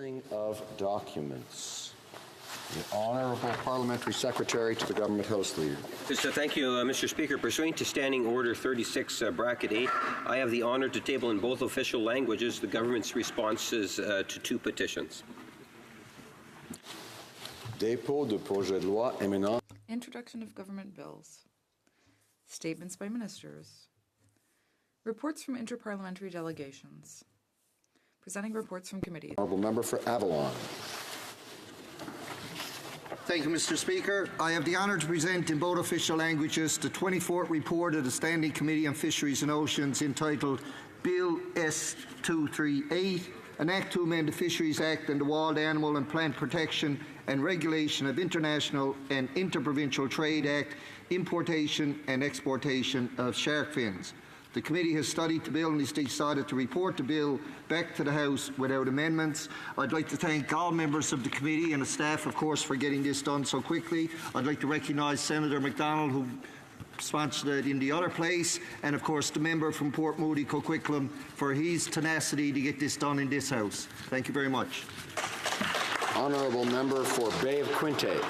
Signing of documents. The Honourable Parliamentary Secretary to the Government House Leader. Thank you, Mr. Speaker. Pursuant to Standing Order 36, Bracket 8, I have the honour to table in both official languages the government's responses to two petitions. Dépôt de projet de loi éminent. Introduction of government bills. Statements by ministers. Reports from interparliamentary delegations. Presenting reports from committees. Honourable Member for Avalon. Thank you, Mr. Speaker. I have the honour to present in both official languages the 24th report of the Standing Committee on Fisheries and Oceans entitled Bill S-238, an Act to amend the Fisheries Act and the Wild Animal and Plant Protection and Regulation of International and Interprovincial Trade Act, importation and exportation of shark fins. The committee has studied the bill and has decided to report the bill back to the House without amendments. I'd like to thank all members of the committee and the staff, of course, for getting this done so quickly. I'd like to recognise Senator MacDonald, who sponsored it in the other place, and of course the member from Port Moody, Coquitlam, for his tenacity to get this done in this House. Thank you very much. Honourable Member for Bay of Quinte.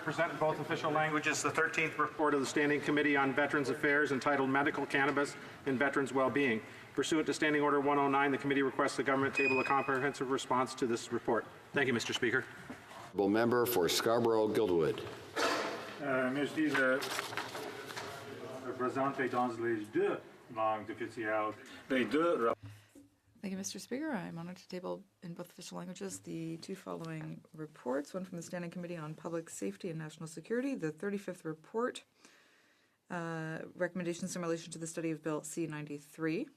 Present in both official languages the 13th report of the Standing Committee on Veterans Affairs entitled Medical Cannabis and Veterans Wellbeing. Pursuant to Standing Order 109, the committee requests the government table a comprehensive response to this report. Thank you, Mr. Speaker. Honourable Member for Scarborough-Guildwood. Merci de présenter dans les deux langues officielles les deux. Thank you, Mr. Speaker. I'm honored to table in both official languages the two following reports, one from the Standing Committee on Public Safety and National Security, the 35th report, recommendations in relation to the study of Bill C-93,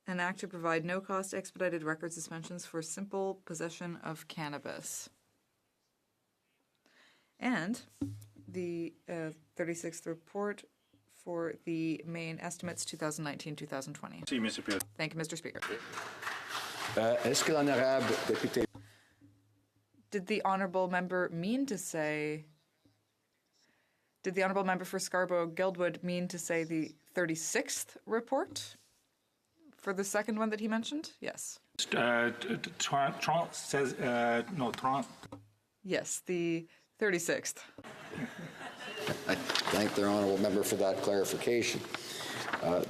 an act to provide no-cost expedited record suspensions for simple possession of cannabis, and the 36th report for the main estimates 2019-2020. Thank you, Mr. Speaker. Est-ce que l'honorable député... Did the honourable member for Scarborough-Guildwood mean to say the 36th report for the second one that he mentioned? Yes. Trump says, no, Trump. Yes, the 36th. I thank the Honourable Member for that clarification.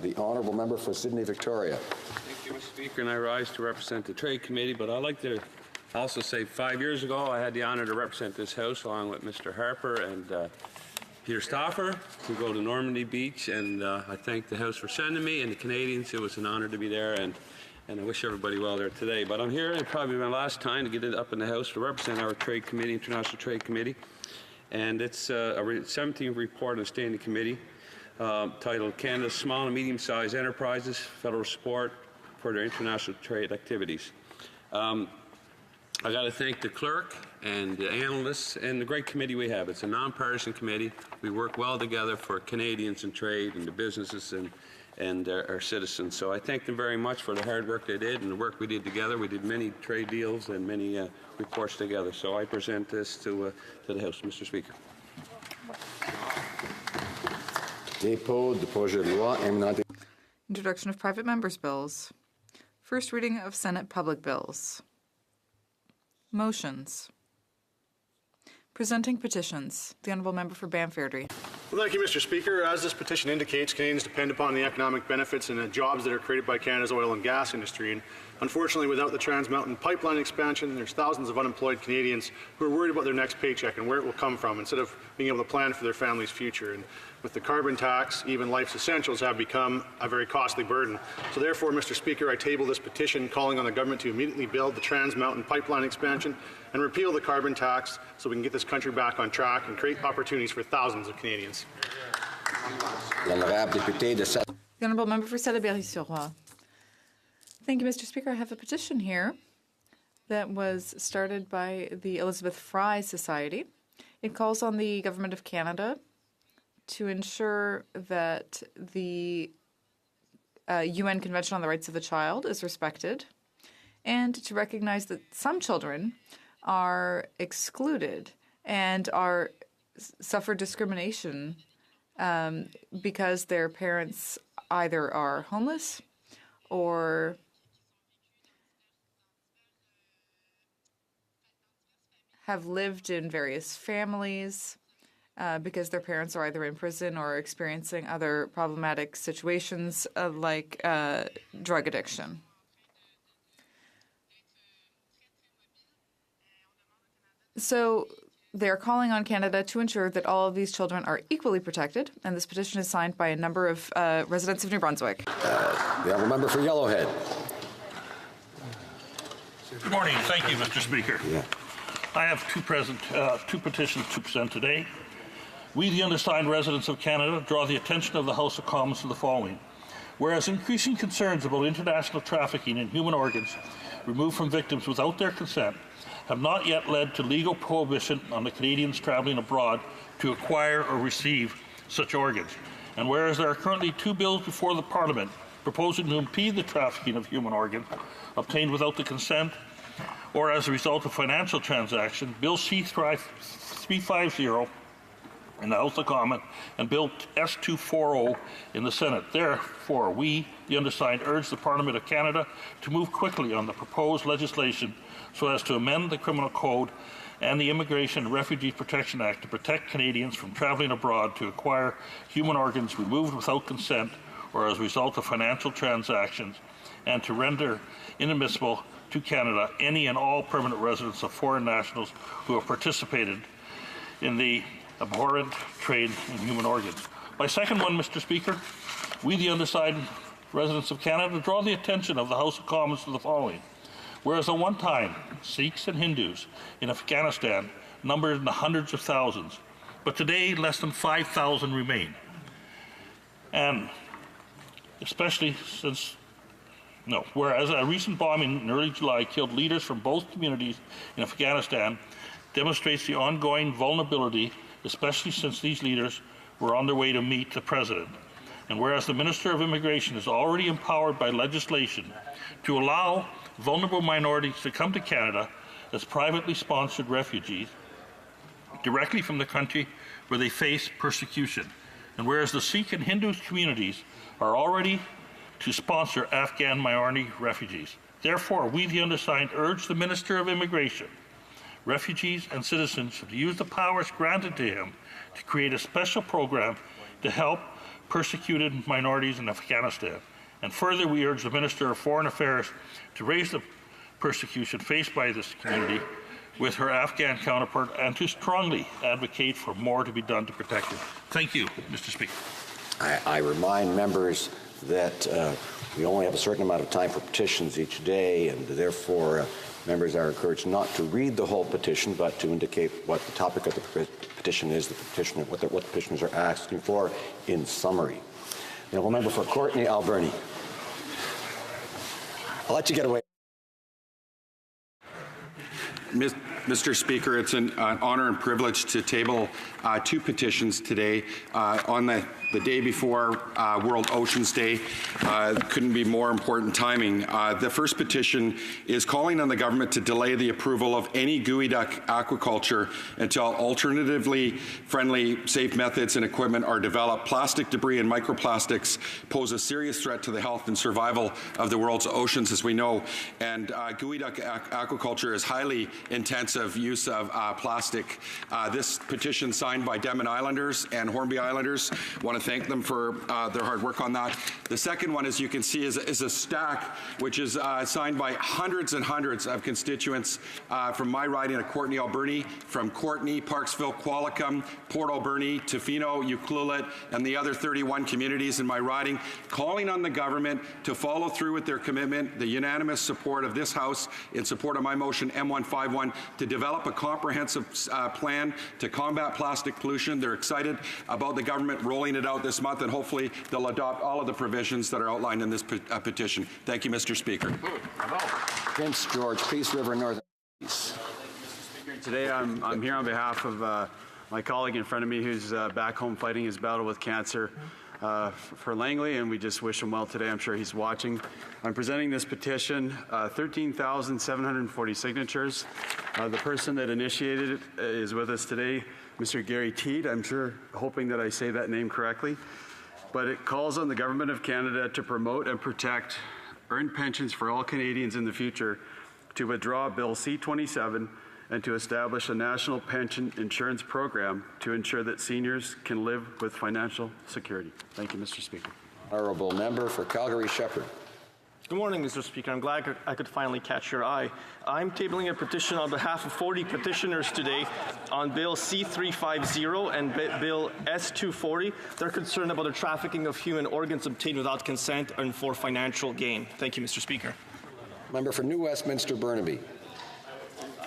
The Honourable Member for Sydney Victoria. Thank you, Mr. Speaker, and I rise to represent the Trade Committee, but I'd like to also say 5 years ago I had the honour to represent this House along with Mr. Harper and Peter Stauffer to go to Normandy Beach, and I thank the House for sending me and the Canadians. It was an honour to be there, and I wish everybody well there today. But I'm here, it's probably my last time to get it up in the House to represent our Trade Committee, International Trade Committee. And it's a 17th report on the Standing Committee titled Canada's Small and Medium-Sized Enterprises, Federal Support for Their International Trade Activities. I got to thank the clerk and the analysts and the great committee we have. It's a nonpartisan committee. We work well together for Canadians and trade and the businesses and our citizens. So I thank them very much for the hard work they did and the work we did together. We did many trade deals and many reports together. So I present this to the House, Mr. Speaker. Dépôt de projet de loi éminent. Introduction of private members' bills. First reading of Senate public bills. Motions. Presenting petitions. The Honourable Member for Banff-Airdrie. Well, thank you, Mr. Speaker. As this petition indicates, Canadians depend upon the economic benefits and the jobs that are created by Canada's oil and gas industry. And unfortunately, without the Trans Mountain pipeline expansion, there's thousands of unemployed Canadians who are worried about their next paycheck and where it will come from instead of being able to plan for their family's future. And with the carbon tax, even life's essentials have become a very costly burden. So therefore, Mr. Speaker, I table this petition calling on the government to immediately build the Trans Mountain pipeline expansion and repeal the carbon tax so we can get this country back on track and create opportunities for thousands of Canadians. The Honourable Member for Salaberry-sur-Roi. Thank you, Mr. Speaker. I have a petition here that was started by the Elizabeth Fry Society. It calls on the Government of Canada to ensure that the UN Convention on the Rights of the Child is respected and to recognize that some children are excluded and suffer discrimination because their parents either are homeless or have lived in various families because their parents are either in prison or experiencing other problematic situations like drug addiction. So they're calling on Canada to ensure that all of these children are equally protected, and this petition is signed by a number of residents of New Brunswick. The honourable member for Yellowhead. Good morning. Thank you, Mr. Speaker. Yeah. I have two petitions to present today. We, the undersigned residents of Canada, draw the attention of the House of Commons to the following. Whereas increasing concerns about international trafficking in human organs removed from victims without their consent have not yet led to legal prohibition on the Canadians travelling abroad to acquire or receive such organs. And whereas there are currently two bills before the Parliament proposing to impede the trafficking of human organs obtained without the consent or as a result of financial transaction, Bill C-350 in the House of Commons and Bill S-240 in the Senate. Therefore, we, the undersigned, urge the Parliament of Canada to move quickly on the proposed legislation so as to amend the Criminal Code and the Immigration and Refugee Protection Act to protect Canadians from travelling abroad to acquire human organs removed without consent or as a result of financial transactions, and to render inadmissible to Canada any and all permanent residents of foreign nationals who have participated in the abhorrent trade in human organs. My second one, Mr. Speaker, we, the undersigned residents of Canada, draw the attention of the House of Commons to the following. Whereas at one time, Sikhs and Hindus in Afghanistan numbered in the hundreds of thousands, but today less than 5,000 remain. And especially whereas a recent bombing in early July killed leaders from both communities in Afghanistan demonstrates the ongoing vulnerability, especially since these leaders were on their way to meet the President. And whereas the Minister of Immigration is already empowered by legislation to allow vulnerable minorities to come to Canada as privately sponsored refugees directly from the country where they face persecution. And whereas the Sikh and Hindu communities are already to sponsor Afghan minority refugees. Therefore, we, the undersigned, urge the Minister of Immigration, Refugees and Citizens to use the powers granted to him to create a special program to help persecuted minorities in Afghanistan. And further, we urge the Minister of Foreign Affairs to raise the persecution faced by this community with her Afghan counterpart and to strongly advocate for more to be done to protect it. Thank you, Mr. Speaker. I remind members that we only have a certain amount of time for petitions each day, and therefore members are encouraged not to read the whole petition, but to indicate what the topic of the petition is, what the petitioners are asking for in summary. The honourable member for Courtenay Alberni. I'll let you get away. Mr. Speaker, it's an honor and privilege to table two petitions today on the day before World Oceans Day. Couldn't be more important timing. The first petition is calling on the government to delay the approval of any geoduck aquaculture until alternatively friendly, safe methods and equipment are developed. Plastic debris and microplastics pose a serious threat to the health and survival of the world's oceans, as we know. And geoduck aquaculture is highly intensive use of plastic. This petition signed by Denman Islanders and Hornby Islanders. Want to thank them for their hard work on that. The second one, as you can see, is a stack which is signed by hundreds and hundreds of constituents from my riding of Courtenay Alberni, from Courtenay, Parksville, Qualicum, Port Alberni, Tofino, Ucluelet, and the other 31 communities in my riding, calling on the government to follow through with their commitment, the unanimous support of this House in support of my motion M151 to develop a comprehensive plan to combat plastic pollution. They're excited about the government rolling it out this month, and hopefully they'll adopt all of the provisions that are outlined in this petition. Thank you, Mr. Speaker. Prince George, Peace River, Northern. Today I'm here on behalf of my colleague in front of me who's back home fighting his battle with cancer for Langley, and we just wish him well today. I'm sure he's watching. I'm presenting this petition, 13,740 signatures. The person that initiated it is with us today, Mr. Gary Teed. I'm sure, hoping that I say that name correctly. But it calls on the Government of Canada to promote and protect earned pensions for all Canadians in the future, to withdraw Bill C-27 and to establish a national pension insurance program to ensure that seniors can live with financial security. Thank you, Mr. Speaker. Honourable member for Calgary-Shepherd. Good morning, Mr. Speaker. I'm glad I could finally catch your eye. I'm tabling a petition on behalf of 40 petitioners today on Bill C-350 and Bill S-240. They're concerned about the trafficking of human organs obtained without consent and for financial gain. Thank you, Mr. Speaker. Member for New Westminster Burnaby.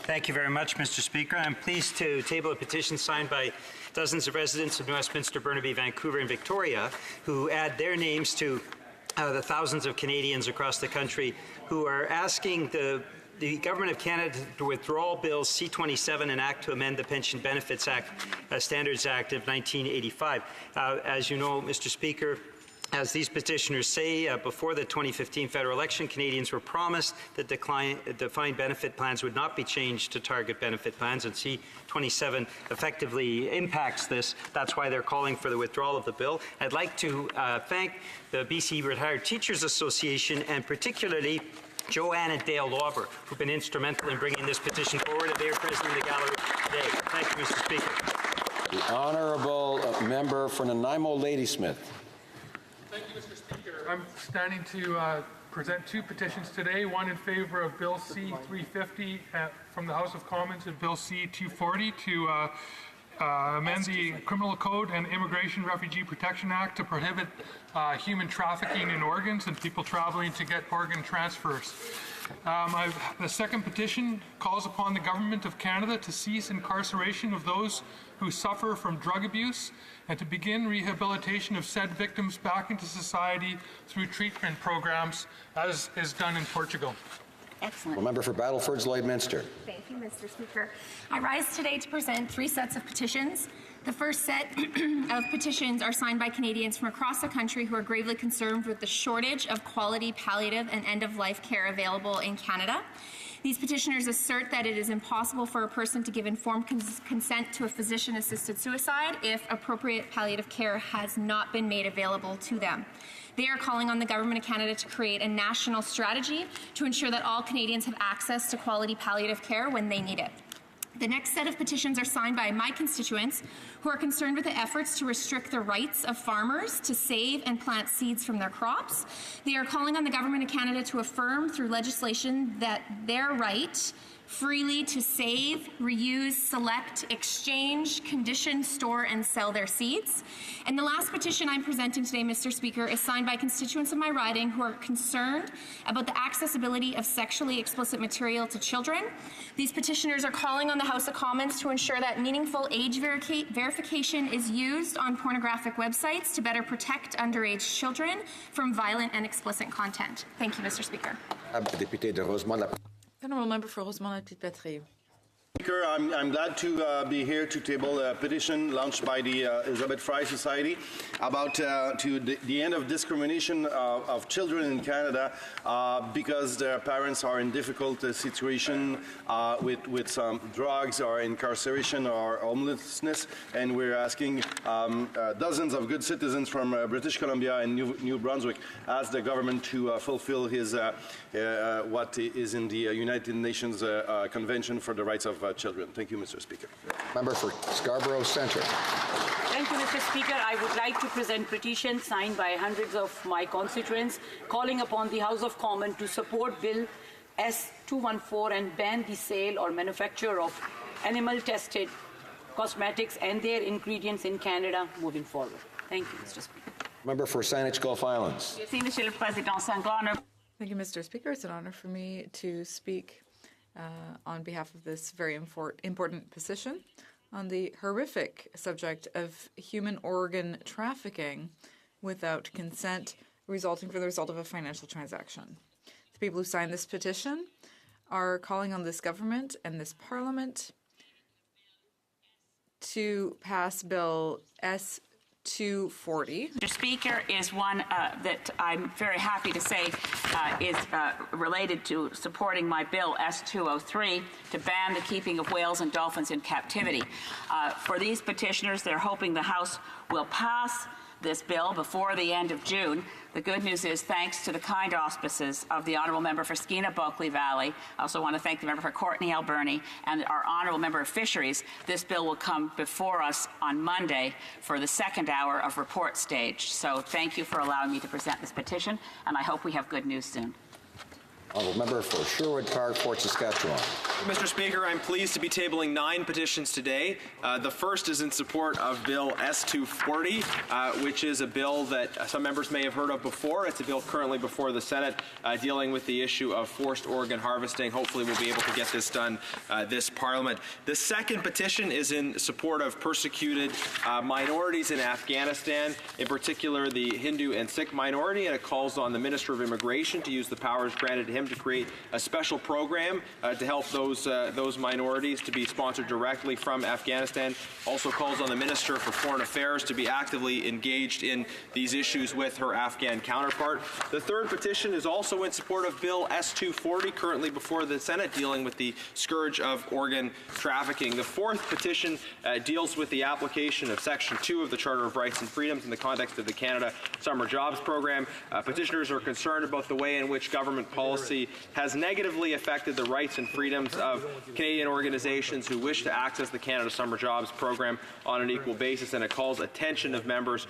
Thank you very much, Mr. Speaker. I'm pleased to table a petition signed by dozens of residents of New Westminster, Burnaby, Vancouver, and Victoria who add their names to the thousands of Canadians across the country who are asking the Government of Canada to withdraw Bill C-27, an act to amend the Pension Benefits Act, Standards Act of 1985. As you know, Mr. Speaker, as these petitioners say, before the 2015 federal election, Canadians were promised that defined benefit plans would not be changed to target benefit plans, and C-27 effectively impacts this. That's why they're calling for the withdrawal of the bill. I'd like to thank the BC Retired Teachers Association and particularly Joanne and Dale Lauber, who've been instrumental in bringing this petition forward, and they are present in the gallery today. Thank you, Mr. Speaker. The Honourable member for Nanaimo Ladysmith. Thank you, Mr. Speaker. I'm standing to present two petitions today, one in favor of Bill C-350 from the House of Commons and Bill C-240 to amend the Criminal Code and Immigration Refugee Protection Act to prohibit human trafficking in organs and people traveling to get organ transfers. The second petition calls upon the Government of Canada to cease incarceration of those who suffer from drug abuse and to begin rehabilitation of said victims back into society through treatment programs, as is done in Portugal. Excellent. The member for Battlefords Lloydminster. Thank you, Mr. Speaker. I rise today to present three sets of petitions. The first set of petitions are signed by Canadians from across the country who are gravely concerned with the shortage of quality palliative and end-of-life care available in Canada. These petitioners assert that it is impossible for a person to give informed consent to a physician-assisted suicide if appropriate palliative care has not been made available to them. They are calling on the Government of Canada to create a national strategy to ensure that all Canadians have access to quality palliative care when they need it. The next set of petitions are signed by my constituents who are concerned with the efforts to restrict the rights of farmers to save and plant seeds from their crops. They are calling on the Government of Canada to affirm through legislation that their right freely to save, reuse, select, exchange, condition, store, and sell their seeds. And the last petition I'm presenting today, Mr. Speaker, is signed by constituents of my riding who are concerned about the accessibility of sexually explicit material to children. These petitioners are calling on the House of Commons to ensure that meaningful age verification is used on pornographic websites to better protect underage children from violent and explicit content. Thank you, Mr. Speaker. Honourable member for Rosemont-la-Petite-Patrie. Speaker, I'm glad to be here to table a petition launched by the Elizabeth Fry Society about the end of discrimination of children in Canada because their parents are in difficult situation with some drugs or incarceration or homelessness, and we're asking dozens of good citizens from British Columbia and New Brunswick ask the government to fulfill his what is in the United Nations Convention for the Rights of Children. Thank you, Mr. Speaker. Member for Scarborough Centre. Thank you, Mr. Speaker. I would like to present petitions signed by hundreds of my constituents calling upon the House of Commons to support Bill S-214 and ban the sale or manufacture of animal-tested cosmetics and their ingredients in Canada moving forward. Thank you, Mr. Speaker. Member for Saanich Gulf Islands. Merci, Monsieur le Président. C'est un grand honneur. Thank you, Mr. Speaker. It's an honor for me to speak on behalf of this very important petition on the horrific subject of human organ trafficking without consent resulting from the result of a financial transaction. The people who signed this petition are calling on this government and this parliament to pass Bill S-240. Mr. Speaker, is one that I'm very happy to say is related to supporting my bill S-203 to ban the keeping of whales and dolphins in captivity. For these petitioners, they're hoping the House will pass this bill before the end of June. The good news is, thanks to the kind auspices of the Honourable Member for Skeena-Bulkley Valley, I also want to thank the Member for Courtenay Alberni and our Honourable Member of Fisheries, this bill will come before us on Monday for the second hour of report stage. So thank you for allowing me to present this petition, and I hope we have good news soon. Honourable Member for Sherwood Park, Fort Saskatchewan. Mr. Speaker, I'm pleased to be tabling 9 petitions today. The first is in support of Bill S-240, which is a bill that some members may have heard of before. It's a bill currently before the Senate dealing with the issue of forced organ harvesting. Hopefully we'll be able to get this done this Parliament. The second petition is in support of persecuted minorities in Afghanistan, in particular the Hindu and Sikh minority, and it calls on the Minister of Immigration to use the powers granted to him to create a special program to help those minorities to be sponsored directly from Afghanistan. Also calls on the Minister for Foreign Affairs to be actively engaged in these issues with her Afghan counterpart. The third petition is also in support of Bill S-240, currently before the Senate, dealing with the scourge of organ trafficking. The fourth petition deals with the application of Section 2 of the Charter of Rights and Freedoms in the context of the Canada Summer Jobs Program. Petitioners are concerned about the way in which government policy has negatively affected the rights and freedoms of Canadian organizations who wish to access the Canada Summer Jobs Program on an equal basis, and it calls attention of members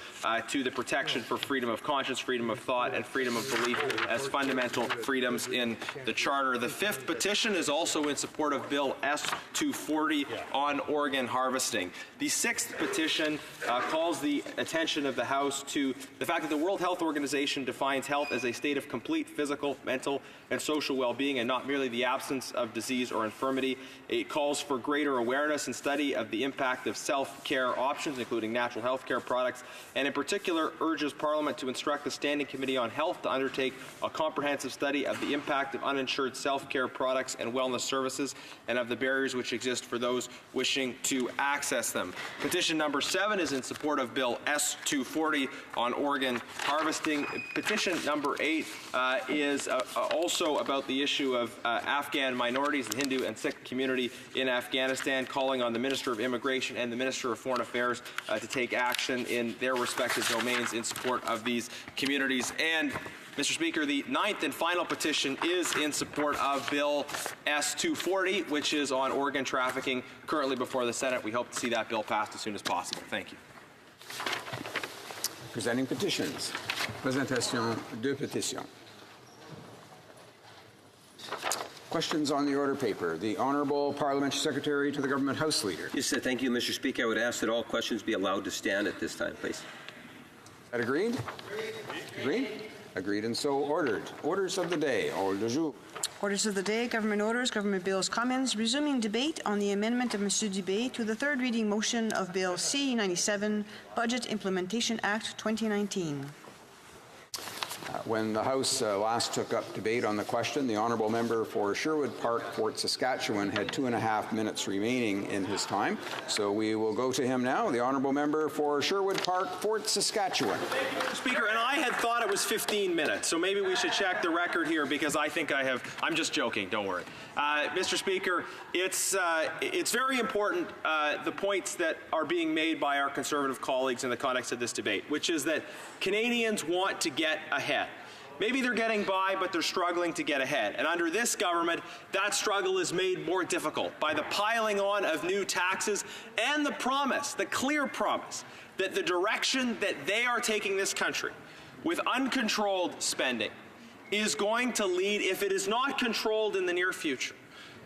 to the protection for freedom of conscience, freedom of thought, and freedom of belief as fundamental freedoms in the Charter. The fifth petition is also in support of Bill S-240 on organ harvesting. The sixth petition calls the attention of the House to the fact that the World Health Organization defines health as a state of complete physical, mental, and social well-being, and not merely the absence of disease or infirmity. It calls for greater awareness and study of the impact of self-care options, including natural health care products, and in particular urges Parliament to instruct the Standing Committee on Health to undertake a comprehensive study of the impact of uninsured self-care products and wellness services, and of the barriers which exist for those wishing to access them. Petition number 7 is in support of Bill S-240 on organ harvesting. Petition number 8 is also about the issue of Afghan minorities, the Hindu and Sikh community in Afghanistan, calling on the Minister of Immigration and the Minister of Foreign Affairs to take action in their respective domains in support of these communities. And Mr. Speaker, the 9th and final petition is in support of Bill S-240, which is on organ trafficking, currently before the Senate. We hope to see that bill passed as soon as possible. Thank you. Presenting petitions. Présentation de pétitions. Questions on the order paper. The Honourable Parliamentary Secretary to the Government House Leader. Yes, thank you, Mr. Speaker. I would ask that all questions be allowed to stand at this time, please. That agreed? Agreed? Agreed and so ordered. Orders of the day. Ordre du jour. Orders of the day, government orders, government bills, comments, resuming debate on the amendment of Mr. Dubé to the third reading motion of Bill C-97, Budget Implementation Act 2019. When the House last took up debate on the question, the Honourable Member for Sherwood Park, Fort Saskatchewan, had 2.5 minutes remaining in his time. So we will go to him now, the Honourable Member for Sherwood Park, Fort Saskatchewan. Thank you, Mr. Speaker, and I had thought it was 15 minutes, so maybe we should check the record here, because I think I have. I'm just joking, don't worry. Mr. Speaker, it's very important, the points that are being made by our Conservative colleagues in the context of this debate, which is that Canadians want to get ahead. Maybe they're getting by, but they're struggling to get ahead. And under this government, that struggle is made more difficult by the piling on of new taxes and the promise, the clear promise, that the direction that they are taking this country with uncontrolled spending is going to lead, if it is not controlled in the near future,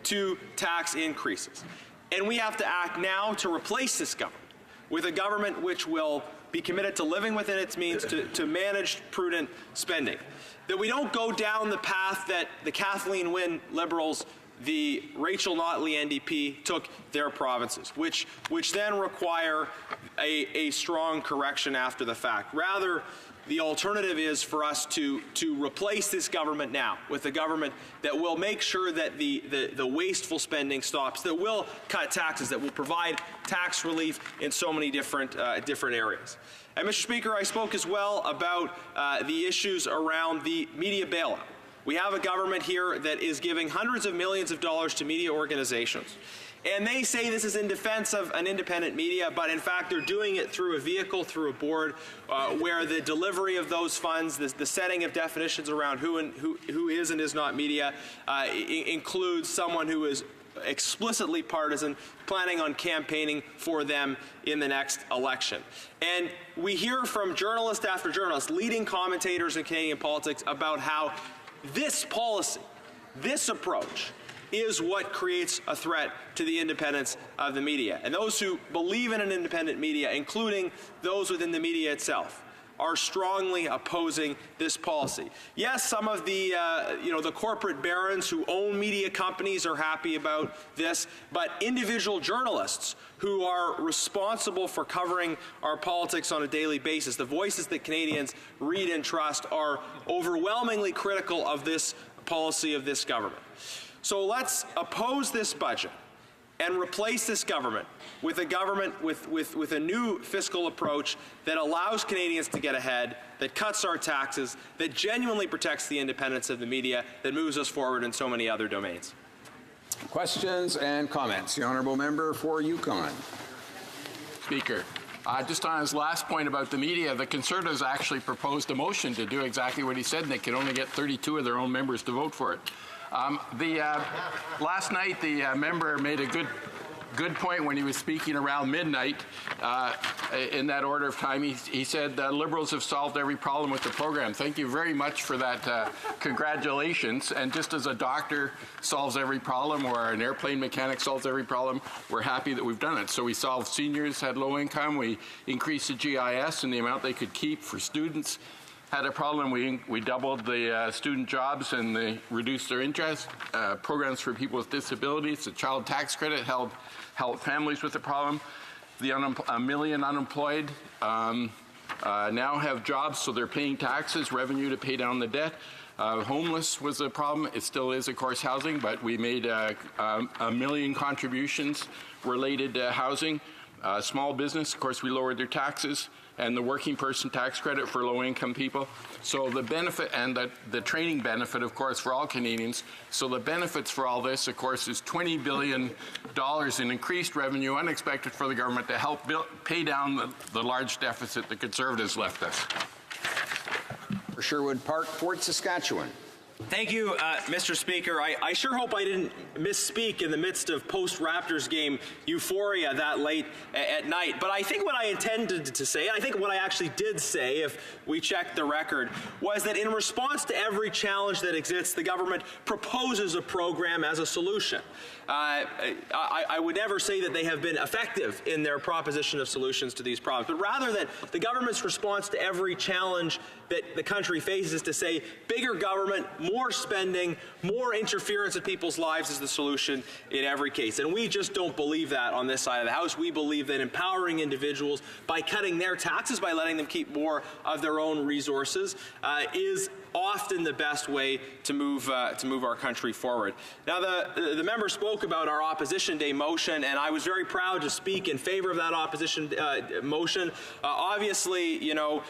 to tax increases. And we have to act now to replace this government with a government which will be committed to living within its means, to manage prudent spending. That we don't go down the path that the Kathleen Wynne Liberals, the Rachel Notley NDP, took their provinces, which then require a strong correction after the fact. Rather, the alternative is for us to replace this government now with a government that will make sure that the wasteful spending stops, that will cut taxes, that will provide tax relief in so many different areas. And Mr. Speaker, I spoke as well about the issues around the media bailout. We have a government here that is giving hundreds of millions of dollars to media organizations. And they say this is in defense of an independent media, but in fact they're doing it through a vehicle, through a board, where the delivery of those funds, the setting of definitions around who is and is not media, includes someone who is explicitly partisan, planning on campaigning for them in the next election. And we hear from journalist after journalist, leading commentators in Canadian politics, about how this policy, this approach, is what creates a threat to the independence of the media. And those who believe in an independent media, including those within the media itself, are strongly opposing this policy. Yes, some of the the corporate barons who own media companies are happy about this, but individual journalists who are responsible for covering our politics on a daily basis, the voices that Canadians read and trust, are overwhelmingly critical of this policy of this government. So let's oppose this budget and replace this government with a new fiscal approach that allows Canadians to get ahead, that cuts our taxes, that genuinely protects the independence of the media, that moves us forward in so many other domains. Questions and comments? The honourable member for Yukon. Speaker, just on his last point about the media, the Conservatives actually proposed a motion to do exactly what he said, and they could only get 32 of their own members to vote for it. Last night, the member made a good point when he was speaking around midnight. In that order of time, he said Liberals have solved every problem with the program. Thank you very much for that. Congratulations. And just as a doctor solves every problem, or an airplane mechanic solves every problem, we're happy that we've done it. So we solved seniors had low income. We increased the GIS and the amount they could keep for students. Had a problem, we doubled the student jobs and they reduced their interest. Programs for people with disabilities, the child tax credit helped families with the problem. A million unemployed now have jobs, so they're paying taxes, revenue to pay down the debt. Homeless was a problem. It still is, of course, housing, but we made a million contributions related to housing. Small business, of course, we lowered their taxes, and the working person tax credit for low-income people. So the benefit, and the training benefit, of course, for all Canadians. So the benefits for all this, of course, is $20 billion in increased revenue, unexpected for the government, to help pay down the large deficit the Conservatives left us. For Sherwood Park, Fort Saskatchewan. Thank you, Mr. Speaker. I sure hope I didn't misspeak in the midst of post-Raptors game euphoria that late at night. But I think what I intended to say, I think what I actually did say, if we check the record, was that in response to every challenge that exists, the government proposes a program as a solution. I would never say that they have been effective in their proposition of solutions to these problems, but rather that the government's response to every challenge that the country faces is to say bigger government, more spending, more interference in people's lives is the solution in every case. And we just don't believe that on this side of the House. We believe that empowering individuals by cutting their taxes, by letting them keep more of their own resources, is often the best way to move our country forward. Now, the member spoke about our Opposition Day motion, and I was very proud to speak in favor of that Opposition motion. Obviously, you know,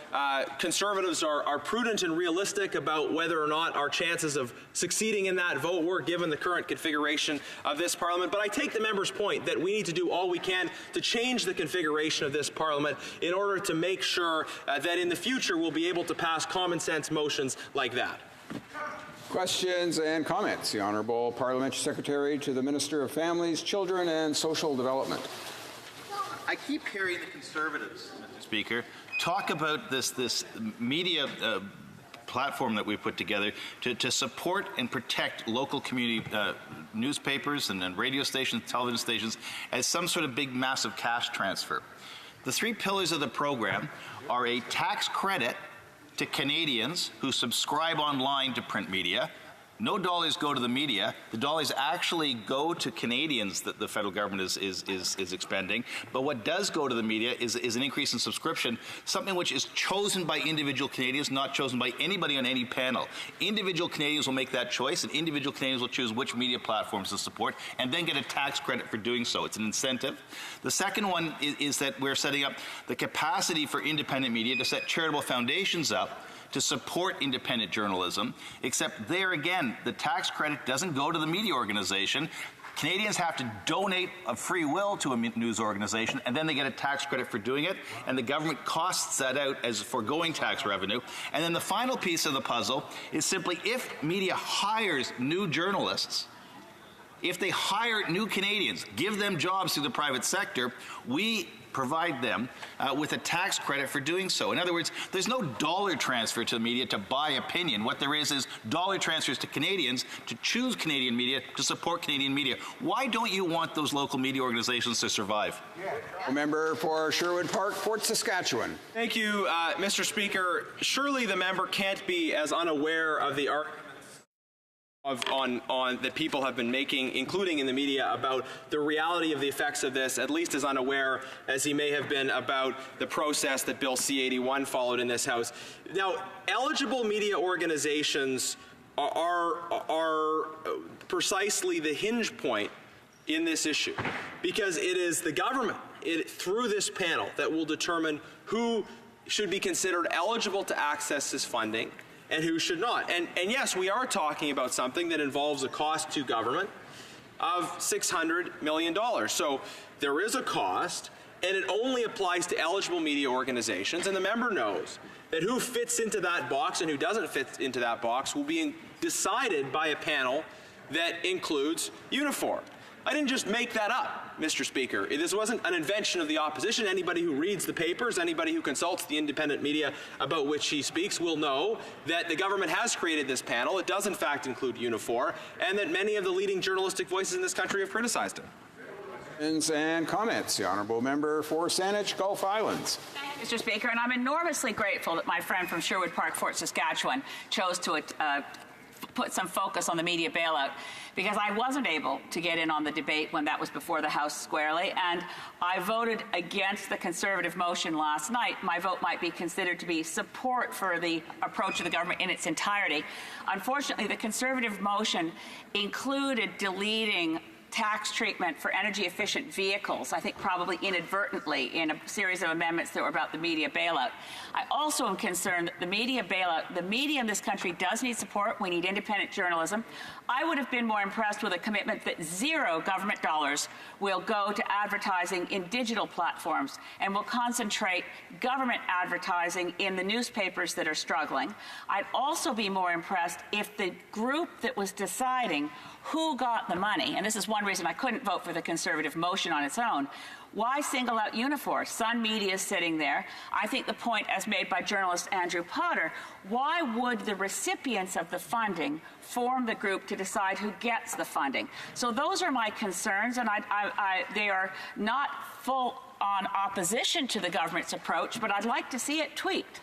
Conservatives are prudent and realistic about whether or not our chances of succeeding in that vote were, given the current configuration of this Parliament. But I take the member's point that we need to do all we can to change the configuration of this Parliament in order to make sure that in the future we'll be able to pass common sense motions like that. Questions and comments. The Honourable Parliamentary Secretary to the Minister of Families, Children and Social Development. I keep hearing the Conservatives, Mr. Speaker, talk about this media platform that we put together to support and protect local community newspapers and radio stations, television stations, as some sort of big, massive cash transfer. The three pillars of the program are a tax credit to Canadians who subscribe online to print media. No dollars go to the media. The dollars actually go to Canadians that the federal government is expending. But what does go to the media is an increase in subscription, something which is chosen by individual Canadians, not chosen by anybody on any panel. Individual Canadians will make that choice, and individual Canadians will choose which media platforms to support and then get a tax credit for doing so. It's an incentive. The second one is that we're setting up the capacity for independent media to set charitable foundations up to support independent journalism, except there again, the tax credit doesn't go to the media organization. Canadians have to donate of free will to a news organization, and then they get a tax credit for doing it, and the government costs that out as foregoing tax revenue. And then the final piece of the puzzle is simply if media hires new journalists, if they hire new Canadians, give them jobs through the private sector, we provide them with a tax credit for doing so. In other words, there's no dollar transfer to the media to buy opinion. What there is dollar transfers to Canadians to choose Canadian media, to support Canadian media. Why don't you want those local media organizations to survive? A member for Sherwood Park, Fort Saskatchewan. Thank you, Mr. Speaker. Surely the member can't be as unaware of the arguments that people have been making, including in the media, about the reality of the effects of this, at least as unaware as he may have been about the process that Bill C-81 followed in this House. Now, eligible media organizations are precisely the hinge point in this issue, because it is the government, through this panel, that will determine who should be considered eligible to access this funding and who should not. And yes, we are talking about something that involves a cost to government of $600 million. So there is a cost, and it only applies to eligible media organizations, and the member knows that who fits into that box and who doesn't fit into that box will be decided by a panel that includes Unifor. I didn't just make that up, Mr. Speaker. This wasn't an invention of the opposition. Anybody who reads the papers, anybody who consults the independent media about which he speaks will know that the government has created this panel. It does, in fact, include Unifor, and that many of the leading journalistic voices in this country have criticized it. Questions and comments. The honourable member for Saanich Gulf Islands. Thank you, Mr. Speaker, and I'm enormously grateful that my friend from Sherwood Park, Fort Saskatchewan, chose to put some focus on the media bailout, because I wasn't able to get in on the debate when that was before the House squarely, and I voted against the Conservative motion last night. My vote might be considered to be support for the approach of the government in its entirety. Unfortunately, the Conservative motion included deleting tax treatment for energy-efficient vehicles, I think probably inadvertently, in a series of amendments that were about the media bailout. I also am concerned that the media bailout, the media in this country does need support. We need independent journalism. I would have been more impressed with a commitment that zero government dollars will go to advertising in digital platforms and will concentrate government advertising in the newspapers that are struggling. I'd also be more impressed if the group that was deciding who got the money, and this is one reason I couldn't vote for the Conservative motion on its own, why single out Unifor? Sun Media is sitting there. I think the point, as made by journalist Andrew Potter, why would the recipients of the funding form the group to decide who gets the funding? So those are my concerns, and they are not full-on opposition to the government's approach, but I'd like to see it tweaked.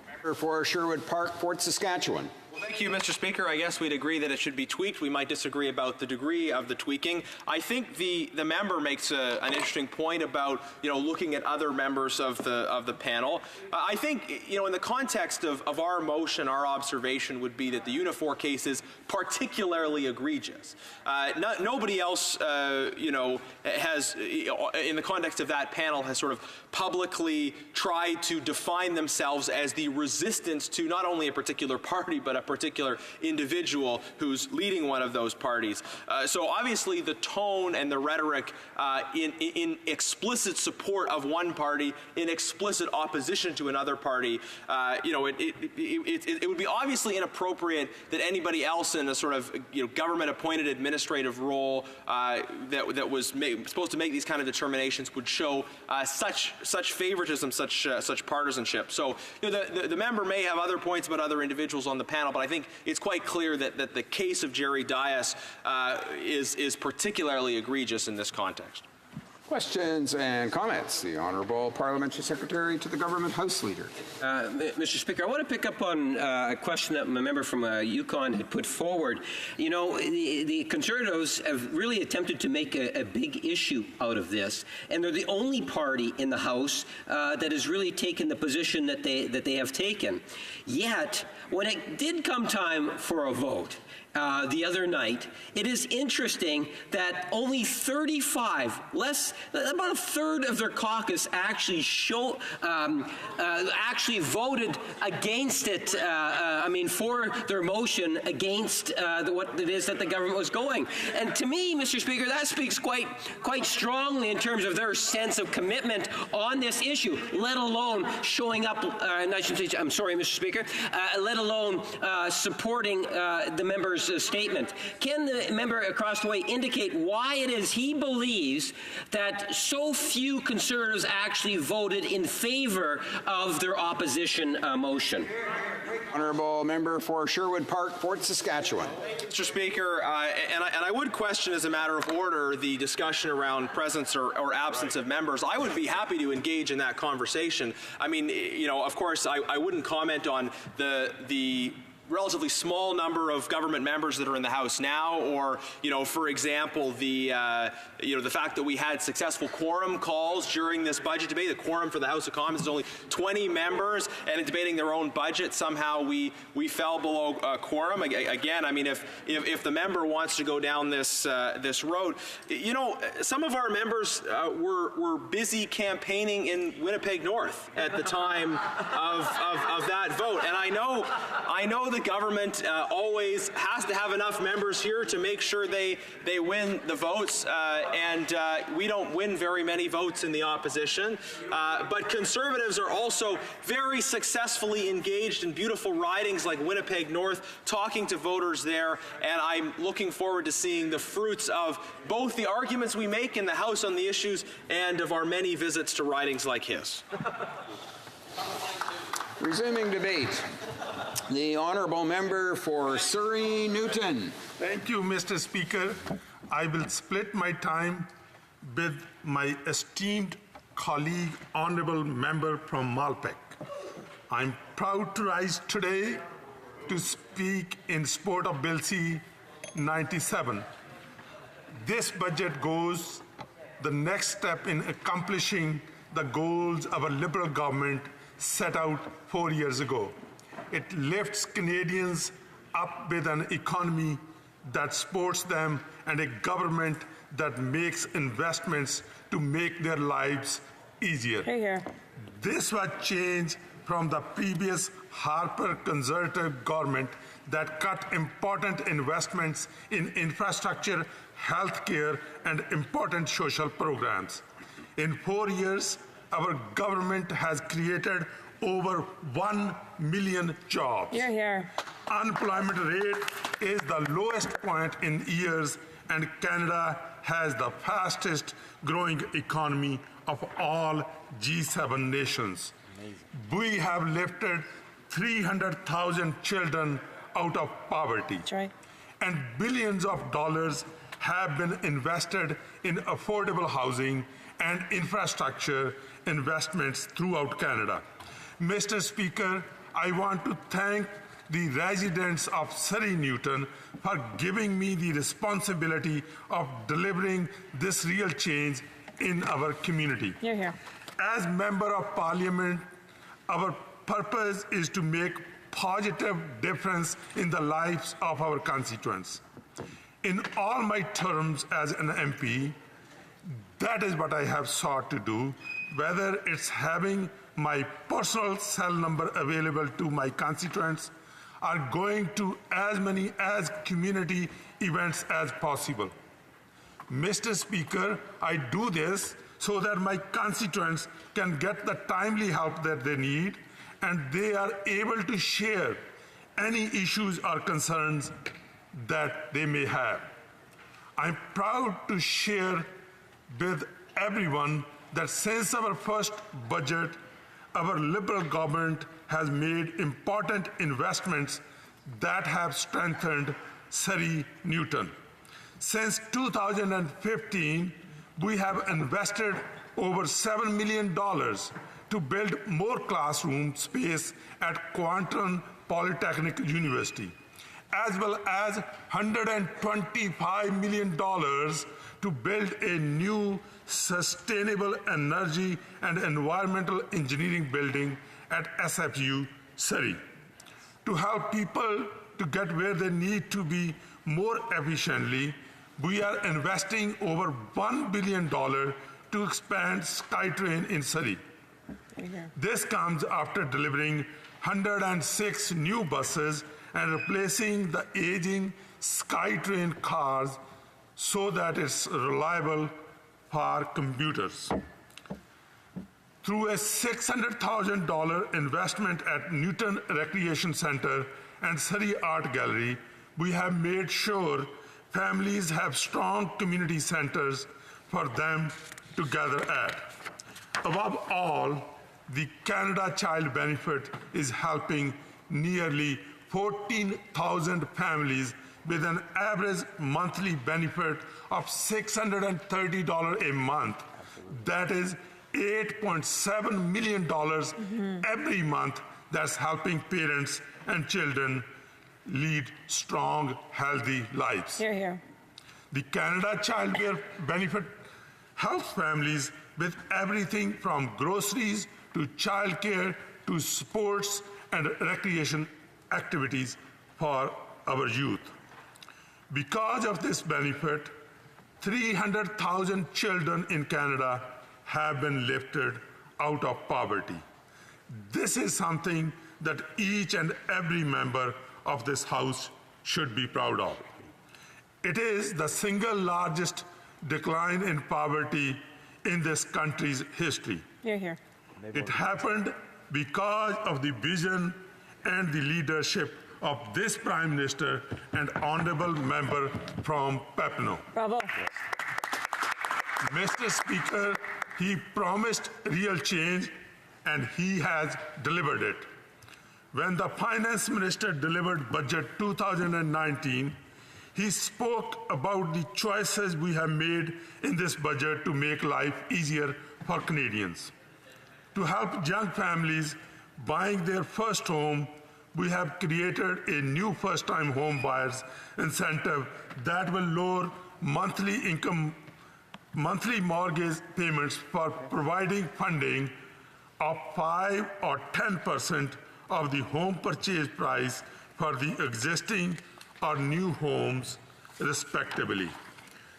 Member for Sherwood Park, Fort Saskatchewan. Well, thank you, Mr. Speaker. I guess we'd agree that it should be tweaked. We might disagree about the degree of the tweaking. I think the member makes an interesting point about, looking at other members of the panel. I think, in the context of our motion, our observation would be that the Unifor case is particularly egregious. Nobody else, has, in the context of that panel, has sort of publicly tried to define themselves as the resistance to not only a particular party, but a particular individual who's leading one of those parties. So obviously the tone and the rhetoric in explicit support of one party, in explicit opposition to another party, it would be obviously inappropriate that anybody else in a sort of government-appointed administrative role that was supposed to make these kind of determinations would show such favoritism, such partisanship. So the member may have other points about other individuals on the panel, but I think it's quite clear that the case of Jerry Dias is particularly egregious in this context. Questions and comments. The Honourable Parliamentary Secretary to the Government House Leader. Mr. Speaker, I want to pick up on a question that my member from Yukon had put forward. The Conservatives have really attempted to make a big issue out of this, and they're the only party in the House that has really taken the position that they have taken. Yet, when it did come time for a vote, the other night, it is interesting that only 35, about a third of their caucus actually actually voted against it. For their motion against what it is that the government was going. And to me, Mr. Speaker, that speaks quite strongly in terms of their sense of commitment on this issue, let alone showing up. I'm sorry, Mr. Speaker. Let alone supporting the member's statement. Can the member across the way indicate why it is he believes that so few Conservatives actually voted in favor of their opposition motion? Honourable member for Sherwood Park, Fort Saskatchewan. Mr. Speaker, and I would question as a matter of order the discussion around presence or absence of members. I would be happy to engage in that conversation. Of course, I wouldn't comment on the relatively small number of government members that are in the House now, or, for example, the fact that we had successful quorum calls during this budget debate. The quorum for the House of Commons is only 20 members, and in debating their own budget, somehow we fell below quorum. Again, if the member wants to go down this road, some of our members were busy campaigning in Winnipeg North at the time of that vote, and I know the government always has to have enough members here to make sure they win the votes, and we don't win very many votes in the opposition. But Conservatives are also very successfully engaged in beautiful ridings like Winnipeg North, talking to voters there, and I'm looking forward to seeing the fruits of both the arguments we make in the House on the issues and of our many visits to ridings like his. Resuming debate. The honourable member for Surrey Newton. Thank you, Mr. Speaker. I will split my time with my esteemed colleague, honourable member from Malpeque. I'm proud to rise today to speak in support of Bill C-97. This budget goes the next step in accomplishing the goals our Liberal government set out 4 years ago. It lifts Canadians up with an economy that supports them and a government that makes investments to make their lives easier. Hear, hear. This was changed from the previous Harper Conservative government that cut important investments in infrastructure, healthcare, and important social programs. In 4 years, our government has created over 1 million jobs. Hear, hear. Unemployment rate is the lowest point in years, and Canada has the fastest growing economy of all G7 nations. Amazing. We have lifted 300,000 children out of poverty. That's right. And billions of dollars have been invested in affordable housing and infrastructure investments throughout Canada. Mr. Speaker, I want to thank the residents of Surrey Newton for giving me the responsibility of delivering this real change in our community. Hear, hear. As Member of Parliament, our purpose is to make positive difference in the lives of our constituents. In all my terms as an MP, that is what I have sought to do, whether it's having my personal cell number available to my constituents or going to as many community events as possible. Mr. Speaker, I do this so that my constituents can get the timely help that they need and they are able to share any issues or concerns that they may have. I'm proud to share with everyone that since our first budget, our Liberal government has made important investments that have strengthened Surrey Newton. Since 2015, we have invested over $7 million to build more classroom space at Quantum Polytechnic University, as well as $125 million to build a new sustainable energy and environmental engineering building at SFU Surrey. To help people to get where they need to be more efficiently, we are investing over $1 billion to expand SkyTrain in Surrey. This comes after delivering 106 new buses and replacing the aging SkyTrain cars so that it's reliable for commuters. Through a $600,000 investment at Newton Recreation Center and Surrey Art Gallery, we have made sure families have strong community centers for them to gather at. Above all, the Canada Child Benefit is helping nearly 14,000 families with an average monthly benefit of $630 a month. That is $8.7 million every month. That's helping parents and children lead strong, healthy lives. Hear, hear. The Canada Child Benefit helps families with everything from groceries to childcare to sports and recreation activities for our youth. Because of this benefit, 300,000 children in Canada have been lifted out of poverty. This is something that each and every member of this House should be proud of. It is the single largest decline in poverty in this country's history. Hear, hear. It happened because of the vision and the leadership of this Prime Minister and honorable member from Papineau. Bravo. Mr. Speaker, he promised real change and he has delivered it. When the Finance Minister delivered Budget 2019, he spoke about the choices we have made in this budget to make life easier for Canadians. To help young families buying their first home, we have created a new first-time home buyers incentive that will lower monthly mortgage payments for providing funding of 5 or 10% of the home purchase price for the existing or new homes, respectively.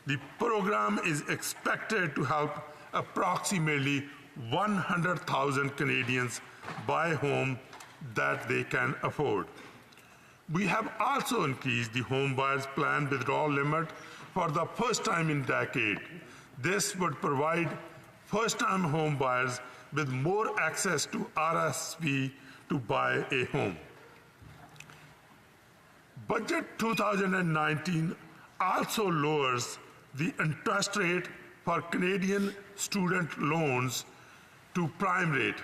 The program is expected to help approximately 100,000 Canadians buy a home that they can afford. We have also increased the home buyers plan withdrawal limit for the first time in a decade. This would provide first-time home buyers with more access to RSP to buy a home. Budget 2019 also lowers the interest rate for Canadian student loans to prime rate,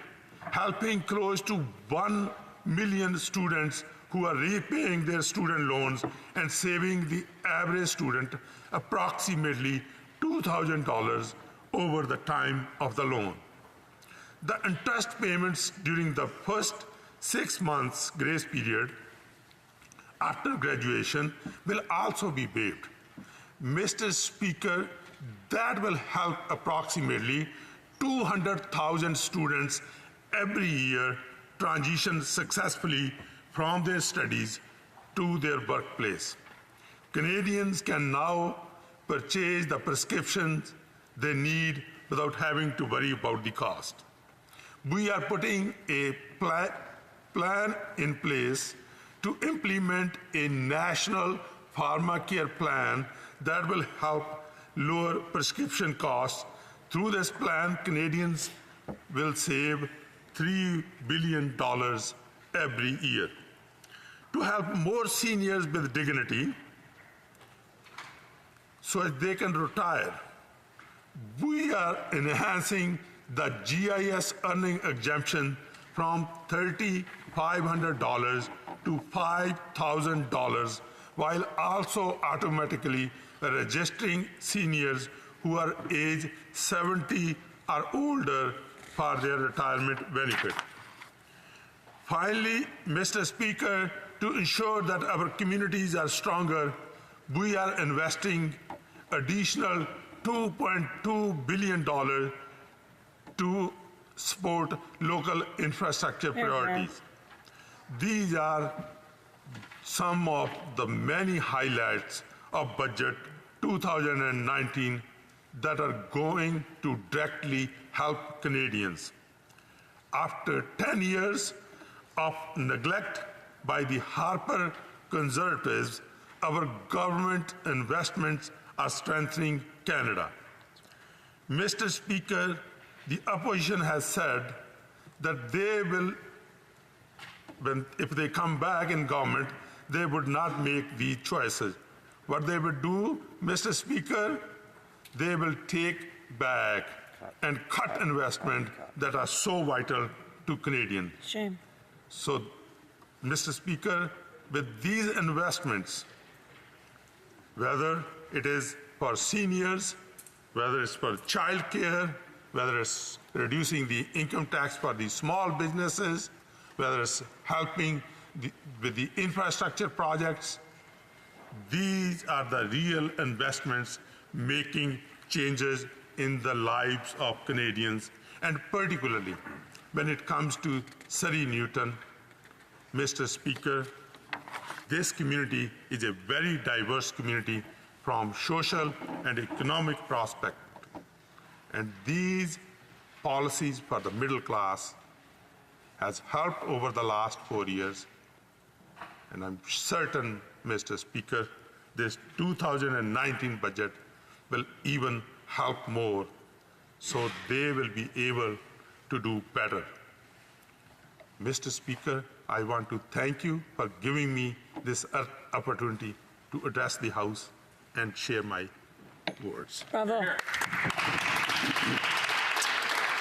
helping close to 1 million students who are repaying their student loans and saving the average student approximately $2,000 over the time of the loan. The interest payments during the first 6 months grace period after graduation will also be waived. Mr. Speaker, that will help approximately 200,000 students every year transition successfully from their studies to their workplace. Canadians can now purchase the prescriptions they need without having to worry about the cost. We are putting a plan in place to implement a national pharmacare plan that will help lower prescription costs. Through this plan, Canadians will save $3 billion every year. To help more seniors with dignity so that they can retire, we are enhancing the GIS earning exemption from $3,500 to $5,000 while also automatically registering seniors who are age 70 or older for their retirement benefit. Finally, Mr. Speaker, to ensure that our communities are stronger, we are investing additional $2.2 billion to support local infrastructure priorities. These are some of the many highlights of budget 2019 that are going to directly help Canadians. After 10 years of neglect by the Harper Conservatives, our government investments are strengthening Canada. Mr. Speaker, the opposition has said that they will, if they come back in government, they would not make these choices. What they would do, Mr. Speaker, they will take back and cut investment that are so vital to Canadians. Shame. So, Mr. Speaker, with these investments, whether it is for seniors, whether it's for child care, whether it's reducing the income tax for the small businesses, whether it's helping with the infrastructure projects, these are the real investments making changes in the lives of Canadians, and particularly when it comes to Surrey Newton. Mr. Speaker, this community is a very diverse community from social and economic prospect. And these policies for the middle class has helped over the last 4 years. And I'm certain, Mr. Speaker, this 2019 budget will even help more, so they will be able to do better. Mr. Speaker, I want to thank you for giving me this opportunity to address the House and share my words. Bravo.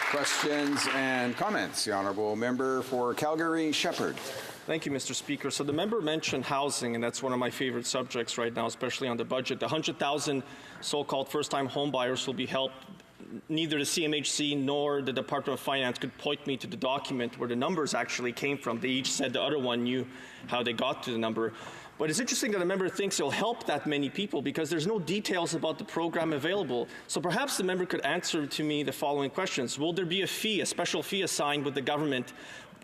Questions and comments? The Honourable Member for Calgary-Shepherd. Thank you, Mr. Speaker. So the member mentioned housing, and that's one of my favorite subjects right now, especially on the budget. The 100,000 so-called first-time home buyers will be helped. Neither the CMHC nor the Department of Finance could point me to the document where the numbers actually came from. They each said the other one knew how they got to the number. But it's interesting that a member thinks it'll help that many people because there's no details about the program available. So perhaps the member could answer to me the following questions. Will there be a fee, a special fee assigned with the government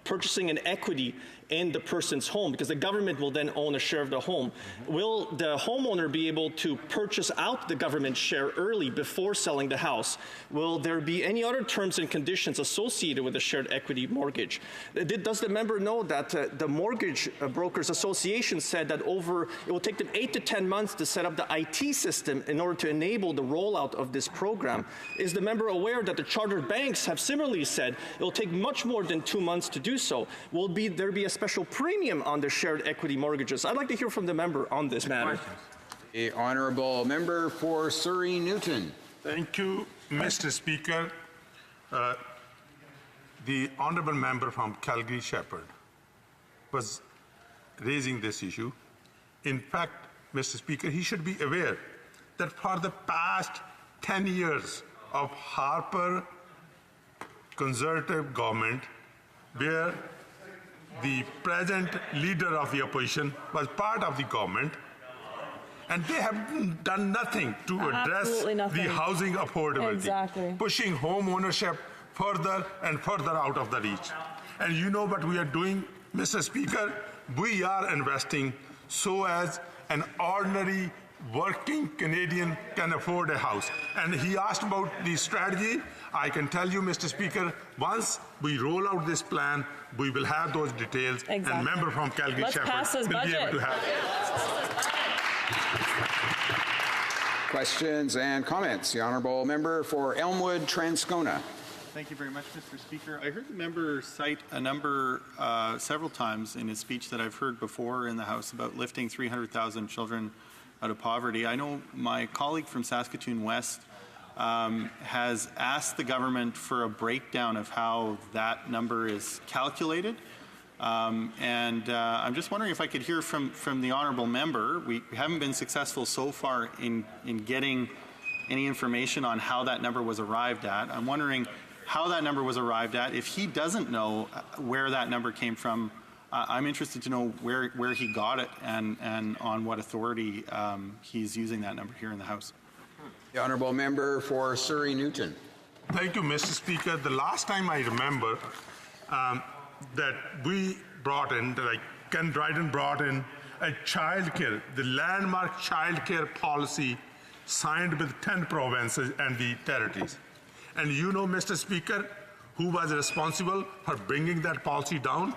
purchasing an equity in the person's home, because the government will then own a share of the home? Will the homeowner be able to purchase out the government share early before selling the house? Will there be any other terms and conditions associated with a shared equity mortgage? Does the member know that the Mortgage Brokers Association said that it will take them 8 to 10 months to set up the IT system in order to enable the rollout of this program? Is the member aware that the chartered banks have similarly said it will take much more than 2 months to do so? Will there be a special premium on the shared equity mortgages? I'd like to hear from the member on this matter. The Honourable Member for Surrey Newton. Thank you, Mr. Speaker. The Honourable Member from Calgary-Shepherd was raising this issue. In fact, Mr. Speaker, he should be aware that for the past 10 years of Harper Conservative government, where the present leader of the opposition was part of the government, and they have done nothing to address the housing affordability, pushing home ownership further and further out of the reach. And you know what we are doing, Mr. Speaker? We are investing so as an ordinary working Canadian can afford a house. And he asked about the strategy. I can tell you, Mr. Speaker, once we roll out this plan, we will have those details, and member from Calgary-Shepherd will be able to have it. Questions and comments? The Honourable Member for Elmwood-Transcona. Thank you very much, Mr. Speaker. I heard the member cite a number several times in his speech that I've heard before in the House about lifting 300,000 children out of poverty. I know my colleague from Saskatoon West has asked the government for a breakdown of how that number is calculated. And I'm just wondering if I could hear from the honourable member. We haven't been successful so far in getting any information on how that number was arrived at. I'm wondering how that number was arrived at. If he doesn't know where that number came from, I'm interested to know where he got it and on what authority he's using that number here in the House. The Honourable Member for Surrey Newton. Thank you, Mr. Speaker. The last time I remember that we brought in, like Ken Dryden brought in a child care, the landmark child care policy signed with 10 provinces and the territories. And you know, Mr. Speaker, who was responsible for bringing that policy down?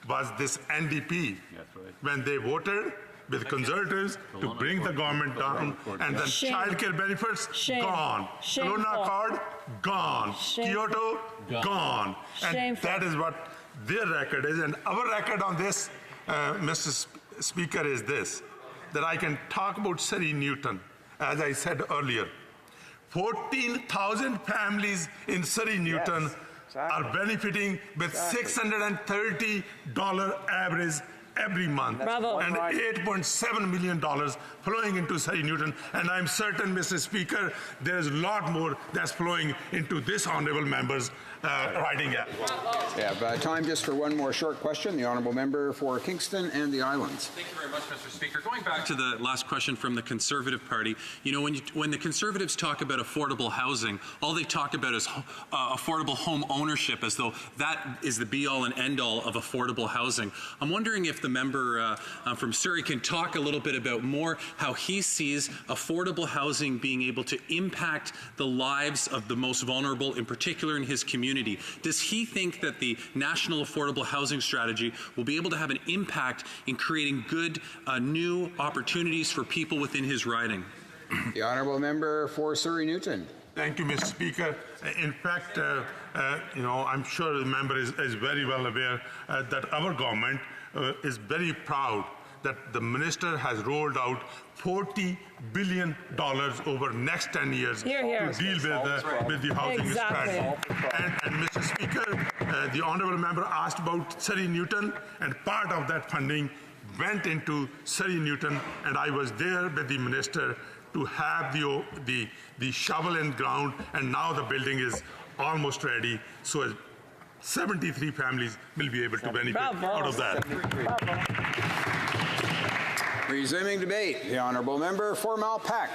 Was this NDP. When they voted with conservatives to bring the government down, and then childcare benefits gone, Corona card gone, Kyoto gone, and that is what their record is. And our record on this, Mr. Speaker, is this: that I can talk about Surrey Newton, as I said earlier. 14,000 families in Surrey Newton are benefiting with $630 average every month, and $8.7 million flowing into Surrey Newton. And I'm certain, Mr. Speaker, there is a lot more that's flowing into this honourable member's riding act. Yeah, but time just for one more short question. The honourable member for Kingston and the Islands. Thank you very much, Mr. Speaker. Going back to the last question from the Conservative Party, you know, when the Conservatives talk about affordable housing, all they talk about is affordable home ownership, as though that is the be-all and end-all of affordable housing. I'm wondering if the member from Surrey can talk a little bit about more how he sees affordable housing being able to impact the lives of the most vulnerable, in particular in his community. Does he think that the National Affordable Housing Strategy will be able to have an impact in creating good new opportunities for people within his riding? The honourable member for Surrey Newton. Thank you, Mr. Speaker. In fact, you know, I'm sure the member is very well aware that our government is very proud that the minister has rolled out $40 billion over next 10 years to deal with the housing strategy. And Mr. Speaker, the honourable member asked about Surrey Newton, and part of that funding went into Surrey Newton, and I was there with the minister to have the shovel in ground, and now the building is almost ready. So 73 families will be able to benefit out of that. Resuming debate, the honourable member for Malpeque.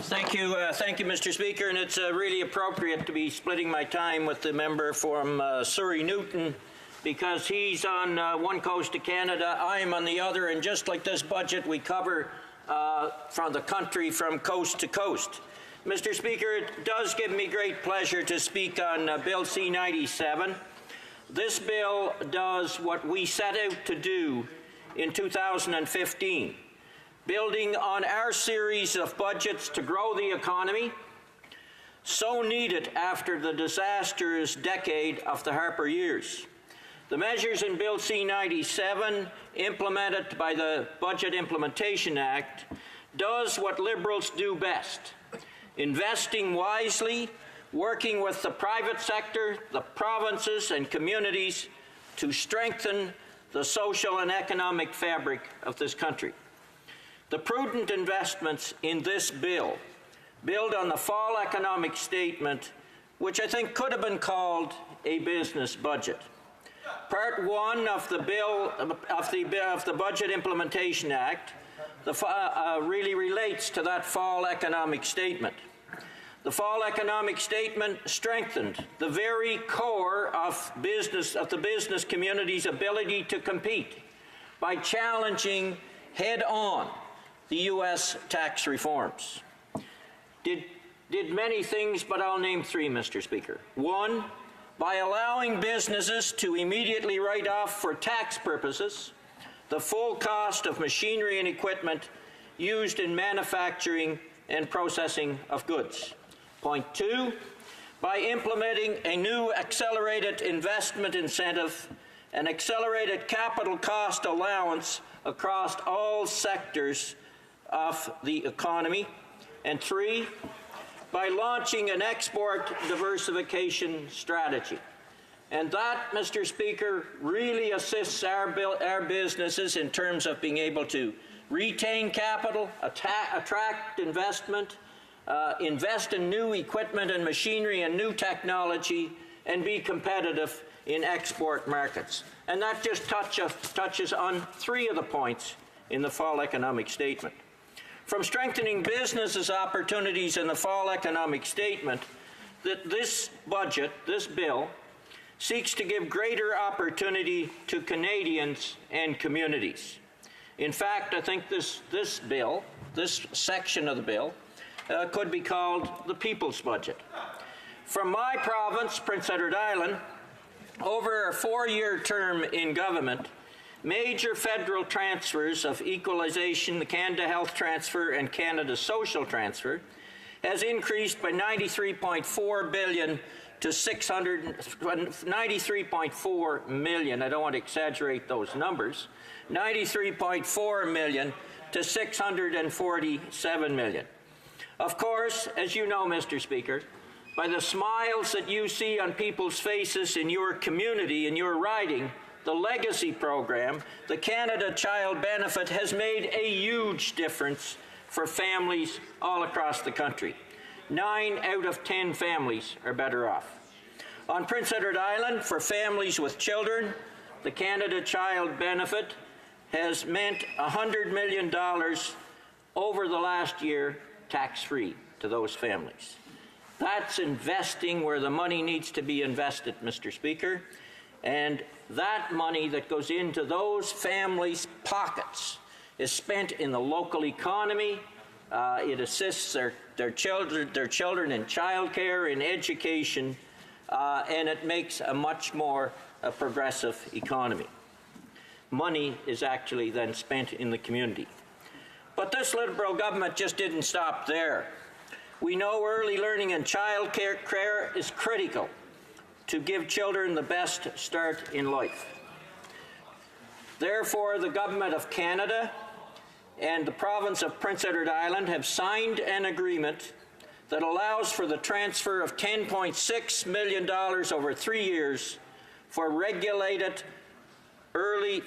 Thank you, Mr. Speaker, and it's really appropriate to be splitting my time with the member from Surrey Newton, because he's on one coast of Canada, I'm on the other, and just like this budget, we cover from the country from coast to coast. Mr. Speaker, it does give me great pleasure to speak on Bill C-97. This bill does what we set out to do in 2015, building on our series of budgets to grow the economy, so needed after the disastrous decade of the Harper years. The measures in Bill C-97, implemented by the Budget Implementation Act, does what Liberals do best: investing wisely, working with the private sector, the provinces and communities to strengthen the social and economic fabric of this country. The prudent investments in this bill build on the fall economic statement, which I think could have been called a business budget. Part 1 of the bill of the Budget Implementation Act really relates to that fall economic statement. The fall economic statement strengthened the very core of the business community's ability to compete by challenging head-on the U.S. tax reforms. Did many things, but I'll name 3, Mr. Speaker. 1, by allowing businesses to immediately write off for tax purposes the full cost of machinery and equipment used in manufacturing and processing of goods. Point 2, by implementing a new accelerated investment incentive, an accelerated capital cost allowance across all sectors of the economy. And 3, by launching an export diversification strategy. And that, Mr. Speaker, really assists our businesses in terms of being able to retain capital, attract investment, invest in new equipment and machinery and new technology, and be competitive in export markets. And that just touches on 3 of the points in the fall economic statement. From strengthening businesses' opportunities in the fall economic statement, that this budget, this bill, seeks to give greater opportunity to Canadians and communities. In fact, I think this bill, this section of the bill, could be called the people's budget. From my province, Prince Edward Island, over a 4-year term in government, major federal transfers of equalization, the Canada Health Transfer and Canada Social Transfer, has increased by $93.4 billion to $93.4 million. I don't want to exaggerate those numbers. $93.4 million to $647 million. Of course, as you know, Mr. Speaker, by the smiles that you see on people's faces in your community, in your riding, the Legacy program, the Canada Child Benefit, has made a huge difference for families all across the country. 9 out of 10 families are better off. On Prince Edward Island, for families with children, the Canada Child Benefit has meant $100 million over the last year tax-free to those families. That's investing where the money needs to be invested, Mr. Speaker, and that money that goes into those families' pockets is spent in the local economy. It assists their children in childcare, in education, and it makes a much more progressive economy. Money is actually then spent in the community. But this Liberal government just didn't stop there. We know early learning and child care is critical to give children the best start in life. Therefore, the Government of Canada and the province of Prince Edward Island have signed an agreement that allows for the transfer of $10.6 million over 3 years for regulated early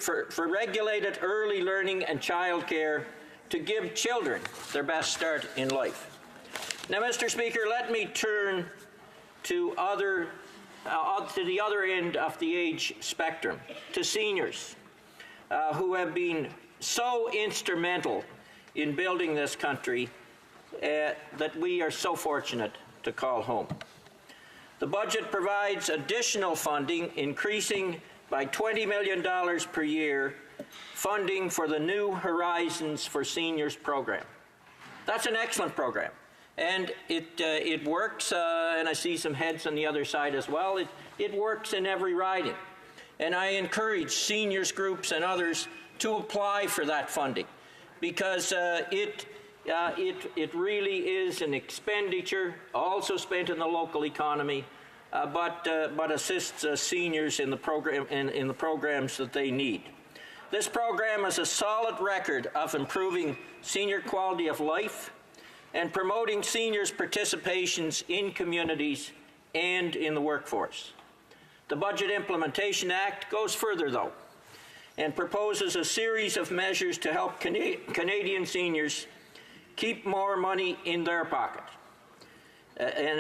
learning and child care to give children their best start in life. Now, Mr. Speaker, let me turn to the other end of the age spectrum, to seniors who have been so instrumental in building this country that we are so fortunate to call home. The budget provides additional funding, increasing by $20 million per year, funding for the New Horizons for Seniors program. That's an excellent program, and it works, and I see some heads on the other side as well. It works in every riding, and I encourage seniors groups and others to apply for that funding, because it really is an expenditure also spent in the local economy, but assists seniors in the program in the programs that they need. This program has a solid record of improving senior quality of life and promoting seniors' participations in communities and in the workforce. The Budget Implementation Act goes further, though, and proposes a series of measures to help Canadian seniors keep more money in their pocket and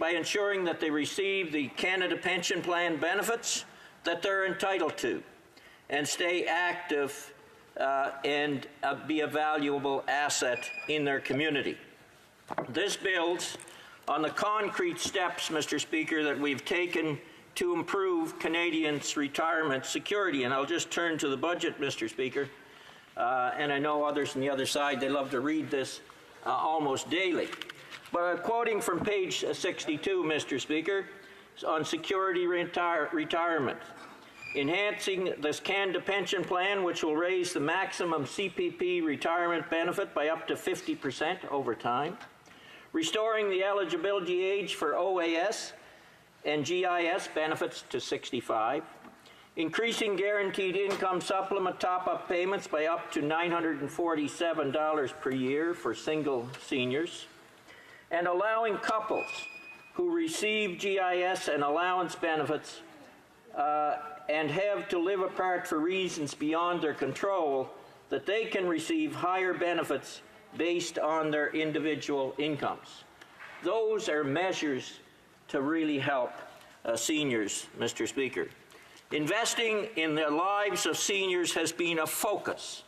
by ensuring that they receive the Canada Pension Plan benefits that they're entitled to and stay active and be a valuable asset in their community. This builds on the concrete steps, Mr. Speaker, that we've taken to improve Canadians' retirement security. And I'll just turn to the budget, Mr. Speaker. And I know others on the other side, they love to read this almost daily. But quoting from page 62, Mr. Speaker, on security retirement. Enhancing this Canada Pension Plan, which will raise the maximum CPP retirement benefit by up to 50% over time. Restoring the eligibility age for OAS and GIS benefits to 65. Increasing guaranteed income supplement top-up payments by up to $947 per year for single seniors. And allowing couples who receive GIS and allowance benefits and have to live apart for reasons beyond their control, that they can receive higher benefits based on their individual incomes. Those are measures to really help seniors, Mr. Speaker. Investing in the lives of seniors has been a focus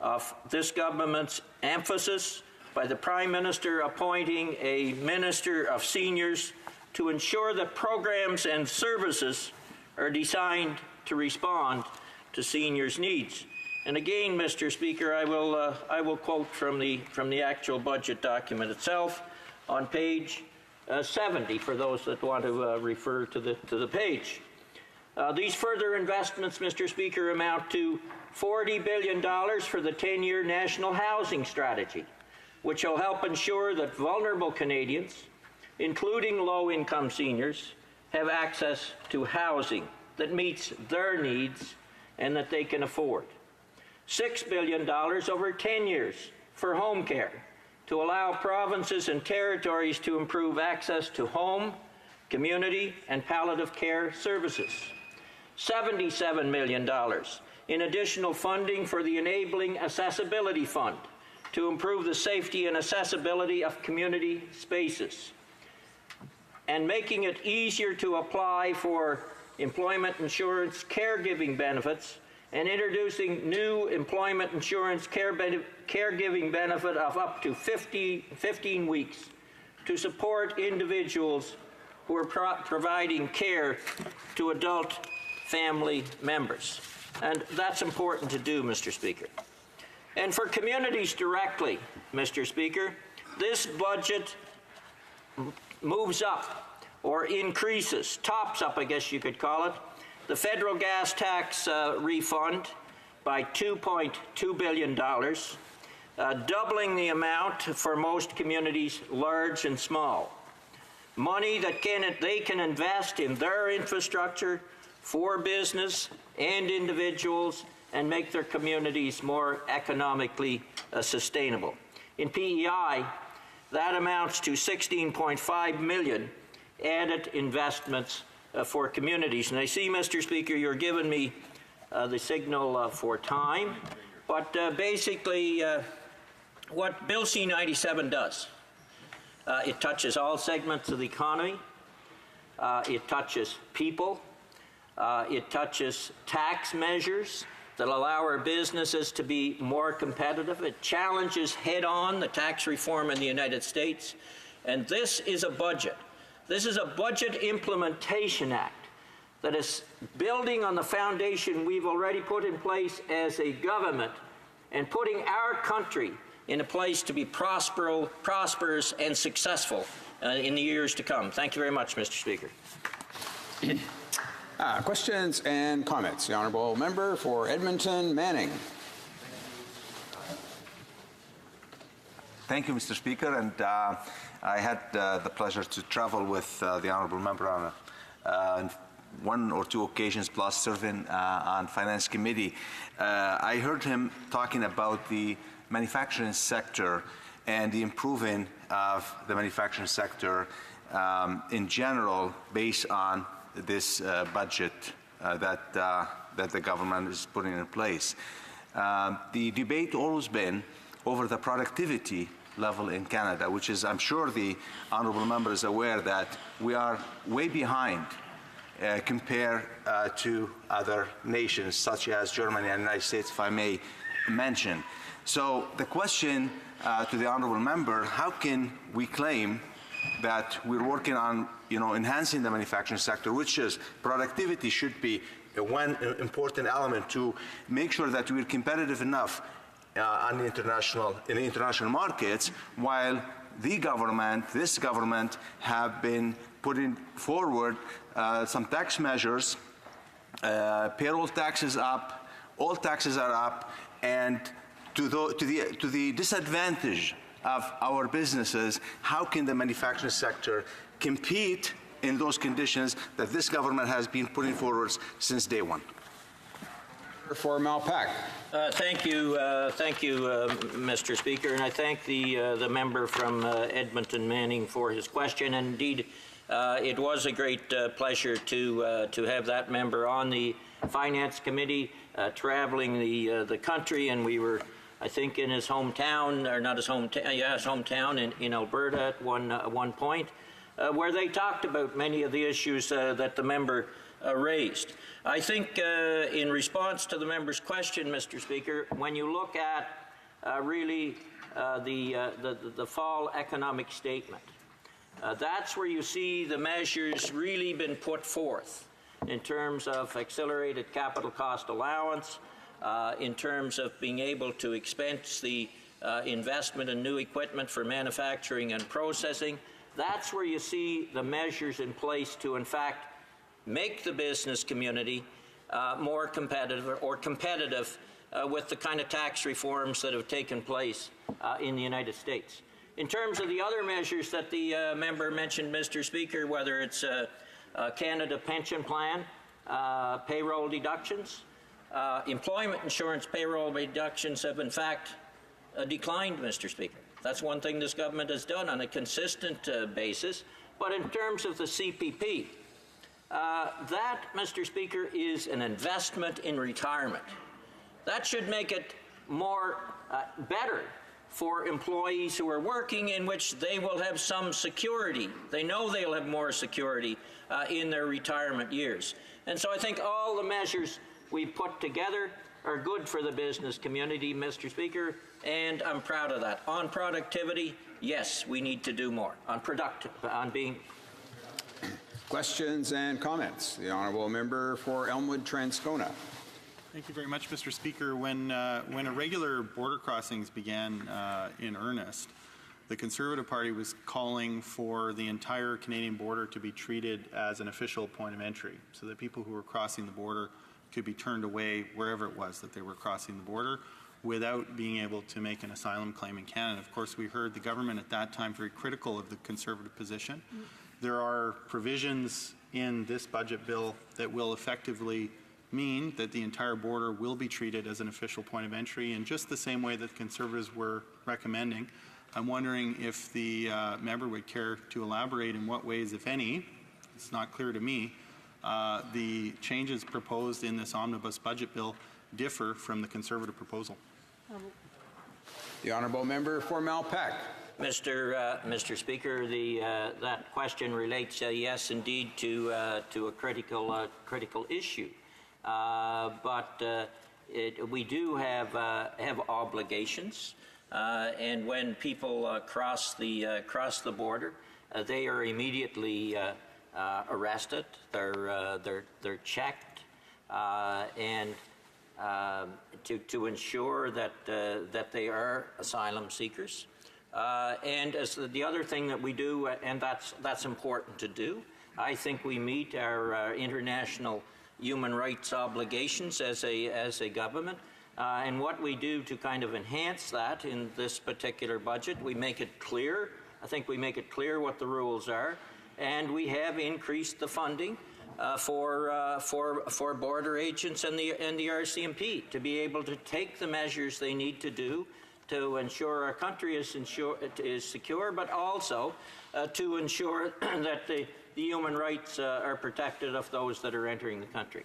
of this government's emphasis, by the Prime Minister appointing a Minister of Seniors to ensure that programs and services are designed to respond to seniors' needs. And again, Mr. Speaker, I will quote from the actual budget document itself on page 70 for those that want to refer to the page. These further investments, Mr. Speaker, amount to $40 billion for the 10-year National Housing Strategy, which will help ensure that vulnerable Canadians, including low-income seniors, have access to housing that meets their needs and that they can afford. $6 billion over 10 years for home care to allow provinces and territories to improve access to home, community, and palliative care services. $77 million in additional funding for the Enabling Accessibility Fund to improve the safety and accessibility of community spaces, and making it easier to apply for employment insurance caregiving benefits, and introducing new employment insurance caregiving benefit of up to 15 weeks to support individuals who are providing care to adult family members. And that's important to do, Mr. Speaker. And for communities directly, Mr. Speaker, this budget moves up or increases, tops up, I guess you could call it, the federal gas tax refund by $2.2 billion, doubling the amount for most communities, large and small. Money that they can invest in their infrastructure for business and individuals and make their communities more economically sustainable. In PEI, that amounts to $16.5 million added investments for communities. And I see, Mr. Speaker, you're giving me the signal for time, but basically what Bill C-97 does, it touches all segments of the economy, it touches people, it touches tax measures that allow our businesses to be more competitive. It challenges head-on the tax reform in the United States. And this is a budget. This is a budget implementation act that is building on the foundation we've already put in place as a government and putting our country in a place to be prosperous and successful in the years to come. Thank you very much, Mr. Speaker. Questions and comments. The Honourable Member for Edmonton Manning. Thank you, Mr. Speaker, and I had the pleasure to travel with the Honourable Member on one or two occasions, plus serving on Finance Committee. I heard him talking about the manufacturing sector and the improving of the manufacturing sector in general based on this budget that the government is putting in place. The debate always been over the productivity level in Canada, which is, I'm sure the Honourable Member is aware that we are way behind compared to other nations such as Germany and the United States, if I may mention. So the question to the Honourable Member, how can we claim that we're working on enhancing the manufacturing sector, which is productivity should be one important element to make sure that we're competitive enough in the international markets, while this government have been putting forward some tax measures, payroll taxes up, all taxes are up, and to the disadvantage of our businesses. How can the manufacturing sector compete in those conditions that this government has been putting forward since day one? For Malpak. Thank you, Mr. Speaker, and I thank the member from Edmonton Manning for his question. And indeed, it was a great pleasure to have that member on the Finance Committee, traveling the country, and we were, I think, in his hometown, or not his hometown, yeah, his hometown in Alberta at one point, where they talked about many of the issues that the member raised. I think in response to the member's question, Mr. Speaker, when you look at really the fall economic statement, that's where you see the measures really been put forth in terms of accelerated capital cost allowance, in terms of being able to expense the investment in new equipment for manufacturing and processing. That's where you see the measures in place to, in fact, make the business community more competitive or competitive with the kind of tax reforms that have taken place in the United States. In terms of the other measures that the member mentioned, Mr. Speaker, whether it's Canada Pension Plan, payroll deductions, employment insurance payroll reductions have in fact declined, Mr. Speaker. That's one thing this government has done on a consistent basis. But in terms of the CPP, that, Mr. Speaker, is an investment in retirement. That should make it more better for employees who are working, in which they will have some security. They know they'll have more security in their retirement years. And so I think all the measures we put together are good for the business community, Mr. Speaker, and I'm proud of that. On productivity, yes, we need to do more. On being... Questions and comments. The Honourable Member for Elmwood Transcona. Thank you very much, Mr. Speaker. When irregular border crossings began in earnest, the Conservative Party was calling for the entire Canadian border to be treated as an official point of entry, so that people who were crossing the border could be turned away wherever it was that they were crossing the border without being able to make an asylum claim in Canada. Of course, we heard the government at that time very critical of the Conservative position. There are provisions in this budget bill that will effectively mean that the entire border will be treated as an official point of entry in just the same way that the Conservatives were recommending. I'm wondering if the member would care to elaborate in what ways, if any, it's not clear to me, the changes proposed in this omnibus budget bill differ from the Conservative proposal. The Honourable Member for Malpeque. Mr. Speaker, that question relates, yes, indeed, to a critical issue. But we do have obligations, and when people cross the border, they are immediately arrested. They're checked, and to ensure that they are asylum seekers. And as the other thing that we do, and that's important to do, I think we meet our international human rights obligations as a government. And what we do to kind of enhance that in this particular budget, we make it clear. I think we make it clear what the rules are, and we have increased the funding for border agents and the RCMP to be able to take the measures they need to do to ensure our country is secure, but also to ensure that the human rights are protected of those that are entering the country.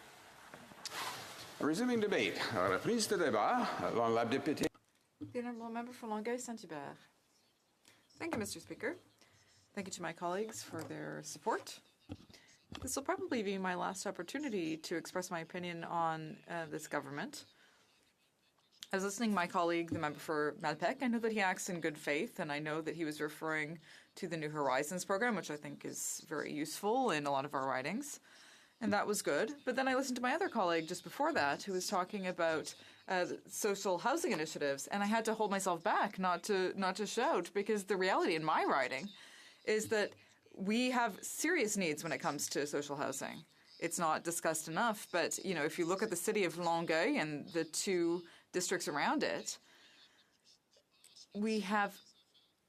Resuming debate. Reprise de débat. La députée. The Honourable Member for Longueuil-Saint-Hubert. Thank you, Mr. Speaker. Thank you to my colleagues for their support. This will probably be my last opportunity to express my opinion on this government. I was listening to my colleague, the member for Malpeque. I know that he acts in good faith, and I know that he was referring to the New Horizons program, which I think is very useful in a lot of our ridings, and that was good. But then I listened to my other colleague just before that, who was talking about social housing initiatives, and I had to hold myself back not to shout, because the reality in my riding is that we have serious needs when it comes to social housing. It's not discussed enough, but if you look at the city of Longueuil and the two districts around it, we have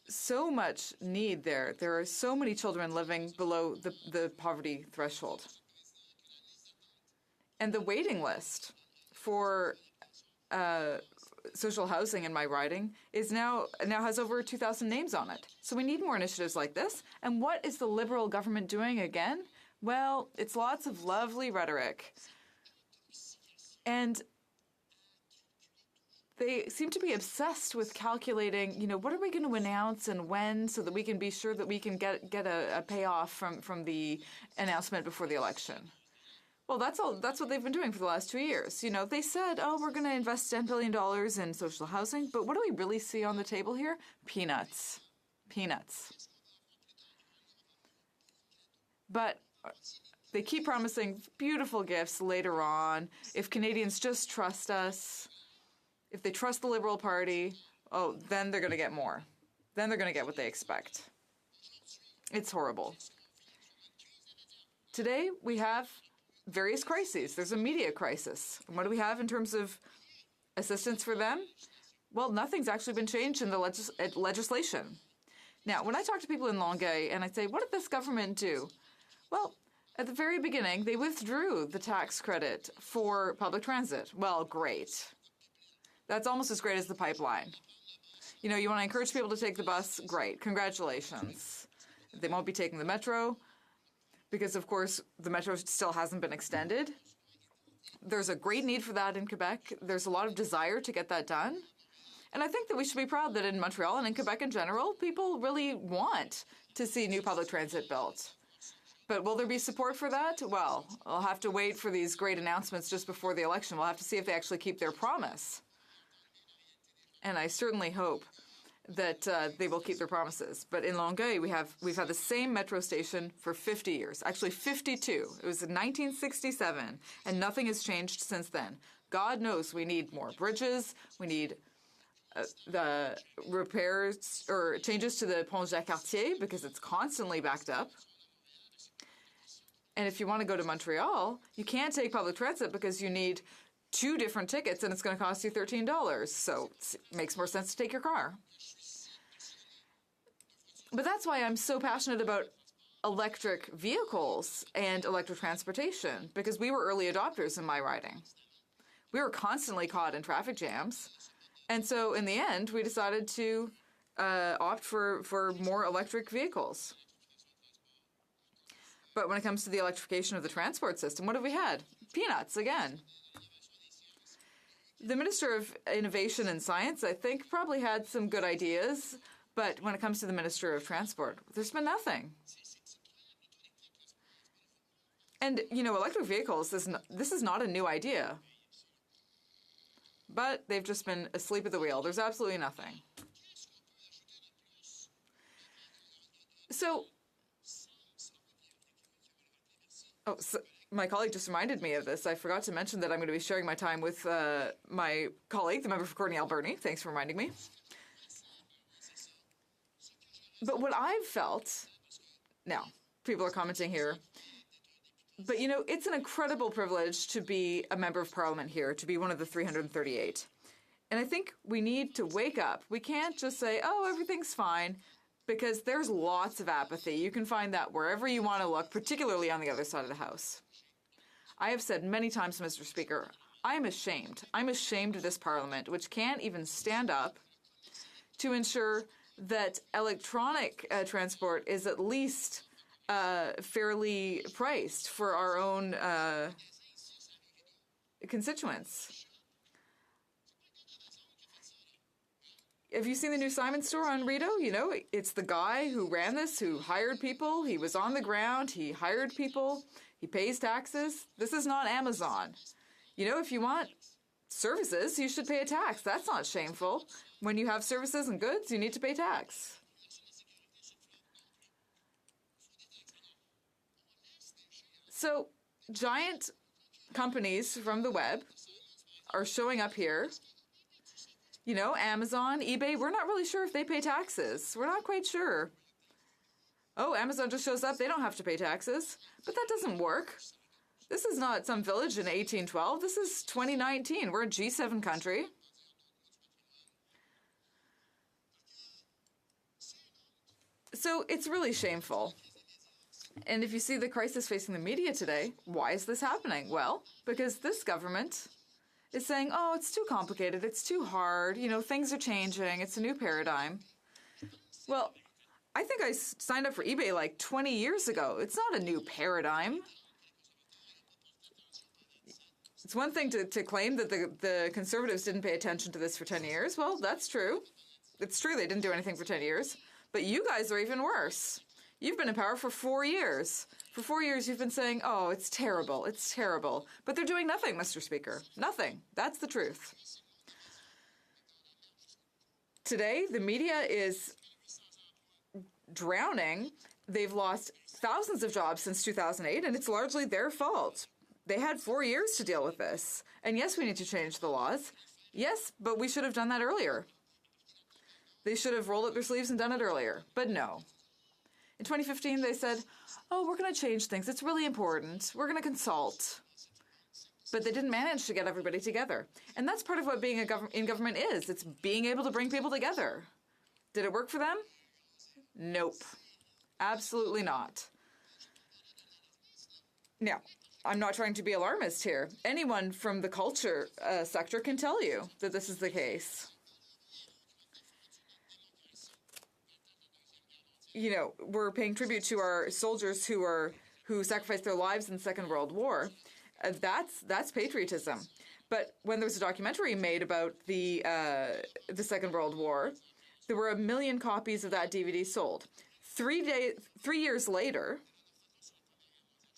so much need there. There are so many children living below the poverty threshold. And the waiting list for social housing in my riding is now has over 2,000 names on it. So we need more initiatives like this. And what is the Liberal government doing again? Well, it's lots of lovely rhetoric. And they seem to be obsessed with calculating, what are we going to announce and when, so that we can be sure that we can get a payoff from the announcement before the election. Well, that's what they've been doing for the last 2 years. They said, we're going to invest $10 billion in social housing, but what do we really see on the table here? Peanuts. But They keep promising beautiful gifts later on. If Canadians just trust us, if they trust the Liberal Party, oh, then they're going to get more. Then they're going to get what they expect. It's horrible. Today, we have various crises. There's a media crisis. And what do we have in terms of assistance for them? Well, nothing's actually been changed in the legislation. Now, when I talk to people in Longueuil and I say, what did this government do? Well, at the very beginning, they withdrew the tax credit for public transit. Well, great. That's almost as great as the pipeline. You know, you want to encourage people to take the bus? Great. Congratulations. They won't be taking the metro because, of course, the metro still hasn't been extended. There's a great need for that in Quebec. There's a lot of desire to get that done. And I think that we should be proud that in Montreal and in Quebec in general, people really want to see new public transit built. But will there be support for that? Well, I'll have to wait for these great announcements just before the election. We'll have to see if they actually keep their promise. And I certainly hope that they will keep their promises. But in Longueuil, we've had the same metro station for 50 years, actually 52. It was in 1967, and nothing has changed since then. God knows we need more bridges. We need the repairs or changes to the Pont Jacques-Cartier because it's constantly backed up. And if you want to go to Montreal, you can't take public transit because you need 2 different tickets and it's going to cost you $13. So it makes more sense to take your car. But that's why I'm so passionate about electric vehicles and electric transportation, because we were early adopters in my riding. We were constantly caught in traffic jams. And so in the end, we decided to opt for more electric vehicles. But when it comes to the electrification of the transport system, what have we had? Peanuts again. The Minister of Innovation and Science, I think, probably had some good ideas, but when it comes to the Minister of Transport, there's been nothing. And, you know, electric vehicles, this is not a new idea. But they've just been asleep at the wheel. There's absolutely nothing. So my colleague just reminded me of this. I forgot to mention that I'm going to be sharing my time with my colleague, the member for Courtney-Alberni. Thanks for reminding me. But what I've felt, now, people are commenting here, but, you know, it's an incredible privilege to be a member of parliament here, to be one of the 338. And I think we need to wake up. We can't just say, oh, everything's fine, because there's lots of apathy. You can find that wherever you want to look, particularly on the other side of the House. I have said many times, Mr. Speaker, I am ashamed. I'm ashamed of this parliament, which can't even stand up to ensure that electronic transport is at least fairly priced for our own constituents. Have you seen the new Simon store on Rideau? You know, it's the guy who ran this, who hired people. He was on the ground. He hired people. He pays taxes. This is not Amazon. You know, if you want services, you should pay a tax. That's not shameful. When you have services and goods, you need to pay tax. So giant companies from the web are showing up here. You know, Amazon, eBay, we're not really sure if they pay taxes. We're not quite sure. Oh, Amazon just shows up. They don't have to pay taxes. But that doesn't work. This is not some village in 1812. This is 2019. We're a G7 country. So it's really shameful. And if you see the crisis facing the media today, why is this happening? Well, because this government is saying, oh, it's too complicated, it's too hard, you know, things are changing, it's a new paradigm. Well, I think I signed up for eBay like 20 years ago. It's not a new paradigm. It's one thing to claim that the Conservatives didn't pay attention to this for 10 years. Well, that's true. It's true they didn't do anything for 10 years. But you guys are even worse. You've been in power for 4 years. For 4 years, you've been saying, oh, it's terrible, it's terrible. But they're doing nothing, Mr. Speaker. Nothing. That's the truth. Today, the media is drowning they've lost thousands of jobs since 2008, and it's largely their fault. They had 4 years to deal with this. And yes, we need to change the laws. Yes, but we should have done that earlier. They should have rolled up their sleeves and done it earlier. But no. In 2015, they said, oh, we're going to change things. It's really important. We're going to consult. But they didn't manage to get everybody together. And that's part of what being in government is. It's being able to bring people together. Did it work for them? Nope. Absolutely not. Now, I'm not trying to be alarmist here. Anyone from the culture sector can tell you that this is the case. You know, we're paying tribute to our soldiers who sacrificed their lives in the Second World War. That's patriotism. But when there was a documentary made about the Second World War, there were 1 million copies of that DVD sold. 3 years later,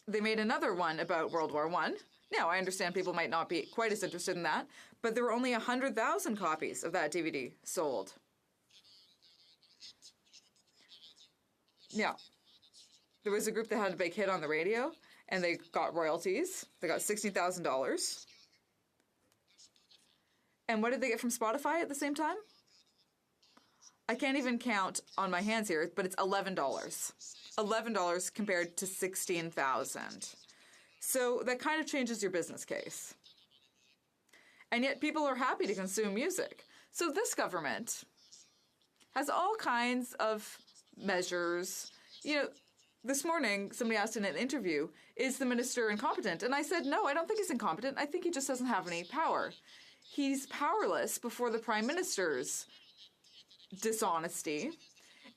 they made another one about World War I. Now, I understand people might not be quite as interested in that, but there were only 100,000 copies of that DVD sold. Now, there was a group that had a big hit on the radio, and they got royalties. They got $60,000. And what did they get from Spotify at the same time? I can't even count on my hands here, but it's $11. $11 compared to $16,000. So that kind of changes your business case. And yet people are happy to consume music. So this government has all kinds of measures. You know, this morning somebody asked in an interview, is the minister incompetent? And I said, no, I don't think he's incompetent. I think he just doesn't have any power. He's powerless before the Prime Minister's dishonesty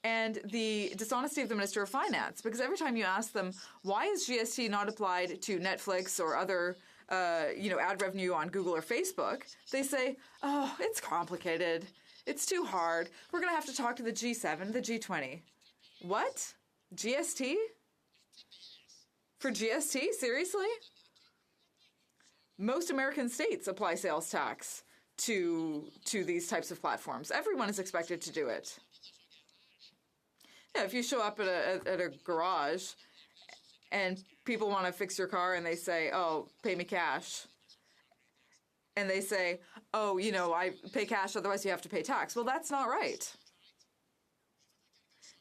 and the dishonesty of the Minister of Finance. Because every time you ask them, why is GST not applied to Netflix or other ad revenue on Google or Facebook, they say, oh, it's complicated. It's too hard. We're going to have to talk to the G7, the G20. What? GST? For GST? Seriously? Most American states apply sales tax to these types of platforms. Everyone is expected to do it. Yeah, if you show up at a garage and people want to fix your car and they say, oh, pay me cash. And they say, oh, I pay cash, otherwise you have to pay tax. Well, that's not right.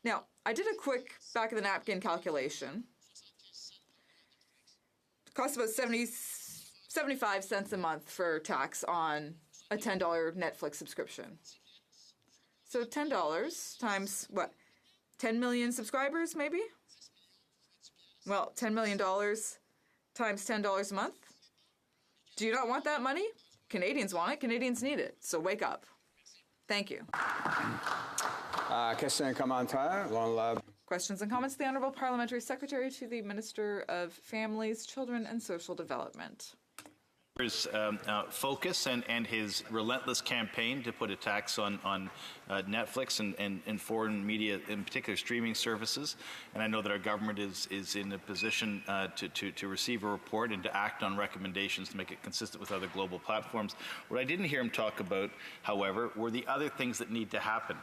Now, I did a quick back-of-the-napkin calculation. It costs about 75 cents a month for tax on a $10 Netflix subscription. So $10 times, what, 10 million subscribers, maybe? Well, $10 million times $10 a month? Do you not want that money? Canadians want it. Canadians need it. So wake up. Thank you. Questions and commentaires. Questions and comments. The Honourable Parliamentary Secretary to the Minister of Families, Children and Social Development. His focus and his relentless campaign to put a tax on Netflix and foreign media, in particular streaming services. And I know that our government is in a position to receive a report and to act on recommendations to make it consistent with other global platforms. What I didn't hear him talk about, however, were the other things that need to happen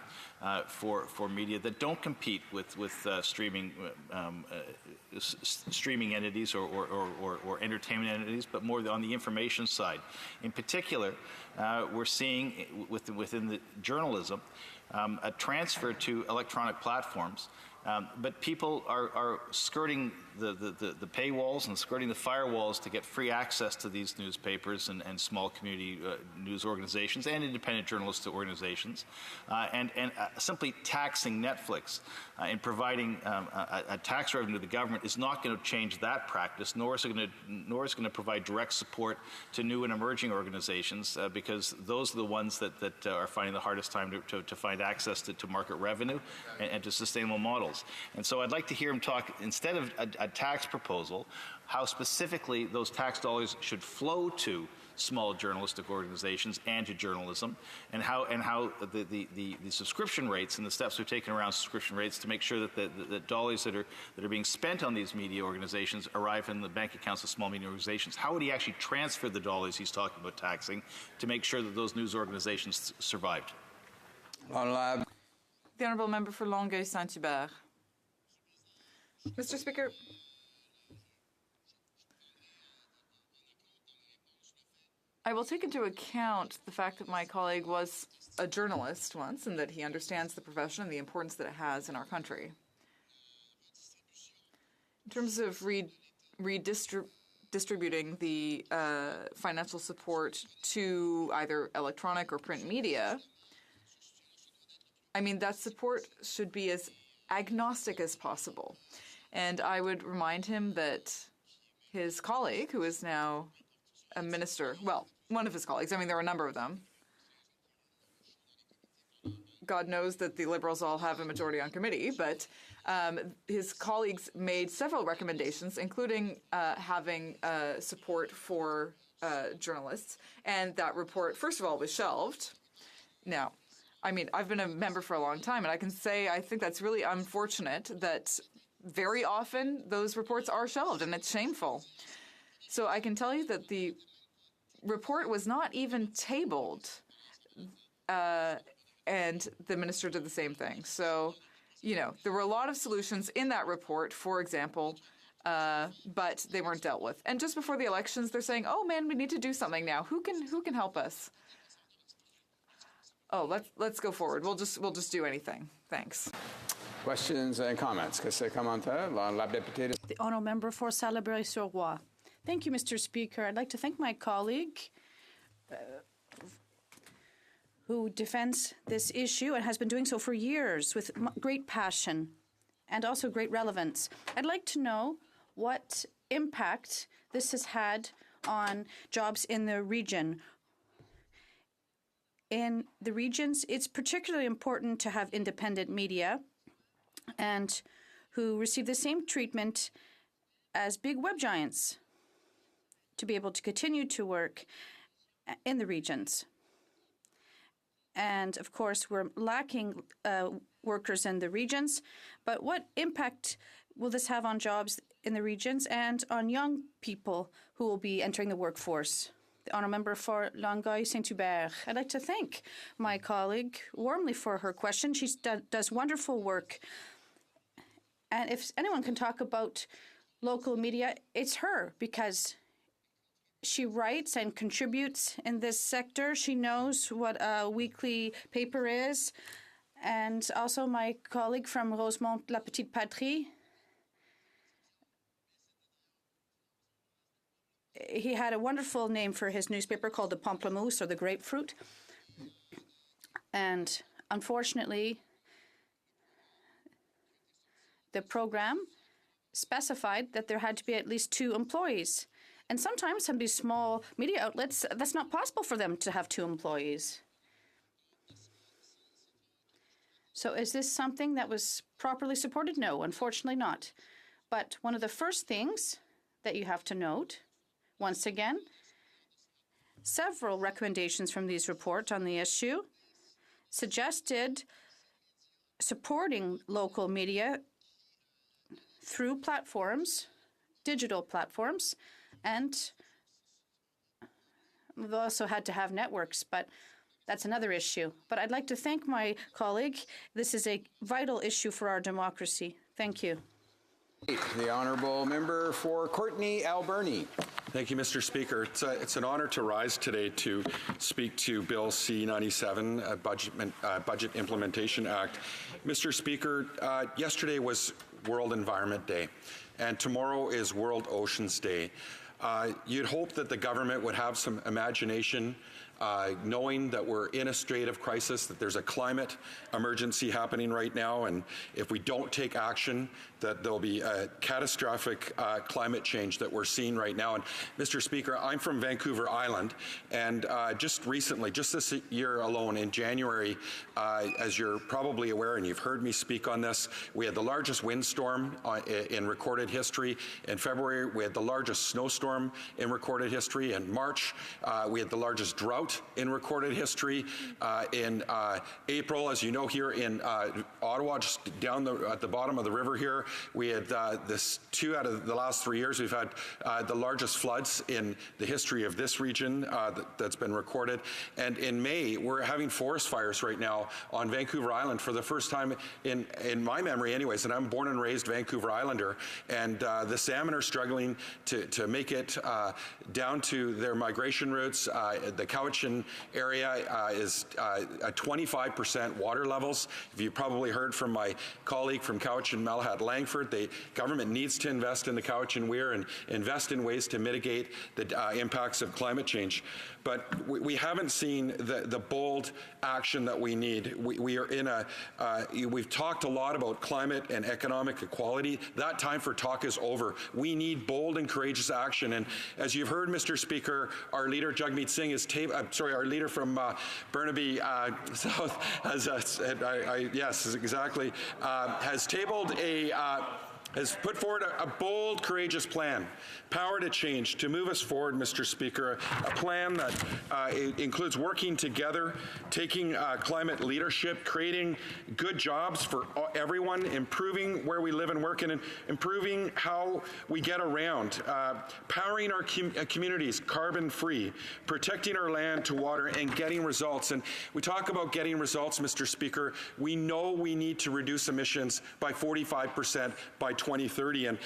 for media that don't compete with streaming entities or entertainment entities, but more on the information side. In particular, we're seeing within the journalism a transfer to electronic platforms, but people are skirting the paywalls and skirting the firewalls to get free access to these newspapers and small community news organizations and independent journalistic organizations, and simply taxing Netflix and providing a tax revenue to the government is not going to change that practice, nor is it going to provide direct support to new and emerging organizations, because those are the ones that are finding the hardest time to find access to market revenue and to sustainable models. And so I'd like to hear him talk, instead of a tax proposal, how specifically those tax dollars should flow to small journalistic organizations and to journalism, and how the subscription rates and the steps we've taken around subscription rates to make sure that the dollars that are being spent on these media organizations arrive in the bank accounts of small media organizations. How would he actually transfer the dollars he's talking about taxing to make sure that those news organizations survived? The Honourable Member for Longueuil-Saint-Hubert. Mr. Speaker, I will take into account the fact that my colleague was a journalist once and that he understands the profession and the importance that it has in our country. In terms of redistributing the financial support to either electronic or print media, I mean, that support should be as agnostic as possible. And I would remind him that his colleague, who is now a minister, well, one of his colleagues, I mean, there are a number of them. God knows that the Liberals all have a majority on committee, but his colleagues made several recommendations, including having support for journalists. And that report, first of all, was shelved. Now, I mean, I've been a member for a long time, and I can say I think that's really unfortunate that very often those reports are shelved, and it's shameful. So I can tell you that the report was not even tabled, and the minister did the same thing. So, you know, there were a lot of solutions in that report, for example, but they weren't dealt with. And just before the elections, they're saying, "Oh man, we need to do something now. Who can help us?" Oh, let's go forward. We'll just do anything. Thanks. Questions and comments? The honourable member for Salaberry-sur-Roi. Thank you, Mr. Speaker. I'd like to thank my colleague who defends this issue and has been doing so for years with great passion and also great relevance. I'd like to know what impact this has had on jobs in the region. In the regions, it's particularly important to have independent media and who receive the same treatment as big web giants to be able to continue to work in the regions. And of course, we're lacking workers in the regions, but what impact will this have on jobs in the regions and on young people who will be entering the workforce? The honourable member for Longueuil-Saint-Hubert. I'd like to thank my colleague warmly for her question. She does wonderful work. And if anyone can talk about local media, it's her, because she writes and contributes in this sector. She knows what a weekly paper is. And also my colleague from Rosemont La Petite Patrie. He had a wonderful name for his newspaper called the Pamplemousse, or the Grapefruit. And unfortunately, the program specified that there had to be at least 2 employees. And sometimes some of these small media outlets, that's not possible for them to have 2 employees. So is this something that was properly supported? No, unfortunately not. But one of the first things that you have to note, once again, several recommendations from these reports on the issue suggested supporting local media through platforms, digital platforms, and we've also had to have networks, but that's another issue. But I'd like to thank my colleague. This is a vital issue for our democracy. Thank you. The honourable member for Courtenay Alberni. Thank you, Mr. Speaker. It's an honour to rise today to speak to Bill C-97, Budget Implementation Act. Mr. Speaker, yesterday was World Environment Day, and tomorrow is World Oceans Day. You'd hope that the government would have some imagination, knowing that we're in a state of crisis, that there's a climate emergency happening right now, and if we don't take action, that there'll be a catastrophic climate change that we're seeing right now. And Mr. Speaker, I'm from Vancouver Island, and just recently, just this year alone, in January, as you're probably aware, and you've heard me speak on this, we had the largest windstorm in recorded history. In February, we had the largest snowstorm in recorded history. In March, we had the largest drought drought in recorded history. In April, as you know, here in Ottawa, just down at the bottom of the river here, we had this 2 out of the last 3 years, we've had the largest floods in the history of this region that's been recorded. And in May, we're having forest fires right now on Vancouver Island for the first time in my memory anyways, and I'm born and raised Vancouver Islander, and the salmon are struggling to make it down to their migration routes. The Cowichan area is at 25% water levels. If you've probably heard from my colleague from Cowichan, Malahat Langford, the government needs to invest in the Cowichan Weir and invest in ways to mitigate the impacts of climate change. But we haven't seen the bold action that we need. We are in we've talked a lot about climate and economic equality. That time for talk is over. We need bold and courageous action. And as you've heard, Mr. Speaker, our leader, Jagmeet Singh, our leader from Burnaby South, has tabled has put forward a bold, courageous plan, power to change, to move us forward, Mr. Speaker, a plan that includes working together, taking climate leadership, creating good jobs for everyone, improving where we live and work, and improving how we get around, powering our communities carbon-free, protecting our land to water, and getting results. And we talk about getting results, Mr. Speaker. We know we need to reduce emissions by 45% by 2030, and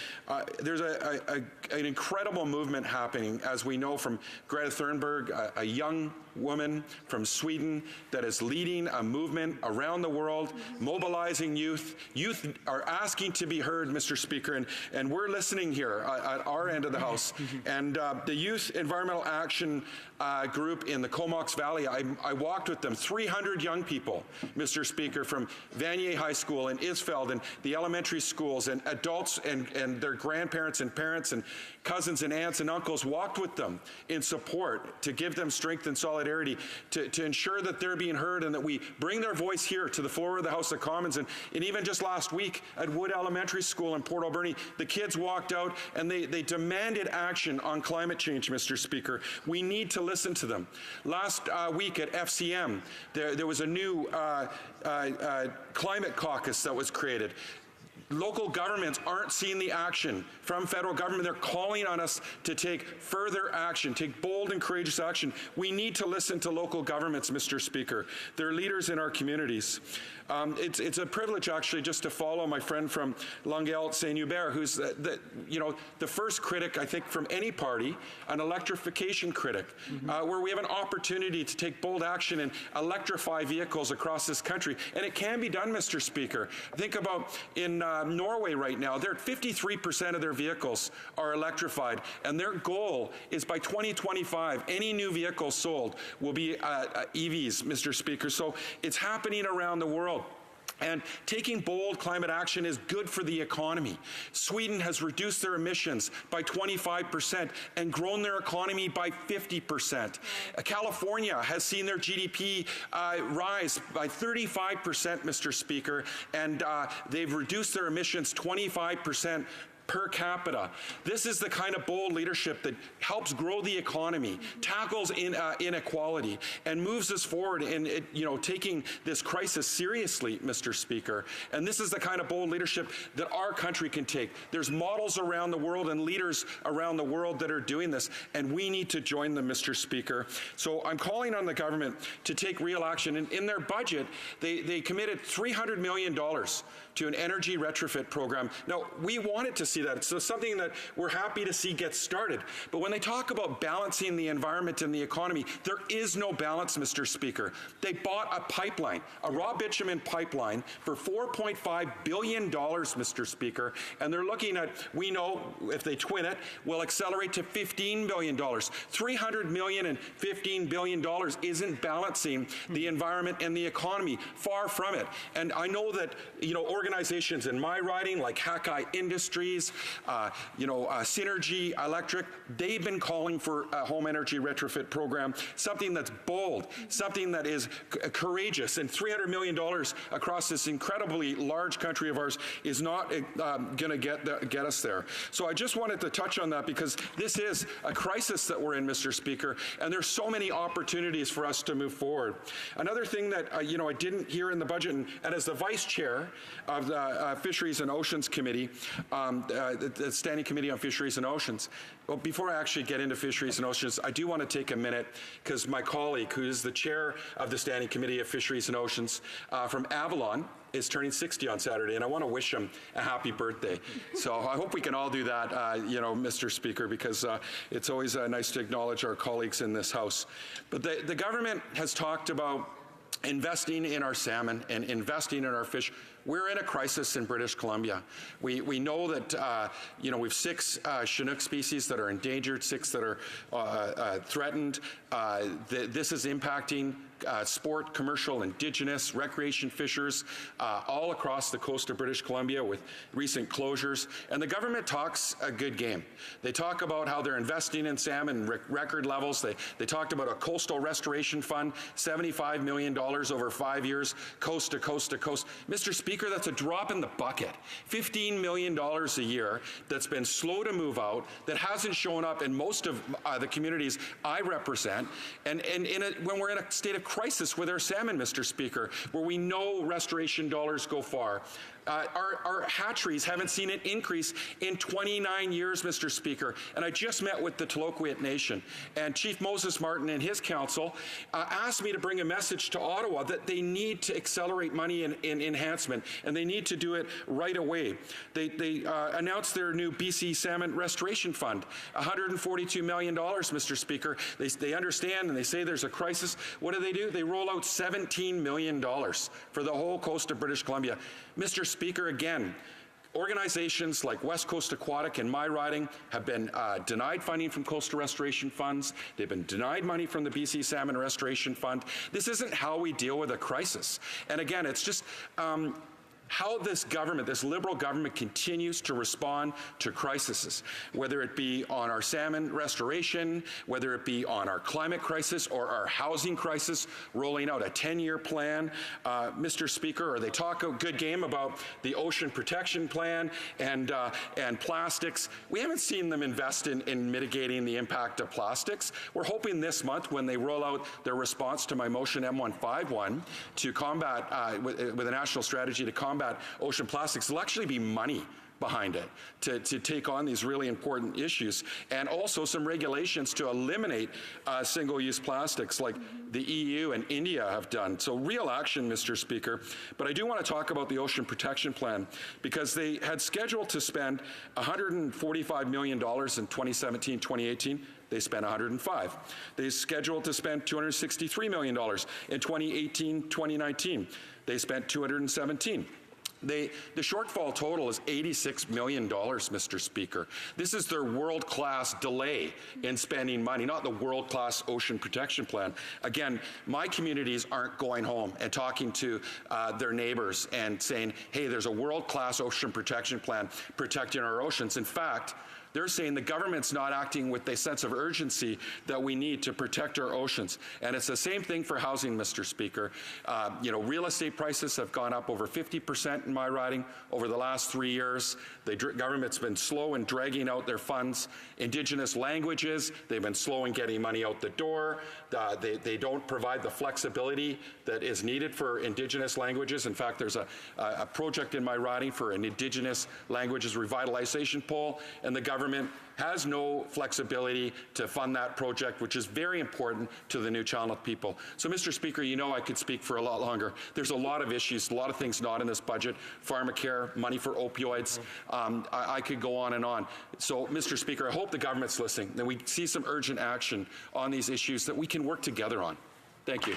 there's an incredible movement happening, as we know, from Greta Thunberg, a young woman from Sweden that is leading a movement around the world, mobilizing youth. Youth are asking to be heard, Mr. Speaker, and we're listening here at our end of the House. And the Youth Environmental Action Group in the Comox Valley, I walked with them, 300 young people, Mr. Speaker, from Vanier High School and Isfeld and the elementary schools, and adults and their grandparents and parents and cousins and aunts and uncles walked with them in support to give them strength and solidarity, to ensure that they're being heard and that we bring their voice here to the floor of the House of Commons. And even just last week at Wood Elementary School in Port Alberni, the kids walked out and they demanded action on climate change, Mr. Speaker. We need to listen to them. Last week at FCM, there was a new climate caucus that was created. Local governments aren't seeing the action from federal government. They're calling on us to take further action, take bold and courageous action. We need to listen to local governments, Mr. Speaker. They're leaders in our communities. It's a privilege, actually, just to follow my friend from Longueuil, St. Hubert, who's the first critic, I think, from any party, an electrification critic, where we have an opportunity to take bold action and electrify vehicles across this country. And it can be done, Mr. Speaker. Think about in Norway right now, they're at 53% of their vehicles are electrified, and their goal is by 2025, any new vehicle sold will be EVs, Mr. Speaker. So it's happening around the world. And taking bold climate action is good for the economy. Sweden has reduced their emissions by 25% and grown their economy by 50%. California has seen their GDP rise by 35%, Mr. Speaker, and they've reduced their emissions 25% per capita. This is the kind of bold leadership that helps grow the economy, tackles inequality, and moves us forward in taking this crisis seriously, Mr. Speaker. And this is the kind of bold leadership that our country can take. There's models around the world and leaders around the world that are doing this, and we need to join them, Mr. Speaker. So I'm calling on the government to take real action. And in their budget, they committed $300 million to an energy retrofit program. Now, we wanted to see that. So something that we're happy to see get started. But when they talk about balancing the environment and the economy, there is no balance, Mr. Speaker. They bought a pipeline, a raw bitumen pipeline, for $4.5 billion, Mr. Speaker. And they're looking at, we know, if they twin it, will accelerate to $15 billion. $300 million and $15 billion isn't balancing the environment and the economy. Far from it. And I know that, organizations in my riding, like HoC Industries Fisheries, Synergy Electric. They've been calling for a home energy retrofit program, something that's bold, something that is courageous, and $300 million across this incredibly large country of ours is not going to get us there. So I just wanted to touch on that because this is a crisis that we're in, Mr. Speaker, and there's so many opportunities for us to move forward. Another thing that I didn't hear in the budget, and as the Vice Chair of the Fisheries and Oceans Committee, the Standing Committee on Fisheries and Oceans, well, before I actually get into Fisheries and Oceans, I do want to take a minute because my colleague, who is the chair of the Standing Committee of Fisheries and Oceans from Avalon, is turning 60 on Saturday, and I want to wish him a happy birthday. So I hope we can all do that, Mr. Speaker, because it's always nice to acknowledge our colleagues in this House. But the government has talked about investing in our salmon and investing in our fish. We're in a crisis in British Columbia. We know that we have 6 Chinook species that are endangered, 6 that are threatened. This is impacting sport, commercial, indigenous, recreation fishers all across the coast of British Columbia with recent closures. And the government talks a good game. They talk about how they're investing in salmon record levels. They talked about a coastal restoration fund, $75 million over 5 years, coast to coast to coast. Mr. Speaker, that's a drop in the bucket. $15 million a year that's been slow to move out, that hasn't shown up in most of the communities I represent. And when we're in a state of crisis with our salmon, Mr. Speaker, where we know restoration dollars go far. Our hatcheries haven't seen an increase in 29 years, Mr. Speaker. And I just met with the Tloquet Nation. And Chief Moses Martin and his council asked me to bring a message to Ottawa that they need to accelerate money in enhancement, and they need to do it right away. They announced their new BC Salmon Restoration Fund, $142 million, Mr. Speaker. They understand and they say there's a crisis. What do? They roll out $17 million for the whole coast of British Columbia. Mr. Speaker, again, organizations like West Coast Aquatic and my riding have been denied funding from coastal restoration funds. They've been denied money from the BC Salmon Restoration Fund. This isn't how we deal with a crisis. And again, it's just how this government, this Liberal government, continues to respond to crises, whether it be on our salmon restoration, whether it be on our climate crisis or our housing crisis, rolling out a 10-year plan, Mr. Speaker, or they talk a good game about the ocean protection plan and plastics. We haven't seen them invest in mitigating the impact of plastics. We're hoping this month, when they roll out their response to my motion M151 to combat, with a national strategy to combat ocean plastics, there'll actually be money behind it to take on these really important issues, and also some regulations to eliminate single-use plastics like the EU and India have done. So real action, Mr. Speaker. But I do want to talk about the Ocean Protection Plan, because they had scheduled to spend $145 million in 2017-2018. They spent $105. They scheduled to spend $263 million in 2018-2019. They spent $217. The shortfall total is $86 million, Mr. Speaker. This is their world-class delay in spending money, not the world-class Ocean Protection Plan. Again, my communities aren't going home and talking to their neighbors and saying, hey, there's a world-class Ocean Protection Plan protecting our oceans. In fact, they're saying the government's not acting with the sense of urgency that we need to protect our oceans. And it's the same thing for housing, Mr. Speaker. Real estate prices have gone up over 50% in my riding over the last 3 years. The government's been slow in dragging out their funds. Indigenous languages, they've been slow in getting money out the door. They don't provide the flexibility that is needed for Indigenous languages. In fact, there's a project in my riding for an Indigenous languages revitalization pole, and the government has no flexibility to fund that project, which is very important to the Nuu-Chulnut people. So, Mr. Speaker, I could speak for a lot longer. There's a lot of issues, a lot of things not in this budget, pharmacare, money for opioids. I could go on and on. So, Mr. Speaker, I hope the government's listening, that we see some urgent action on these issues that we can work together on. Thank you.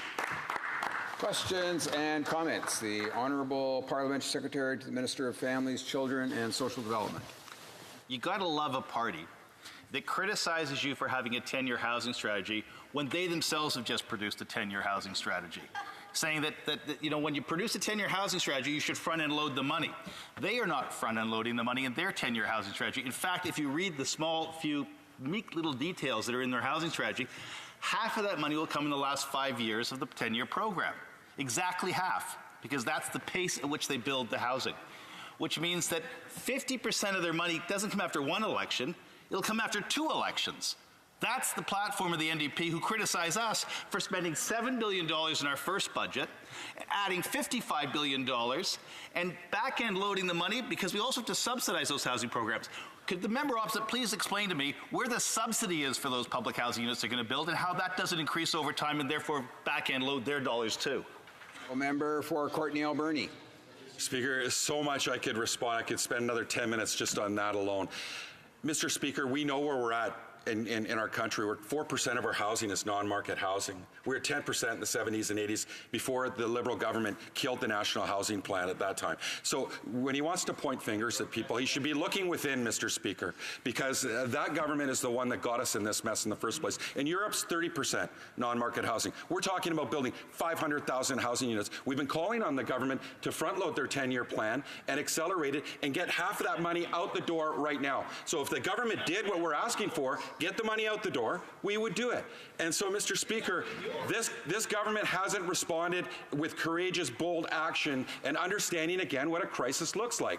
Questions and comments. The Honourable Parliamentary Secretary to the Minister of Families, Children and Social Development. You gotta love a party that criticizes you for having a 10-year housing strategy when they themselves have just produced a 10-year housing strategy. saying that when you produce a 10-year housing strategy, you should front-end load the money. They are not front-end loading the money in their 10-year housing strategy. In fact, if you read the small few meek little details that are in their housing strategy, half of that money will come in the last 5 years of the 10-year program. Exactly half, because that's the pace at which they build the housing, which means that 50% of their money doesn't come after one election, it'll come after 2 elections. That's the platform of the NDP, who criticize us for spending $7 billion in our first budget, adding $55 billion, and back-end loading the money because we also have to subsidize those housing programs. Could the member opposite please explain to me where the subsidy is for those public housing units they're going to build and how that doesn't increase over time and therefore back-end load their dollars too? Member for Courtenay Alberni. Speaker, so much I could respond. I could spend another 10 minutes just on that alone. Mr. Speaker, we know where we're at in our country. We're 4% of our housing is non-market housing. We were 10% in the 70s and 80s before the Liberal government killed the National Housing Plan at that time. So when he wants to point fingers at people, he should be looking within, Mr. Speaker, because that government is the one that got us in this mess in the first place. And Europe's 30% non-market housing. We're talking about building 500,000 housing units. We've been calling on the government to front-load their 10-year plan and accelerate it and get half of that money out the door right now. So if the government did what we're asking for, get the money out the door, we would do it. And so, Mr. Speaker, this government hasn't responded with courageous, bold action and understanding again what a crisis looks like.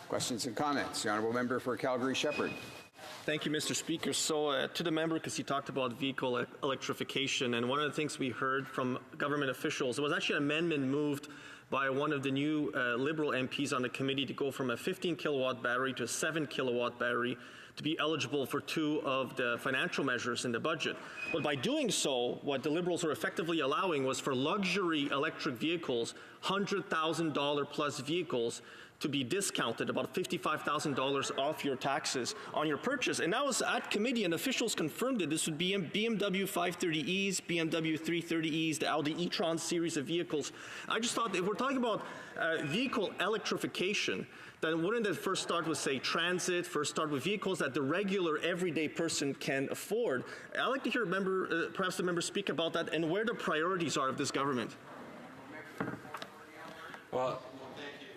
Questions and comments. The Honourable Member for Calgary-Shepherd. Thank you, Mr. Speaker. So to the member, because he talked about vehicle electrification, and one of the things we heard from government officials, it was actually an amendment moved by one of the new Liberal MPs on the committee to go from a 15-kilowatt battery to a 7-kilowatt battery to be eligible for 2 of the financial measures in the budget. But by doing so, what the Liberals are effectively allowing was for luxury electric vehicles, $100,000 plus vehicles, to be discounted, about $55,000 off your taxes on your purchase. And that was at committee, and officials confirmed it. This would be BMW 530Es, BMW 330Es, the Audi e-tron series of vehicles. I just thought if we're talking about vehicle electrification, then wouldn't it first start with, say, transit, first start with vehicles that the regular, everyday person can afford? I'd like to hear perhaps the member speak about that and where the priorities are of this government. Well,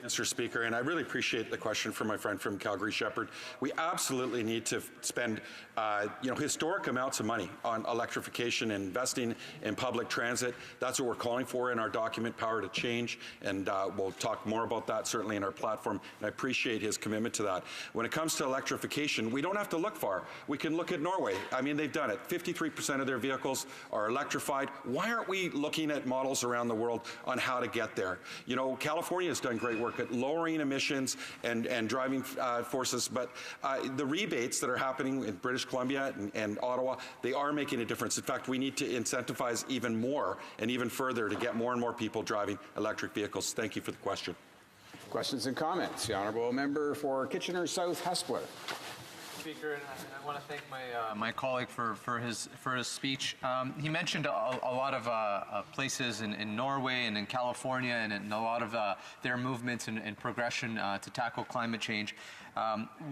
Mr. Speaker, and I really appreciate the question from my friend from Calgary-Shepherd. We absolutely need to spend, historic amounts of money on electrification and investing in public transit. That's what we're calling for in our document, Power to Change, and we'll talk more about that certainly in our platform, and I appreciate his commitment to that. When it comes to electrification, we don't have to look far. We can look at Norway. I mean, they've done it. 53% of their vehicles are electrified. Why aren't we looking at models around the world on how to get there? You know, California has done great work at lowering emissions and driving forces, but the rebates that are happening in British Columbia and Ottawa, they are making a difference. In fact, we need to incentivize even more and even further to get more and more people driving electric vehicles. Thank you for the question. Questions and comments. The Honourable Member for Kitchener South Hespeler. Speaker, and I want to thank my colleague for his speech. He mentioned a lot of places in Norway and in California and in a lot of their movements and progression to tackle climate change.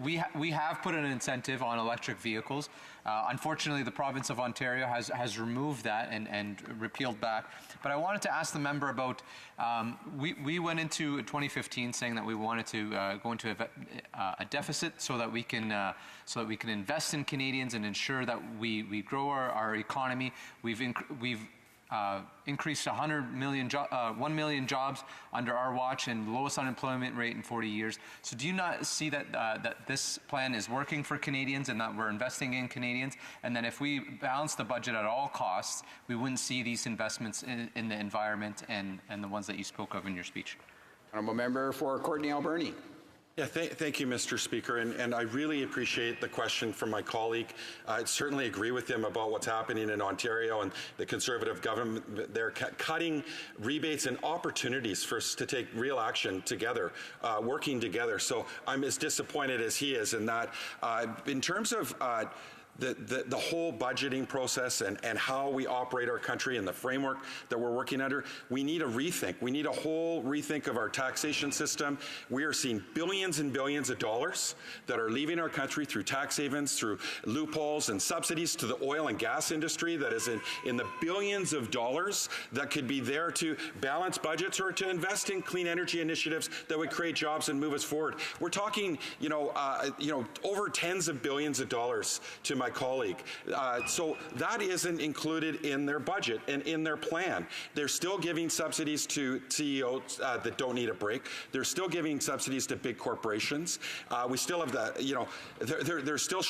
We have put an incentive on electric vehicles. Unfortunately, the province of Ontario has removed that and repealed back. But I wanted to ask the member about, we went into 2015 saying that we wanted to go into a deficit so that we can invest in Canadians and ensure that we grow our economy. We've increased 1 million jobs under our watch and lowest unemployment rate in 40 years. So do you not see that this plan is working for Canadians and that we're investing in Canadians, and that if we balance the budget at all costs, we wouldn't see these investments in the environment and the ones that you spoke of in your speech? Honourable Member for Courtenay Alberni. Yeah, thank you, Mr. Speaker, and I really appreciate the question from my colleague. I certainly agree with him about what's happening in Ontario and the Conservative government. They're cutting rebates and opportunities for us to take real action together, working together. So I'm as disappointed as he is in that. In terms of the whole budgeting process and how we operate our country and the framework that we're working under, we need a rethink. We need a whole rethink of our taxation system. We are seeing billions and billions of dollars that are leaving our country through tax havens, through loopholes and subsidies to the oil and gas industry that is in the billions of dollars that could be there to balance budgets or to invest in clean energy initiatives that would create jobs and move us forward. We're talking, over tens of billions of dollars to my colleague. So that isn't included in their budget and in their plan. They're still giving subsidies to CEOs that don't need a break. They're still giving subsidies to big corporations. We still have they're still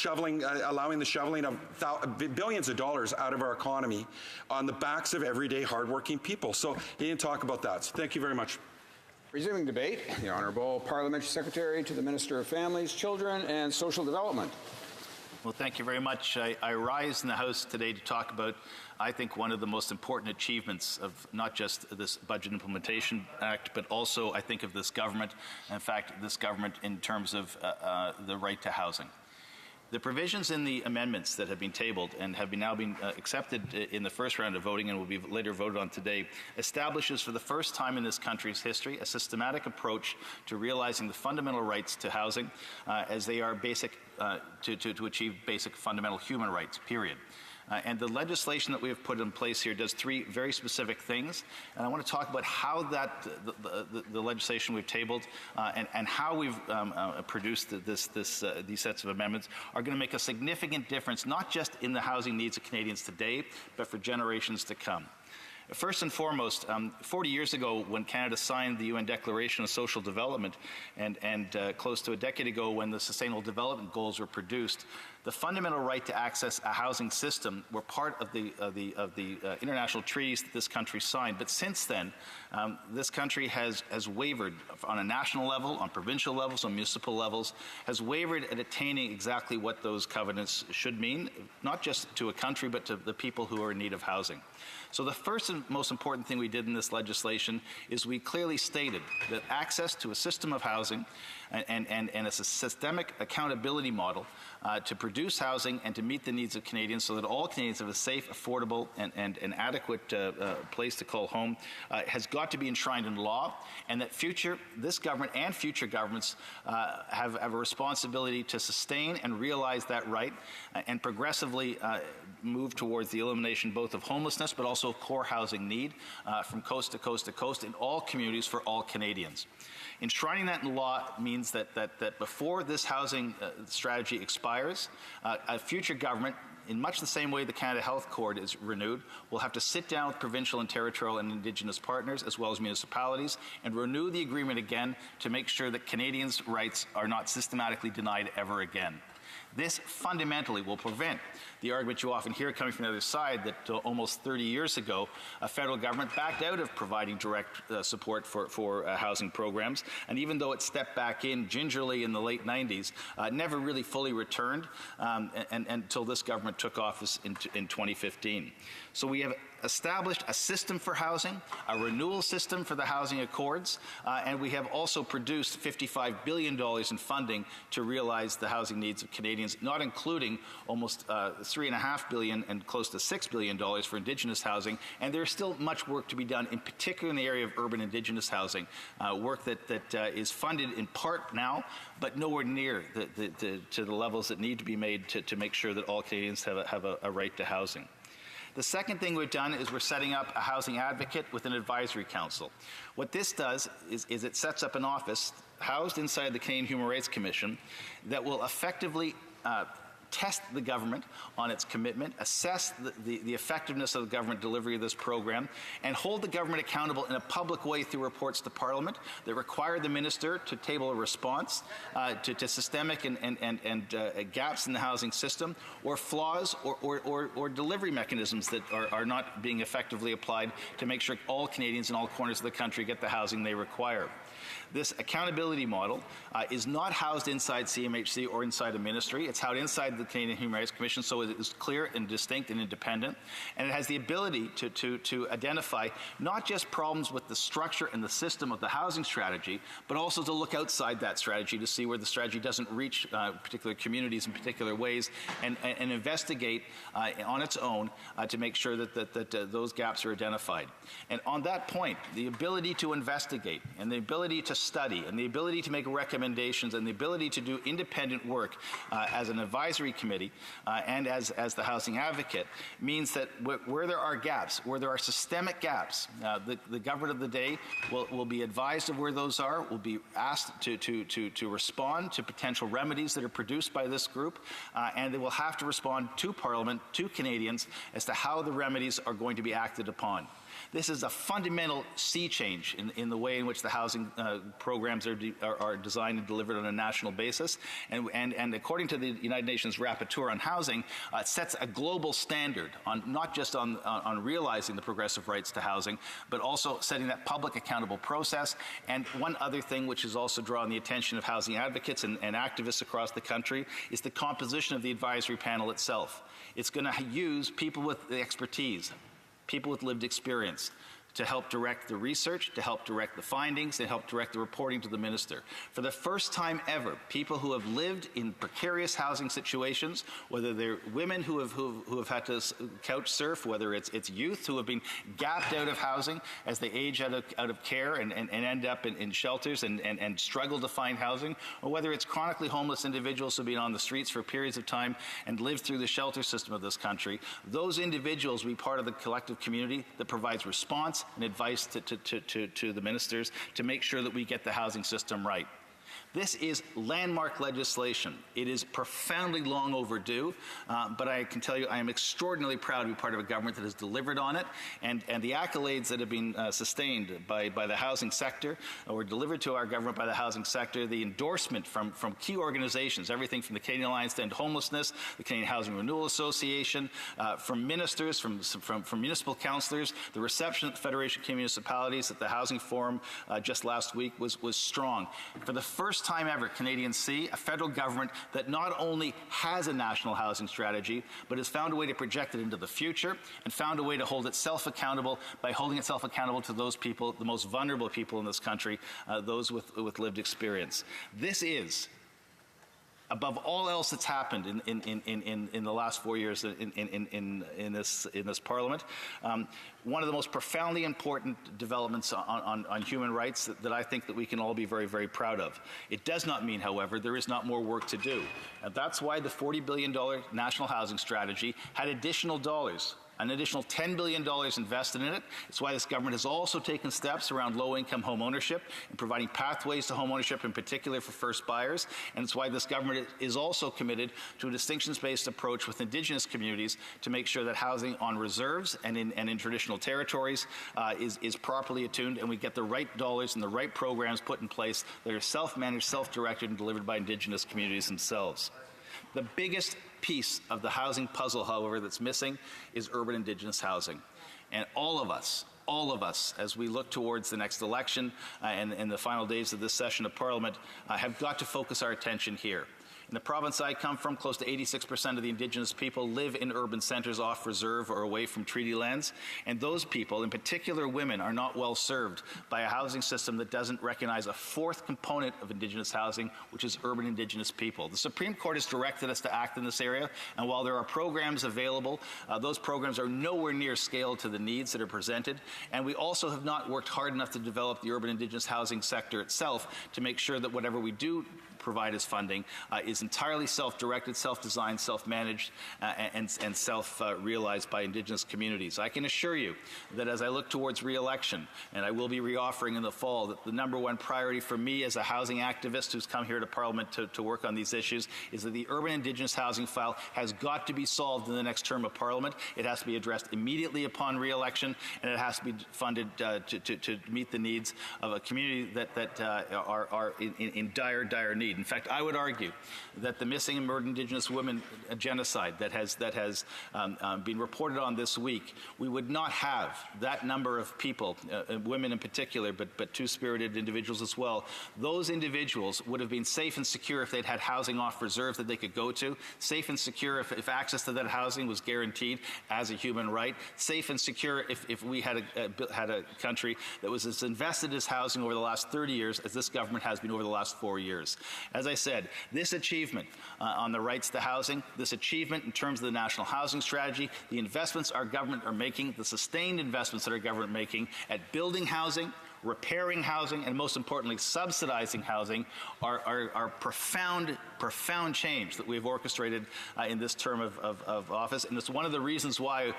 allowing the shoveling of billions of dollars out of our economy on the backs of everyday hardworking people. So he didn't talk about that. So thank you very much. Resuming debate, the Honourable Parliamentary Secretary to the Minister of Families, Children and Social Development. Well, thank you very much. I rise in the House today to talk about, I think, one of the most important achievements of not just this Budget Implementation Act, but also, I think, of this government. In fact, this government in terms of the right to housing. The provisions in the amendments that have been tabled and have now been accepted in the first round of voting and will be later voted on today establishes for the first time in this country's history a systematic approach to realizing the fundamental rights to housing as they are basic to achieve basic fundamental human rights, period. And the legislation that we have put in place here does three very specific things. And I want to talk about how the legislation we've tabled and how we've produced these sets of amendments are going to make a significant difference, not just in the housing needs of Canadians today, but for generations to come. First and foremost, 40 years ago when Canada signed the UN Declaration of Social Development and close to a decade ago when the Sustainable Development Goals were produced, the fundamental right to access a housing system were part of the international treaties that this country signed. But since then, this country has wavered on a national level, on provincial levels, on municipal levels, has wavered at attaining exactly what those covenants should mean, not just to a country, but to the people who are in need of housing. So the first and most important thing we did in this legislation is we clearly stated that access to a system of housing and a systemic accountability model to produce housing and to meet the needs of Canadians so that all Canadians have a safe, affordable, and an adequate place to call home has got to be enshrined in law, and that this government and future governments have a responsibility to sustain and realize that right and progressively move towards the elimination both of homelessness but also of core housing need from coast to coast to coast in all communities for all Canadians. Enshrining that in law means that before this housing strategy expires, a future government, in much the same way the Canada Health Accord is renewed, will have to sit down with provincial and territorial and Indigenous partners as well as municipalities and renew the agreement again to make sure that Canadians' rights are not systematically denied ever again. This fundamentally will prevent the argument you often hear coming from the other side that almost 30 years ago, a federal government backed out of providing direct support for housing programs. And even though it stepped back in gingerly in the late 90s, never really fully returned until this government took office in 2015. So we have established a system for housing, a renewal system for the housing accords, and we have also produced $55 billion in funding to realize the housing needs of Canadians, not including almost $3.5 billion and close to $6 billion for Indigenous housing. And there's still much work to be done, in particular in the area of urban Indigenous housing, work that is funded in part now, but nowhere near to the levels that need to be made to make sure that all Canadians have a right to housing. The second thing we've done is we're setting up a housing advocate with an advisory council. What this does is it sets up an office housed inside the Canadian Human Rights Commission that will effectively test the government on its commitment, assess the effectiveness of the government delivery of this program, and hold the government accountable in a public way through reports to Parliament that require the minister to table a response to systemic and gaps in the housing system, or flaws or delivery mechanisms that are not being effectively applied to make sure all Canadians in all corners of the country get the housing they require. This accountability model is not housed inside CMHC or inside a ministry. It's housed inside the Canadian Human Rights Commission, so it is clear and distinct and independent. And it has the ability to identify not just problems with the structure and the system of the housing strategy, but also to look outside that strategy to see where the strategy doesn't reach particular communities in particular ways, and investigate on its own to make sure that those gaps are identified. And on that point, the ability to investigate and the ability to study and the ability to make recommendations and the ability to do independent work as an advisory committee and as the housing advocate means that where there are gaps, where there are systemic gaps, the government of the day will be advised of where those are, will be asked to respond to potential remedies that are produced by this group, and they will have to respond to Parliament, to Canadians, as to how the remedies are going to be acted upon. This is a fundamental sea change in the way in which the housing programs are designed and delivered on a national basis. And according to the United Nations Rapporteur on Housing, it sets a global standard on not just on realizing the progressive rights to housing, but also setting that public accountable process. And one other thing which is also drawing the attention of housing advocates and activists across the country is the composition of the advisory panel itself. It's going to use people with the expertise, people with lived experience, to help direct the research, to help direct the findings, and help direct the reporting to the minister. For the first time ever, people who have lived in precarious housing situations, whether they're women who have had to couch surf, whether it's youth who have been gapped out of housing as they age out of care and end up in shelters and struggle to find housing, or whether it's chronically homeless individuals who have been on the streets for periods of time and lived through the shelter system of this country, those individuals will be part of the collective community that provides response and advice to the ministers to make sure that we get the housing system right. This is landmark legislation. It is profoundly long overdue, but I can tell you I am extraordinarily proud to be part of a government that has delivered on it, and the accolades that have been sustained by the housing sector or delivered to our government by the housing sector, the endorsement from key organizations, everything from the Canadian Alliance to End Homelessness, the Canadian Housing Renewal Association, from ministers, from municipal councillors, the reception at the Federation of Municipalities at the Housing Forum just last week was strong. For the first time ever, Canadians see a federal government that not only has a national housing strategy, but has found a way to project it into the future and found a way to hold itself accountable by holding itself accountable to those people, the most vulnerable people in this country, those with lived experience. This is, above all else that's happened in the last 4 years in this Parliament, one of the most profoundly important developments on human rights that I think that we can all be very, very proud of. It does not mean, however, there is not more work to do. And that's why the $40 billion National Housing Strategy had additional dollars, an additional $10 billion invested in it. It's why this government has also taken steps around low-income home ownership and providing pathways to home ownership, in particular for first buyers. And it's why this government is also committed to a distinctions-based approach with Indigenous communities to make sure that housing on reserves and in traditional territories is properly attuned, and we get the right dollars and the right programs put in place that are self-managed, self-directed, and delivered by Indigenous communities themselves. The biggest piece of the housing puzzle, however, that's missing is urban Indigenous housing. And all of us, as we look towards the next election and the final days of this session of Parliament, have got to focus our attention here. In the province I come from, close to 86% of the Indigenous people live in urban centres off reserve or away from treaty lands. And those people, in particular women, are not well served by a housing system that doesn't recognize a fourth component of Indigenous housing, which is urban Indigenous people. The Supreme Court has directed us to act in this area, and while there are programs available, those programs are nowhere near scale to the needs that are presented. And we also have not worked hard enough to develop the urban Indigenous housing sector itself to make sure that whatever we do provide as funding is entirely self-directed, self-designed, self-managed, and self-realized by Indigenous communities. I can assure you that as I look towards re-election, and I will be re-offering in the fall, that the number one priority for me as a housing activist who's come here to Parliament to work on these issues is that the urban Indigenous housing file has got to be solved in the next term of Parliament. It has to be addressed immediately upon re-election, and it has to be funded to meet the needs of a community that are in dire need. guaranteed. In fact, I would argue that the missing and murdered Indigenous women genocide that has been reported on this week, we would not have that number of people, women in particular, but two-spirited individuals as well. Those individuals would have been safe and secure if they'd had housing off reserve that they could go to, safe and secure if access to that housing was guaranteed as a human right, safe and secure if we had a country that was as invested as housing over the last 30 years as this government has been over the last 4 years. As I said, this achievement on the rights to housing, this achievement in terms of the national housing strategy, the investments our government are making, the sustained investments that our government are making at building housing, repairing housing, and most importantly, subsidizing housing are profound change that we've orchestrated in this term of office. And it's one of the reasons why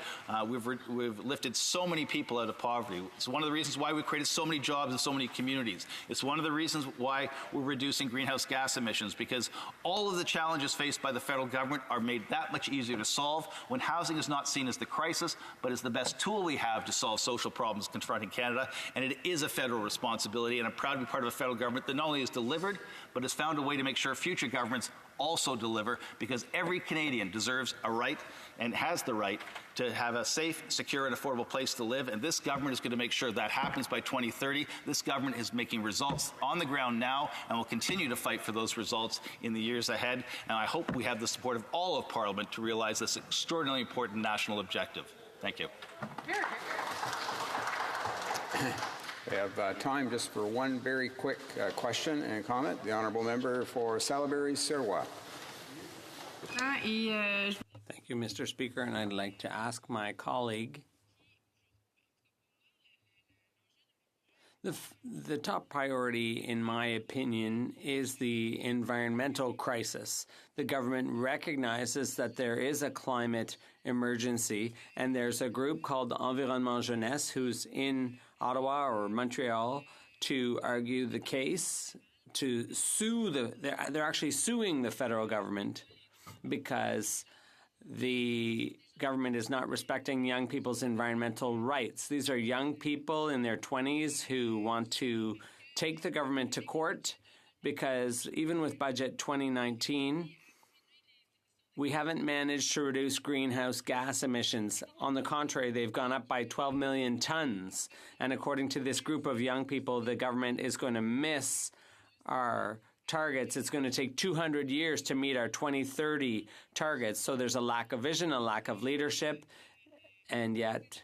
we've lifted so many people out of poverty. It's one of the reasons why we've created so many jobs in so many communities. It's one of the reasons why we're reducing greenhouse gas emissions, because all of the challenges faced by the federal government are made that much easier to solve when housing is not seen as the crisis, but as the best tool we have to solve social problems confronting Canada. And it is a federal responsibility, and I'm proud to be part of a federal government that not only has delivered, but has found a way to make sure future governments also deliver, because every Canadian deserves a right and has the right to have a safe, secure, and affordable place to live, and this government is going to make sure that happens by 2030. This government is making results on the ground now and will continue to fight for those results in the years ahead, and I hope we have the support of all of Parliament to realize this extraordinarily important national objective. Thank you. We have time just for one very quick question and comment. The Honourable Member for Salaberry-Sirois. Thank you, Mr. Speaker, and I'd like to ask my colleague. The top priority, in my opinion, is the environmental crisis. The government recognizes that there is a climate emergency, and there's a group called Environnement Jeunesse who's in Ottawa or Montreal to argue the case, to sue they're actually suing the federal government because the government is not respecting young people's environmental rights. These are young people in their 20s who want to take the government to court because even with Budget 2019, we haven't managed to reduce greenhouse gas emissions. On the contrary, they've gone up by 12 million tons. And according to this group of young people, the government is going to miss our targets. It's going to take 200 years to meet our 2030 targets. So there's a lack of vision, a lack of leadership, and yet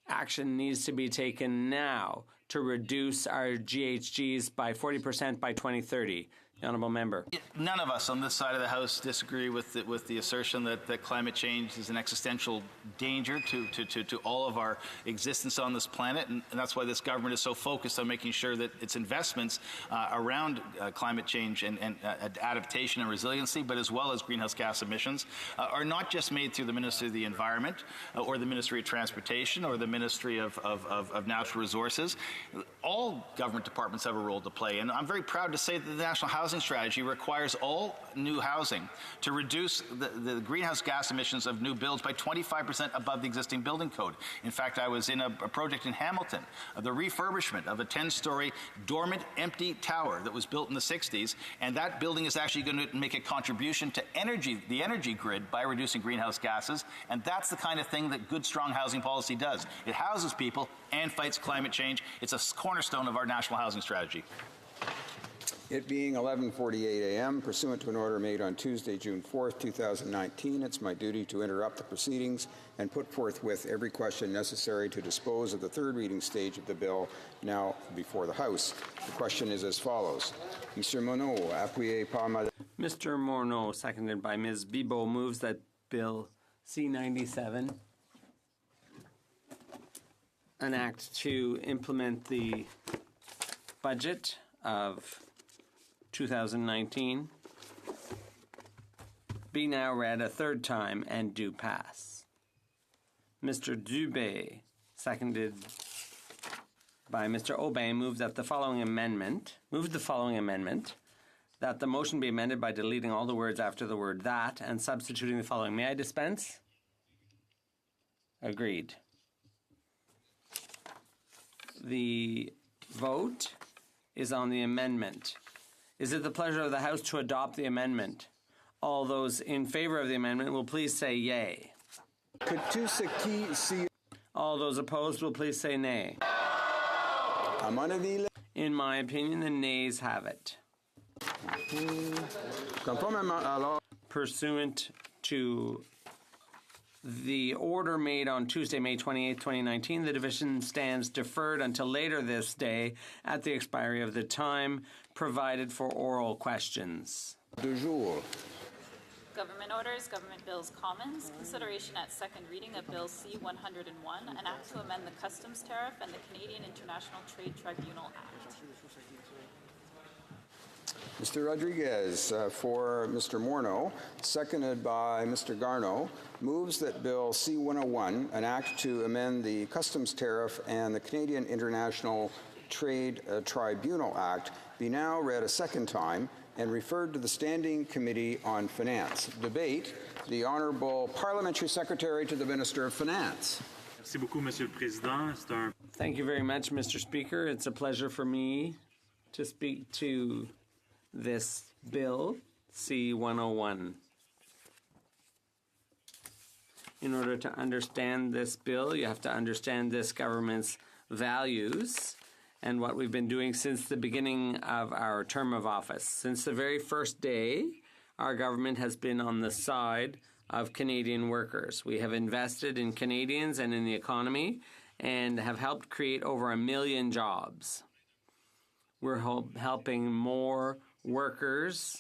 action needs to be taken now to reduce our GHGs by 40% by 2030. The Honourable Member. None of us on this side of the House disagree with the assertion that climate change is an existential danger to all of our existence on this planet, and that's why this government is so focused on making sure that its investments around climate change and adaptation and resiliency, but as well as greenhouse gas emissions, are not just made through the Ministry of the Environment or the Ministry of Transportation or the Ministry of Natural Resources. All government departments have a role to play, and I'm very proud to say that the National Housing Strategy requires all new housing to reduce the greenhouse gas emissions of new builds by 25% above the existing building code. In fact, I was in a project in Hamilton, the refurbishment of a 10-story dormant, empty tower that was built in the 60s, and that building is actually going to make a contribution to the energy grid by reducing greenhouse gases, and that's the kind of thing that good, strong housing policy does. It houses people and fights climate change. It's a cornerstone of our national housing strategy. It being 11:48 a.m., pursuant to an order made on Tuesday, June 4th, 2019, it's my duty to interrupt the proceedings and put forthwith every question necessary to dispose of the third reading stage of the bill now before the House. The question is as follows. Mr. Monod, appuyé par Madame. Mr. Morneau, seconded by Ms. Bibeau, moves that Bill C-97, an act to implement the budget of 2019, be now read a third time and do pass. Mr. Dubé, seconded by Mr. Aubin, moves that the following amendment, that the motion be amended by deleting all the words after the word that and substituting the following. May I dispense? Agreed. The vote is on the amendment. Is it the pleasure of the House to adopt the amendment? All those in favor of the amendment will please say yay. All those opposed will please say nay. In my opinion, the nays have it. Pursuant to the order made on Tuesday, May 28, 2019, the division stands deferred until later this day at the expiry of the time provided for oral questions. Government orders, government bills, commons. Consideration at second reading of Bill C-101, an act to amend the customs tariff and the Canadian International Trade Tribunal Act. Mr. Rodriguez for Mr. Morneau, seconded by Mr. Garneau, moves that Bill C-101, an act to amend the customs tariff and the Canadian International Trade Tribunal Act, be now read a second time and referred to the Standing Committee on Finance. Debate, the Honourable Parliamentary Secretary to the Minister of Finance. Thank you very much, Mr. Speaker. It's a pleasure for me to speak to this Bill C-101. In order to understand this bill, you have to understand this government's values and what we've been doing since the beginning of our term of office. Since the very first day, our government has been on the side of Canadian workers. We have invested in Canadians and in the economy and have helped create over 1 million jobs. We're helping more workers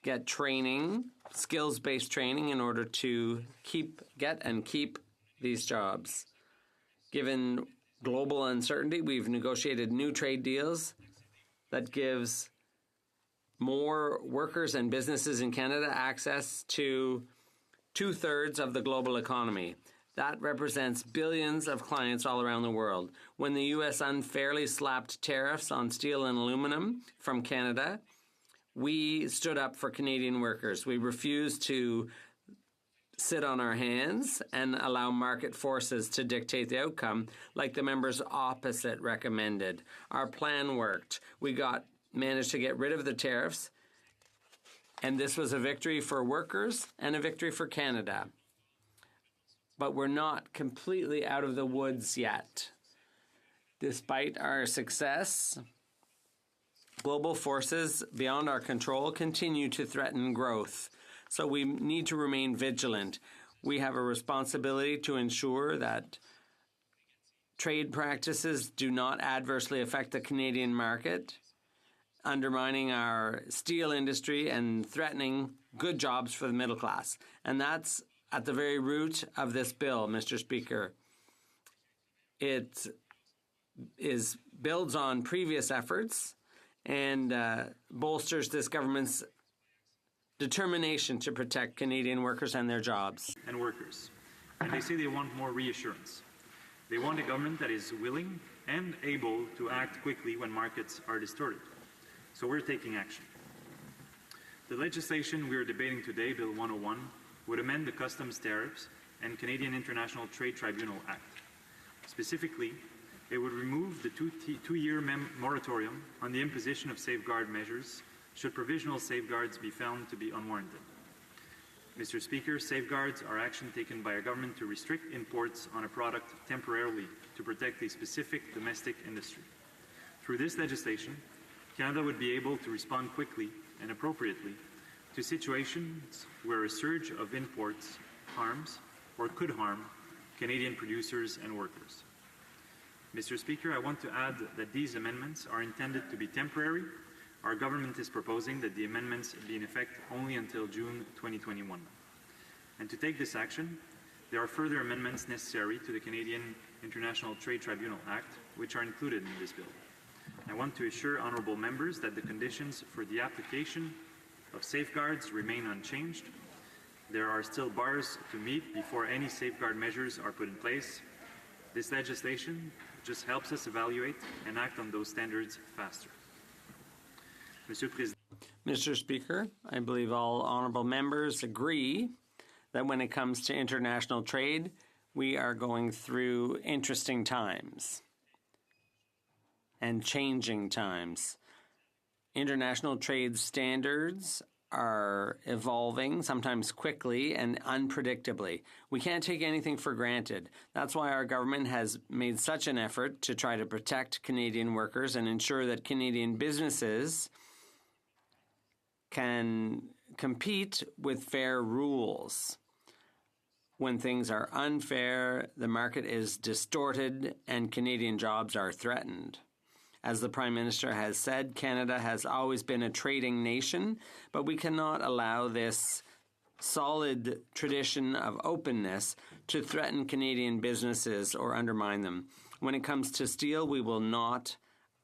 get training, skills-based training, in order to get and keep these jobs. Given global uncertainty, we've negotiated new trade deals that gives more workers and businesses in Canada access to 2/3 of the global economy. That represents billions of clients all around the world. When the U.S. unfairly slapped tariffs on steel and aluminum from Canada, we stood up for Canadian workers. We refused to sit on our hands and allow market forces to dictate the outcome, like the members opposite recommended. Our plan worked. We managed to get rid of the tariffs, and this was a victory for workers and a victory for Canada. But we're not completely out of the woods yet. Despite our success, global forces beyond our control continue to threaten growth. So we need to remain vigilant. We have a responsibility to ensure that trade practices do not adversely affect the Canadian market, undermining our steel industry and threatening good jobs for the middle class. And that's at the very root of this bill, Mr. Speaker. It builds on previous efforts and bolsters this government's determination to protect Canadian workers and their jobs. And workers. And they say they want more reassurance. They want a government that is willing and able to act quickly when markets are distorted. So we're taking action. The legislation we are debating today, Bill 101, would amend the Customs Tariffs and Canadian International Trade Tribunal Act. Specifically, it would remove the two-year moratorium on the imposition of safeguard measures should provisional safeguards be found to be unwarranted. Mr. Speaker, safeguards are action taken by a government to restrict imports on a product temporarily to protect a specific domestic industry. Through this legislation, Canada would be able to respond quickly and appropriately to situations where a surge of imports harms or could harm Canadian producers and workers. Mr. Speaker, I want to add that these amendments are intended to be temporary. Our government is proposing that the amendments be in effect only until June 2021. And to take this action, there are further amendments necessary to the Canadian International Trade Tribunal Act, which are included in this bill. I want to assure honourable members that the conditions for the application of safeguards remain unchanged. There are still bars to meet before any safeguard measures are put in place. This legislation just helps us evaluate and act on those standards faster. Mr. Speaker, I believe all honourable members agree that when it comes to international trade, we are going through interesting times and changing times. International trade standards are evolving, sometimes quickly and unpredictably. We can't take anything for granted. That's why our government has made such an effort to try to protect Canadian workers and ensure that Canadian businesses can compete with fair rules. When things are unfair, the market is distorted and Canadian jobs are threatened. As the Prime Minister has said, Canada has always been a trading nation, but we cannot allow this solid tradition of openness to threaten Canadian businesses or undermine them. When it comes to steel, we will not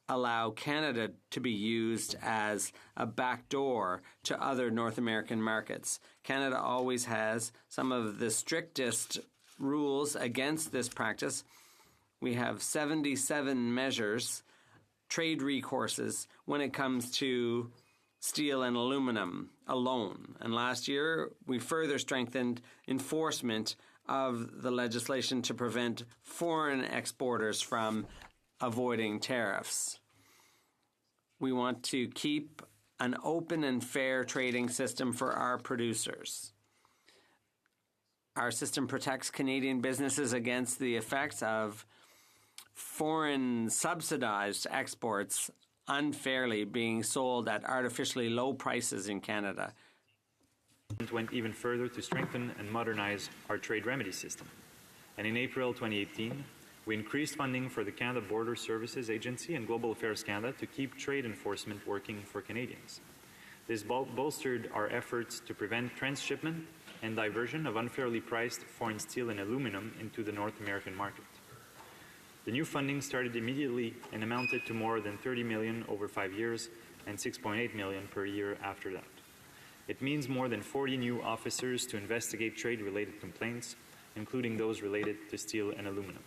allow Canada to be used as a backdoor to other North American markets. Canada always has some of the strictest rules against this practice. We have 77 measures, trade recourses, when it comes to steel and aluminum alone. And last year, we further strengthened enforcement of the legislation to prevent foreign exporters from avoiding tariffs. We want to keep an open and fair trading system for our producers. Our system protects Canadian businesses against the effects of foreign subsidized exports unfairly being sold at artificially low prices in Canada. It went even further to strengthen and modernize our trade remedy system. And in April 2018, we increased funding for the Canada Border Services Agency and Global Affairs Canada to keep trade enforcement working for Canadians. This bolstered our efforts to prevent transshipment and diversion of unfairly priced foreign steel and aluminum into the North American market. The new funding started immediately and amounted to more than $30 million over 5 years and $6.8 million per year after that. It means more than 40 new officers to investigate trade-related complaints, including those related to steel and aluminum.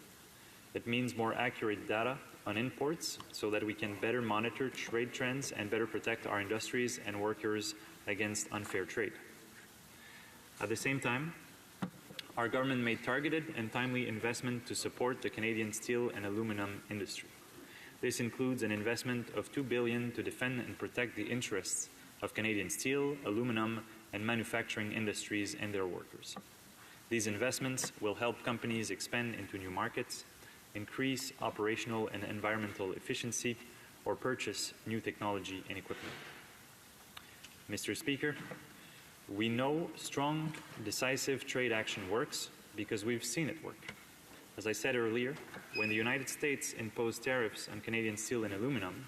It means more accurate data on imports so that we can better monitor trade trends and better protect our industries and workers against unfair trade. At the same time, our government made targeted and timely investment to support the Canadian steel and aluminum industry. This includes an investment of $2 billion to defend and protect the interests of Canadian steel, aluminum, and manufacturing industries and their workers. These investments will help companies expand into new markets, increase operational and environmental efficiency, or purchase new technology and equipment. Mr. Speaker, we know strong, decisive trade action works because we've seen it work. As I said earlier, when the United States imposed tariffs on Canadian steel and aluminum,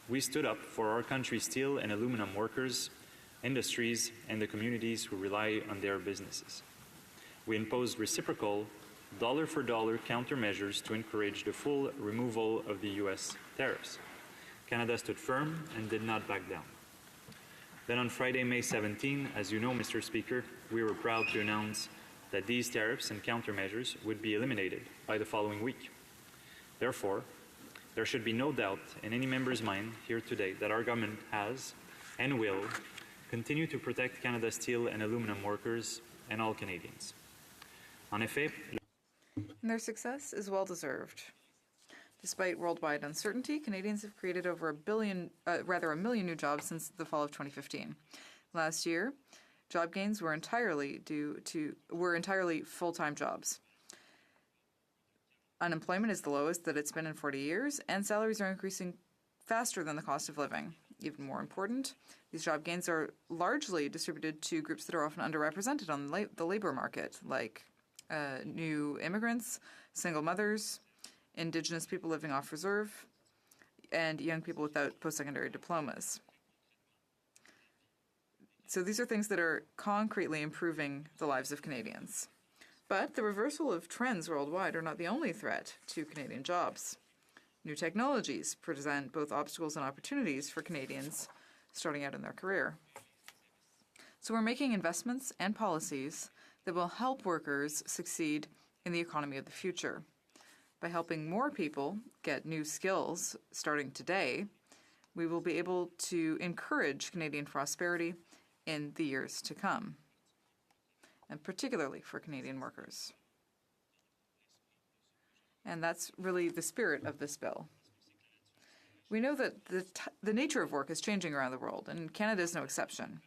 we stood up for our country's steel and aluminum workers, industries, and the communities who rely on their businesses. We imposed reciprocal, dollar-for-dollar countermeasures to encourage the full removal of the U.S. tariffs. Canada stood firm and did not back down. Then on Friday, May 17, as you know, Mr. Speaker, we were proud to announce that these tariffs and countermeasures would be eliminated by the following week. Therefore, there should be no doubt in any member's mind here today that our government has and will continue to protect Canada's steel and aluminum workers and all Canadians. En effet, And their success is well-deserved. Despite worldwide uncertainty, Canadians have created over a million new jobs since the fall of 2015. Last year, job gains were entirely full-time jobs. Unemployment is the lowest that it's been in 40 years, and salaries are increasing faster than the cost of living. Even more important, these job gains are largely distributed to groups that are often underrepresented on the labor market, like new immigrants, single mothers, Indigenous people living off reserve, and young people without post-secondary diplomas. So these are things that are concretely improving the lives of Canadians. But the reversal of trends worldwide are not the only threat to Canadian jobs. New technologies present both obstacles and opportunities for Canadians starting out in their career. So we're making investments and policies that will help workers succeed in the economy of the future. By helping more people get new skills starting today, we will be able to encourage Canadian prosperity in the years to come, and particularly for Canadian workers. And that's really the spirit of this bill. We know that the nature of work is changing around the world, and Canada is no exception.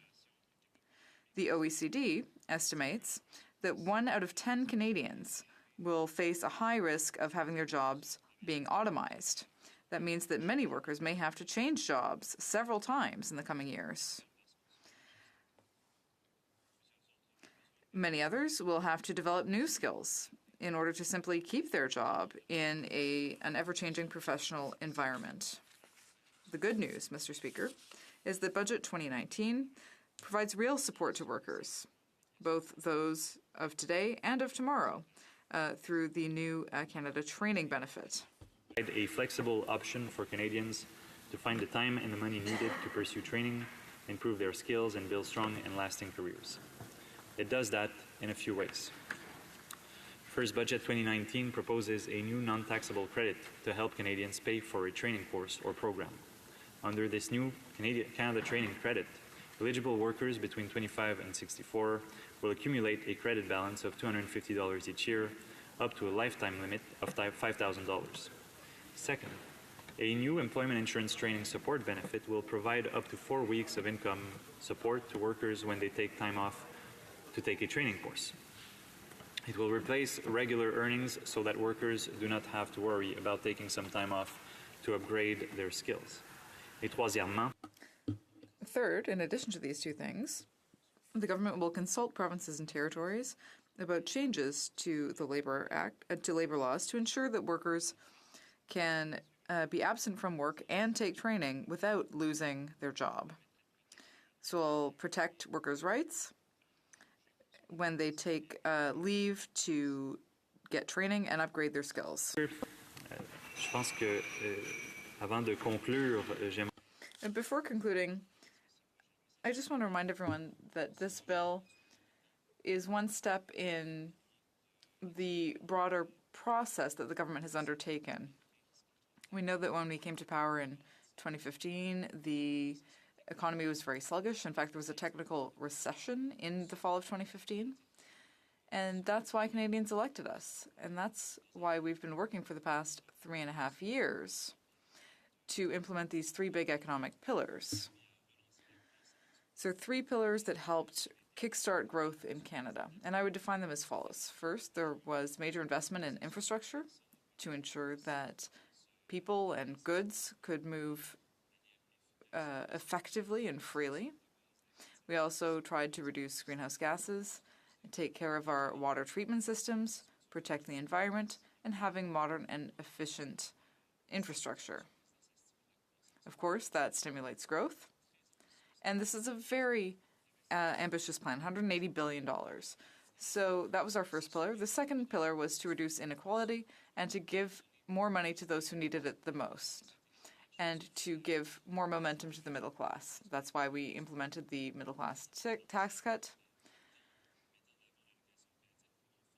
The OECD estimates that 1 out of 10 Canadians will face a high risk of having their jobs being automized. That means that many workers may have to change jobs several times in the coming years. Many others will have to develop new skills in order to simply keep their job in an ever-changing professional environment. The good news, Mr. Speaker, is that Budget 2019 provides real support to workers, both those of today and of tomorrow, through the new Canada Training Benefit. A flexible option for Canadians to find the time and the money needed to pursue training, improve their skills, and build strong and lasting careers. It does that in a few ways. First, Budget 2019 proposes a new non-taxable credit to help Canadians pay for a training course or program. Under this new Canada Training Credit, eligible workers between 25 and 64 will accumulate a credit balance of $250 each year, up to a lifetime limit of $5,000. Second, a new employment insurance training support benefit will provide up to 4 weeks of income support to workers when they take time off to take a training course. It will replace regular earnings so that workers do not have to worry about taking some time off to upgrade their skills. Et troisièmement, third, in addition to these two things, the government will consult provinces and territories about changes to the Labour Act, to labour laws, to ensure that workers can be absent from work and take training without losing their job. So it'll protect workers' rights when they take leave to get training and upgrade their skills. Je pense que, avant de conclure, And before concluding, I just want to remind everyone that this bill is one step in the broader process that the government has undertaken. We know that when we came to power in 2015, the economy was very sluggish. In fact, there was a technical recession in the fall of 2015. And that's why Canadians elected us. And that's why we've been working for the past 3.5 years to implement these 3 big economic pillars. So 3 pillars that helped kickstart growth in Canada. And I would define them as follows. First, there was major investment in infrastructure to ensure that people and goods could move effectively and freely. We also tried to reduce greenhouse gases, take care of our water treatment systems, protect the environment, and having modern and efficient infrastructure. Of course, that stimulates growth. And this is a very ambitious plan, $180 billion. So that was our first pillar. The second pillar was to reduce inequality and to give more money to those who needed it the most, and to give more momentum to the middle class. That's why we implemented the middle class tax cut,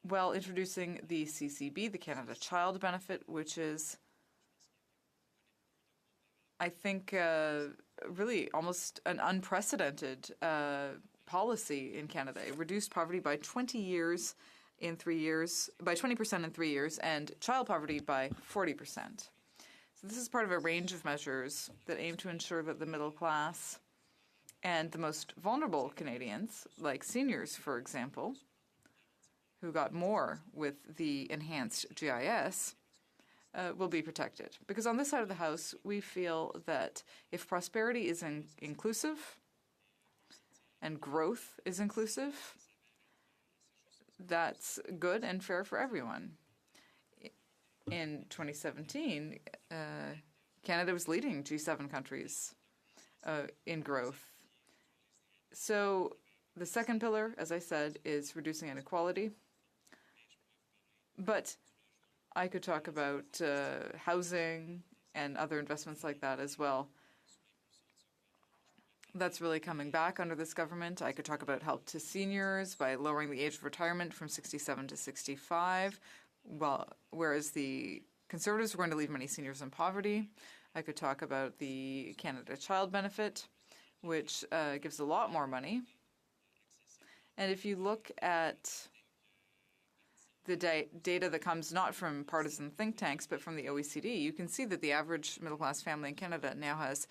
while introducing the CCB, the Canada Child Benefit, which is, I think, really almost an unprecedented policy in Canada. It reduced poverty by 20 years in 3 years, by 20% in 3 years, and child poverty by 40%. So this is part of a range of measures that aim to ensure that the middle class and the most vulnerable Canadians, like seniors, for example, who got more with the enhanced GIS, will be protected. Because on this side of the House, we feel that if prosperity is inclusive and growth is inclusive, that's good and fair for everyone. In 2017, Canada was leading G7 countries in growth. So the second pillar, as I said, is reducing inequality. But I could talk about housing and other investments like that as well. That's really coming back under this government. I could talk about help to seniors by lowering the age of retirement from 67 to 65, whereas the Conservatives were going to leave many seniors in poverty. I could talk about the Canada Child Benefit, which gives a lot more money. And if you look at the data that comes not from partisan think tanks, but from the OECD, you can see that the average middle-class family in Canada now has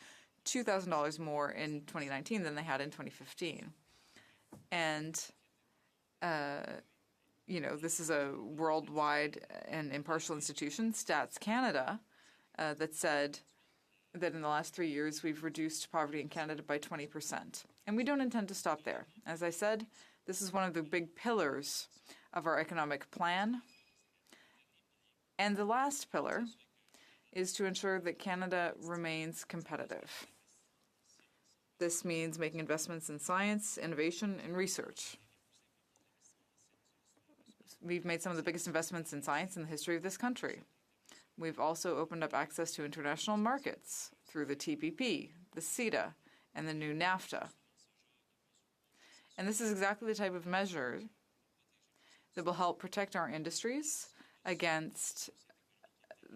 $2,000 more in 2019 than they had in 2015. And, this is a worldwide and impartial institution, Stats Canada, that said that in the last 3 years we've reduced poverty in Canada by 20%. And we don't intend to stop there. As I said, this is one of the big pillars of our economic plan. And the last pillar is to ensure that Canada remains competitive. This means making investments in science, innovation, and research. We've made some of the biggest investments in science in the history of this country. We've also opened up access to international markets through the TPP, the CETA, and the new NAFTA. And this is exactly the type of measure that will help protect our industries against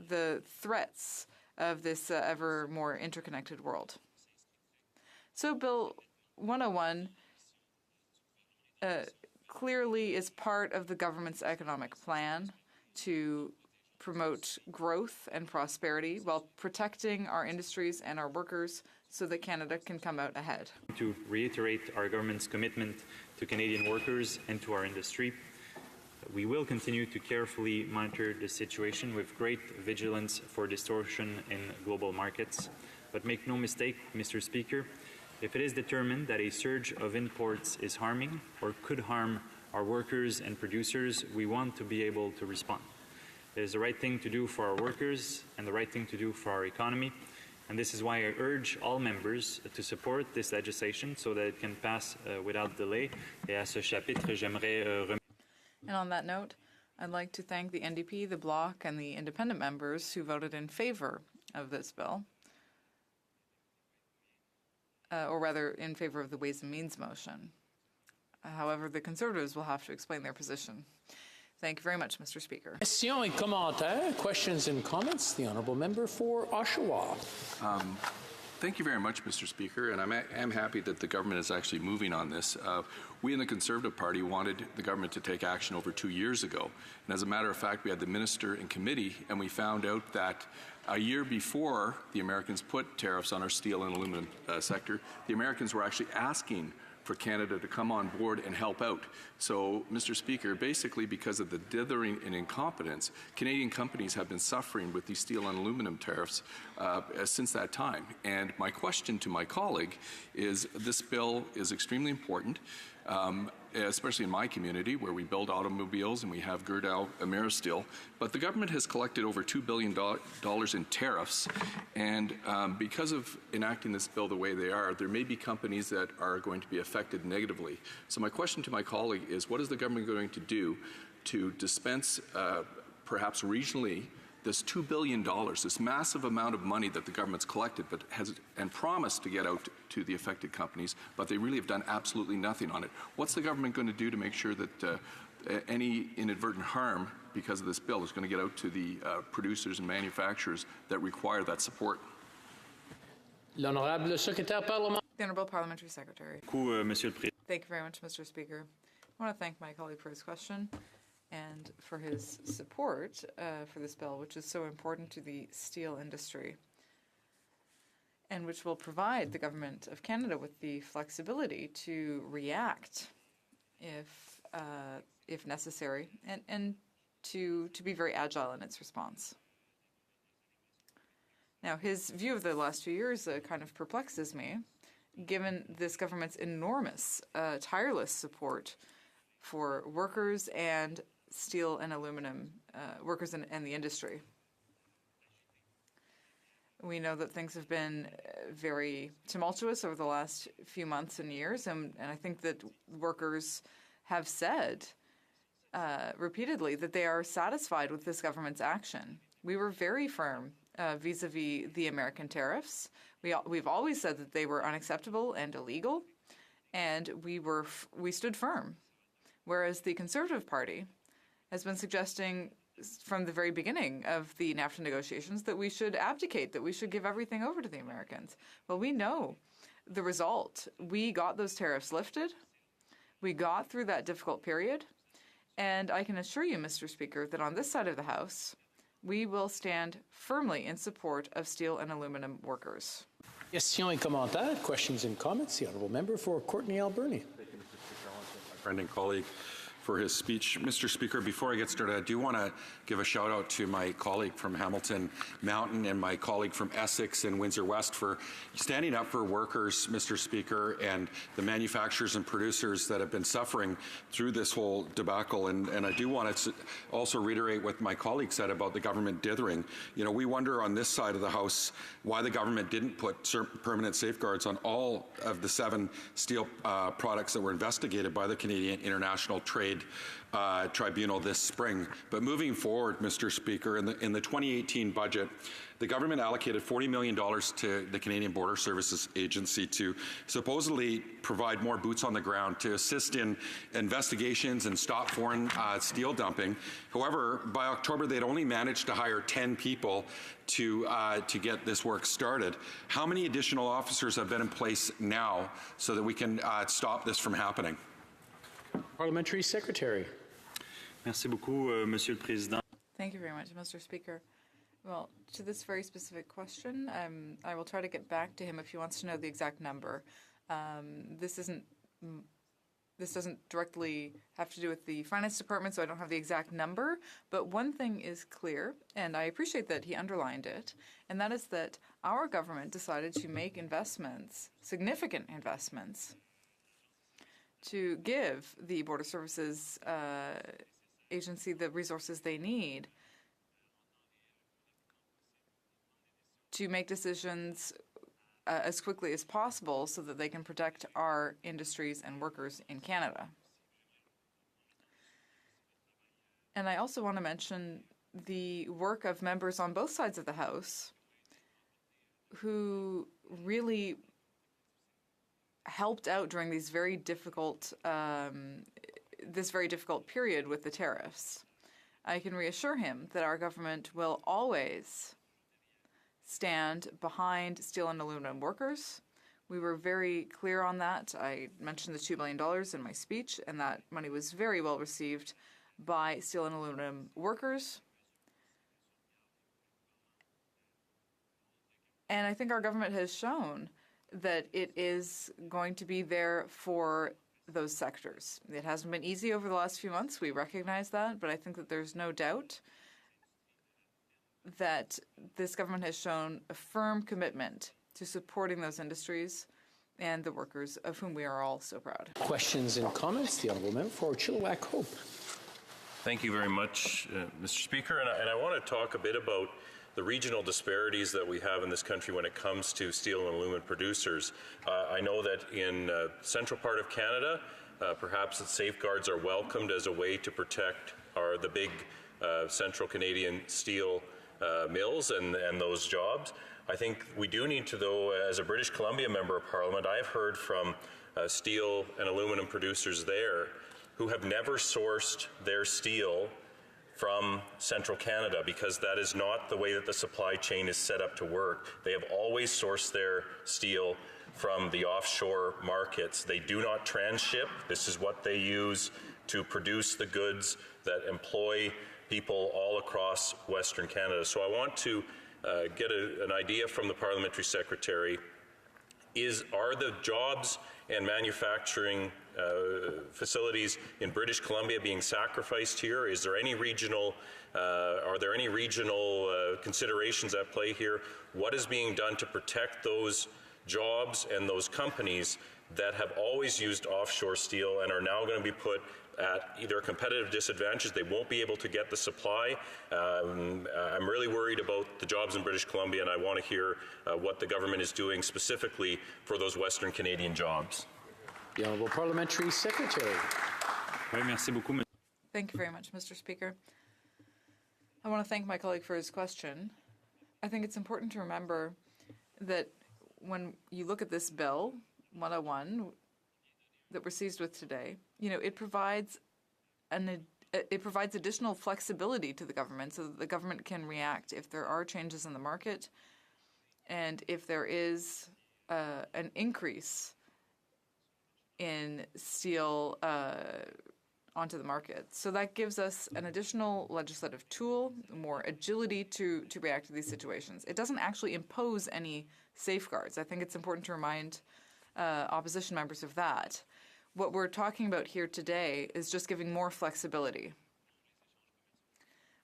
the threats of this ever more interconnected world. So Bill 101 clearly is part of the government's economic plan to promote growth and prosperity while protecting our industries and our workers so that Canada can come out ahead. To reiterate our government's commitment to Canadian workers and to our industry, we will continue to carefully monitor the situation with great vigilance for distortion in global markets. But make no mistake, Mr. Speaker, if it is determined that a surge of imports is harming or could harm our workers and producers, we want to be able to respond. It is the right thing to do for our workers and the right thing to do for our economy. And this is why I urge all members to support this legislation so that it can pass without delay. Et à ce chapitre, j'aimerais And on that note, I'd like to thank the NDP, the Bloc, and the independent members who voted in favor of this bill, or rather in favor of the Ways and Means motion. However, the Conservatives will have to explain their position. Thank you very much, Mr. Speaker. Questions et commentaires. Questions and comments. The honourable member for Oshawa. Thank you very much, Mr. Speaker, and I'm happy that the government is actually moving on this. We in the Conservative Party wanted the government to take action over 2 years ago. And as a matter of fact, we had the minister in committee, and we found out that a year before the Americans put tariffs on our steel and aluminum sector, the Americans were actually asking for Canada to come on board and help out. So, Mr. Speaker, basically because of the dithering and incompetence, Canadian companies have been suffering with these steel and aluminum tariffs since that time. And my question to my colleague is, this bill is extremely important, especially in my community where we build automobiles and we have Gerdau Ameristeel, but the government has collected over $2 billion in tariffs, and because of enacting this bill the way they are, there may be companies that are going to be affected negatively. So my question to my colleague is, what is the government going to do to dispense, perhaps regionally, this $2 billion, this massive amount of money that the government's collected but has and promised to get out to the affected companies, but they really have done absolutely nothing on it. What's the government going to do to make sure that any inadvertent harm because of this bill is going to get out to the producers and manufacturers that require that support? L'honorable secrétaire parlementaire. The Honourable Parliamentary Secretary. Thank you very much, Mr. Speaker. I want to thank my colleague for his question and for his support for this bill, which is so important to the steel industry and which will provide the Government of Canada with the flexibility to react if necessary and to be very agile in its response. Now, his view of the last 2 years kind of perplexes me, given this government's enormous, tireless support for workers and steel and aluminum workers and the industry. We know that things have been very tumultuous over the last few months and years, and I think that workers have said repeatedly that they are satisfied with this government's action. We were very firm vis-a-vis the American tariffs. We've always said that they were unacceptable and illegal, and we stood firm. Whereas the Conservative Party has been suggesting from the very beginning of the NAFTA negotiations that we should abdicate, that we should give everything over to the Americans. Well, we know the result. We got those tariffs lifted. We got through that difficult period, And I can assure you, Mr. Speaker, that on this side of the House, we will stand firmly in support of steel and aluminum workers. Questions et commentaires, questions and comments. The honourable member for Courtenay Alberni. Friend and colleague for his speech. Mr. Speaker, before I get started, I do want to give a shout out to my colleague from Hamilton Mountain and my colleague from Essex and Windsor West for standing up for workers, Mr. Speaker, and the manufacturers and producers that have been suffering through this whole debacle. And I do want to also reiterate what my colleague said about the government dithering. You know, we wonder on this side of the House why the government didn't put permanent safeguards on all of the 7 steel products that were investigated by the Canadian International Trade Tribunal this spring. But moving forward, Mr. Speaker, in the 2018 budget, the government allocated $40 million to the Canadian Border Services Agency to supposedly provide more boots on the ground to assist in investigations and stop foreign steel dumping. However, by October, they'd only managed to hire 10 people to get this work started. How many additional officers have been in place now so that we can stop this from happening? Parliamentary Secretary. Merci beaucoup, Monsieur le Président. Thank you very much, Mr. Speaker. Well, to this very specific question, I will try to get back to him if he wants to know the exact number. This doesn't directly have to do with the finance department, so I don't have the exact number. But one thing is clear, and I appreciate that he underlined it, and that is that our government decided to make investments, significant investments, to give the Border Services Agency the resources they need to make decisions as quickly as possible so that they can protect our industries and workers in Canada. And I also want to mention the work of members on both sides of the House who really helped out during these very difficult, this very difficult period with the tariffs. I can reassure him that our government will always stand behind steel and aluminum workers. We were very clear on that. I mentioned the $2 billion in my speech, and that money was very well received by steel and aluminum workers. And I think our government has shown that it is going to be there for those sectors. It hasn't been easy over the last few months. We recognize that, but I think that there's no doubt that this government has shown a firm commitment to supporting those industries and the workers of whom we are all so proud. Questions and comments? The honourable member for Chilliwack Hope. Thank you very much, Mr. Speaker. And I want to talk a bit about the regional disparities that we have in this country when it comes to steel and aluminum producers. I know that in central part of Canada, perhaps that safeguards are welcomed as a way to protect the big central Canadian steel mills and those jobs. I think we do need to, though, as a British Columbia Member of Parliament, I've heard from steel and aluminum producers there who have never sourced their steel from central Canada because that is not the way that the supply chain is set up to work. They have always sourced their steel from the offshore markets. They do not transship. This is what they use to produce the goods that employ people all across Western Canada. So I want to get an idea from the Parliamentary Secretary. Are the jobs and manufacturing facilities in British Columbia being sacrificed here? Is there any regional, are there any regional considerations at play here? What is being done to protect those jobs and those companies that have always used offshore steel and are now going to be put at either a competitive disadvantage? They won't be able to get the supply. I'm really worried about the jobs in British Columbia, and I want to hear what the government is doing specifically for those Western Canadian jobs. The Honourable Parliamentary Secretary. Thank you very much, Mr. Speaker. I want to thank my colleague for his question. I think it's important to remember that when you look at this bill, 101, that we're seized with today, you know, it provides additional flexibility to the government so that the government can react if there are changes in the market and if there is an increase in steel onto the market. So that gives us an additional legislative tool, more agility to react to these situations. It doesn't actually impose any safeguards. I think it's important to remind opposition members of that. What we're talking about here today is just giving more flexibility.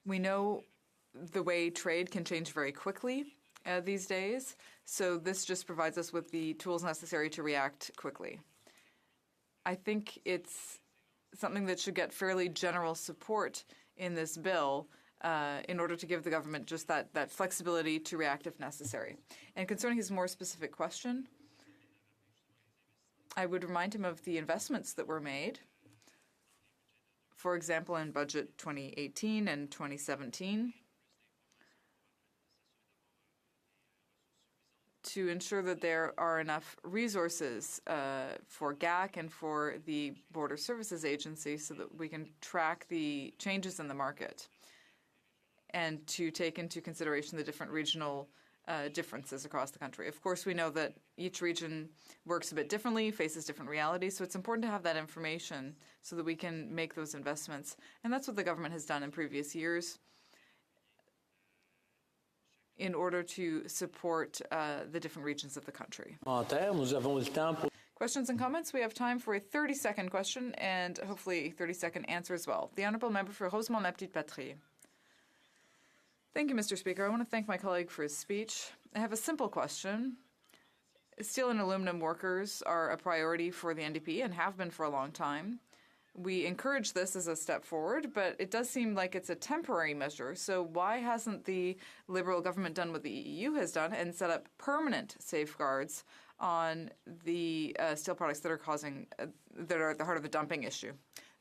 We know the way trade can change very quickly these days, so this just provides us with the tools necessary to react quickly. I think it's something that should get fairly general support in this bill in order to give the government just that flexibility to react if necessary. And concerning his more specific question, I would remind him of the investments that were made. For example, in Budget 2018 and 2017, to ensure that there are enough resources for GAC and for the Border Services Agency so that we can track the changes in the market and to take into consideration the different regional differences across the country. Of course, we know that each region works a bit differently, faces different realities, so it's important to have that information so that we can make those investments. And that's what the government has done in previous years in order to support the different regions of the country. Questions and comments? We have time for a 30-second question and hopefully a 30-second answer as well. The Honourable Member for Rosemont-la-Petite-Patrie. Thank you, Mr. Speaker. I want to thank my colleague for his speech. I have a simple question. Steel and aluminum workers are a priority for the NDP and have been for a long time. We encourage this as a step forward, but it does seem like it's a temporary measure. So why hasn't the Liberal government done what the EU has done and set up permanent safeguards on the steel products that are that are at the heart of the dumping issue?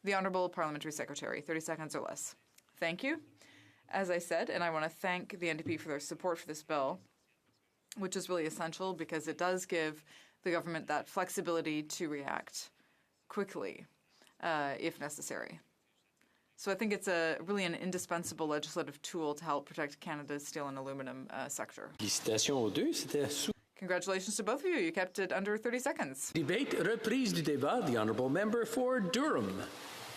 The Honourable Parliamentary Secretary, 30 seconds or less. Thank you. As I said, and I want to thank the NDP for their support for this bill, which is really essential because it does give the government that flexibility to react quickly if necessary. So I think it's really an indispensable legislative tool to help protect Canada's steel and aluminum sector. Congratulations to both of you. You kept it under 30 seconds. Debate, reprise du débat. The Honourable Member for Durham.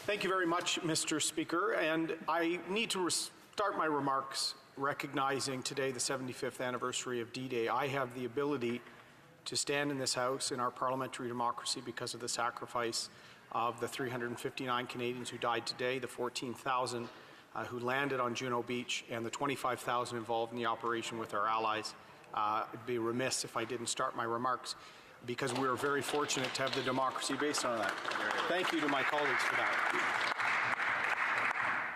Thank you very much, Mr. Speaker. And I need to start my remarks recognizing today the 75th anniversary of D-Day. I have the ability to stand in this House in our parliamentary democracy because of the sacrifice of the 359 Canadians who died today, the 14,000 who landed on Juno Beach, and the 25,000 involved in the operation with our allies. I'd be remiss if I didn't start my remarks because we're very fortunate to have the democracy based on that. Thank you to my colleagues for that.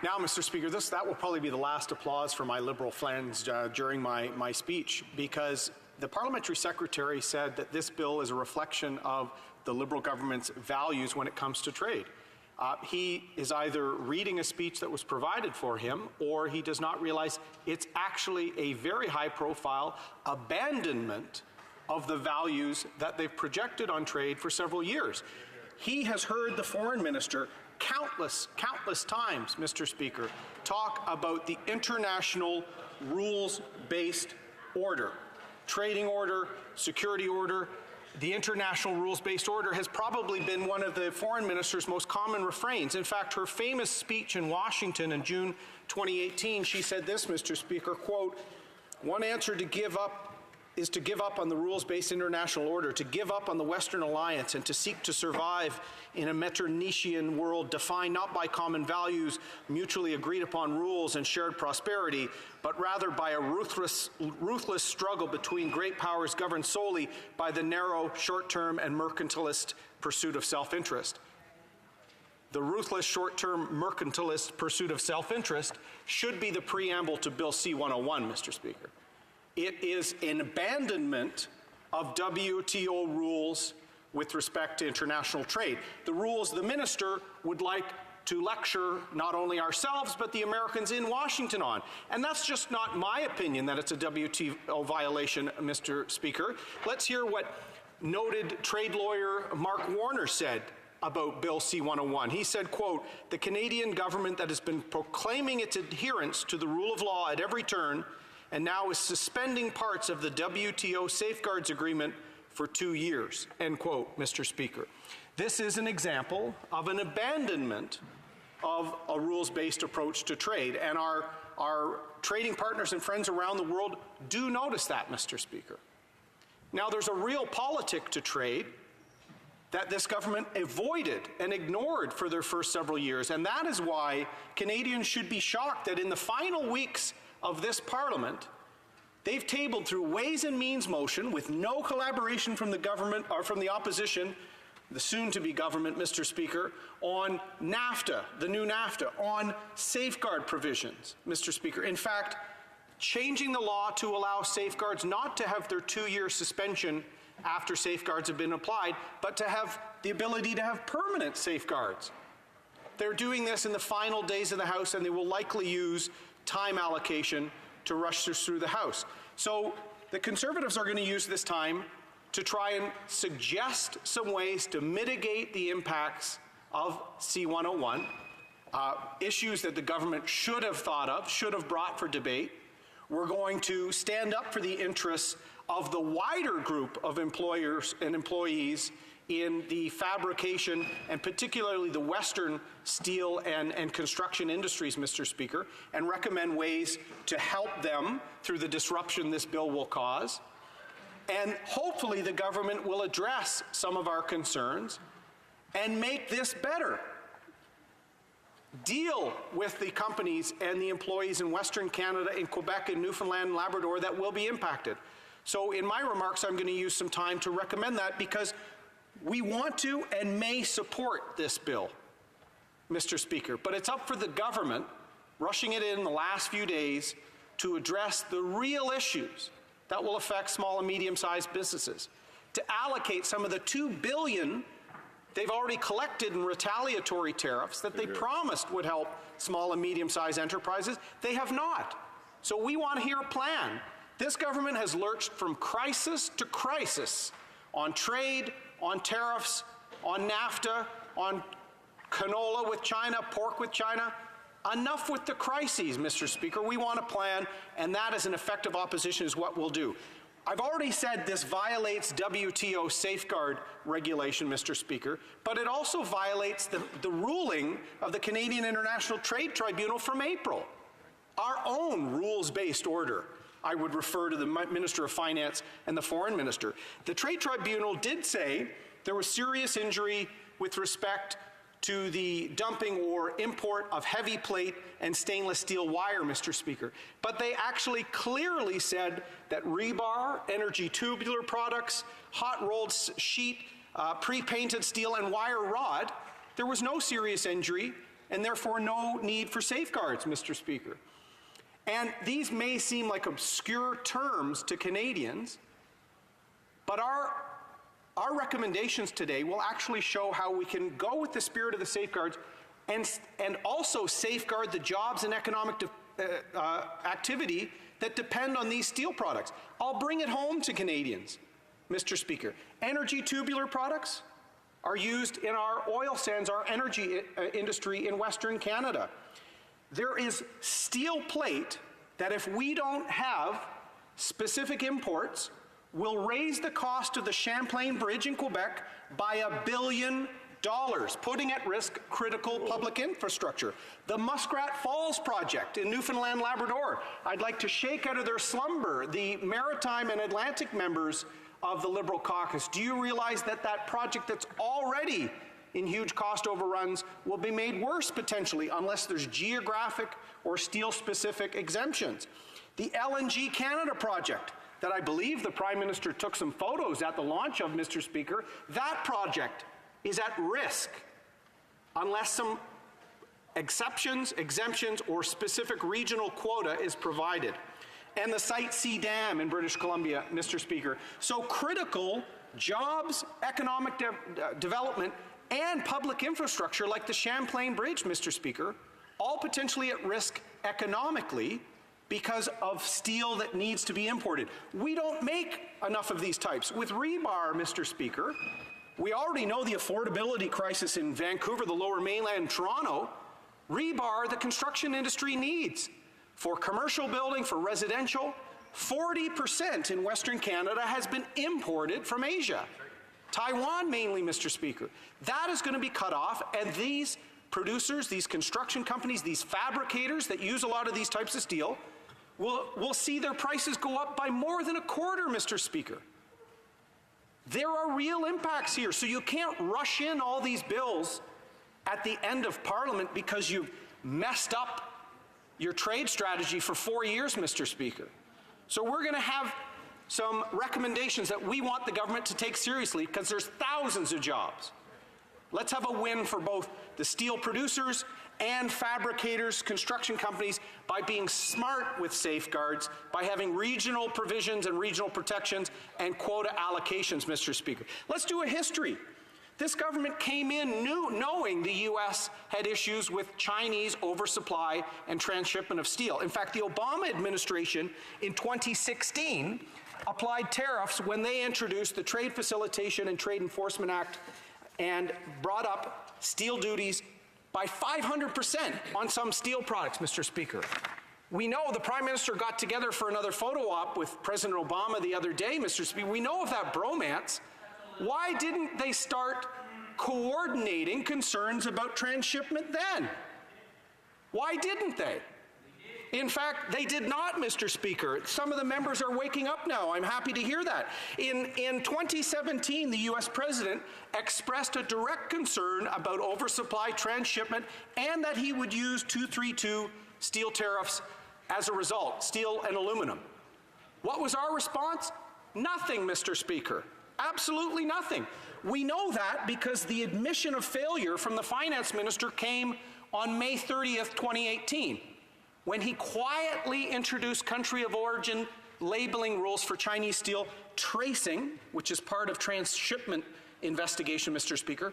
Now, Mr. Speaker, that will probably be the last applause for my Liberal friends during my speech, because the Parliamentary Secretary said that this bill is a reflection of the Liberal government's values when it comes to trade. He is either reading a speech that was provided for him, or he does not realize it's actually a very high-profile abandonment of the values that they've projected on trade for several years. He has heard the Foreign Minister countless times, Mr. Speaker, talk about the international rules-based order. Trading order, security order. The international rules-based order has probably been one of the Foreign Minister's most common refrains. In fact, her famous speech in Washington in June 2018, she said this, Mr. Speaker, quote, "One answer to give up is to give up on the rules-based international order, to give up on the Western alliance, and to seek to survive in a Meternician world defined not by common values, mutually agreed upon rules, and shared prosperity, but rather by a ruthless struggle between great powers governed solely by the narrow, short-term, and mercantilist pursuit of self-interest." The ruthless, short-term, mercantilist pursuit of self-interest should be the preamble to Bill C-101, Mr. Speaker. It is an abandonment of WTO rules with respect to international trade. The rules the minister would like to lecture not only ourselves but the Americans in Washington on. And that's just not my opinion that it's a WTO violation, Mr. Speaker. Let's hear what noted trade lawyer Mark Warner said about Bill C-101. He said, quote, "The Canadian government that has been proclaiming its adherence to the rule of law at every turn and now is suspending parts of the WTO safeguards agreement for 2 years," end quote, Mr. Speaker. This is an example of an abandonment of a rules-based approach to trade. And our trading partners and friends around the world do notice that, Mr. Speaker. Now, there's a real politic to trade that this government avoided and ignored for their first several years. And that is why Canadians should be shocked that in the final weeks of this Parliament, they've tabled through Ways and Means motion with no collaboration from the government or from the opposition, the soon-to-be government, Mr. Speaker, on NAFTA, the new NAFTA, on safeguard provisions, Mr. Speaker. In fact, changing the law to allow safeguards not to have their 2-year suspension after safeguards have been applied, but to have the ability to have permanent safeguards. They're doing this in the final days of the House, and they will likely use time allocation to rush this through the House. So the Conservatives are going to use this time to try and suggest some ways to mitigate the impacts of C-101, issues that the government should have thought of, should have brought for debate. We're going to stand up for the interests of the wider group of employers and employees in the fabrication and particularly the Western steel and construction industries, Mr. Speaker, and recommend ways to help them through the disruption this bill will cause. And hopefully the government will address some of our concerns and make this better. Deal with the companies and the employees in Western Canada, in Quebec, and Newfoundland and Labrador that will be impacted. So in my remarks, I'm going to use some time to recommend that because we want to and may support this bill, Mr. Speaker. But it's up for the government, rushing it in the last few days, to address the real issues that will affect small and medium-sized businesses, to allocate some of the $2 billion they've already collected in retaliatory tariffs that they promised would help small and medium-sized enterprises. They have not. So we want to hear a plan. This government has lurched from crisis to crisis on trade, on tariffs, on NAFTA, on canola with China, pork with China. Enough with the crises, Mr. Speaker. We want a plan, and that as an effective opposition is what we'll do. I've already said this violates WTO safeguard regulation, Mr. Speaker, but it also violates the ruling of the Canadian International Trade Tribunal from April, our own rules-based order. I would refer to the Minister of Finance and the Foreign Minister. The Trade Tribunal did say there was serious injury with respect to the dumping or import of heavy plate and stainless steel wire, Mr. Speaker. But they actually clearly said that rebar, energy tubular products, hot-rolled sheet, pre-painted steel, and wire rod, there was no serious injury and therefore no need for safeguards, Mr. Speaker. And these may seem like obscure terms to Canadians, but our recommendations today will actually show how we can go with the spirit of the safeguards and also safeguard the jobs and economic activity that depend on these steel products. I'll bring it home to Canadians, Mr. Speaker. Energy tubular products are used in our oil sands, our energy industry in Western Canada. There is steel plate that if we don't have specific imports will raise the cost of the Champlain Bridge in Quebec by $1 billion, putting at risk critical public infrastructure. The Muskrat Falls project in Newfoundland, Labrador. I'd like to shake out of their slumber the Maritime and Atlantic members of the Liberal caucus. Do you realize that that project that's already in huge cost overruns will be made worse potentially unless there's geographic or steel-specific exemptions? The LNG Canada project that I believe the Prime Minister took some photos at the launch of, Mr. Speaker, that project is at risk unless some exceptions, exemptions, or specific regional quota is provided. And the Site C Dam in British Columbia, Mr. Speaker. So critical jobs, economic development, and public infrastructure like the Champlain Bridge, Mr. Speaker, all potentially at risk economically because of steel that needs to be imported. We don't make enough of these types. With rebar, Mr. Speaker, we already know the affordability crisis in Vancouver, the Lower Mainland, Toronto. Rebar, the construction industry needs for commercial building, for residential. 40% in Western Canada has been imported from Asia. Taiwan mainly, Mr. Speaker. That is going to be cut off, and these producers, these construction companies, these fabricators that use a lot of these types of steel will see their prices go up by more than a quarter, Mr. Speaker. There are real impacts here, so you can't rush in all these bills at the end of Parliament because you've messed up your trade strategy for 4 years, Mr. Speaker. So we're going to have some recommendations that we want the government to take seriously because there's thousands of jobs. Let's have a win for both the steel producers and fabricators, construction companies, by being smart with safeguards, by having regional provisions and regional protections and quota allocations, Mr. Speaker. Let's do a history. This government came in knowing the U.S. had issues with Chinese oversupply and transshipment of steel. In fact, the Obama administration in 2016 applied tariffs when they introduced the Trade Facilitation and Trade Enforcement Act and brought up steel duties by 500% on some steel products, Mr. Speaker. We know the Prime Minister got together for another photo op with President Obama the other day, Mr. Speaker. We know of that bromance. Why didn't they start coordinating concerns about transshipment then? Why didn't they? In fact, they did not, Mr. Speaker. Some of the members are waking up now. I'm happy to hear that. In 2017, the U.S. President expressed a direct concern about oversupply, transshipment, and that he would use 232 steel tariffs as a result, steel and aluminum. What was our response? Nothing, Mr. Speaker. Absolutely nothing. We know that because the admission of failure from the finance minister came on May 30th, 2018. When he quietly introduced country of origin labeling rules for Chinese steel, tracing, which is part of transshipment investigation, Mr. Speaker,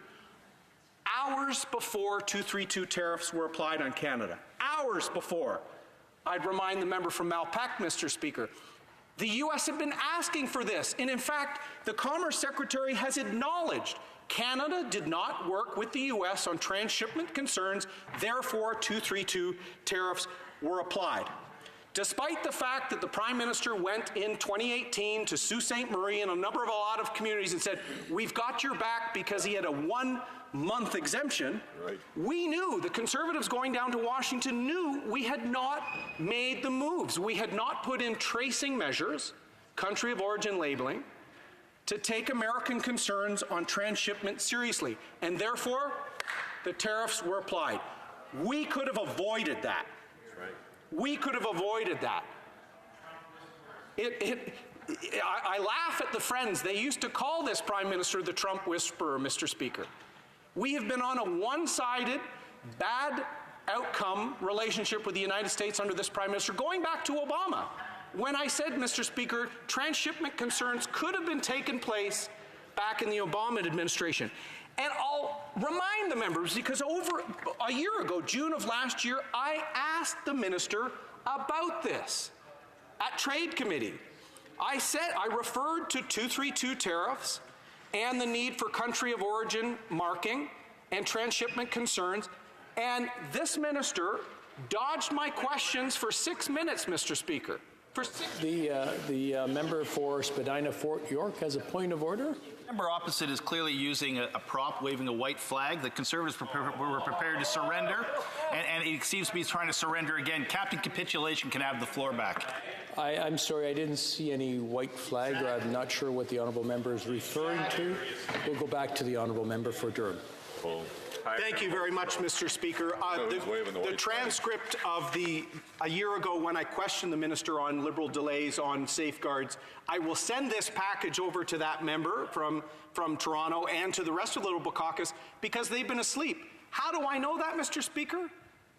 hours before 232 tariffs were applied on Canada. Hours before. I'd remind the member from Malpeque, Mr. Speaker, the U.S. had been asking for this, and in fact, the Commerce Secretary has acknowledged Canada did not work with the U.S. on transshipment concerns, therefore 232 tariffs were applied. Despite the fact that the Prime Minister went in 2018 to Sault Ste. Marie and a lot of communities and said, we've got your back because he had a 1-month exemption, we knew, the Conservatives going down to Washington knew we had not made the moves. We had not put in tracing measures, country of origin labeling, to take American concerns on transshipment seriously. And therefore, the tariffs were applied. We could have avoided that. We could have avoided that. I laugh at the Friends. They used to call this Prime Minister the Trump whisperer, Mr. Speaker. We have been on a one-sided, bad outcome relationship with the United States under this Prime Minister, going back to Obama. When I said, Mr. Speaker, transshipment concerns could have been taken place back in the Obama administration. And I'll remind the members, because over a year ago, June of last year, I asked the minister about this at Trade Committee. I referred to 232 tariffs and the need for country of origin marking and transshipment concerns, and this minister dodged my questions for 6 minutes, Mr. Speaker. The member for Spadina Fort York has a point of order. The member opposite is clearly using a prop, waving a white flag. The Conservatives were prepared to surrender, and he seems to be trying to surrender again. Captain Capitulation can have the floor back. I'm sorry, I didn't see any white flag, or I'm not sure what the honourable member is referring to. We'll go back to the honourable member for Durham. Thank you very much, Mr. Speaker. The transcript of a year ago when I questioned the minister on Liberal delays on safeguards, I will send this package over to that member from Toronto and to the rest of the Liberal caucus because they've been asleep. How do I know that, Mr. Speaker?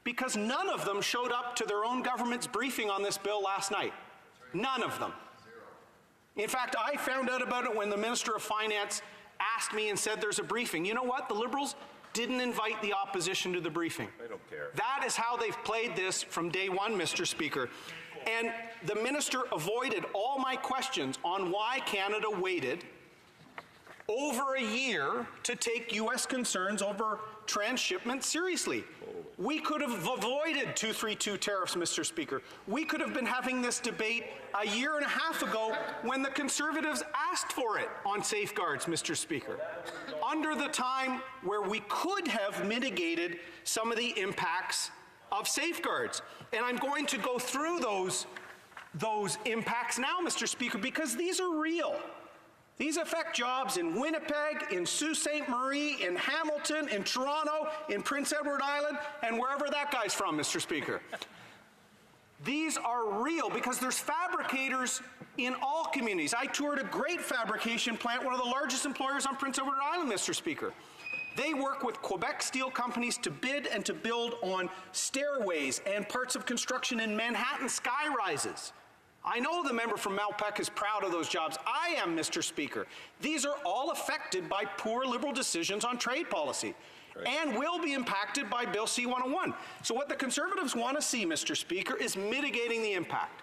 Because none of them showed up to their own government's briefing on this bill last night. None of them. In fact, I found out about it when the Minister of Finance asked me and said there's a briefing. You know what? The Liberals didn't invite the opposition to the briefing. They don't care. That is how they've played this from day one, Mr. Speaker. And the minister avoided all my questions on why Canada waited over a year to take U.S. concerns over transshipment seriously. We could have avoided 232 tariffs, Mr. Speaker. We could have been having this debate a year and a half ago when the Conservatives asked for it on safeguards, Mr. Speaker, under the time where we could have mitigated some of the impacts of safeguards. And I'm going to go through those impacts now, Mr. Speaker, because these are real. These affect jobs in Winnipeg, in Sault Ste. Marie, in Hamilton, in Toronto, in Prince Edward Island, and wherever that guy's from, Mr. Speaker. These are real because there's fabricators in all communities. I toured a great fabrication plant, one of the largest employers on Prince Edward Island, Mr. Speaker. They work with Quebec steel companies to bid and to build on stairways and parts of construction in Manhattan skyrises. I know the member from Malpeque is proud of those jobs. I am, Mr. Speaker. These are all affected by poor Liberal decisions on trade policy and will be impacted by Bill C-101. So what the Conservatives want to see, Mr. Speaker, is mitigating the impact.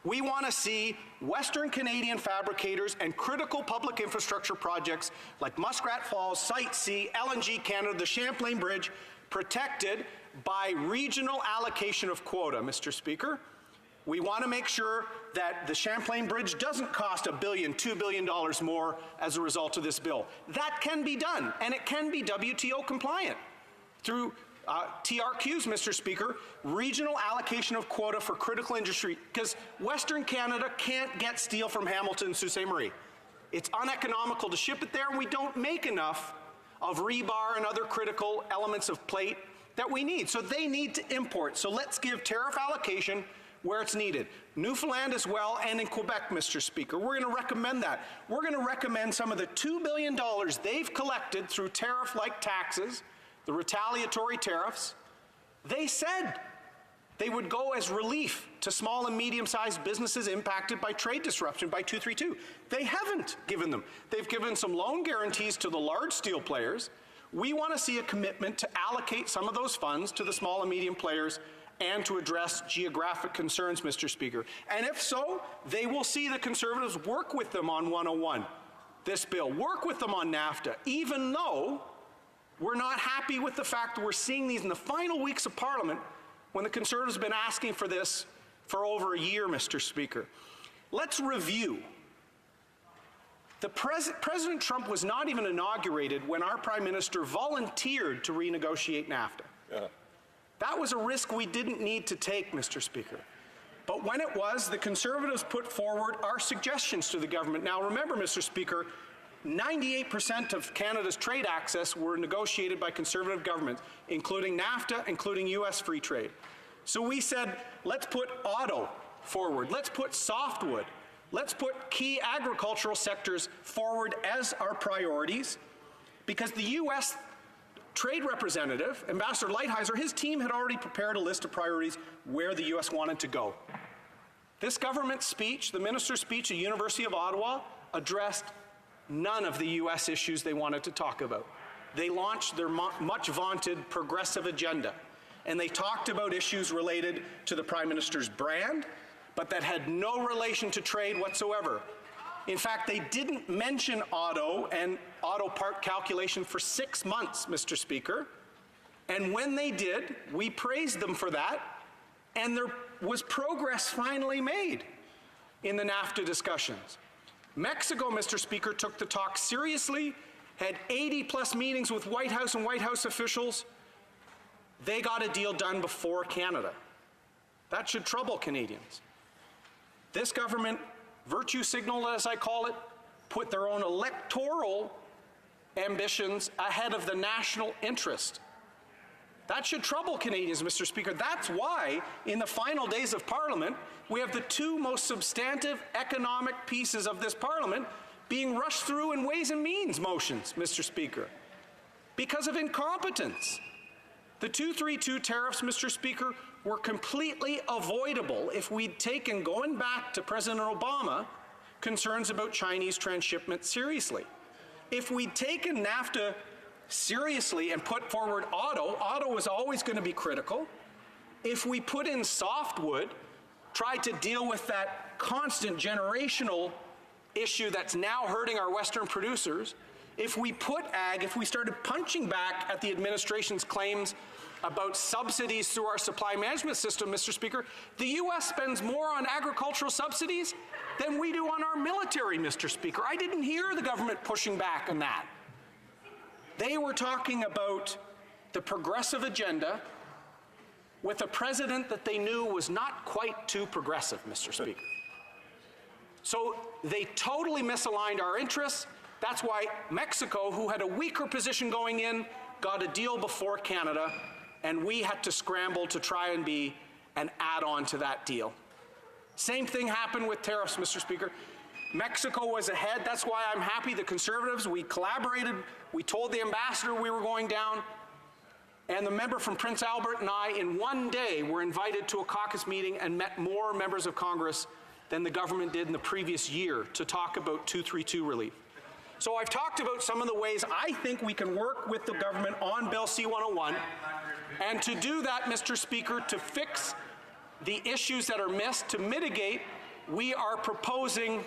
We want to see Western Canadian fabricators and critical public infrastructure projects like Muskrat Falls, Site C, LNG Canada, the Champlain Bridge, protected by regional allocation of quota, Mr. Speaker. We want to make sure that the Champlain Bridge doesn't cost $1 billion, $2 billion more as a result of this bill. That can be done, and it can be WTO compliant through TRQs, Mr. Speaker, regional allocation of quota for critical industry, because Western Canada can't get steel from Hamilton and Sault Ste. Marie. It's uneconomical to ship it there, and we don't make enough of rebar and other critical elements of plate that we need. So they need to import. So let's give tariff allocation where it's needed. Newfoundland as well, and in Quebec, Mr. Speaker. We're going to recommend that. We're going to recommend some of the $2 billion they've collected through tariff-like taxes, the retaliatory tariffs. They said they would go as relief to small and medium-sized businesses impacted by trade disruption by 232. They haven't given them. They've given some loan guarantees to the large steel players. We want to see a commitment to allocate some of those funds to the small and medium players and to address geographic concerns, Mr. Speaker. And if so, they will see the Conservatives work with them on 101, this bill, work with them on NAFTA, even though we're not happy with the fact that we're seeing these in the final weeks of Parliament when the Conservatives have been asking for this for over a year, Mr. Speaker. Let's review. President Trump was not even inaugurated when our Prime Minister volunteered to renegotiate NAFTA. Yeah. That was a risk we didn't need to take, Mr. Speaker. But when it was, the Conservatives put forward our suggestions to the government. Now remember, Mr. Speaker, 98% of Canada's trade access were negotiated by Conservative governments, including NAFTA, including U.S. free trade. So we said, let's put auto forward, let's put softwood, let's put key agricultural sectors forward as our priorities, because the U.S. Trade Representative, Ambassador Lighthizer, his team had already prepared a list of priorities where the U.S. wanted to go. This government speech, the minister's speech at University of Ottawa, addressed none of the U.S. issues they wanted to talk about. They launched their much vaunted progressive agenda, and they talked about issues related to the Prime Minister's brand, but that had no relation to trade whatsoever. In fact, they didn't mention auto and auto part calculation for 6 months, Mr. Speaker. And when they did, we praised them for that, and there was progress finally made in the NAFTA discussions. Mexico, Mr. Speaker, took the talk seriously, had 80-plus meetings with White House and White House officials. They got a deal done before Canada. That should trouble Canadians. This government, virtue signal, as I call it, put their own electoral ambitions ahead of the national interest. That should trouble Canadians, Mr. Speaker. That's why, in the final days of Parliament, we have the two most substantive economic pieces of this Parliament being rushed through in Ways and Means motions, Mr. Speaker, because of incompetence. The 232 tariffs, Mr. Speaker, were completely avoidable if we'd taken, going back to President Obama, concerns about Chinese transshipment seriously. If we'd taken NAFTA seriously and put forward auto was always going to be critical. If we put in softwood, tried to deal with that constant generational issue that's now hurting our Western producers, if we put ag, if we started punching back at the administration's claims about subsidies through our supply management system, Mr. Speaker, the U.S. spends more on agricultural subsidies than we do on our military, Mr. Speaker. I didn't hear the government pushing back on that. They were talking about the progressive agenda with a president that they knew was not quite too progressive, Mr. Speaker. So they totally misaligned our interests. That's why Mexico, who had a weaker position going in, got a deal before Canada, and we had to scramble to try and be an add-on to that deal. Same thing happened with tariffs, Mr. Speaker. Mexico was ahead. That's why I'm happy the Conservatives, we collaborated. We told the ambassador we were going down. And the member from Prince Albert and I, in one day, were invited to a caucus meeting and met more members of Congress than the government did in the previous year to talk about 232 relief. So I've talked about some of the ways I think we can work with the government on Bill C-101. And to do that, Mr. Speaker, to fix the issues that are missed, to mitigate, we are proposing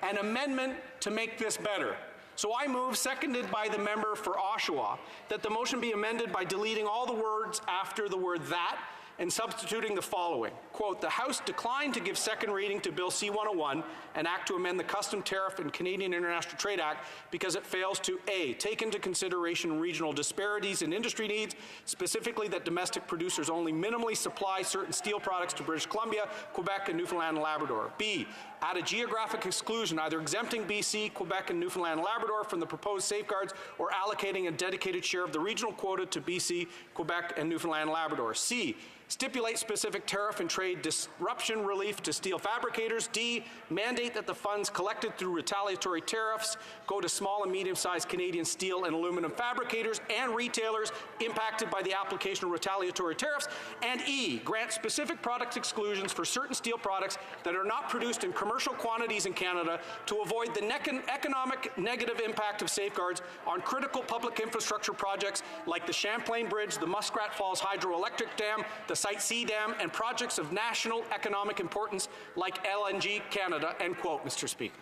an amendment to make this better. So I move, seconded by the member for Oshawa, that the motion be amended by deleting all the words after the word that and substituting the following. Quote, the House declined to give second reading to Bill C-101, an act to amend the Custom Tariff and Canadian International Trade Act because it fails to A, take into consideration regional disparities in industry needs, specifically that domestic producers only minimally supply certain steel products to British Columbia, Quebec, and Newfoundland and Labrador. B, add a geographic exclusion, either exempting BC, Quebec, and Newfoundland and Labrador from the proposed safeguards or allocating a dedicated share of the regional quota to BC, Quebec, and Newfoundland and Labrador. C, stipulate specific tariff and trade disruption relief to steel fabricators. D, mandate that the funds collected through retaliatory tariffs go to small and medium-sized Canadian steel and aluminum fabricators and retailers impacted by the application of retaliatory tariffs. And E, grant specific product exclusions for certain steel products that are not produced in commercial quantities in Canada to avoid the economic negative impact of safeguards on critical public infrastructure projects like the Champlain Bridge, the Muskrat Falls Hydroelectric Dam, the Site C Dam, and projects of national economic importance like LNG Canada, end quote, Mr. Speaker.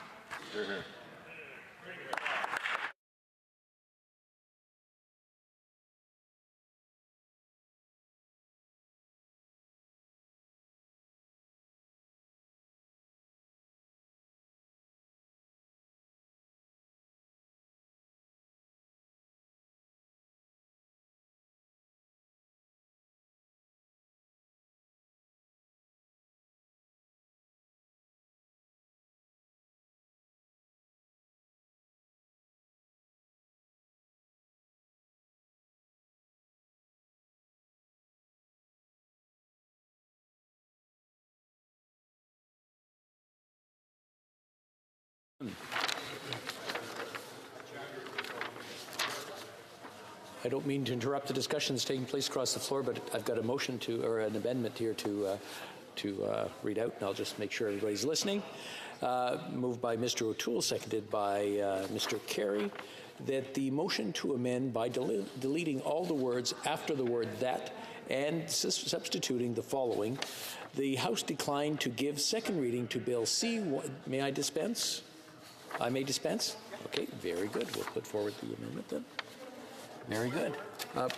I don't mean to interrupt the discussion that's taking place across the floor, but I've got a motion to, or an amendment here to read out, and I'll just make sure everybody's listening. Moved by Mr. O'Toole, seconded by Mr. Carey, that the motion to amend by deleting all the words after the word that and substituting the following. The House declined to give second reading to Bill C. May I dispense? I may dispense? Okay, very good. We'll put forward the amendment then. Very good.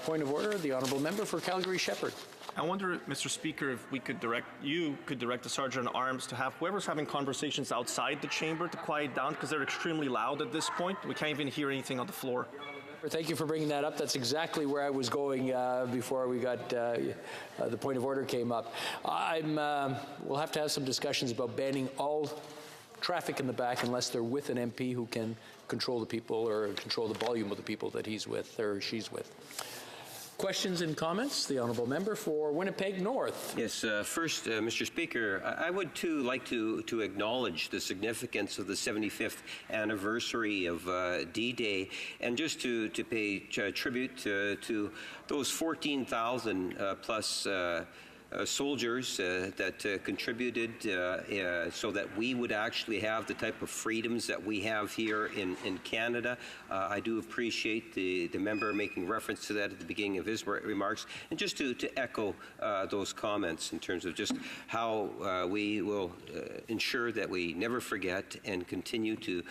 Point of order, the honourable member for Calgary-Shepherd. I wonder, Mr. Speaker, if we could direct the Sergeant at Arms to have whoever's having conversations outside the chamber to quiet down because they're extremely loud at this point. We can't even hear anything on the floor. Thank you for bringing that up. That's exactly where I was going before we got the point of order came up. We'll have to have some discussions about banning all traffic in the back unless they're with an MP who can control the people or control the volume of the people that he's with or she's with. Questions and comments? The honourable member for Winnipeg North. Yes, first, Mr. Speaker, I would too like to acknowledge the significance of the 75th anniversary of D-Day, and just to pay tribute to those 14,000 plus soldiers that contributed so that we would actually have the type of freedoms that we have here in Canada. I do appreciate the member making reference to that at the beginning of his remarks, and just to echo those comments in terms of just how we will ensure that we never forget and continue to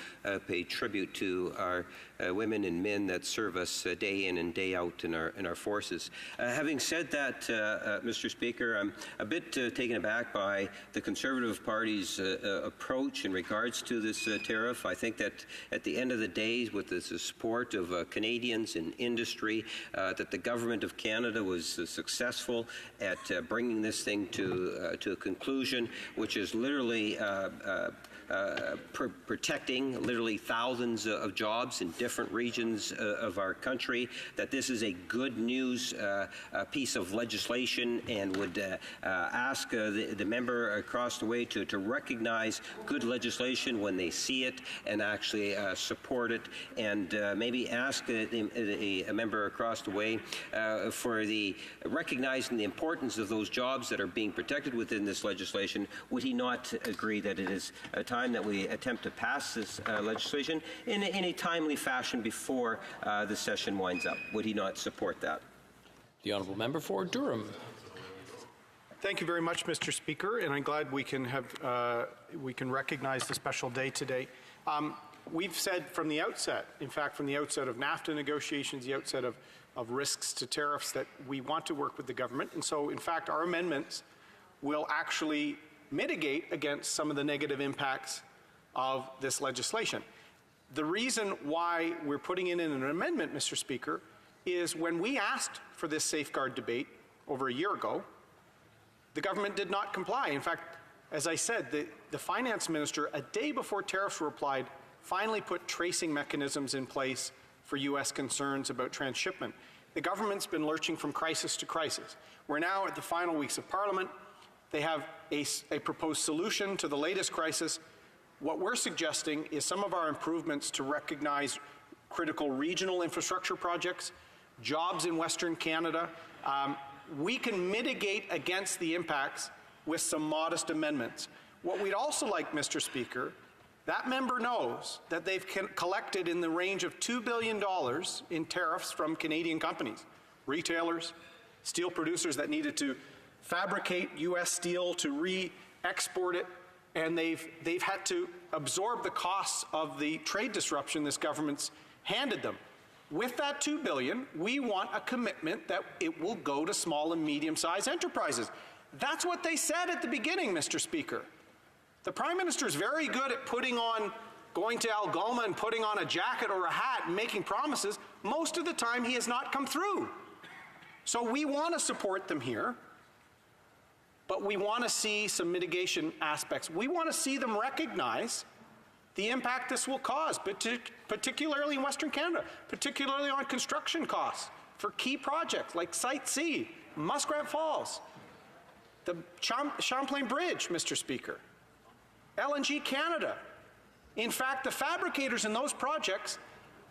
pay tribute to our women and men that serve us day in and day out in our forces. Having said that, Mr. Speaker, I'm a bit taken aback by the Conservative Party's approach in regards to this tariff. I think that at the end of the day, with the support of Canadians and industry, that the Government of Canada was successful at bringing this thing to a conclusion, which is literally protecting literally thousands of jobs in different regions of our country, that this is a good news piece of legislation, and would ask the member across the way to recognize good legislation when they see it and actually support it, and maybe ask a member across the way for the recognizing the importance of those jobs that are being protected within this legislation. Would he not agree that it is a time that we attempt to pass this legislation in a timely fashion before the session winds up? Would he not support that? The honourable member for Durham. Thank you very much, Mr. Speaker, and I'm glad we can recognize the special day today. We've said from the outset, in fact, from the outset of NAFTA negotiations, the outset of risks to tariffs, that we want to work with the government. And so, in fact, our amendments will actually mitigate against some of the negative impacts of this legislation. The reason why we're putting in an amendment, Mr. Speaker, is when we asked for this safeguard debate over a year ago, the government did not comply. In fact, as I said, the finance minister, a day before tariffs were applied, finally put tracing mechanisms in place for U.S. concerns about transshipment. The government's been lurching from crisis to crisis. We're now at the final weeks of Parliament. They have a proposed solution to the latest crisis. What we're suggesting is some of our improvements to recognize critical regional infrastructure projects, jobs in Western Canada. We can mitigate against the impacts with some modest amendments. What we'd also like, Mr. Speaker, that member knows that they've collected in the range of $2 billion in tariffs from Canadian companies, retailers, steel producers that needed to fabricate U.S. steel to re-export it, and they've had to absorb the costs of the trade disruption this government's handed them. With that $2 billion, we want a commitment that it will go to small and medium-sized enterprises. That's what they said at the beginning, Mr. Speaker. The Prime Minister is very good at going to Algoma and putting on a jacket or a hat and making promises. Most of the time, he has not come through. So we want to support them here, but we want to see some mitigation aspects. We want to see them recognize the impact this will cause, particularly in Western Canada, particularly on construction costs for key projects like Site C, Muskrat Falls, the Champlain Bridge, Mr. Speaker, LNG Canada. In fact, the fabricators in those projects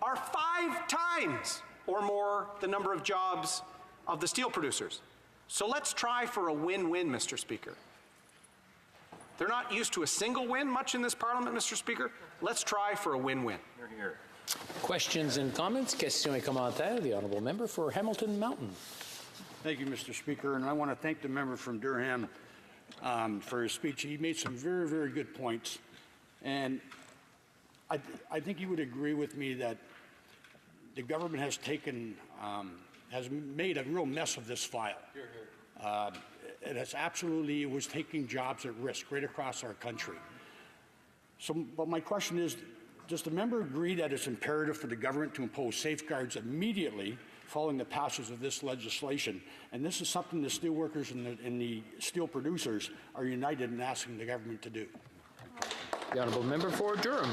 are 5 times or more the number of jobs of the steel producers. So let's try for a win-win, Mr. Speaker. They're not used to a single win much in this Parliament, Mr. Speaker. Let's try for a win-win. Questions and comments? Questions et commentaires. The honourable member for Hamilton Mountain. Thank you, Mr. Speaker, and I want to thank the member from Durham for his speech. He made some very, very good points, and I think you would agree with me that the government has made a real mess of this file. It was taking jobs at risk right across our country. But my question is, does the member agree that it's imperative for the government to impose safeguards immediately following the passage of this legislation? And this is something the steel workers and the steel producers are united in asking the government to do. The honourable member for Durham.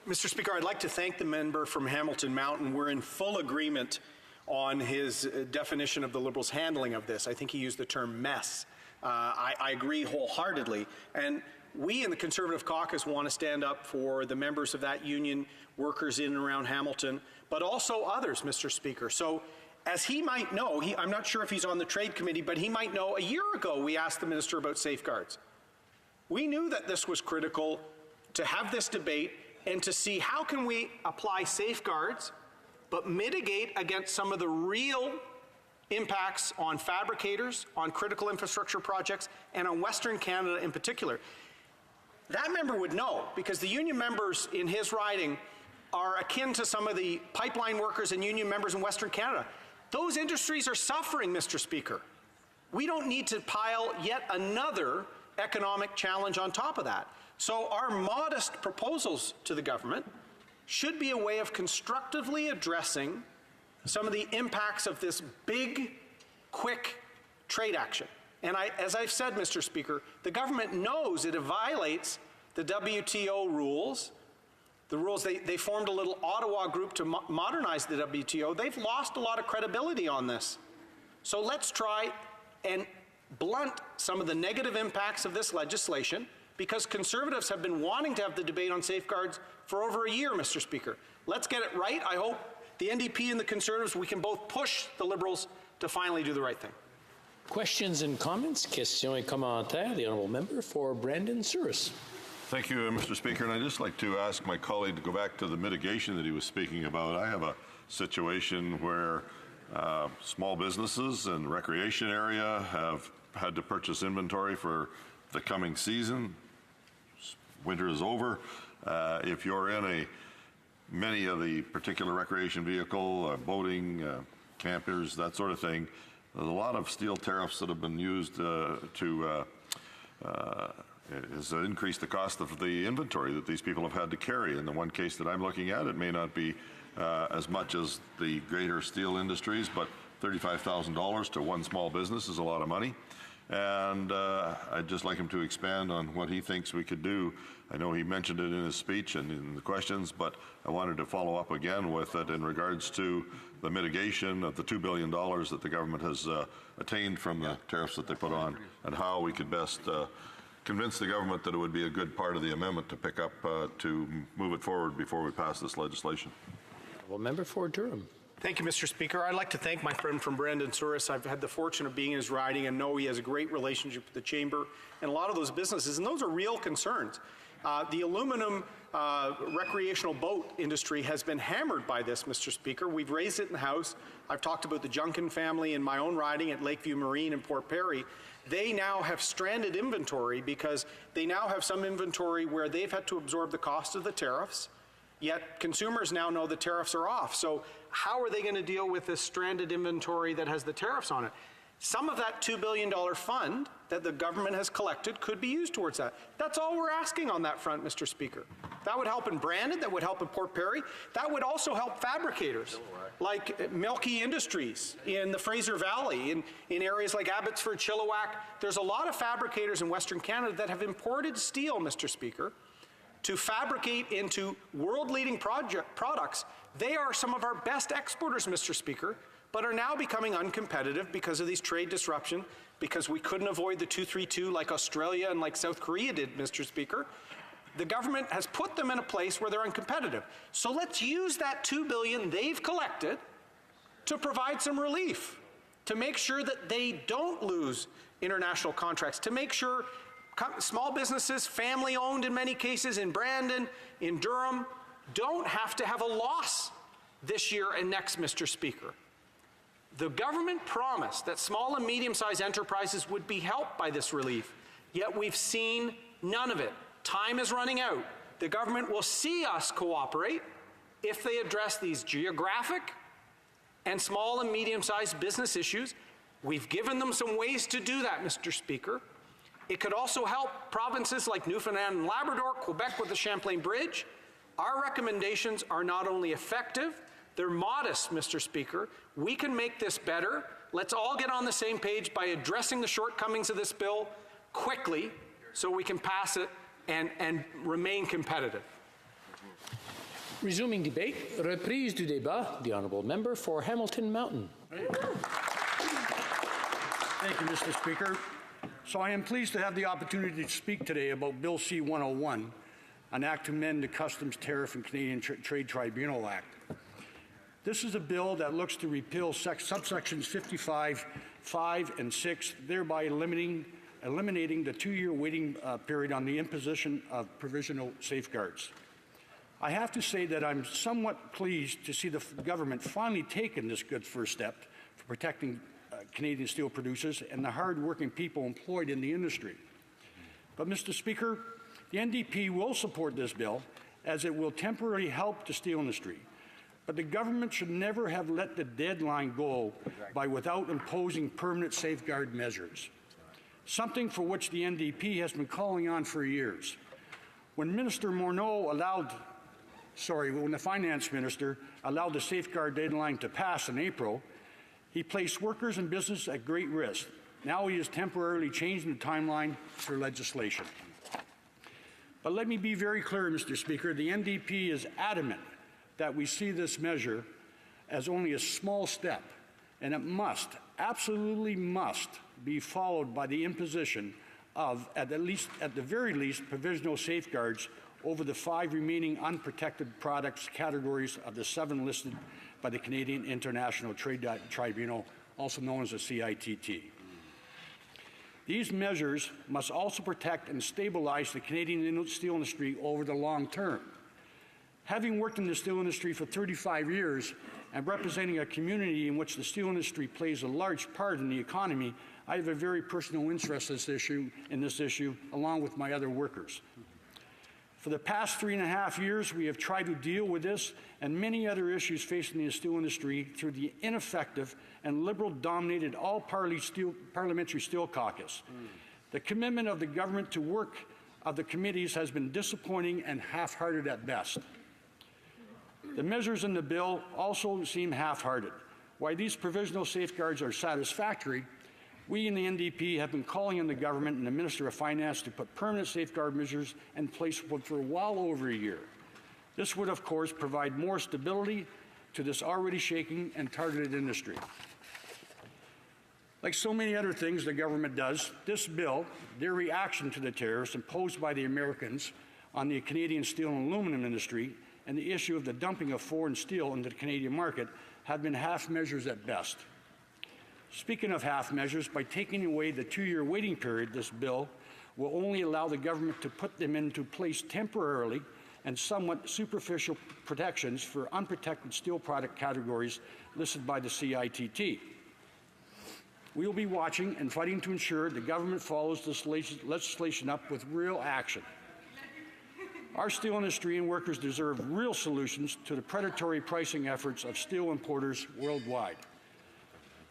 Mr. Speaker, I'd like to thank the member from Hamilton Mountain. We're in full agreement on his definition of the Liberals' handling of this. I think he used the term mess. I agree wholeheartedly. And we in the Conservative caucus want to stand up for the members of that union, workers in and around Hamilton, but also others, Mr. Speaker. So as he might know, I'm not sure if he's on the Trade Committee, but he might know, a year ago we asked the Minister about safeguards. We knew that this was critical to have this debate and to see how can we apply safeguards but mitigate against some of the real impacts on fabricators, on critical infrastructure projects, and on Western Canada in particular. That member would know, because the union members in his riding are akin to some of the pipeline workers and union members in Western Canada. Those industries are suffering, Mr. Speaker. We don't need to pile yet another economic challenge on top of that. So our modest proposals to the government should be a way of constructively addressing some of the impacts of this big, quick trade action. And as I've said, Mr. Speaker, the government knows it violates the WTO rules. The rules, they formed a little Ottawa group to modernize the WTO. They've lost a lot of credibility on this. So let's try and blunt some of the negative impacts of this legislation, because Conservatives have been wanting to have the debate on safeguards for over a year, Mr. Speaker. Let's get it right. I hope the NDP and the Conservatives, we can both push the Liberals to finally do the right thing. Questions and comments? Questions et commentaires. The honourable member for Brandon Souris. Thank you, Mr. Speaker. And I'd just like to ask my colleague to go back to the mitigation that he was speaking about. I have a situation where small businesses and recreation area have had to purchase inventory for the coming season. Winter is over. If you're in many of the particular recreation vehicle, boating, campers, that sort of thing, there's a lot of steel tariffs that have been used has increased the cost of the inventory that these people have had to carry. In the one case that I'm looking at, it may not be as much as the greater steel industries, but $35,000 to one small business is a lot of money. And I'd just like him to expand on what he thinks we could do. I know he mentioned it in his speech and in the questions, but I wanted to follow up again with it in regards to the mitigation of the $2 billion that the government has attained from the tariffs that they put on, and how we could best convince the government that it would be a good part of the amendment to pick up to move it forward before we pass this legislation. Well, member for Durham. Thank you, Mr. Speaker. I'd like to thank my friend from Brandon Souris. I've had the fortune of being in his riding and know he has a great relationship with the Chamber and a lot of those businesses, and those are real concerns. The aluminum recreational boat industry has been hammered by this, Mr. Speaker. We've raised it in the House. I've talked about the Junkin family in my own riding at Lakeview Marine in Port Perry. They now have stranded inventory because they now have some inventory where they've had to absorb the cost of the tariffs, yet consumers now know the tariffs are off. So how are they going to deal with this stranded inventory that has the tariffs on it? Some of that $2 billion fund that the government has collected could be used towards that. That's all we're asking on that front, Mr. Speaker. That would help in Brandon, that would help in Port Perry. That would also help fabricators like Milky Industries in the Fraser Valley, in areas like Abbotsford, Chilliwack. There's a lot of fabricators in Western Canada that have imported steel, Mr. Speaker, to fabricate into world-leading products. They are some of our best exporters, Mr. Speaker, but are now becoming uncompetitive because of these trade disruption, because we couldn't avoid the 232 like Australia and like South Korea did, Mr. Speaker. The government has put them in a place where they're uncompetitive. So let's use that $2 billion they've collected to provide some relief, to make sure that they don't lose international contracts, to make sure small businesses, family-owned in many cases, in Brandon, in Durham, don't have to have a loss this year and next, Mr. Speaker. The government promised that small and medium-sized enterprises would be helped by this relief, yet we've seen none of it. Time is running out. The government will see us cooperate if they address these geographic and small and medium-sized business issues. We've given them some ways to do that, Mr. Speaker. It could also help provinces like Newfoundland and Labrador, Quebec with the Champlain Bridge. Our recommendations are not only effective, they're modest, Mr. Speaker. We can make this better. Let's all get on the same page by addressing the shortcomings of this bill quickly so we can pass it and remain competitive. Resuming debate, reprise du débat, the honourable member for Hamilton Mountain. Thank you, Mr. Speaker. So I am pleased to have the opportunity to speak today about Bill C-101, an act to amend the Customs Tariff and Canadian Trade Tribunal Act. This is a bill that looks to repeal subsections 55, 5, and 6, thereby eliminating the 2-year waiting period on the imposition of provisional safeguards. I have to say that I'm somewhat pleased to see the government finally taking this good first step for protecting Canadian steel producers and the hard-working people employed in the industry. But, Mr. Speaker, the NDP will support this bill as it will temporarily help the steel industry. But the government should never have let the deadline go by without imposing permanent safeguard measures, something for which the NDP has been calling on for years. When when the finance minister allowed the safeguard deadline to pass in April, he placed workers and business at great risk. Now he is temporarily changing the timeline for legislation. But let me be very clear, Mr. Speaker, the NDP is adamant that we see this measure as only a small step, and it must, absolutely must, be followed by the imposition of, at the very least, provisional safeguards over the 5 remaining unprotected products categories of the 7 listed by the Canadian International Trade Tribunal, also known as the CITT. These measures must also protect and stabilize the Canadian steel industry over the long term. Having worked in the steel industry for 35 years and representing a community in which the steel industry plays a large part in the economy, I have a very personal interest in this issue, along with my other workers. For the past 3.5 years, we have tried to deal with this and many other issues facing the steel industry through the ineffective and Liberal-dominated all-parliamentary steel caucus. The commitment of the government to work of the committees has been disappointing and half-hearted at best. The measures in the bill also seem half-hearted. While these provisional safeguards are satisfactory, we in the NDP have been calling on the government and the Minister of Finance to put permanent safeguard measures in place for well over a year. This would, of course, provide more stability to this already shaking and targeted industry. Like so many other things the government does, this bill, their reaction to the tariffs imposed by the Americans on the Canadian steel and aluminum industry, and the issue of the dumping of foreign steel into the Canadian market have been half measures at best. Speaking of half measures, by taking away the 2-year waiting period, this bill will only allow the government to put them into place temporarily and somewhat superficial protections for unprotected steel product categories listed by the CITT. We will be watching and fighting to ensure the government follows this legislation up with real action. Our steel industry and workers deserve real solutions to the predatory pricing efforts of steel importers worldwide.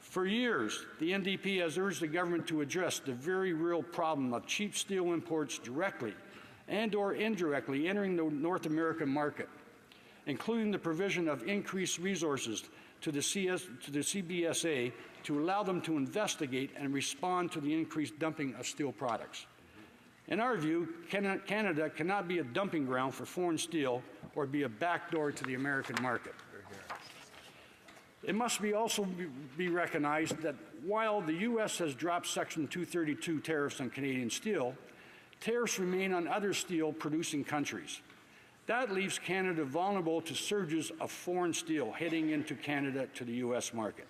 For years, the NDP has urged the government to address the very real problem of cheap steel imports directly and/or indirectly entering the North American market, including the provision of increased resources to the CBSA to allow them to investigate and respond to the increased dumping of steel products. In our view, Canada cannot be a dumping ground for foreign steel or be a backdoor to the American market. It must also be recognized that while the U.S. has dropped Section 232 tariffs on Canadian steel, tariffs remain on other steel-producing countries. That leaves Canada vulnerable to surges of foreign steel heading into Canada to the U.S. market.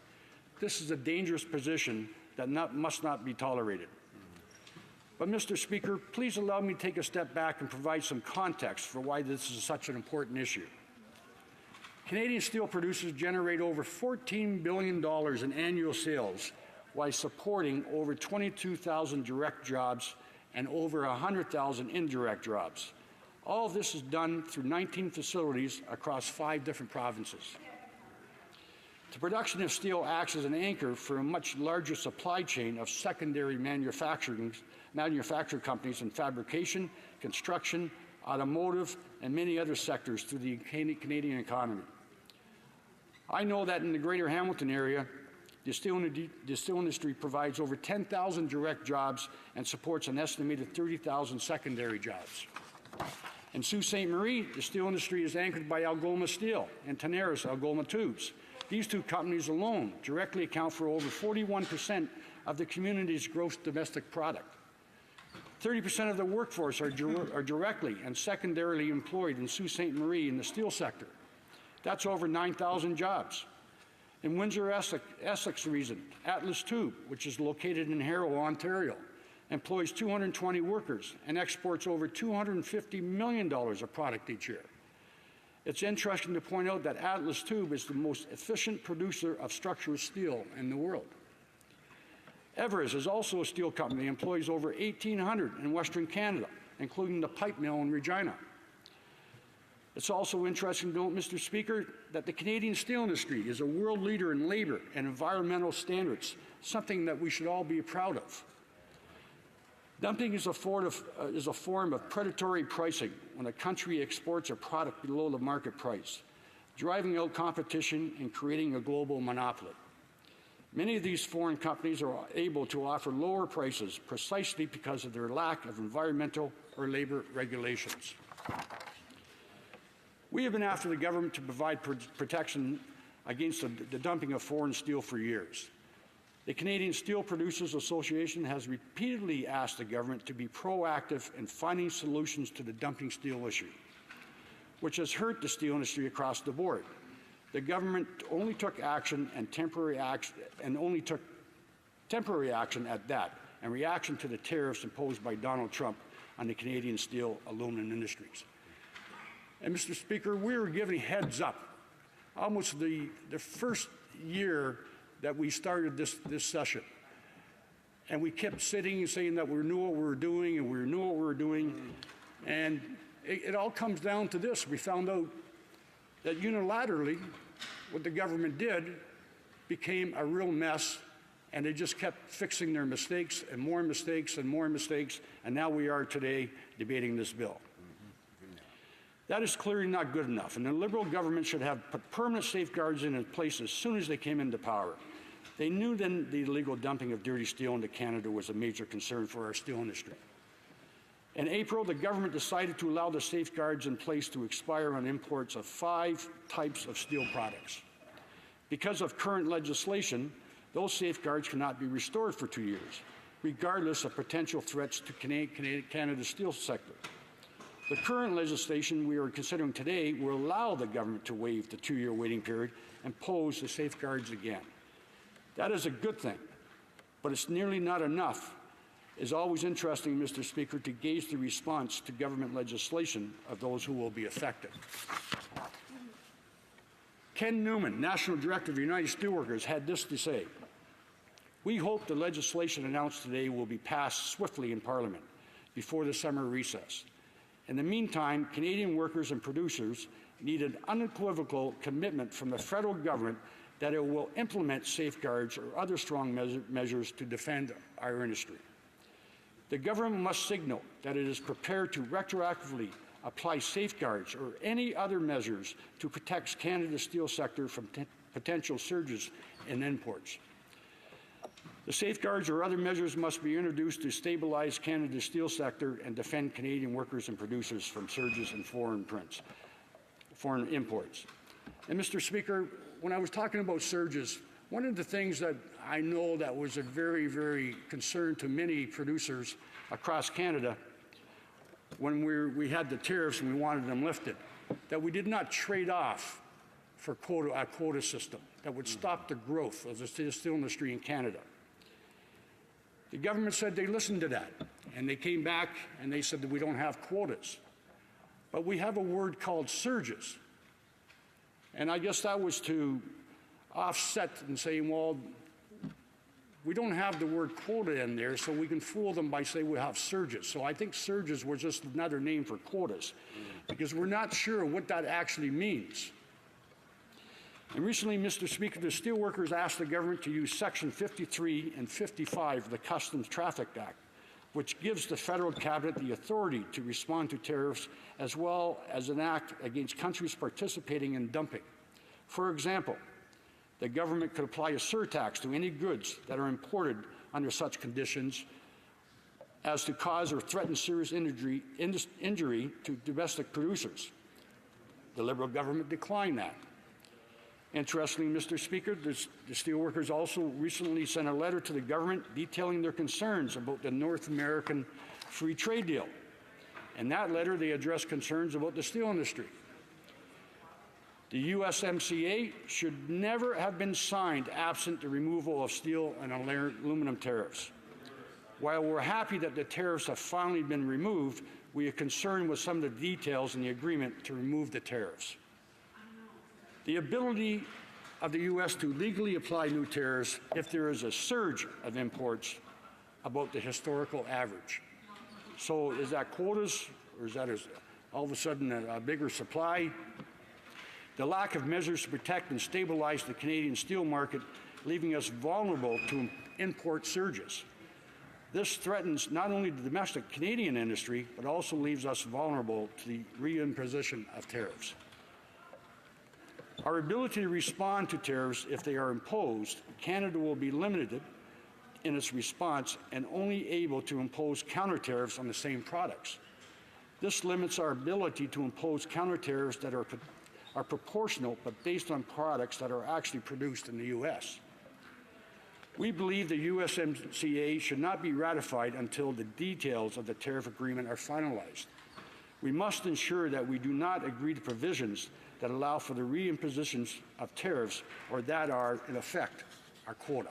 This is a dangerous position that must not be tolerated. But, Mr. Speaker, please allow me to take a step back and provide some context for why this is such an important issue. Canadian steel producers generate over $14 billion in annual sales while supporting over 22,000 direct jobs and over 100,000 indirect jobs. All of this is done through 19 facilities across 5 different provinces. The production of steel acts as an anchor for a much larger supply chain of secondary manufacturing companies in fabrication, construction, automotive, and many other sectors through the Canadian economy. I know that in the Greater Hamilton area, the steel industry provides over 10,000 direct jobs and supports an estimated 30,000 secondary jobs. In Sault Ste. Marie, the steel industry is anchored by Algoma Steel and Tenaris Algoma Tubes. These 2 companies alone directly account for over 41% of the community's gross domestic product. 30% of the workforce are directly and secondarily employed in Sault Ste. Marie in the steel sector. That's over 9,000 jobs. In Windsor, Essex region, Atlas Tube, which is located in Harrow, Ontario, employs 220 workers and exports over $250 million of product each year. It's interesting to point out that Atlas Tube is the most efficient producer of structural steel in the world. Evers is also a steel company, employs over 1,800 in Western Canada, including the pipe mill in Regina. It's also interesting to note, Mr. Speaker, that the Canadian steel industry is a world leader in labor and environmental standards, something that we should all be proud of. Dumping is a form of predatory pricing when a country exports a product below the market price, driving out competition and creating a global monopoly. Many of these foreign companies are able to offer lower prices precisely because of their lack of environmental or labor regulations. We have been after the government to provide protection against the dumping of foreign steel for years. The Canadian Steel Producers Association has repeatedly asked the government to be proactive in finding solutions to the dumping steel issue, which has hurt the steel industry across the board. The government only took action and temporary action at that, in reaction to the tariffs imposed by Donald Trump on the Canadian steel aluminum industries. And Mr. Speaker, we were given heads up almost the first year that we started this session. And we kept sitting and saying that we knew what we were doing and we knew what we were doing. And it all comes down to this. We found out that unilaterally, what the government did became a real mess, and they just kept fixing their mistakes and more mistakes and more mistakes, and now we are today debating this bill. That is clearly not good enough, and the Liberal government should have put permanent safeguards in place as soon as they came into power. They knew then the illegal dumping of dirty steel into Canada was a major concern for our steel industry. In April, the government decided to allow the safeguards in place to expire on imports of 5 types of steel products. Because of current legislation, those safeguards cannot be restored for 2 years, regardless of potential threats to Canada's steel sector. The current legislation we are considering today will allow the government to waive the 2-year waiting period and pose the safeguards again. That is a good thing, but it's nearly not enough. It's always interesting, Mr. Speaker, to gauge the response to government legislation of those who will be affected. Ken Newman, National Director of the United Steelworkers, had this to say: "We hope the legislation announced today will be passed swiftly in Parliament before the summer recess. In the meantime, Canadian workers and producers need an unequivocal commitment from the federal government that it will implement safeguards or other strong measures to defend our industry. The government must signal that it is prepared to retroactively apply safeguards or any other measures to protect Canada's steel sector from potential surges in imports. The safeguards or other measures must be introduced to stabilize Canada's steel sector and defend Canadian workers and producers from surges in foreign imports." And Mr. Speaker, when I was talking about surges, one of the things that I know that was a very, very concern to many producers across Canada when we had the tariffs and we wanted them lifted, that we did not trade off for a quota system that would stop the growth of the steel industry in Canada. The government said they listened to that, and they came back and they said that we don't have quotas. But we have a word called surges. And I guess that was to offset and saying, well, we don't have the word quota in there, so we can fool them by saying we have surges. So I think surges were just another name for quotas, because we're not sure what that actually means. And recently, Mr. Speaker, the steelworkers asked the government to use Section 53 and 55 of the Customs Traffic Act, which gives the federal cabinet the authority to respond to tariffs as well as an act against countries participating in dumping. For example, the government could apply a surtax to any goods that are imported under such conditions as to cause or threaten serious injury to domestic producers. The Liberal government declined that. Interestingly, Mr. Speaker, the steelworkers also recently sent a letter to the government detailing their concerns about the North American Free Trade Deal. In that letter, they addressed concerns about the steel industry. The USMCA should never have been signed absent the removal of steel and aluminum tariffs. While we're happy that the tariffs have finally been removed, we are concerned with some of the details in the agreement to remove the tariffs. The ability of the U.S. to legally apply new tariffs if there is a surge of imports about the historical average. So is that quotas, or is that all of a sudden a bigger supply? The lack of measures to protect and stabilize the Canadian steel market, leaving us vulnerable to import surges. This threatens not only the domestic Canadian industry, but also leaves us vulnerable to the reimposition of tariffs. Our ability to respond to tariffs, if they are imposed, Canada will be limited in its response and only able to impose counter tariffs on the same products. This limits our ability to impose counter tariffs that are proportional but based on products that are actually produced in the U.S. We believe the USMCA should not be ratified until the details of the tariff agreement are finalized. We must ensure that we do not agree to provisions that allow for the reimpositions of tariffs or that are, in effect, our quota.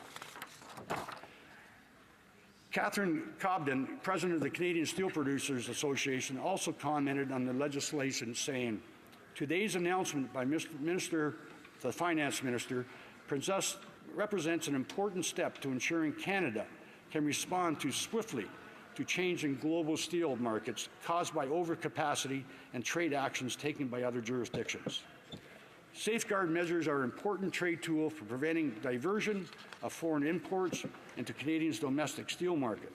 Catherine Cobden, president of the Canadian Steel Producers Association, also commented on the legislation, saying, "Today's announcement by the Finance Minister represents an important step to ensuring Canada can respond swiftly to changing global steel markets caused by overcapacity and trade actions taken by other jurisdictions. Safeguard measures are an important trade tool for preventing diversion of foreign imports into Canadians' domestic steel market.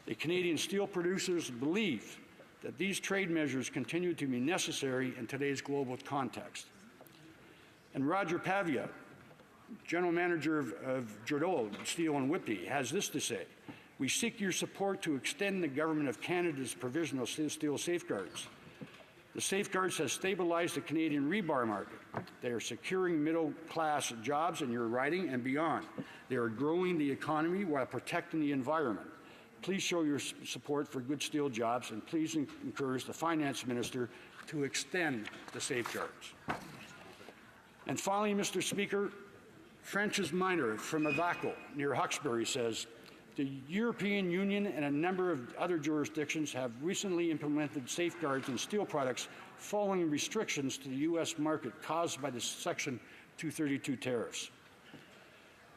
The Canadian steel producers believe that these trade measures continue to be necessary in today's global context." And Roger Pavia, General Manager of Jordan Steel and Whitby, has this to say: "We seek your support to extend the Government of Canada's provisional steel safeguards. The safeguards have stabilized the Canadian rebar market. They are securing middle-class jobs in your riding and beyond. They are growing the economy while protecting the environment. Please show your support for good steel jobs, and please encourage the Finance Minister to extend the safeguards." And finally, Mr. Speaker, Francis Miner from Avaco near Hawkesbury says, "The European Union and a number of other jurisdictions have recently implemented safeguards in steel products following restrictions to the U.S. market caused by the Section 232 tariffs.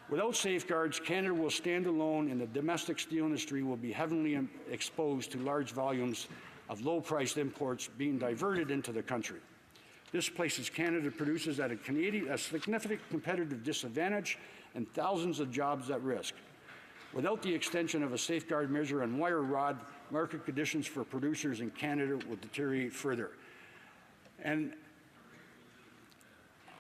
Without safeguards, Canada will stand alone and the domestic steel industry will be heavily exposed to large volumes of low-priced imports being diverted into the country. This places Canada producers at a significant competitive disadvantage and thousands of jobs at risk. Without the extension of a safeguard measure on wire rod, market conditions for producers in Canada will deteriorate further." And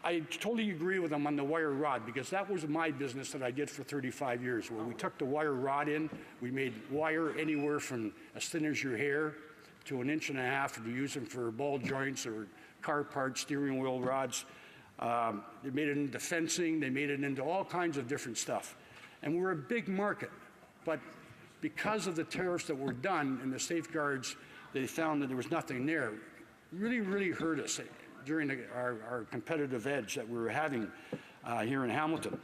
I totally agree with them on the wire rod, because that was my business that I did for 35 years, where we took the wire rod in, we made wire anywhere from as thin as your hair to 1.5 inches to use them for ball joints or car parts, steering wheel rods. They made it into fencing, they made it into all kinds of different stuff. And we're a big market, but because of the tariffs that were done and the safeguards, they found that there was nothing there. Really, really hurt us during our competitive edge that we were having here in Hamilton.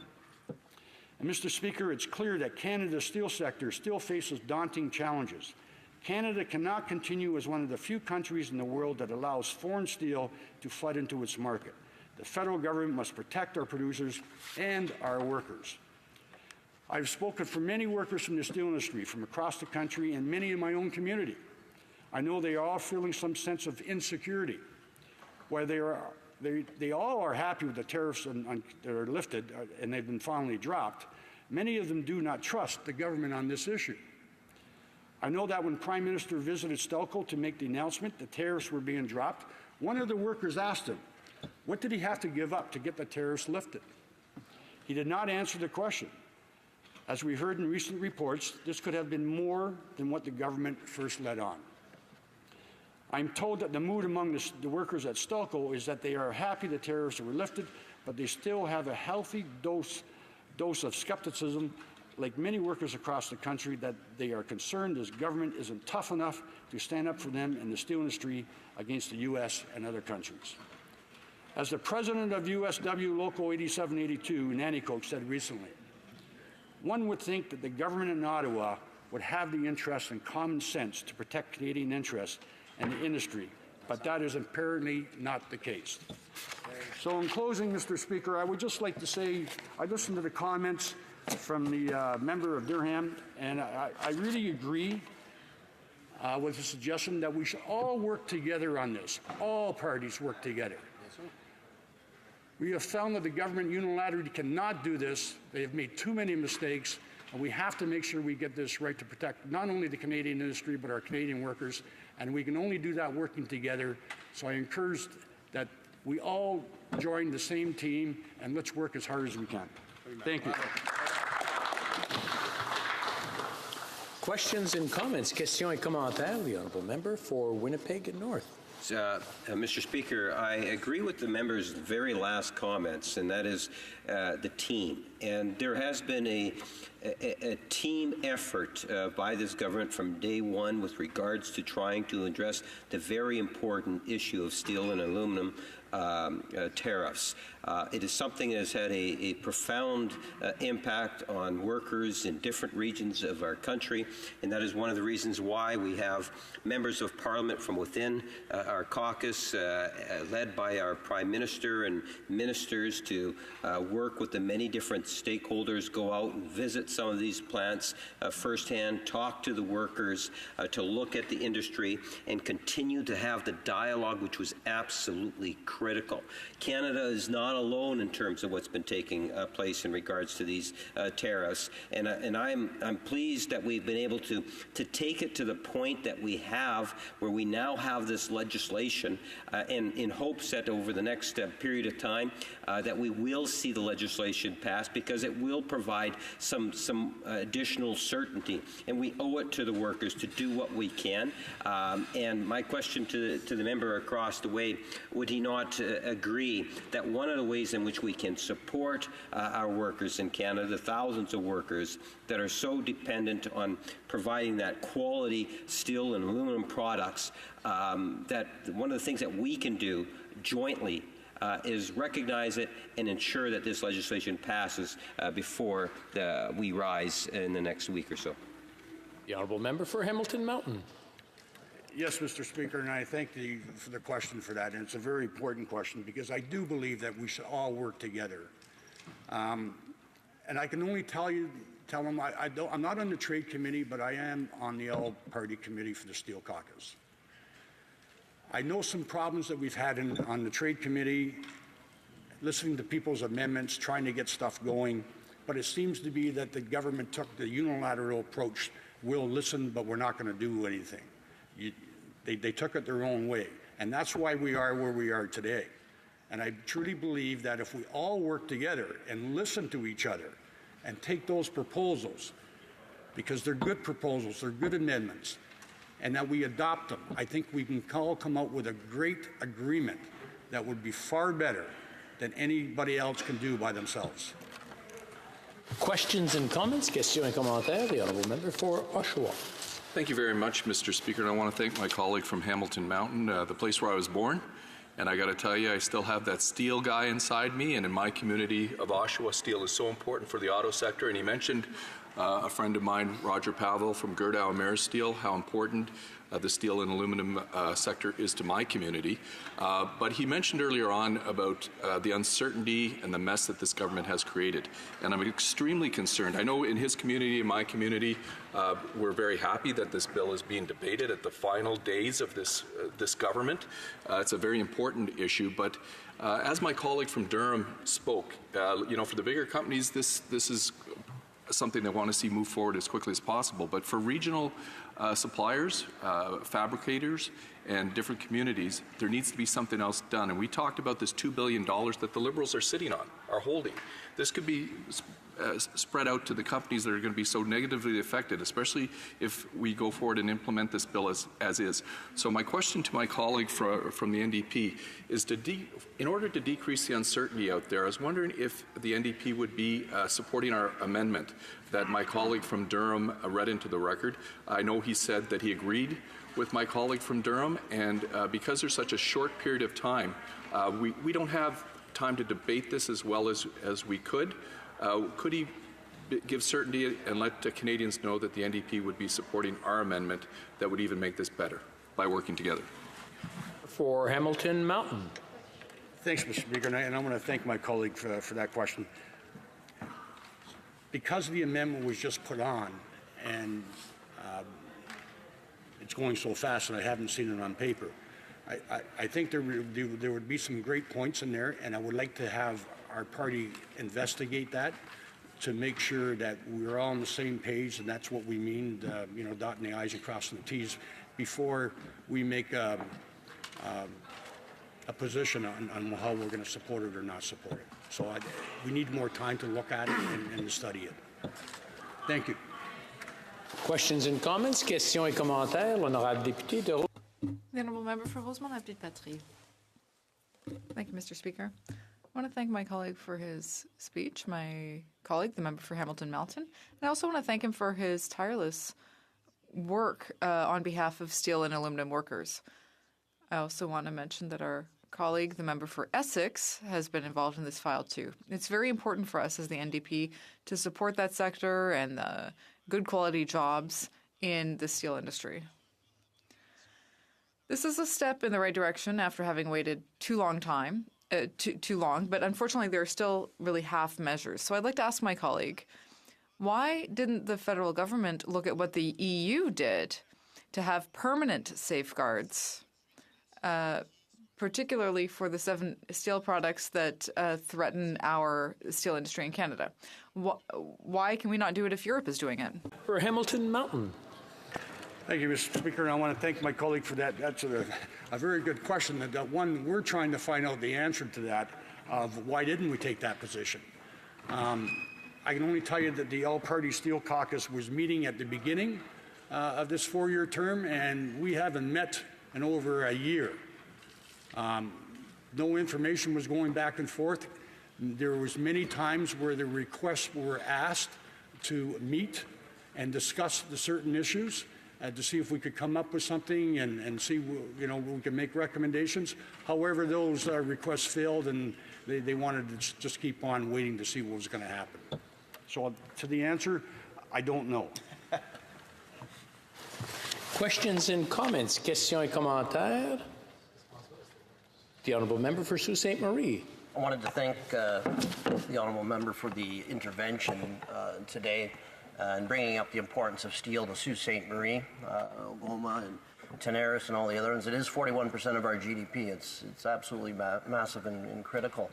And Mr. Speaker, it's clear that Canada's steel sector still faces daunting challenges. Canada cannot continue as one of the few countries in the world that allows foreign steel to flood into its market. The federal government must protect our producers and our workers. I've spoken for many workers from the steel industry from across the country and many in my own community. I know they are all feeling some sense of insecurity. While they all are happy with the tariffs that are lifted and they've been finally dropped, many of them do not trust the government on this issue. I know that when Prime Minister visited Stelco to make the announcement the tariffs were being dropped, one of the workers asked him, what did he have to give up to get the tariffs lifted? He did not answer the question. As we heard in recent reports, this could have been more than what the government first let on. I'm told that the mood among the workers at Stelco is that they are happy the tariffs were lifted, but they still have a healthy dose of skepticism, like many workers across the country, that they are concerned this government isn't tough enough to stand up for them in the steel industry against the U.S. and other countries. As the president of USW Local 8782, Nanticoke, said recently, one would think that the government in Ottawa would have the interest and common sense to protect Canadian interests and the industry, but that is apparently not the case. So in closing, Mr. Speaker, I would just like to say I listened to the comments from the member of Durham, and I really agree with the suggestion that we should all work together on this. All parties work together. We have found that the government unilaterally cannot do this. They have made too many mistakes, and we have to make sure we get this right to protect not only the Canadian industry, but our Canadian workers, and we can only do that working together. So I encourage that we all join the same team, and let's work as hard as we can. Thank you. Questions and comments? Questions et commentaires. The honourable member for Winnipeg North. Mr. Speaker, I agree with the member's very last comments, and that is the team. And there has been a team effort by this government from day one with regards to trying to address the very important issue of steel and aluminum tariffs. It is something that has had a profound impact on workers in different regions of our country, and that is one of the reasons why we have members of Parliament from within our caucus, led by our Prime Minister and ministers, to work with the many different stakeholders, go out and visit some of these plants firsthand, talk to the workers, to look at the industry, and continue to have the dialogue, which was absolutely critical. Canada is not alone in terms of what's been taking place in regards to these tariffs, and I'm pleased that we've been able to take it to the point that we have, where we now have this legislation, and in hopes that over the next period of time that we will see the legislation passed, because it will provide some additional certainty, and we owe it to the workers to do what we can. And my question to the member across the way, would he not agree that one of the ways in which we can support our workers in Canada, the thousands of workers that are so dependent on providing that quality steel and aluminum products, that one of the things that we can do jointly is recognize it and ensure that this legislation passes before we rise in the next week or so. The honourable member for Hamilton Mountain. Yes, Mr. Speaker, and I thank you for the question for that. And it's a very important question, because I do believe that we should all work together. And I can only tell them I'm not on the trade committee, but I am on the all-party committee for the Steel Caucus. I know some problems that we've had on the trade committee, listening to people's amendments, trying to get stuff going, but it seems to be that the government took the unilateral approach. We'll listen, but we're not going to do anything. They took it their own way, and that's why we are where we are today. And I truly believe that if we all work together and listen to each other and take those proposals, because they're good proposals, they're good amendments, and that we adopt them, I think we can all come out with a great agreement that would be far better than anybody else can do by themselves. Questions and comments? Questions et commentaires. The honourable member for Oshawa. Thank you very much, Mr. Speaker, and I want to thank my colleague from Hamilton Mountain, the place where I was born. And I got to tell you, I still have that steel guy inside me, and in my community of Oshawa, steel is so important for the auto sector. And he mentioned a friend of mine, Roger Pavel from Gerdau Ameris Steel, how important the steel and aluminum sector is to my community. But he mentioned earlier on about the uncertainty and the mess that this government has created. And I'm extremely concerned. I know in his community, in my community, we're very happy that this bill is being debated at the final days of this government. It's a very important issue. But as my colleague from Durham spoke, for the bigger companies, this is something they want to see move forward as quickly as possible. But for regional suppliers, fabricators, and different communities, there needs to be something else done. And we talked about this $2 billion that the Liberals are sitting on, are holding. This could be spread out to the companies that are going to be so negatively affected, especially if we go forward and implement this bill as is. So my question to my colleague from the NDP is, in order to decrease the uncertainty out there, I was wondering if the NDP would be supporting our amendment that my colleague from Durham read into the record. I know he said that he agreed with my colleague from Durham, and because there's such a short period of time We don't have time to debate this as well as we could. Could he give certainty and let Canadians know that the NDP would be supporting our amendment that would even make this better by working together? For Hamilton Mountain. Thanks, Mr. Speaker, and I want to thank my colleague for that question. Because the amendment was just put on, and it's going so fast, and I haven't seen it on paper, I think there would be some great points in there, and I would like to have our party investigate that to make sure that we're all on the same page, and that's what we mean, dotting the I's and crossing the T's, before we make a position on how we're going to support it or not support it. So we need more time to look at it and to study it. Thank you. Questions and comments? Questions et commentaires. L'honorable député de... The Honourable Member for Rosemont-la-Petite-Patrie. Thank you, Mr. Speaker. I want to thank my colleague for his speech, my colleague, the member for Hamilton Mountain, and I also want to thank him for his tireless work on behalf of steel and aluminum workers. I also want to mention that our colleague, the member for Essex, has been involved in this file too. It's very important for us as the NDP to support that sector and the good quality jobs in the steel industry. This is a step in the right direction after having waited too long, but unfortunately there are still really half measures. So I'd like to ask my colleague, why didn't the federal government look at what the EU did to have permanent safeguards, particularly for the 7 steel products that threaten our steel industry in Canada? Why can we not do it if Europe is doing it? For Hamilton Mountain. Thank you, Mr. Speaker, and I want to thank my colleague for that. That's a very good question. That one, we're trying to find out the answer to that, of why didn't we take that position. I can only tell you that the All-Party Steel Caucus was meeting at the beginning of this 4-year term, and we haven't met in over a year. No information was going back and forth. There was many times where the requests were asked to meet and discuss the certain issues to see if we could come up with something and see, we can make recommendations. However, those requests failed, and they wanted to just keep on waiting to see what was going to happen. So to the answer, I don't know. Questions and comments? Questions et commentaires? The Honourable Member for Sault Ste. Marie. I wanted to thank the Honourable Member for the intervention today and bringing up the importance of steel to Sault Ste. Marie, Algoma, and Tenaris, and all the other ones. It is 41% of our GDP. It's absolutely massive and critical.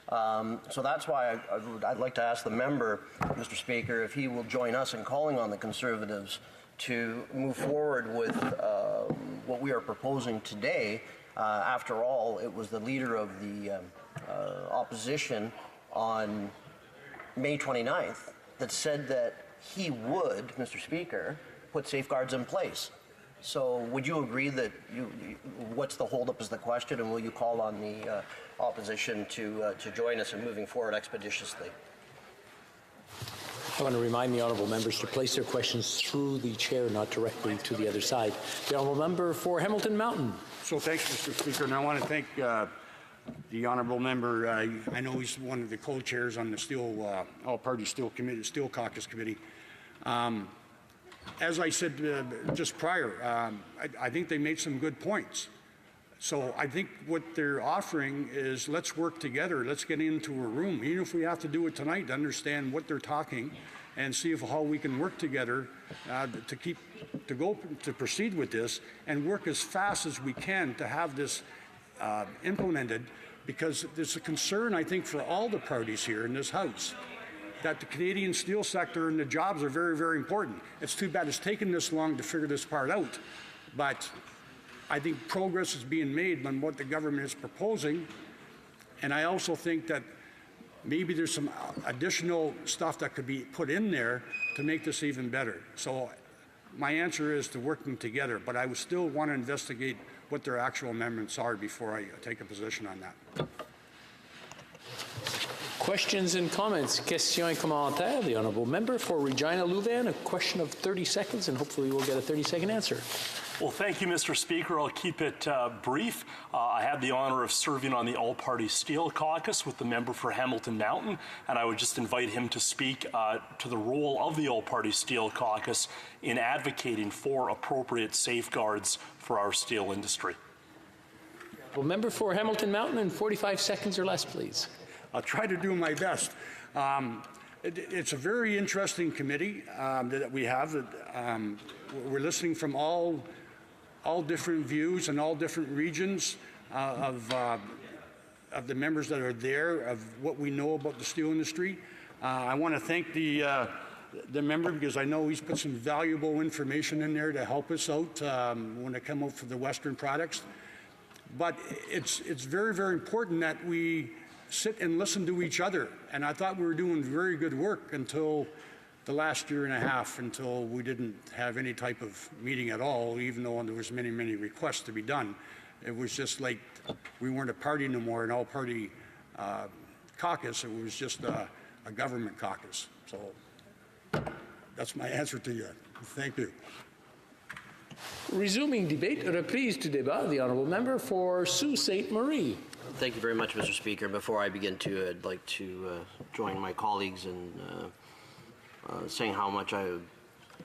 So that's why I'd like to ask the member, Mr. Speaker, if he will join us in calling on the Conservatives to move forward with what we are proposing today. After all, it was the leader of the opposition on May 29th that said that he would, Mr. Speaker, put safeguards in place. So would you agree that what's the holdup is the question, and will you call on the opposition to join us in moving forward expeditiously? I want to remind the honourable members to place their questions through the chair, not directly to the other side. The honourable member for Hamilton Mountain. So thanks, Mr. Speaker, and I want to thank the honourable member. I know he's one of the co-chairs on the All-Party Steel Caucus Committee. As I said just prior, I think they made some good points. So I think what they're offering is, let's work together. Let's get into a room, even if we have to do it tonight, to understand what they're talking and see how we can work together to proceed with this and work as fast as we can to have this implemented, because there's a concern, I think, for all the parties here in this House that the Canadian steel sector and the jobs are very, very important. It's too bad it's taken this long to figure this part out, but I think progress is being made on what the government is proposing, and I also think that maybe there's some additional stuff that could be put in there to make this even better. So my answer is to working together, but I would still want to investigate what their actual amendments are before I take a position on that. Questions and comments? Questions et commentaires. The honourable member for Regina Louvain, a question of 30 seconds, and hopefully we'll get a 30-second answer. Well, thank you, Mr. Speaker. I'll keep it brief. I had the honor of serving on the All-Party Steel Caucus with the member for Hamilton Mountain, and I would just invite him to speak to the role of the All-Party Steel Caucus in advocating for appropriate safeguards for our steel industry. Well, member for Hamilton Mountain, in 45 seconds or less, please. I'll try to do my best. It's a very interesting committee that we have. We're listening from all different views and all different regions of the members that are there, of what we know about the steel industry. I want to thank the member because I know he's put some valuable information in there to help us out when it comes out for the Western products. But it's very, very important that we sit and listen to each other. And I thought we were doing very good work until the last year and a half, until we didn't have any type of meeting at all, even though there was many, many requests to be done. It was just like we weren't a party no more, an all-party caucus. It was just a government caucus. So that's my answer to you. Thank you. Resuming debate, reprise du débat, the honourable member for Sault Ste. Marie. Thank you very much, Mr. Speaker. Before I begin I'd like to join my colleagues in saying how much I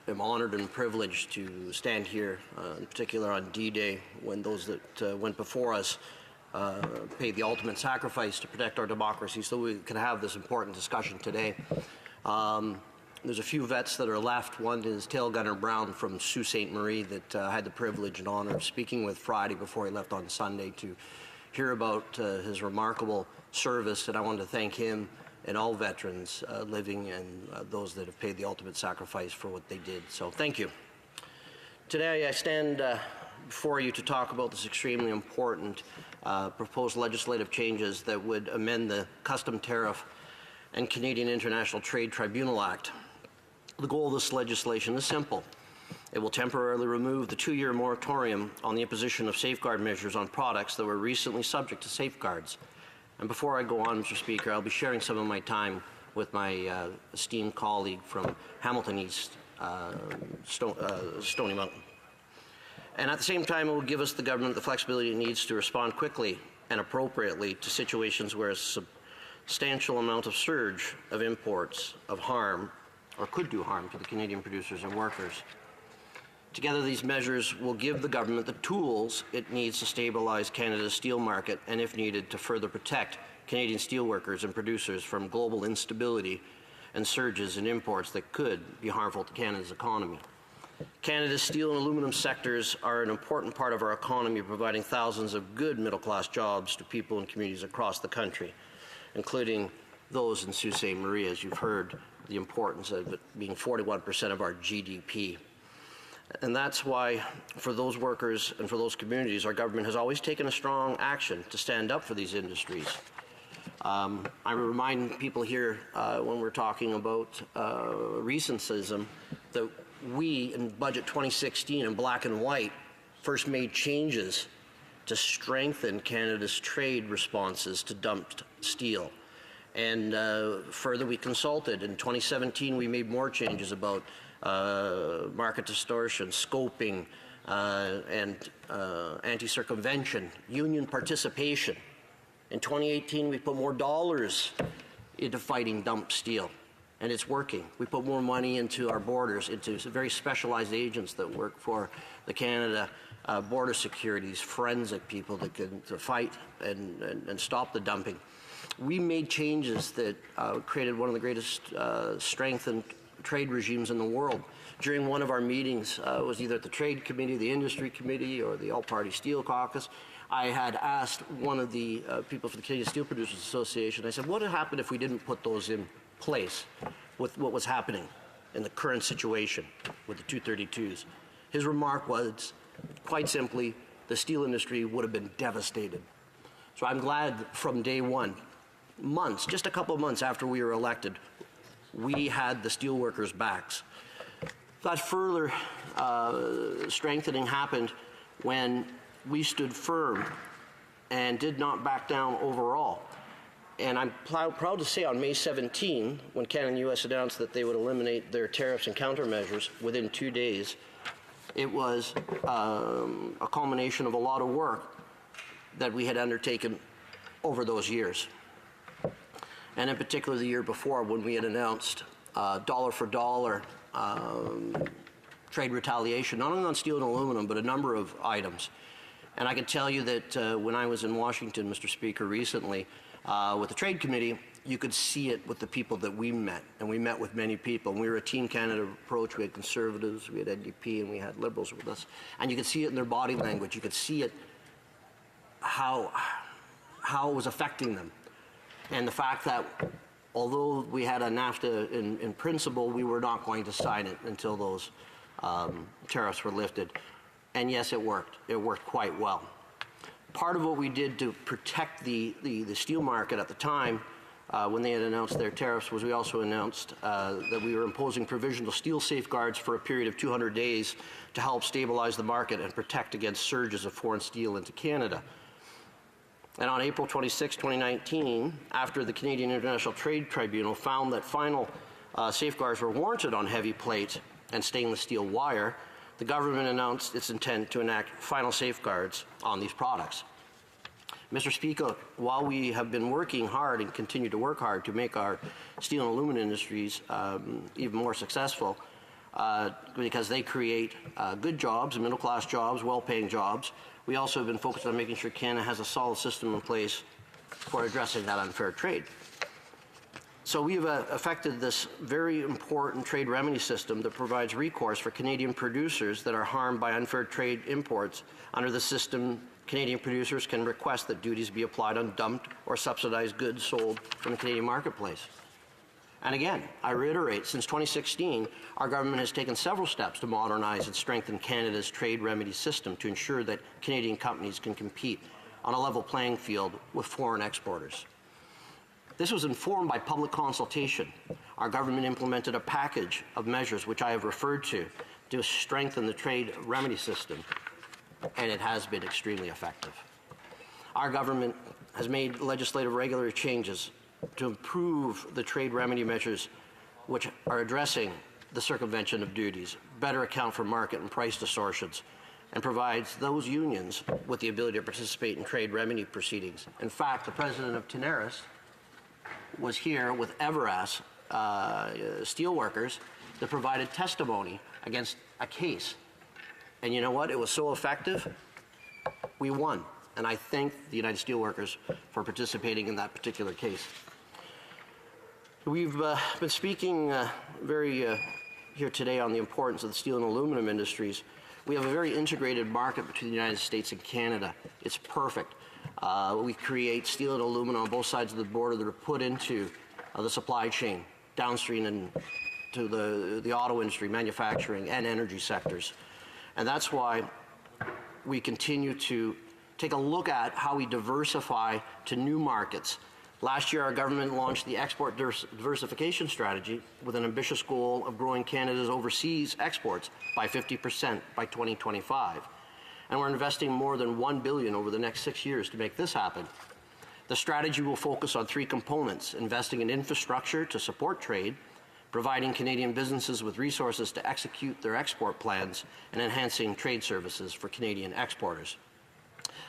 am honored and privileged to stand here, in particular on D-Day, when those that went before us paid the ultimate sacrifice to protect our democracy so we can have this important discussion today. There's a few vets that are left. One is Tail Gunner Brown from Sault Ste. Marie that I had the privilege and honor of speaking with Friday before he left on Sunday to hear about his remarkable service, and I wanted to thank him and all veterans living and those that have paid the ultimate sacrifice for what they did. So thank you. Today I stand before you to talk about this extremely important proposed legislative changes that would amend the Custom Tariff and Canadian International Trade Tribunal Act. The goal of this legislation is simple. It will temporarily remove the 2-year moratorium on the imposition of safeguard measures on products that were recently subject to safeguards. And before I go on, Mr. Speaker, I'll be sharing some of my time with my esteemed colleague from Hamilton East, Stony Mountain. And at the same time, it will give us, the government, the flexibility it needs to respond quickly and appropriately to situations where a substantial amount of surge of imports of harm or could do harm to the Canadian producers and workers. Together, these measures will give the government the tools it needs to stabilize Canada's steel market and, if needed, to further protect Canadian steelworkers and producers from global instability and surges in imports that could be harmful to Canada's economy. Canada's steel and aluminum sectors are an important part of our economy, providing thousands of good middle-class jobs to people and communities across the country, including those in Sault Ste. Marie, as you've heard, the importance of it being 41% of our GDP. And that's why, for those workers and for those communities, our government has always taken a strong action to stand up for these industries. I remind people here when we're talking about recentism that we, in Budget 2016 in black and white, first made changes to strengthen Canada's trade responses to dumped steel. And further, we consulted. In 2017, we made more changes about market distortion, scoping, and anti-circumvention, union participation. In 2018, we put more dollars into fighting dumped steel, and it's working. We put more money into our borders, into very specialized agents that work for the Canada Border Security's forensic people that can fight and stop the dumping. We made changes that created one of the greatest strengthened trade regimes in the world. During one of our meetings, it was either at the Trade Committee, the Industry Committee, or the All-Party Steel Caucus, I had asked one of the people for the Canadian Steel Producers Association, I said, what would happen if we didn't put those in place with what was happening in the current situation with the 232s? His remark was, quite simply, the steel industry would have been devastated. So I'm glad from day one, just a couple of months after we were elected, we had the steelworkers' backs. That further strengthening happened when we stood firm and did not back down overall. And I'm proud to say on May 17, when Canada and the U.S. announced that they would eliminate their tariffs and countermeasures within 2 days, It was a culmination of a lot of work that we had undertaken over those years. And in particular the year before, when we had announced dollar for dollar trade retaliation, not only on steel and aluminum, but a number of items. And I can tell you that when I was in Washington, Mr. Speaker, recently, with the Trade Committee, you could see it with the people that we met. And we met with many people. And we were a Team Canada approach. We had Conservatives, we had NDP, and we had Liberals with us. And you could see it in their body language. You could see it, how it was affecting them. And the fact that although we had a NAFTA in principle, we were not going to sign it until those tariffs were lifted. And yes, it worked. It worked quite well. Part of what we did to protect the steel market at the time, when they had announced their tariffs, was we also announced that we were imposing provisional steel safeguards for a period of 200 days to help stabilize the market and protect against surges of foreign steel into Canada. And on April 26, 2019, after the Canadian International Trade Tribunal found that final safeguards were warranted on heavy plate and stainless steel wire, the government announced its intent to enact final safeguards on these products. Mr. Speaker, while we have been working hard and continue to work hard to make our steel and aluminum industries even more successful, because they create good jobs, middle-class jobs, well-paying jobs, we also have been focused on making sure Canada has a solid system in place for addressing that unfair trade. So we have affected this very important trade remedy system that provides recourse for Canadian producers that are harmed by unfair trade imports. Under the system, Canadian producers can request that duties be applied on dumped or subsidized goods sold from the Canadian marketplace. And again, I reiterate, since 2016, our government has taken several steps to modernize and strengthen Canada's trade remedy system to ensure that Canadian companies can compete on a level playing field with foreign exporters. This was informed by public consultation. Our government implemented a package of measures, which I have referred to strengthen the trade remedy system, and it has been extremely effective. Our government has made legislative regulatory changes to improve the trade remedy measures which are addressing the circumvention of duties, better account for market and price distortions, and provides those unions with the ability to participate in trade remedy proceedings. In fact, the president of Tenaris was here with Everas steelworkers that provided testimony against a case. And you know what? It was so effective, we won. And I thank the United Steelworkers for participating in that particular case. We've been speaking here today on the importance of the steel and aluminum industries. We have a very integrated market between the United States and Canada. It's perfect. We create steel and aluminum on both sides of the border that are put into the supply chain, downstream and to the auto industry, manufacturing, and energy sectors. And that's why we continue to take a look at how we diversify to new markets. Last year, our government launched the Export Diversification Strategy with an ambitious goal of growing Canada's overseas exports by 50% by 2025. And we're investing more than $1 billion over the next 6 years to make this happen. The strategy will focus on three components: investing in infrastructure to support trade, providing Canadian businesses with resources to execute their export plans, and enhancing trade services for Canadian exporters.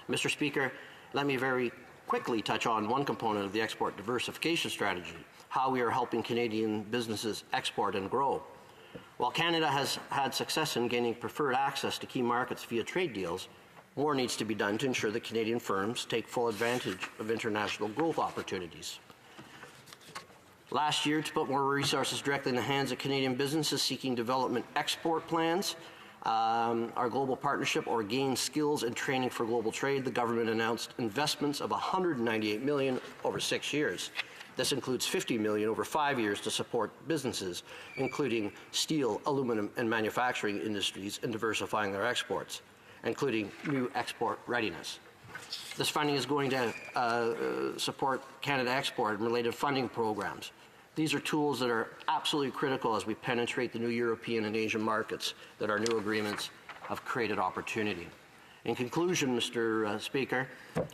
Mr. Speaker, let me very quickly touch on one component of the export diversification strategy, how we are helping Canadian businesses export and grow. While Canada has had success in gaining preferred access to key markets via trade deals, more needs to be done to ensure that Canadian firms take full advantage of international growth opportunities. Last year, to put more resources directly in the hands of Canadian businesses seeking development export plans, our global partnership, or GAIN Skills and Training for Global Trade, the government announced investments of $198 million over 6 years. This includes $50 million over 5 years to support businesses, including steel, aluminum, and manufacturing industries, in diversifying their exports, including new export readiness. This funding is going to support Canada Export and related funding programs. These are tools that are absolutely critical as we penetrate the new European and Asian markets that our new agreements have created opportunity. In conclusion, Mr. Speaker,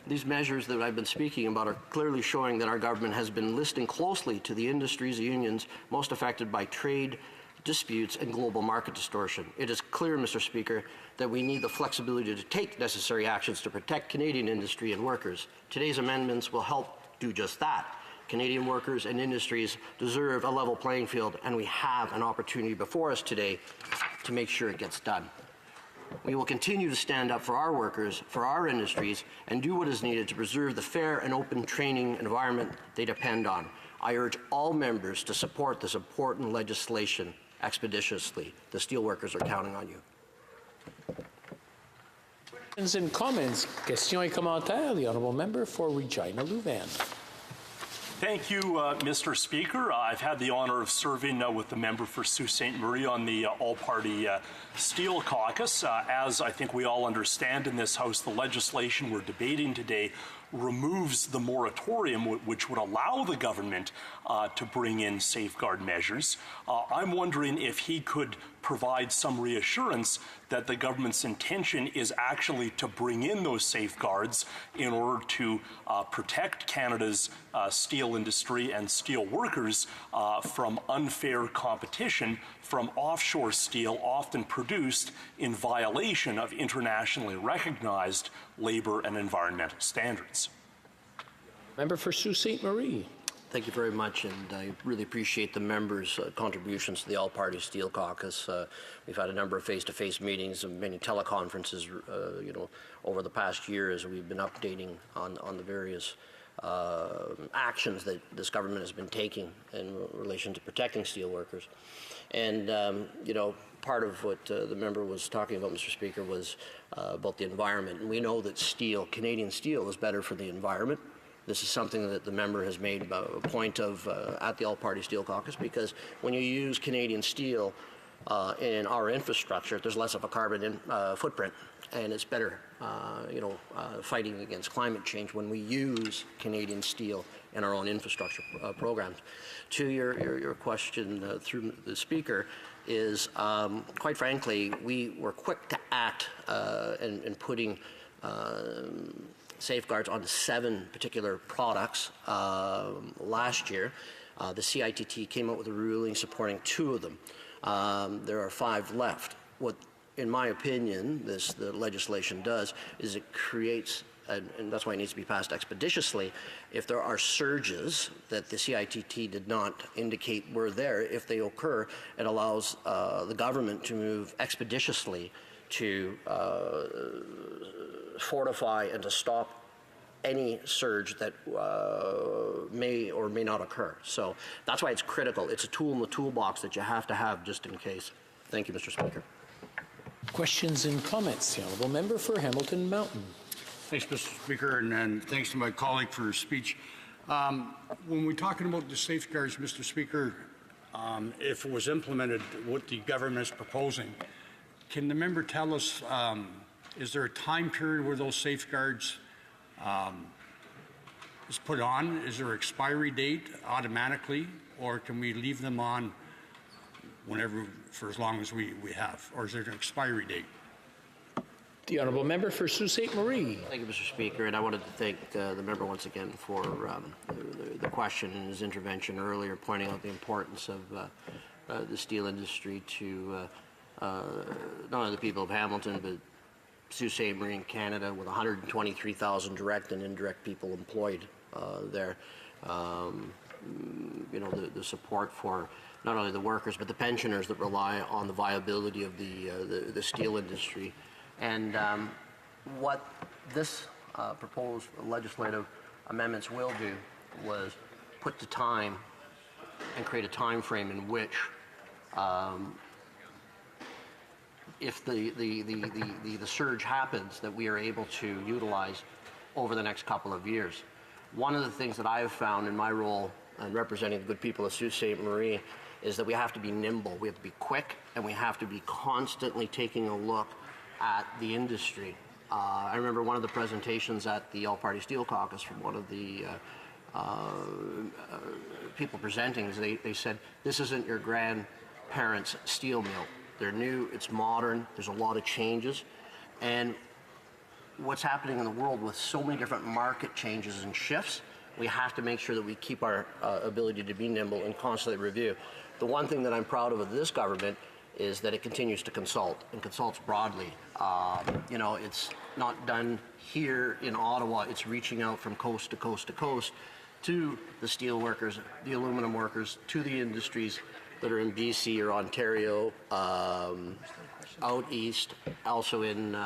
these measures that I've been speaking about are clearly showing that our government has been listening closely to the industries, unions most affected by trade disputes, and global market distortion. It is clear, Mr. Speaker, that we need the flexibility to take necessary actions to protect Canadian industry and workers. Today's amendments will help do just that. Canadian workers and industries deserve a level playing field, and we have an opportunity before us today to make sure it gets done. We will continue to stand up for our workers, for our industries, and do what is needed to preserve the fair and open training environment they depend on. I urge all members to support this important legislation expeditiously. The steelworkers are counting on you. Questions and comments. Questions et commentaires. The honourable member for Regina Louvain. Thank you, Mr. Speaker. I've had the honor of serving with the member for Sault Ste. Marie on the all-party Steel Caucus. As I think we all understand in this House, the legislation we're debating today removes the moratorium which would allow the government to bring in safeguard measures. I'm wondering if he could provide some reassurance that the government's intention is actually to bring in those safeguards in order to protect Canada's steel industry and steel workers from unfair competition from offshore steel often produced in violation of internationally recognized labor and environmental standards. Member for Sault Ste. Marie. Thank you very much, and I really appreciate the members' contributions to the All-Party Steel Caucus. We've had a number of face-to-face meetings and many teleconferences, over the past year as we've been updating on the various actions that this government has been taking in relation to protecting steel workers. And, part of what the member was talking about, Mr. Speaker, was about the environment. And we know that Canadian steel is better for the environment. This is something that the member has made a point of at the All-Party Steel Caucus, because when you use Canadian steel in our infrastructure, there's less of a carbon footprint, and it's better, fighting against climate change when we use Canadian steel in our own infrastructure programs. To your question through the Speaker is, quite frankly, we were quick to act in putting safeguards on 7 particular products last year. The CITT came out with a ruling supporting 2 of them. There are 5 left. What, in my opinion, the legislation does is it creates, and that's why it needs to be passed expeditiously, if there are surges that the CITT did not indicate were there, if they occur, it allows the government to move expeditiously to fortify and to stop any surge that may or may not occur. So that's why it's critical. It's a tool in the toolbox that you have to have just in case. Thank you, Mr. Speaker. Questions and comments. The honourable member for Hamilton Mountain. Thanks, Mr. Speaker, and thanks to my colleague for her speech. When we're talking about the safeguards, Mr. Speaker, if it was implemented, what the government is proposing, can the member tell us, is there a time period where those safeguards is put on? Is there an expiry date automatically, or can we leave them on whenever, for as long as we have, or is there an expiry date? The honourable member for Sault Ste. Marie. Thank you, Mr. Speaker, and I wanted to thank the member once again for the question and his intervention earlier, pointing out the importance of the steel industry to not only the people of Hamilton, but Sault Ste. Marie in Canada, with 123,000 direct and indirect people employed there. The support for not only the workers but the pensioners that rely on the viability of the steel industry. And what this proposed legislative amendments will do was put the time and create a time frame in which if the surge happens, that we are able to utilize over the next couple of years. One of the things that I have found in my role in representing the good people of Sault Ste. Marie is that we have to be nimble, we have to be quick, and we have to be constantly taking a look at the industry. I remember one of the presentations at the All-Party Steel Caucus from one of the people presenting. They said, this isn't your grandparents' steel mill. They're new, it's modern, there's a lot of changes. And what's happening in the world with so many different market changes and shifts, we have to make sure that we keep our ability to be nimble and constantly review. The one thing that I'm proud of this government is that it continues to consult and consults broadly. You know, it's not done here in Ottawa. It's reaching out from coast to coast to coast to the steel workers, the aluminum workers, to the industries that are in BC or Ontario, out east, also in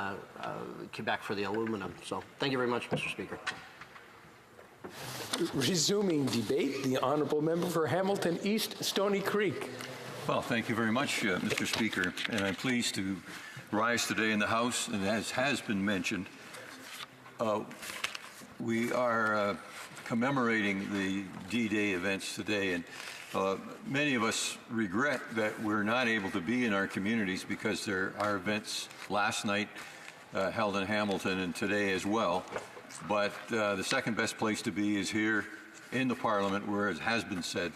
Quebec for the aluminum. So thank you very much, Mr. Speaker. Resuming debate, the honourable member for Hamilton East, Stony Creek. Well, thank you very much, Mr. Speaker, and I'm pleased to rise today in the House, and as has been mentioned, we are commemorating the D-Day events today, and many of us regret that we're not able to be in our communities because there are events last night held in Hamilton and today as well. But the second best place to be is here in the Parliament, where, as has been said,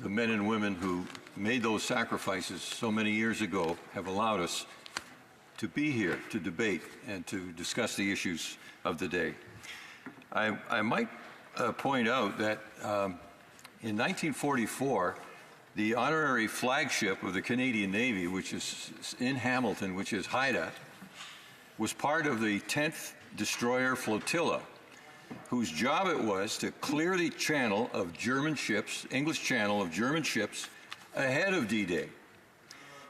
the men and women who made those sacrifices so many years ago have allowed us to be here to debate and to discuss the issues of the day. I might point out that in 1944, the honorary flagship of the Canadian Navy, which is in Hamilton, which is HoC, was part of the 10th Destroyer Flotilla, whose job it was to clear the channel of German ships, English channel of German ships, ahead of D-Day.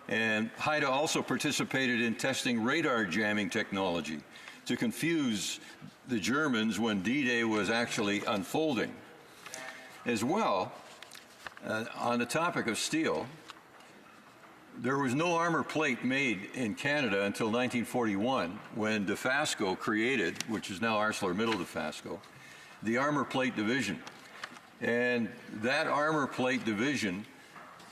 And HoC also participated in testing radar jamming technology to confuse the Germans when D-Day was actually unfolding. As well, on the topic of steel, there was no armor plate made in Canada until 1941 when Dofasco created, which is now ArcelorMittal Dofasco, the armor plate division. And that armor plate division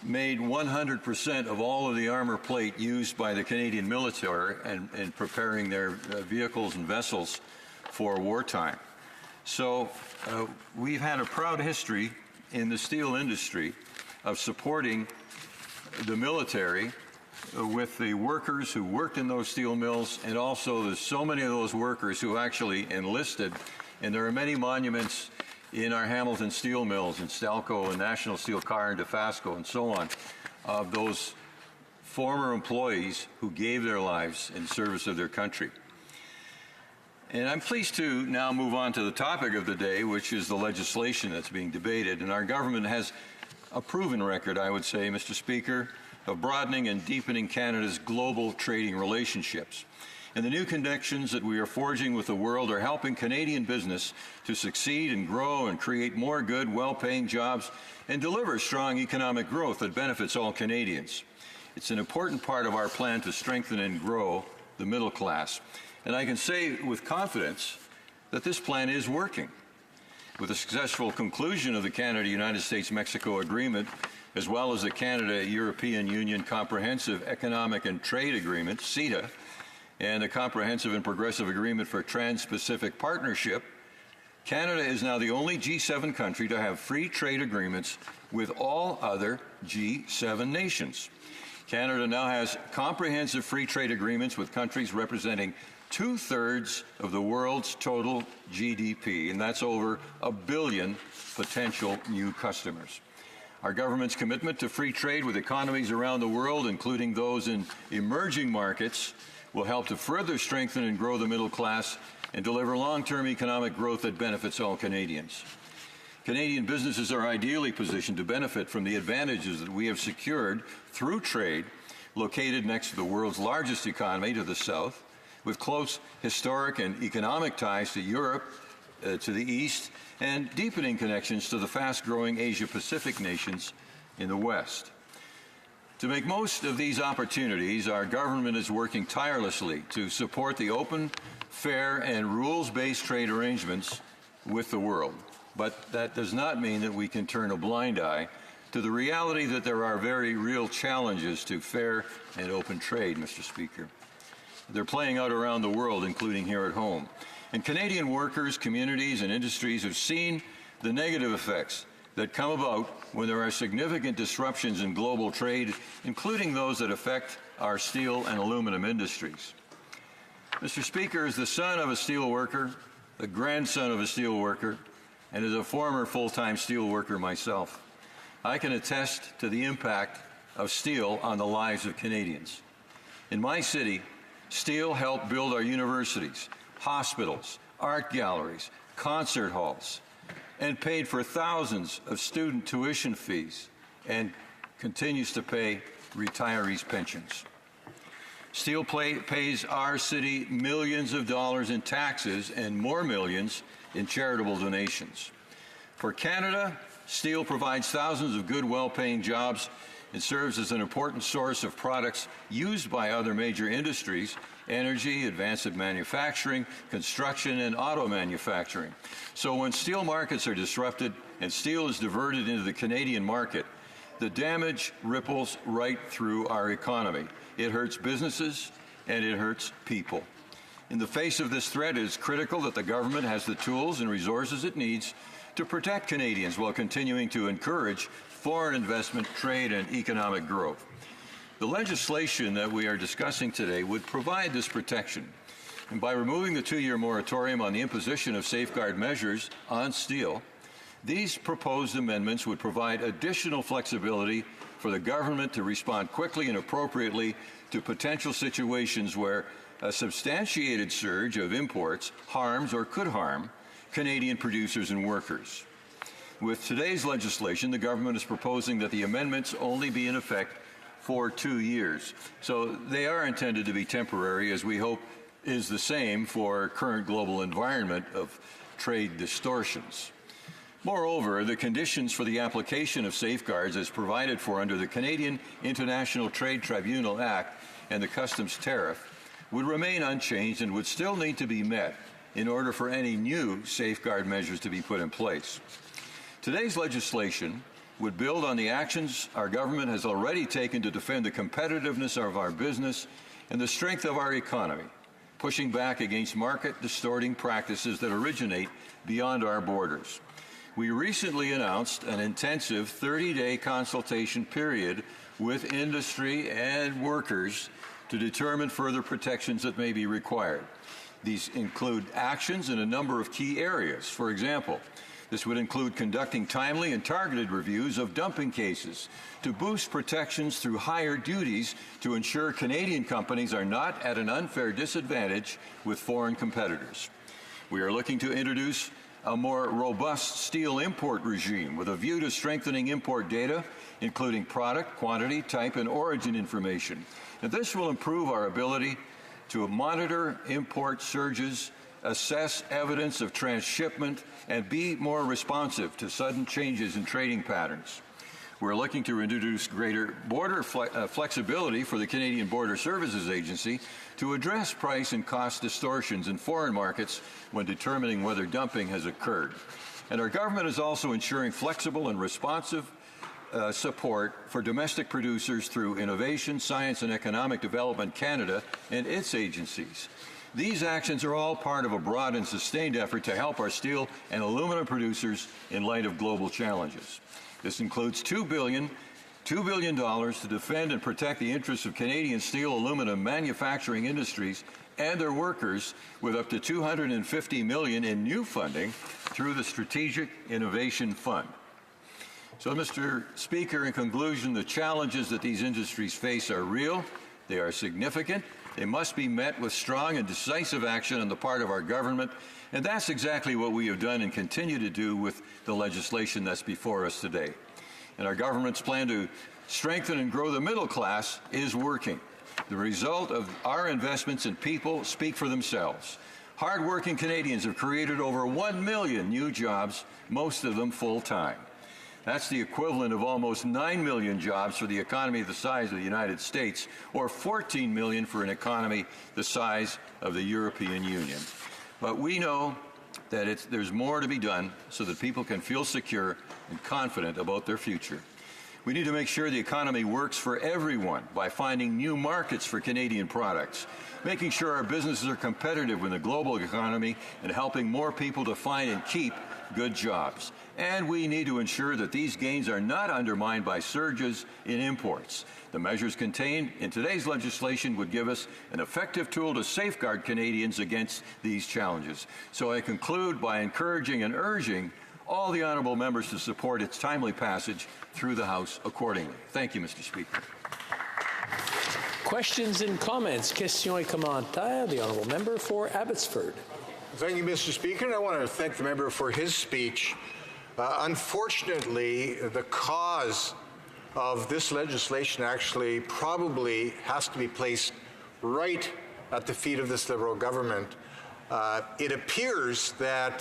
made 100% of all of the armor plate used by the Canadian military in preparing their vehicles and vessels for wartime. So we've had a proud history in the steel industry of supporting the military with the workers who worked in those steel mills, and also there's so many of those workers who actually enlisted, and there are many monuments in our Hamilton steel mills, in Stelco and National Steel Car and Dofasco and so on, of those former employees who gave their lives in service of their country. And I'm pleased to now move on to the topic of the day, which is the legislation that's being debated. And our government has a proven record, I would say, Mr. Speaker, of broadening and deepening Canada's global trading relationships. And the new connections that we are forging with the world are helping Canadian business to succeed and grow and create more good, well-paying jobs and deliver strong economic growth that benefits all Canadians. It's an important part of our plan to strengthen and grow the middle class. And I can say with confidence that this plan is working. With the successful conclusion of the Canada-United States-Mexico Agreement, as well as the Canada-European Union Comprehensive Economic and Trade Agreement, CETA, and the Comprehensive and Progressive Agreement for Trans-Pacific Partnership, Canada is now the only G7 country to have free trade agreements with all other G7 nations. Canada now has comprehensive free trade agreements with countries representing 2/3 of the world's total GDP, and that's over 1 billion potential new customers. Our government's commitment to free trade with economies around the world, including those in emerging markets, will help to further strengthen and grow the middle class and deliver long-term economic growth that benefits all Canadians. Canadian businesses are ideally positioned to benefit from the advantages that we have secured through trade, located next to the world's largest economy to the south, with close historic and economic ties to Europe, to the east, and deepening connections to the fast-growing Asia-Pacific nations in the west. To make most of these opportunities, our government is working tirelessly to support the open, fair, and rules-based trade arrangements with the world. But that does not mean that we can turn a blind eye to the reality that there are very real challenges to fair and open trade, Mr. Speaker. They're playing out around the world, including here at home. And Canadian workers, communities, and industries have seen the negative effects that come about when there are significant disruptions in global trade, including those that affect our steel and aluminum industries. Mr. Speaker, as the son of a steel worker, the grandson of a steel worker, and as a former full-time steel worker myself, I can attest to the impact of steel on the lives of Canadians. In my city, steel helped build our universities, hospitals, art galleries, concert halls, and paid for thousands of student tuition fees and continues to pay retirees' pensions. Steel pays our city millions of dollars in taxes and more millions in charitable donations. For Canada, steel provides thousands of good, well-paying jobs and serves as an important source of products used by other major industries: energy, advanced manufacturing, construction, and auto manufacturing. So when steel markets are disrupted and steel is diverted into the Canadian market, the damage ripples right through our economy. It hurts businesses and it hurts people. In the face of this threat, it is critical that the government has the tools and resources it needs to protect Canadians while continuing to encourage foreign investment, trade, and economic growth. The legislation that we are discussing today would provide this protection. And by removing the 2-year moratorium on the imposition of safeguard measures on steel, these proposed amendments would provide additional flexibility for the government to respond quickly and appropriately to potential situations where a substantiated surge of imports harms or could harm Canadian producers and workers. With today's legislation, the government is proposing that the amendments only be in effect for 2 years. So they are intended to be temporary, as we hope is the same for current global environment of trade distortions. Moreover, the conditions for the application of safeguards as provided for under the Canadian International Trade Tribunal Act and the customs tariff would remain unchanged and would still need to be met in order for any new safeguard measures to be put in place. Today's legislation would build on the actions our government has already taken to defend the competitiveness of our business and the strength of our economy, pushing back against market-distorting practices that originate beyond our borders. We recently announced an intensive 30-day consultation period with industry and workers to determine further protections that may be required. These include actions in a number of key areas. For example, this would include conducting timely and targeted reviews of dumping cases to boost protections through higher duties to ensure Canadian companies are not at an unfair disadvantage with foreign competitors. We are looking to introduce a more robust steel import regime with a view to strengthening import data, including product, quantity, type, and origin information. And this will improve our ability to monitor import surges, assess evidence of transshipment, and be more responsive to sudden changes in trading patterns. We're looking to introduce greater border flexibility for the Canadian Border Services Agency to address price and cost distortions in foreign markets when determining whether dumping has occurred. And our government is also ensuring flexible and responsive support for domestic producers through Innovation, Science and Economic Development Canada and its agencies. These actions are all part of a broad and sustained effort to help our steel and aluminum producers in light of global challenges. This includes $2 billion to defend and protect the interests of Canadian steel aluminum manufacturing industries and their workers, with up to $250 million in new funding through the Strategic Innovation Fund. So, Mr. Speaker, in conclusion, the challenges that these industries face are real, they are significant, they must be met with strong and decisive action on the part of our government, and that's exactly what we have done and continue to do with the legislation that's before us today. And our government's plan to strengthen and grow the middle class is working. The result of our investments in people speak for themselves. Hard-working Canadians have created over 1 million new jobs, most of them full-time. That's the equivalent of almost 9 million jobs for the economy the size of the United States, or 14 million for an economy the size of the European Union. But we know that there's more to be done so that people can feel secure and confident about their future. We need to make sure the economy works for everyone by finding new markets for Canadian products, making sure our businesses are competitive in the global economy, and helping more people to find and keep good jobs. And we need to ensure that these gains are not undermined by surges in imports. The measures contained in today's legislation would give us an effective tool to safeguard Canadians against these challenges. So I conclude by encouraging and urging all the honourable members to support its timely passage through the House accordingly. Thank you, Mr. Speaker. Questions and comments? Questions et commentaires. The honourable member for Abbotsford. Thank you, Mr. Speaker, and I want to thank the member for his speech. Unfortunately, the cause of this legislation actually probably has to be placed right at the feet of this Liberal government. It appears that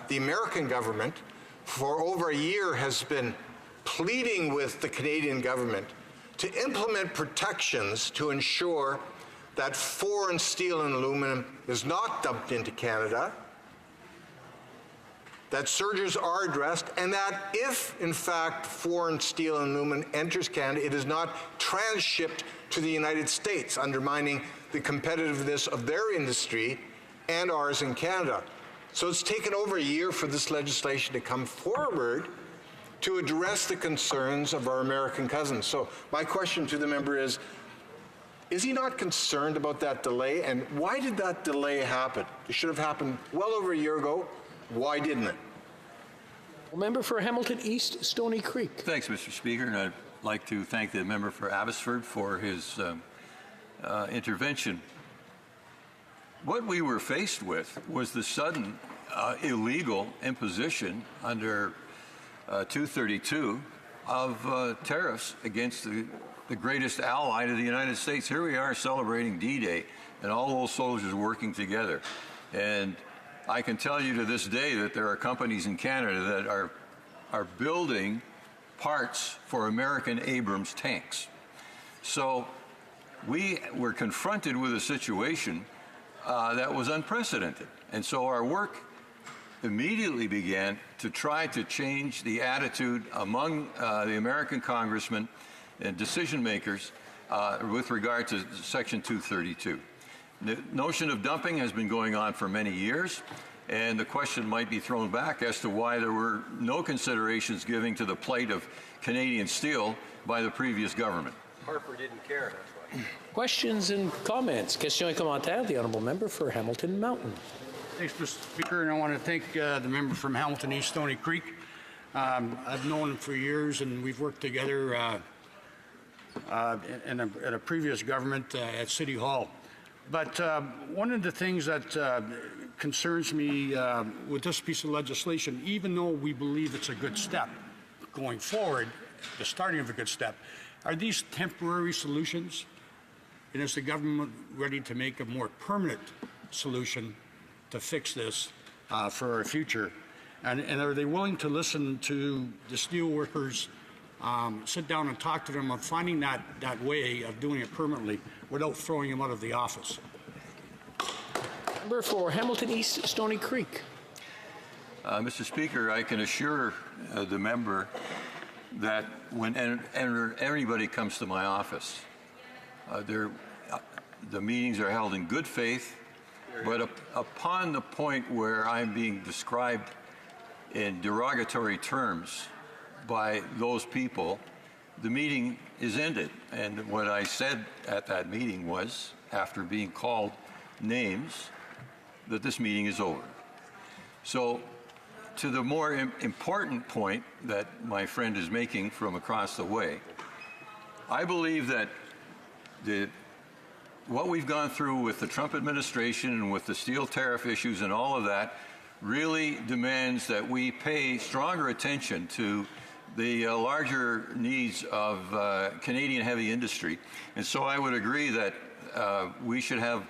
the American government for over a year has been pleading with the Canadian government to implement protections to ensure that foreign steel and aluminum is not dumped into Canada, that surges are addressed, and that if, in fact, foreign steel and aluminum enters Canada, it is not transshipped to the United States, undermining the competitiveness of their industry and ours in Canada. So it's taken over a year for this legislation to come forward to address the concerns of our American cousins. So my question to the member is he not concerned about that delay? And why did that delay happen? It should have happened well over a year ago. Why didn't it? Member for Hamilton East, Stony Creek. Thanks, Mr. Speaker, and I'd like to thank the member for Abbotsford for his intervention. What we were faced with was the sudden illegal imposition under 232 of tariffs against the greatest ally to the United States. Here we are celebrating D-Day and all those soldiers working together. And I can tell you to this day that there are companies in Canada that are building parts for American Abrams tanks. So we were confronted with a situation that was unprecedented. And so our work immediately began to try to change the attitude among the American congressmen and decision makers with regard to Section 232. The notion of dumping has been going on for many years, and the question might be thrown back as to why there were no considerations given to the plight of Canadian steel by the previous government. Harper didn't care, that's why. Questions and comments? Questions et commentaires. The honourable member for Hamilton Mountain. Thanks, Mr. Speaker, and I want to thank the member from Hamilton East Stony Creek. I've known him for years, and we've worked together in a previous government at City Hall. But one of the things that concerns me with this piece of legislation, even though we believe it's a good step going forward, the starting of a good step, are these temporary solutions? And is the government ready to make a more permanent solution to fix this for our future? And are they willing to listen to the steel workers, sit down and talk to them of finding that way of doing it permanently without throwing them out of the office? Member for Hamilton East Stony Creek. Mr. Speaker, I can assure the member that when anybody comes to my office, the meetings are held in good faith, but upon the point where I'm being described in derogatory terms by those people, the meeting is ended. And what I said at that meeting was, after being called names, that this meeting is over. So, to the more important point that my friend is making from across the way, I believe that what we've gone through with the Trump administration and with the steel tariff issues and all of that really demands that we pay stronger attention to the larger needs of Canadian heavy industry. And so I would agree that we should have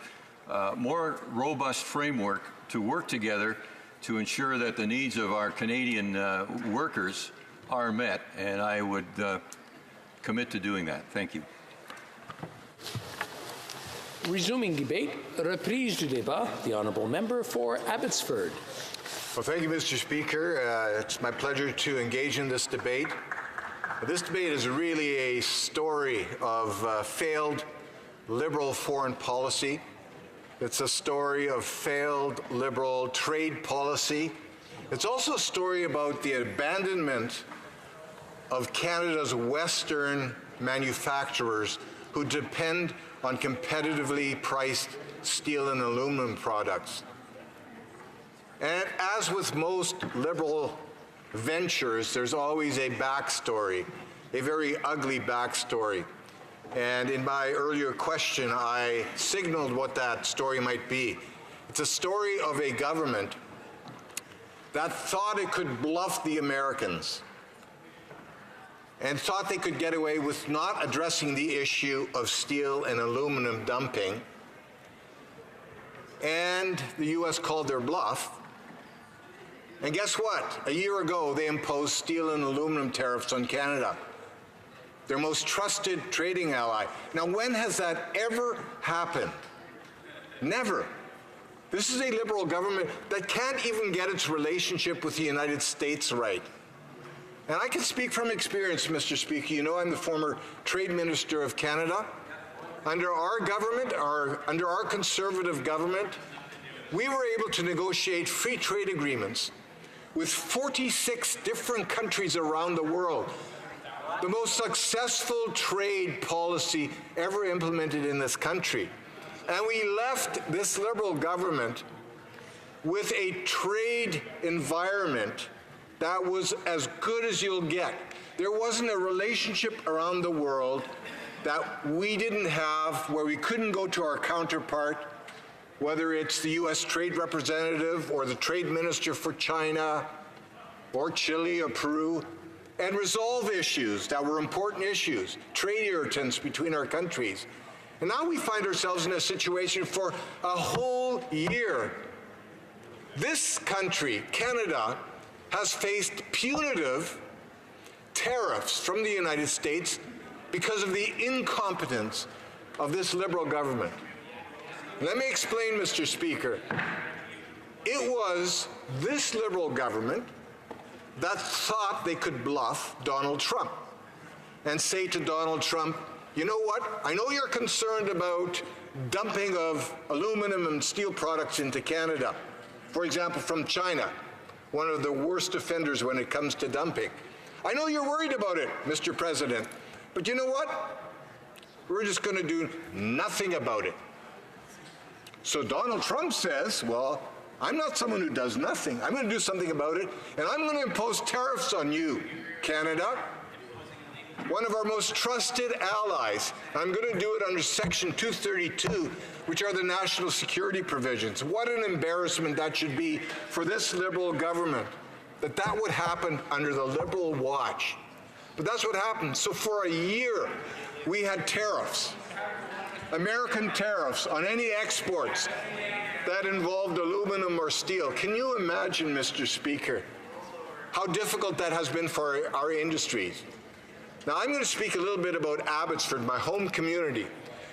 more robust framework to work together to ensure that the needs of our Canadian workers are met, and I would commit to doing that. Thank you. Resuming debate, reprise du débat. The honourable member for Abbotsford. Well, thank you, Mr. Speaker. It's my pleasure to engage in this debate. This debate is really a story of failed Liberal foreign policy. It's a story of failed Liberal trade policy. It's also a story about the abandonment of Canada's Western manufacturers who depend on competitively priced steel and aluminum products. And as with most Liberal ventures, there's always a backstory, a very ugly backstory. And in my earlier question, I signaled what that story might be. It's a story of a government that thought it could bluff the Americans and thought they could get away with not addressing the issue of steel and aluminum dumping. And the U.S. called their bluff. And guess what? A year ago, they imposed steel and aluminum tariffs on Canada, their most trusted trading ally. Now, when has that ever happened? Never. This is a Liberal government that can't even get its relationship with the United States right. And I can speak from experience, Mr. Speaker. You know I'm the former Trade Minister of Canada. Under our government, under our Conservative government, we were able to negotiate free trade agreements with 46 different countries around the world. The most successful trade policy ever implemented in this country. And we left this Liberal government with a trade environment that was as good as you'll get. There wasn't a relationship around the world that we didn't have where we couldn't go to our counterpart, whether it's the U.S. Trade Representative or the Trade Minister for China or Chile or Peru, and resolve issues that were important issues, trade irritants between our countries. And now we find ourselves in a situation for a whole year. This country, Canada, has faced punitive tariffs from the United States because of the incompetence of this Liberal government. Let me explain, Mr. Speaker. It was this Liberal government that thought they could bluff Donald Trump and say to Donald Trump, you know what, I know you're concerned about dumping of aluminum and steel products into Canada, for example, from China, one of the worst offenders when it comes to dumping. I know you're worried about it, Mr. President, but you know what? We're just going to do nothing about it. So Donald Trump says, well, I'm not someone who does nothing. I'm going to do something about it, and I'm going to impose tariffs on you, Canada, one of our most trusted allies. I'm going to do it under Section 232, which are the national security provisions. What an embarrassment that should be for this Liberal government, that would happen under the Liberal watch. But that's what happened. So for a year, we had tariffs, American tariffs on any exports that involved aluminum or steel. Can you imagine, Mr. Speaker, how difficult that has been for our industries? Now, I'm going to speak a little bit about Abbotsford, my home community,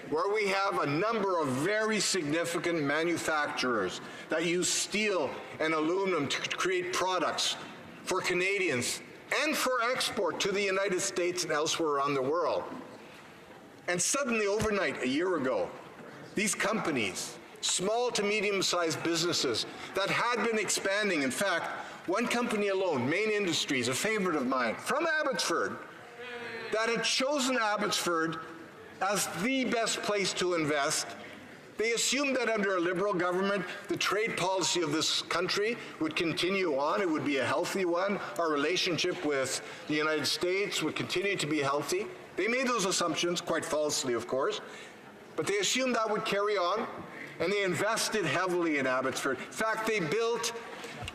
where we have a number of very significant manufacturers that use steel and aluminum to create products for Canadians and for export to the United States and elsewhere around the world. And suddenly, overnight, a year ago, these companies, small to medium-sized businesses that had been expanding, in fact, one company alone, Main Industries, a favorite of mine, from Abbotsford, that had chosen Abbotsford as the best place to invest. They assumed that under a Liberal government, the trade policy of this country would continue on. It would be a healthy one. Our relationship with the United States would continue to be healthy. They made those assumptions, quite falsely, of course, but they assumed that would carry on, and they invested heavily in Abbotsford. In fact, they built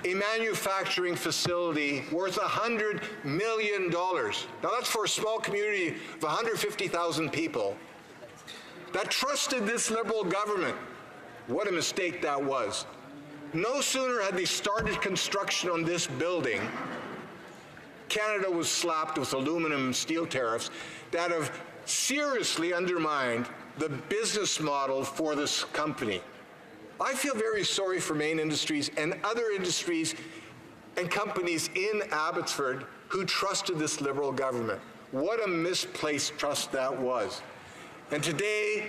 a manufacturing facility worth $100 million. Now, that's for a small community of 150,000 people that trusted this Liberal government. What a mistake that was. No sooner had they started construction on this building, Canada was slapped with aluminum and steel tariffs that have seriously undermined the business model for this company. I feel very sorry for Main Industries and other industries and companies in Abbotsford who trusted this Liberal government. What a misplaced trust that was. And today,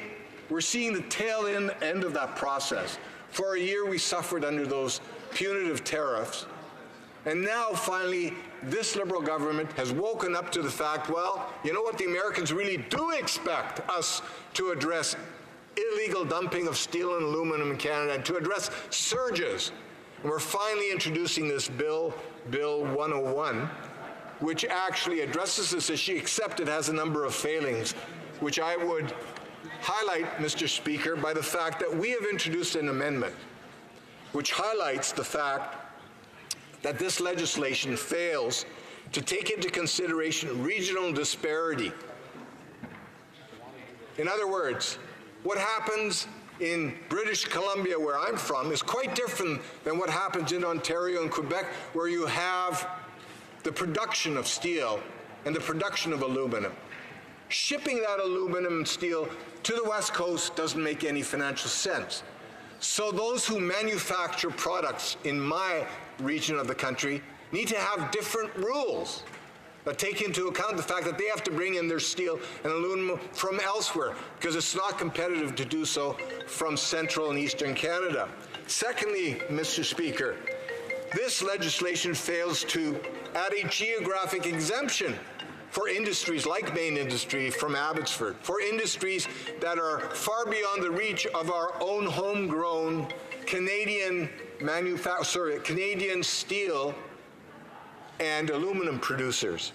we're seeing the tail end of that process. For a year, we suffered under those punitive tariffs. And now, finally, this Liberal government has woken up to the fact, well, you know what, the Americans really do expect us to address illegal dumping of steel and aluminum in Canada and to address surges. And we're finally introducing this bill Bill 101, which actually addresses this issue, except it has a number of failings, which I would highlight, Mr. Speaker, by the fact that we have introduced an amendment which highlights the fact that this legislation fails to take into consideration regional disparity. In other words, what happens in British Columbia, where I'm from, is quite different than what happens in Ontario and Quebec, where you have the production of steel and the production of aluminum. Shipping that aluminum and steel to the West Coast doesn't make any financial sense. So those who manufacture products in my region of the country need to have different rules that take into account the fact that they have to bring in their steel and aluminum from elsewhere, because it's not competitive to do so from central and eastern Canada. Secondly, Mr. Speaker, this legislation fails to add a geographic exemption for industries like Maine industry from Abbotsford, for industries that are far beyond the reach of our own homegrown Canadian Canadian steel and aluminum producers.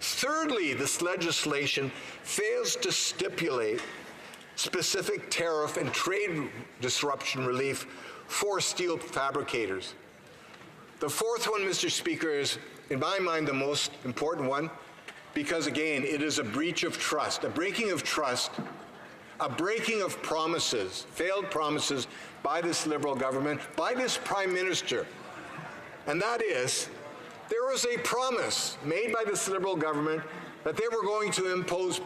Thirdly, this legislation fails to stipulate specific tariff and trade disruption relief for steel fabricators. The fourth one, Mr. Speaker, is, in my mind, the most important one, because, again, it is a breach of trust, a breaking of trust, a breaking of promises, failed promises by this Liberal government, by this Prime Minister. And that is, there was a promise made by this Liberal government that they were going to impose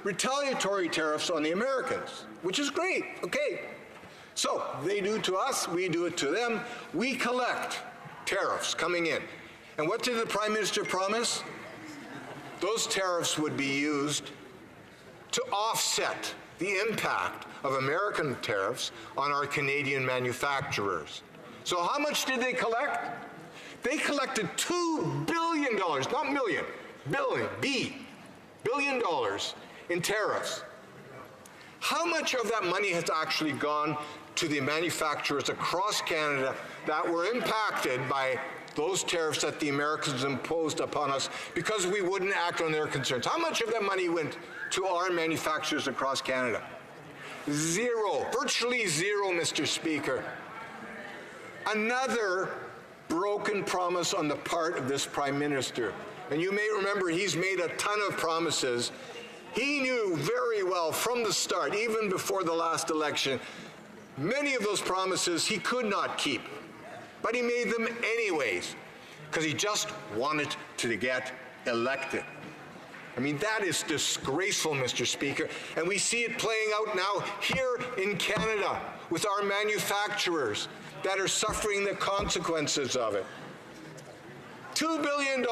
retaliatory tariffs on the Americans, which is great, okay. So they do to us, we do it to them. We collect tariffs coming in. And what did the Prime Minister promise? Those tariffs would be used to offset the impact of American tariffs on our Canadian manufacturers. So how much did they collect? They collected $2 billion, not million, billion dollars in tariffs. How much of that money has actually gone to the manufacturers across Canada that were impacted by those tariffs that the Americans imposed upon us because we wouldn't act on their concerns? How much of that money went to our manufacturers across Canada? Zero, virtually zero, Mr. Speaker. Another broken promise on the part of this Prime Minister. And you may remember he's made a ton of promises. He knew very well from the start, even before the last election, many of those promises he could not keep. But he made them anyways, because he just wanted to get elected. I mean, that is disgraceful, Mr. Speaker. And we see it playing out now here in Canada with our manufacturers that are suffering the consequences of it. $2 billion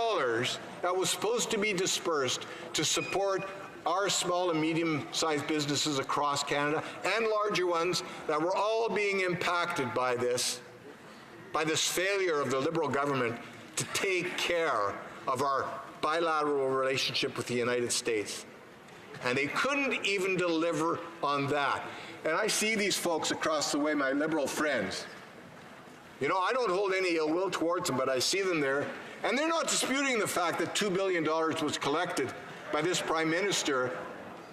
that was supposed to be dispersed to support our small and medium-sized businesses across Canada and larger ones that were all being impacted by this failure of the Liberal government to take care of our bilateral relationship with the United States. And they couldn't even deliver on that. And I see these folks across the way, my Liberal friends. You know, I don't hold any ill will towards them, but I see them there. And they're not disputing the fact that $2 billion was collected by this Prime Minister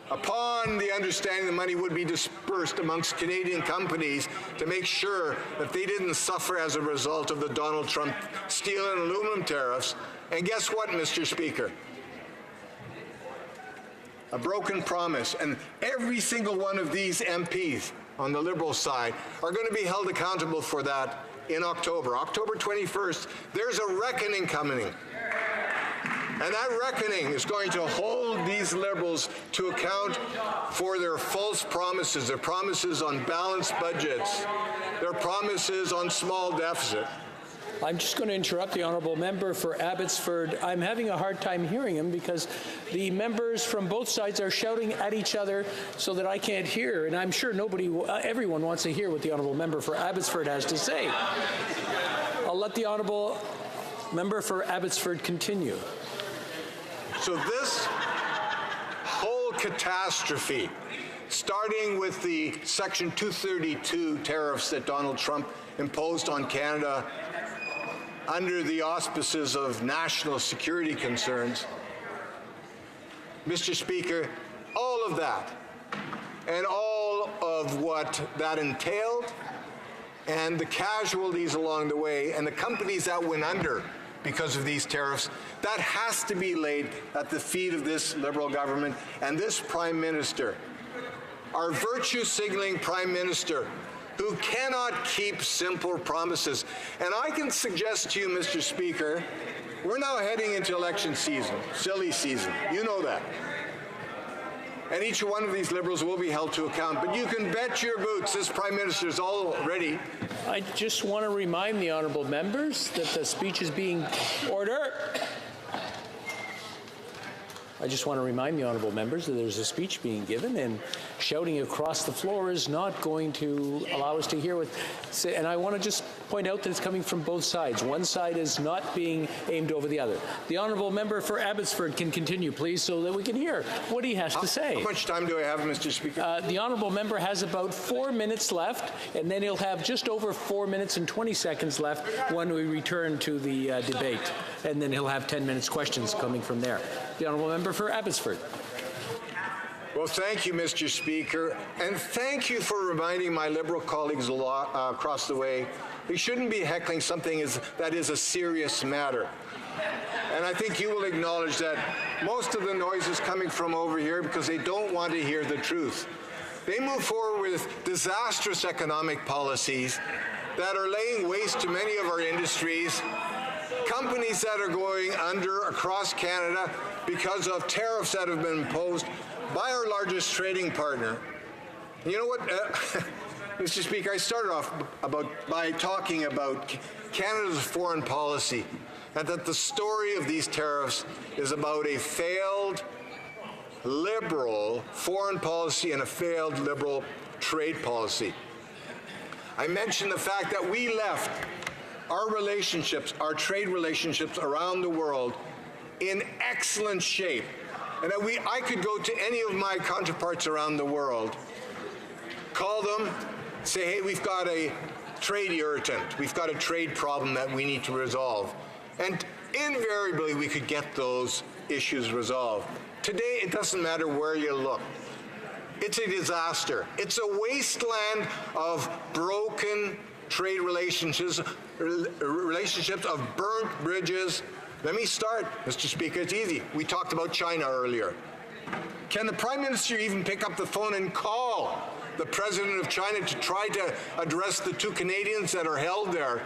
upon the understanding the money would be dispersed amongst Canadian companies to make sure that they didn't suffer as a result of the Donald Trump steel and aluminum tariffs. And guess what, Mr. Speaker? A broken promise. And every single one of these MPs on the Liberal side are going to be held accountable for that in October. October 21st, there's a reckoning coming. And that reckoning is going to hold these Liberals to account for their false promises, their promises on balanced budgets, their promises on small deficit. I'm just going to interrupt the honourable member for Abbotsford. I'm having a hard time hearing him because the members from both sides are shouting at each other so that I can't hear. And I'm sure everyone wants to hear what the honourable member for Abbotsford has to say. I'll let the honourable member for Abbotsford continue. So this whole catastrophe, starting with the Section 232 tariffs that Donald Trump imposed on Canada under the auspices of national security concerns. Mr. Speaker, all of that and all of what that entailed and the casualties along the way and the companies that went under because of these tariffs, that has to be laid at the feet of this Liberal government and this Prime Minister, our virtue-signaling Prime Minister, who cannot keep simple promises. And I can suggest to you, Mr. Speaker, we're now heading into election season, silly season. You know that. And each one of these Liberals will be held to account. But you can bet your boots this Prime Minister is all ready. I just want to remind the honourable members that the speech is being order. I just want to remind the honourable members that there's a speech being given, and shouting across the floor is not going to allow us to hear what. And I want to just point out that it's coming from both sides. One side is not being aimed over the other. The honourable member for Abbotsford can continue, please, so that we can hear what he has to say. How much time do I have, Mr. Speaker? The honourable member has about 4 minutes left, and then he'll have just over 4 minutes and 20 seconds left when we return to the debate. And then he'll have 10 minutes questions coming from there. The honourable member for Abbotsford. Well, thank you, Mr. Speaker, and thank you for reminding my Liberal colleagues across the way they shouldn't be heckling something that is a serious matter. And I think you will acknowledge that most of the noise is coming from over here because they don't want to hear the truth. They move forward with disastrous economic policies that are laying waste to many of our industries, companies that are going under across Canada because of tariffs that have been imposed by our largest trading partner. You know what, Mr. Speaker, I started off by talking about Canada's foreign policy, and that the story of these tariffs is about a failed Liberal foreign policy and a failed Liberal trade policy. I mentioned the fact that we left our relationships, our trade relationships around the world in excellent shape. And that I could go to any of my counterparts around the world, call them, say, hey, we've got a trade irritant, we've got a trade problem that we need to resolve. And invariably, we could get those issues resolved. Today, it doesn't matter where you look. It's a disaster. It's a wasteland of broken trade relationships, of burnt bridges. Let me start, Mr. Speaker. It's easy. We talked about China earlier. Can the Prime Minister even pick up the phone and call the President of China to try to address the 2 Canadians that are held there?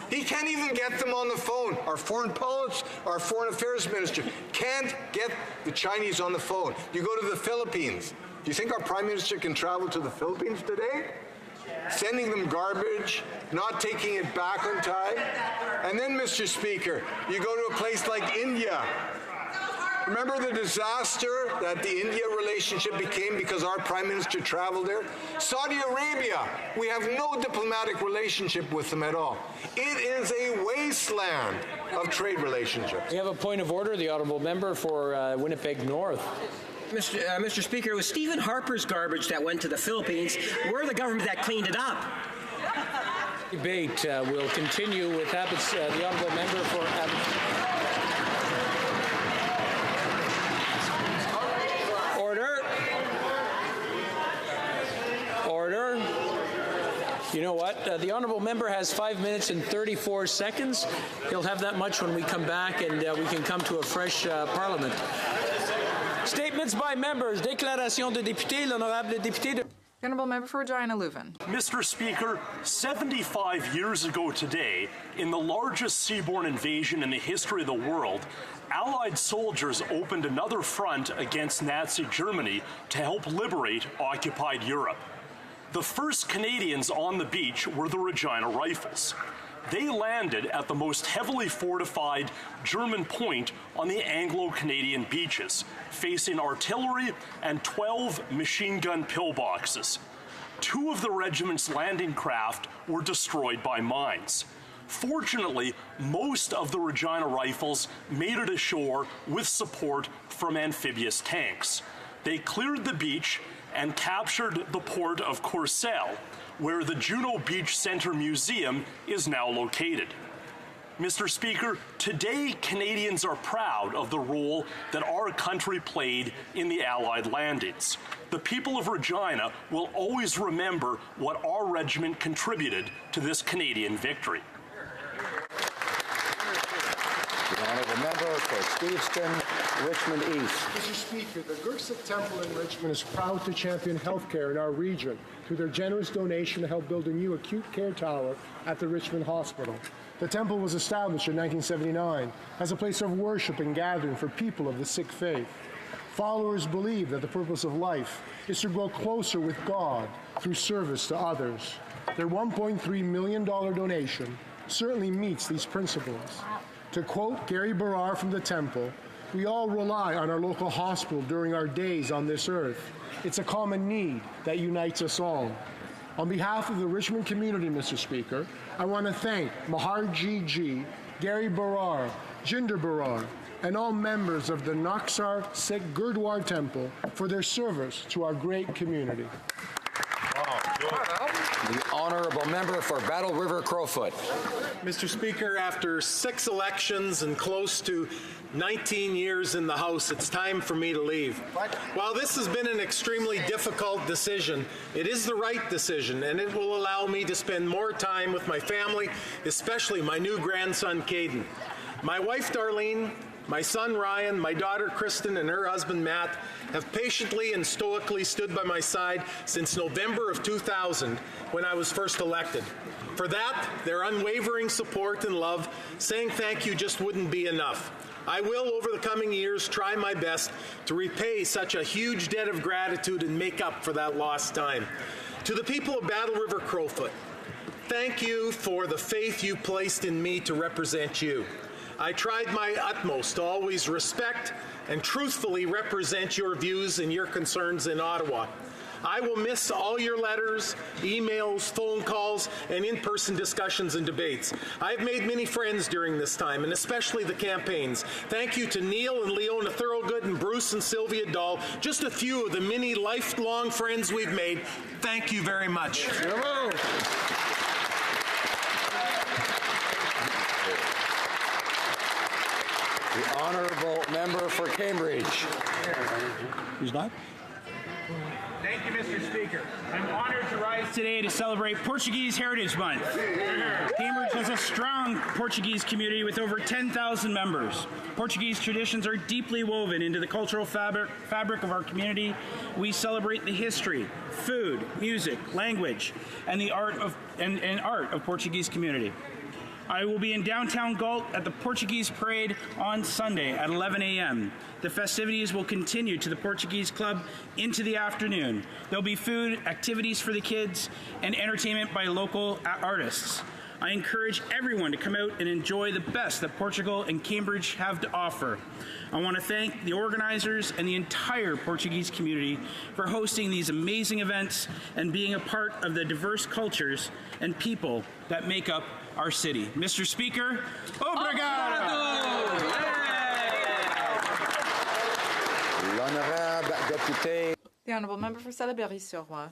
He can't even get them on the phone. Our foreign affairs minister can't get the Chinese on the phone. You go to the Philippines. Do you think our Prime Minister can travel to the Philippines today? Sending them garbage, not taking it back on time. And then, Mr. Speaker, you go to a place like India. Remember the disaster that the India relationship became because our Prime Minister traveled there? Saudi Arabia, we have no diplomatic relationship with them at all. It is a wasteland of trade relationships. We have a point of order. The honourable member for Winnipeg North. Mr. Speaker, it was Stephen Harper's garbage that went to the Philippines. We're the government that cleaned it up. Debate will continue with the honourable member for Order. Order. You know what? The honourable member has 5 minutes and 34 seconds. He'll have that much when we come back, and we can come to a fresh parliament. Statements by members. Déclaration de député. L'honorable député de... Honourable member for Regina Leuven. Mr. Speaker, 75 years ago today, in the largest seaborne invasion in the history of the world, Allied soldiers opened another front against Nazi Germany to help liberate occupied Europe. The first Canadians on the beach were the Regina Rifles. They landed at the most heavily fortified German point on the Anglo-Canadian beaches, facing artillery and 12 machine gun pillboxes. 2 of the regiment's landing craft were destroyed by mines. Fortunately, most of the Regina Rifles made it ashore with support from amphibious tanks. They cleared the beach and captured the port of Courcelles, where the Juno Beach Center Museum is now located. Mr. Speaker, today Canadians are proud of the role that our country played in the Allied landings. The people of Regina will always remember what our regiment contributed to this Canadian victory. The honourable member for Steveston, Richmond East. Mr. Speaker, the Gursick Temple in Richmond is proud to champion healthcare in our region through their generous donation to help build a new acute care tower at the Richmond Hospital. The temple was established in 1979 as a place of worship and gathering for people of the Sikh faith. Followers believe that the purpose of life is to grow closer with God through service to others. Their $1.3 million donation certainly meets these principles. To quote Gary Barrar from the temple, "We all rely on our local hospital during our days on this earth. It's a common need that unites us all." On behalf of the Richmond community, Mr. Speaker, I want to thank Maharji Ji, Gary Barrar, Jinder Barrar, and all members of the Naxar Sikh Gurdwara Temple for their service to our great community. The honourable member for Battle River Crowfoot. Mr. Speaker, after 6 elections and close to 19 years in the House, it's time for me to leave. While this has been an extremely difficult decision, it is the right decision, and it will allow me to spend more time with my family, especially my new grandson, Caden. My wife, Darlene, my son, Ryan, my daughter, Kristen, and her husband, Matt, have patiently and stoically stood by my side since November of 2000, when I was first elected. For that, their unwavering support and love, saying thank you just wouldn't be enough. I will, over the coming years, try my best to repay such a huge debt of gratitude and make up for that lost time. To the people of Battle River Crowfoot, thank you for the faith you placed in me to represent you. I tried my utmost to always respect and truthfully represent your views and your concerns in Ottawa. I will miss all your letters, emails, phone calls, and in-person discussions and debates. I've made many friends during this time, and especially the campaigns. Thank you to Neil and Leona Thorogood and Bruce and Sylvia Dahl, just a few of the many lifelong friends we've made. Thank you very much. The honourable member for Cambridge. Who's not? Thank you, Mr. Speaker. I'm honored to rise today to celebrate Portuguese Heritage Month. Cambridge has a strong Portuguese community with over 10,000 members. Portuguese traditions are deeply woven into the cultural fabric of our community. We celebrate the history, food, music, language, and the art of Portuguese community. I will be in downtown Galt at the Portuguese Parade on Sunday at 11 a.m. The festivities will continue to the Portuguese Club into the afternoon. There'll be food, activities for the kids, and entertainment by local artists. I encourage everyone to come out and enjoy the best that Portugal and Cambridge have to offer. I want to thank the organizers and the entire Portuguese community for hosting these amazing events and being a part of the diverse cultures and people that make up our city. Mr. Speaker, obrigado! The Honourable Member for Salaberry-sur-Roi.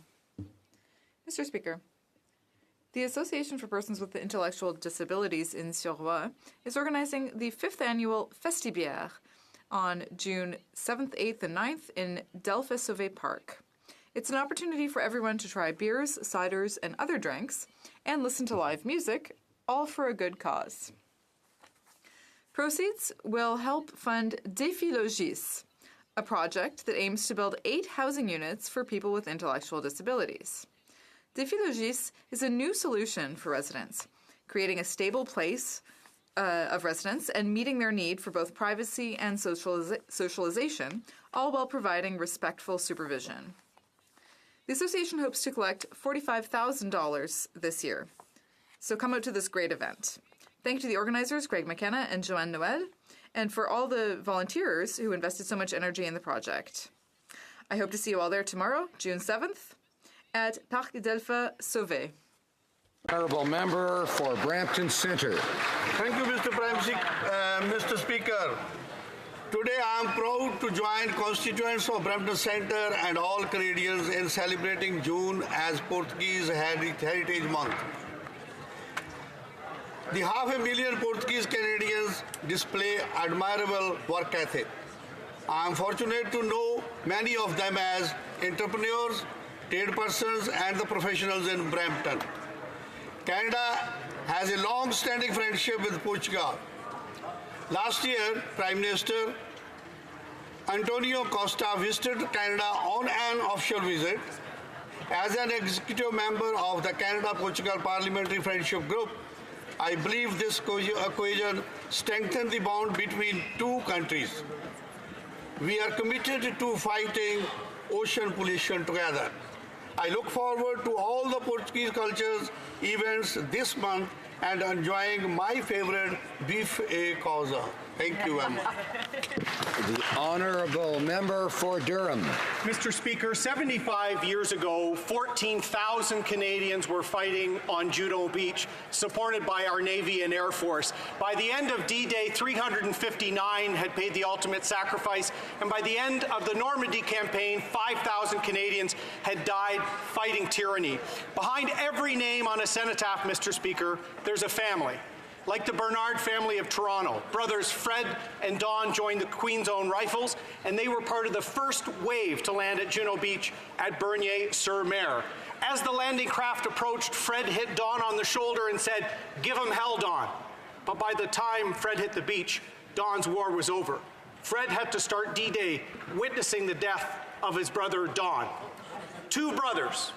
Mr. Speaker, the Association for Persons with Intellectual Disabilities in Sur-Roi is organizing the 5th annual Festibière on June 7th, 8th, and 9th in Delphes-Sauvé Park. It's an opportunity for everyone to try beers, ciders, and other drinks, and listen to live music, all for a good cause. Proceeds will help fund Défi Logis, a project that aims to build 8 housing units for people with intellectual disabilities. Défi Logis is a new solution for residents, creating a stable place of residence and meeting their need for both privacy and socialization, all while providing respectful supervision. The association hopes to collect $45,000 this year. So come out to this great event. Thank you to the organizers, Greg McKenna and Joanne Noel, and for all the volunteers who invested so much energy in the project. I hope to see you all there tomorrow, June 7th, at Parc Delphes-Sauvé. Honourable member for Brampton Centre. Thank you, Mr. Speaker. Today I am proud to join constituents of Brampton Centre and all Canadians in celebrating June as Portuguese Heritage Month. The 500,000 Portuguese Canadians display admirable work ethic. I am fortunate to know many of them as entrepreneurs, trade persons, and the professionals in Brampton. Canada has a long-standing friendship with Portugal. Last year, Prime Minister Antonio Costa visited Canada on an official visit. As an executive member of the Canada-Portugal Parliamentary Friendship Group, I believe this cohesion strengthens the bond between two countries. We are committed to fighting ocean pollution together. I look forward to all the Portuguese cultures events this month and enjoying my favorite beef a causa. Thank you, Emma. The honourable member for Durham. Mr. Speaker, 75 years ago, 14,000 Canadians were fighting on Juno Beach, supported by our Navy and Air Force. By the end of D-Day, 359 had paid the ultimate sacrifice, and by the end of the Normandy campaign, 5,000 Canadians had died fighting tyranny. Behind every name on a cenotaph, Mr. Speaker, there's a family. Like the Bernard family of Toronto, brothers Fred and Don joined the Queen's Own Rifles, and they were part of the first wave to land at Juno Beach at Bernier-sur-Mer. As the landing craft approached, Fred hit Don on the shoulder and said, "Give him hell, Don." But by the time Fred hit the beach, Don's war was over. Fred had to start D-Day witnessing the death of his brother Don. Two brothers.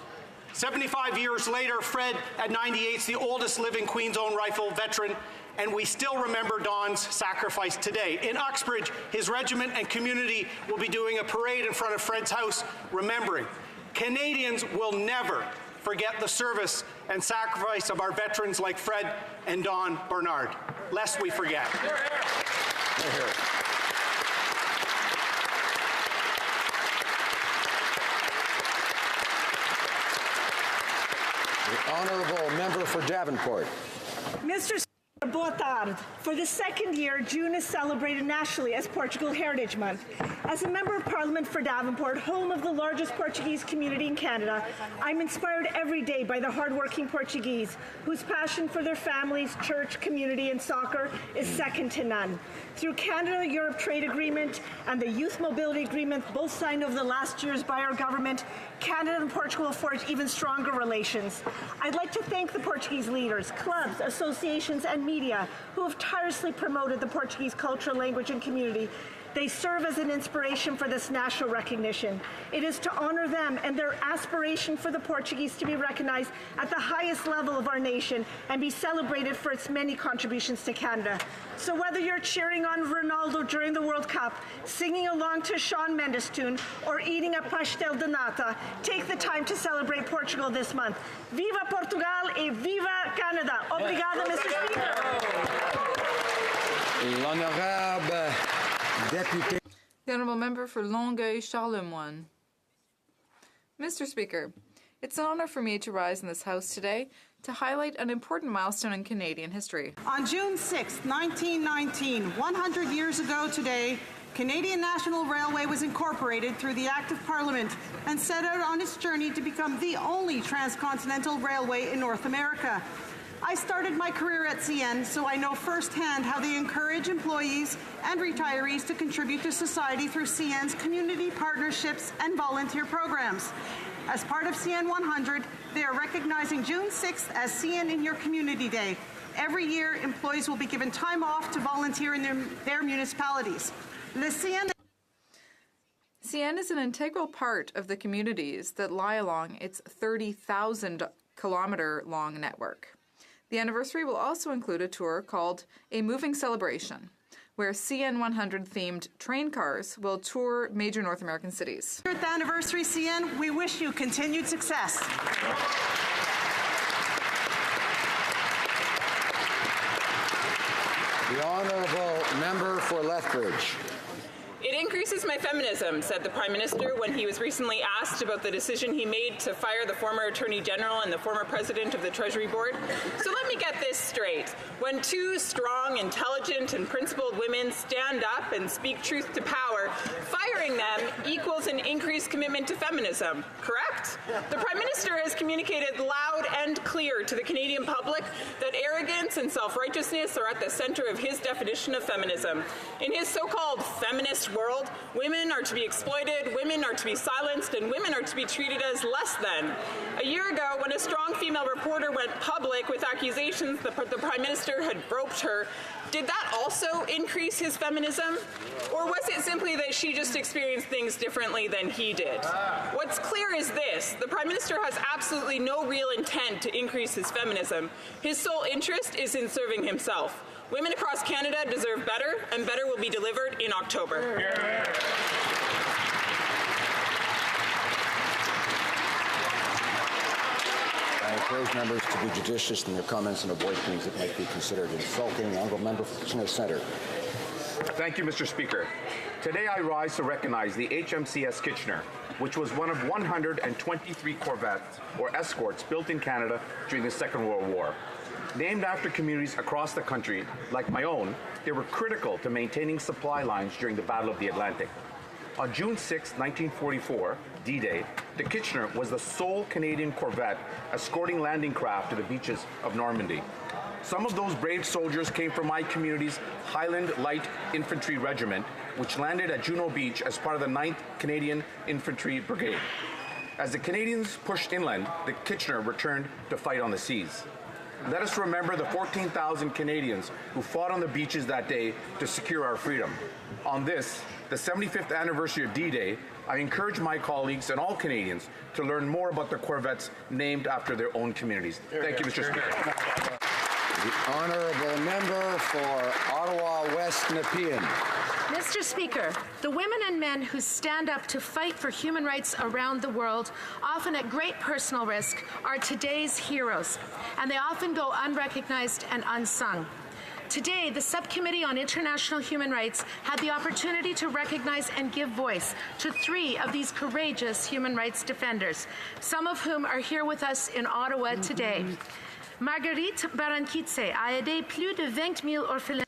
75 years later, Fred, at 98, is the oldest living Queen's Own Rifle veteran, and we still remember Don's sacrifice today. In Uxbridge, his regiment and community will be doing a parade in front of Fred's house, remembering. Canadians will never forget the service and sacrifice of our veterans like Fred and Don Bernard, lest we forget. The honourable member for Davenport. Mr. Speaker, boa tarde. For the second year, June is celebrated nationally as Portugal Heritage Month. As a member of Parliament for Davenport, home of the largest Portuguese community in Canada, I'm inspired every day by the hardworking Portuguese, whose passion for their families, church, community, and soccer is second to none. Through Canada-Europe Trade Agreement and the Youth Mobility Agreement, both signed over the last years by our government, Canada and Portugal have forged even stronger relations. I'd like to thank the Portuguese leaders, clubs, associations, and media who have tirelessly promoted the Portuguese culture, language, and community. They serve as an inspiration for this national recognition. It is to honor them and their aspiration for the Portuguese to be recognized at the highest level of our nation and be celebrated for its many contributions to Canada. So whether you're cheering on Ronaldo during the World Cup, singing along to Shawn Mendes' tune, or eating a pastel de nata, take the time to celebrate Portugal this month. Viva Portugal e viva Canada! Obrigada, Mr. Speaker. L'honorable Deputy. The honourable member for Longueuil-Charlemagne. Mr. Speaker, it's an honour for me to rise in this House today to highlight an important milestone in Canadian history. On June 6, 1919, 100 years ago today, Canadian National Railway was incorporated through the Act of Parliament and set out on its journey to become the only transcontinental railway in North America. I started my career at CN, so I know firsthand how they encourage employees and retirees to contribute to society through CN's community partnerships and volunteer programs. As part of CN 100, they are recognizing June 6th as CN in Your Community Day. Every year, employees will be given time off to volunteer in their municipalities. CN is an integral part of the communities that lie along its 30,000-kilometre-long network. The anniversary will also include a tour called A Moving Celebration, where CN 100-themed train cars will tour major North American cities. 100th anniversary, CN, we wish you continued success. The honourable member for Lethbridge. It increases my feminism, said the Prime Minister when he was recently asked about the decision he made to fire the former Attorney General and the former President of the Treasury Board. So let me get this straight. When two strong strong, intelligent, and principled women stand up and speak truth to power, firing them equals an increased commitment to feminism, correct? The Prime Minister has communicated loud and clear to the Canadian public that arrogance and self-righteousness are at the center of his definition of feminism. In his so-called feminist world, women are to be exploited, women are to be silenced, and women are to be treated as less than. A year ago, when a strong female reporter went public with accusations that the Prime Minister had groped her, did that also increase his feminism? Or was it simply that she just experienced things differently than he did? What's clear is this: the Prime Minister has absolutely no real intent to increase his feminism. His sole interest is in serving himself. Women across Canada deserve better, and better will be delivered in October. I encourage members to be judicious in their comments and avoid things that might be considered insulting. The honourable member for Kitchener Centre. Thank you, Mr. Speaker. Today I rise to recognize the HMCS Kitchener, which was one of 123 corvettes or escorts built in Canada during the Second World War. Named after communities across the country, like my own, they were critical to maintaining supply lines during the Battle of the Atlantic. On June 6, 1944, D-Day, the Kitchener was the sole Canadian corvette escorting landing craft to the beaches of Normandy. Some of those brave soldiers came from my community's Highland Light Infantry Regiment, which landed at Juno Beach as part of the 9th Canadian Infantry Brigade. As the Canadians pushed inland, the Kitchener returned to fight on the seas. Let us remember the 14,000 Canadians who fought on the beaches that day to secure our freedom. On this, the 75th anniversary of D-Day, I encourage my colleagues and all Canadians to learn more about the corvettes named after their own communities. Thank you, Mr. Speaker. The honourable member for Ottawa West Nepean. Mr. Speaker, the women and men who stand up to fight for human rights around the world, often at great personal risk, are today's heroes, and they often go unrecognized and unsung. Today, the Subcommittee on International Human Rights had the opportunity to recognize and give voice to 3 of these courageous human rights defenders, some of whom are here with us in Ottawa today. Marguerite Barankitse a aidé plus de 20,000 orphelins.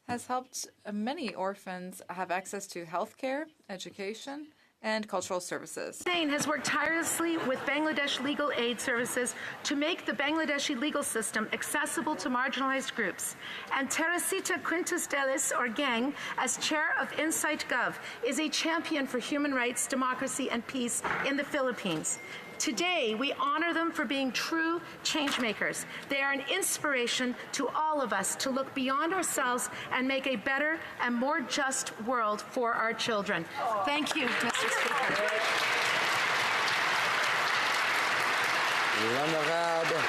Has helped many orphans have access to health care, education, and cultural services. Hussein has worked tirelessly with Bangladesh Legal Aid Services to make the Bangladeshi legal system accessible to marginalized groups. And Teresita Quintas Delis, or Gang, as chair of Insight Gov, is a champion for human rights, democracy, and peace in the Philippines. Today, we honor them for being true change makers. They are an inspiration to all of us to look beyond ourselves and make a better and more just world for our children. Thank you, Mr. Speaker. L'honorable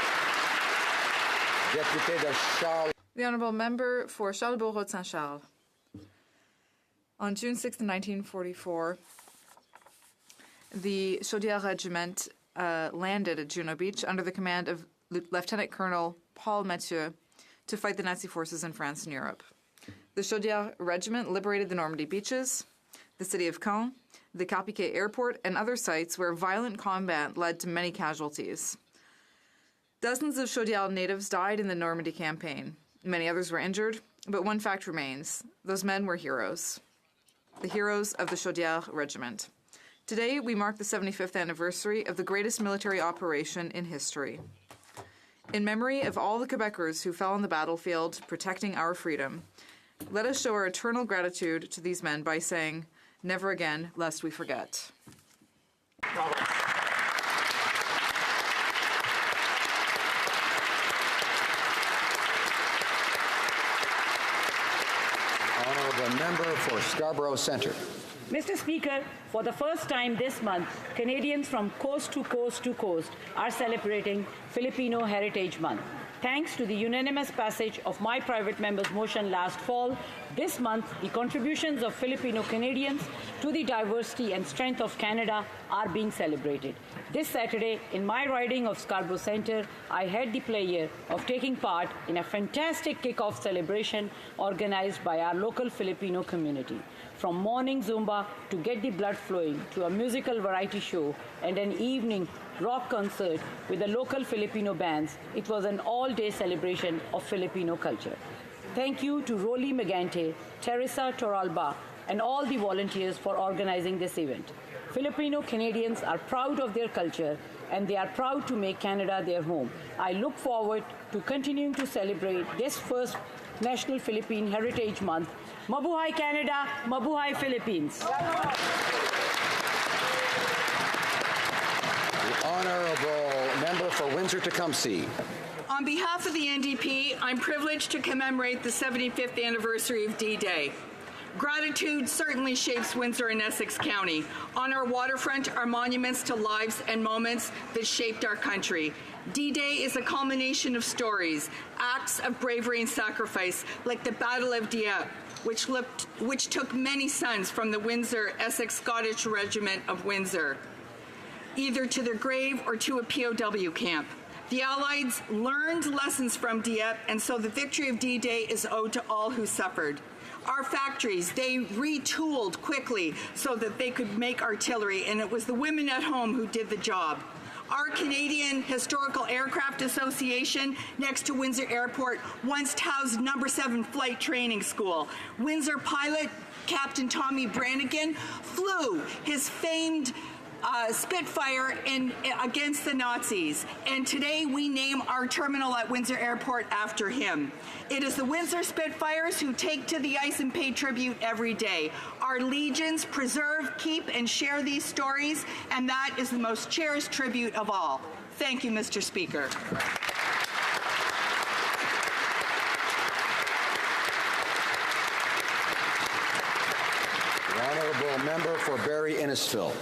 député de Charles. The honourable member for Charlesbourg-Haute-Saint-Charles. On June 6, 1944, the Chaudière Regiment landed at Juno Beach under the command of Lieutenant Colonel Paul Mathieu to fight the Nazi forces in France and Europe. The Chaudière Regiment liberated the Normandy beaches, the city of Caen, the Carpiquet Airport, and other sites where violent combat led to many casualties. Dozens of Chaudière natives died in the Normandy campaign. Many others were injured, but one fact remains: those men were heroes. The heroes of the Chaudière Regiment. Today, we mark the 75th anniversary of the greatest military operation in history. In memory of all the Quebecers who fell on the battlefield protecting our freedom, let us show our eternal gratitude to these men by saying, "Never again, lest we forget." Honourable member for Scarborough Centre. Mr. Speaker, for the first time this month, Canadians from coast to coast to coast are celebrating Filipino Heritage Month. Thanks to the unanimous passage of my private member's motion last fall, this month the contributions of Filipino Canadians to the diversity and strength of Canada are being celebrated. This Saturday, in my riding of Scarborough Centre, I had the pleasure of taking part in a fantastic kick-off celebration organized by our local Filipino community. From morning Zumba to get the blood flowing to a musical variety show and an evening rock concert with the local Filipino bands, it was an all-day celebration of Filipino culture. thank you to Rolly Megante, Teresa Toralba, and all the volunteers for organizing this event. Filipino Canadians are proud of their culture and they are proud to make Canada their home. I look forward to continuing to celebrate this first National Philippine Heritage Month. Mabuhay Canada, Mabuhay Philippines. The Honourable Member for Windsor-Tecumseh. On behalf of the NDP, I'm privileged to commemorate the 75th anniversary of D-Day. Gratitude certainly shapes Windsor and Essex County. On our waterfront are monuments to lives and moments that shaped our country. D-Day is a culmination of stories, acts of bravery and sacrifice, like the Battle of Dieppe, which took many sons from the Windsor Essex Scottish Regiment of Windsor, either to their grave or to a POW camp. The Allies learned lessons from Dieppe, and so the victory of D-Day is owed to all who suffered. Our factories, they retooled quickly so that they could make artillery, and it was the women at home who did the job. Our Canadian Historical Aircraft Association, next to Windsor Airport, once housed No. 7 Flight Training School. Windsor pilot Captain Tommy Brannigan flew his famed Spitfire against the Nazis, and today we name our terminal at Windsor Airport after him. It is the Windsor Spitfires who take to the ice and pay tribute every day. Our legions preserve, keep, and share these stories, and that is the most cherished tribute of all. Thank you, Mr. Speaker. The Honourable Member for Barrie-Innisfil.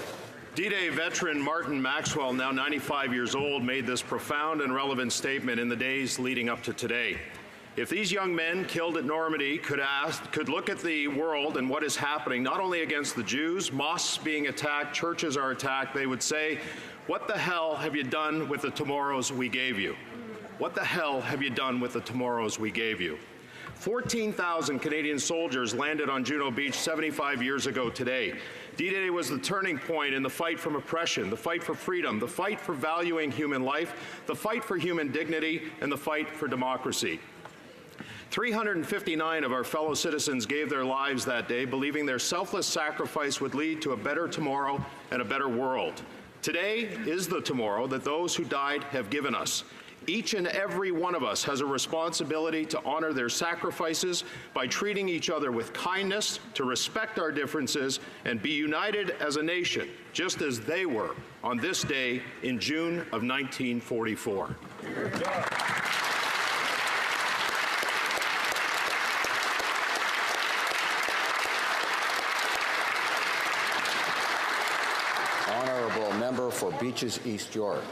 D-Day veteran Martin Maxwell, now 95 years old, made this profound and relevant statement in the days leading up to today. If these young men killed at Normandy could look at the world and what is happening, not only against the Jews, mosques being attacked, churches are attacked, they would say, "What the hell have you done with the tomorrows we gave you? What the hell have you done with the tomorrows we gave you?" 14,000 Canadian soldiers landed on Juno Beach 75 years ago today. D-Day was the turning point in the fight from oppression, the fight for freedom, the fight for valuing human life, the fight for human dignity, and the fight for democracy. 359 of our fellow citizens gave their lives that day, believing their selfless sacrifice would lead to a better tomorrow and a better world. Today is the tomorrow that those who died have given us. Each and every one of us has a responsibility to honor their sacrifices by treating each other with kindness, to respect our differences, and be united as a nation, just as they were on this day in June of 1944. Honourable Member for Beaches East York.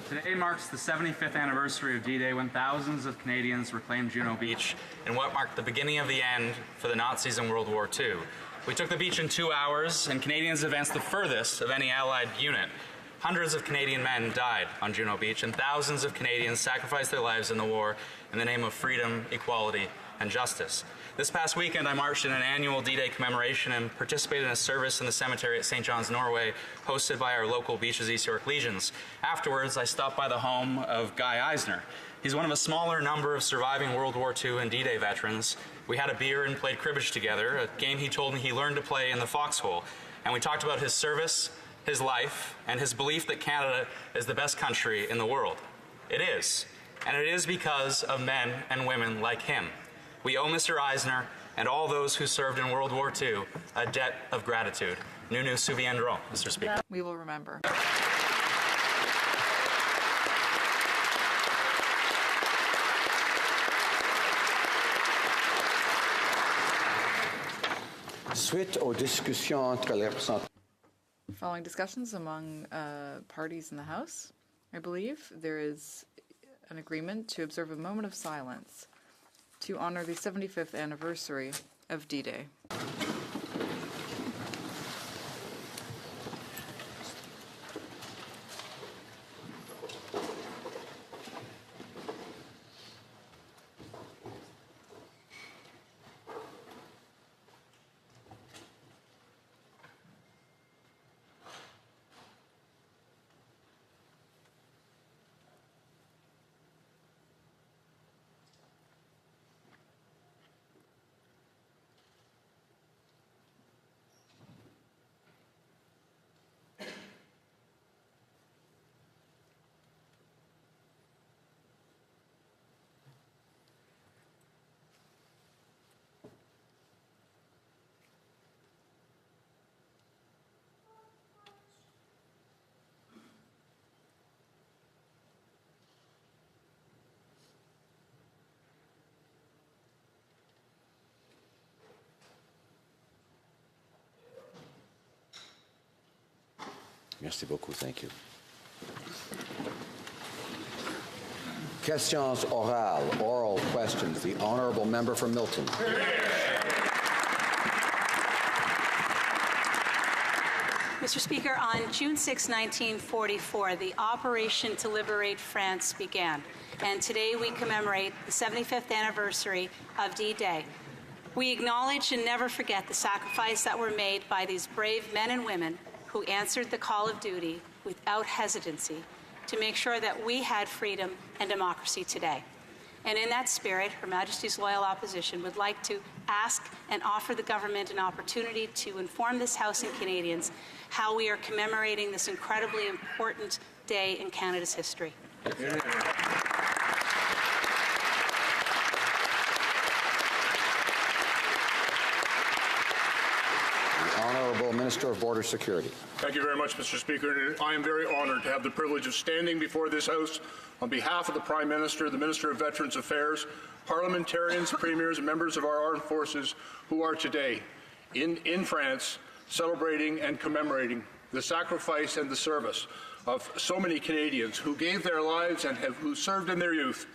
Today marks the 75th anniversary of D-Day, when thousands of Canadians reclaimed Juno Beach in what marked the beginning of the end for the Nazis in World War II. We took the beach in 2 hours, and Canadians advanced the furthest of any Allied unit. Hundreds of Canadian men died on Juno Beach, and thousands of Canadians sacrificed their lives in the war in the name of freedom, equality, and justice. This past weekend, I marched in an annual D-Day commemoration and participated in a service in the cemetery at St. John's, Norway, hosted by our local Beaches East York Legions. Afterwards, I stopped by the home of Guy Eisner. He's one of a smaller number of surviving World War II and D-Day veterans. We had a beer and played cribbage together, a game he told me he learned to play in the foxhole. And we talked about his service, his life, and his belief that Canada is the best country in the world. It is. And it is because of men and women like him. We owe Mr. Eisner and all those who served in World War II a debt of gratitude. Nous nous souviendrons, Mr. Speaker. We will remember. Suite aux discussions entre les représentants. Following discussions among parties in the House, I believe there is an agreement to observe a moment of silence to honor the 75th anniversary of D-Day. Merci beaucoup. Thank you. Questions orales, oral questions. The honourable member for Milton. Mr. Speaker, on June 6, 1944, the Operation to Liberate France began, and today we commemorate the 75th anniversary of D-Day. We acknowledge and never forget the sacrifice that were made by these brave men and women who answered the call of duty without hesitancy to make sure that we had freedom and democracy today. And in that spirit, Her Majesty's Loyal Opposition would like to ask and offer the government an opportunity to inform this House and Canadians how we are commemorating this incredibly important day in Canada's history. The Honourable Minister of Border Security. Thank you very much, Mr. Speaker. I am very honoured to have the privilege of standing before this House on behalf of the Prime Minister, the Minister of Veterans Affairs, parliamentarians, premiers, and members of our armed forces who are today in France celebrating and commemorating the sacrifice and the service of so many Canadians who gave their lives and who served in their youth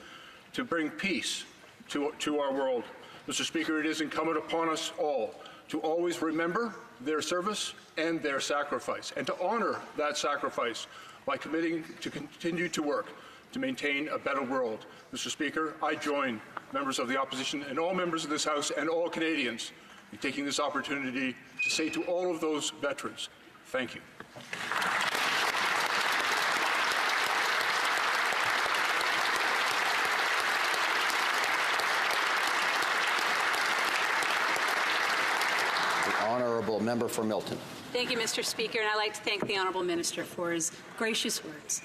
to bring peace to our world. Mr. Speaker, it is incumbent upon us all to always remember their service and their sacrifice, and to honor that sacrifice by committing to continue to work to maintain a better world. Mr. Speaker, I join members of the opposition and all members of this House and all Canadians in taking this opportunity to say to all of those veterans, thank you. Honourable member for Milton. Thank you, Mr. Speaker, and I'd like to thank the Honourable Minister for his gracious words.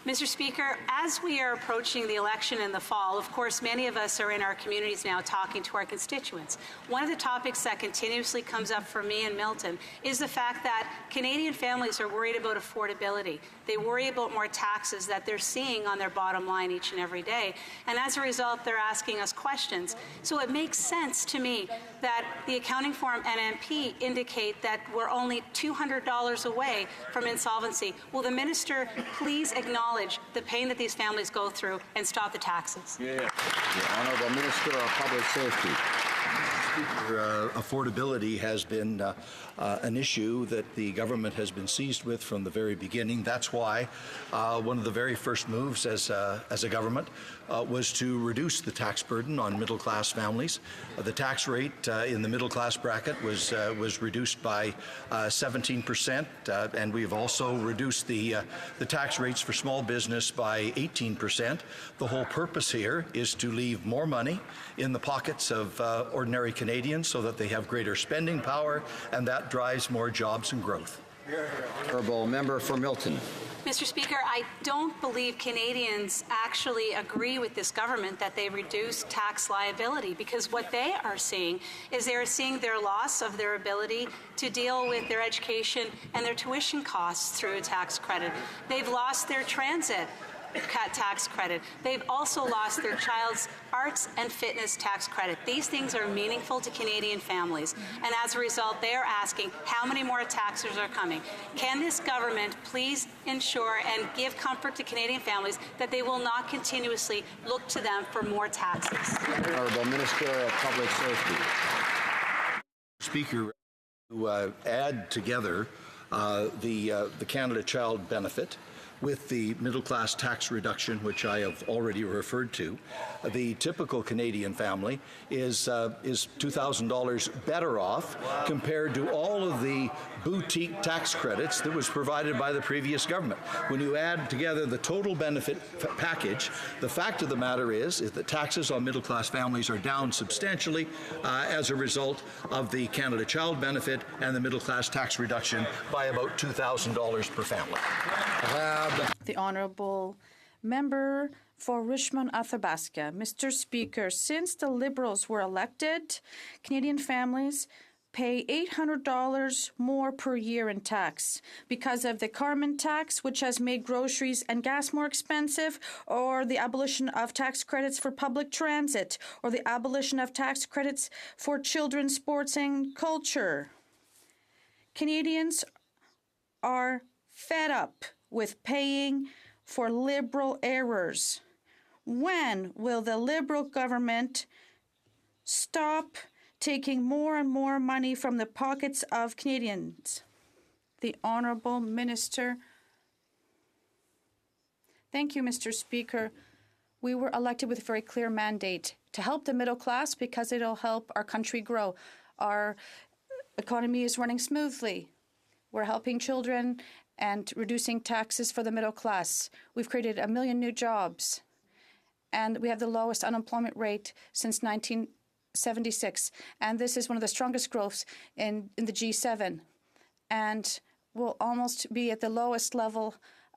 Mr. Speaker, as we are approaching the election in the fall, of course, many of us are in our communities now talking to our constituents. One of the topics that continuously comes up for me in Milton is the fact that Canadian families are worried about affordability. They worry about more taxes that they're seeing on their bottom line each and every day. And as a result, they're asking us questions. So it makes sense to me that the accounting firm NMP indicate that we're only $200 away from insolvency. Will the minister please acknowledge the pain that these families go through and stop the taxes? The Honourable Minister of Public Safety. Affordability has been an issue that the government has been seized with from the very beginning. That's why one of the very first moves as a government was to reduce the tax burden on middle-class families. The tax rate in the middle-class bracket was reduced by 17%, and we've also reduced the tax rates for small business by 18%. The whole purpose here is to leave more money in the pockets of ordinary Canadians so that they have greater spending power, and that drives more jobs and growth. Honourable member for Milton. Mr. Speaker, I don't believe Canadians actually agree with this government that they reduce tax liability, because what they are seeing is they are seeing their loss of their ability to deal with their education and their tuition costs through a tax credit. They've lost their transit tax credit. They've also lost their child's arts and fitness tax credit. These things are meaningful to Canadian families, and as a result, they are asking how many more taxes are coming. Can this government please ensure and give comfort to Canadian families that they will not continuously look to them for more taxes? Honourable Minister of Public Safety. Speaker, to add together the Canada Child Benefit with the middle-class tax reduction, which I have already referred to, the typical Canadian family is $2,000 better off compared to all of the boutique tax credits that was provided by the previous government. When you add together the total benefit package, the fact of the matter is that taxes on middle-class families are down substantially as a result of the Canada Child Benefit and the middle-class tax reduction by about $2,000 per family. The Honourable Member for Richmond-Athabasca. Mr. Speaker, since the Liberals were elected, Canadian families pay $800 more per year in tax because of the carbon tax, which has made groceries and gas more expensive, or the abolition of tax credits for public transit, or the abolition of tax credits for children's sports and culture. Canadians are fed up with paying for Liberal errors. When will the Liberal government stop taking more and more money from the pockets of Canadians? The Honourable Minister. Thank you, Mr. Speaker. We were elected with a very clear mandate to help the middle class because it'll help our country grow. Our economy is running smoothly. We're helping children and reducing taxes for the middle class. We've created 1 million new jobs, and we have the lowest unemployment rate since 1976. And this is one of the strongest growths in the G7. And we'll almost be at the lowest level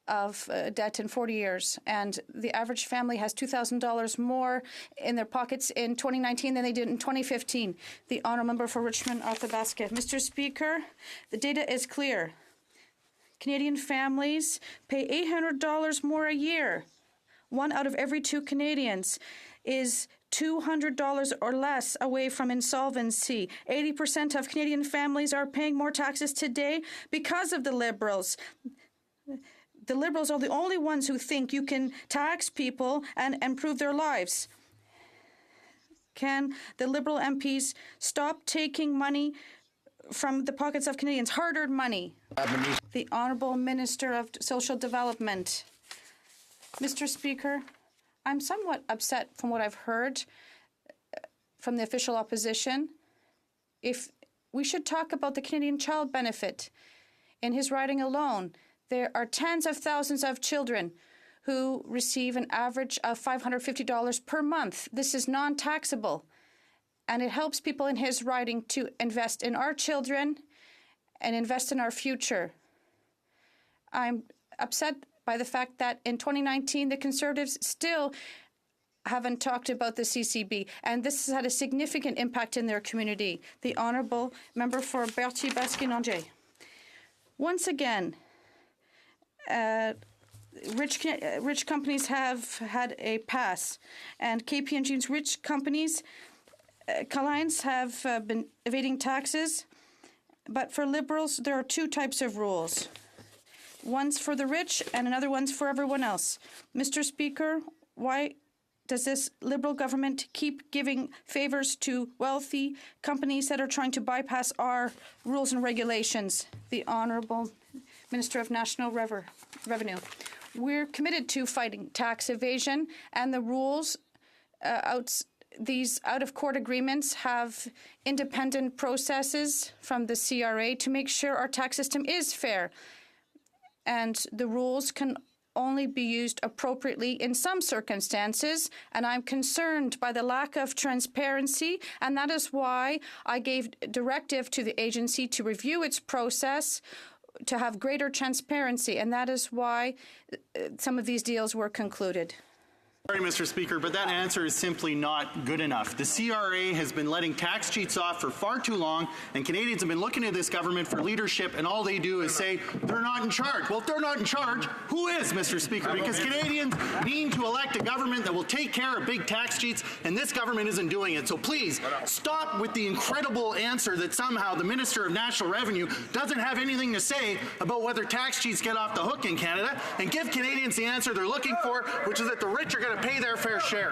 of debt in 40 years. And the average family has $2,000 more in their pockets in 2019 than they did in 2015. The Honourable Member for Richmond, Athabasca. Mr. Speaker, the data is clear. Canadian families pay $800 more a year. 1 out of every 2 Canadians is $200 or less away from insolvency. 80% of Canadian families are paying more taxes today because of the Liberals. The Liberals are the only ones who think you can tax people and improve their lives. Can the Liberal MPs stop taking money from the pockets of Canadians, hard-earned money? The Honourable Minister of Social Development. Mr. Speaker, I'm somewhat upset from what I've heard from the official opposition. If we should talk about the Canadian Child Benefit. In his riding alone, there are tens of thousands of children who receive an average of $550 per month. This is non-taxable, and it helps people in his riding to invest in our children and invest in our future. I'm upset by the fact that in 2019, the Conservatives still haven't talked about the CCB, and this has had a significant impact in their community. The Honourable Member for Berthier-Baskin-Angers. Once again, rich companies have had a pass, and KPMG's rich companies, clients have been evading taxes. But for Liberals, there are 2 types of rules. One's for the rich and another one's for everyone else. Mr. Speaker, why does this Liberal government keep giving favors to wealthy companies that are trying to bypass our rules and regulations? The Honourable Minister of National Revenue. We're committed to fighting tax evasion, and the rules, these out-of-court agreements have independent processes from the CRA to make sure our tax system is fair. And the rules can only be used appropriately in some circumstances, and I'm concerned by the lack of transparency, and that is why I gave directive to the agency to review its process to have greater transparency, and that is why some of these deals were concluded. Sorry, Mr. Speaker, but that answer is simply not good enough. The CRA has been letting tax cheats off for far too long, and Canadians have been looking at this government for leadership, and all they do is say they're not in charge. Well, if they're not in charge, who is, Mr. Speaker? Because Canadians need to elect a government that will take care of big tax cheats, and this government isn't doing it. So please, stop with the incredible answer that somehow the Minister of National Revenue doesn't have anything to say about whether tax cheats get off the hook in Canada, and give Canadians the answer they're looking for, which is that the rich are going to pay their fair share.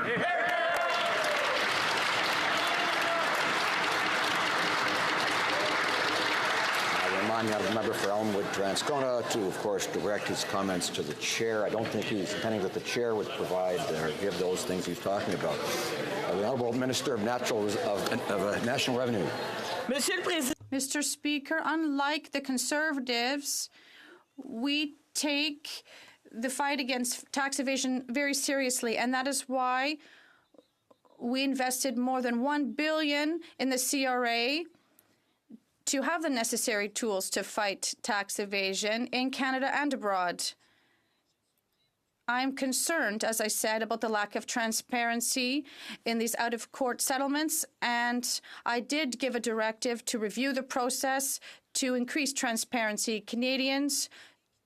I remind the member for Elmwood Transcona to, of course, direct his comments to the chair. I don't think he's intending that the chair would provide or give those things he's talking about. The Honourable Minister of National Revenue. Mr. Speaker, unlike the Conservatives, we take the fight against tax evasion very seriously, and that is why we invested more than $1 billion in the CRA to have the necessary tools to fight tax evasion in Canada and abroad. I'm concerned, as I said, about the lack of transparency in these out-of-court settlements, and I did give a directive to review the process to increase transparency. Canadians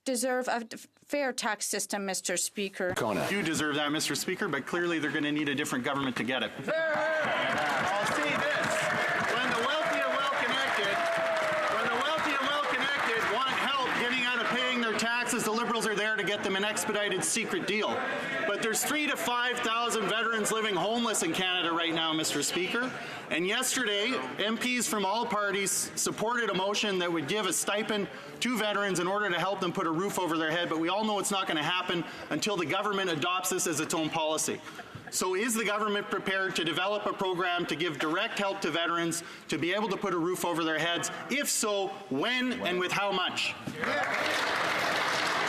deserve a fair tax system, Mr. Speaker. You deserve that, Mr. Speaker, but clearly they're going to need a different government to get it. I'll say this. When the wealthy and well-connected want help getting out of paying their taxes, taxes, the Liberals are there to get them an expedited secret deal. But there's 3,000 to 5,000 veterans living homeless in Canada right now, Mr. Speaker. And yesterday, MPs from all parties supported a motion that would give a stipend to veterans in order to help them put a roof over their head. But we all know it's not going to happen until the government adopts this as its own policy. So is the government prepared to develop a program to give direct help to veterans to be able to put a roof over their heads? If so, when and with how much?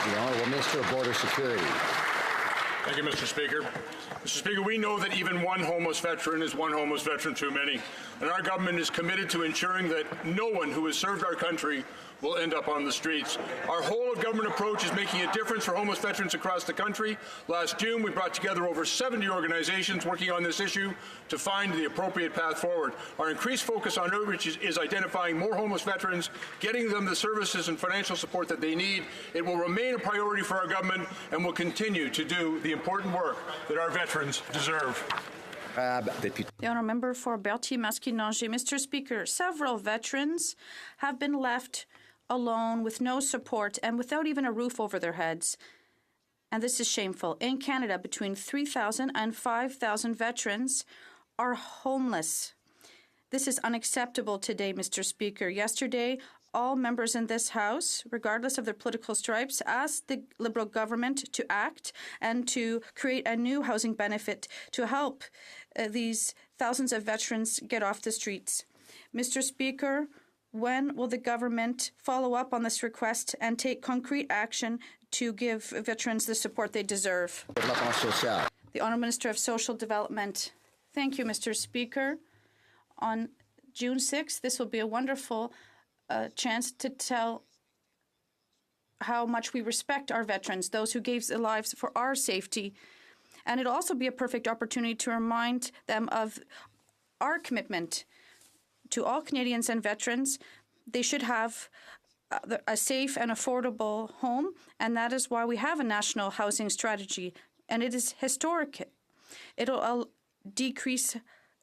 The Honourable Minister of Border Security. Thank you, Mr. Speaker. Mr. Speaker, we know that even one homeless veteran is one homeless veteran too many, and our government is committed to ensuring that no one who has served our country will end up on the streets. Our whole-of-government approach is making a difference for homeless veterans across the country. Last June, we brought together over 70 organizations working on this issue to find the appropriate path forward. Our increased focus on outreach is identifying more homeless veterans, getting them the services and financial support that they need. It will remain a priority for our government and will continue to do the important work that our veterans deserve. The honourable member for Berthier-Masquinongé. Mr. Speaker, several veterans have been left alone with no support and without even a roof over their heads. And this is shameful. In Canada, between 3,000 and 5,000 veterans are homeless. This is unacceptable today, Mr. Speaker. Yesterday, all members in this House, regardless of their political stripes, asked the Liberal government to act and to create a new housing benefit to help these thousands of veterans get off the streets. Mr. Speaker, when will the government follow up on this request and take concrete action to give veterans the support they deserve? The Honourable Minister of Social Development. Thank you, Mr. Speaker. On June 6th, this will be a wonderful chance to tell how much we respect our veterans, those who gave their lives for our safety. And it'll also be a perfect opportunity to remind them of our commitment to all Canadians and veterans. They should have a safe and affordable home, and that is why we have a national housing strategy, and it is historic. It'll decrease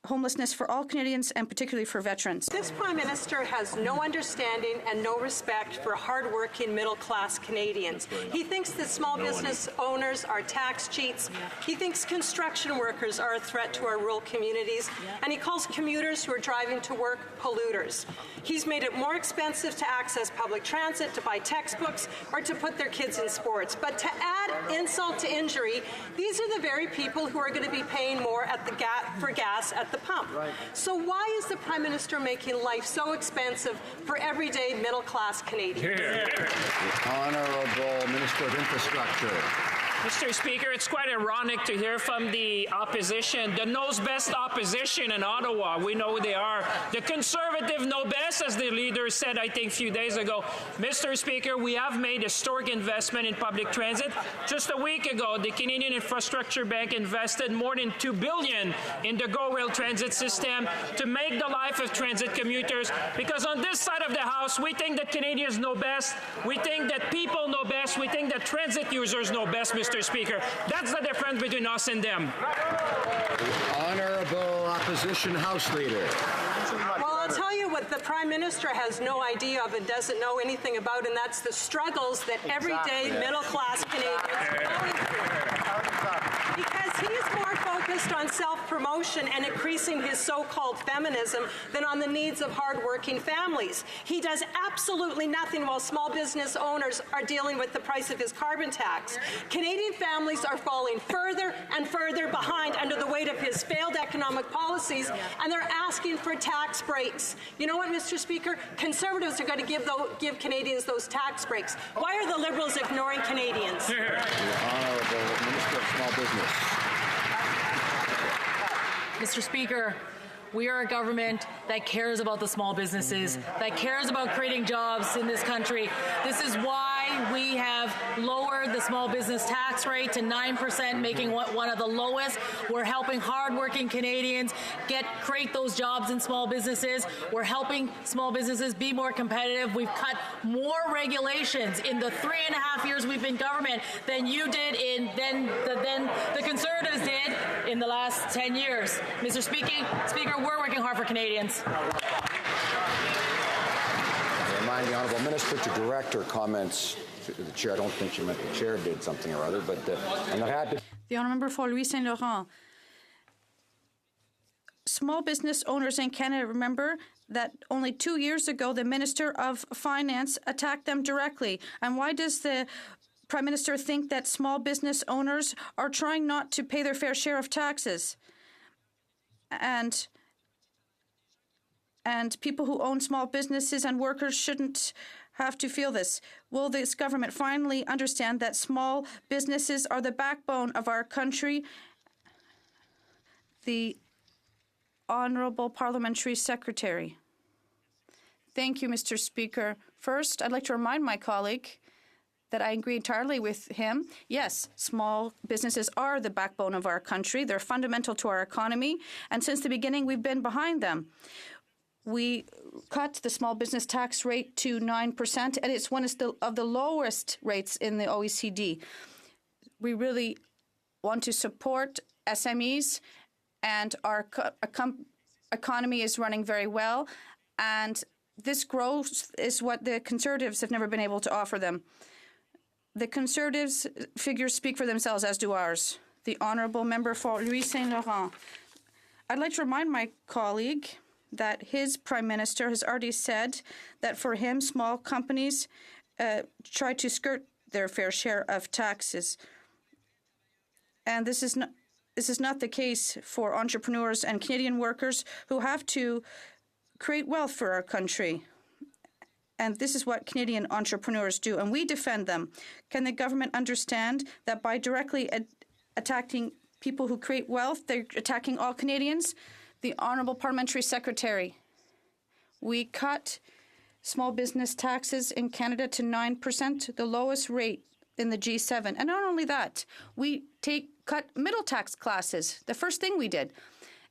homelessness for all Canadians and particularly for veterans. This Prime Minister has no understanding and no respect for hard-working middle-class Canadians. He thinks that small business owners are tax cheats. He thinks construction workers are a threat to our rural communities. And he calls commuters who are driving to work polluters. He's made it more expensive to access public transit, to buy textbooks, or to put their kids in sports. But to add insult to injury, these are the very people who are going to be paying more at for gas at the pump. So why is the Prime Minister making life so expensive for everyday middle-class Canadians? The Honourable Minister of Infrastructure. Mr. Speaker, it's quite ironic to hear from the opposition, the knows best opposition in Ottawa. We know who they are. The Conservative know best, as the leader said, I think, a few days ago. Mr. Speaker, we have made historic investment in public transit. Just a week ago, the Canadian Infrastructure Bank invested more than $2 billion in the GO Rail transit system to make the life of transit commuters. Because on this side of the House, we think that Canadians know best. We think that people know best. We think that transit users know best, Mr. Speaker. That's the difference between us and them. The Honourable Opposition House Leader. Well, I'll tell you what the Prime Minister has no idea of and doesn't know anything about, and that's the struggles that everyday middle-class Canadians are going through. Because he's more focused on self-promotion and increasing his so-called feminism than on the needs of hard-working families. He does absolutely nothing while small business owners are dealing with the price of his carbon tax. Canadian families are falling further and further behind under the weight of his failed economic policies, and they're asking for tax breaks. You know what, Mr. Speaker? Conservatives are going to give Canadians those tax breaks. Why are the Liberals ignoring Canadians? The Honourable Minister of Small Business. Mr. Speaker, we are a government that cares about the small businesses, that cares about creating jobs in this country. This is why we have lowered the small business tax rate to 9%, making one of the lowest. We're helping hardworking Canadians create those jobs in small businesses. We're helping small businesses be more competitive. We've cut more regulations in the 3.5 years we've been government than you did than the Conservatives did in the last 10 years. Mr. Speaker, we're working hard for Canadians. I remind the Honourable Minister to direct her comments the chair. I don't think she meant the chair did something or other, but I'm not happy. The honourable member for Louis Saint Laurent. Small business owners in Canada remember that only 2 years ago the Minister of Finance attacked them directly. And why does the Prime Minister think that small business owners are trying not to pay their fair share of taxes? And people who own small businesses and workers shouldn't have to feel this. Will this government finally understand that small businesses are the backbone of our country? The Honourable Parliamentary Secretary. Thank you, Mr. Speaker. First, I'd like to remind my colleague that I agree entirely with him. Yes, small businesses are the backbone of our country. They're fundamental to our economy, and since the beginning, we've been behind them. We cut the small business tax rate to 9%, and it's one of the lowest rates in the OECD. We really want to support SMEs, and our economy is running very well, and this growth is what the Conservatives have never been able to offer them. The Conservatives' figures speak for themselves, as do ours. The Honourable Member for Louis Saint Laurent. I'd like to remind my colleague that his Prime Minister has already said that for him, small companies try to skirt their fair share of taxes. And this is not the case for entrepreneurs and Canadian workers who have to create wealth for our country. And this is what Canadian entrepreneurs do, and we defend them. Can the government understand that by directly attacking people who create wealth, they're attacking all Canadians? The Honourable Parliamentary Secretary. We cut small business taxes in Canada to 9%, the lowest rate in the G7. And not only that, we cut middle tax classes, the first thing we did.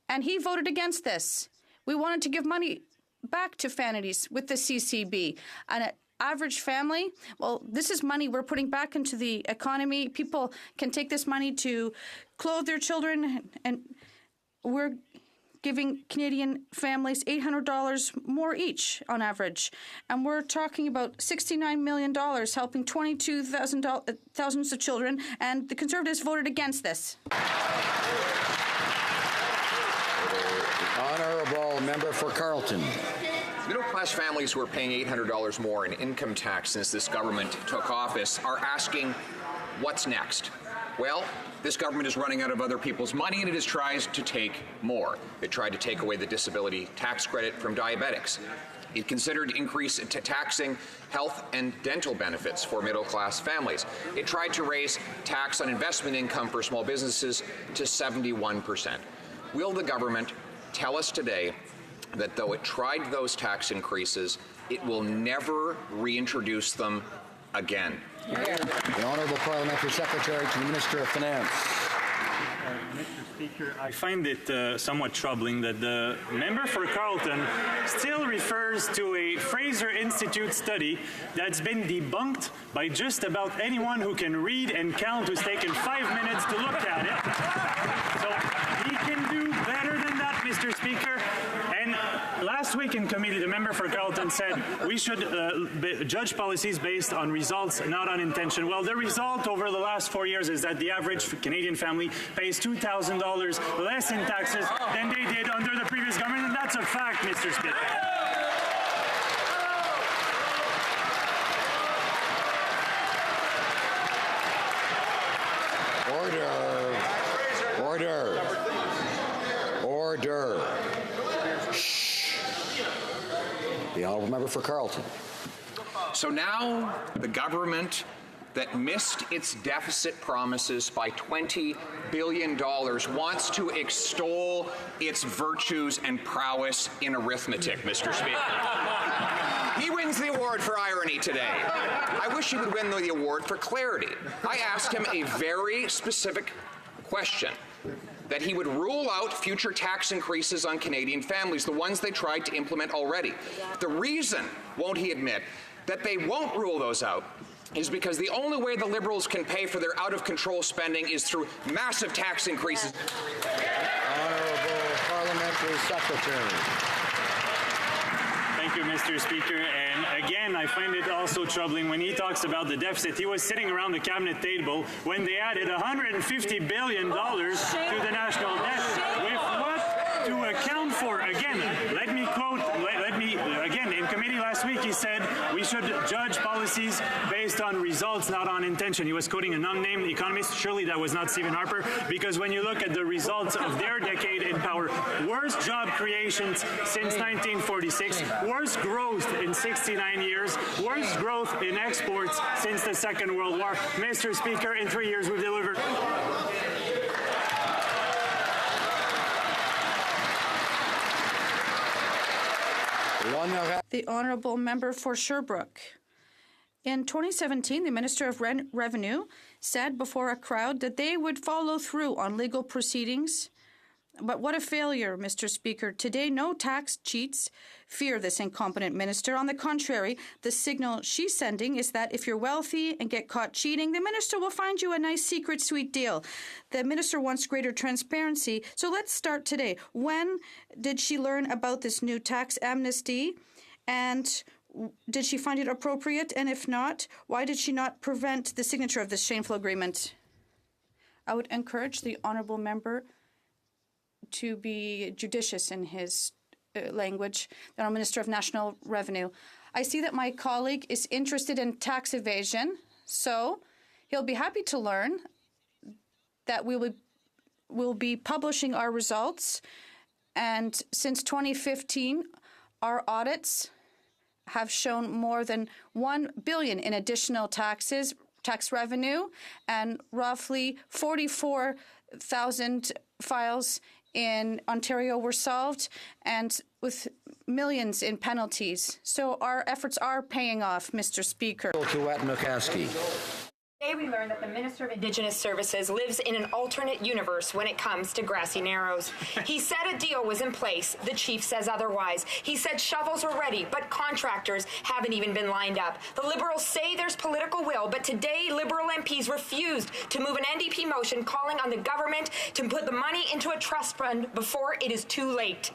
And he voted against this. We wanted to give money back to families with the CCB. And an average family, well, this is money we're putting back into the economy. People can take this money to clothe their children, and we're giving Canadian families $800 more each on average. And we're talking about $69 million helping 22,000 thousands of children, and the Conservatives voted against this. Honourable Member for Carleton. Middle-class families who are paying $800 more in income tax since this government took office are asking, what's next? Well, this government is running out of other people's money, and it has tried to take more. It tried to take away the disability tax credit from diabetics. It considered taxing health and dental benefits for middle-class families. It tried to raise tax on investment income for small businesses to 71%. Will the government tell us today that though it tried those tax increases, it will never reintroduce them again? The Honourable Parliamentary Secretary to the Minister of Finance. Mr. Speaker, I find it somewhat troubling that the member for Carleton still refers to a Fraser Institute study that's been debunked by just about anyone who can read and count, who's taken 5 minutes to look at it. So he can do better than that, Mr. Speaker. And last week in committee, the member for Carleton said we should judge policies based on results, not on intention. Well, the result over the last 4 years is that the average Canadian family pays $2,000 less in taxes than they did under the previous government, and that's a fact, Mr. Speaker. Order. Shh. The Honourable Member for Carleton. So now the government that missed its deficit promises by $20 billion wants to extol its virtues and prowess in arithmetic, Mr. Speaker. He wins the award for irony today. I wish he would win the award for clarity. I asked him a very specific question, that he would rule out future tax increases on Canadian families, the ones they tried to implement already. The reason, won't he admit, that they won't rule those out is because the only way the Liberals can pay for their out-of-control spending is through massive tax increases. Honourable Parliamentary Secretary. Thank Thank you, Mr. Speaker. And again, I find it also troubling when he talks about the deficit. He was sitting around the cabinet table when they added $150 billion to the national debt. With what to account for? Again, let me quote, again, in committee last week, he said we should judge policies based on results, not on intention. He was quoting an unnamed economist. Surely that was not Stephen Harper, because when you look at the results of their decade in power, worst job creations since 1946, worst growth in 69 years, worst growth in exports since the Second World War. Mr. Speaker, in 3 years we've delivered. The Honourable Member for Sherbrooke. In 2017, the Minister of Revenue said before a crowd that they would follow through on legal proceedings. But what a failure, Mr. Speaker. Today, no tax cheats fear this incompetent minister. On the contrary, the signal she's sending is that if you're wealthy and get caught cheating, the minister will find you a nice secret sweet deal. The minister wants greater transparency. So let's start today. When did she learn about this new tax amnesty? And did she find it appropriate? And if not, why did she not prevent the signature of this shameful agreement? I would encourage the honourable member to be judicious in his language, the Honourable Minister of National Revenue. I see that my colleague is interested in tax evasion, so he'll be happy to learn that we'll be publishing our results. And since 2015, our audits have shown more than $1 billion in additional tax revenue, and roughly 44,000 files in Ontario were solved, and with millions in penalties. So our efforts are paying off, Mr. Speaker. Today we learned that the Minister of Indigenous Services lives in an alternate universe when it comes to Grassy Narrows. He said a deal was in place. The chief says otherwise. He said shovels were ready, but contractors haven't even been lined up. The Liberals say there's political will, but today Liberal MPs refused to move an NDP motion calling on the government to put the money into a trust fund before it is too late.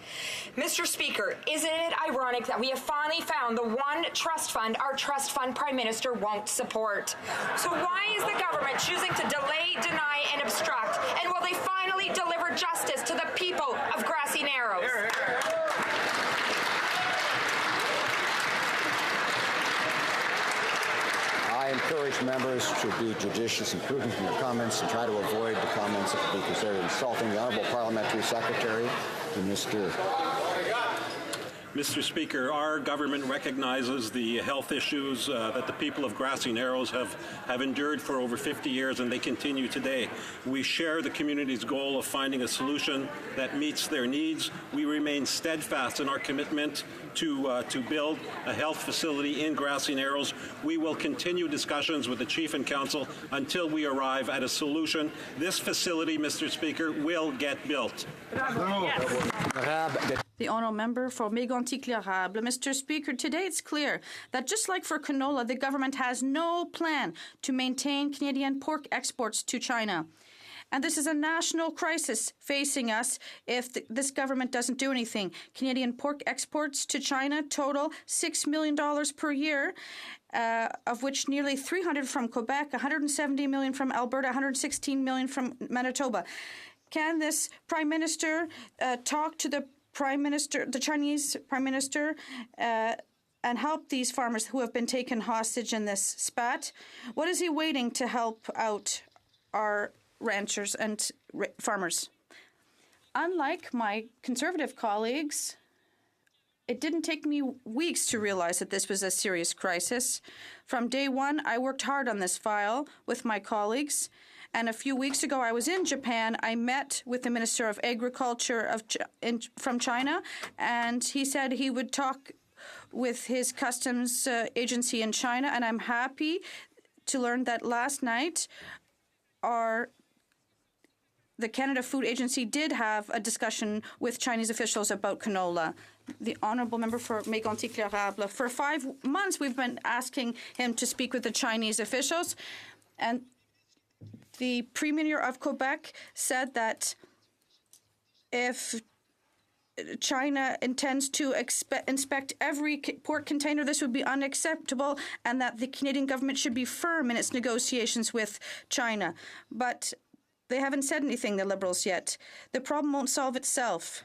Mr. Speaker, isn't it ironic that we have finally found the one trust fund our trust fund Prime Minister won't support? So why is the government choosing to delay, deny, and obstruct? And will they finally deliver justice to the people of Grassy Narrows? I encourage members to be judicious and prudent in their comments and try to avoid the comments that could be considered insulting. The Honourable Parliamentary Secretary, Mr. Speaker, our government recognizes the health issues that the people of Grassy Narrows have endured for over 50 years, and they continue today. We share the community's goal of finding a solution that meets their needs. We remain steadfast in our commitment to build a health facility in Grassy Narrows. We will continue discussions with the Chief and Council until we arrive at a solution. This facility, Mr. Speaker, will get built. The Honourable Member for Mégantic-L'Érable. Mr. Speaker, today it's clear that just like for canola, the government has no plan to maintain Canadian pork exports to China. And this is a national crisis facing us if this government doesn't do anything. Canadian pork exports to China total $6 million per year, of which nearly 300 from Quebec, 170 million from Alberta, 116 million from Manitoba. Can this Prime Minister talk to the Chinese Prime Minister, and help these farmers who have been taken hostage in this spat? What is he waiting to help out our ranchers and farmers? Unlike my Conservative colleagues, it didn't take me weeks to realize that this was a serious crisis. From day one, I worked hard on this file with my colleagues. And a few weeks ago, I was in Japan. I met with the Minister of Agriculture from China, and he said he would talk with his customs agency in China. And I'm happy to learn that last night the Canada Food Agency did have a discussion with Chinese officials about canola. The Honourable Member for Mégantic-L'Érable. For 5 months, we've been asking him to speak with the Chinese officials, and the Premier of Quebec said that if China intends to inspect every pork container. This would be unacceptable, and that the Canadian government should be firm in its negotiations with China. But they haven't said anything, the Liberals, yet. The problem won't solve itself.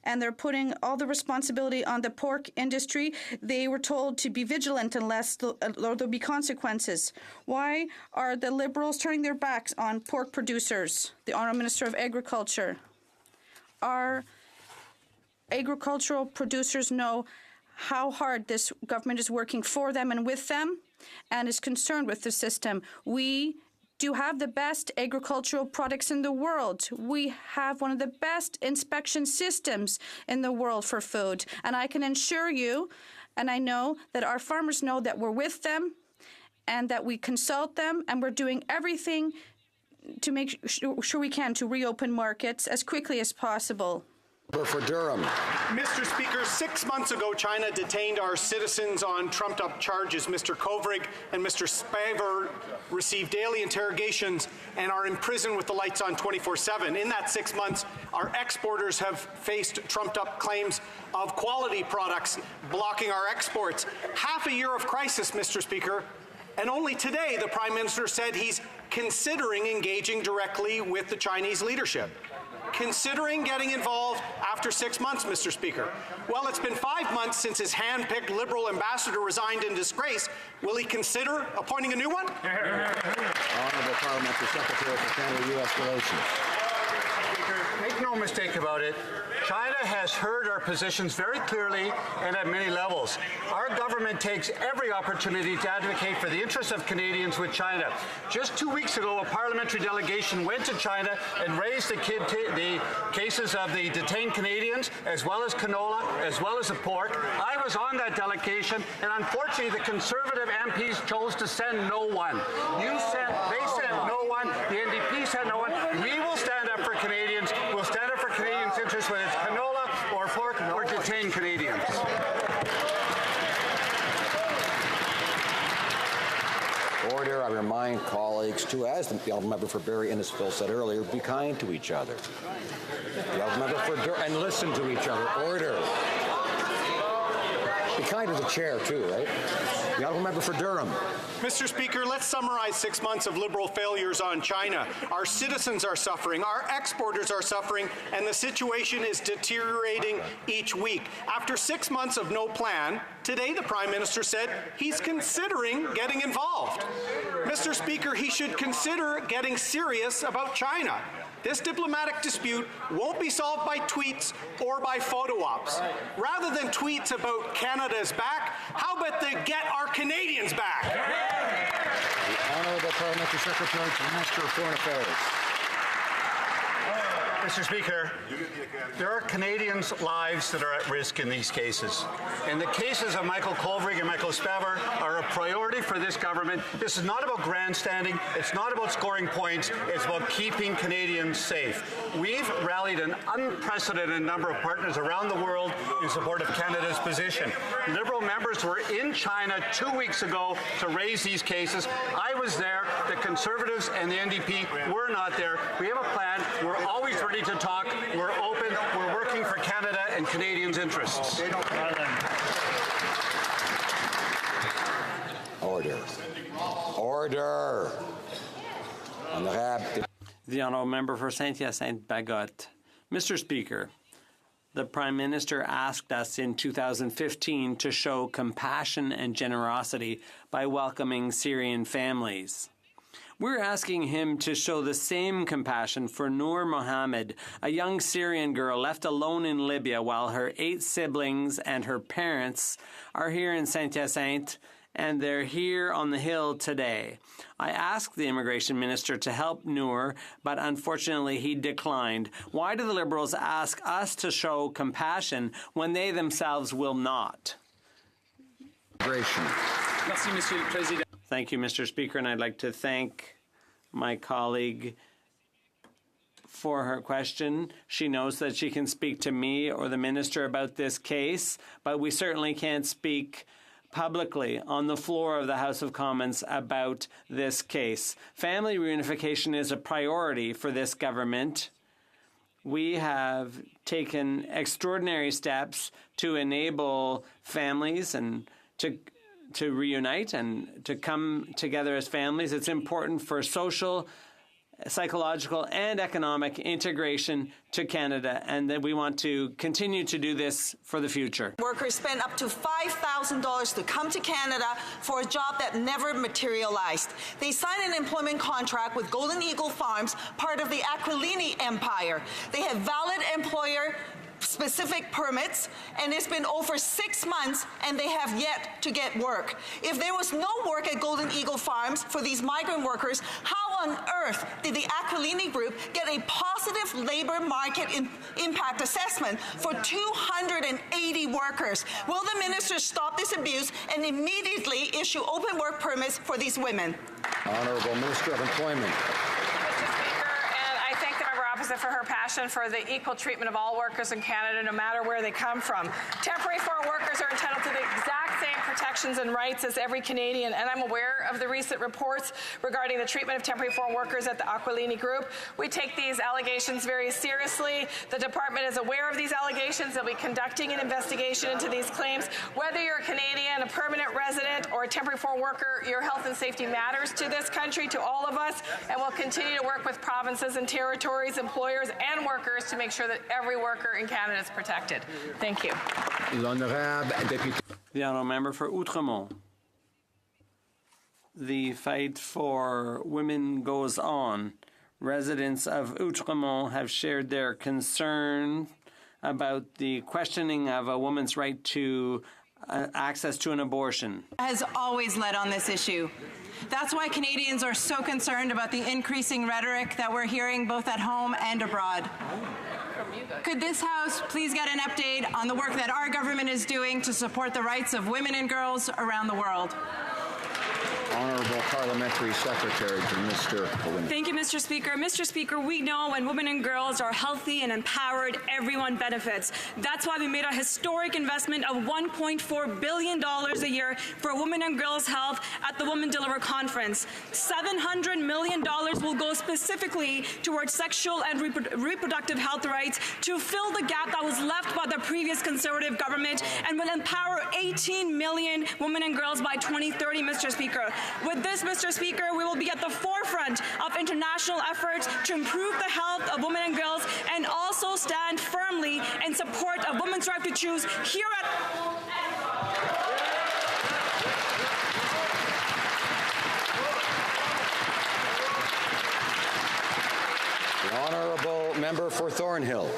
And they're putting all the responsibility on the pork industry. They were told to be vigilant unless there'll be consequences. Why are the Liberals turning their backs on pork producers? The Honourable Minister of Agriculture. Our agricultural producers know how hard this government is working for them and with them, and is concerned with the system. We do have the best agricultural products in the world. We have one of the best inspection systems in the world for food. And I can assure you, and I know that our farmers know that we're with them and that we consult them, and we're doing everything to make sure we can to reopen markets as quickly as possible. For Durham. Mr. Speaker, 6 months ago, China detained our citizens on trumped-up charges. Mr. Kovrig and Mr. Spaver received daily interrogations and are in prison with the lights on 24/7. In that 6 months, our exporters have faced trumped-up claims of quality products blocking our exports. Half a year of crisis, Mr. Speaker, and only today the Prime Minister said he's considering engaging directly with the Chinese leadership. Considering getting involved after 6 months, Mr. Speaker. Well, it's been 5 months since his hand-picked Liberal ambassador resigned in disgrace. Will he consider appointing a new one? Honourable Parliamentary Secretary for Canada-U.S. Relations. Make no mistake about it, China has heard our positions very clearly and at many levels. Our government takes every opportunity to advocate for the interests of Canadians with China. Just 2 weeks ago, a parliamentary delegation went to China and raised the cases of the detained Canadians, as well as canola, as well as the pork. I was on that delegation, and unfortunately, the Conservative MPs chose to send no one. They sent no one. The NDP sent no one. We will stand up for Canadians. We'll stand up for Canadians' interests, whether it's canola or pork or detained Canadians. Order. I remind colleagues to, as the Honourable Member for Barrie Innisfil said earlier, be kind to each other. The Honourable Member for and listen to each other. Order. Be kind to the chair too, right? The Honourable Member for Durham. Mr. Speaker, let's summarize 6 months of Liberal failures on China. Our citizens are suffering, our exporters are suffering, and the situation is deteriorating each week. After 6 months of no plan, today the Prime Minister said he's considering getting involved. Mr. Speaker, he should consider getting serious about China. This diplomatic dispute won't be solved by tweets or by photo ops. Rather than tweets about Canada's back, how about they get our Canadians back? The Honourable Parliamentary Secretary to the Minister of Foreign Affairs. Mr. Speaker, there are Canadians' lives that are at risk in these cases. And the cases of Michael Kovrig and Michael Spaver are a priority for this government. This is not about grandstanding. It's not about scoring points. It's about keeping Canadians safe. We've rallied an unprecedented number of partners around the world in support of Canada's position. Liberal members were in China 2 weeks ago to raise these cases. I was there. The Conservatives and the NDP were not there. We have a plan. We're always ready to talk. We're open. We're working for Canada and Canadians' interests. Order. Order. Honourable. The Honourable Member for Saint-Hyacinthe-Bagotte. Mr. Speaker, the Prime Minister asked us in 2015 to show compassion and generosity by welcoming Syrian families. We're asking him to show the same compassion for Noor Mohammed, a young Syrian girl left alone in Libya while her 8 siblings and her parents are here in Saint-Hyacinthe, and they're here on the Hill today. I asked the Immigration Minister to help Noor, but unfortunately he declined. Why do the Liberals ask us to show compassion when they themselves will not? Immigration. Merci, Monsieur le Président. Thank you, Mr. Speaker, and I'd like to thank my colleague for her question. She knows that she can speak to me or the Minister about this case, but we certainly can't speak publicly on the floor of the House of Commons about this case. Family reunification is a priority for this government. we have taken extraordinary steps to enable families and to reunite and to come together as families. It's important for social, psychological, and economic integration to Canada, and that we want to continue to do this for the future. Workers spend up to $5,000 to come to Canada for a job that never materialized. They sign an employment contract with Golden Eagle Farms, part of the Aquilini empire. They have valid employer specific permits, and it's been over 6 months and they have yet to get work. If there was no work at Golden Eagle Farms for these migrant workers, how on earth did the Aquilini Group get a positive labor market impact assessment for 280 workers? Will the minister stop this abuse and immediately issue open work permits for these women? Honourable Minister of Employment. For her passion for the equal treatment of all workers in Canada, no matter where they come from. Temporary foreign workers are entitled to the exact same protections and rights as every Canadian, and I'm aware of the recent reports regarding the treatment of temporary foreign workers at the Aquilini Group. We take these allegations very seriously. The department is aware of these allegations. They'll be conducting an investigation into these claims. Whether you're a Canadian, a permanent resident, or a temporary foreign worker, your health and safety matters to this country, to all of us, and we'll continue to work with provinces and territories, employers and workers to make sure that every worker in Canada is protected. Thank you. The honourable member for Outremont. The fight for women goes on. Residents of Outremont have shared their concern about the questioning of a woman's right to access to an abortion. Has always led on this issue. That's why Canadians are so concerned about the increasing rhetoric that we're hearing both at home and abroad. Could this House please get an update on the work that our government is doing to support the rights of women and girls around the world? Honourable Parliamentary Secretary to Minister of Women. Thank you, Mr. Speaker. Mr. Speaker, we know when women and girls are healthy and empowered, everyone benefits. That's why we made a historic investment of $1.4 billion a year for women and girls' health at the Women Deliver Conference. $700 million will go specifically towards sexual and reproductive health rights to fill the gap that was left by the previous Conservative government, and will empower 18 million women and girls by 2030, Mr. Speaker. With this, Mr. Speaker, we will be at the forefront of international efforts to improve the health of women and girls, and also stand firmly in support of women's right to choose here at The honourable member for Thornhill.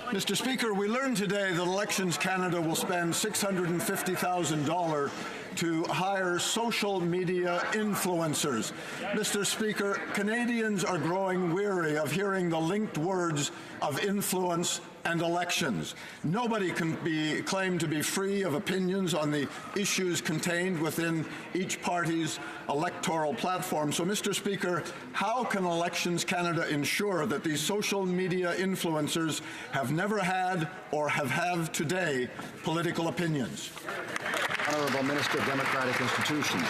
Mr. Speaker, we learned today that Elections Canada will spend $650,000 to hire social media influencers. Mr. Speaker, Canadians are growing weary of hearing the linked words of influence and elections. Nobody can be claimed to be free of opinions on the issues contained within each party's electoral platform. So, Mr. Speaker, how can Elections Canada ensure that these social media influencers have never had or have today political opinions? Honourable Minister of Democratic Institutions.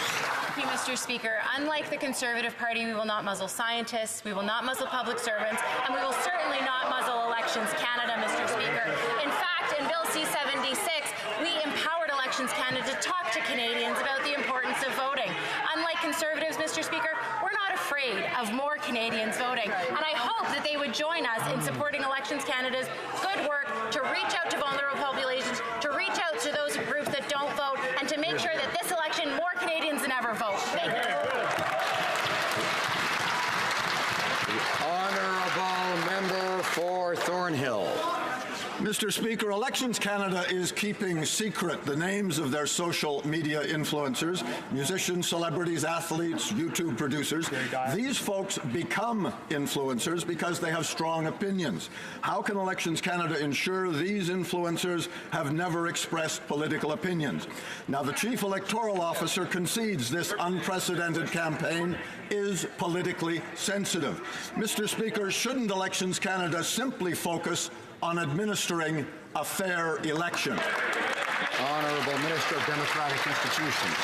Thank you, Mr. Speaker. Unlike the Conservative Party, we will not muzzle scientists, we will not muzzle public servants, and we will certainly not muzzle Elections Canada, Mr. Speaker. In fact, in Bill C-76, we empowered Elections Canada to talk to Canadians about the importance of voting. Unlike Conservatives, Mr. Speaker, we're not afraid of more Canadians voting, and I hope that they would join us in supporting Elections Canada's good work to reach out to vulnerable populations, to reach out to those groups that don't vote, and to make sure that this election more Canadians than ever vote. Thank you. The honourable member for Thornhill. Mr. Speaker, Elections Canada is keeping secret the names of their social media influencers, musicians, celebrities, athletes, YouTube producers. These folks become influencers because they have strong opinions. How can Elections Canada ensure these influencers have never expressed political opinions? Now, the Chief Electoral Officer concedes this unprecedented campaign is politically sensitive. Mr. Speaker, shouldn't Elections Canada simply focus on administering a fair election? Honourable Minister of Democratic Institutions.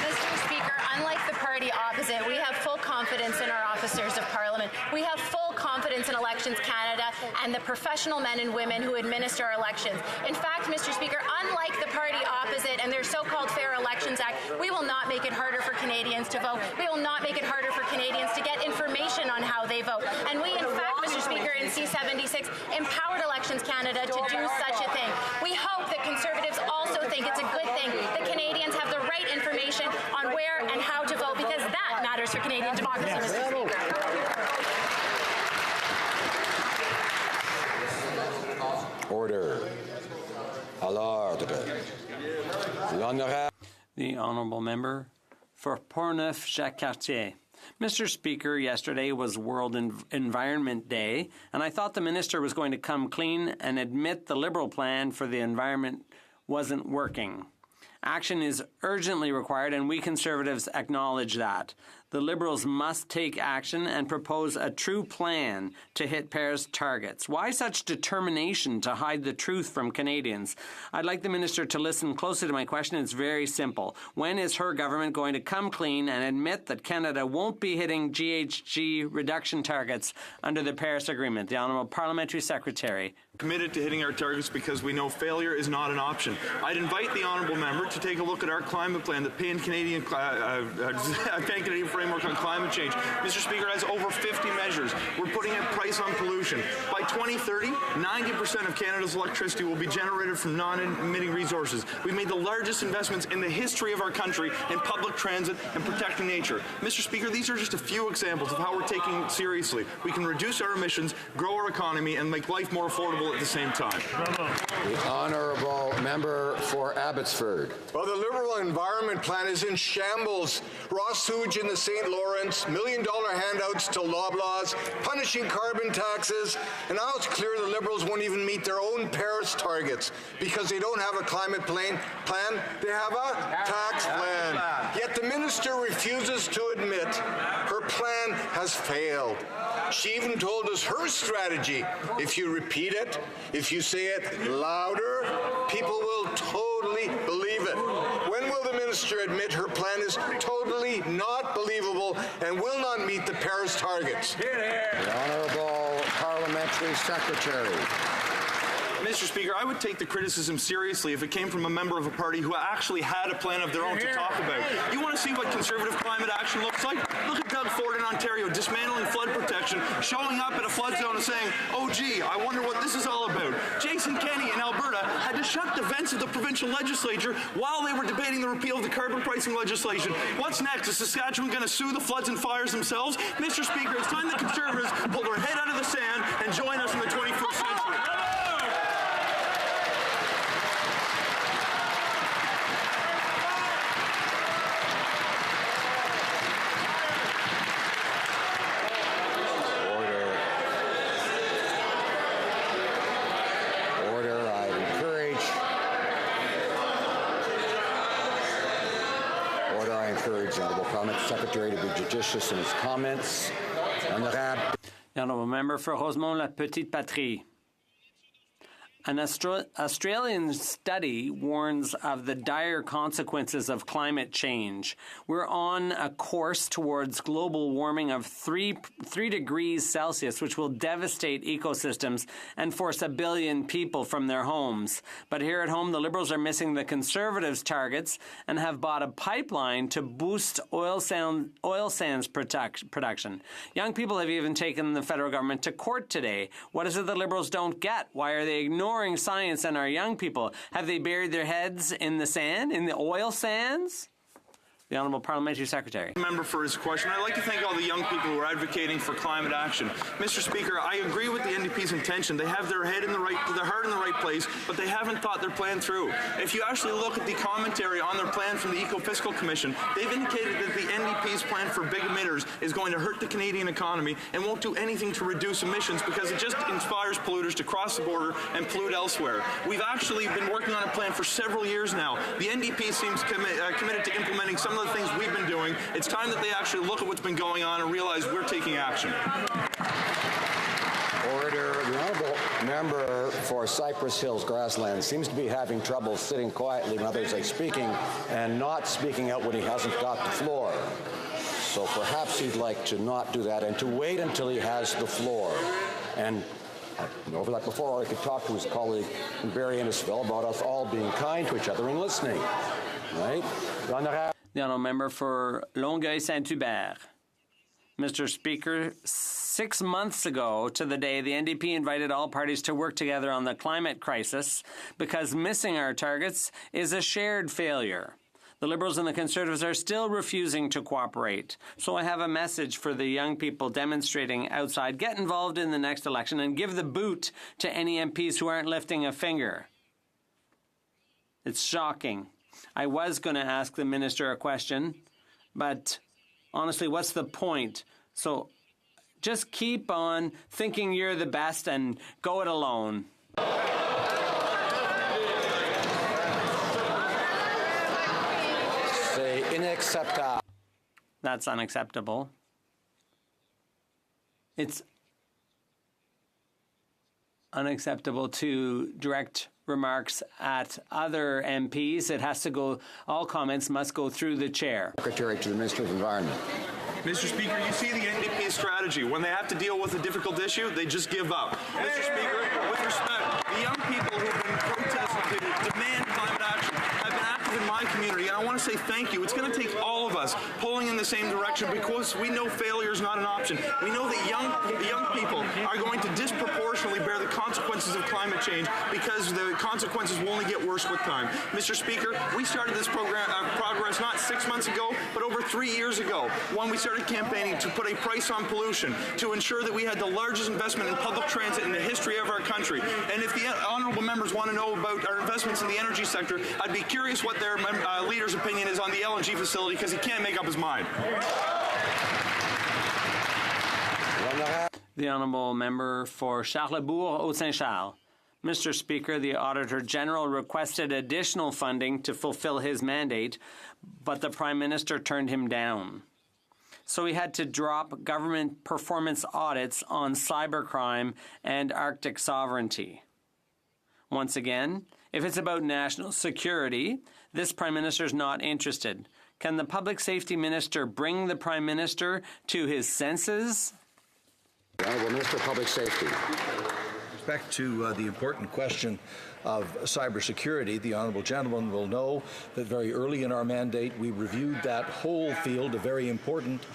Mr. Speaker, unlike the party party opposite, we have full confidence in our officers of Parliament. We have full confidence in Elections Canada and the professional men and women who administer our elections. In fact, Mr. Speaker, unlike the party opposite and their so-called Fair Elections Act, we will not make it harder for Canadians to vote. We will not make it harder for Canadians to get information on how they vote. And we, in fact, Mr. Speaker, in C-76, empowered Elections Canada to do such a thing. We hope that Conservatives also think it's a good thing that Canadians have the right information on where and how to vote, because that matters for Canadian democracy, Mr. Speaker. Order. À l'ordre. L'honorable. The Honourable Member for Portneuf-Jacques-Cartier. Mr. Speaker, yesterday was World Environment Day, and I thought the Minister was going to come clean and admit the Liberal plan for the environment wasn't working. Action is urgently required, and we Conservatives acknowledge that. The Liberals must take action and propose a true plan to hit Paris targets. Why such determination to hide the truth from Canadians? I'd like the Minister to listen closely to my question. It's very simple. When is her government going to come clean and admit that Canada won't be hitting GHG reduction targets under the Paris Agreement? The Honourable Parliamentary Secretary. Committed to hitting our targets because we know failure is not an option. I'd invite the Honourable Member to take a look at our climate plan, the Pan-Canadian framework on climate change. Mr. Speaker, has over 50 measures. We're putting a price on pollution. By 2030, 90% of Canada's electricity will be generated from non-emitting resources. We've made the largest investments in the history of our country in public transit and protecting nature. Mr. Speaker, these are just a few examples of how we're taking it seriously. We can reduce our emissions, grow our economy, and make life more affordable at the same time. The Honourable Member for Abbotsford. Well, the Liberal Environment Plan is in shambles. Raw sewage in the St. Lawrence, $1 million handouts to Loblaws, punishing carbon taxes, and now it's clear the Liberals won't even meet their own Paris targets because they don't have a climate plan, they have a tax plan. Yet the Minister refuses to admit her plan has failed. She even told us her strategy. If you repeat it, if you say it louder, people will totally believe it. When will the Minister admit her plan is totally not believable and will not meet the Paris targets? The Honourable Parliamentary Secretary. Mr. Speaker, I would take the criticism seriously if it came from a member of a party who actually had a plan of their own to talk about. You want to see what Conservative climate action looks like? Look at Doug Ford in Ontario dismantling flood protection, showing up at a flood zone and saying, oh gee, I wonder what this is all about. Jason Kenney in Alberta had to shut the vents of the provincial legislature while they were debating the repeal of the carbon pricing legislation. What's next? Is Saskatchewan going to sue the floods and fires themselves? Mr. Speaker, it's time the Conservatives pull their head out of the sand and join us in the 21st century. The Honourable Parliamentary Secretary to be judicious in his comments. The Honourable Member for Rosemont-La Petite Patrie. An Australian study warns of the dire consequences of climate change. We're on a course towards global warming of 3 degrees Celsius, which will devastate ecosystems and force 1 billion people from their homes. But here at home, the Liberals are missing the Conservatives' targets and have bought a pipeline to boost oil sands production. Young people have even taken the federal government to court today. What is it the Liberals don't get? Why are they ignoring science and our young people? Have they buried their heads in the sand, in the oil sands? The Honourable Parliamentary Secretary. Member for his question. I'd like to thank all the young people who are advocating for climate action. Mr. Speaker, I agree with the NDP's intention. They have their heart in the right place, but they haven't thought their plan through. If you actually look at the commentary on their plan from the Eco-Fiscal Commission, they've indicated that the NDP's plan for big emitters is going to hurt the Canadian economy and won't do anything to reduce emissions because it just inspires polluters to cross the border and pollute elsewhere. We've actually been working on a plan for several years now. The NDP seems committed to implementing some of the things we've been doing. It's time that they actually look at what's been going on and realize we're taking action. Order. The Honourable Member for Cypress Hills Grasslands seems to be having trouble sitting quietly when others are speaking and not speaking out when he hasn't got the floor. So perhaps he'd like to not do that and to wait until he has the floor. And over that before, I could talk to his colleague from Barrie Innisfil about us all being kind to each other and listening. Right? The honourable member for Longueuil-Saint-Hubert. Mr. Speaker, 6 months ago to the day, the NDP invited all parties to work together on the climate crisis because missing our targets is a shared failure. The Liberals and the Conservatives are still refusing to cooperate. So I have a message for the young people demonstrating outside. Get involved in the next election and give the boot to any MPs who aren't lifting a finger. It's shocking. I was going to ask the minister a question, but honestly, what's the point? So just keep on thinking you're the best and go it alone. Unacceptable. That's unacceptable. It's unacceptable to direct remarks at other MPs. It has to go, all comments must go through the chair. Secretary to the Minister of Environment. Mr. Speaker, you see the NDP strategy. When they have to deal with a difficult issue, they just give up. Mr. Speaker, with respect, the young people who've been protesting to demand climate action have been active in my community, and I want to say thank you. It's going to take all of us pulling in the same direction because we know failure is not an option. We know that the young people are going to disproportionately bear the consequences of climate change because the consequences will only get worse with time. Mr. Speaker, we started this progress not 6 months ago, but over 3 years ago, when we started campaigning to put a price on pollution, to ensure that we had the largest investment in public transit in the history of our country. And if the honourable members want to know about our investments in the energy sector, I'd be curious what their leader's opinion is on the LNG facility, because he can't make up his mind. The honourable member for Charlesbourg-Haute-Saint-Charles. Mr. Speaker, the Auditor General requested additional funding to fulfill his mandate, but the Prime Minister turned him down. So he had to drop government performance audits on cybercrime and Arctic sovereignty. Once again, if it's about national security, this Prime Minister is not interested. Can the Public Safety Minister bring the Prime Minister to his senses? The Honourable Minister of Public Safety. With respect to the important question of cybersecurity, the honourable gentleman will know that very early in our mandate we reviewed that whole field, a very important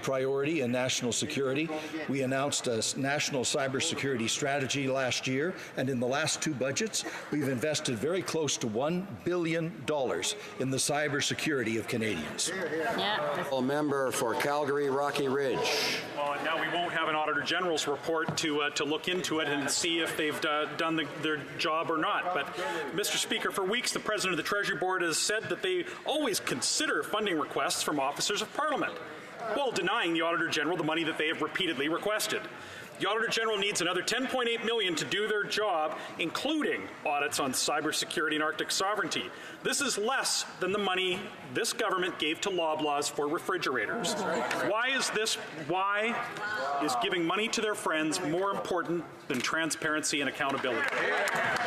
priority in national security. We announced a national cybersecurity strategy last year, and in the last two budgets we've invested very close to $1 billion in the cybersecurity of Canadians. A member for Calgary Rocky Ridge. Well, now we won't have an Auditor General's report to look into it and see if they've done their job or not. But, Mr. Speaker, for weeks the President of the Treasury Board has said that they always consider funding requests from officers of Parliament, while denying the Auditor General the money that they have repeatedly requested. The Auditor General needs another $10.8 million to do their job, including audits on cybersecurity and Arctic sovereignty. This is less than the money this government gave to Loblaws for refrigerators. Why is giving money to their friends more important than transparency and accountability?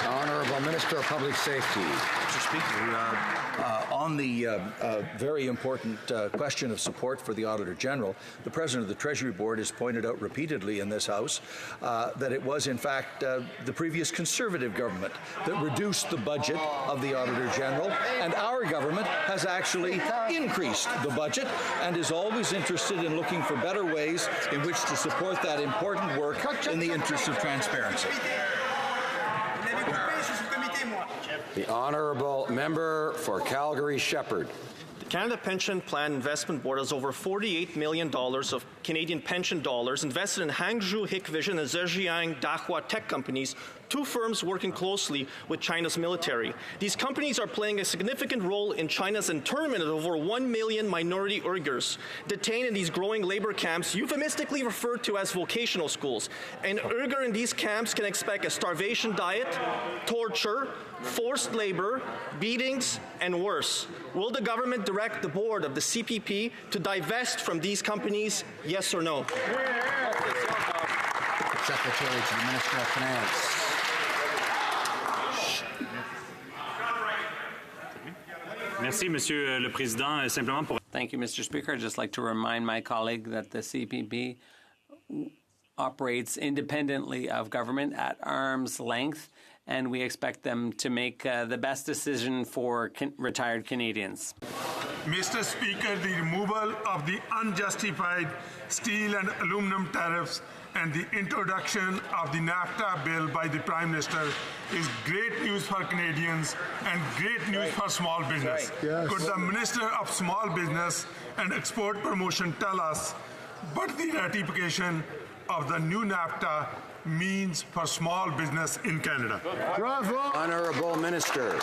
Honourable Minister of Public Safety. Mr. Speaker, on the very important question of support for the Auditor General, the President of the Treasury Board has pointed out repeatedly in this House that it was in fact the previous Conservative government that reduced the budget of the Auditor General, and our government has actually increased the budget and is always interested in looking for better ways in which to support that important work in the interest of transparency. The Honourable Member for Calgary Shepherd. Canada Pension Plan Investment Board has over $48 million of Canadian pension dollars invested in Hangzhou Hikvision and Zhejiang Dahua tech companies, two firms working closely with China's military. These companies are playing a significant role in China's internment of over 1 million minority Uyghurs detained in these growing labor camps, euphemistically referred to as vocational schools. An Uyghur in these camps can expect a starvation diet, torture, forced labor, beatings, and worse. Will the government direct the board of the CPP to divest from these companies, yes or no? Secretary to the Minister of Finance. Merci, Monsieur le Président. Simplement pour... Thank you, Mr. Speaker. I'd just like to remind my colleague that the CPP operates independently of government at arm's length, and we expect them to make the best decision for retired Canadians. Mr. Speaker, the removal of the unjustified steel and aluminum tariffs and the introduction of the NAFTA bill by the Prime Minister is great news for Canadians and great news for small business. Yes. Could the Minister of Small Business and Export Promotion tell us what the ratification of the new NAFTA means for small business in Canada? Bravo. Honourable Minister.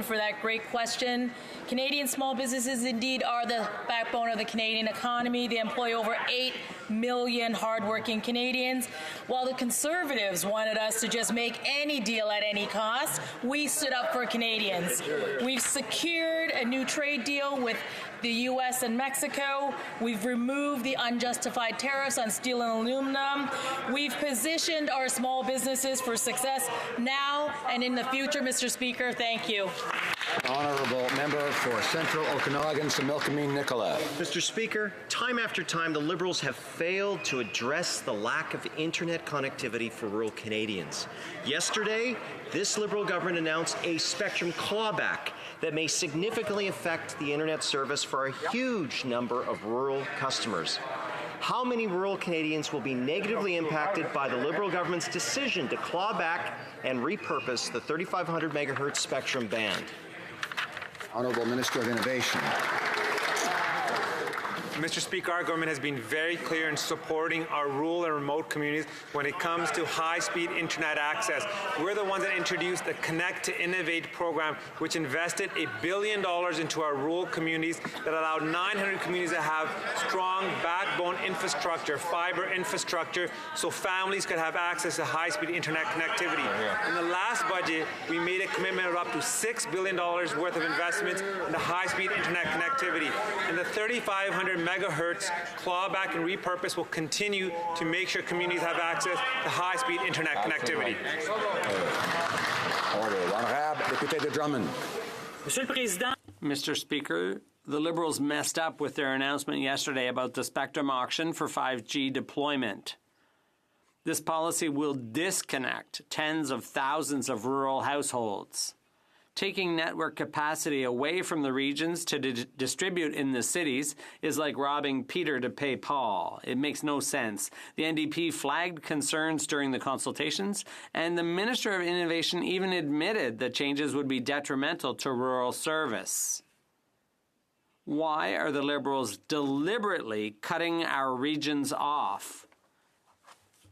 For that great question. Canadian small businesses indeed are the backbone of the Canadian economy. They employ over 8 million hardworking Canadians. While the Conservatives wanted us to just make any deal at any cost, we stood up for Canadians. We've secured a new trade deal with the U.S. and Mexico. We've removed the unjustified tariffs on steel and aluminum. We've positioned our small businesses for success now and in the future, Mr. Speaker. Thank you. Honourable Member for Central Okanagan, Similkameen Nicola. Mr. Speaker, time after time, the Liberals have failed to address the lack of internet connectivity for rural Canadians. Yesterday, this Liberal government announced a spectrum clawback that may significantly affect the internet service for a huge number of rural customers. How many rural Canadians will be negatively impacted by the Liberal government's decision to claw back and repurpose the 3,500 megahertz spectrum band? Honourable Minister of Innovation. Mr. Speaker, our government has been very clear in supporting our rural and remote communities when it comes to high-speed internet access. We're the ones that introduced the Connect to Innovate program, which invested $1 billion into our rural communities that allowed 900 communities to have strong backbone infrastructure, fiber infrastructure, so families could have access to high-speed internet connectivity. In the last budget, we made a commitment of up to $6 billion worth of investments into high-speed internet connectivity. And the 3,500 megahertz clawback and repurpose will continue to make sure communities have access to high-speed internet connectivity. Order. Honorable Député de Drummond. Mr. Speaker, the Liberals messed up with their announcement yesterday about the spectrum auction for 5G deployment. This policy will disconnect tens of thousands of rural households. Taking network capacity away from the regions to distribute in the cities is like robbing Peter to pay Paul. It makes no sense. The NDP flagged concerns during the consultations, and the Minister of Innovation even admitted that changes would be detrimental to rural service. Why are the Liberals deliberately cutting our regions off?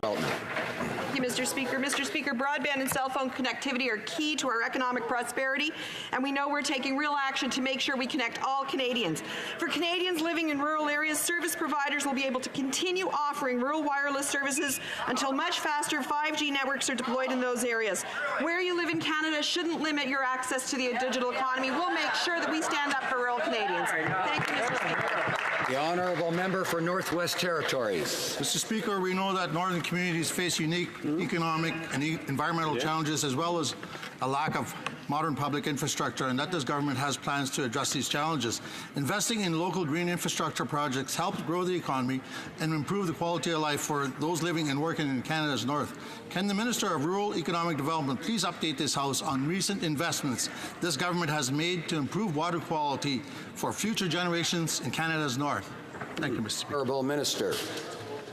Thank you, Mr. Speaker. Mr. Speaker, broadband and cell phone connectivity are key to our economic prosperity, and we know we're taking real action to make sure we connect all Canadians. For Canadians living in rural areas, service providers will be able to continue offering rural wireless services until much faster 5G networks are deployed in those areas. Where you live in Canada shouldn't limit your access to the digital economy. We'll make sure that we stand up for rural Canadians. Thank you, Mr. Speaker. The Honourable Member for Northwest Territories. Mr. Speaker, we know that northern communities face unique economic and environmental challenges, as well as a lack of modern public infrastructure, and that this government has plans to address these challenges. Investing in local green infrastructure projects helps grow the economy and improve the quality of life for those living and working in Canada's north. Can the Minister of Rural Economic Development please update this House on recent investments this government has made to improve water quality for future generations in Canada's north? Thank you, Mr. Speaker. Honourable Minister.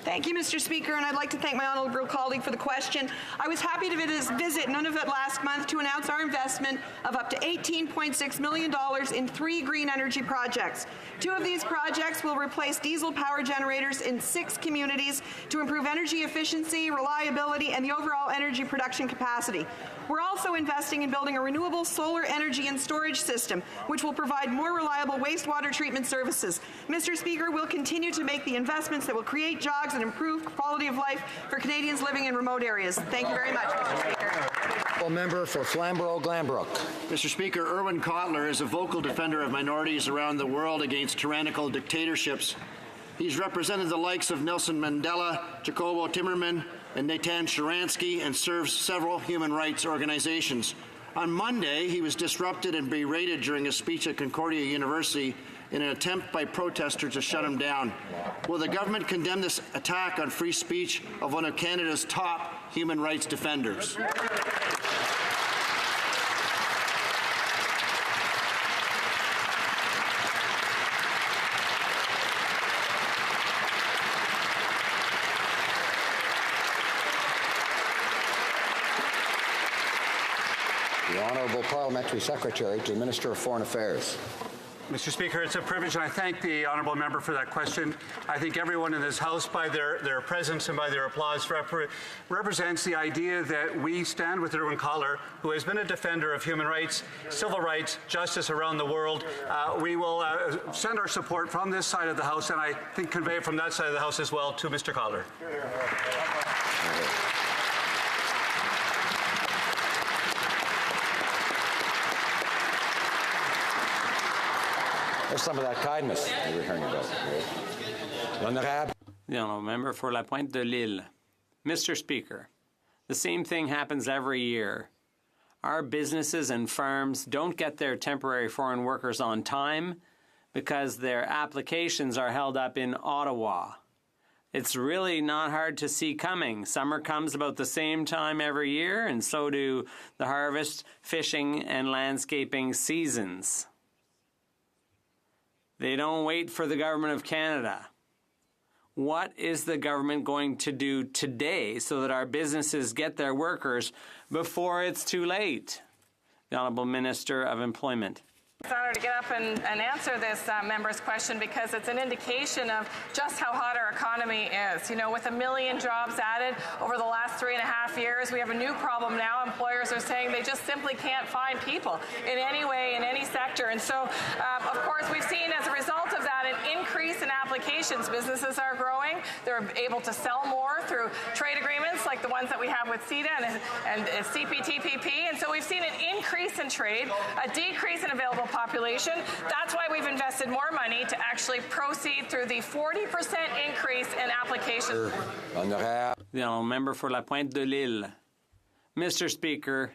Thank you, Mr. Speaker, and I'd like to thank my honourable colleague for the question. I was happy to visit Nunavut last month to announce our investment of up to $18.6 million in 3 green energy projects. 2 of these projects will replace diesel power generators in 6 communities to improve energy efficiency, reliability, and the overall energy production capacity. We're also investing in building a renewable solar energy and storage system, which will provide more reliable wastewater treatment services. Mr. Speaker, we'll continue to make the investments that will create jobs and improve quality of life for Canadians living in remote areas. Thank you very much, Mr. Speaker. Member for Flamborough-Glanbrook. Mr. Speaker, Irwin Cotler is a vocal defender of minorities around the world against tyrannical dictatorships. He's represented the likes of Nelson Mandela, Jacobo Timmerman, and Natan Sharansky, and serves several human rights organizations. On Monday, he was disrupted and berated during a speech at Concordia University in an attempt by protesters to shut him down. Will the government condemn this attack on free speech of one of Canada's top human rights defenders? The Honourable Parliamentary Secretary to the Minister of Foreign Affairs. Mr. Speaker, it's a privilege, and I thank the honourable member for that question. I think everyone in this House, by their presence and by their applause, represents the idea that we stand with Irwin Collar, who has been a defender of human rights, civil rights, justice around the world. We will send our support from this side of the House, and I think convey it from that side of the House as well to Mr. Collar. There's some of that kindness that we're hearing about. The honourable member for La Pointe de l'Île. Mr. Speaker, the same thing happens every year. Our businesses and firms don't get their temporary foreign workers on time because their applications are held up in Ottawa. It's really not hard to see coming. Summer comes about the same time every year, and so do the harvest, fishing, and landscaping seasons. They don't wait for the Government of Canada. What is the government going to do today so that our businesses get their workers before it's too late? The Honourable Minister of Employment. It's an honor to get up and answer this member's question because it's an indication of just how hot our economy is. You know, with 1 million jobs added over the last 3.5 years, we have a new problem now. Employers are saying they just simply can't find people in any way, in any sector. And so, of course, we've seen as a result of that an increase in applications. Businesses are growing. They're able to sell more through trade agreements like the ones that we have with CETA and CPTPP. And so we've seen an increase in trade, a decrease in available population. That's why we've invested more money to actually proceed through the 40% increase in applications. The honourable member for La Pointe de l'Île. Mr. Speaker,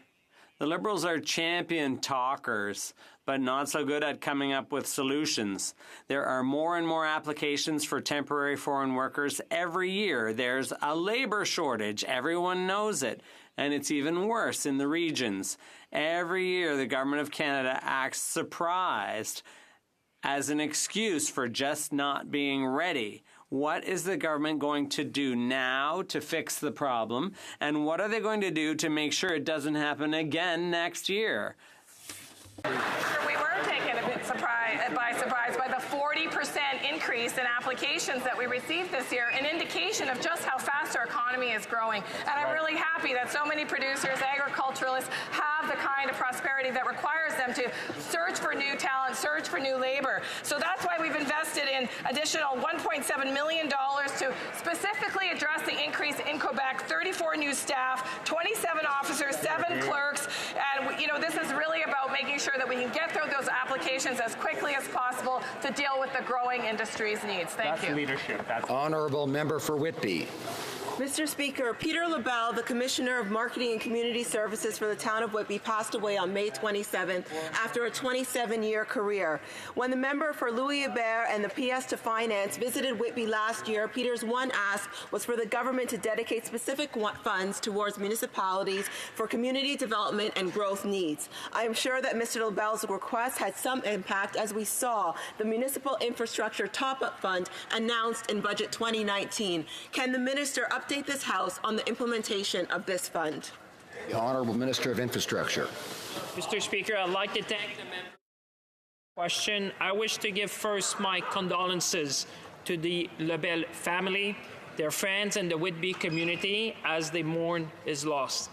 the Liberals are champion talkers, but not so good at coming up with solutions. There are more and more applications for temporary foreign workers every year. There's a labour shortage. Everyone knows it. And it's even worse in the regions. Every year, the Government of Canada acts surprised as an excuse for just not being ready. What is the government going to do now to fix the problem? And what are they going to do to make sure it doesn't happen again next year? We were taken a bit by surprise by the 40% increase in applications that we received this year, an indication of just how fast our economy is growing. And I'm really happy that so many producers, agriculturalists, have the kind of prosperity that requires them to search for new talent, search for new labor. So that's why we've invested in additional $1.7 million to specifically address the increase in Quebec, 34 new staff, 27 officers, 7 clerks. And, you know, this is really about making sure that we can get through those applications as quickly as possible to deal with the growing industry's needs. Thank you. That's leadership. Honourable member for Whitby. Mr. Speaker, Peter LaBelle, the Commissioner of Marketing and Community Services for the town of Whitby, passed away on May 27th after a 27-year career. When the member for Louis Hébert and the PS to Finance visited Whitby last year, Peter's one ask was for the government to dedicate specific funds towards municipalities for community development and growth needs. I am sure that Mr. LaBelle's request had some impact as we saw the Municipal Infrastructure Top-Up Fund announced in Budget 2019. Can the Minister update this House on the implementation of this fund? The Honourable Minister of Infrastructure. Mr. Speaker, I'd like to thank the member for the question. I wish to give first my condolences to the LaBelle family, their friends, and the Whitby community as they mourn his loss.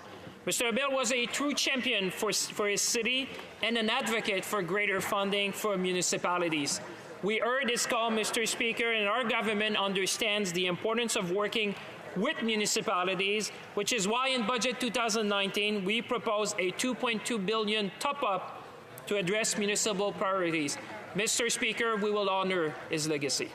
Mr. LaBelle was a true champion for his city and an advocate for greater funding for municipalities. We heard his call, Mr. Speaker, and our government understands the importance of working with municipalities, which is why in Budget 2019 we propose a $2.2 billion top-up to address municipal priorities. Mr. Speaker, we will honor his legacy.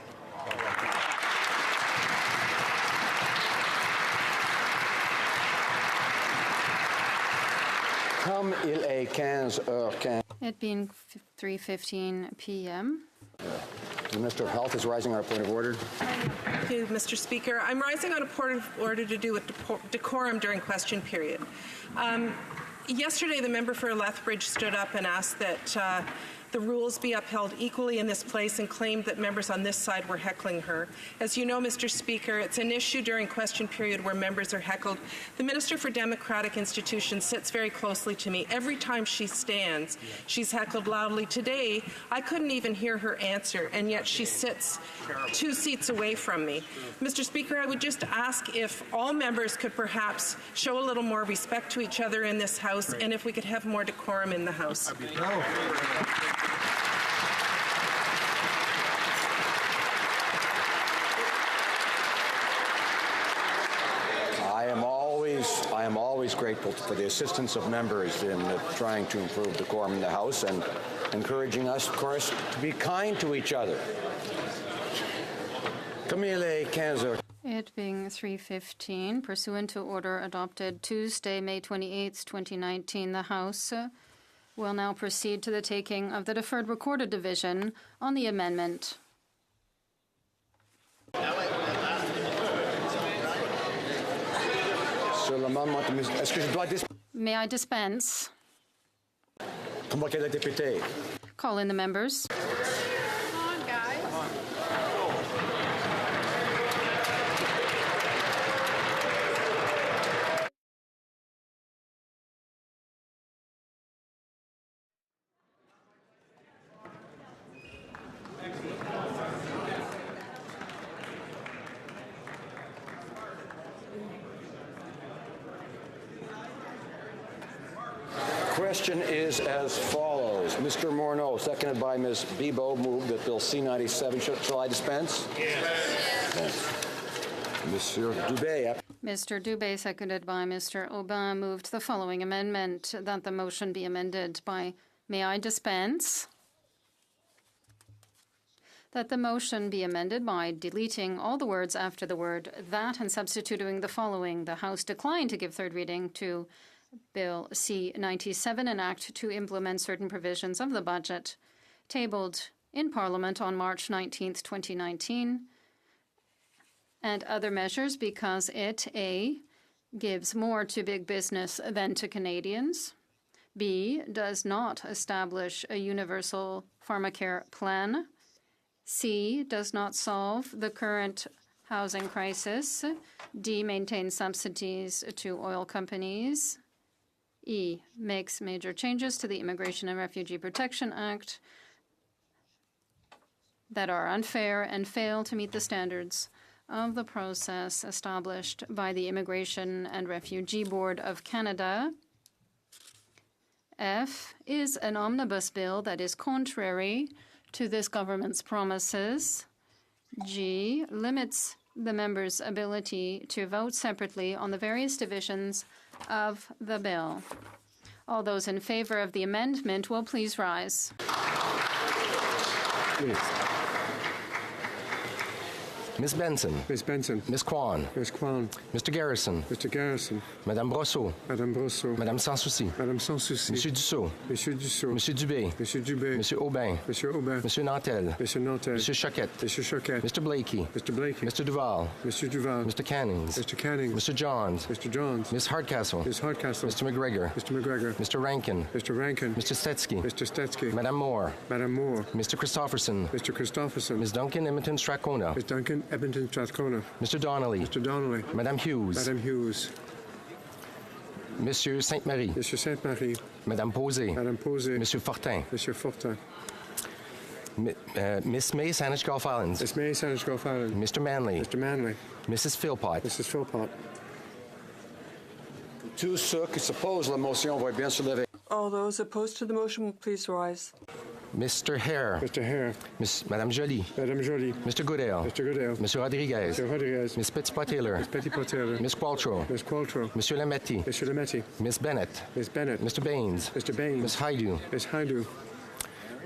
Comme il est 15h15. It being 3:15 p.m. The Minister of Health is rising on a point of order. Thank you, Mr. Speaker. I'm rising on a point of order to do with decorum during question period. Yesterday, the member for Lethbridge stood up and asked that the rules be upheld equally in this place and claimed that members on this side were heckling her. As you know, Mr. Speaker, it's an issue during question period where members are heckled. The Minister for Democratic Institutions sits very closely to me. Every time she stands, she's heckled loudly. Today, I couldn't even hear her answer, and yet she sits 2 seats away from me. Mr. Speaker, I would just ask if all members could perhaps show a little more respect to each other in this House, and if we could have more decorum in the House. I am always grateful for the assistance of members in trying to improve decorum in the House and encouraging us, of course, to be kind to each other. It being 3:15, pursuant to order adopted Tuesday, May 28, 2019, the House will now proceed to the taking of the deferred recorded division on the amendment. May I dispense? Call in the members. Question is as follows. Mr. Morneau, seconded by Ms. Bibeau, moved that Bill C-97. Shall I dispense? Yes. Monsieur Dubé. Mr. Dubé, seconded by Mr. Aubin, moved the following amendment, that the motion be amended by, may I dispense? That the motion be amended by deleting all the words after the word that and substituting the following. The House declined to give third reading to Bill C-97, an act to implement certain provisions of the budget, tabled in Parliament on March 19, 2019, and other measures because it, A, gives more to big business than to Canadians, B, does not establish a universal pharmacare plan, C, does not solve the current housing crisis, D, maintains subsidies to oil companies, E, makes major changes to the Immigration and Refugee Protection Act that are unfair and fail to meet the standards of the process established by the Immigration and Refugee Board of Canada. F is an omnibus bill that is contrary to this government's promises. G limits the members' ability to vote separately on the various divisions of the bill. All those in favor of the amendment will please rise. Please. Ms. Benson. Ms. Benson. Ms. Kwan. Ms. Kwan. Mr. Garrison. Mr. Garrison. Madame Brosseau. Madame Brosseau. Madame Sans Souci. Madame Sans Souci. Monsieur Dussault. Monsieur Dussault. Monsieur Dubé. Monsieur Dubé. Monsieur Aubin. Monsieur Aubin. Monsieur Nantel. Monsieur Nantel. Monsieur Choquette. Monsieur Choquette. Mr. Blakey. Mr. Blakey. Mr. Duval. Monsieur Duval. Mr. Cannings. Mr. Cannings. Mr. Johns. Mr. Johns. Ms. Hardcastle. Ms. Hardcastle. Mr. McGregor. Mr. McGregor. Mr. Rankin. Mr. Rankin. Mr. Stetsky. Mr. Stetsky. Madame Moore. Madame Moore. Mr. Christopherson. Mr. Christopherson. Ms. Duncan Edmonton Strathcona. Ms. Duncan Edmonton Strathcona. Mr. Donnelly. Mr. Donnelly. Madame Hughes. Madame Hughes. Monsieur Sainte-Marie. Monsieur Sainte-Marie. Madame Posé. Madame Posé. Monsieur Fortin. Monsieur Fortin. Miss May, Saanich Gulf Islands. Miss May, Saanich Gulf Islands. Mr. Manley. Mr. Manley. Mrs. Philpott. Mrs. Philpott. Tous ceux qui s'opposent à la motion vont bien se lever. All those opposed to the motion will please rise. Mr. Hare. Mr. Hare. Madame Joly. Madame Joly. Mr. Goodale. Mr. Goodale. Monsieur Rodriguez. Mr. Rodriguez. Miss Petitpas-Taylor. Miss Petitpas-Taylor. Miss Qualtrough. Miss Qualtrough. Monsieur Lametti. Monsieur Lametti. Miss Bennett. Miss Bennett. Mr. Baines. Mr. Baines. Miss Haidu. Miss Haidu.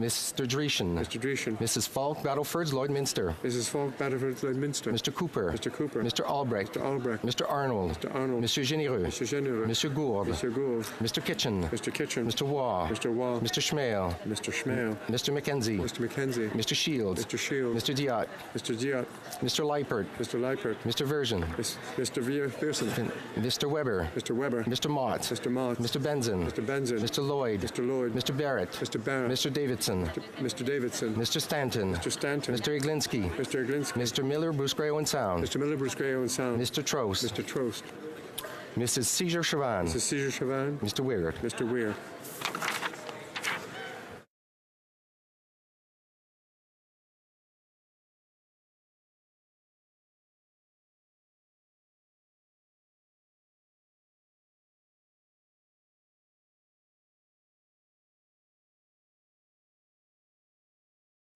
Mr. Dreeshen. Mr. Dreeshen. Mrs. Falk, Battlefords, Lloydminster. Mrs. Falk, Battlefords, Lloydminster. Westminster. Mr. Cooper. Mr. Cooper. Mr. Albrecht. Mr. Albrecht. Mr. Arnold. Mr. Arnold. Monsieur Généreux. Mr. Généreux. Monsieur Gourde. Mr. Gould. Mr. Kitchen. Mr. Kitchen. Mr. Waugh. Mr. Waugh. Mr. Schmale. Mr. Schmale. Mr. McKenzie. Mr. McKenzie. Mr. Shields. Mr. Shields. Mr. Diot. Mr. Diot. Mr. Leipert. Mr. Leipert. Mr. Version. Mr. Pearson. Mr. Weber. Mr. Weber. Mr. Mott. Mr. Mott. Mr. Benzin. Mr. Benzin. Mr. Lloyd. Mr. Lloyd. Mr. Barrett. Mr. Barrett. Mr. Davidson. Mr. Davidson. Mr. Stanton. Mr. Stanton. Mr. Iglinski. Mr. Iglinski. Mr. Miller, Bruce Gray, Owen Sound. Mr. Miller, Bruce Gray, Owen Sound. Mr. Trost. Mr. Trost. Mrs. Caesar Chavan. Mrs. Caesar Chavan. Mr. Weird. Mr. Weir.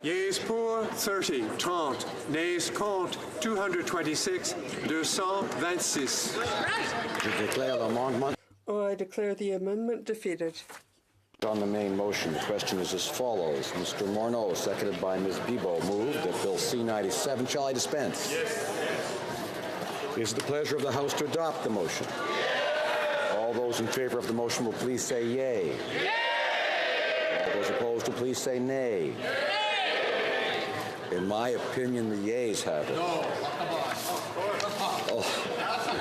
Yeas pour 30, 30. Nays contre 226, 226. Je declare l'amendement. I declare the amendment defeated. On the main motion, the question is as follows. Mr. Morneau, seconded by Ms. Bibeau, moved that Bill C-97. Shall I dispense? Yes. Is it the pleasure of the House to adopt the motion? Yes. All those in favor of the motion will please say yea. Yay. All those opposed will please say nay. Yay. In my opinion, the yeas have it. No.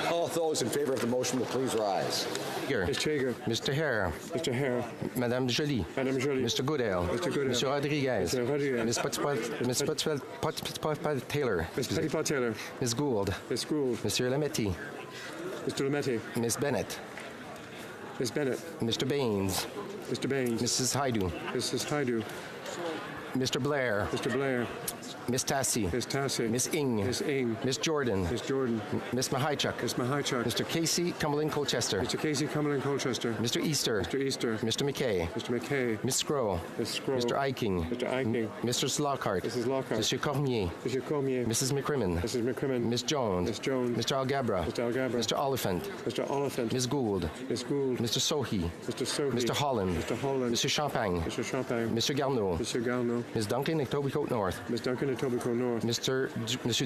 All those in favor of the motion will please rise. Mr. Hare. Mr. Hare. Madame Joly. Madame Joly. Mr. Goodale. Mr. Goodale. Mr. Rodriguez. Mr. Rodriguez. Ms. Potipot Taylor. Ms. Potipot Taylor. Ms. Gould. Ms. Gould. Mr. Lametti. Mr. Lametti. Ms. Bennett. Ms. Bennett. Mr. Baines. Mr. Baines. Mrs. Haidu. Mrs. Haidu. Mr. Blair. Mr. Blair. Miss Tassie. Miss Tassie. Miss Ing. Miss Ing. Miss Jordan. Miss Jordan. Miss Mahichuk. Miss Mahichuk. Mr. Casey Cumberland Colchester. Mr. Casey Cumberland Colchester. Mr. Easter. Mr. Easter. Mr. McKay. Mr. McKay. Miss Scrow. Miss Scrow. Mr. Eiking. Mr. Eiking. Mr. Slockhart. Mrs. Lockhart. Monsieur Cormier. Monsieur Cormier. Mrs. McCrimmon. Mrs. McCrimmon. Miss Jones. Miss Jones. Mr. Algabra. Mr. Algabra. Mr. Oliphant. Mr. Oliphant. Miss Gould. Miss Gould. Mr. Sohi. Mr. Sohi. Mr. Holland. Mr. Holland. Mr. Champagne. Mr. Champagne. Mr. Garneau. Mr. Garneau. Ms. Duncan, Etobicoke North. Miss Duncan, Etobicoke North. Monsieur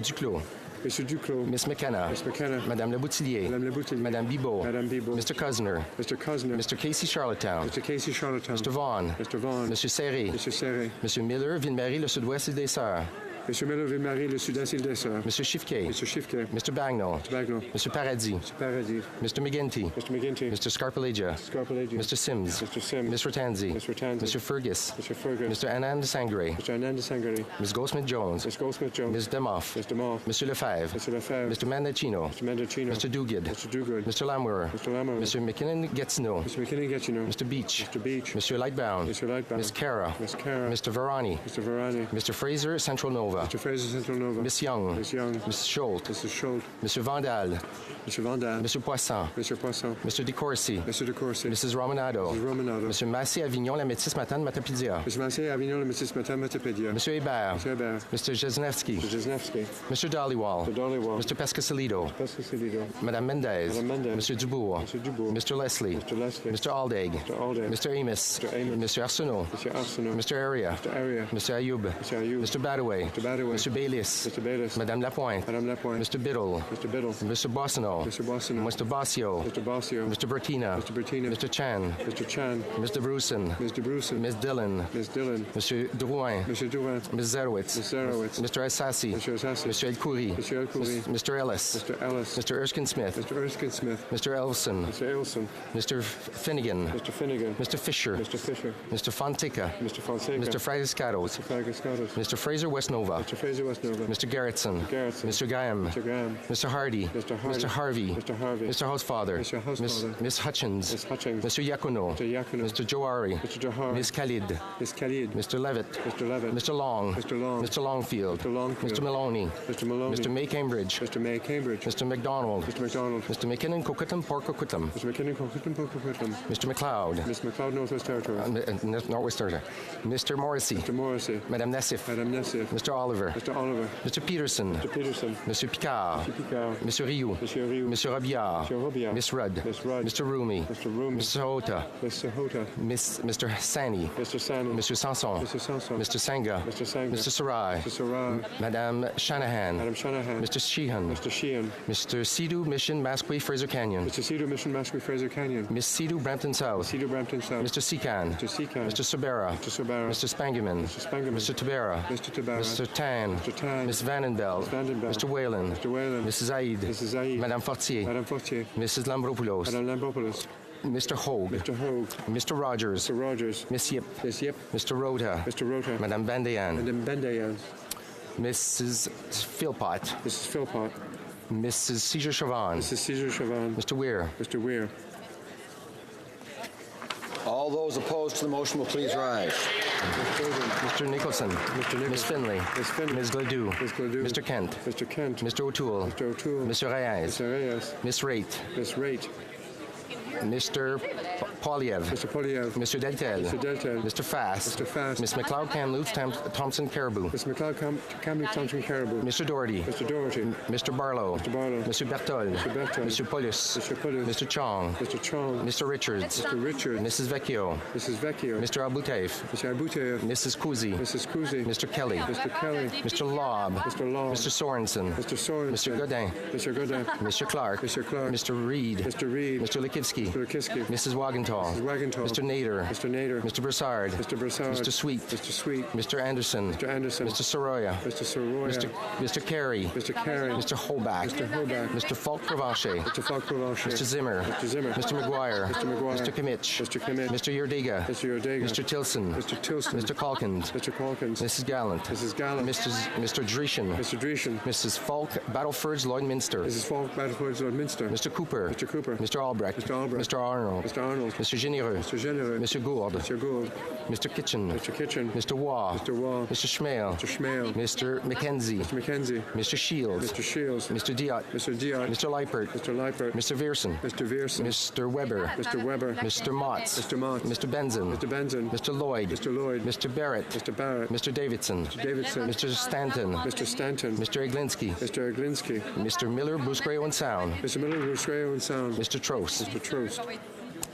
Duclos. Monsieur Duclos. Miss McKenna. Miss McKenna. Madame Le Boutillier. Madame Le Boutillier. Madame Bibeau. Madame Bibeau. Mr. Cusner. Mr. Cusner. Mr. Casey Charlottetown. Mr. Casey Charlottetown. Mr. Vaughan. Mr. Vaughan. Monsieur Serré. Monsieur Serré. Monsieur Miller, Ville-Marie, le Sud-Ouest et des Sœurs. Monsieur Miller, Ville-Marie, le Sud-Est et des Sœurs. Monsieur Chiffquet. Monsieur Chiffquet. Mr. Bagnall. Mr. Bagnall. Monsieur Paradis. Mr. Paradis. Mr. McGinty. Mr. McGinty. Mr. Scarpelagia. Scarpelagia. Mr. Sims. Mr. Sims. Mr. Tanzi. Mr. Tanzi. Mr. Fergus. Mr. Fergus. Mr. Anand Sangre. Mr. Anand Sangare. Ms. Goldsmith-Jones. Ms. Goldsmith-Jones. Ms. Demoff. Mr. Moff. Monsieur Lefebvre. Mr. Lefebvre. Mr. Mendocino. Mr. Mendocino. Mr. Duguid. Mr. Duguid. Mr. Lamour. Mr. Lamour. Mr. McKinnon-Gatineau. Mr. McKinnon-Gatineau. Mr. Beach. Mr. Beach. Monsieur Lightbound. Mr. Lightbound. Miss Cara. Miss Cara. Mr. Varani. Mr. Varani. Mr. Fraser, Central Nova. Mr. Fraser, Central Nova. Miss Young. Miss Young. Mrs. Schultz. Mrs. Schultz. Monsieur Vandal. Mr. Vandal. Monsieur Poisson. Mr. Poisson. Mr. DeCourcy. Mr. DeCourcy. Mrs. Romanado. Mrs. Romanado. Monsieur Massé Avignon, la métisse Matane Matapidia. Mr. Massé Avignon, le Métis Matin, Matapédia. Monsieur Hébert. Mr. Hébert. Mr. Jesnevsky. Mr. Jesnevsky. Mr. Dollywall. Mr. Dollywall. Mr. Pescasolido. Pescasolido. Madame Mendez. Madame Mendez. Monsieur Dubourg. Mr. Dubourg. Mr. Leslie. Mr. Leslie. Mr. Aldag. Mr. Aldag. Mr. Amos. Mr. Amos. Monsieur Arsenault. Mr. Arsenault. Mr. Area. Mr. Area. Mr. Ayoub. Mr. Ayoub. Mr. Badaway. Mr. Badaway. Mr. Bayliss. Mr. Bayliss. Madame Lapointe. Madame Lapointe. Mr. Biddle. Mr. Biddle. Mr. Bossino. Mr. Bossino. Mr. Bossio. Mr. Bossio. Mr. Bertina. Mr. Bertina. Mr. Chan. Mr. Chan. Mr. Bruson. Mr. Bruson. Ms. Dillon. Ms. Dillon. Monsieur Drouin. Mr. Drouin. Ms. Zerowitz. Ms. Zerowitz. Mr. Assassi. Mr. Assassi. Mr. El Khoury. Mr. El Khoury. Mr. Ellis. Mr. Ellis. Mr. Erskine Smith. Mr. Erskine Smith. Mr. Elson. Mr. Elson. Mr. Finnegan. Mr. Finnegan. Mr. Fisher. Mr. Fisher. Mr. Fonseca. Mr. Fonseca. Mr. Fragascatos. Mr. Fragascatos. Mr. Fraser Westnova. Mr. Fraser Westnova. Mr. Garrettson. Garrettson. Mr. Graham. Mr. Graham. Mr. Hardy. Mr. Hardy. Mr. Harvey. Mr. Harvey. Mr. Housefather. Mr. Housefather. Miss Hutchins. Miss Hutchins. Mr. Yakuno. Mr. Yakuno. Mr. Johari. Mr. Johari. Miss Khalid. Miss Khalid. Mr. Levitt. Mr. Levitt. Mr. Long. Mr. Long. Mr. Longfield. Mr. Longfield. Mr. Maloney. Mr. Maloney. Mr. May Cambridge. Mr. May Cambridge. Mr. McDonald. Mr. McDonald. Mr. McKinnon Coquitlam Porcoquitlam. Mr. McKinnon Coquitlam. Mr. McLeod. Miss McLeod, Northwest Territory. Northwest Territory. Mr. Morrissey. Mr. Morrissey. Madame Nassif. Madame Nassif. Mr. Oliver. Mr. Oliver. Mr. Peterson. Mr. Peterson. Mr. Picard. Mr. Picard. Mr. Rioux. Monsieur Rioux. Mr. Robillard. Monsieur Robillard. Miss Rudd. Miss Rudd. Mr. Rumi. Mr. Rumi. Mr. Hota. Mr. Hota. Mr. Sani. Mr. Sani. Mr. Sanson. Mr. Sanson. Mr. Sangha. Mr. Sangha. Mr. Sarai. Mr. Sarai. Madame Shanahan. Madam Shanahan. Mr. Sheehan. Mr. Sheehan. Mr. Sidhu Mission Masqué Fraser Canyon. Mr. Cedar Mission Masqué Fraser Canyon. Miss Sidhu Brampton South. Cedar Brampton South. Mr. Secan. Mr. Secan. Mr. Sabera. Mr. Sabera. Mr. Spangeman. Mr. Spangeman. Mr. Tabera. Mr. Tabara. Mr. Tan. Mr. Tan. Miss Vandenbeld. Miss Vandenbeld. Mr. Whalen. Mr. Whalen. Mrs. Aid. Mrs. Aid. Madame Fortier. Madame Fortier. Mrs. Lambropoulos. Madame Lambropoulos. Mr. Hogue. Mr. Hogue. Mr. Rogers. Mr. Rogers. Miss Yip. Miss Yip. Mr. Rota. Mr. Rota. Madame Bandayan. Madame Bandayan. Mrs. Philpott. Mrs. Philpott. Mrs. Caesar Chauvin. Mrs. Caesar Chauvin. Mr. Weir. Mr. Weir. All those opposed to the motion will please rise. Mr. Nicholson. Mr. Nicholson. Miss Finley. Miss Finley. Ms. Gledoux. Ms. Gledoux. Mr. Kent. Mr. Kent. Mr. O'Toole. Mr. O'Toole. Mr. Reyes. Mr. Reyes. Miss Raitt. Miss Raitt. Mr. Polyev. Mr. Polyev. Mr. Deltel. Mr. Deltel. Mr. Fast. Mr. Fast. Miss McLeod Kamloops Thompson Caribou. Miss McLeod Kamloops Thompson Caribou. Mr. Doherty. Mr. Doherty. Mr. Barlow. Mr. Barlow. Mr. Bertol. Mr. Bertol. Mr. Pulis. Mr. Pulis. Mr. Chong. Mr. Chong. Mr. Richards. Mr. Richards. Mrs. Vecchio. Mrs. Vecchio. Mr. Abutev. Mr. Abutev. Mrs. Kuzi. Mrs. Kuzi. Mr. Kelly. Mr. Kelly. Mr. Lobb. Mr. Law. Mr. Sorensen. Mr. Sorensen. Mr. Godin. Mr. Godin. Mr. Clark. Mr. Clark. Mr. Reed. Mr. Reed. Mr. Lekivsky. Mr. Kiski. Mrs. Wagenthal. Mrs. Wagenthal. Mr. Nader. Mr. Nader. Mr. Broussard. Mr. Broussard. Mr. Sweet. Mr. Sweet. Mr. Anderson. Mr. Anderson. Mr. Soroya. Mr. Soroya. Mr. Carey. Mr. Carey. Mr. Holbach. Mr. Holbach. Mr. Falk Provencher. Mr. Falk Provencher. Mr. Zimmer. Mr. Zimmer. Mr. McGuire. Mr. McGuire. Mr. Kimmich. Mr. Kimmich. Mr. Yerdega. Mr. Yerdega. Mr. Tilson. Mr. Tilson. Mr. Calkins. Mr. Calkins. Mrs. Gallant. Mrs. Gallant. Mr. Dreeshen. Mr. Dreeshen. Mrs. Falk, Battleford's Lloydminster. Mrs. Falk, Battleford's Lloydminster. Mr. Cooper. Mr. Cooper. Mr. Albrecht. Mr. Albrecht. Mr. Arnold. Mr. Arnold. Mr. Généreux. Mr. Généreux. Mr. Gould. Mr. Gould. Mr. Kitchen. Mr. Kitchen. Mr. Waugh. Mr. Waugh. Mr. Schmale. Mr. Schmale. Mr. McKenzie. Mr. McKenzie. Mr. Shields. Mr. Shields. Mr. Diot. Mr. Diot. Mr. Leipert. Mr. Leipert. Mr. Vierson. Mr. Vierson. Mr. Weber. Mr. Weber. Mr. Motts. Mr. Motts. Mr. Benson. Mr. Benson. Mr. Lloyd. Mr. Lloyd. Mr. Barrett. Mr. Barrett. Mr. Davidson. Mr. Davidson. Mr. Stanton. Mr. Stanton. Mr. Eglinski. Mr. Eglinski. Mr. Miller, Bruce Gray and Sound. Mr. Miller, Bruce Gray and Sound. Mr. Trost. Mr. Trost.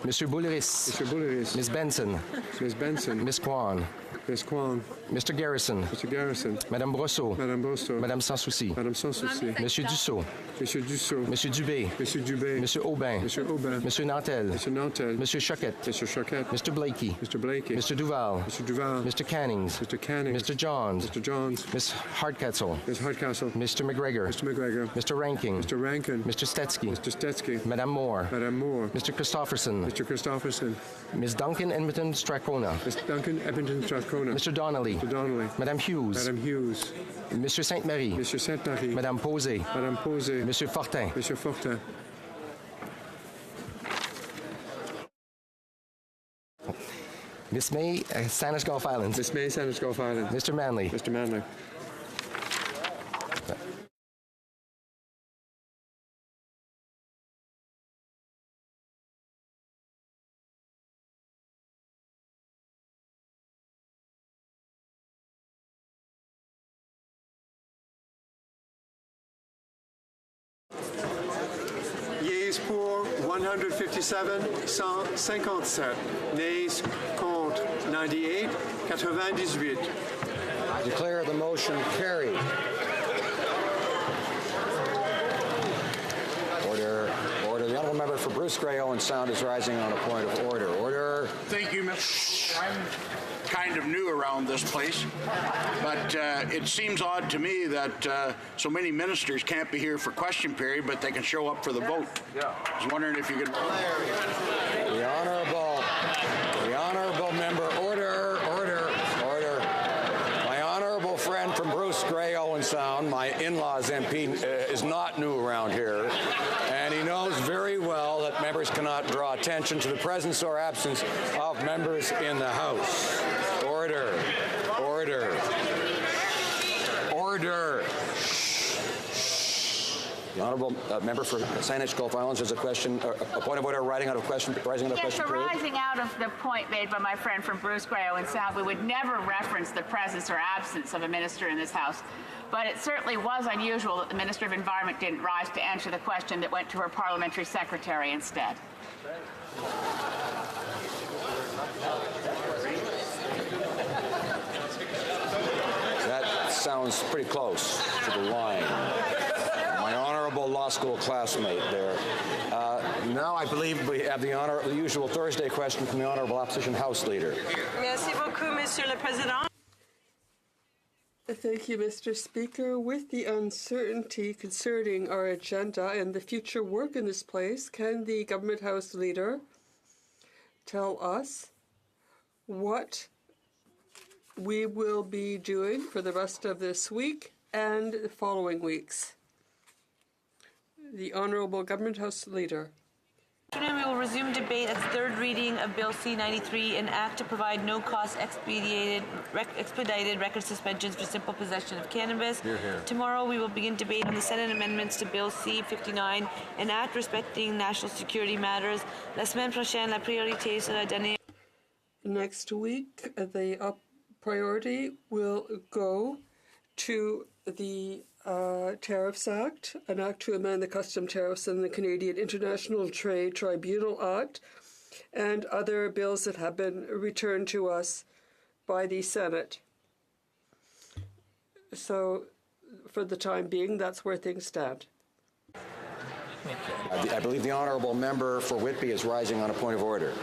Mr. Bulleris. Mr. Bulleris. Miss Benson. Miss Benson. Miss Kwan. Miss Kwan. Mr. Garrison. Mr. Garrison. Madame Brosseau. Madame Brosseau. Madame Sans Souci. Madame Sans Souci. Monsieur Dussault. Monsieur Dussault. Monsieur Dubé. Monsieur Dubé. Monsieur Aubin. Monsieur Aubin. Monsieur Nantel. Monsieur Nantel. Monsieur Choquette. Monsieur Choquette. Mr. Blakey. Mr. Blakey. Mr. Duval. Mr. Duval. Mr. Cannings. Mr. Cannings. Mr. Johns. Mr. Johns. Miss Hardcastle. Miss Hardcastle. Mr. McGregor. Mr. McGregor. Mr. Rankin. Mr. Rankin. Mr. Stetsky. Mr. Stetsky. Madame Moore. Madame Moore. Mr. Christopherson. Mr. Christopherson. Ms. Duncan Edmonton Strathcona. Miss Duncan Edmonton Strathcona. Mr. Donnelly. Mr. Donnelly. Madame Hughes. Madame Hughes. Monsieur Sainte-Marie. Monsieur Sainte-Marie. Madame Posé. Madame Posé. Monsieur Fortin. Monsieur Fortin. Miss May, Sanders Gulf Islands. Miss May, Sanders Gulf Islands. Mr. Manley. Mr. Manley. Yeas pour 157, 157. Nays contre 98, 98. Declare the motion carried. Order. Order. The honourable member for Bruce Gray Owen Sound is rising on a point of order. Order. Thank you, Mr. I'm kind of new around this place, but it seems odd to me that so many ministers can't be here for question period, but they can show up for the vote. I was wondering if you could. The honourable member. Order. My honourable friend from Bruce Gray Owen Sound, my in-laws MP, is not new around here, and he knows very well that members cannot draw attention to the presence or absence of members in the House. Order. The honourable member for Saanich Gulf Islands has a question, a point of order, rising out of question period. Arising out of the point made by my friend from Bruce Grey and South, we would never reference the presence or absence of a minister in this House. But it certainly was unusual that the Minister of Environment didn't rise to answer the question that went to her parliamentary secretary instead. That sounds pretty close to the line. My honourable law school classmate there. Now I believe we have the usual Thursday question from the honourable opposition House Leader. Merci beaucoup, Monsieur le Président. Thank you, Mr. Speaker. With the uncertainty concerning our agenda and the future work in this place, can the Government House Leader tell us what we will be doing for the rest of this week and the following weeks? The Honourable Government House Leader. Afternoon, we will resume debate at the third reading of Bill C-93, an act to provide no-cost expedited record suspensions for simple possession of cannabis. Hear, hear. Tomorrow, we will begin debate on the Senate amendments to Bill C-59, an act respecting national security matters. La semaine prochaine, la priorité sera donnée. Next week, the priority will go to the Tariffs Act, an act to amend the custom tariffs in the Canadian International Trade Tribunal Act, and other bills that have been returned to us by the Senate. So, for the time being, that's where things stand. I believe the honourable member for Whitby is rising on a point of order.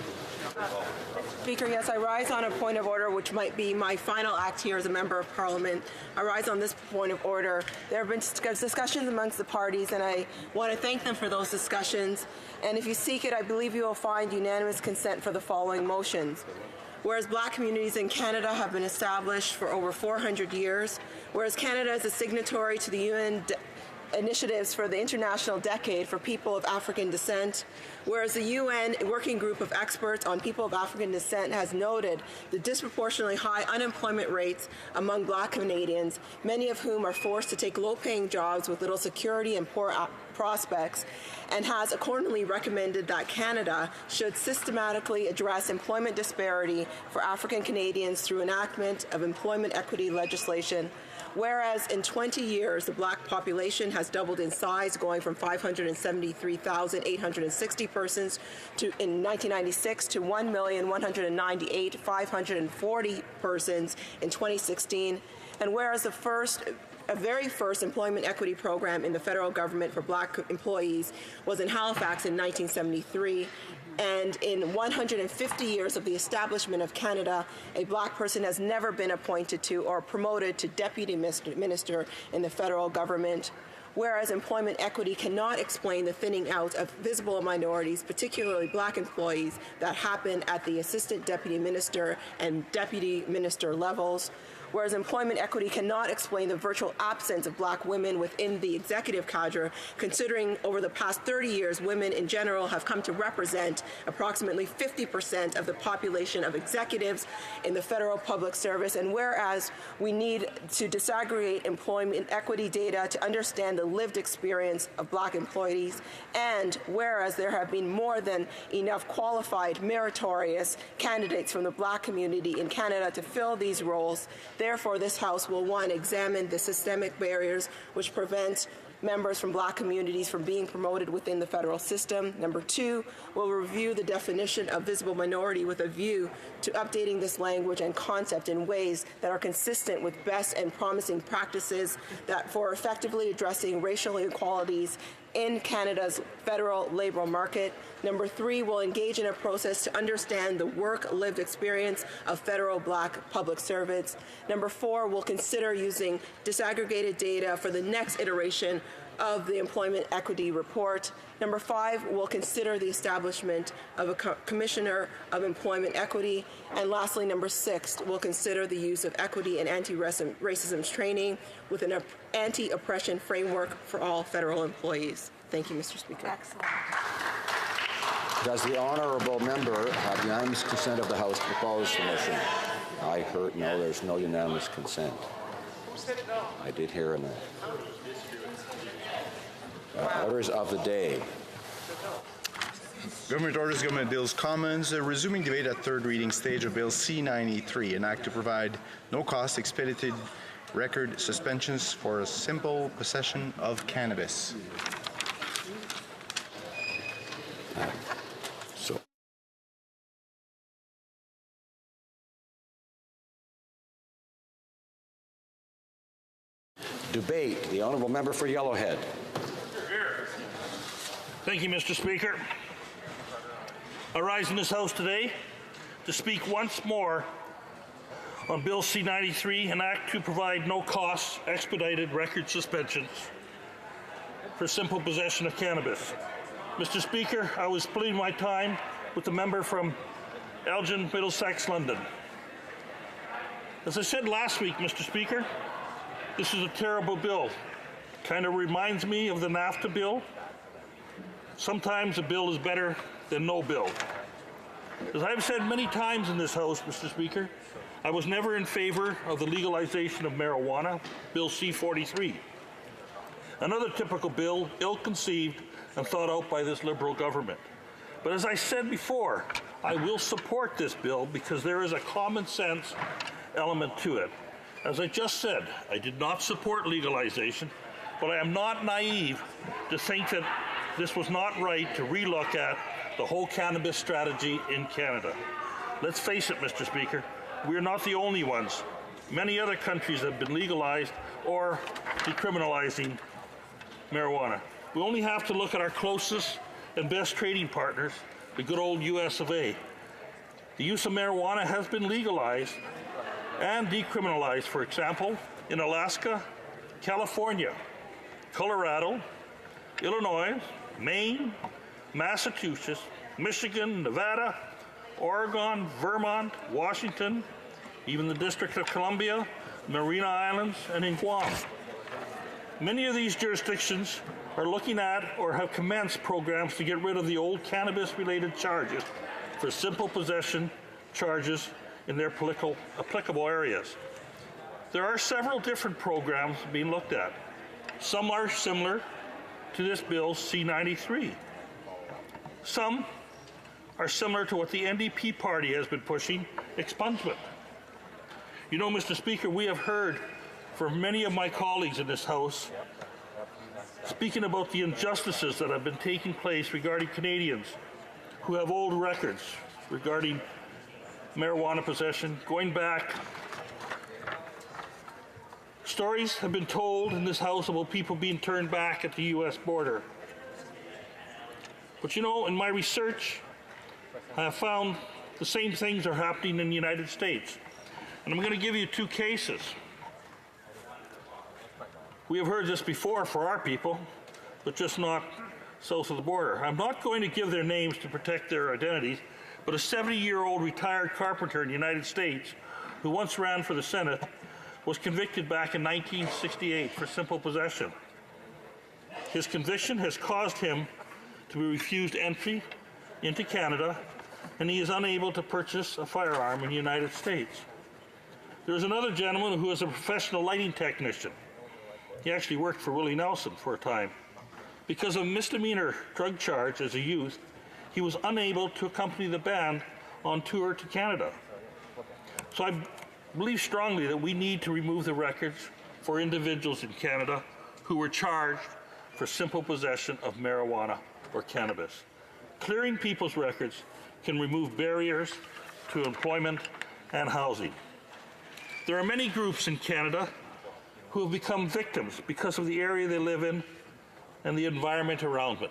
Speaker, yes, I rise on a point of order, which might be my final act here as a member of Parliament. I rise on this point of order. There have been discussions amongst the parties, and I want to thank them for those discussions. And if you seek it, I believe you will find unanimous consent for the following motions. Whereas Black communities in Canada have been established for over 400 years, whereas Canada is a signatory to the UN initiatives for the International Decade for People of African Descent, whereas the UN Working Group of Experts on People of African Descent has noted the disproportionately high unemployment rates among Black Canadians, many of whom are forced to take low-paying jobs with little security and poor prospects, and has accordingly recommended that Canada should systematically address employment disparity for African Canadians through enactment of employment equity legislation. Whereas in 20 years, the Black population has doubled in size, going from 573,860 persons in 1996 to 1,198,540 persons in 2016. And whereas a very first employment equity program in the federal government for Black employees was in Halifax in 1973, and in 150 years of the establishment of Canada, a Black person has never been appointed to or promoted to deputy minister in the federal government. Whereas employment equity cannot explain the thinning out of visible minorities, particularly Black employees, that happen at the assistant deputy minister and deputy minister levels. Whereas employment equity cannot explain the virtual absence of Black women within the executive cadre, considering over the past 30 years, women in general have come to represent approximately 50% of the population of executives in the federal public service. And whereas we need to disaggregate employment equity data to understand the lived experience of Black employees, and whereas there have been more than enough qualified, meritorious candidates from the Black community in Canada to fill these roles, therefore, this House will, one, examine the systemic barriers which prevent members from Black communities from being promoted within the federal system. Number two, will review the definition of visible minority with a view to updating this language and concept in ways that are consistent with best and promising practices that for effectively addressing racial inequalities in Canada's federal labor market. Number three, will engage in a process to understand the work-lived experience of federal Black public servants. Number four, will consider using disaggregated data for the next iteration of the Employment Equity Report. Number five, will consider the establishment of a Commissioner of Employment Equity. And lastly, number six, will consider the use of equity and anti-racism training with an anti-oppression framework for all federal employees. Thank you, Mr. Speaker. Excellent. Does the honourable member have unanimous consent of the House to propose the motion? I heard no, there's no unanimous consent. I did hear a no. Orders of the day. Government Orders, Government Bills Commons, resuming debate at third reading stage of Bill C-93, an act to provide no-cost expedited record suspensions for a simple possession of cannabis. Debate. The honourable member for Yellowhead. Thank you, Mr. Speaker. I rise in this House today to speak once more on Bill C-93, an act to provide no-cost expedited record suspensions for simple possession of cannabis. Mr. Speaker, I was splitting my time with the member from Elgin, Middlesex, London. As I said last week, Mr. Speaker, this is a terrible bill. Kind of reminds me of the NAFTA bill. Sometimes a bill is better than no bill. As I've said many times in this House, Mr. Speaker, I was never in favor of the legalization of marijuana, Bill C-43. Another typical bill, ill-conceived and thought out by this Liberal government. But as I said before, I will support this bill because there is a common sense element to it. As I just said, I did not support legalization, but I am not naive to think that this was not right to relook at the whole cannabis strategy in Canada. Let's face it, Mr. Speaker, we are not the only ones. Many other countries have been legalized or decriminalizing marijuana. We only have to look at our closest and best trading partners, the good old US of A. The use of marijuana has been legalized and decriminalized, for example, in Alaska, California, Colorado, Illinois, Maine, Massachusetts, Michigan, Nevada, Oregon, Vermont, Washington, even the District of Columbia, Marina Islands, and in Guam. Many of these jurisdictions are looking at or have commenced programs to get rid of the old cannabis-related charges for simple possession charges in their applicable areas. There are several different programs being looked at. Some are similar to this bill C-93. Some are similar to what the NDP party has been pushing, expungement. You know, Mr. Speaker, we have heard from many of my colleagues in this House speaking about the injustices that have been taking place regarding Canadians who have old records regarding marijuana possession going back. Stories have been told in this House about people being turned back at the U.S. border. But you know, in my research, I have found the same things are happening in the United States. And I'm going to give you two cases. We have heard this before for our people, but just not south of the border. I'm not going to give their names to protect their identities, but a 70-year-old retired carpenter in the United States who once ran for the Senate was convicted back in 1968 for simple possession. His conviction has caused him to be refused entry into Canada, and he is unable to purchase a firearm in the United States. There's another gentleman who is a professional lighting technician. He actually worked for Willie Nelson for a time. Because of a misdemeanor drug charge as a youth, he was unable to accompany the band on tour to Canada. So I believe strongly that we need to remove the records for individuals in Canada who were charged for simple possession of marijuana or cannabis. Clearing people's records can remove barriers to employment and housing. There are many groups in Canada who have become victims because of the area they live in and the environment around it.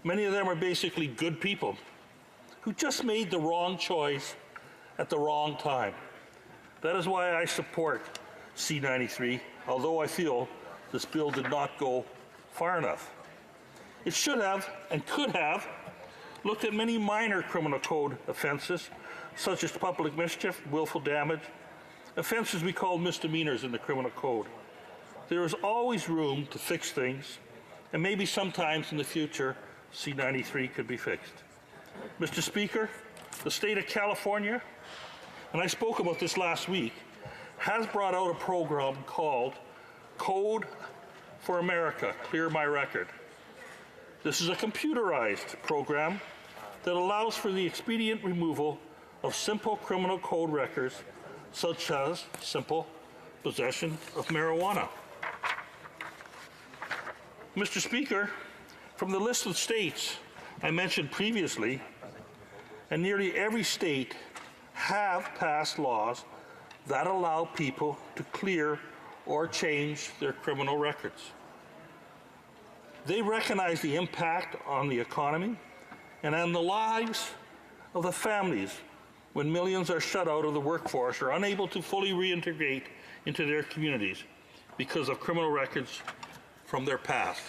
Many of them are basically good people who just made the wrong choice at the wrong time. That is why I support C-93, although I feel this bill did not go far enough. It should have and could have looked at many minor criminal code offenses, such as public mischief, willful damage, offenses we call misdemeanors in the criminal code. There is always room to fix things, and maybe sometimes in the future, C-93 could be fixed. Mr. Speaker, the state of California, and I spoke about this last week, has brought out a program called Code for America, Clear My Record. This is a computerized program that allows for the expedient removal of simple criminal code records, such as simple possession of marijuana. Mr. Speaker, from the list of states I mentioned previously, and nearly every state have passed laws that allow people to clear or change their criminal records. They recognize the impact on the economy and on the lives of the families when millions are shut out of the workforce or unable to fully reintegrate into their communities because of criminal records from their past.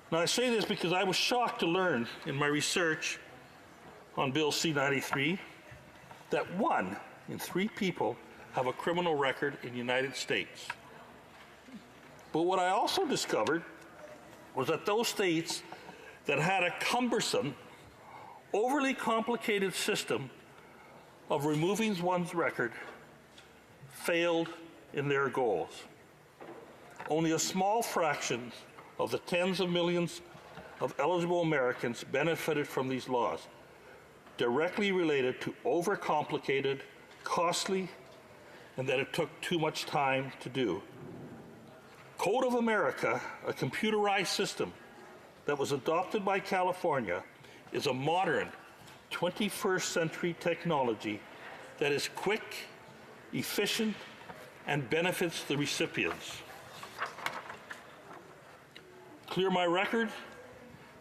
Now, I say this because I was shocked to learn in my research on Bill C-93 that 1 in 3 people have a criminal record in the United States. But what I also discovered was that those states that had a cumbersome, overly complicated system of removing one's record failed in their goals. Only a small fraction of the tens of millions of eligible Americans benefited from these laws, directly related to overcomplicated, costly, and that it took too much time to do. Code of America, a computerized system that was adopted by California, is a modern 21st century technology that is quick, efficient, and benefits the recipients. Clear My Record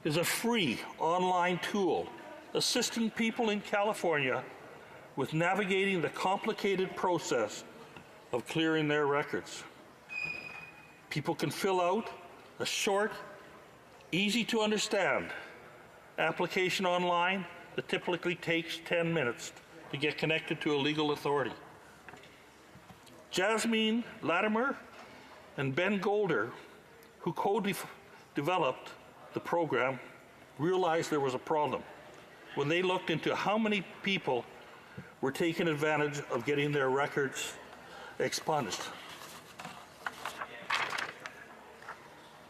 is a free online tool assisting people in California with navigating the complicated process of clearing their records. People can fill out a short, easy to understand application online that typically takes 10 minutes to get connected to a legal authority. Jasmine Latimer and Ben Golder, who co-developed the program, realized there was a problem when they looked into how many people were taking advantage of getting their records expunged.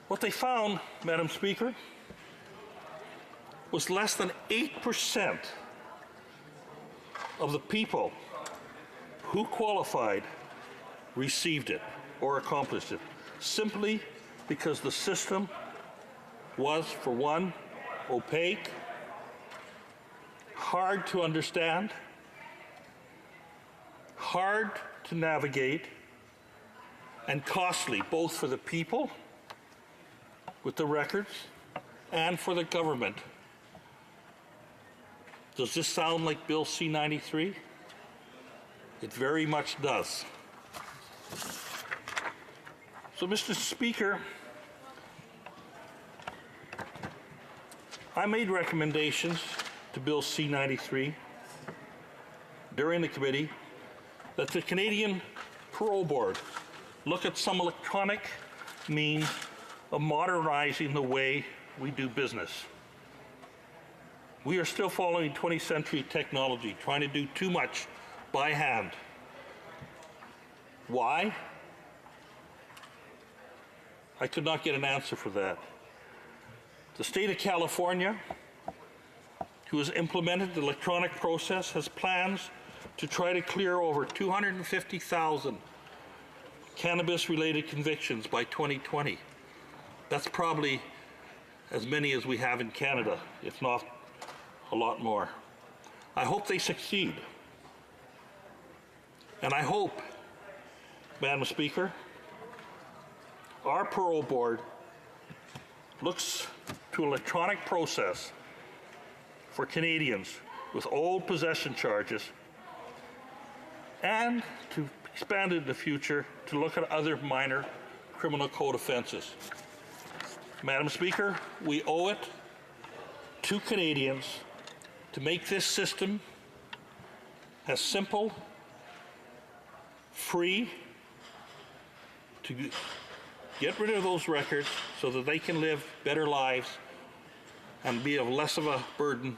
What they found, Madam Speaker, was less than 8% of the people who qualified received it or accomplished it, simply because the system was, for one, opaque, hard to understand, hard to navigate, and costly, both for the people with the records and for the government. Does this sound like Bill C-93? It very much does. So, Mr. Speaker, I made recommendations to Bill C-93 during the committee that the Canadian Parole Board look at some electronic means of modernizing the way we do business. We are still following 20th century technology, trying to do too much by hand. Why? I could not get an answer for that. The state of California, who has implemented the electronic process, has plans to try to clear over 250,000 cannabis-related convictions by 2020. That's probably as many as we have in Canada, if not a lot more. I hope they succeed. And I hope, Madam Speaker, our parole board looks to electronic process for Canadians with old possession charges and to expand it in the future to look at other minor criminal code offenses. Madam Speaker, we owe it to Canadians to make this system as simple, free, to get rid of those records so that they can live better lives and be of less of a burden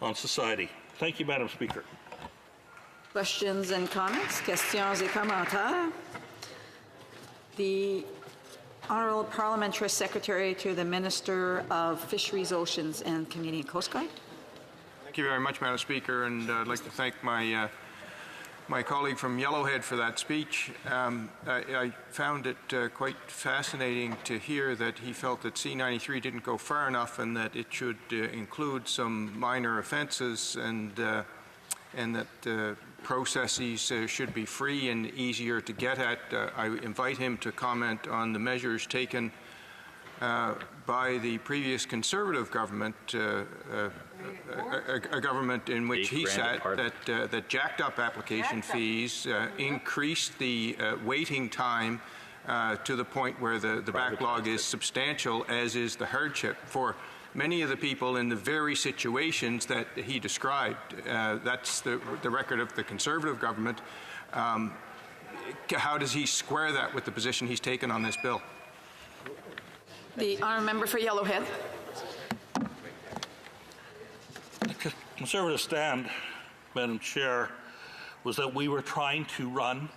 on society. Thank you, Madam Speaker. Questions and comments? Questions et commentaires? The Honourable Parliamentary Secretary to the Minister of Fisheries, Oceans and Canadian Coast Guard. Thank you very much, Madam Speaker, and I'd like to thank my my colleague from Yellowhead for that speech. I found it quite fascinating to hear that he felt that C-93 didn't go far enough and that it should include some minor offences and that processes should be free and easier to get at. I invite him to comment on the measures taken by the previous Conservative government, a government in which he sat, that jacked up application fees, increased the waiting time to the point where the backlog is substantial, as is the hardship for many of the people in the very situations that he described. That's the record of the Conservative government. How does he square that with the position he's taken on this bill? The honourable member for Yellowhead. The Conservative stand, Madam Chair, was that we were trying to run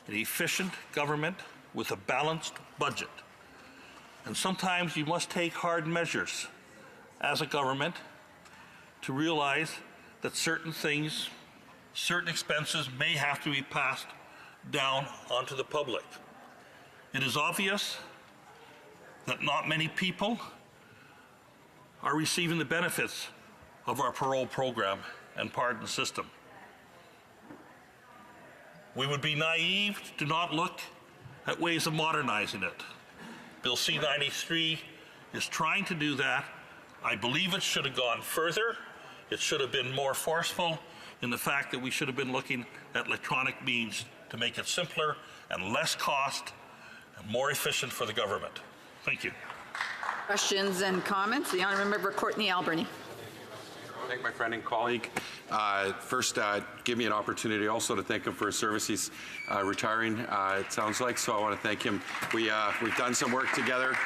an efficient government with a balanced budget. And sometimes you must take hard measures as a government to realize that certain things, certain expenses may have to be passed down onto the public. It is obvious that not many people are receiving the benefits of our parole program and pardon system. We would be naive to not look at ways of modernizing it. Bill C-93 is trying to do that. I believe it should have gone further. It should have been more forceful in the fact that we should have been looking at electronic means to make it simpler and less cost and more efficient for the government. Thank you. Questions and comments? The honourable member Courtney Alberni. Thank my friend and colleague. First, give me an opportunity also to thank him for his service. He's retiring, it sounds like, so I want to thank him. We've done some work together.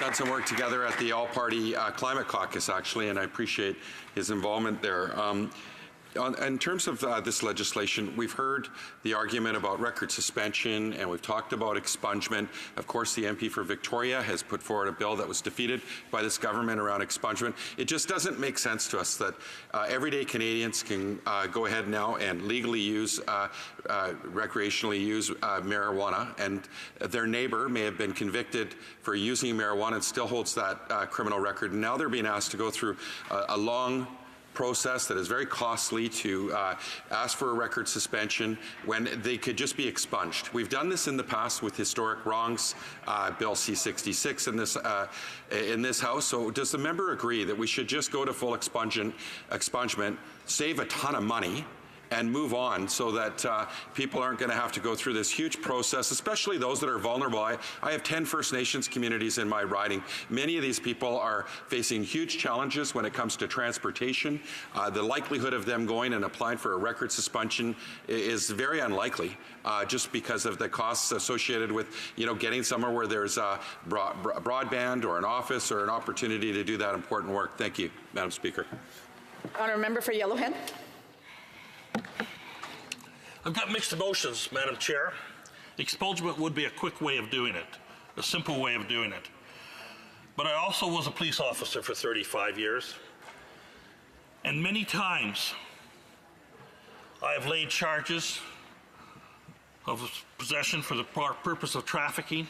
At the All-Party Climate Caucus, actually, and I appreciate his involvement there. In terms of this legislation, we've heard the argument about record suspension, and we've talked about expungement. Of course, the MP for Victoria has put forward a bill that was defeated by this government around expungement. It just doesn't make sense to us that everyday Canadians can go ahead now and legally use, recreationally use marijuana, and their neighbor may have been convicted for using marijuana and still holds that criminal record. And now they're being asked to go through a long process that is very costly to ask for a record suspension when they could just be expunged. We've done this in the past with historic wrongs, Bill C-66 in this House. So does the member agree that we should just go to full expungement, save a ton of money, and move on so that people aren't going to have to go through this huge process, especially those that are vulnerable? I have 10 First Nations communities in my riding. Many of these people are facing huge challenges when it comes to transportation. The likelihood of them going and applying for a record suspension is very unlikely, just because of the costs associated with, getting somewhere where there's broadband or an office or an opportunity to do that important work. Thank you, Madam Speaker. Honourable member for Yellowhead. I've got mixed emotions, Madam Chair. Expungement would be a quick way of doing it, a simple way of doing it. But I also was a police officer for 35 years, and many times I have laid charges of possession for the purpose of trafficking.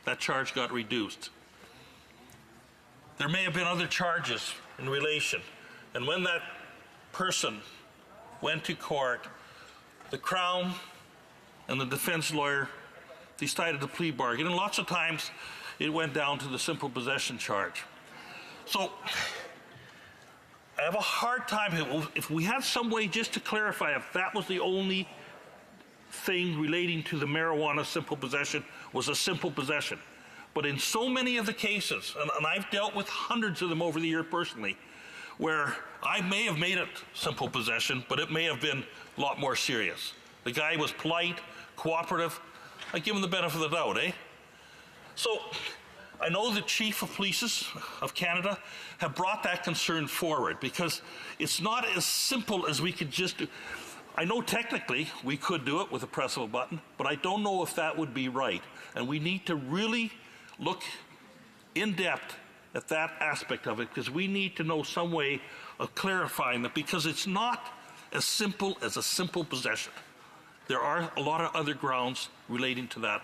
That charge got reduced. There may have been other charges in relation, and when that person went to court, the Crown and the defense lawyer decided to plea bargain, and lots of times it went down to the simple possession charge. So I have a hard time, if we had some way just to clarify if that was the only thing relating to the marijuana simple possession was a simple possession. But in so many of the cases, and I've dealt with hundreds of them over the year personally, where I may have made it simple possession, but it may have been a lot more serious. The guy was polite, cooperative. I give him the benefit of the doubt, eh? So I know the Chief of Police of Canada have brought that concern forward, because it's not as simple as we could just do. I know technically we could do it with a press of a button, but I don't know if that would be right. And we need to really look in depth at that aspect of it, because we need to know some way of clarifying that, because it's not as simple as a simple possession. There are a lot of other grounds relating to that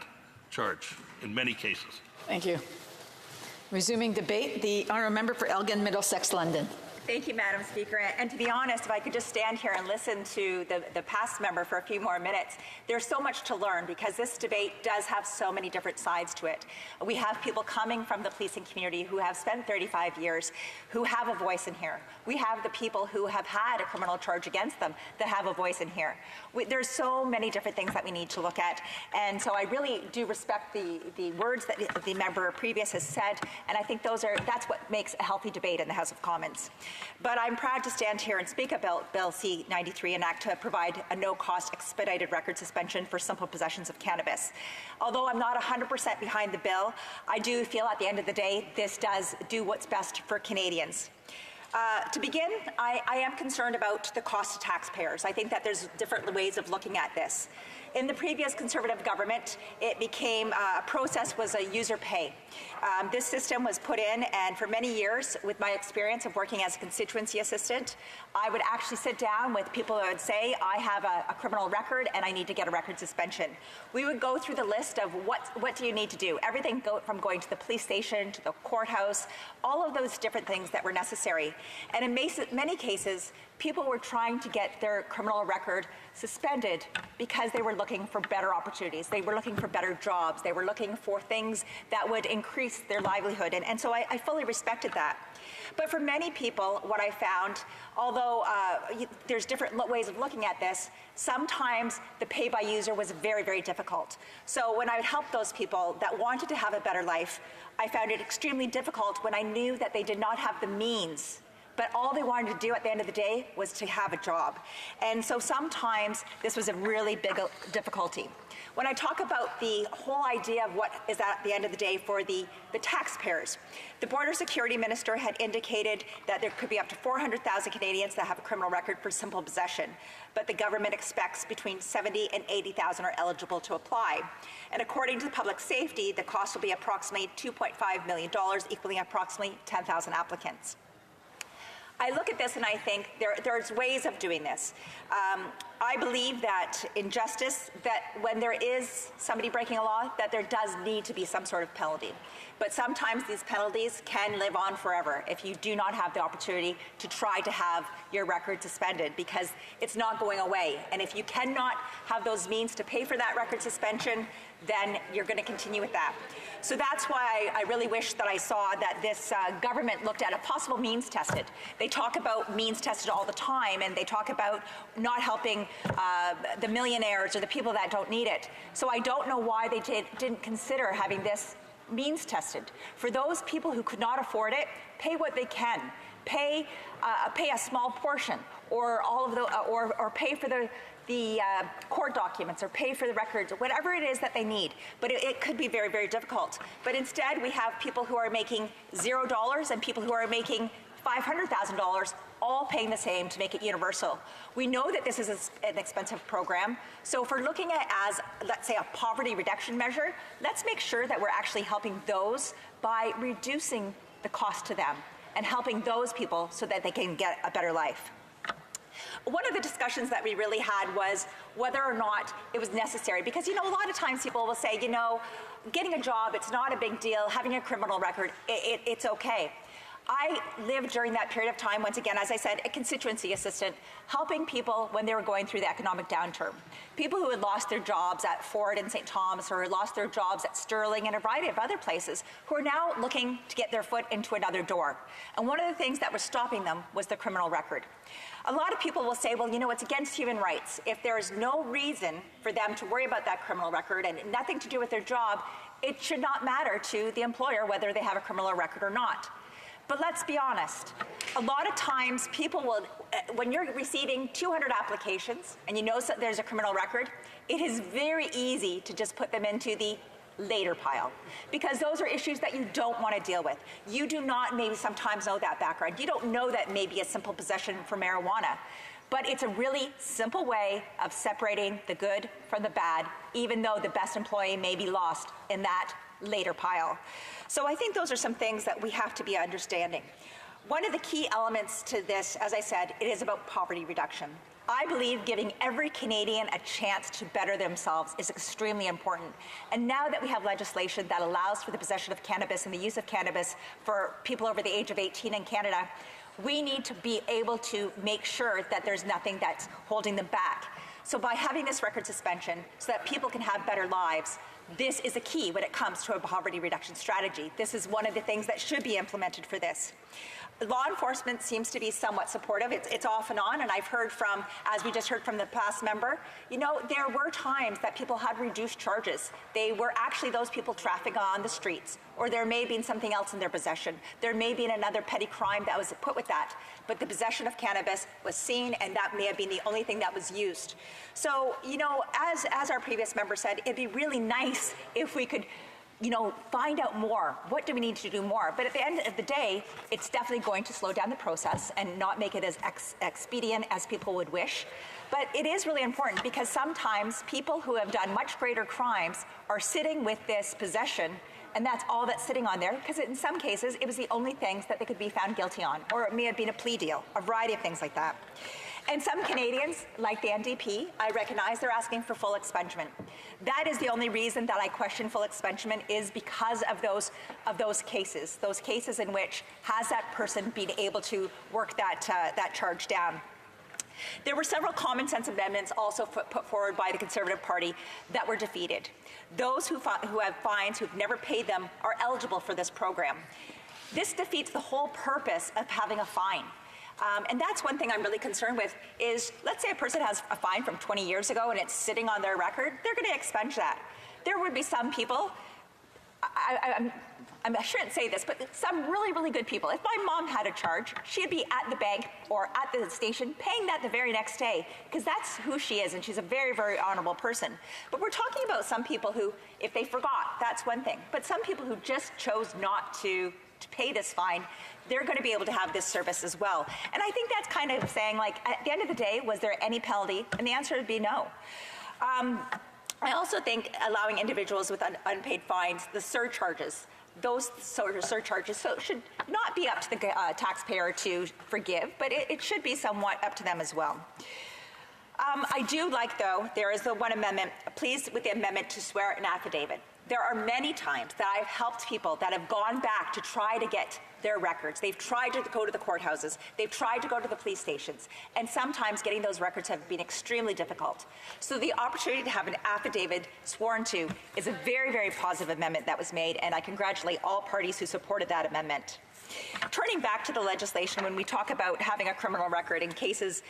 charge in many cases. Thank you. Resuming debate, the honourable member for Elgin, Middlesex, London. Thank you, Madam Speaker. And to be honest, if I could just stand here and listen to the past member for a few more minutes, there's so much to learn, because this debate does have so many different sides to it. We have people coming from the policing community who have spent 35 years, who have a voice in here. We have the people who have had a criminal charge against them that have a voice in here. There's so many different things that we need to look at. And so I really do respect the words that the member previous has said, and I think that's what makes a healthy debate in the House of Commons. But I'm proud to stand here and speak about Bill C-93, an act to provide a no-cost expedited record suspension for simple possessions of cannabis. Although I'm not 100% behind the bill, I do feel at the end of the day this does do what's best for Canadians. To begin, I am concerned about the cost to taxpayers. I think that there's different ways of looking at this. In the previous Conservative government, it became a process was a user pay. This system was put in, and for many years, with my experience of working as a constituency assistant, I would actually sit down with people who would say, I have a criminal record and I need to get a record suspension. We would go through the list of what do you need to do? Everything from going to the police station to the courthouse, all of those different things that were necessary. And in many cases, people were trying to get their criminal record suspended because they were looking for better opportunities. They were looking for better jobs. They were looking for things that would increase their livelihood. And so I fully respected that. But for many people, what I found, although there's different ways of looking at this, sometimes the pay by user was very, very difficult. So when I would help those people that wanted to have a better life, I found it extremely difficult when I knew that they did not have the means, but all they wanted to do at the end of the day was to have a job. And so sometimes this was a really big difficulty. When I talk about the whole idea of what is at the end of the day for the taxpayers, the Border Security Minister had indicated that there could be up to 400,000 Canadians that have a criminal record for simple possession, but the government expects between 70 and 80,000 are eligible to apply. And according to public safety, the cost will be approximately $2.5 million, equaling approximately 10,000 applicants. I look at this and I think there's ways of doing this. I believe that in justice, that when there is somebody breaking a law, that there does need to be some sort of penalty. But sometimes these penalties can live on forever if you do not have the opportunity to try to have your record suspended, because it's not going away. And if you cannot have those means to pay for that record suspension, then you're going to continue with that. So that's why I really wish that I saw that this government looked at a possible means tested. They talk about means tested all the time, and they talk about not helping the millionaires or the people that don't need it. So I don't know why they didn't consider having this means tested. For those people who could not afford it, pay what they can. Pay a small portion, or all of the, or pay for the court documents, or pay for the records, or whatever it is that they need. But it could be very, very difficult. But instead, we have people who are making $0 and people who are making $500,000, all paying the same to make it universal. We know that this is an expensive program, so if we're looking at it as, let's say, a poverty reduction measure, let's make sure that we're actually helping those by reducing the cost to them and helping those people so that they can get a better life. One of the discussions that we really had was whether or not it was necessary, because, a lot of times people will say, getting a job, it's not a big deal. Having a criminal record, it's okay. I lived during that period of time, once again, as I said, a constituency assistant, helping people when they were going through the economic downturn. People who had lost their jobs at Ford and St. Thomas, or lost their jobs at Sterling and a variety of other places, who are now looking to get their foot into another door. And one of the things that was stopping them was the criminal record. A lot of people will say, well, it's against human rights. If there is no reason for them to worry about that criminal record and nothing to do with their job, it should not matter to the employer whether they have a criminal record or not. But let's be honest, a lot of times people will, when you're receiving 200 applications and you know that there's a criminal record, it is very easy to just put them into the later pile, because those are issues that you don't want to deal with. You do not maybe sometimes know that background. You don't know that maybe a simple possession for marijuana. But it's a really simple way of separating the good from the bad, even though the best employee may be lost in that later pile. So I think those are some things that we have to be understanding. One of the key elements to this, as I said, it is about poverty reduction. I believe giving every Canadian a chance to better themselves is extremely important. And now that we have legislation that allows for the possession of cannabis and the use of cannabis for people over the age of 18 in Canada, we need to be able to make sure that there's nothing that's holding them back. So by having this record suspension so that people can have better lives, this is a key when it comes to a poverty reduction strategy. This is one of the things that should be implemented for this. Law enforcement seems to be somewhat supportive. It's off and on, and I've heard from, as we just heard from the past member, you know, there were times that people had reduced charges. They were actually those people trafficking on the streets, or there may have been something else in their possession. There may have been another petty crime that was put with that, but the possession of cannabis was seen, and that may have been the only thing that was used. So, you know, as our previous member said, it'd be really nice if we could, you know, find out more. What do we need to do more? But at the end of the day, it's definitely going to slow down the process and not make it as expedient as people would wish. But it is really important because sometimes people who have done much greater crimes are sitting with this possession, and that's all that's sitting on there, because in some cases, it was the only things that they could be found guilty on, or it may have been a plea deal, a variety of things like that. And some Canadians, like the NDP, I recognize they're asking for full expungement. That is the only reason that I question full expungement, is because of those cases in which has that person been able to work that charge down. There were several common sense amendments also put forward by the Conservative Party that were defeated. Those who have fines, who've never paid them, are eligible for this program. This defeats the whole purpose of having a fine. And that's one thing I'm really concerned with is, let's say a person has a fine from 20 years ago and it's sitting on their record, they're going to expunge that. There would be some people, I shouldn't say this, but some really, really good people. If my mom had a charge, she'd be at the bank or at the station paying that the very next day, because that's who she is, and she's a very, very honorable person. But we're talking about some people who, if they forgot, that's one thing. But some people who just chose not to pay this fine, they're going to be able to have this service as well. And I think that's kind of saying, like, at the end of the day, was there any penalty? And the answer would be no. I also think allowing individuals with unpaid fines, the surcharges, those sort of surcharges should not be up to the taxpayer to forgive, but it should be somewhat up to them as well. I do like, though, there is the one amendment, pleased with the amendment to swear an affidavit. There are many times that I've helped people that have gone back to try to get their records. They've tried to go to the courthouses. They've tried to go to the police stations. And sometimes getting those records have been extremely difficult. So the opportunity to have an affidavit sworn to is a very, very positive amendment that was made, and I congratulate all parties who supported that amendment. Turning back to the legislation, when we talk about having a criminal record in cases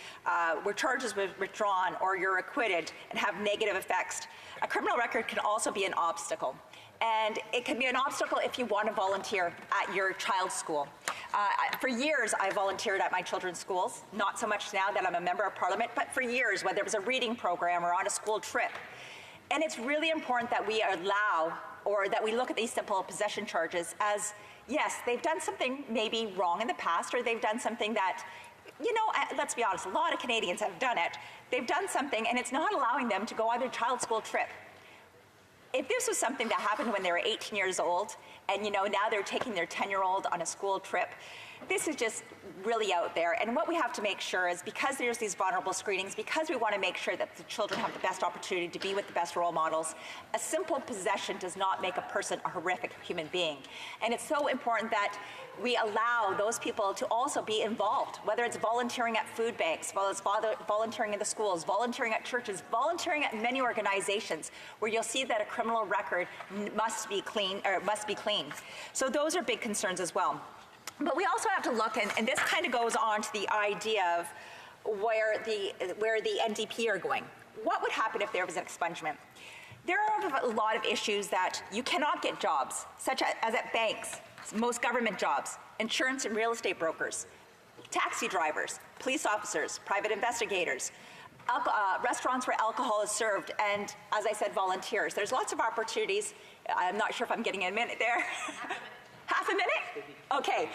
where charges were withdrawn or you're acquitted and have negative effects, a criminal record can also be an obstacle. And it can be an obstacle if you want to volunteer at your child's school. For years, I volunteered at my children's schools, not so much now that I'm a member of Parliament, but for years, whether it was a reading program or on a school trip. And it's really important that we allow, or that we look at these simple possession charges as, yes, they've done something maybe wrong in the past, or they've done something that, you know, let's be honest, a lot of Canadians have done it. They've done something, and it's not allowing them to go on their child's school trip. If this was something that happened when they were 18 years old, and, you know, now they're taking their 10-year-old on a school trip, this is just really out there. And what we have to make sure is, because there's these vulnerable screenings, because we want to make sure that the children have the best opportunity to be with the best role models, a simple possession does not make a person a horrific human being. And it's so important that we allow those people to also be involved, whether it's volunteering at food banks, whether it's volunteering in the schools, volunteering at churches, volunteering at many organizations, where you'll see that a criminal record must be clean. So those are big concerns as well. But we also have to look, and this kind of goes on to the idea of where the NDP are going. What would happen if there was an expungement? There are a lot of issues that you cannot get jobs, such as at banks, most government jobs, insurance and real estate brokers, taxi drivers, police officers, private investigators, restaurants where alcohol is served, and, as I said, volunteers. There's lots of opportunities. I'm not sure if I'm getting a minute there. Half a minute? Okay.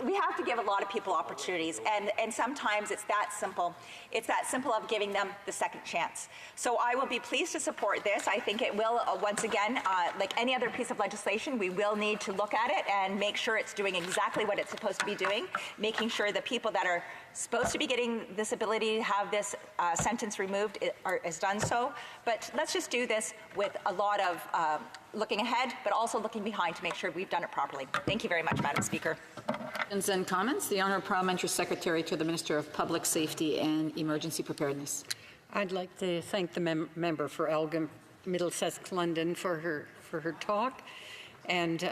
We have to give a lot of people opportunities, and sometimes it's that simple. It's that simple of giving them the second chance. So I will be pleased to support this. I think it will, once again, like any other piece of legislation, we will need to look at it and make sure it's doing exactly what it's supposed to be doing, making sure the people that are supposed to be getting this ability to have this sentence removed is done so. But let's just do this with a lot of looking ahead, but also looking behind to make sure we've done it properly. Thank you very much, Madam Speaker. Questions and comments. The Honourable Parliamentary Secretary to the Minister of Public Safety and Emergency Preparedness. I'd like to thank the member for Elgin, Middlesex, London for her talk, and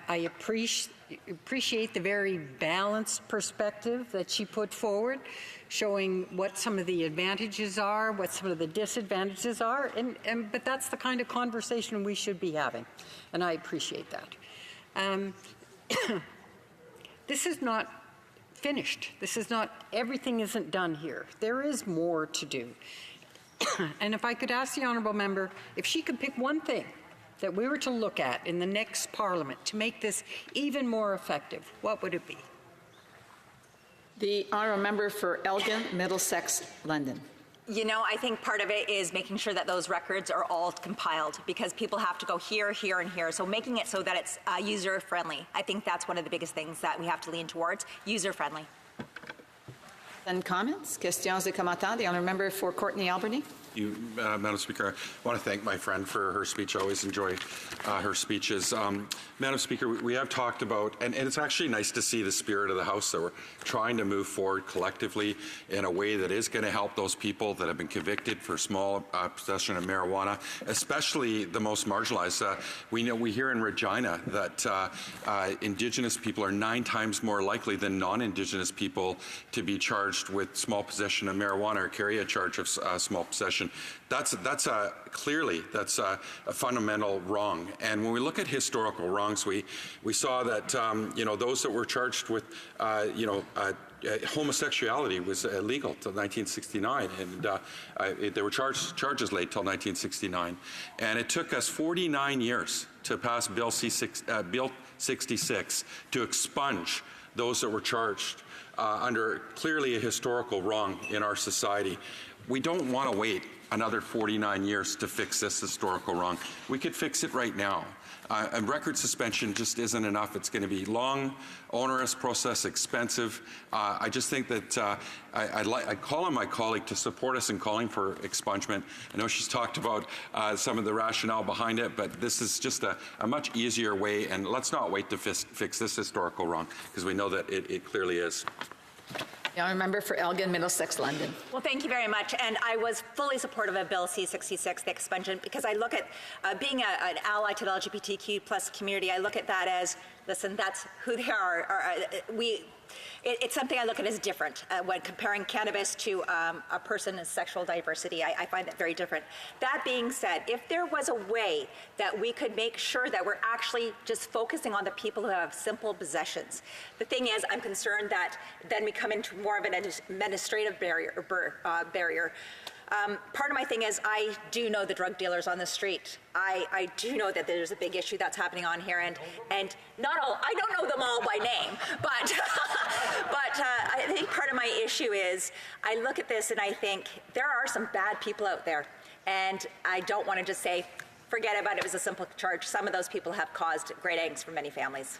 I appreciate the very balanced perspective that she put forward, showing what some of the advantages are, what some of the disadvantages are, but that's the kind of conversation we should be having, and I appreciate that. This is not finished. This is not, everything isn't done here. There is more to do. And if I could ask the honourable member, if she could pick one thing that we were to look at in the next Parliament to make this even more effective, what would it be? The honourable member for Elgin, Middlesex, London. You know, I think part of it is making sure that those records are all compiled, because people have to go here, here, and here. So making it so that it's user-friendly. I think that's one of the biggest things that we have to lean towards, user-friendly. And comments? Questions et commentaires. The honourable member for Courtenay Albany. You, Madam Speaker, I want to thank my friend for her speech. I always enjoy her speeches. Madam Speaker, we have talked about, and it's actually nice to see the spirit of the House that we're trying to move forward collectively in a way that is going to help those people that have been convicted for small possession of marijuana, especially the most marginalized. We hear in Regina that Indigenous people are 9 times more likely than non-Indigenous people to be charged with small possession of marijuana or carry a charge of small possession. That's clearly a fundamental wrong. And when we look at historical wrongs, we saw that those that were charged with homosexuality was illegal till 1969, and there were charges laid till 1969, and it took us 49 years to pass Bill 66 to expunge those that were charged under clearly a historical wrong in our society. We don't want to wait another 49 years to fix this historical wrong. We could fix it right now. And record suspension just isn't enough. It's going to be long, onerous process, expensive. I just think that I call on my colleague to support us in calling for expungement. I know she's talked about some of the rationale behind it, but this is just a much easier way, and let's not wait to fix this historical wrong, because we know that it clearly is. The honourable member for Elgin, Middlesex, London. Well, thank you very much. And I was fully supportive of Bill C-66, the expungement, because I look at being an ally to the LGBTQ plus community, I look at that as, listen, that's who they are. It's something I look at as different when comparing cannabis to a person's sexual diversity. I find that very different. That being said, if there was a way that we could make sure that we're actually just focusing on the people who have simple possessions. The thing is, I'm concerned that then we come into more of an administrative barrier. Part of my thing is I do know the drug dealers on the street. I do know that there's a big issue that's happening on here, and not all, I don't know them all by name, but I think part of my issue is I look at this and I think there are some bad people out there, and I don't want to just say, forget about it, it was a simple charge. Some of those people have caused great angst for many families.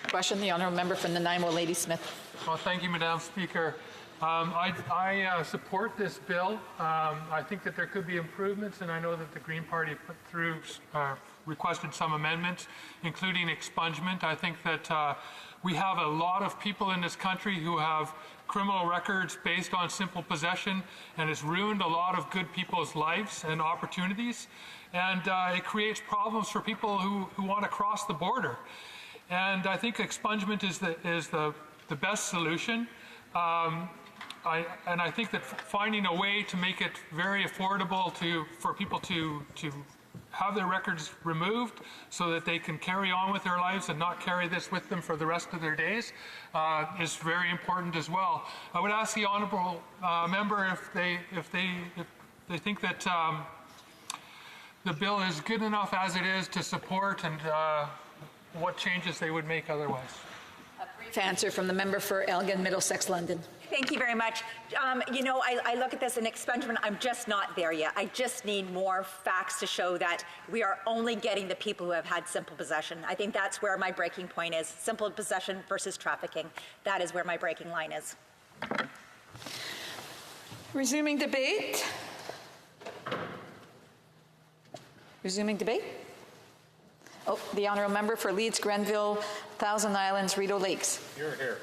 Question, the honourable member from Nanaimo, Ladysmith. Well, thank you, Madam Speaker. I support this bill. I think that there could be improvements, and I know that the Green Party requested some amendments, including expungement. I think that we have a lot of people in this country who have criminal records based on simple possession, and it's ruined a lot of good people's lives and opportunities, and it creates problems for people who want to cross the border. And I think expungement is the best solution. And I think that finding a way to make it very affordable for people to have their records removed so that they can carry on with their lives and not carry this with them for the rest of their days is very important as well. I would ask the honourable member if they think that the bill is good enough as it is to support, and what changes they would make otherwise. Brief answer from the member for Elgin, Middlesex, London. Thank you very much. You know, I look at this and expungement, I'm just not there yet. I just need more facts to show that we are only getting the people who have had simple possession. I think that's where my breaking point is. Simple possession versus trafficking. That is where my breaking line is. Resuming debate. Resuming debate. Oh, the honourable member for Leeds, Grenville, Thousand Islands, Rideau Lakes. Here.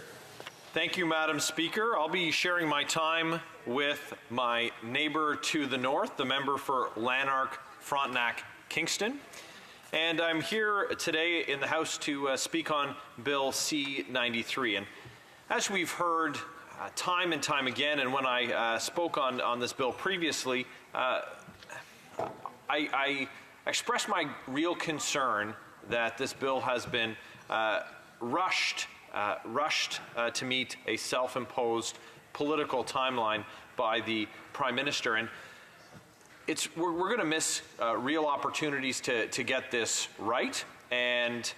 Thank you, Madam Speaker. I'll be sharing my time with my neighbour to the north, the member for Lanark, Frontenac, Kingston. And I'm here today in the House to speak on Bill C-93. And as we've heard time and time again, and when I spoke on this bill previously, I expressed my real concern that this bill has been rushed to meet a self-imposed political timeline by the Prime Minister. And we're going to miss real opportunities to get this right. And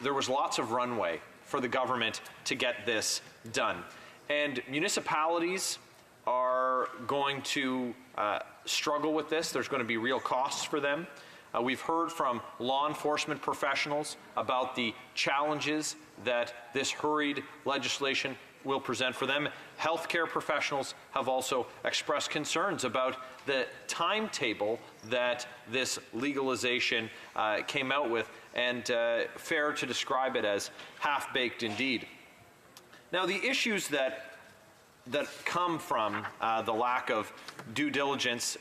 there was lots of runway for the government to get this done. And municipalities are going to struggle with this. There's going to be real costs for them. We've heard from law enforcement professionals about the challenges that this hurried legislation will present for them. Healthcare professionals have also expressed concerns about the timetable that this legalization came out with, and fair to describe it as half-baked indeed. Now, the issues that come from the lack of due diligence,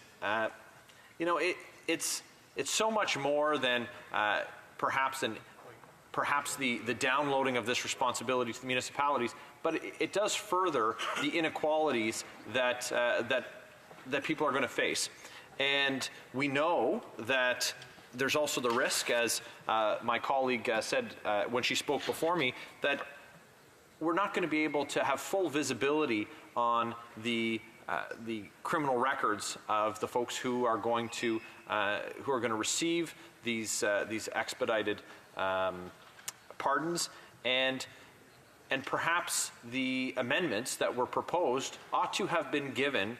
you know, it's so much more than perhaps the downloading of this responsibility to the municipalities, but it does further the inequalities that people are going to face. And we know that there's also the risk, as my colleague said when she spoke before me, that we're not going to be able to have full visibility on the criminal records of the folks who are going to receive these expedited pardons, and perhaps the amendments that were proposed ought to have been given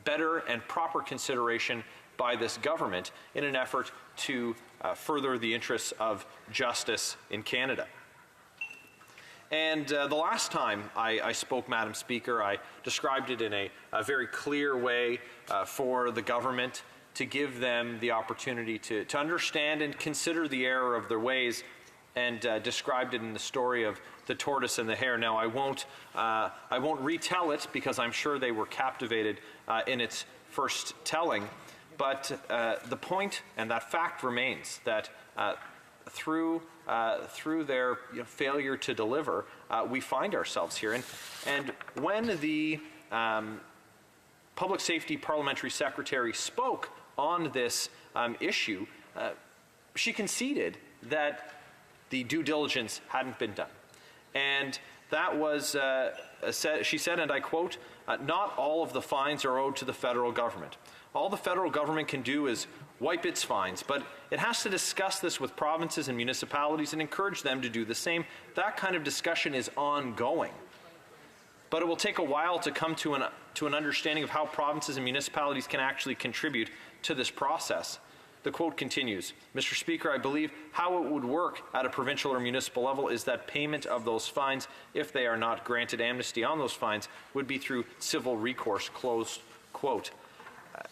better and proper consideration by this government in an effort to further the interests of justice in Canada. And the last time I spoke, Madam Speaker, I described it in a very clear way for the government to give them the opportunity to understand and consider the error of their ways, and described it in the story of the tortoise and the hare. Now, I won't retell it because I'm sure they were captivated in its first telling, but the point and that fact remains that through their failure to deliver, we find ourselves here. And when the Public Safety Parliamentary Secretary spoke on this issue, she conceded that the due diligence hadn't been done. And that was, she said, and I quote, "Not all of the fines are owed to the federal government. All the federal government can do is wipe its fines, but it has to discuss this with provinces and municipalities and encourage them to do the same. That kind of discussion is ongoing. But it will take a while to come to an understanding of how provinces and municipalities can actually contribute to this process." The quote continues, "Mr. Speaker, I believe how it would work at a provincial or municipal level is that payment of those fines, if they are not granted amnesty on those fines, would be through civil recourse," close quote.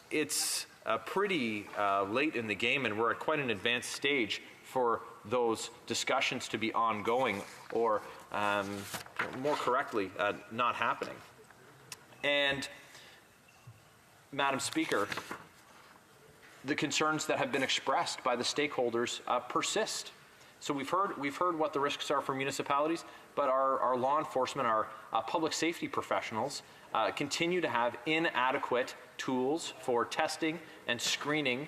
It's pretty late in the game, and we're at quite an advanced stage for those discussions to be ongoing, or more correctly, not happening. And, Madam Speaker, the concerns that have been expressed by the stakeholders persist. So we've heard what the risks are for municipalities, but our law enforcement, our public safety professionals continue to have inadequate tools for testing and screening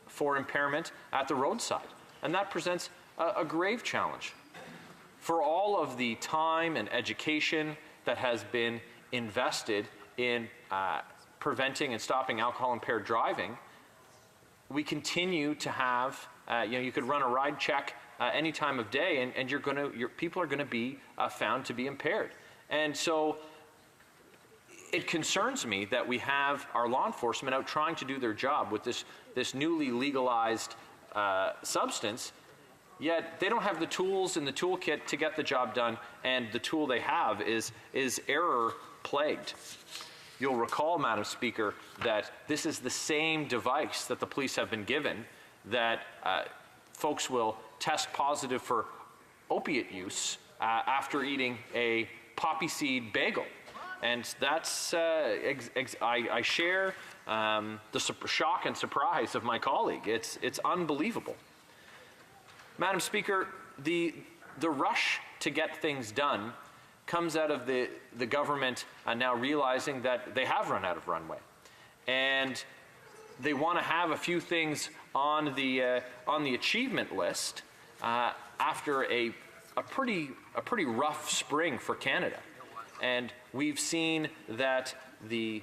for impairment at the roadside. And that presents a grave challenge. For all of the time and education that has been invested in preventing and stopping alcohol-impaired driving, we continue to have, you could run a ride check any time of day, and your people are going to be found to be impaired. And so it concerns me that we have our law enforcement out trying to do their job with this newly legalized substance, yet they don't have the tools in the toolkit to get the job done, and the tool they have is error-plagued. You'll recall, Madam Speaker, that this is the same device that the police have been given, that folks will test positive for opiate use after eating a poppy seed bagel. And that's, I share the shock and surprise of my colleague. It's unbelievable. Madam Speaker, the rush to get things done comes out of the government now realizing that they have run out of runway. And they want to have a few things on the achievement list after a pretty rough spring for Canada. And we've seen that the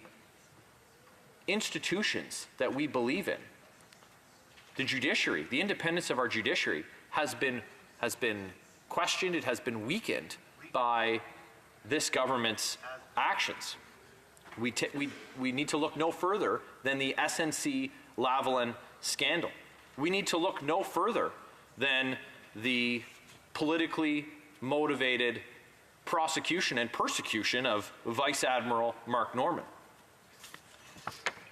institutions that we believe in, the judiciary, the independence of our judiciary, has been questioned, it has been weakened by this government's actions. We need to look no further than the SNC-Lavalin scandal. We need to look no further than the politically motivated prosecution and persecution of Vice Admiral Mark Norman.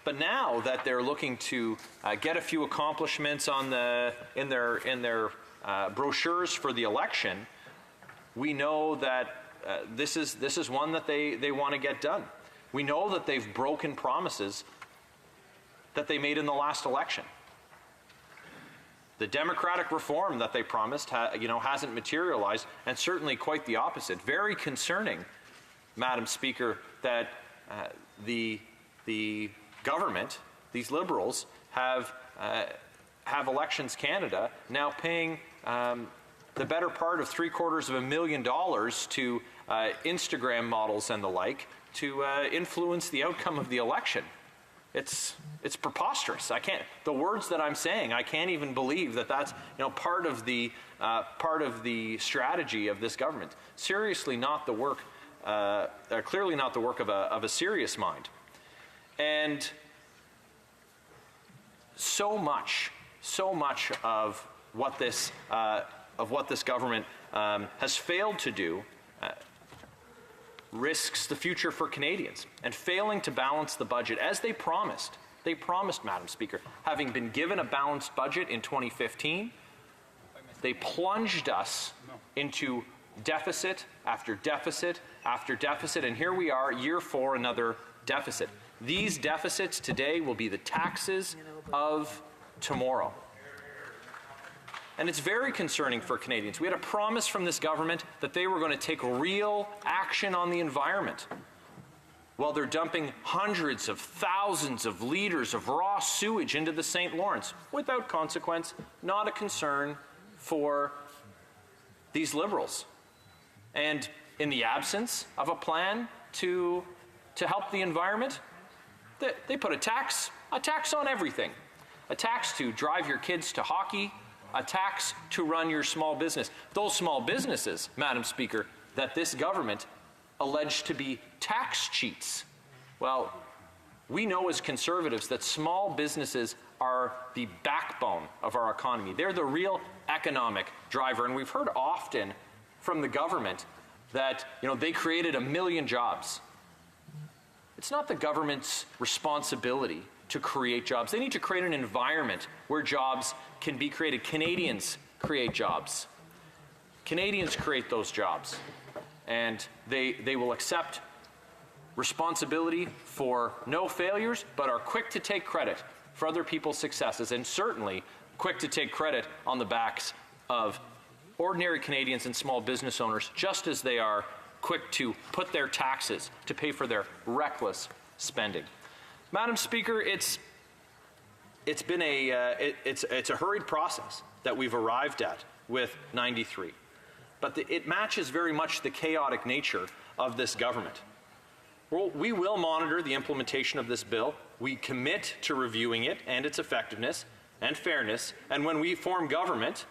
But now that they're looking to get a few accomplishments in their brochures for the election, we know that this is one that they want to get done. We know that they've broken promises that they made in the last election. The democratic reform that they promised hasn't materialized, and certainly quite the opposite. Very concerning, Madam Speaker, that the government, these Liberals, have Elections Canada now paying the better part of $750,000 to Instagram models and the like to influence the outcome of the election. It's preposterous. The words that I'm saying, I can't even believe that that's part of the strategy of this government. Seriously, not the work, clearly not the work of a serious mind. And so much of what this government has failed to do risks the future for Canadians, and failing to balance the budget as they promised. They promised, Madam Speaker, having been given a balanced budget in 2015, they plunged us into deficit after deficit after deficit, and here we are, year 4, another deficit. These deficits today will be the taxes of tomorrow. And it's very concerning for Canadians. We had a promise from this government that they were going to take real action on the environment. Well, they're dumping hundreds of thousands of liters of raw sewage into the St. Lawrence without consequence, not a concern for these Liberals. And in the absence of a plan to help the environment, they put a tax on everything. A tax to drive your kids to hockey, a tax to run your small business. Those small businesses, Madam Speaker, that this government alleged to be tax cheats. Well, we know as Conservatives that small businesses are the backbone of our economy. They're the real economic driver, and we've heard often from the government that they created 1 million jobs. It's not the government's responsibility to create jobs. They need to create an environment where jobs can be created. Canadians create jobs. Canadians create those jobs. And they will accept responsibility for no failures, but are quick to take credit for other people's successes, and certainly quick to take credit on the backs of ordinary Canadians and small business owners, just as they are quick to put their taxes to pay for their reckless spending. Madam Speaker, it's been a hurried process that we've arrived at with 93, but it matches very much the chaotic nature of this government. Well, we will monitor the implementation of this bill. We commit to reviewing it and its effectiveness and fairness, and when we form government,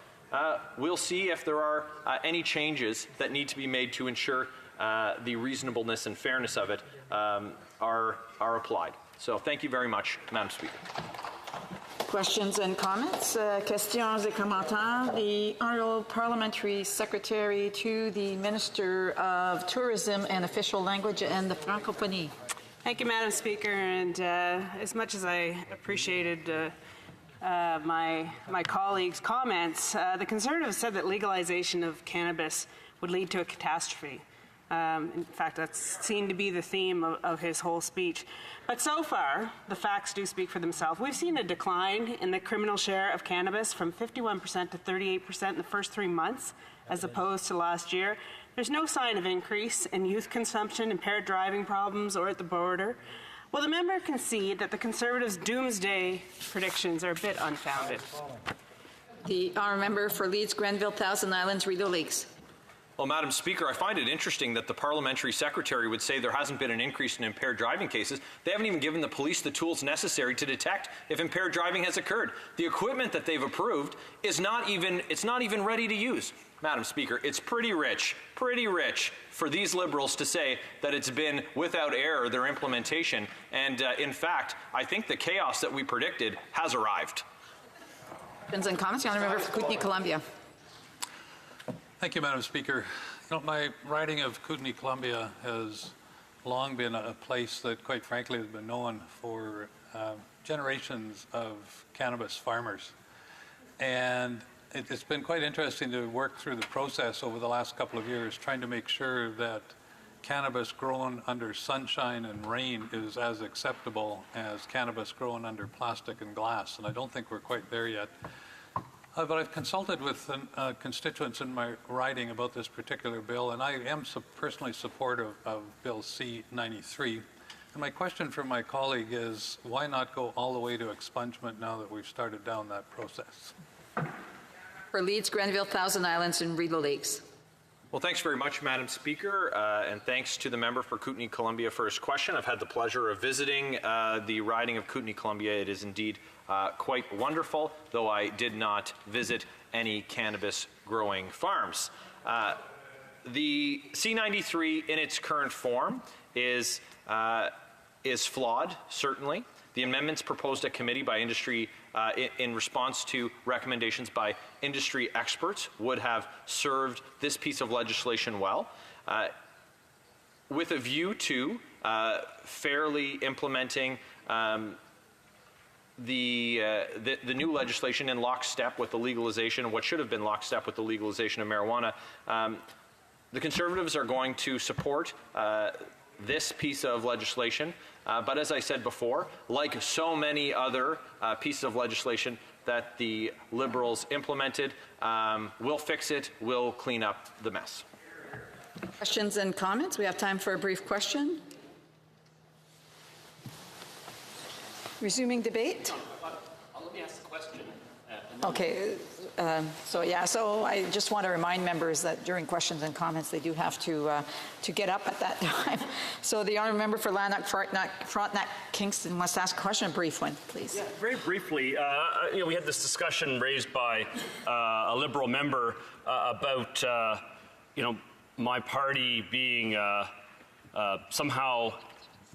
we'll see if there are any changes that need to be made to ensure the reasonableness and fairness of it are applied. So thank you very much, Madam Speaker. Questions and comments? Questions et commentaires. The Honourable Parliamentary Secretary to the Minister of Tourism and Official Language and the Francophonie. Thank you, Madam Speaker. And as much as I appreciated my colleagues' comments, the Conservatives said that legalization of cannabis would lead to a catastrophe. In fact, that seemed to be the theme of his whole speech. But so far, the facts do speak for themselves. We've seen a decline in the criminal share of cannabis from 51% to 38% in the first 3 months, as opposed to last year. There's no sign of increase in youth consumption, impaired driving problems, or at the border. Will the member concede that the Conservatives' doomsday predictions are a bit unfounded? The Honourable Member for Leeds, Grenville, Thousand Islands, Rideau Lakes. Well, Madam Speaker, I find it interesting that the Parliamentary Secretary would say there hasn't been an increase in impaired driving cases. They haven't even given the police the tools necessary to detect if impaired driving has occurred. The equipment that they've approved is not even ready to use. Madam Speaker, it's pretty rich for these Liberals to say that it's been without error, their implementation. And in fact, I think the chaos that we predicted has arrived. Questions and comments? The Honourable Member for Kootenay, Columbia. Thank you, Madam Speaker. You know, my riding of Kootenay, Columbia has long been a place that, quite frankly, has been known for generations of cannabis farmers. And it's been quite interesting to work through the process over the last couple of years, trying to make sure that cannabis grown under sunshine and rain is as acceptable as cannabis grown under plastic and glass. And I don't think we're quite there yet. But I've consulted with constituents in my riding about this particular bill, and I am personally supportive of Bill C-93. And my question for my colleague is, why not go all the way to expungement now that we've started down that process? For Leeds, Grenville, Thousand Islands, and Rideau Lakes. Well, thanks very much, Madam Speaker, and thanks to the member for Kootenay, Columbia for his question. I've had the pleasure of visiting the riding of Kootenay, Columbia. It is indeed quite wonderful, though I did not visit any cannabis growing farms. The C-93 in its current form is flawed, certainly. The amendments proposed at committee by industry in response to recommendations by industry experts would have served this piece of legislation well. With a view to fairly implementing the new legislation in lockstep with the legalization, what should have been lockstep with the legalization of marijuana, the Conservatives are going to support this piece of legislation. But as I said before, like so many other pieces of legislation that the Liberals implemented, we'll fix it, we'll clean up the mess. Questions and comments? We have time for a brief question. Resuming debate. Let me ask the question. Okay. So I just want to remind members that during questions and comments, they do have to get up at that time. So the honourable member for Lanark, Frontenac, Kingston wants to ask a question, a brief one, please. Yeah, very briefly, we had this discussion raised by a Liberal member about, my party being somehow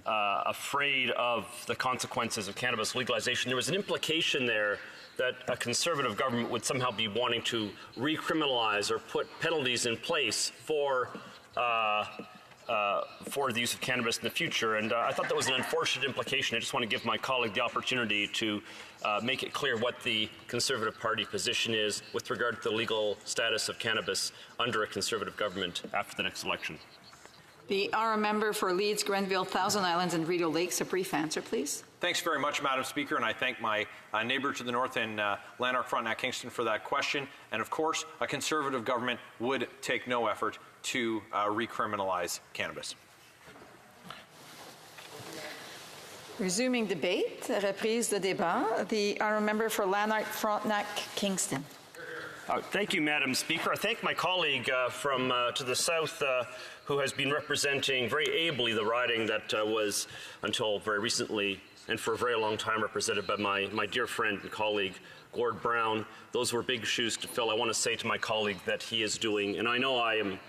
afraid of the consequences of cannabis legalization. There was an implication there that a Conservative government would somehow be wanting to recriminalize or put penalties in place for the use of cannabis in the future. And I thought that was an unfortunate implication. I just want to give my colleague the opportunity to make it clear what the Conservative Party position is with regard to the legal status of cannabis under a Conservative government after the next election. The honourable member for Leeds, Grenville, Thousand Islands, and Rideau Lakes. A brief answer, please. Thanks very much, Madam Speaker, and I thank my neighbour to the north in Lanark, Frontenac, Kingston for that question. And of course, a Conservative government would take no effort to recriminalize cannabis. Resuming debate, reprise de débat. The honourable member for Lanark, Frontenac, Kingston. Thank you, Madam Speaker. I thank my colleague from to the south who has been representing very ably the riding that was, until very recently, and for a very long time represented by my dear friend and colleague, Gord Brown. Those were big shoes to fill. I want to say to my colleague that he is doing, and I know I am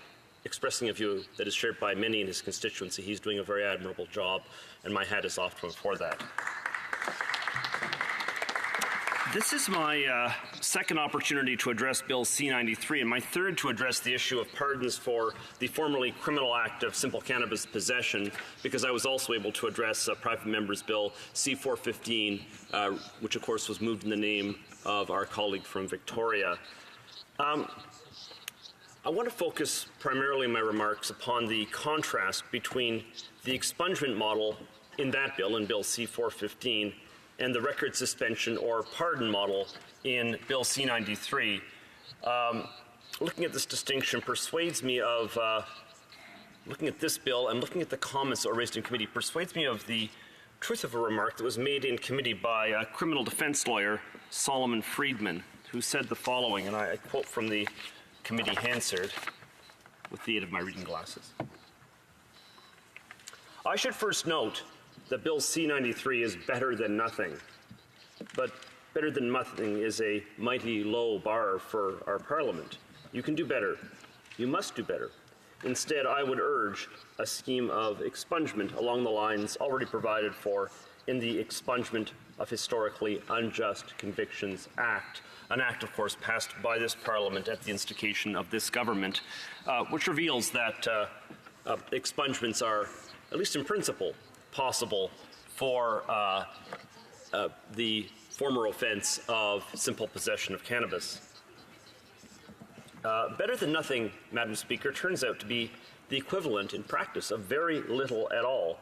expressing a view that is shared by many in his constituency, he's doing a very admirable job, and my hat is off to him for that. This is my second opportunity to address Bill C-93, and my third to address the issue of pardons for the formerly criminal act of simple cannabis possession, because I was also able to address Private Member's Bill C-415, which of course was moved in the name of our colleague from Victoria. I want to focus primarily in my remarks upon the contrast between the expungement model in that bill, in Bill C-415, and the record suspension or pardon model in Bill C-93. Looking at this distinction persuades me of, looking at this bill and looking at the comments that were raised in committee, persuades me of the truth of a remark that was made in committee by a criminal defense lawyer, Solomon Friedman, who said the following, and I quote from the committee Hansard with the aid of my reading glasses. I should first note that Bill C-93 is better than nothing, but better than nothing is a mighty low bar for our Parliament. You can do better. You must do better. Instead, I would urge a scheme of expungement along the lines already provided for in the Expungement of Historically Unjust Convictions Act, an act, of course, passed by this Parliament at the instigation of this government, which reveals that expungements are, at least in principle, possible for the former offense of simple possession of cannabis. Better than nothing, Madam Speaker, turns out to be the equivalent in practice of very little at all.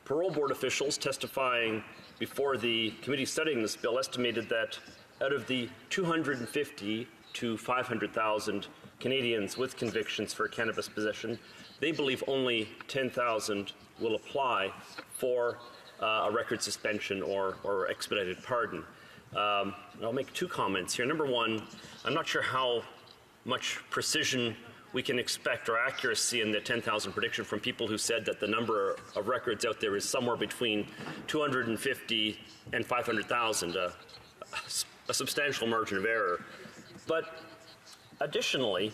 Parole board officials testifying before the committee studying this bill estimated that out of the 250 to 500,000 Canadians with convictions for cannabis possession, they believe only 10,000 will apply for a record suspension or expedited pardon. I'll make two comments here. Number one, I'm not sure how much precision we can expect or accuracy in the 10,000 prediction from people who said that the number of records out there is somewhere between 250 and 500,000, a substantial margin of error. But additionally,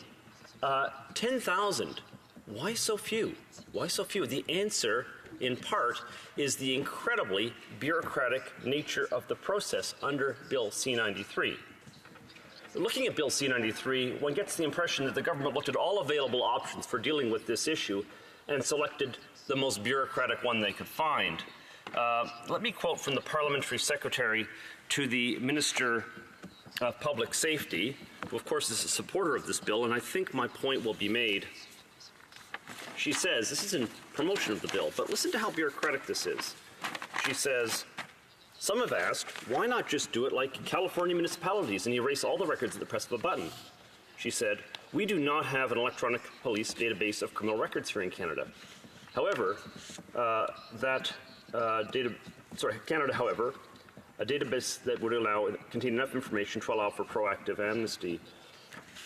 10,000, why so few? Why so few? The answer, in part, is the incredibly bureaucratic nature of the process under Bill C-93. Looking at Bill C-93, one gets the impression that the government looked at all available options for dealing with this issue and selected the most bureaucratic one they could find. Let me quote from the Parliamentary Secretary to the Minister of Public Safety, who of course is a supporter of this bill, and I think my point will be made. She says, this is in promotion of the bill, but listen to how bureaucratic this is. She says, some have asked, why not just do it like California municipalities and erase all the records at the press of a button? She said, we do not have an electronic police database of criminal records here in Canada. However, Canada, however, a database that would contain enough information to allow for proactive amnesty.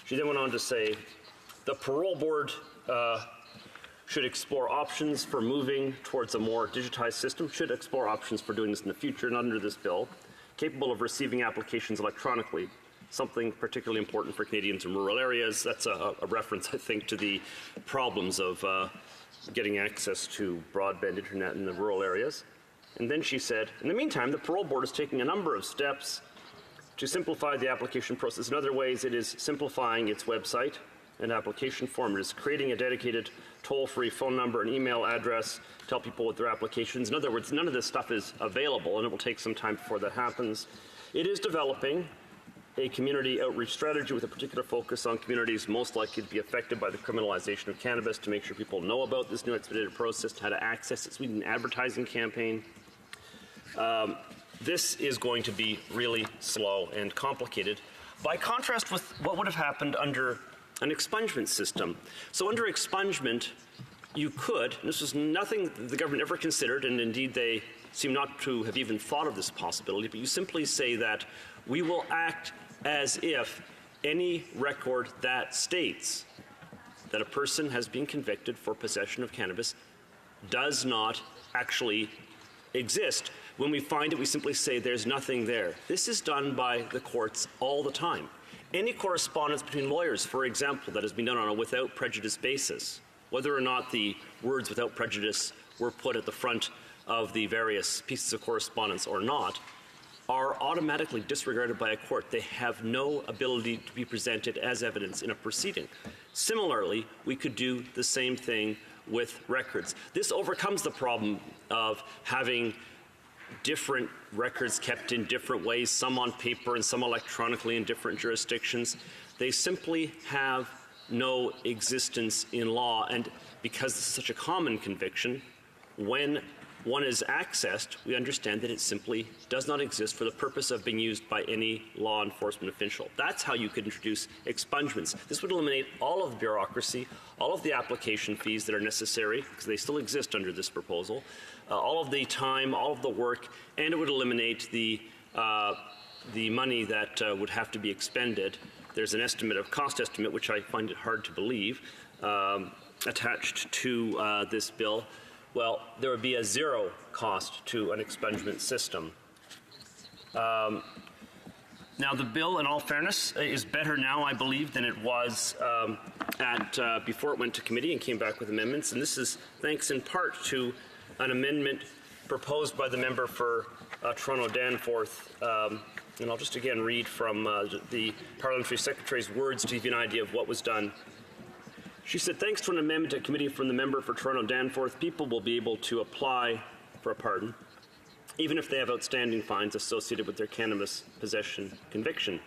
She then went on to say, the parole board should explore options for moving towards a more digitized system, should explore options for doing this in the future and under this bill, capable of receiving applications electronically, something particularly important for Canadians in rural areas. That's a reference, I think, to the problems of getting access to broadband internet in the rural areas. And then she said, in the meantime, the parole board is taking a number of steps to simplify the application process. In other ways, it is simplifying its website and application form. It is creating a dedicated toll-free phone number and email address to help people with their applications. In other words, none of this stuff is available, and it will take some time before that happens. It is developing a community outreach strategy with a particular focus on communities most likely to be affected by the criminalization of cannabis to make sure people know about this new expedited process, how to access it. So we need an advertising campaign. This is going to be really slow and complicated, by contrast with what would have happened under an expungement system. So under expungement, you could, and this was nothing the government ever considered, and indeed they seem not to have even thought of this possibility, but you simply say that we will act as if any record that states that a person has been convicted for possession of cannabis does not actually exist. When we find it, we simply say there's nothing there. This is done by the courts all the time. Any correspondence between lawyers, for example, that has been done on a without prejudice basis, whether or not the words without prejudice were put at the front of the various pieces of correspondence or not, are automatically disregarded by a court. They have no ability to be presented as evidence in a proceeding. Similarly, we could do the same thing with records. This overcomes the problem of having different records kept in different ways, some on paper and some electronically in different jurisdictions. They simply have no existence in law, and because this is such a common conviction, when one is accessed, we understand that it simply does not exist for the purpose of being used by any law enforcement official. That's how you could introduce expungements. This would eliminate all of the bureaucracy, all of the application fees that are necessary, because they still exist under this proposal, all of the time, all of the work, and it would eliminate the money that would have to be expended. There's an estimate, of cost estimate, which I find it hard to believe, attached to this bill. Well, there would be a zero cost to an expungement system. Now, the bill, in all fairness, is better now, I believe, than it was before it went to committee and came back with amendments. And this is thanks in part to an amendment proposed by the member for Toronto Danforth. And I'll just again read from the Parliamentary Secretary's words to give you an idea of what was done. She said, thanks to an amendment at committee from the member for Toronto Danforth, people will be able to apply for a pardon, even if they have outstanding fines associated with their cannabis possession conviction.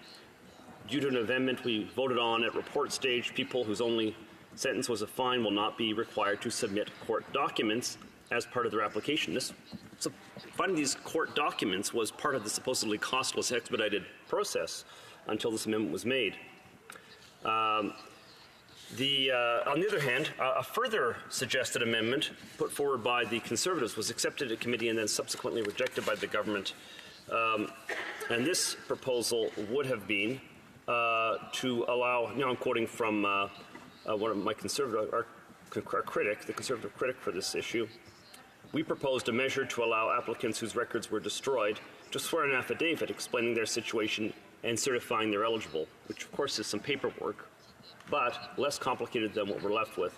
Due to an amendment we voted on at report stage, people whose only sentence was a fine will not be required to submit court documents as part of their application. So finding these court documents was part of the supposedly costless expedited process until this amendment was made. On the other hand, a further suggested amendment put forward by the Conservatives was accepted at committee and then subsequently rejected by the government. And this proposal would have been to allow, I'm quoting from one of my Conservative, the Conservative critic for this issue. We proposed a measure to allow applicants whose records were destroyed to swear an affidavit explaining their situation and certifying they're eligible, which of course is some paperwork, but less complicated than what we're left with.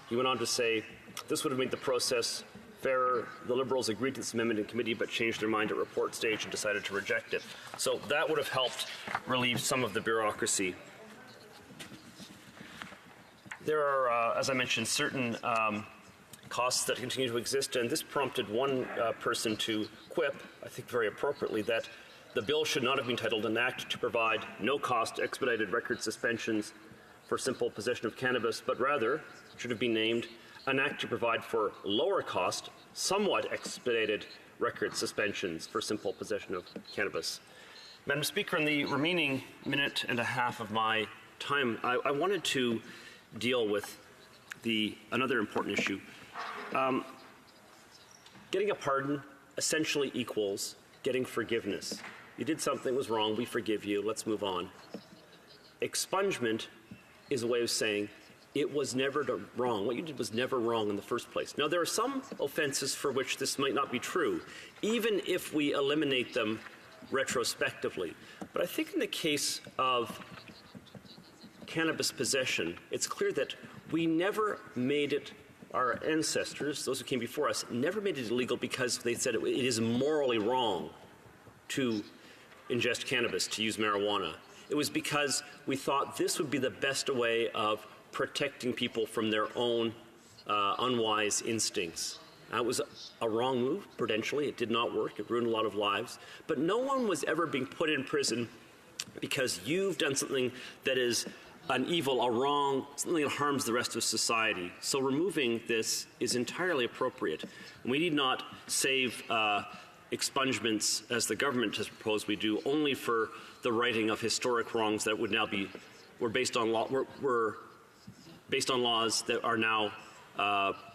He went on to say, this would have made the process fairer. The Liberals agreed to this amendment in committee but changed their mind at report stage and decided to reject it. So that would have helped relieve some of the bureaucracy. There are, as I mentioned, certain costs that continue to exist, and this prompted one person to quip, I think very appropriately, that the bill should not have been titled an act to provide no-cost expedited record suspensions for simple possession of cannabis, but rather should have been named an act to provide for lower cost, somewhat expedited record suspensions for simple possession of cannabis. Madam Speaker, in the remaining minute and a half of my time, I wanted to deal with another important issue. Getting a pardon essentially equals getting forgiveness. You did something that was wrong, we forgive you, let's move on. Expungement is a way of saying it was never wrong. What you did was never wrong in the first place. Now, there are some offenses for which this might not be true, even if we eliminate them retrospectively. But I think in the case of cannabis possession, it's clear that we never made it, our ancestors, those who came before us, never made it illegal because they said it is morally wrong to ingest cannabis, to use marijuana. It was because we thought this would be the best way of protecting people from their own unwise instincts. It was a wrong move, prudentially. It did not work. It ruined a lot of lives. But no one was ever being put in prison because you've done something that is an evil, a wrong, something that harms the rest of society. So removing this is entirely appropriate. We need not save expungements, as the government has proposed we do, only for the righting of historic wrongs that would now be were based on laws that are now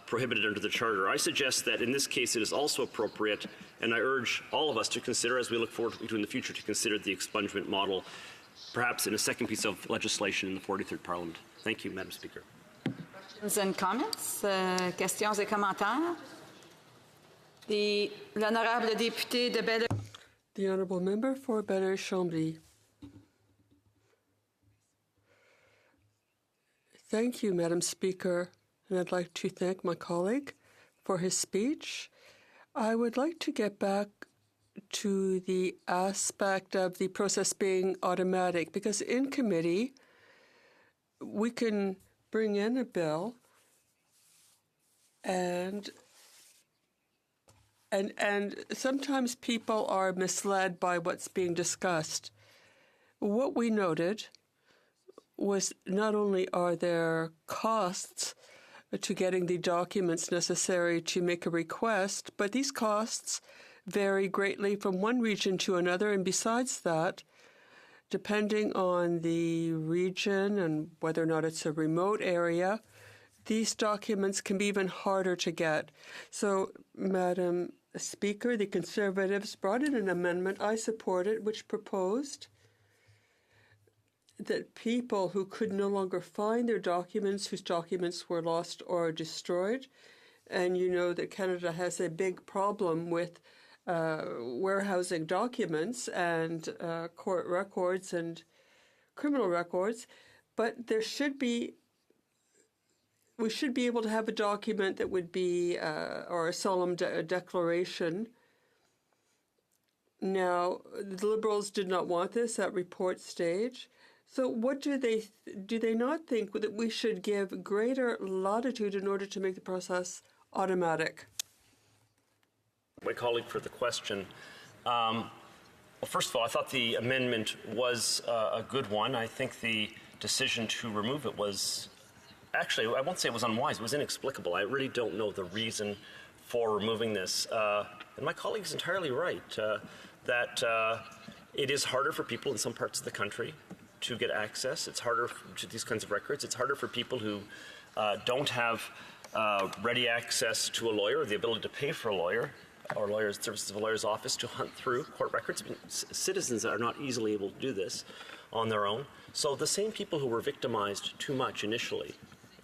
prohibited under the Charter. I suggest that in this case it is also appropriate, and I urge all of us to consider, as we look forward to in the future, to consider the expungement model, perhaps in a second piece of legislation in the 43rd Parliament. Thank you, Madam Speaker. Questions and comments? Questions et commentaires? L'honorable député de Belle. The honourable member for Belleuil-Chambly. Thank you, Madam Speaker, and I'd like to thank my colleague for his speech. I would like to get back to the aspect of the process being automatic, because in committee, we can bring in a bill and sometimes people are misled by what's being discussed. What we noted was not only are there costs to getting the documents necessary to make a request, but these costs vary greatly from one region to another. And besides that, depending on the region and whether or not it's a remote area, these documents can be even harder to get. So, Madam Speaker, the Conservatives brought in an amendment, I support it, which proposed that people who could no longer find their documents, whose documents were lost or destroyed, and you know that Canada has a big problem with warehousing documents and court records and criminal records, but we should be able to have a document that would be, or a solemn declaration. Now, the Liberals did not want this at report stage. So what do they not think that we should give greater latitude in order to make the process automatic? My colleague for the question. Well, first of all, I thought the amendment was a good one. I think the decision to remove it was, actually, I won't say it was unwise, it was inexplicable. I really don't know the reason for removing this. And my colleague is entirely right that it is harder for people in some parts of the country to get access. It's harder to these kinds of records. It's harder for people who don't have ready access to a lawyer or the ability to pay for a lawyer or services of a lawyer's office to hunt through court records. I mean, citizens are not easily able to do this on their own. So the same people who were victimized too much initially,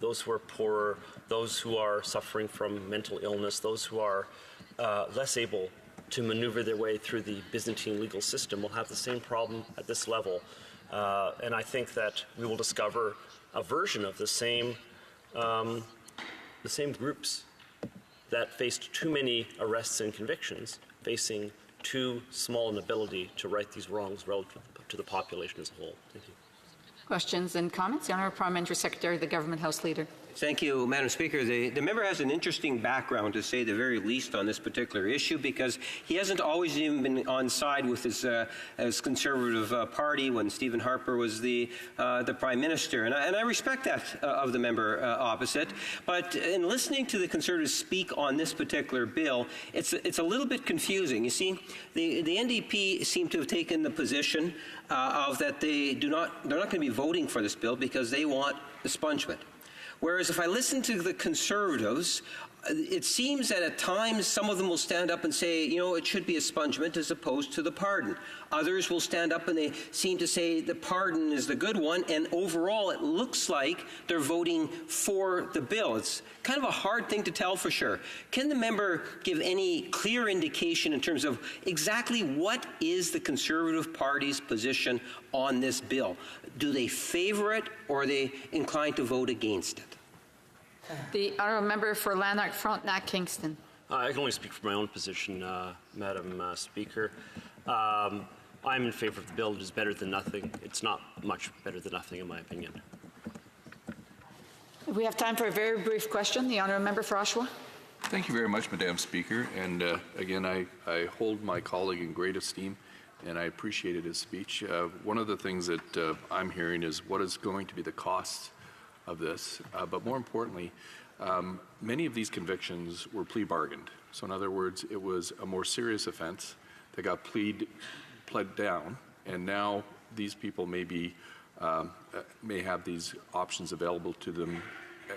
those who are poorer, those who are suffering from mental illness, those who are less able to maneuver their way through the Byzantine legal system will have the same problem at this level. And I think that we will discover a version of the same groups that faced too many arrests and convictions, facing too small an ability to right these wrongs relative to the population as a whole. Thank you. Questions and comments? The Honourable Parliamentary Secretary, the Government House Leader. Thank you, Madam Speaker. The member has an interesting background, to say the very least, on this particular issue, because he hasn't always even been on side with his Conservative party when Stephen Harper was the Prime Minister. And I respect that of the member opposite. But in listening to the Conservatives speak on this particular bill, it's a little bit confusing. You see, the NDP seem to have taken the position of that they're not going to be voting for this bill because they want expungement. Whereas if I listen to the Conservatives, it seems that at times some of them will stand up and say, you know, it should be expungement as opposed to the pardon. Others will stand up and they seem to say the pardon is the good one, and overall it looks like they're voting for the bill. It's kind of a hard thing to tell for sure. Can the member give any clear indication in terms of exactly what is the Conservative Party's position on this bill? Do they favor it, or are they inclined to vote against it? The Honourable Member for Lanark, Frontenac, Kingston. I can only speak for my own position, Madam Speaker. I'm in favor of the bill. It is better than nothing. It's not much better than nothing, in my opinion. We have time for a very brief question. The Honourable Member for Oshawa. Thank you very much, Madam Speaker. And again, I hold my colleague in great esteem, and I appreciated his speech. One of the things that I'm hearing is what is going to be the cost of this, but more importantly, many of these convictions were plea bargained. So in other words, it was a more serious offense that got pled down, and now these people may have these options available to them,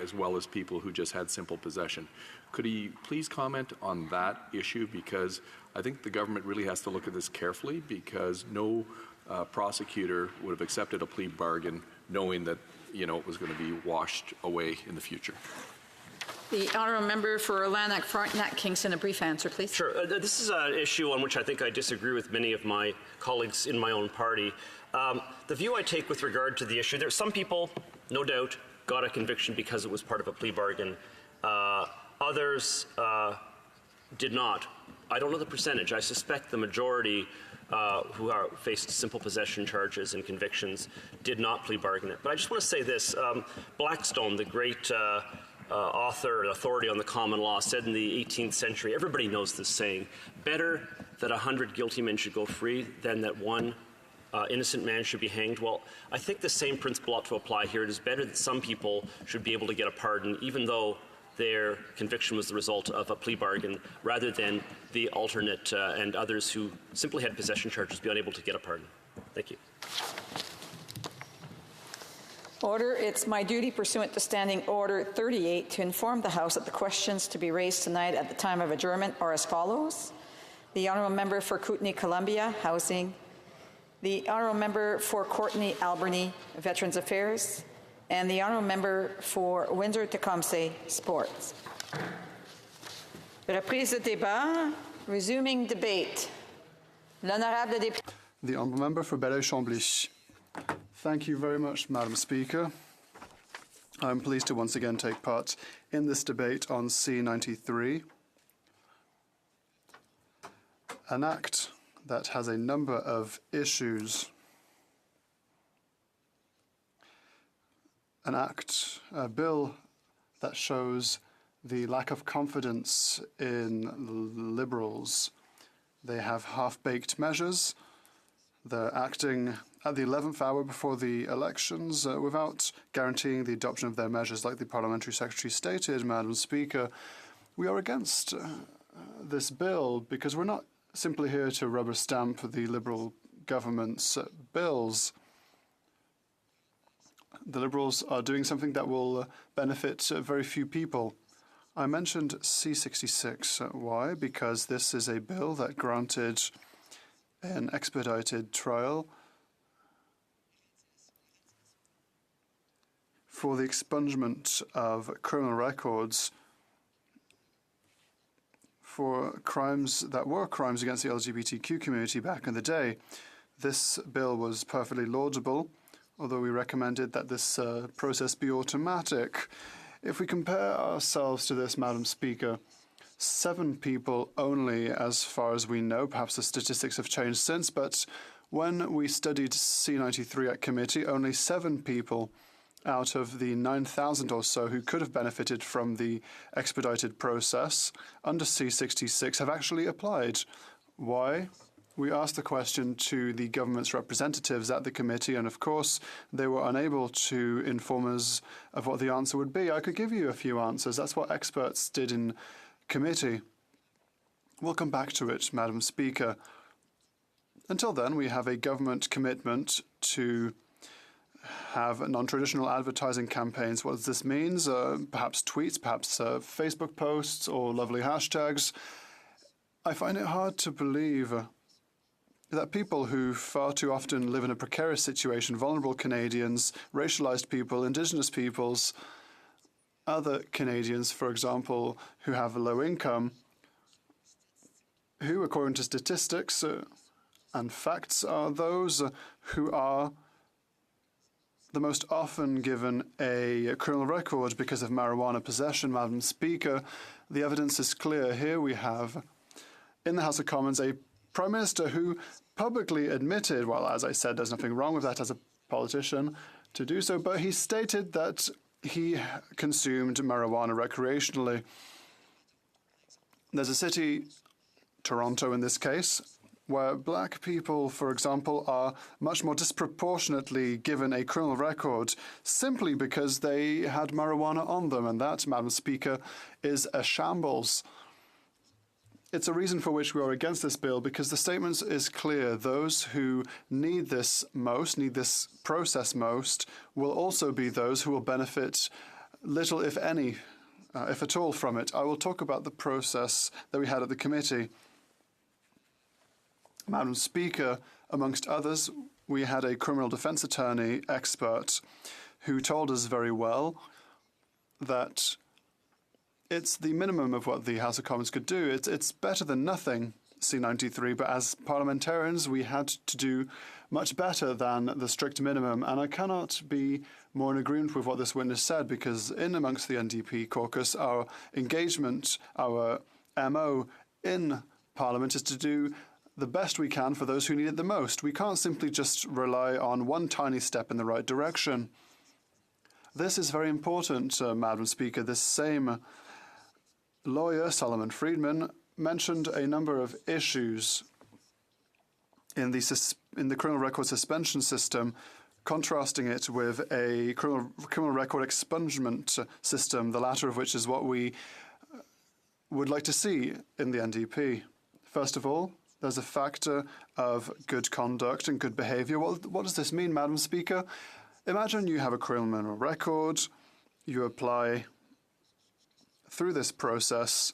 as well as people who just had simple possession. Could he please comment on that issue? Because I think the government really has to look at this carefully, because no prosecutor would have accepted a plea bargain knowing that it was going to be washed away in the future. The honourable member for Lanark, Frontenac, Kingston, a brief answer, please. Sure. This is an issue on which I think I disagree with many of my colleagues in my own party. The view I take with regard to the issue, there are some people, no doubt, got a conviction because it was part of a plea bargain. Others did not. I don't know the percentage. I suspect the majority who faced simple possession charges and convictions did not plea bargain it. But I just want to say this. Blackstone, the great author, authority on the common law, said in the 18th century, everybody knows this saying, better that 100 guilty men should go free than that one innocent man should be hanged. Well, I think the same principle ought to apply here. It is better that some people should be able to get a pardon, even though their conviction was the result of a plea bargain, rather than the alternate and others who simply had possession charges be unable to get a pardon. Thank you. Order. It's my duty pursuant to Standing Order 38 to inform the House that the questions to be raised tonight at the time of adjournment are as follows. The honourable member for Kootenay-Columbia, Housing. The honourable member for Courtenay-Alberni, Veterans Affairs. And the honourable member for Windsor-Tecumseh, Sports. Reprise de débat. Resuming debate. L'honorable député. The honourable member for Belleuil-Chambly. Thank you very much, Madam Speaker. I'm pleased to once again take part in this debate on C93, an act that has a number of issues. A bill that shows the lack of confidence in Liberals. They have half-baked measures. They're acting at the 11th hour before the elections without guaranteeing the adoption of their measures, like the Parliamentary Secretary stated, Madam Speaker. We are against this bill because we're not simply here to rubber stamp the Liberal government's bills. The Liberals are doing something that will benefit very few people. I mentioned C66. Why? Because this is a bill that granted an expedited trial for the expungement of criminal records for crimes that were crimes against the LGBTQ community back in the day. This bill was perfectly laudable, although we recommended that this process be automatic. If we compare ourselves to this, Madam Speaker, 7 people only, as far as we know, perhaps the statistics have changed since, but when we studied C93 at committee, only 7 people out of the 9,000 or so who could have benefited from the expedited process under C66 have actually applied. Why? We asked the question to the government's representatives at the committee, and of course, they were unable to inform us of what the answer would be. I could give you a few answers. That's what experts did in committee. We'll come back to it, Madam Speaker. Until then, we have a government commitment to have non-traditional advertising campaigns. What this means, perhaps tweets, perhaps Facebook posts, or lovely hashtags. I find it hard to believe that people who far too often live in a precarious situation, vulnerable Canadians, racialized people, Indigenous peoples, other Canadians, for example, who have a low income, who, according to statistics and facts, are those who are the most often given a criminal record because of marijuana possession. Madam Speaker, the evidence is clear. Here we have, in the House of Commons, a Prime Minister who publicly admitted, well, as I said, there's nothing wrong with that as a politician to do so, but he stated that he consumed marijuana recreationally. There's a city, Toronto in this case, where black people, for example, are much more disproportionately given a criminal record simply because they had marijuana on them, and that, Madam Speaker, is a shambles. It's a reason for which we are against this bill, because the statement is clear. Those who need this most, need this process most, will also be those who will benefit little, if any, if at all, from it. I will talk about the process that we had at the committee. Madam Speaker, amongst others, we had a criminal defense attorney expert who told us very well that it's the minimum of what the House of Commons could do. It's better than nothing, C93, but as parliamentarians, we had to do much better than the strict minimum, and I cannot be more in agreement with what this witness said, because in amongst the NDP caucus, our engagement, our MO in Parliament is to do the best we can for those who need it the most. We can't simply just rely on one tiny step in the right direction. This is very important, Madam Speaker. This same lawyer, Solomon Friedman, mentioned a number of issues in the criminal record suspension system, contrasting it with a criminal record expungement system, the latter of which is what we would like to see in the NDP. First of all, there's a factor of good conduct and good behaviour. What does this mean, Madam Speaker? Imagine you have a criminal record, you apply through this process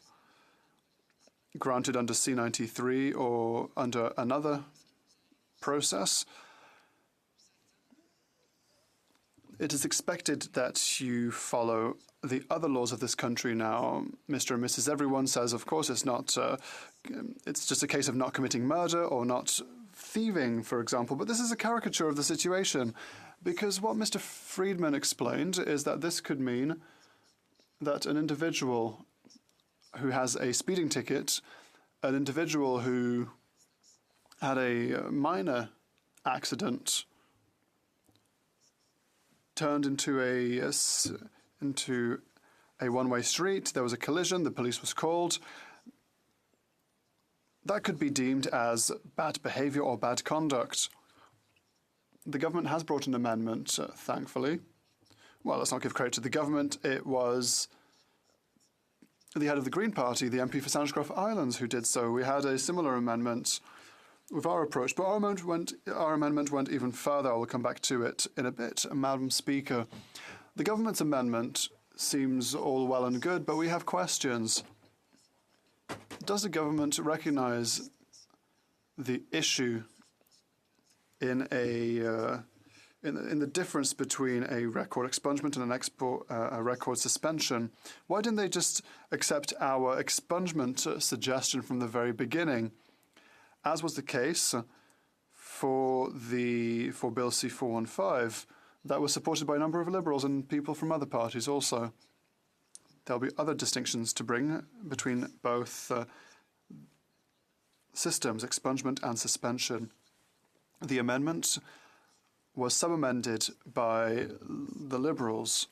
granted under C93 or under another process. It is expected that you follow the other laws of this country now. Mr. and Mrs. Everyone says, of course, it's just a case of not committing murder or not thieving, for example. But this is a caricature of the situation, because what Mr. Friedman explained is that this could mean that an individual who has a speeding ticket, an individual who had a minor accident, turned into a one-way street, there was a collision, the police was called. That could be deemed as bad behaviour or bad conduct. The government has brought an amendment, thankfully. Well, let's not give credit to the government. It was the head of the Green Party, the MP for Sandwich Islands, who did so. We had a similar amendment with our approach, but our amendment went even further. I will come back to it in a bit, Madam Speaker. The government's amendment seems all well and good, but we have questions. Does the government recognise the issue in the difference between a record expungement and a record suspension? Why didn't they just accept our expungement suggestion from the very beginning, as was the case for Bill C-415, that was supported by a number of Liberals and people from other parties also? There'll be other distinctions to bring between both systems, expungement and suspension. The amendment was sub-amended by the Liberals,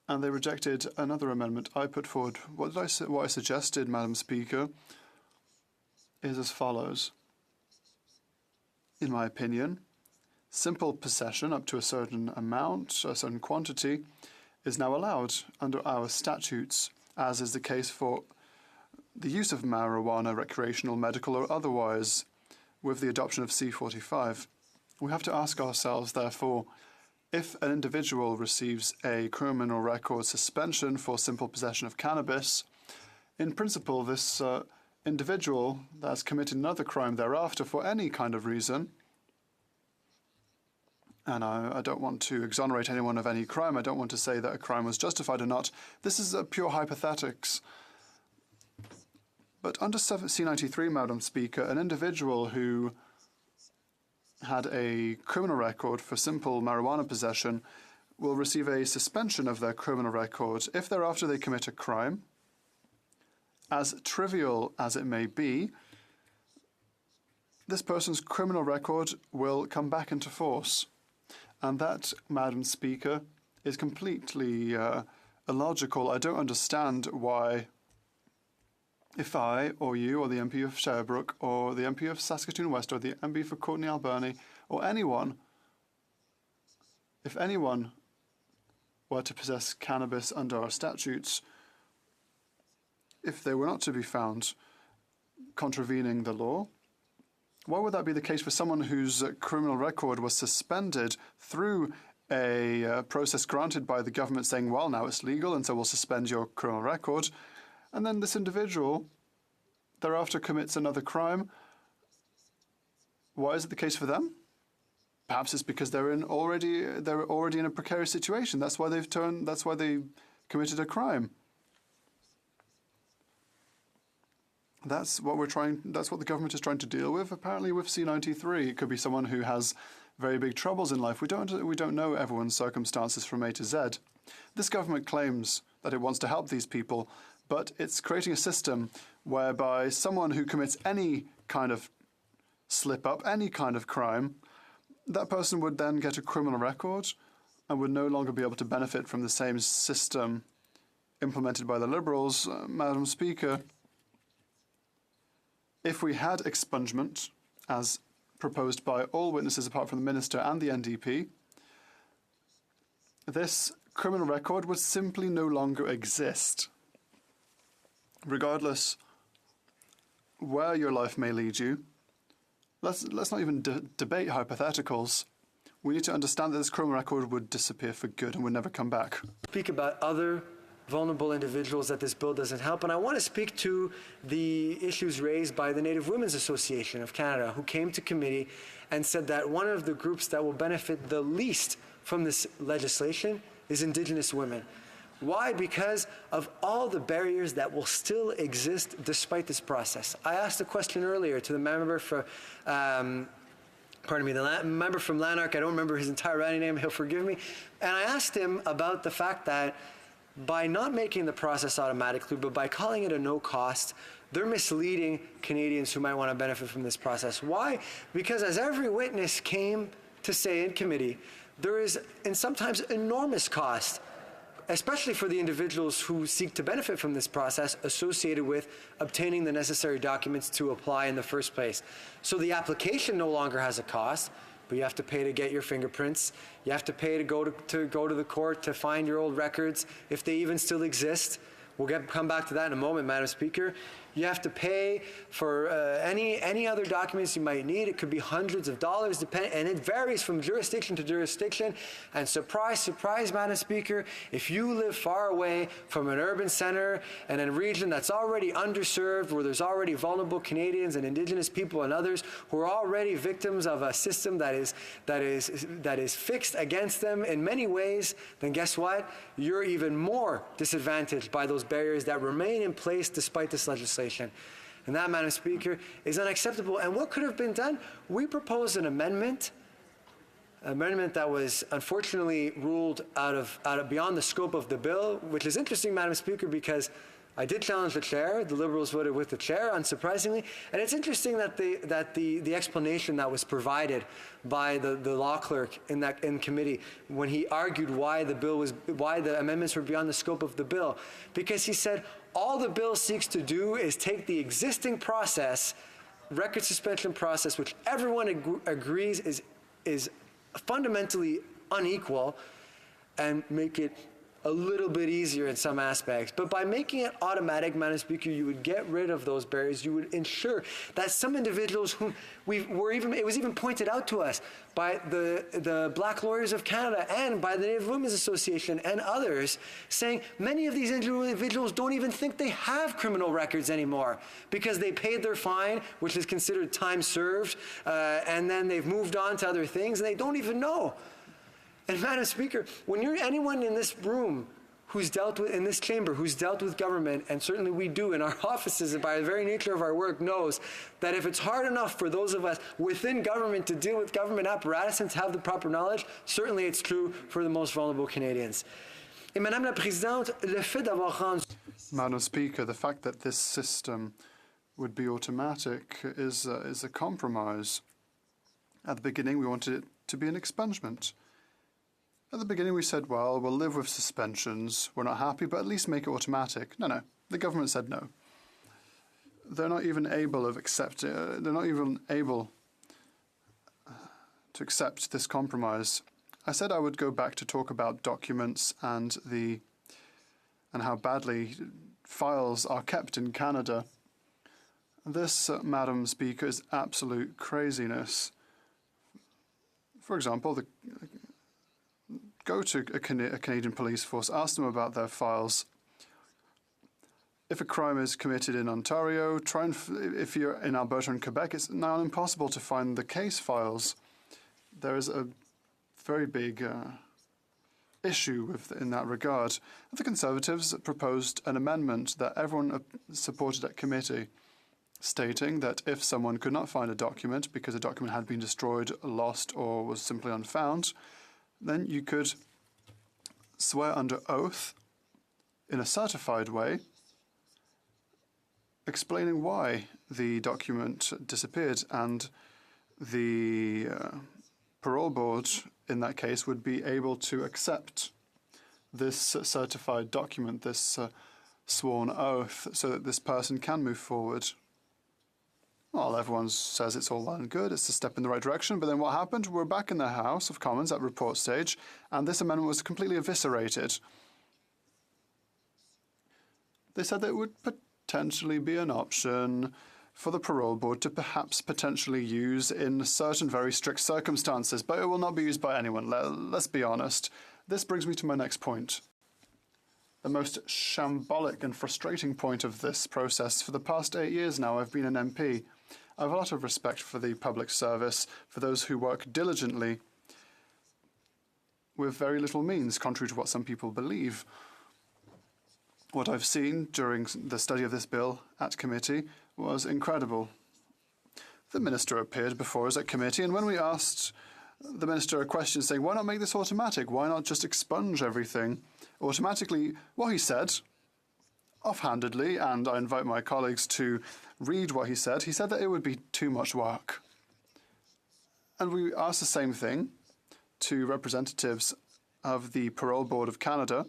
and they rejected another amendment I put forward. What I suggested, Madam Speaker, is as follows. In my opinion, simple possession up to a certain amount, a certain quantity, is now allowed under our statutes, as is the case for the use of marijuana, recreational, medical, or otherwise, with the adoption of C-45. We have to ask ourselves, therefore, if an individual receives a criminal record suspension for simple possession of cannabis, in principle, this individual that has committed another crime thereafter for any kind of reason, and I don't want to exonerate anyone of any crime, I don't want to say that a crime was justified or not, this is a pure hypothetics. But under C-93, Madam Speaker, an individual who had a criminal record for simple marijuana possession will receive a suspension of their criminal record if thereafter they commit a crime, as trivial as it may be. This person's criminal record will come back into force. And that, Madam Speaker, is completely illogical. I don't understand why, if I or you or the MP of Sherbrooke or the MP of Saskatoon West or the MP for Courtenay Albany or anyone, if anyone were to possess cannabis under our statutes, if they were not to be found contravening the law, why would that be the case for someone whose criminal record was suspended through a process granted by the government saying, well, now it's legal and so we'll suspend your criminal record, and then this individual thereafter commits another crime? Why is it the case for them? Perhaps it's because they're already in a precarious situation. That's why they committed a crime. That's what the government is trying to deal with. Apparently, with C93, it could be someone who has very big troubles in life. We don't know everyone's circumstances from A to Z. This government claims that it wants to help these people, but it's creating a system whereby someone who commits any kind of slip-up, any kind of crime, that person would then get a criminal record and would no longer be able to benefit from the same system implemented by the Liberals. Madam Speaker, if we had expungement, as proposed by all witnesses apart from the Minister and the NDP, this criminal record would simply no longer exist. Regardless where your life may lead you, let's not even debate hypotheticals. We need to understand that this criminal record would disappear for good and would never come back. Speak about other vulnerable individuals that this bill doesn't help. And I want to speak to the issues raised by the Native Women's Association of Canada, who came to committee and said that one of the groups that will benefit the least from this legislation is Indigenous women. Why? Because of all the barriers that will still exist despite this process. I asked a question earlier to the member for, the member from Lanark. I don't remember his entire writing name, he'll forgive me. And I asked him about the fact that by not making the process automatically, but by calling it a no cost, they're misleading Canadians who might want to benefit from this process. Why? Because as every witness came to say in committee, there is, and sometimes enormous cost, especially for the individuals who seek to benefit from this process, associated with obtaining the necessary documents to apply in the first place. So the application no longer has a cost, but you have to pay to get your fingerprints. You have to pay to go to the court to find your old records, if they even still exist. We'll come back to that in a moment, Madam Speaker. You have to pay for any other documents you might need. It could be hundreds of dollars, and it varies from jurisdiction to jurisdiction. And surprise, surprise, Madam Speaker, if you live far away from an urban center and in a region that's already underserved, where there's already vulnerable Canadians and Indigenous people and others who are already victims of a system that is fixed against them in many ways, then guess what? You're even more disadvantaged by those barriers that remain in place despite this legislation. And that, Madam Speaker, is unacceptable. And what could have been done? We proposed an amendment that was unfortunately ruled out of beyond the scope of the bill, which is interesting, Madam Speaker, because I did challenge the chair. The Liberals voted with the chair, unsurprisingly. And it's interesting that the explanation that was provided by the law clerk in committee when he argued why the amendments were beyond the scope of the bill, because he said all the bill seeks to do is take the existing process, record suspension process, which everyone agrees is fundamentally unequal, and make it a little bit easier in some aspects. But by making it automatic, Madam Speaker, you would get rid of those barriers. You would ensure that some individuals whom it was even pointed out to us by the Black Lawyers of Canada and by the Native Women's Association and others, saying many of these individuals don't even think they have criminal records anymore because they paid their fine, which is considered time served, and then they've moved on to other things and they don't even know. And Madam Speaker, when you're anyone in this room who's dealt with, in this chamber, who's dealt with government, and certainly we do in our offices, and by the very nature of our work, knows that if it's hard enough for those of us within government to deal with government apparatus and to have the proper knowledge, certainly it's true for the most vulnerable Canadians. Et Madame la Présidente, le fait d'avoir rendu... Madam Speaker, the fact that this system would be automatic is a compromise. At the beginning, we wanted it to be an expungement. At the beginning, we said, well, we'll live with suspensions. We're not happy, but at least make it automatic. No. The government said no. They're not even able to accept this compromise. I said I would go back to talk about documents and how badly files are kept in Canada. This, Madam Speaker, is absolute craziness. For example, go to a Canadian police force, ask them about their files. If a crime is committed in Ontario, if you're in Alberta and Quebec, it's now impossible to find the case files. there is a very big issue in that regard. The Conservatives proposed an amendment that everyone supported at committee, stating that if someone could not find a document because a document had been destroyed, lost, or was simply unfound, then you could swear under oath in a certified way, explaining why the document disappeared, and the parole board in that case would be able to accept this certified document, this sworn oath, so that this person can move forward. Well, everyone says it's all well and good, it's a step in the right direction, but then what happened? We're back in the House of Commons at report stage, and this amendment was completely eviscerated. They said that it would potentially be an option for the parole board to perhaps potentially use in certain very strict circumstances, but it will not be used by anyone. Let's be honest. This brings me to my next point. The most shambolic and frustrating point of this process. For the past 8 years now, I've been an MP. I have a lot of respect for the public service, for those who work diligently with very little means, contrary to what some people believe. What I've seen during the study of this bill at committee was incredible. The minister appeared before us at committee, and when we asked the minister a question saying, why not make this automatic? Why not just expunge everything automatically? What he said, offhandedly, and I invite my colleagues to read what he said that it would be too much work. And we asked the same thing to representatives of the Parole Board of Canada.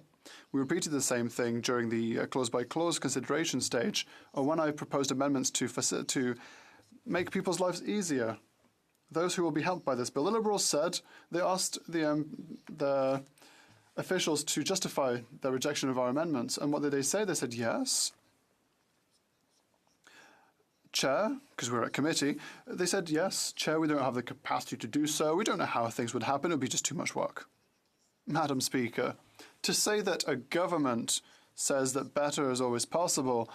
We repeated the same thing during the clause-by-clause consideration stage, or when I proposed amendments to make people's lives easier, those who will be helped by this bill. The Liberals said they asked the officials to justify their rejection of our amendments, and what did they say? They said, yes. Chair, because we're at committee, they said, yes, Chair, we don't have the capacity to do so. We don't know how things would happen. It would be just too much work. Madam Speaker, to say that a government says that better is always possible,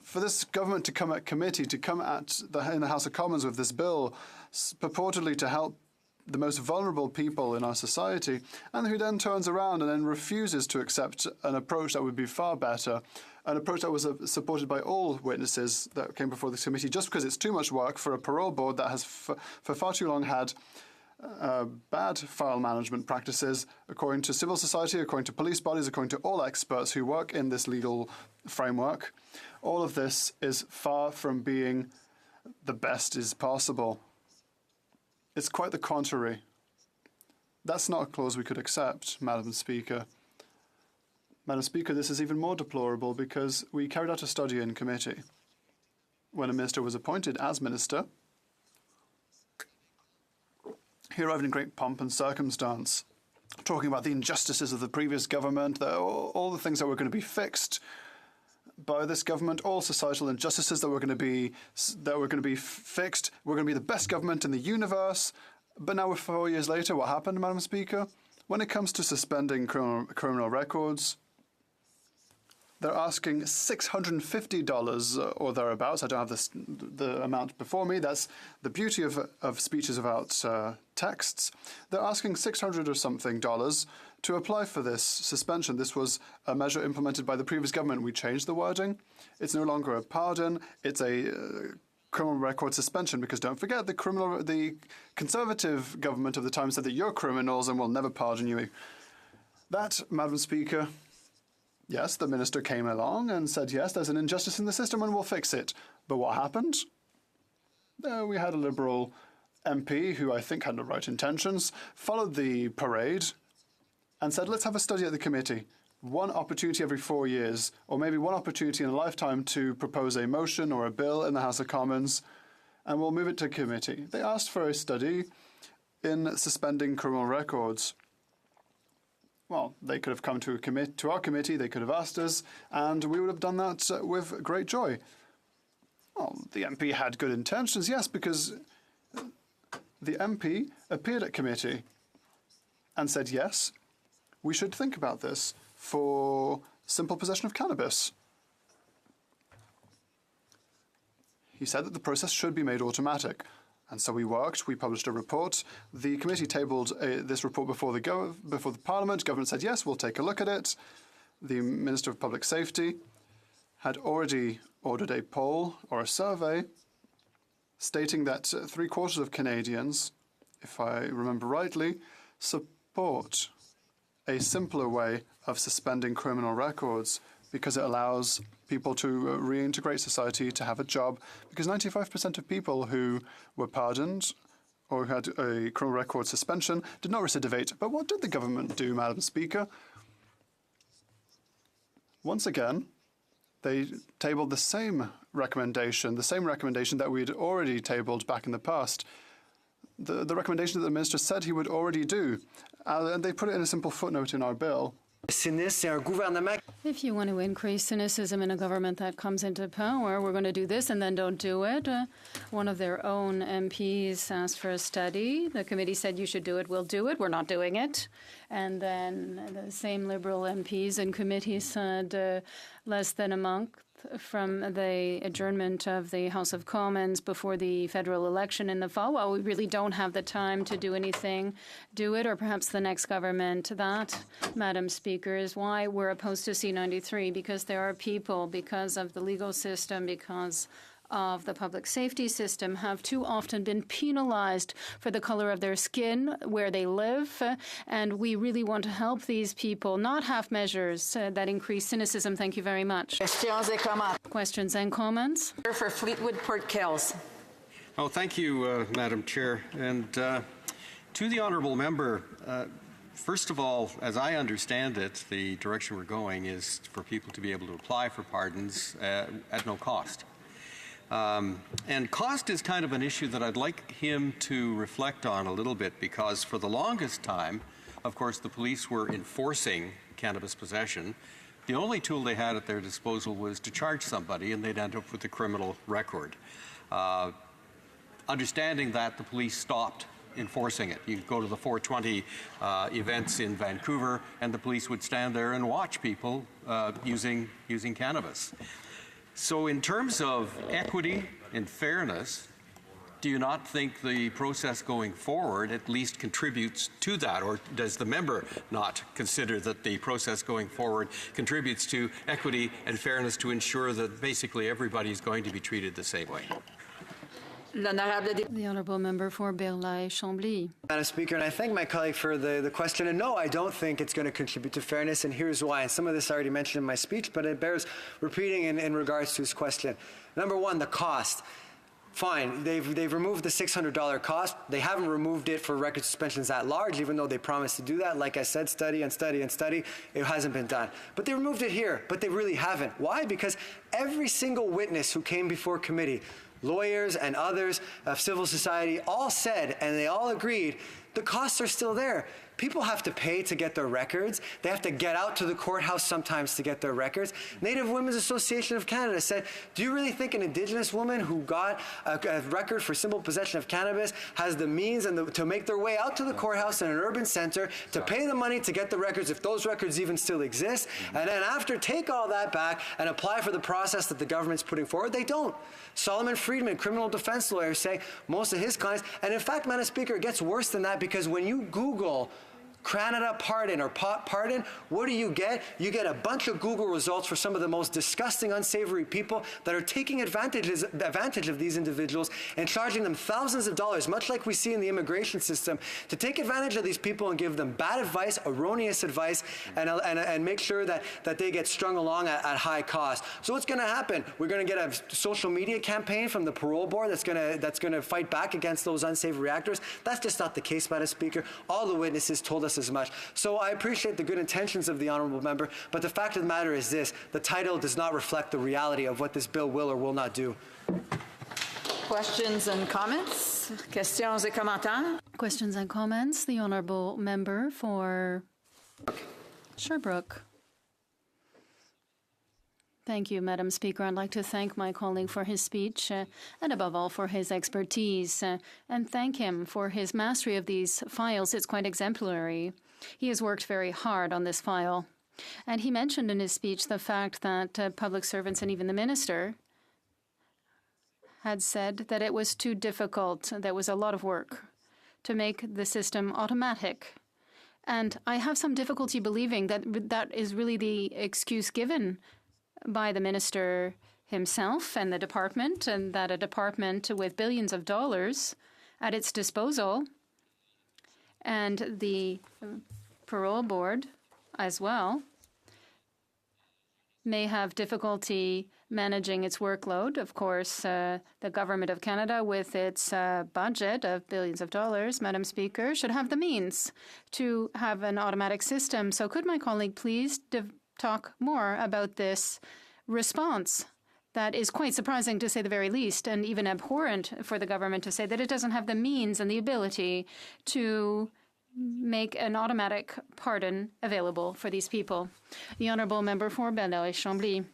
for this government to come at committee, to come in the House of Commons with this bill purportedly to help the most vulnerable people in our society, and who then turns around and then refuses to accept an approach that would be far better, an approach that was supported by all witnesses that came before this committee, just because it's too much work for a parole board that has for far too long had bad file management practices, according to civil society, according to police bodies, according to all experts who work in this legal framework. All of this is far from being the best is possible. It's quite the contrary. That's not a clause we could accept, Madam Speaker. Madam Speaker, this is even more deplorable because we carried out a study in committee. When a minister was appointed as minister, he arrived in great pomp and circumstance, talking about the injustices of the previous government, all the things that were going to be fixed by this government, all societal injustices that were going to be fixed. We're going to be the best government in the universe. But now, 4 years later, what happened, Madam Speaker? When it comes to suspending criminal records, they're asking $650 or thereabouts. I don't have the amount before me. That's the beauty of speeches about texts. They're asking $600 or something to apply for this suspension. This was a measure implemented by the previous government. We changed the wording. It's no longer a pardon. It's a criminal record suspension, because don't forget, the Conservative government of the time said that you're criminals and we'll never pardon you. That, Madam Speaker, yes, the minister came along and said, yes, there's an injustice in the system and we'll fix it. But what happened? We had a Liberal MP who I think had the right intentions, followed the parade and said, let's have a study at the committee. One opportunity every 4 years, or maybe one opportunity in a lifetime to propose a motion or a bill in the House of Commons, and we'll move it to committee. They asked for a study in suspending criminal records. Well, they could have come to our committee, they could have asked us, and we would have done that with great joy. Well, the MP had good intentions, yes, because the MP appeared at committee and said, yes, we should think about this for simple possession of cannabis. He said that the process should be made automatic. And so we worked. We published a report. The committee tabled this report before the Parliament. Government said, yes, we'll take a look at it. The Minister of Public Safety had already ordered a poll or a survey stating that 3/4 of Canadians, if I remember rightly, support a simpler way of suspending criminal records because it allows people to reintegrate society, to have a job, because 95% of people who were pardoned or who had a criminal record suspension did not recidivate. But what did the government do, Madam Speaker? Once again, they tabled the same recommendation that we'd already tabled back in the past. The recommendation that the minister said he would already do. And they put it in a simple footnote in our bill. If you want to increase cynicism in a government that comes into power, we're going to do this and then don't do it. One of their own MPs asked for a study. The committee said you should do it, we'll do it, we're not doing it. And then the same Liberal MPs in committee said less than a month from the adjournment of the House of Commons before the federal election in the fall, well, we really don't have the time to do anything, do it, or perhaps the next government. That, Madam Speaker, is why we're opposed to C-93, because there are people, because of the legal system, because of the public safety system, have too often been penalized for the color of their skin, where they live, and we really want to help these people, not have measures that increase cynicism. Thank you very much. Questions and comments? For Fleetwood Port Kills. Oh, thank you, Madam Chair. And to the honourable member, first of all, as I understand it, the direction we're going is for people to be able to apply for pardons at no cost. And cost is kind of an issue that I'd like him to reflect on a little bit, because for the longest time, of course, the police were enforcing cannabis possession. The only tool they had at their disposal was to charge somebody, and they'd end up with a criminal record. Understanding that, the police stopped enforcing it. You could go to the 420 events in Vancouver, and the police would stand there and watch people using cannabis. So in terms of equity and fairness, do you not think the process going forward at least contributes to that? Or does the member not consider that the process going forward contributes to equity and fairness to ensure that basically everybody is going to be treated the same way? The Honourable Member for Berlay-Chambly. Madam Speaker, and I thank my colleague for the question. And no, I don't think it's going to contribute to fairness, and here's why. And some of this I already mentioned in my speech, but it bears repeating in regards to his question. Number one, the cost. Fine, they've removed the $600 cost. They haven't removed it for record suspensions that large, even though they promised to do that. Like I said, study and study and study. It hasn't been done. But they removed it here, but they really haven't. Why? Because every single witness who came before committee, lawyers and others of civil society, all said, and they all agreed, the costs are still there. People have to pay to get their records. They have to get out to the courthouse sometimes to get their records. Native Women's Association of Canada said, do you really think an Indigenous woman who got a record for simple possession of cannabis has the means and to make their way out to the courthouse in an urban center to pay the money to get the records, if those records even still exist, and then after take all that back and apply for the process that the government's putting forward? They don't. Solomon Friedman, criminal defense lawyer, say most of his clients, and in fact, Madam Speaker, it gets worse than that, because when you Google Canada pardon or pardon, what do you get? You get a bunch of Google results for some of the most disgusting, unsavory people that are taking advantage of these individuals and charging them thousands of dollars, much like we see in the immigration system, to take advantage of these people and give them bad advice, erroneous advice, and make sure that they get strung along at high cost. So what's going to happen? We're going to get a social media campaign from the parole board that's going to fight back against those unsavory actors. That's just not the case, Madam Speaker. All the witnesses told us as much. So I appreciate the good intentions of the honourable member, but the fact of the matter is this: the title does not reflect the reality of what this bill will or will not do. Questions and comments? Questions et commentaires? Questions and comments. The honourable member for Sherbrooke. Thank you, Madam Speaker. I'd like to thank my colleague for his speech and above all for his expertise and thank him for his mastery of these files. It's quite exemplary. He has worked very hard on this file. And he mentioned in his speech the fact that public servants and even the minister had said that it was too difficult. There was a lot of work to make the system automatic. And I have some difficulty believing that that is really the excuse given by the minister himself and the department, and that a department with billions of dollars at its disposal and the parole board as well may have difficulty managing its workload. Of course, the Government of Canada, with its budget of billions of dollars, Madam Speaker, should have the means to have an automatic system. So could my colleague please talk more about this response? That is quite surprising, to say the very least, and even abhorrent for the government to say that it doesn't have the means and the ability to make an automatic pardon available for these people. The Honourable Member for Belleuil-Chambly.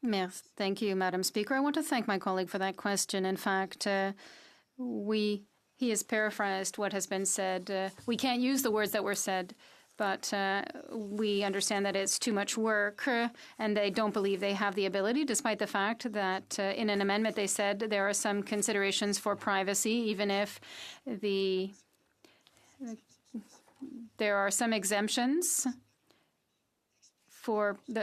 Yes, thank you, Madam Speaker. I want to thank my colleague for that question. In fact, he has paraphrased what has been said. We can't use the words that were said, but we understand that it's too much work, and they don't believe they have the ability, despite the fact that in an amendment they said there are some considerations for privacy, even if there are some exemptions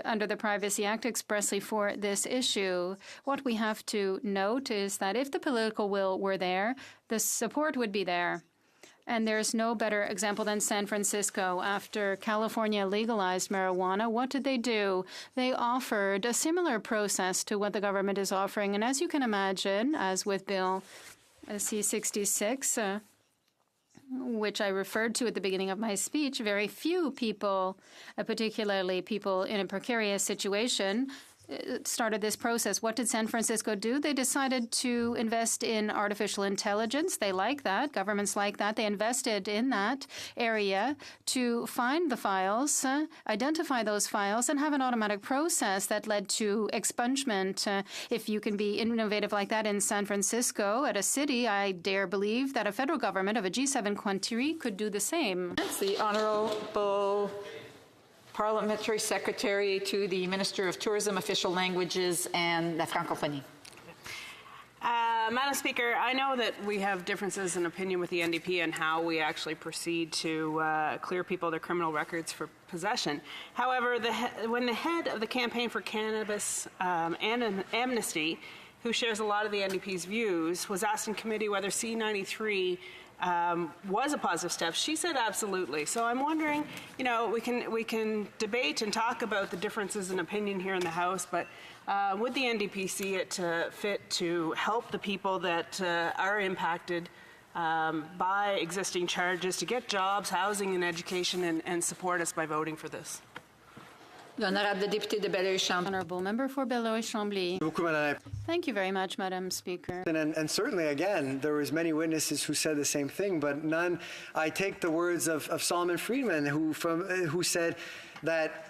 under the Privacy Act expressly for this issue. What we have to note is that if the political will were there, the support would be there. And there's no better example than San Francisco. After California legalized marijuana, what did they do? They offered a similar process to what the government is offering. And as you can imagine, as with Bill C-66, which I referred to at the beginning of my speech, very few people, particularly people in a precarious situation, started this process. What did San Francisco do? They decided to invest in artificial intelligence. They like that. Governments like that. They invested in that area to find the files, identify those files, and have an automatic process that led to expungement. If you can be innovative like that in San Francisco, at a city, I dare believe that a federal government of a G7 country could do the same. That's the Honourable Parliamentary Secretary to the Minister of Tourism, Official Languages, and la Francophonie. Madam Speaker, I know that we have differences in opinion with the NDP and how we actually proceed to clear people their criminal records for possession. However, when the head of the Campaign for Cannabis and Amnesty, who shares a lot of the NDP's views, was asked in committee whether C-93 was a positive step, she said absolutely. So I'm wondering, we can debate and talk about the differences in opinion here in the House, but would the NDP see it fit to help the people that are impacted by existing charges to get jobs, housing, and education, and support us by voting for this? Honourable Member for Belleuil-Chambly. Thank you very much, Madam Speaker. And certainly, again, there was many witnesses who said the same thing, but none. I take the words of Solomon Friedman, who said that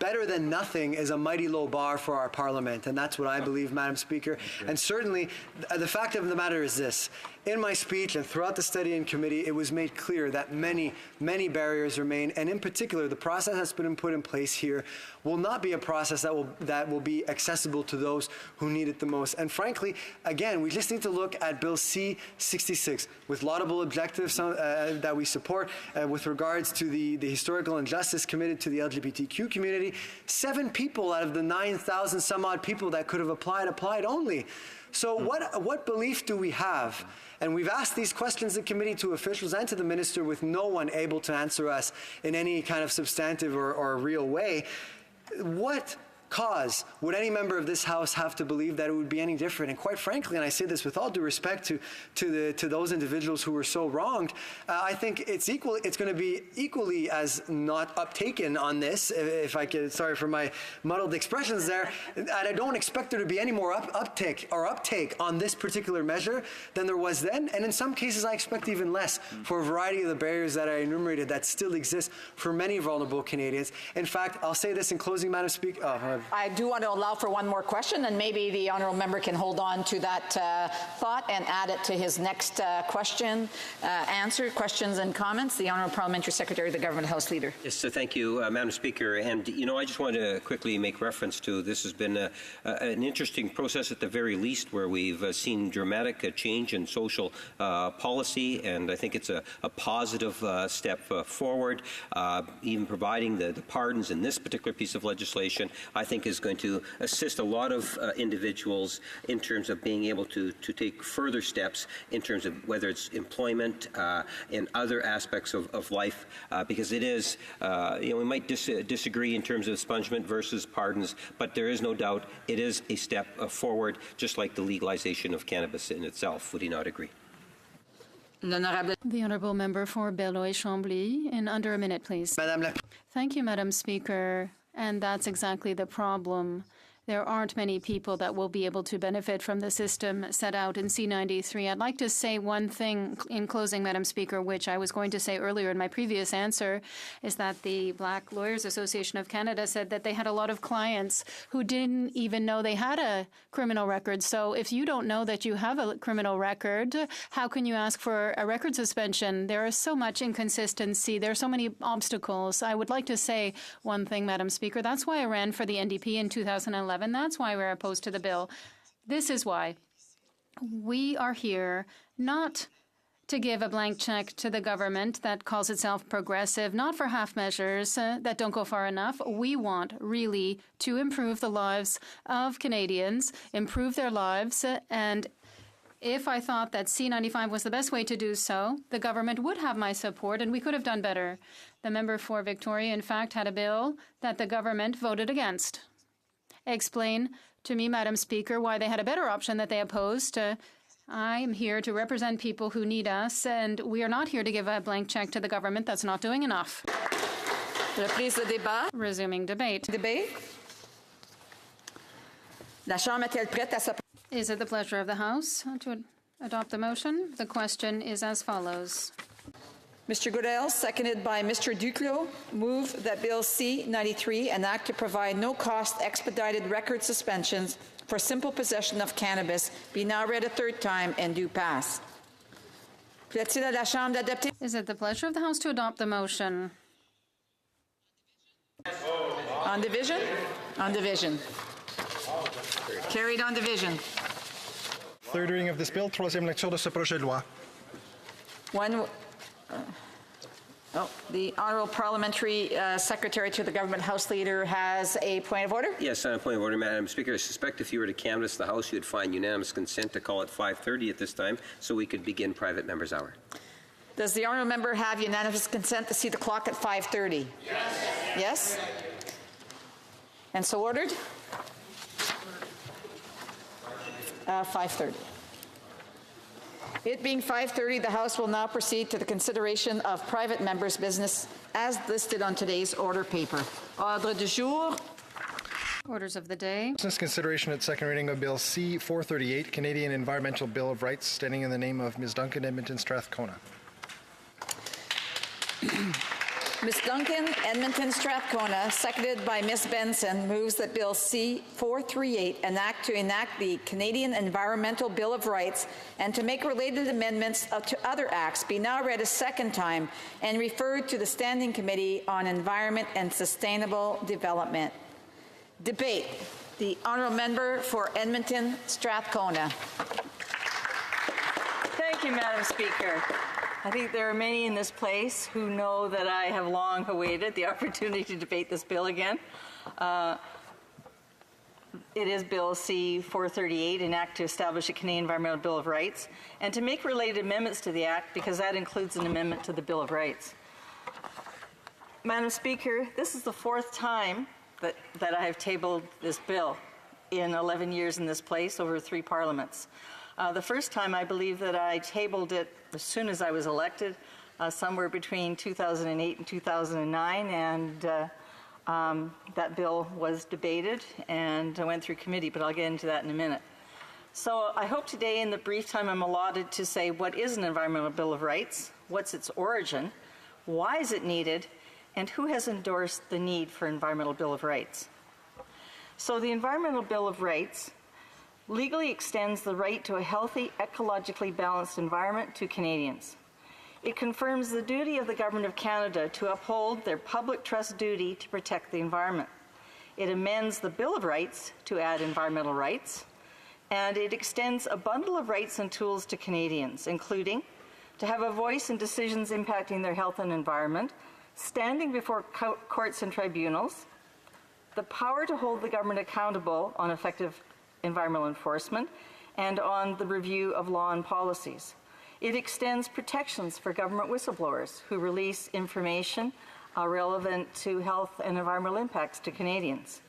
better than nothing is a mighty low bar for our Parliament, and that's what I believe, Madam Speaker. And certainly, the fact of the matter is this. In my speech and throughout the study in committee, it was made clear that many, many barriers remain, and in particular, the process that's been put in place here will not be a process that will be accessible to those who need it the most. And frankly, again, we just need to look at Bill C-66 with laudable objectives that we support with regards to the historical injustice committed to the LGBTQ community. 7 people out of the 9,000 some odd people that could have applied only. So what belief do we have? And we've asked these questions in committee to officials and to the minister with no one able to answer us in any kind of substantive or real way. What cause would any member of this House have to believe that it would be any different? And quite frankly, and I say this with all due respect to those individuals who were so wronged, I think it's going to be equally as not uptaken on this, if I could, sorry for my muddled expressions there, and I don't expect there to be any more uptake on this particular measure than there was then, and in some cases I expect even less for a variety of the barriers that I enumerated that still exist for many vulnerable Canadians. In fact, I'll say this in closing, Madam Speaker, I do want to allow for one more question, and maybe the honourable member can hold on to that thought and add it to his next answer, questions and comments. The Honourable Parliamentary Secretary of the Government House Leader. Yes, so thank you, Madam Speaker. And, I just want to quickly make reference to this has been an interesting process at the very least, where we've seen dramatic change in social policy, and I think it's a positive step forward. Even providing the pardons in this particular piece of legislation, I think, is going to assist a lot of individuals in terms of being able to take further steps in terms of whether it's employment and other aspects of life, because it is, we might disagree in terms of expungement versus pardons, but there is no doubt it is a step forward, just like the legalization of cannabis in itself. Would he not agree? The Honourable Member for Beloit-Chambly, in under a minute, please. Thank you, Madam Speaker. And that's exactly the problem. There aren't many people that will be able to benefit from the system set out in C93. I'd like to say one thing in closing, Madam Speaker, which I was going to say earlier in my previous answer, is that the Black Lawyers Association of Canada said that they had a lot of clients who didn't even know they had a criminal record. So if you don't know that you have a criminal record, how can you ask for a record suspension? There is so much inconsistency. There are so many obstacles. I would like to say one thing, Madam Speaker. That's why I ran for the NDP in 2011. That's why we're opposed to the bill. This is why. We are here not to give a blank check to the government that calls itself progressive, not for half measures that don't go far enough. We want really to improve the lives of Canadians, improve their lives, and if I thought that C95 was the best way to do so, the government would have my support and we could have done better. The member for Victoria, in fact, had a bill that the government voted against. Explain to me, Madam Speaker, why they had a better option that they opposed. I am here to represent people who need us, and we are not here to give a blank check to the government that's not doing enough. Reprise de débat. Resuming debate. La Chambre est-elle prête à se... Is it the pleasure of the House to adopt the motion? The question is as follows. Mr. Goodell, seconded by Mr. Duclos, move that Bill C-93, an act to provide no-cost expedited record suspensions for simple possession of cannabis, be now read a third time and do pass. Plaît-il à la Chambre d'adopter? Is it the pleasure of the House to adopt the motion? On division? On division. Carried on division. Third reading of this bill, troisième lecture de ce projet de loi. The Honourable Parliamentary Secretary to the Government House Leader has a point of order. Yes, on a point of order, Madam Speaker. I suspect if you were to canvass the House, you'd find unanimous consent to call it 5:30 at this time, so we could begin private members' hour. Does the Honourable Member have unanimous consent to see the clock at 5:30? Yes. Yes? And so ordered? 5:30. It being 5:30, the House will now proceed to the consideration of private members' business as listed on today's order paper. Ordre du jour. Orders of the day. Business consideration at second reading of Bill C-438, Canadian Environmental Bill of Rights, standing in the name of Ms. Duncan, Edmonton, Strathcona. Ms. Duncan, Edmonton, Strathcona, seconded by Ms. Benson, moves that Bill C-438, an act to enact the Canadian Environmental Bill of Rights and to make related amendments to other acts, be now read a second time and referred to the Standing Committee on Environment and Sustainable Development. Debate. The Honourable Member for Edmonton, Strathcona. Thank you, Madam Speaker. I think there are many in this place who know that I have long awaited the opportunity to debate this bill again. It is Bill C-438, an act to establish a Canadian Environmental Bill of Rights, and to make related amendments to the act, because that includes an amendment to the Bill of Rights. Madam Speaker, this is the fourth time that I have tabled this bill in 11 years in this place, over 3 parliaments. The first time, I believe that I tabled it as soon as I was elected, somewhere between 2008 and 2009, and that bill was debated and went through committee, but I'll get into that in a minute. So I hope today, in the brief time I'm allotted, to say what is an Environmental Bill of Rights, what's its origin, why is it needed, and who has endorsed the need for Environmental Bill of Rights. So the Environmental Bill of Rights legally extends the right to a healthy, ecologically balanced environment to Canadians. It confirms the duty of the Government of Canada to uphold their public trust duty to protect the environment. It amends the Bill of Rights to add environmental rights, and it extends a bundle of rights and tools to Canadians, including to have a voice in decisions impacting their health and environment, standing before courts and tribunals, the power to hold the government accountable on effective environmental enforcement, and on the review of law and policies. It extends protections for government whistleblowers who release information relevant to health and environmental impacts to Canadians.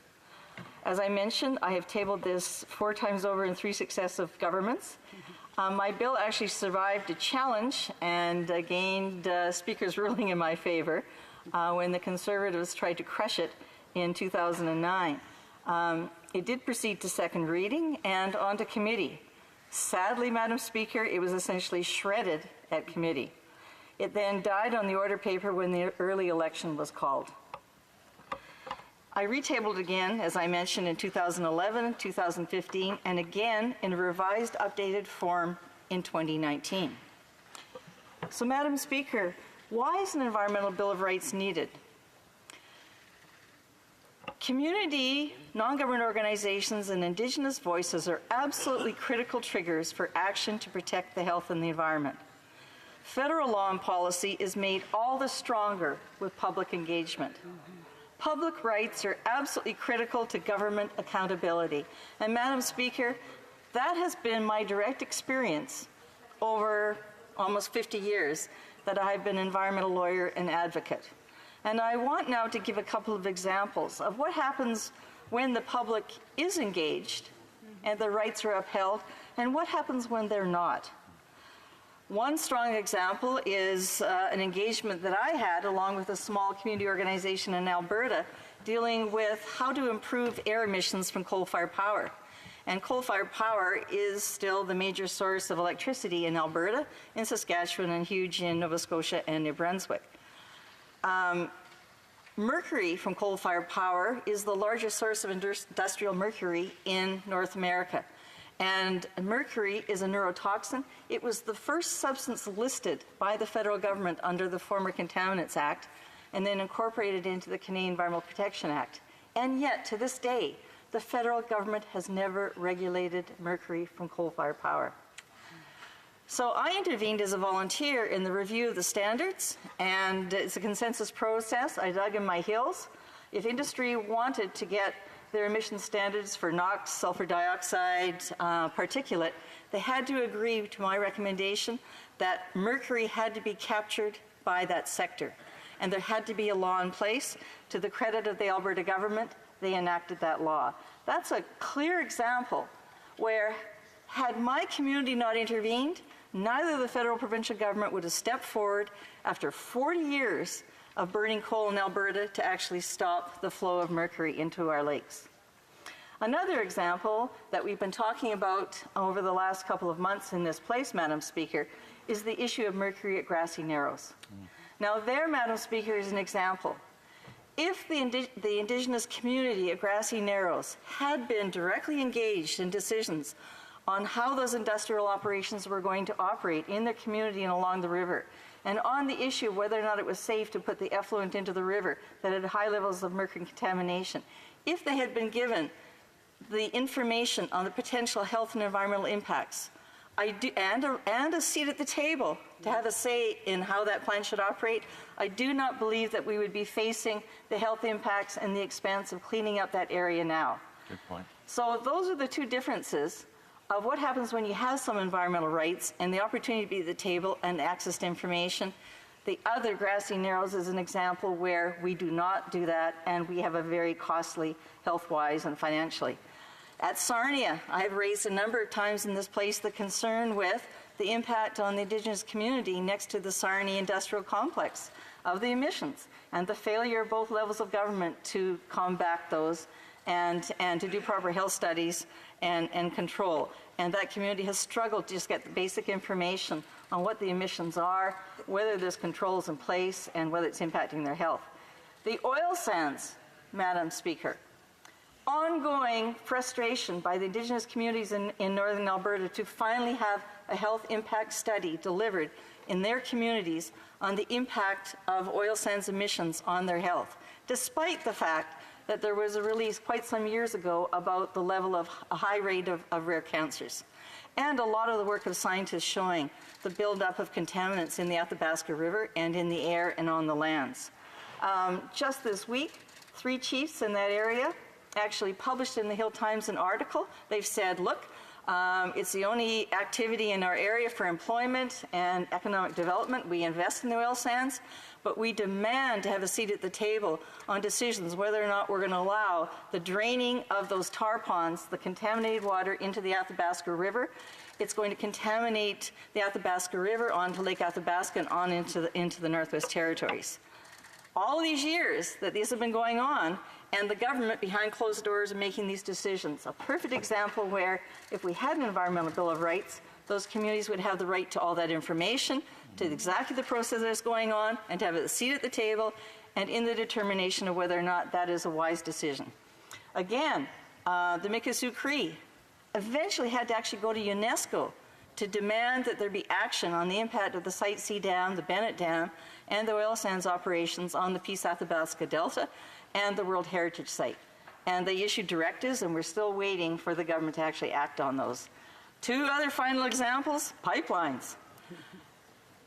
As I mentioned, I have tabled this 4 times over in 3 successive governments. My bill actually survived a challenge and gained Speaker's ruling in my favor when the Conservatives tried to crush it in 2009. It did proceed to second reading and on to committee. Sadly, Madam Speaker, it was essentially shredded at committee. It then died on the order paper when the early election was called. I retabled it again, as I mentioned, in 2011, 2015, and again in a revised, updated form in 2019. So, Madam Speaker, why is an Environmental Bill of Rights needed? Community, non-government organizations, and Indigenous voices are absolutely critical triggers for action to protect the health and the environment. Federal law and policy is made all the stronger with public engagement. Public rights are absolutely critical to government accountability. And Madam Speaker, that has been my direct experience over almost 50 years that I've been an environmental lawyer and advocate. And I want now to give a couple of examples of what happens when the public is engaged and their rights are upheld, and what happens when they're not. One strong example is an engagement that I had along with a small community organization in Alberta dealing with how to improve air emissions from coal-fired power. And coal-fired power is still the major source of electricity in Alberta, in Saskatchewan, and huge in Nova Scotia and New Brunswick. Mercury from coal-fired power is the largest source of industrial mercury in North America. And mercury is a neurotoxin. It was the first substance listed by the federal government under the former Contaminants Act and then incorporated into the Canadian Environmental Protection Act. And yet, to this day, the federal government has never regulated mercury from coal-fired power. So I intervened as a volunteer in the review of the standards, and it's a consensus process. I dug in my heels. If industry wanted to get their emission standards for NOx, sulfur dioxide, particulate, they had to agree to my recommendation that mercury had to be captured by that sector. And there had to be a law in place. To the credit of the Alberta government, they enacted that law. That's a clear example where, had my community not intervened, neither the federal or provincial government would have stepped forward after 40 years of burning coal in Alberta to actually stop the flow of mercury into our lakes. Another example that we've been talking about over the last couple of months in this place, Madam Speaker, is the issue of mercury at Grassy Narrows. Now there, Madam Speaker, is an example. If the Indigenous community at Grassy Narrows had been directly engaged in decisions on how those industrial operations were going to operate in their community and along the river, and on the issue of whether or not it was safe to put the effluent into the river that had high levels of mercury contamination, if they had been given the information on the potential health and environmental impacts, and a seat at the table to have a say in how that plant should operate, I do not believe that we would be facing the health impacts and the expense of cleaning up that area now. Good point. So those are the two differences of what happens when you have some environmental rights and the opportunity to be at the table and access to information. The other Grassy Narrows is an example where we do not do that, and we have a very costly health-wise and financially. At Sarnia, I have raised a number of times in this place the concern with the impact on the Indigenous community next to the Sarnia industrial complex of the emissions and the failure of both levels of government to combat those and to do proper health studies and control. And that community has struggled to just get the basic information on what the emissions are, whether there's controls in place, and whether it's impacting their health. The oil sands, Madam Speaker, ongoing frustration by the Indigenous communities in northern Alberta to finally have a health impact study delivered in their communities on the impact of oil sands emissions on their health, despite the fact that there was a release quite some years ago about the level of a high rate of rare cancers. And a lot of the work of scientists showing the buildup of contaminants in the Athabasca River and in the air and on the lands. Just this week, 3 chiefs in that area actually published in the Hill Times an article. They've said, look, it's the only activity in our area for employment and economic development. We invest in the oil sands, but we demand to have a seat at the table on decisions whether or not we're going to allow the draining of those tar ponds, the contaminated water, into the Athabasca River. It's going to contaminate the Athabasca River onto Lake Athabasca and on into the Northwest Territories. All these years that these have been going on, and the government behind closed doors are making these decisions. A perfect example where if we had an Environmental Bill of Rights, those communities would have the right to all that information, to exactly the process that's going on, and to have a seat at the table and in the determination of whether or not that is a wise decision. Again, the Mikisew Cree eventually had to actually go to UNESCO to demand that there be action on the impact of the Site C Dam, the Bennett Dam, and the oil sands operations on the Peace Athabasca Delta and the World Heritage Site. And they issued directives, and we're still waiting for the government to actually act on those. 2 other final examples, pipelines.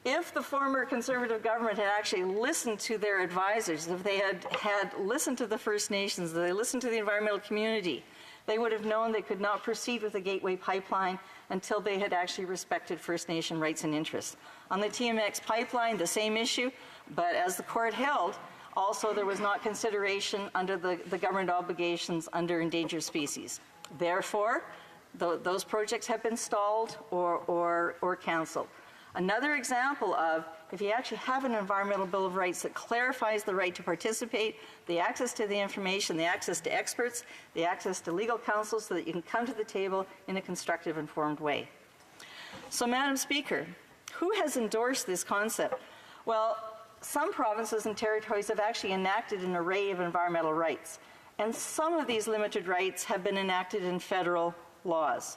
If the former Conservative government had actually listened to their advisors, if they had listened to the First Nations, if they listened to the environmental community, they would have known they could not proceed with the Gateway Pipeline until they had actually respected First Nation rights and interests. On the TMX pipeline, the same issue, but as the court held, also there was not consideration under the government obligations under endangered species. Therefore, those projects have been stalled or canceled. Another example of if you actually have an Environmental Bill of Rights that clarifies the right to participate, the access to the information, the access to experts, the access to legal counsel so that you can come to the table in a constructive, informed way. So, Madam Speaker, who has endorsed this concept? Well, some provinces and territories have actually enacted an array of environmental rights, and some of these limited rights have been enacted in federal laws.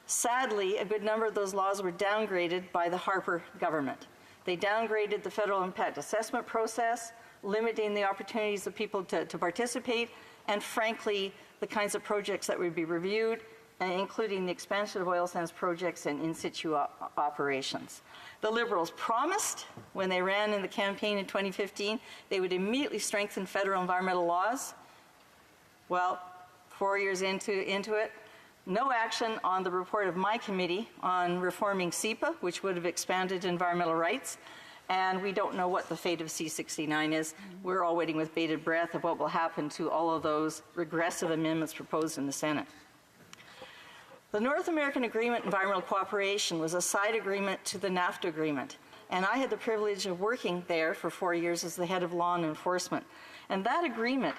Sadly, a good number of those laws were downgraded by the Harper government. They downgraded the federal impact assessment process, limiting the opportunities of people to participate, and frankly, the kinds of projects that would be reviewed, including the expansion of oil sands projects and in situ operations. The Liberals promised, when they ran in the campaign in 2015, they would immediately strengthen federal environmental laws. Well, 4 years into it, no action on the report of my committee on reforming SEPA, which would have expanded environmental rights, and we don't know what the fate of C-69 is. We're all waiting with bated breath of what will happen to all of those regressive amendments proposed in the Senate. The North American Agreement on Environmental Cooperation was a side agreement to the NAFTA agreement, and I had the privilege of working there for 4 years as the head of law and enforcement. And that agreement,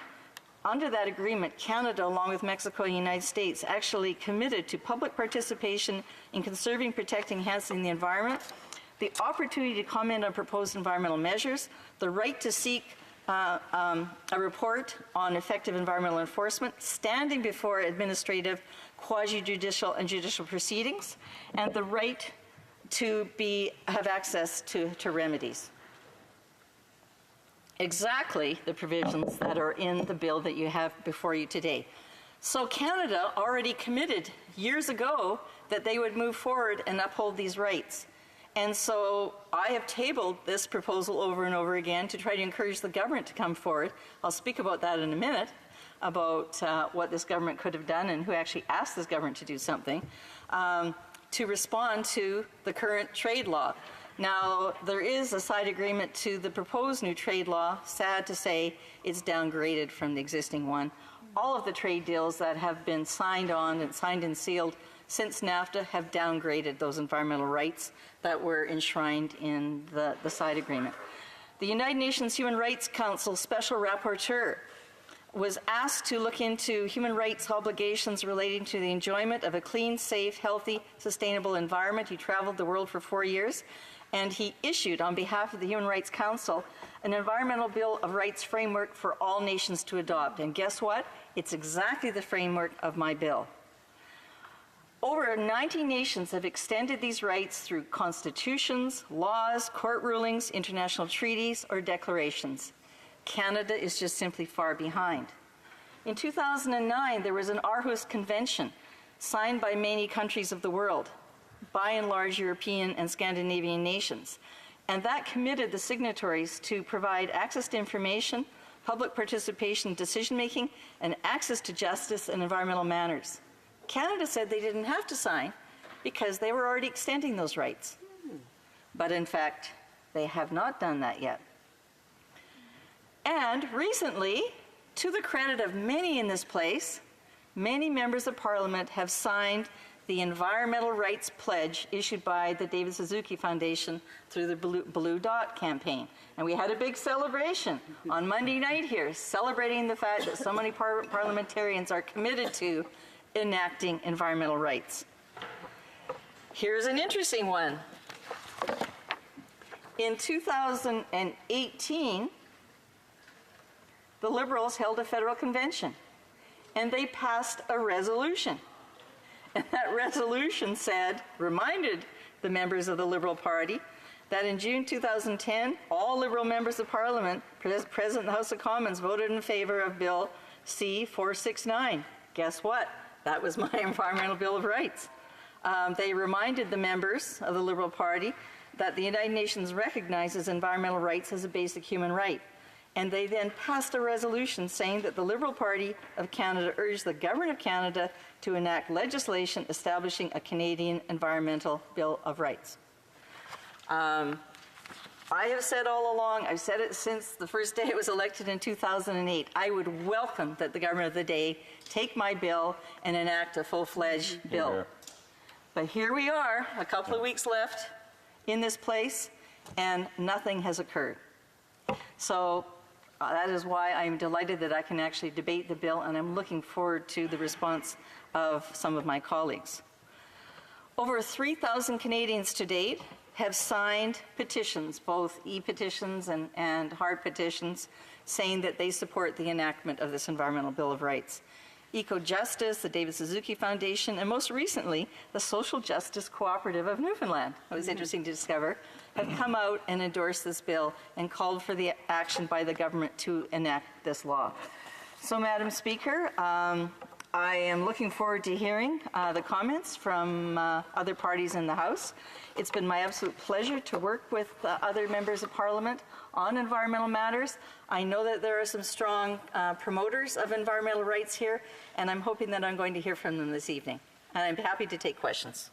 under that agreement, Canada, along with Mexico and the United States, actually committed to public participation in conserving, protecting, enhancing the environment, the opportunity to comment on proposed environmental measures, the right to seek a report on effective environmental enforcement, standing before administrative, quasi-judicial, and judicial proceedings, and the right to have access to remedies. Exactly the provisions that are in the bill that you have before you today. So Canada already committed years ago that they would move forward and uphold these rights. And so I have tabled this proposal over and over again to try to encourage the government to come forward. I'll speak about that in a minute, about what this government could have done and who actually asked this government to do something, to respond to the current trade law. Now, there is a side agreement to the proposed new trade law. Sad to say, it's downgraded from the existing one. All of the trade deals that have been signed on and signed and sealed since NAFTA have downgraded those environmental rights that were enshrined in the side agreement. The United Nations Human Rights Council Special Rapporteur was asked to look into human rights obligations relating to the enjoyment of a clean, safe, healthy, sustainable environment. He traveled the world for 4 years, and he issued, on behalf of the Human Rights Council, an Environmental Bill of Rights framework for all nations to adopt. And guess what? It's exactly the framework of my bill. Over 90 nations have extended these rights through constitutions, laws, court rulings, international treaties, or declarations. Canada is just simply far behind. In 2009, there was an Aarhus Convention signed by many countries of the world, by and large European and Scandinavian nations, and that committed the signatories to provide access to information, public participation in decision-making, and access to justice in environmental matters. Canada said they didn't have to sign because they were already extending those rights. But in fact, they have not done that yet. And recently, to the credit of many in this place, many members of Parliament have signed the Environmental Rights Pledge issued by the David Suzuki Foundation through the Blue Dot campaign. And we had a big celebration on Monday night here, celebrating the fact that so many parliamentarians are committed to enacting environmental rights. Here's an interesting one. In 2018, the Liberals held a federal convention, and they passed a resolution. And that resolution reminded the members of the Liberal Party that in June 2010, all Liberal members of Parliament present in the House of Commons voted in favor of Bill C-469. Guess what? That was my Environmental Bill of Rights. They reminded the members of the Liberal Party that the United Nations recognizes environmental rights as a basic human right. And they then passed a resolution saying that the Liberal Party of Canada urged the Government of Canada to enact legislation establishing a Canadian Environmental Bill of Rights. I have said all along, I've said it since the first day it was elected in 2008, I would welcome that the government of the day take my bill and enact a full-fledged bill. Yeah. But here we are, a couple of weeks left in this place, and nothing has occurred. So that is why I'm delighted that I can actually debate the bill, and I'm looking forward to the response of some of my colleagues. Over 3,000 Canadians to date have signed petitions, both e-petitions and hard petitions, saying that they support the enactment of this Environmental Bill of Rights. Eco-Justice, the David Suzuki Foundation, and most recently, the Social Justice Cooperative of Newfoundland, it was interesting to discover, have come out and endorsed this bill and called for the action by the government to enact this law. So, Madam Speaker, I am looking forward to hearing the comments from other parties in the House. It's been my absolute pleasure to work with other members of Parliament on environmental matters. I know that there are some strong promoters of environmental rights here, and I'm hoping that I'm going to hear from them this evening. And I'm happy to take questions.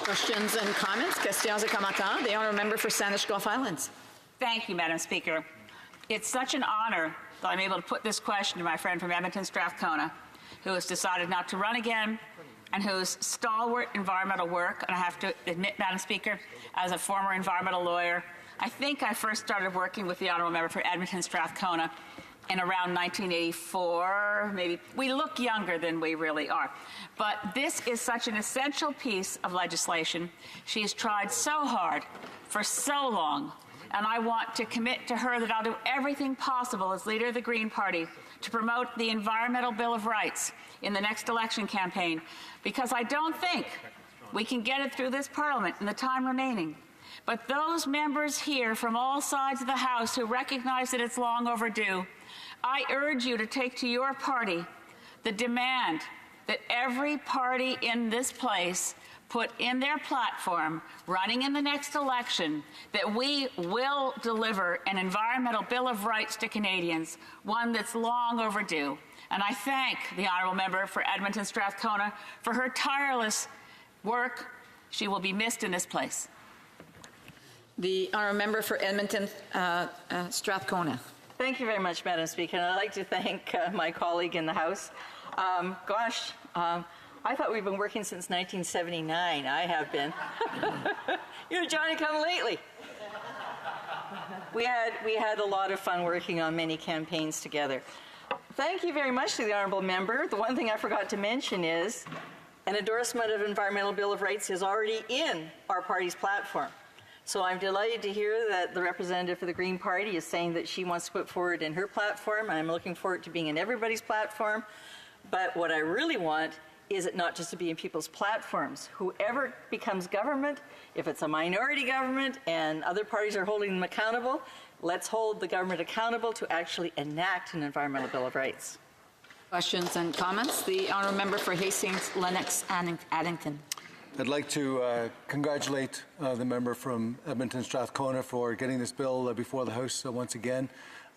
Questions and comments? Questions et commentaires. The honourable member for Saanich Gulf Islands. Thank you, Madam Speaker. It's such an honour that I'm able to put this question to my friend from Edmonton, Strathcona, who has decided not to run again and whose stalwart environmental work, and I have to admit, Madam Speaker, as a former environmental lawyer, I think I first started working with the honourable member for Edmonton, Strathcona in around 1984, maybe. We look younger than we really are. But this is such an essential piece of legislation. She has tried so hard for so long, and I want to commit to her that I'll do everything possible as leader of the Green Party to promote the Environmental Bill of Rights in the next election campaign, because I don't think we can get it through this Parliament in the time remaining. But those members here from all sides of the House who recognize that it's long overdue, I urge you to take to your party the demand that every party in this place put in their platform running in the next election that we will deliver an Environmental Bill of Rights to Canadians, one that's long overdue. And I thank the honourable member for Edmonton Strathcona for her tireless work. She will be missed in this place. The honourable member for Edmonton Strathcona. Thank you very much, Madam Speaker. And I'd like to thank my colleague in the House. I thought we've been working since 1979. I have been. You're Johnny come lately. We had a lot of fun working on many campaigns together. Thank you very much to the honourable member. The one thing I forgot to mention is an endorsement of Environmental Bill of Rights is already in our party's platform. So I'm delighted to hear that the representative for the Green Party is saying that she wants to put forward in her platform. I'm looking forward to being in everybody's platform. But what I really want is it not just to be in people's platforms. Whoever becomes government, if it's a minority government and other parties are holding them accountable, let's hold the government accountable to actually enact an Environmental Bill of Rights. Questions and comments? The honourable member for Hastings, Lennox, Addington. I'd like to congratulate the member from Edmonton Strathcona for getting this bill before the House once again.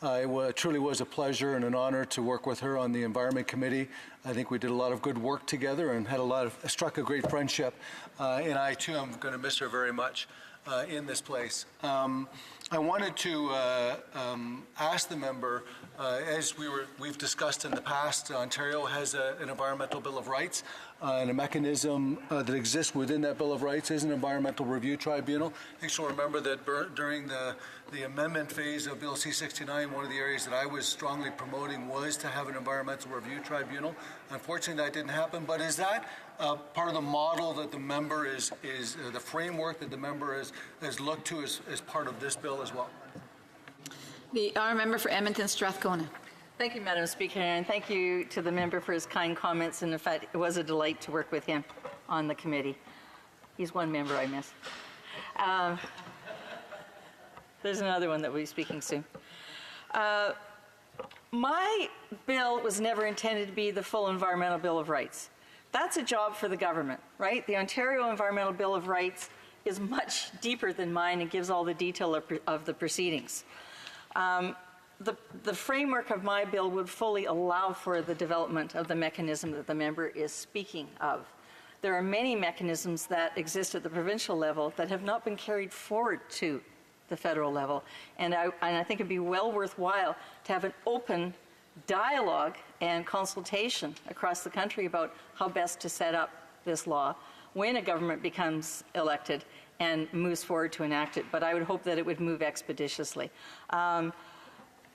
It truly was a pleasure and an honor to work with her on the Environment Committee. I think we did a lot of good work together and had struck a great friendship. And I too am going to miss her very much in this place. I wanted to ask the member, as we've discussed in the past, Ontario has an Environmental Bill of Rights, and a mechanism that exists within that Bill of Rights is an Environmental Review Tribunal. I think she'll remember that during the amendment phase of Bill C-69, one of the areas that I was strongly promoting was to have an Environmental Review Tribunal. Unfortunately, that didn't happen, but is that part of the model that the member is the framework that the member has looked to as part of this bill as well? The honourable member for Edmonton Strathcona. Thank you, Madam Speaker, and thank you to the member for his kind comments. And in fact, it was a delight to work with him on the committee. He's one member I miss. There's another one that will be speaking soon. My bill was never intended to be the full Environmental Bill of Rights. That's a job for the government, right? The Ontario Environmental Bill of Rights is much deeper than mine and gives all the detail of the proceedings. The framework of my bill would fully allow for the development of the mechanism that the member is speaking of. There are many mechanisms that exist at the provincial level that have not been carried forward to the federal level. And I think it'd be well worthwhile to have an open dialogue and consultation across the country about how best to set up this law when a government becomes elected and moves forward to enact it. But I would hope that it would move expeditiously.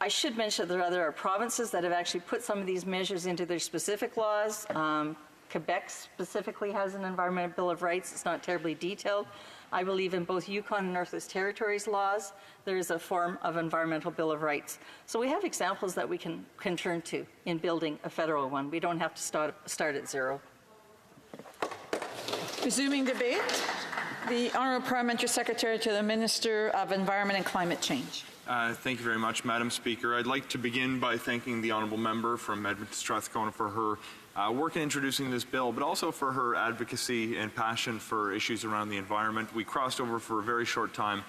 I should mention that there are provinces that have actually put some of these measures into their specific laws. Quebec specifically has an Environmental Bill of Rights. It's not terribly detailed. I believe in both Yukon and Northwest Territories laws, there is a form of Environmental Bill of Rights. So we have examples that we can turn to in building a federal one. We don't have to start at zero. Resuming debate, the Honourable Parliamentary Secretary to the Minister of Environment and Climate Change. Thank you very much, Madam Speaker. I'd like to begin by thanking the honourable member from Edmonton Strathcona for her work in introducing this bill, but also for her advocacy and passion for issues around the environment. We crossed over for a very short time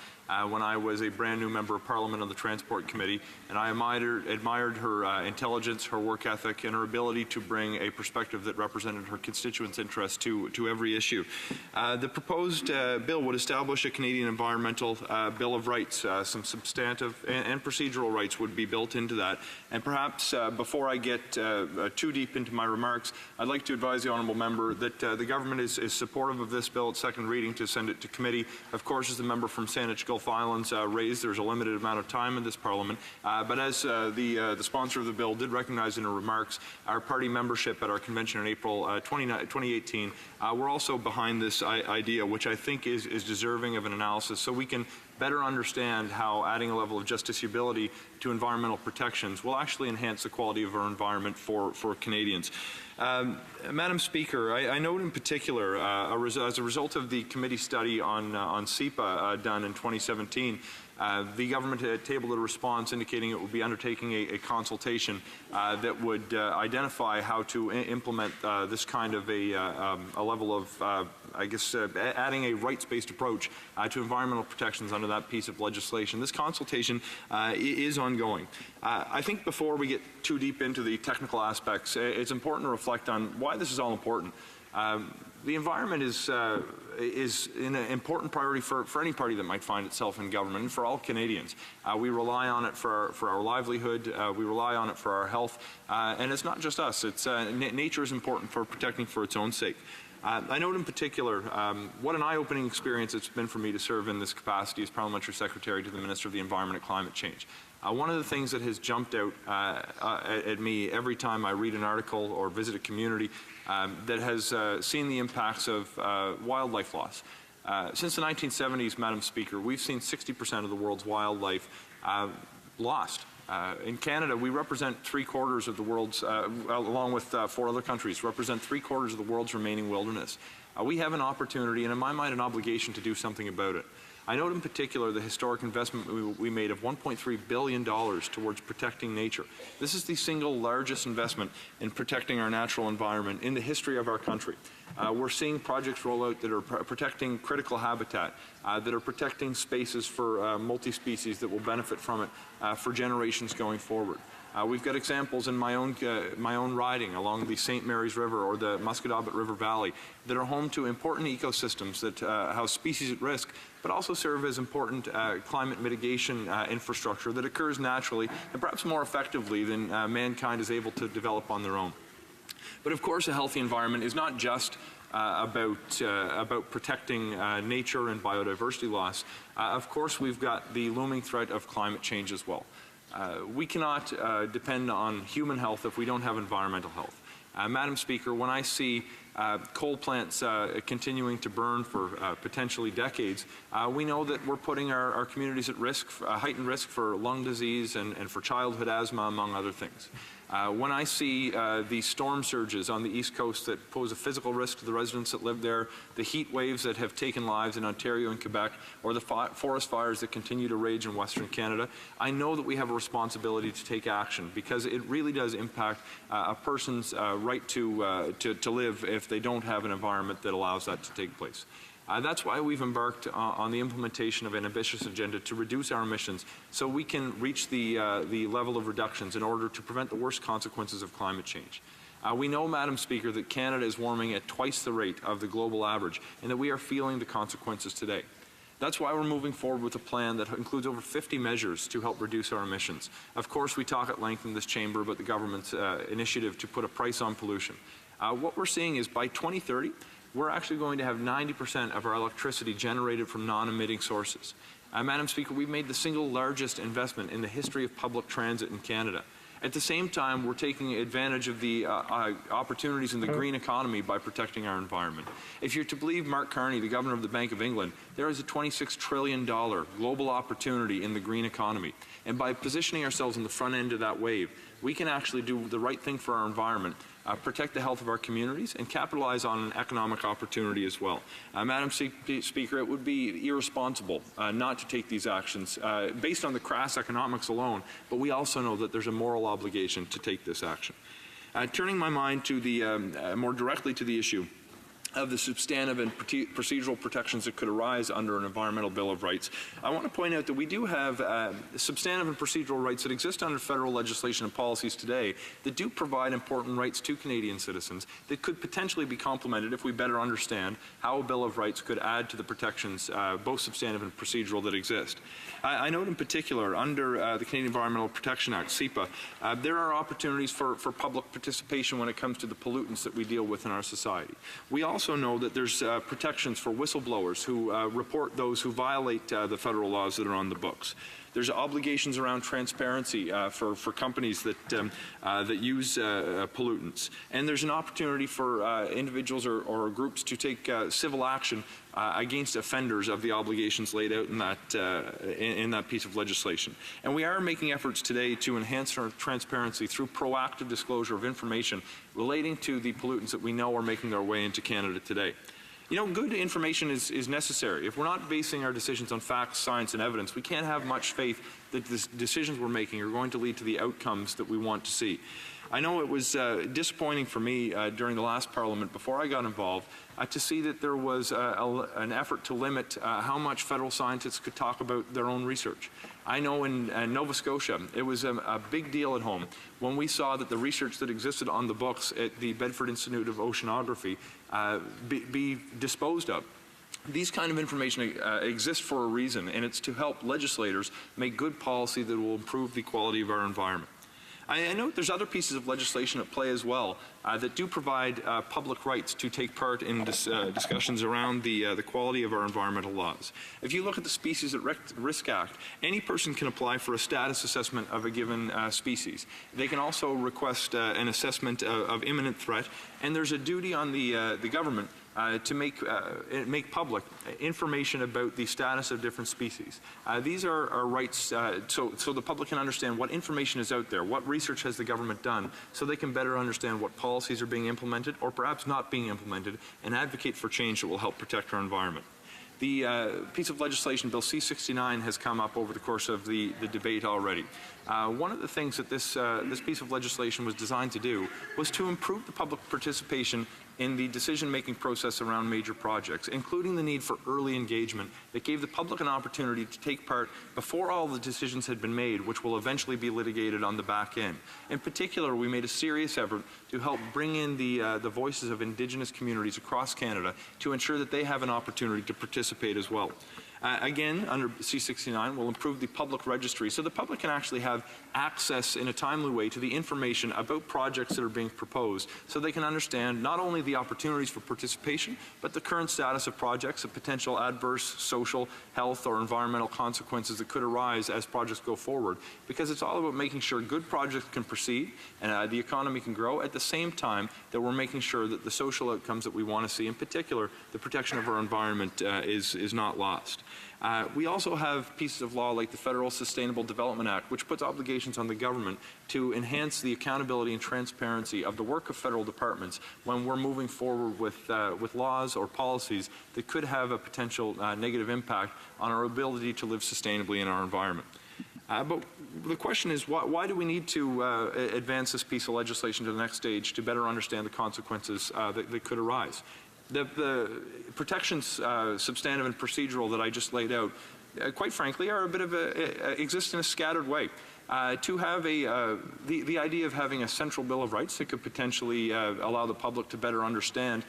when I was a brand new member of Parliament on the Transport Committee, and I admired her intelligence, her work ethic, and her ability to bring a perspective that represented her constituents' interests to every issue. The proposed bill would establish a Canadian Environmental Bill of Rights. Some substantive and procedural rights would be built into that. And perhaps before I get too deep into my remarks, I'd like to advise the honourable member that the government is supportive of this bill at second reading to send it to committee. Of course, as the member from Saanich Gulf Islands raised, there's a limited amount of time in this Parliament. But as the sponsor of the bill did recognize in her remarks, our party membership at our convention in April 2018, we're also behind this idea, which I think is deserving of an analysis, so we can better understand how adding a level of justiciability to environmental protections will actually enhance the quality of our environment for Canadians. Madam Speaker, I note in particular, as a result of the committee study on CEPA done in 2017, the government had tabled a response indicating it would be undertaking a consultation that would identify how to implement this kind of a level of, I guess, adding a rights-based approach to environmental protections under that piece of legislation. This consultation is ongoing. I think before we get too deep into the technical aspects, it's important to reflect on why this is all important. The environment is an important priority for any party that might find itself in government and for all Canadians. We rely on it for our livelihood, we rely on it for our health, and it's not just us. Nature is important for protecting for its own sake. I note in particular what an eye-opening experience it's been for me to serve in this capacity as Parliamentary Secretary to the Minister of the Environment and Climate Change. One of the things that has jumped out at me every time I read an article or visit a community that has seen the impacts of wildlife loss. Since the 1970s, Madam Speaker, we've seen 60% of the world's wildlife lost. In Canada, we represent 3/4 of the world's, along with 4 other countries, represent 3/4 of the world's remaining wilderness. We have an opportunity and, in my mind, an obligation to do something about it. I note in particular the historic investment we made of $1.3 billion towards protecting nature. This is the single largest investment in protecting our natural environment in the history of our country. We're seeing projects roll out that are protecting critical habitat, that are protecting spaces for multi-species that will benefit from it for generations going forward. We've got examples in my own riding along the St. Mary's River or the Musquodoboit River Valley that are home to important ecosystems that house species at risk, but also serve as important climate mitigation infrastructure that occurs naturally and perhaps more effectively than mankind is able to develop on their own. But of course, a healthy environment is not just about protecting nature and biodiversity loss. Of course, we've got the looming threat of climate change as well. We cannot depend on human health if we don't have environmental health. Madam Speaker, when I see coal plants continuing to burn for potentially decades, we know that we're putting our communities at risk, heightened risk for lung disease and for childhood asthma, among other things. When I see the storm surges on the East Coast that pose a physical risk to the residents that live there, the heat waves that have taken lives in Ontario and Quebec, or the forest fires that continue to rage in Western Canada, I know that we have a responsibility to take action because it really does impact a person's right to live if they don't have an environment that allows that to take place. That's why we've embarked on the implementation of an ambitious agenda to reduce our emissions so we can reach the level of reductions in order to prevent the worst consequences of climate change. We know, Madam Speaker, that Canada is warming at twice the rate of the global average and that we are feeling the consequences today. That's why we're moving forward with a plan that includes over 50 measures to help reduce our emissions. Of course, we talk at length in this chamber about the government's initiative to put a price on pollution. What we're seeing is by 2030, we're actually going to have 90% of our electricity generated from non-emitting sources. Madam Speaker, we've made the single largest investment in the history of public transit in Canada. At the same time, we're taking advantage of the opportunities in the green economy by protecting our environment. If you're to believe Mark Carney, the Governor of the Bank of England, there is a $26 trillion global opportunity in the green economy. And by positioning ourselves on the front end of that wave, we can actually do the right thing for our environment, protect the health of our communities, and capitalize on an economic opportunity as well. Madam Speaker, it would be irresponsible not to take these actions based on the crass economics alone, but we also know that there's a moral obligation to take this action. Turning my mind to the more directly to the issue of the substantive and procedural protections that could arise under an environmental Bill of Rights, I want to point out that we do have substantive and procedural rights that exist under federal legislation and policies today that do provide important rights to Canadian citizens that could potentially be complemented if we better understand how a Bill of Rights could add to the protections, both substantive and procedural, that exist. I note in particular under the Canadian Environmental Protection Act, CEPA, there are opportunities for public participation when it comes to the pollutants that we deal with in our society. We also know that there's protections for whistleblowers who report those who violate the federal laws that are on the books. There's obligations around transparency for companies that use pollutants. And there's an opportunity for individuals or groups to take civil action against offenders of the obligations laid out in that piece of legislation. And we are making efforts today to enhance our transparency through proactive disclosure of information relating to the pollutants that we know are making their way into Canada today. You know, good information is necessary. If we're not basing our decisions on facts, science, and evidence, we can't have much faith that the decisions we're making are going to lead to the outcomes that we want to see. I know it was disappointing for me during the last Parliament, before I got involved, to see that there was an effort to limit how much federal scientists could talk about their own research. I know in Nova Scotia, it was a big deal at home when we saw that the research that existed on the books at the Bedford Institute of Oceanography be disposed of. These kind of information exist for a reason, and it's to help legislators make good policy that will improve the quality of our environment. I note there's other pieces of legislation at play as well that do provide public rights to take part in discussions around the quality of our environmental laws. If you look at the Species at Risk Act, any person can apply for a status assessment of a given species. They can also request an assessment of imminent threat, and there's a duty on the government to make public information about the status of different species. These are rights so the public can understand what information is out there, what research has the government done, so they can better understand what policies are being implemented or perhaps not being implemented, and advocate for change that will help protect our environment. The piece of legislation, Bill C-69, has come up over the course of the debate already. One of the things that this piece of legislation was designed to do was to improve the public participation in the decision-making process around major projects, including the need for early engagement that gave the public an opportunity to take part before all the decisions had been made, which will eventually be litigated on the back end. In particular, we made a serious effort to help bring in the voices of Indigenous communities across Canada to ensure that they have an opportunity to participate as well. Again, under C-69, we'll improve the public registry so the public can actually have access in a timely way to the information about projects that are being proposed, so they can understand not only the opportunities for participation, but the current status of projects, the potential adverse social, health, or environmental consequences that could arise as projects go forward. Because it's all about making sure good projects can proceed and the economy can grow at the same time that we're making sure that the social outcomes that we want to see, in particular the protection of our environment, is not lost. We also have pieces of law like the Federal Sustainable Development Act, which puts obligations on the government to enhance the accountability and transparency of the work of federal departments when we're moving forward with laws or policies that could have a potential negative impact on our ability to live sustainably in our environment. But the question is, why do we need to advance this piece of legislation to the next stage to better understand the consequences that could arise? The protections, substantive and procedural, that I just laid out, quite frankly, are a bit of exist in a scattered way. To have the idea of having a central Bill of Rights that could potentially allow the public to better understand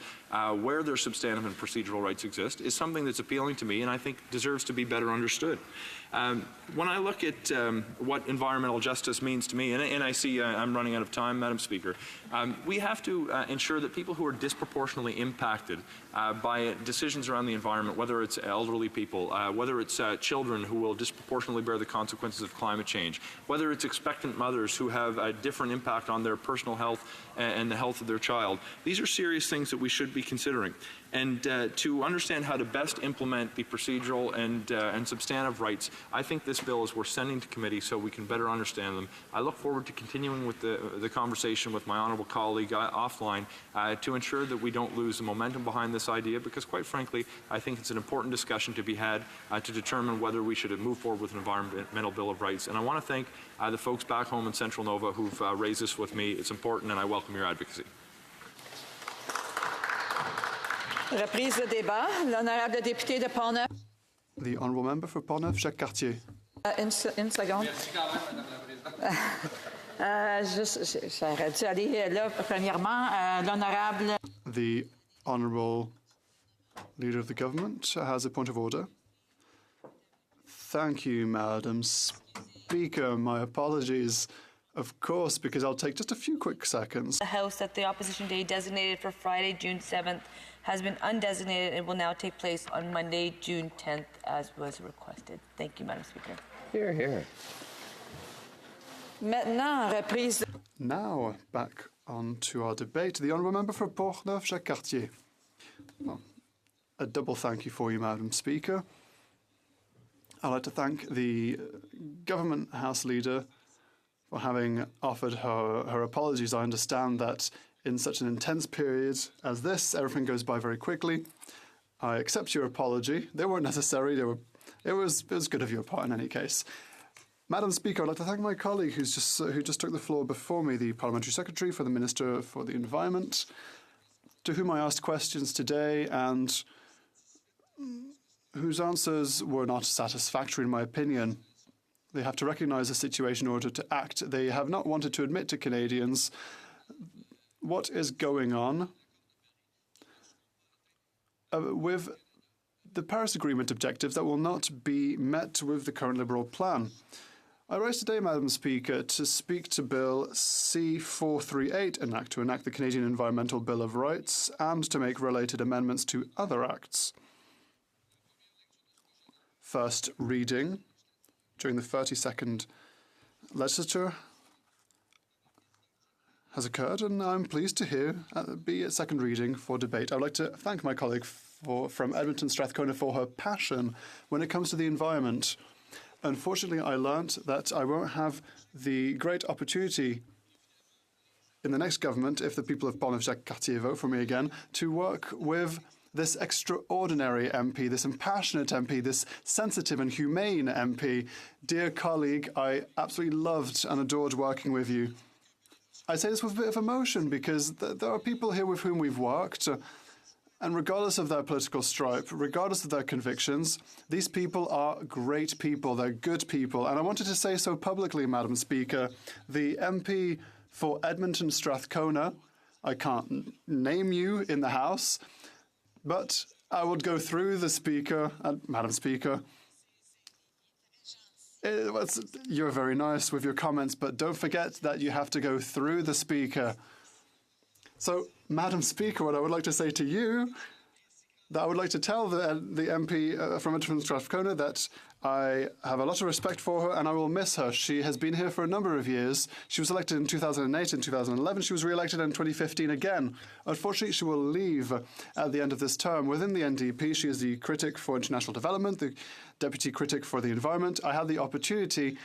where their substantive and procedural rights exist is something that's appealing to me, and I think deserves to be better understood. When I look at what environmental justice means to me, and I see I'm running out of time, Madam Speaker, we have to ensure that people who are disproportionately impacted by decisions around the environment, whether it's elderly people, whether it's children who will disproportionately bear the consequences of climate change, whether it's expectant mothers who have a different impact on their personal health and the health of their child, these are serious things that we should be considering. And to understand how to best implement the procedural and substantive rights, I think this bill is worth sending to committee so we can better understand them. I look forward to continuing with the conversation with my honourable colleague offline to ensure that we don't lose the momentum behind this idea, because quite frankly, I think it's an important discussion to be had to determine whether we should move forward with an environmental Bill of Rights. And I want to thank the folks back home in Central Nova who've raised this with me. It's important, and I welcome your advocacy. Reprise de débat. L'honorable député de Portneuf. The honourable member for Portneuf, Jacques Cartier. Une seconde. J'aurais dû aller là, premièrement, l'honorable. The honourable leader of the government has a point of order. Thank you, Madam Speaker. My apologies, of course, because I'll take just a few quick seconds. The House that the opposition day designated for Friday, June 7th, has been undesignated and will now take place on Monday, June 10th, as was requested. Thank you, Madam Speaker. Hear, hear. Maintenant, reprise. Now, back on to our debate. The honourable member for Portneuf, Jacques Cartier. Well, a double thank you for you, Madam Speaker. I'd like to thank the Government House Leader for having offered her apologies. I understand that in such an intense period as this, everything goes by very quickly. I accept your apology. They weren't necessary. It was good of your part in any case. Madam Speaker, I'd like to thank my colleague who just took the floor before me, the Parliamentary Secretary for the Minister for the Environment, to whom I asked questions today and whose answers were not satisfactory in my opinion. They have to recognise the situation in order to act. They have not wanted to admit to Canadians what is going on with the Paris Agreement objectives that will not be met with the current Liberal plan. I rise today, Madam Speaker, to speak to Bill C-438, to enact the Canadian Environmental Bill of Rights and to make related amendments to other acts. First reading during the 32nd legislature has occurred, and I'm pleased to be at second reading for debate. I would like to thank my colleague from Edmonton Strathcona for her passion when it comes to the environment. Unfortunately, I learnt that I won't have the great opportunity in the next government, if the people of Pont-Neuf-Jacques-Cartier vote for me again, to work with this extraordinary MP, this impassionate MP, this sensitive and humane MP. Dear colleague, I absolutely loved and adored working with you. I say this with a bit of emotion because there are people here with whom we've worked, and regardless of their political stripe, regardless of their convictions, these people are great people, they're good people. And I wanted to say so publicly, Madam Speaker, the MP for Edmonton Strathcona, I can't name you in the House, but I would go through the Speaker, Madam Speaker. You're very nice with your comments, but don't forget that you have to go through the Speaker. So, Madam Speaker, what I would like to say to you, that I would like to tell the MP from Edmonton Strathcona that I have a lot of respect for her and I will miss her. She has been here for a number of years. She was elected in 2008 and 2011. She was re-elected in 2015 again. Unfortunately, she will leave at the end of this term. Within the NDP, she is the critic for international development, the deputy critic for the environment. I had the opportunity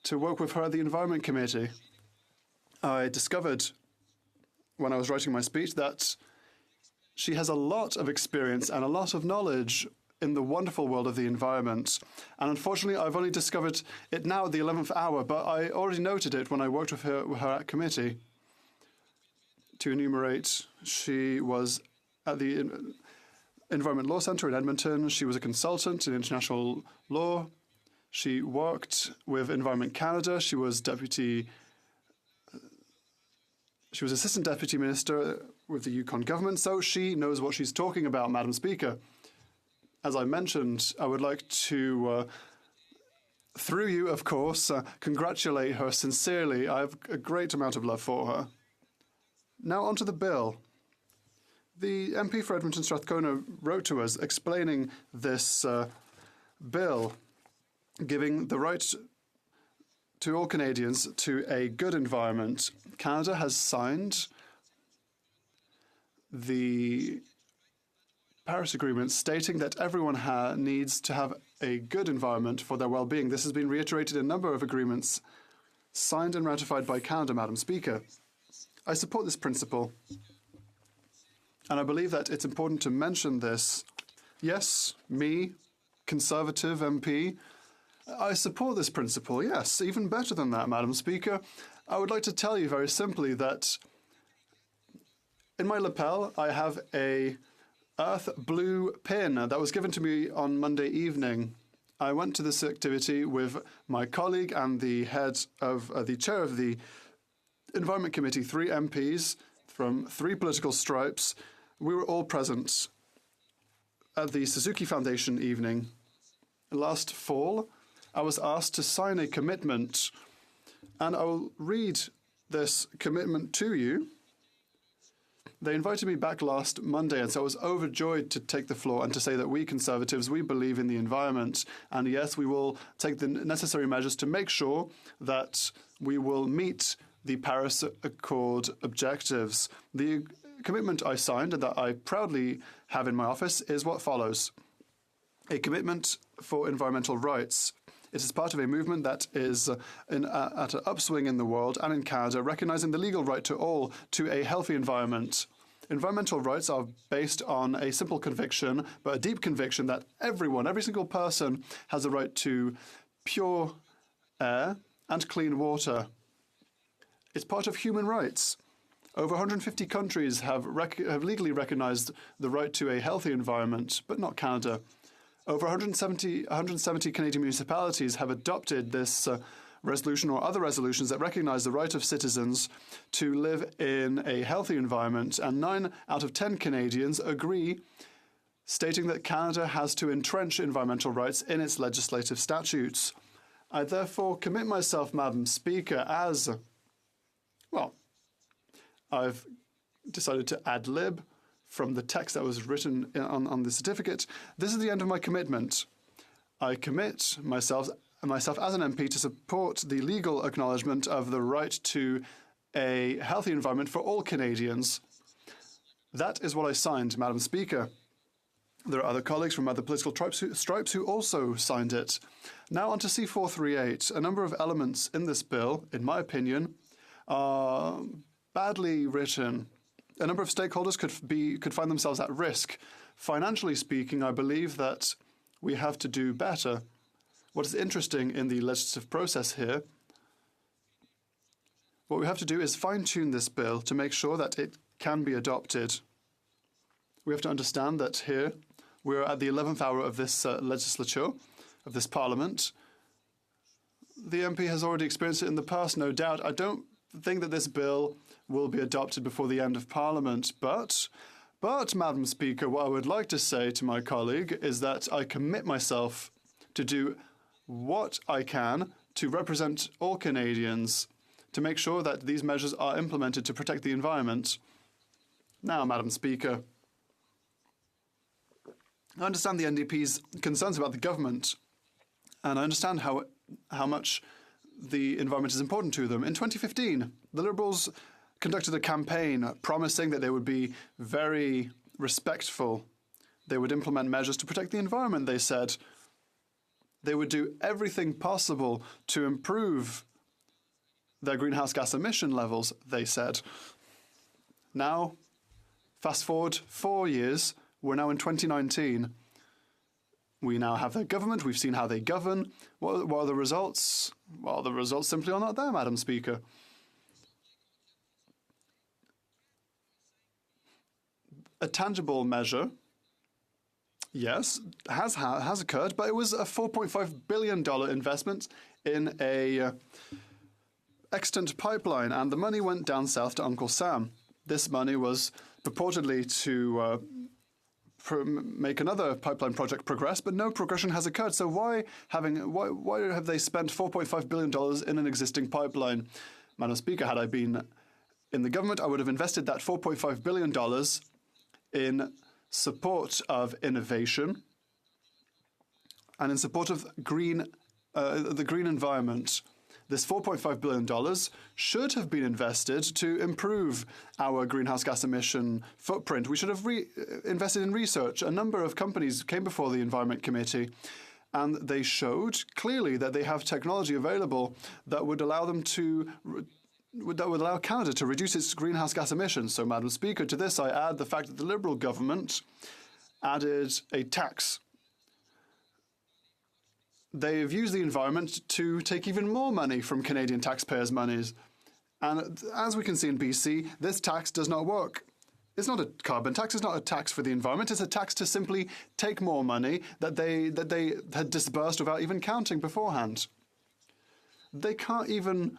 to work with her at the Environment Committee. I discovered when I was writing my speech that she has a lot of experience and a lot of knowledge in the wonderful world of the environment. And unfortunately, I've only discovered it now at the 11th hour, but I already noted it when I worked with her at committee. To enumerate, she was at the Environment Law Centre in Edmonton. She was a consultant in international law. She worked with Environment Canada. She was Assistant Deputy Minister with the Yukon government, so she knows what she's talking about, Madam Speaker. As I mentioned, I would like to, through you, of course, congratulate her sincerely. I have a great amount of love for her. Now on to the bill. The MP for Edmonton Strathcona wrote to us explaining this bill, giving the right to all Canadians to a good environment. Canada has signed the Paris Agreement stating that everyone needs to have a good environment for their well-being. This has been reiterated in a number of agreements signed and ratified by Canada, Madam Speaker. I support this principle, and I believe that it's important to mention this. Yes, me, Conservative MP, I support this principle, yes. Even better than that, Madam Speaker, I would like to tell you very simply that in my lapel I have a earth blue pin that was given to me on Monday evening. I went to this activity with my colleague and the chair of the Environment Committee, 3 MPs from 3 political stripes. We were all present at the Suzuki Foundation evening. Last fall, I was asked to sign a commitment, and I will read this commitment to you. They invited me back last Monday, and so I was overjoyed to take the floor and to say that we Conservatives, we believe in the environment, and yes, we will take the necessary measures to make sure that we will meet the Paris Accord objectives. The commitment I signed and that I proudly have in my office is what follows. A commitment for environmental rights. It is part of a movement that is at an upswing in the world and in Canada, recognizing the legal right to all to a healthy environment. Environmental rights are based on a simple conviction, but a deep conviction that everyone, every single person, has a right to pure air and clean water. It's part of human rights. Over 150 countries have legally recognized the right to a healthy environment, but not Canada. Over 170 Canadian municipalities have adopted this resolution or other resolutions that recognize the right of citizens to live in a healthy environment, and 9 out of 10 Canadians agree, stating that Canada has to entrench environmental rights in its legislative statutes. I therefore commit myself, Madam Speaker, as, well, I've decided to ad-lib from the text that was written on the certificate. This is the end of my commitment. I commit myself as an MP to support the legal acknowledgement of the right to a healthy environment for all Canadians. That is what I signed, Madam Speaker. There are other colleagues from other political stripes who also signed it. Now on to C438. A number of elements in this bill, in my opinion, are badly written. A number of stakeholders could find themselves at risk. Financially speaking, I believe that we have to do better. What is interesting in the legislative process here, what we have to do is fine-tune this bill to make sure that it can be adopted. We have to understand that here we're at the 11th hour of this legislature, of this parliament. The MP has already experienced it in the past, no doubt. I don't think that this bill will be adopted before the end of Parliament, but, Madam Speaker, what I would like to say to my colleague is that I commit myself to do what I can to represent all Canadians, to make sure that these measures are implemented to protect the environment. Now, Madam Speaker, I understand the NDP's concerns about the government, and I understand how much the environment is important to them. In 2015, the Liberals conducted a campaign promising that they would be very respectful. They would implement measures to protect the environment, they said. They would do everything possible to improve their greenhouse gas emission levels, they said. Now, fast forward 4 years, we're now in 2019. We now have their government. We've seen how they govern. What are the results? Well, the results simply are not there, Madam Speaker. A tangible measure, yes, has occurred, but it was a $4.5 billion investment in a extant pipeline, and the money went down south to Uncle Sam. This money was purportedly to make another pipeline project progress, but no progression has occurred. So why have they spent $4.5 billion in an existing pipeline? Madam Speaker, had I been in the government, I would have invested that $4.5 billion in support of innovation and in support of the green environment. This $4.5 billion should have been invested to improve our greenhouse gas emission footprint. We should have invested in research. A number of companies came before the Environment Committee, and they showed clearly that they have technology available that would allow them to allow Canada to reduce its greenhouse gas emissions. So, Madam Speaker, to this I add the fact that the Liberal government added a tax. They've used the environment to take even more money from Canadian taxpayers' monies. And as we can see in BC, this tax does not work. It's not a carbon tax, it's not a tax for the environment, it's a tax to simply take more money that they had disbursed without even counting beforehand. They can't even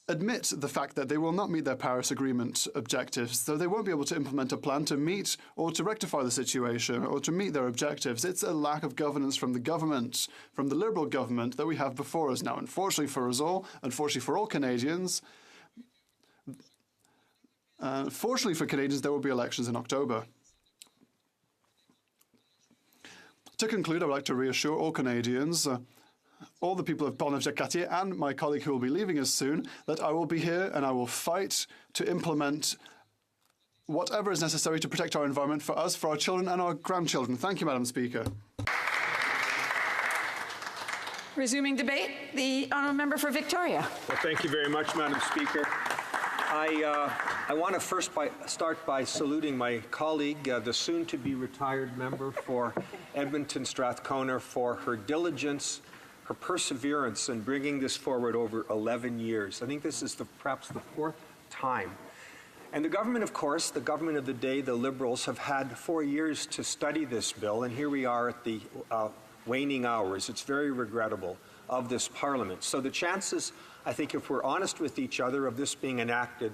admit the fact that they will not meet their Paris Agreement objectives, so they won't be able to implement a plan to meet or to rectify the situation or to meet their objectives. It's a lack of governance from the government, from the Liberal government that we have before us now. Unfortunately for us all, unfortunately for all Canadians, fortunately for Canadians, there will be elections in October. To conclude, I would like to reassure all Canadians, all the people of Portneuf-Jacques-Cartier and my colleague who will be leaving us soon, that I will be here and I will fight to implement whatever is necessary to protect our environment for us, for our children and our grandchildren. Thank you, Madam Speaker. Resuming debate, the honourable member for Victoria. Well, thank you very much, Madam Speaker. I want to first start by saluting my colleague, the soon-to-be retired member for Edmonton Strathcona, for her diligence, her perseverance in bringing this forward over 11 years. I think this is perhaps the 4th time. And the government, of course, the government of the day, the Liberals, have had 4 years to study this bill, and here we are at the waning hours. It's very regrettable of this Parliament. So the chances, I think, if we're honest with each other, of this being enacted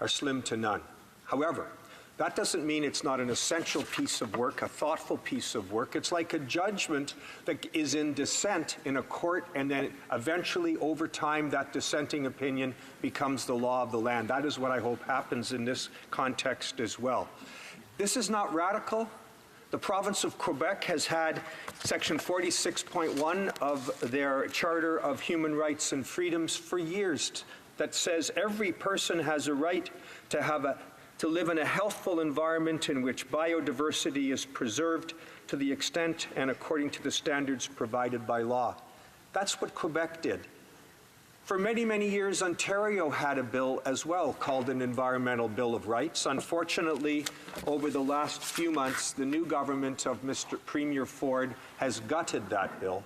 are slim to none. However, That doesn't mean it's not an essential piece of work, a thoughtful piece of work. It's like a judgment that is in dissent in a court, and then eventually, over time, that dissenting opinion becomes the law of the land. That is what I hope happens in this context as well. This is not radical. The province of Quebec has had Section 46.1 of their Charter of Human Rights and Freedoms for years that says every person has a right to live in a healthful environment in which biodiversity is preserved to the extent and according to the standards provided by law. That's what Quebec did. For many, many years, Ontario had a bill as well called an Environmental Bill of Rights. Unfortunately, over the last few months, the new government of Mr. Premier Ford has gutted that bill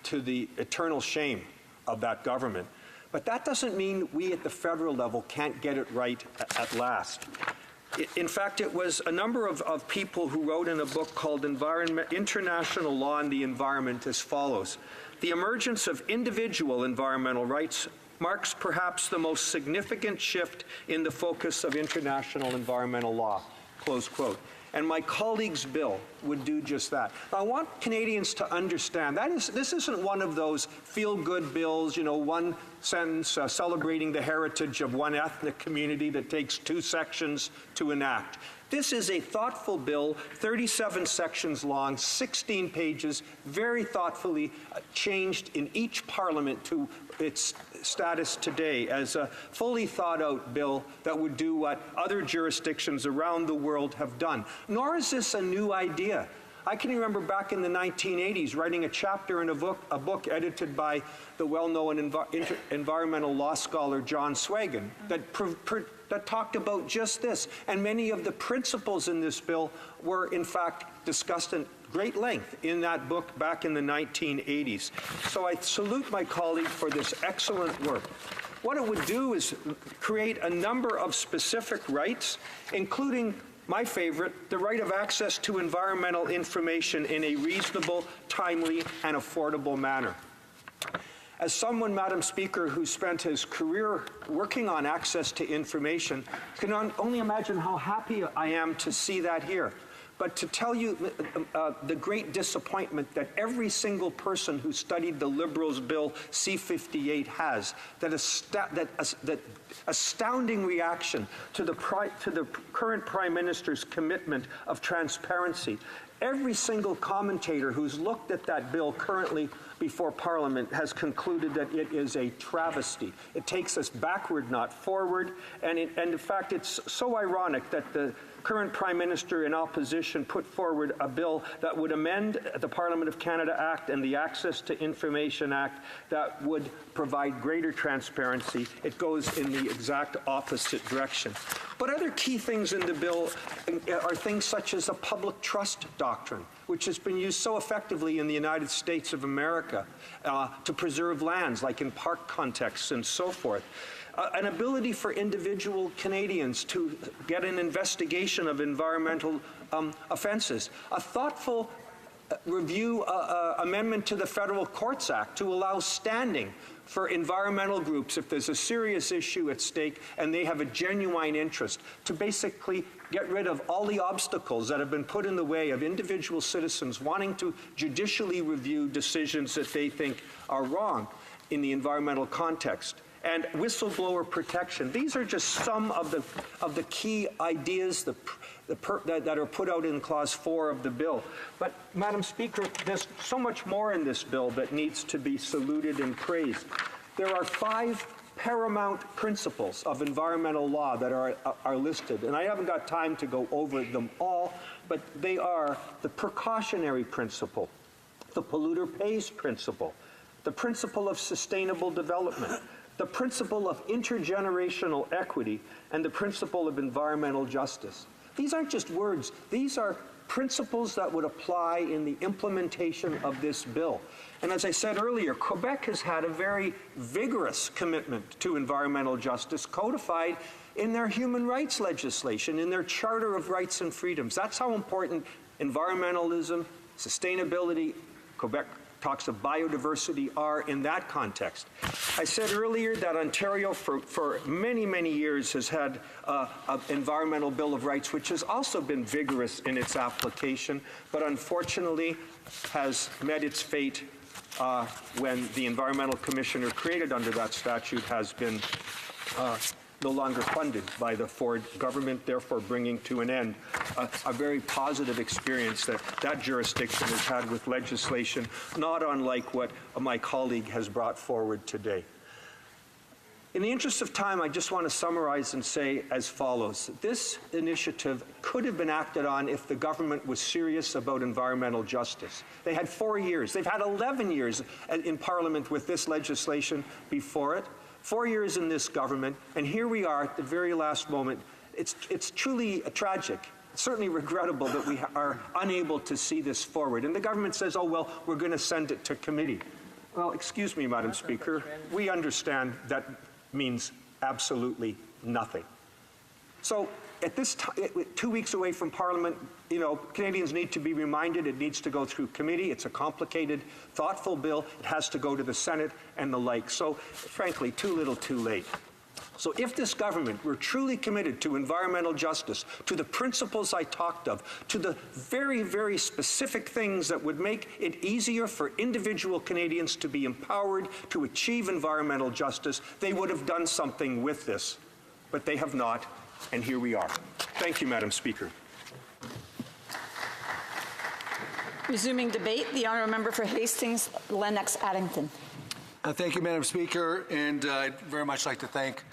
to the eternal shame of that government. But that doesn't mean we at the federal level can't get it right at last. In fact, it was a number of people who wrote in a book called International Law and the Environment as follows. The emergence of individual environmental rights marks perhaps the most significant shift in the focus of international environmental law, close quote. And my colleague's bill would do just that. I want Canadians to understand this isn't one of those feel-good bills, one sentence celebrating the heritage of one ethnic community that takes 2 sections to enact. This is a thoughtful bill, 37 sections long, 16 pages, very thoughtfully changed in each parliament to its status today as a fully thought out bill that would do what other jurisdictions around the world have done. Nor is this a new idea. I can remember back in the 1980s writing a chapter in a book edited by the well-known environmental law scholar John Swagan that talked about just this. And many of the principles in this bill were, in fact, discussed in great length in that book back in the 1980s. So I salute my colleague for this excellent work. What it would do is create a number of specific rights, including my favorite, the right of access to environmental information in a reasonable, timely, and affordable manner. As someone, Madam Speaker, who spent his career working on access to information, can only imagine how happy I am to see that here. But to tell you the great disappointment that every single person who studied the Liberals' Bill C-58 has, that astounding reaction to the current Prime Minister's commitment of transparency. Every single commentator who's looked at that bill currently before Parliament has concluded that it is a travesty. It takes us backward, not forward, and in fact, it's so ironic that the current Prime Minister in opposition put forward a bill that would amend the Parliament of Canada Act and the Access to Information Act that would provide greater transparency. It goes in the exact opposite direction. But other key things in the bill are things such as a public trust doctrine, which has been used so effectively in the United States of America to preserve lands, like in park contexts and so forth. An ability for individual Canadians to get an investigation of environmental offenses. A thoughtful review amendment to the Federal Courts Act to allow standing for environmental groups if there's a serious issue at stake and they have a genuine interest, to basically get rid of all the obstacles that have been put in the way of individual citizens wanting to judicially review decisions that they think are wrong in the environmental context. And whistleblower protection. These are just some of the key ideas that are put out in Clause 4 of the bill. But, Madam Speaker, there's so much more in this bill that needs to be saluted and praised. There are 5 paramount principles of environmental law that are listed, and I haven't got time to go over them all, but they are the precautionary principle, the polluter pays principle, the principle of sustainable development, the principle of intergenerational equity, and the principle of environmental justice. These aren't just words. These are principles that would apply in the implementation of this bill. And as I said earlier, Quebec has had a very vigorous commitment to environmental justice codified in their human rights legislation, in their Charter of Rights and Freedoms. That's how important environmentalism, sustainability, Quebec talks of biodiversity are in that context. I said earlier that Ontario for many, many years has had an Environmental Bill of Rights, which has also been vigorous in its application, but unfortunately has met its fate when the environmental commissioner created under that statute has been no longer funded by the Ford government, therefore bringing to an end a very positive experience that jurisdiction has had with legislation, not unlike what my colleague has brought forward today. In the interest of time, I just want to summarize and say as follows. This initiative could have been acted on if the government was serious about environmental justice. They had 4 years. They've had 11 years in Parliament with this legislation before it. 4 years in this government, and here we are at the very last moment. It's truly tragic, certainly regrettable that we are unable to see this forward. And the government says, oh, well, we're going to send it to committee. Well, excuse me, Madam Speaker, we understand that means absolutely nothing. So at this time, 2 weeks away from Parliament, you know, Canadians need to be reminded it needs to go through committee. It's a complicated, thoughtful bill. It has to go to the Senate and the like. So, frankly, too little, too late. So if this government were truly committed to environmental justice, to the principles I talked of, to the very, very specific things that would make it easier for individual Canadians to be empowered to achieve environmental justice, they would have done something with this. But they have not, and here we are. Thank you, Madam Speaker. Resuming debate, the honourable member for Hastings, Lennox Addington. Thank you, Madam Speaker, and I'd very much like to thank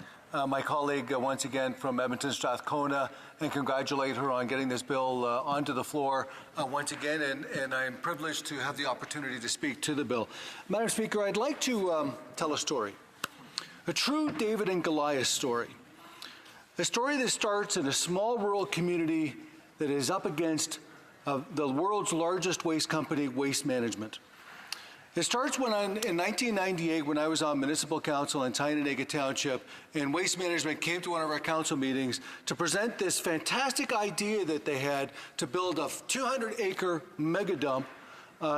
my colleague once again from Edmonton Strathcona and congratulate her on getting this bill onto the floor once again, and I'm privileged to have the opportunity to speak to the bill. Madam Speaker, I'd like to tell a story, a true David and Goliath story, a story that starts in a small rural community that is up against the world's largest waste company, Waste Management. It starts in 1998 when I was on municipal council in Tynanega Township, and Waste Management came to one of our council meetings to present this fantastic idea that they had to build a 200-acre mega dump,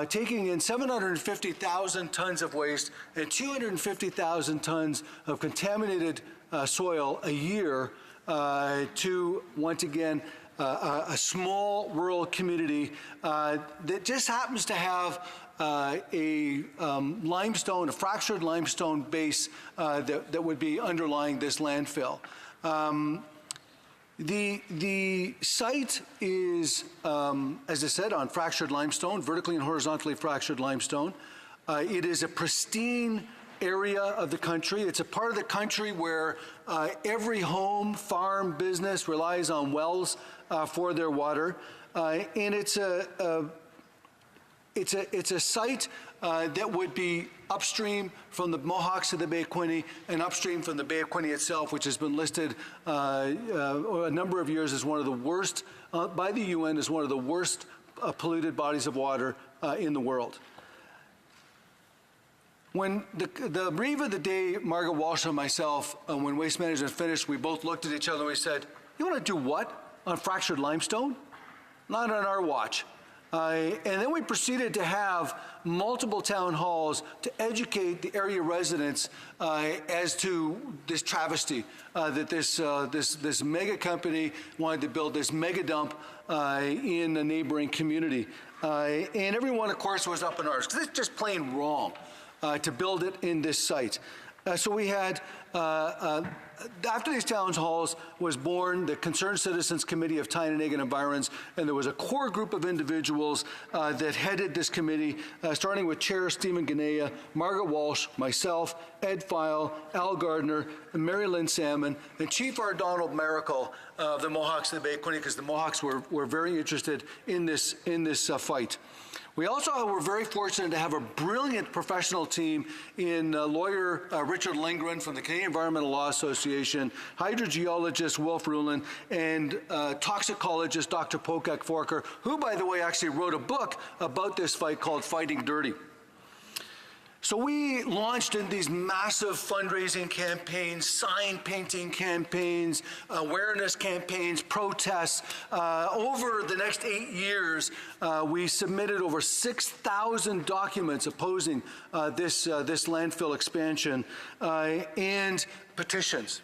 taking in 750,000 tons of waste and 250,000 tons of contaminated soil a year to, once again, a small rural community that just happens to have a fractured limestone base that would be underlying this landfill. The site is, as I said, on fractured limestone, vertically and horizontally fractured limestone. It is a pristine area of the country. It's a part of the country where every home, farm, business relies on wells for their water, and it's a site that would be upstream from the Mohawks to the Bay of Quinte and upstream from the Bay of Quinte itself, which has been listed a number of years as one of the worst, by the UN, as one of the worst polluted bodies of water in the world. When the brief of the day, Margaret Walsh and myself, when Waste Management finished, we both looked at each other and we said, you want to do what on fractured limestone? Not on our watch. And then we proceeded to have multiple town halls to educate the area residents as to this travesty, that this mega company wanted to build this mega dump in a neighboring community. And everyone, of course, was up in arms, because it's just plain wrong to build it in this site. So we had, after these town halls was born the Concerned Citizens Committee of Tynanega and Environs, and there was a core group of individuals that headed this committee, starting with Chair Stephen Ganea, Margaret Walsh, myself, Ed File, Al Gardner, and Mary Lynn Salmon, and Chief R. Donald Miracle of the Mohawks of the Bay of Quinte, because the Mohawks were very interested in this fight. We also were very fortunate to have a brilliant professional team in lawyer Richard Lindgren from the Canadian Environmental Law Association, hydrogeologist Wolf Rulin, and toxicologist Dr. Pokak Forker, who, by the way, actually wrote a book about this fight called Fighting Dirty. So we launched in these massive fundraising campaigns, sign painting campaigns, awareness campaigns, protests. Over the next 8 years, we submitted over 6,000 documents opposing this landfill expansion and petitions.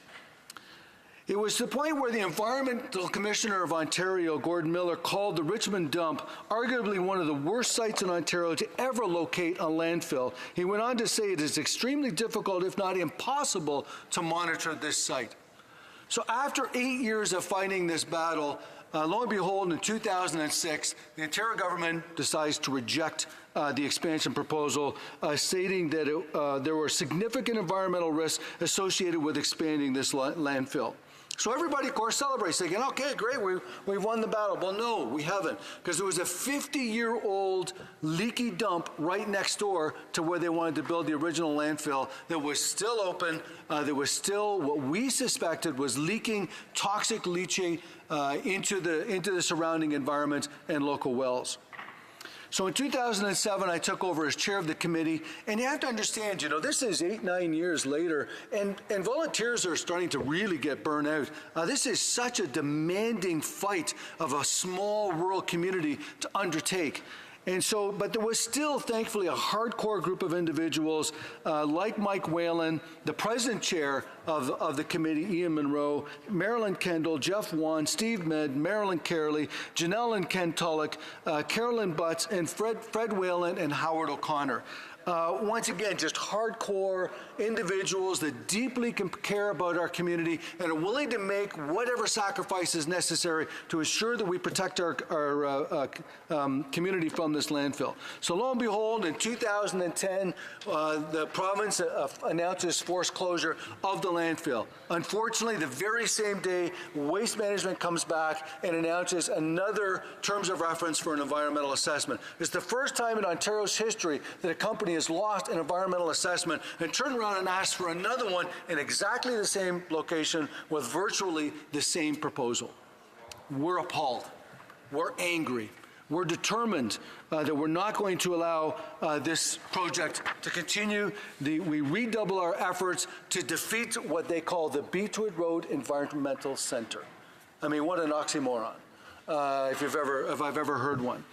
It was to the point where the Environmental Commissioner of Ontario, Gordon Miller, called the Richmond dump arguably one of the worst sites in Ontario to ever locate a landfill. He went on to say it is extremely difficult, if not impossible, to monitor this site. So after 8 years of fighting this battle, lo and behold, in 2006, the Ontario government decides to reject the expansion proposal, stating that there were significant environmental risks associated with expanding this landfill. So everybody, of course, celebrates, thinking, okay, great, we won the battle. Well, no, we haven't, because there was a 50-year-old leaky dump right next door to where they wanted to build the original landfill that was still open, that was still what we suspected was leaking toxic leachate into the surrounding environment and local wells. So in 2007, I took over as chair of the committee, and you have to understand, this is 8-9 years later, and volunteers are starting to really get burnt out. This is such a demanding fight of a small rural community to undertake. And so, but there was still, thankfully, a hardcore group of individuals like Mike Whalen, the president chair of the committee, Ian Monroe, Marilyn Kendall, Jeff Wan, Steve Med, Marilyn Carley, Janelle and Ken Tulloch, Carolyn Butts, and Fred Whalen and Howard O'Connor. Once again, just hardcore individuals that deeply care about our community and are willing to make whatever sacrifices necessary to ensure that we protect our community from this landfill. So lo and behold, in 2010, the province announces forced closure of the landfill. Unfortunately, the very same day, Waste Management comes back and announces another terms of reference for an environmental assessment. It's the first time in Ontario's history that a company has lost an environmental assessment and turned around and asked for another one in exactly the same location with virtually the same proposal. We're appalled. We're angry. We're determined that we're not going to allow this project to continue. We redouble our efforts to defeat what they call the Beechwood Road Environmental Center. I mean, what an oxymoron, if I've ever heard one.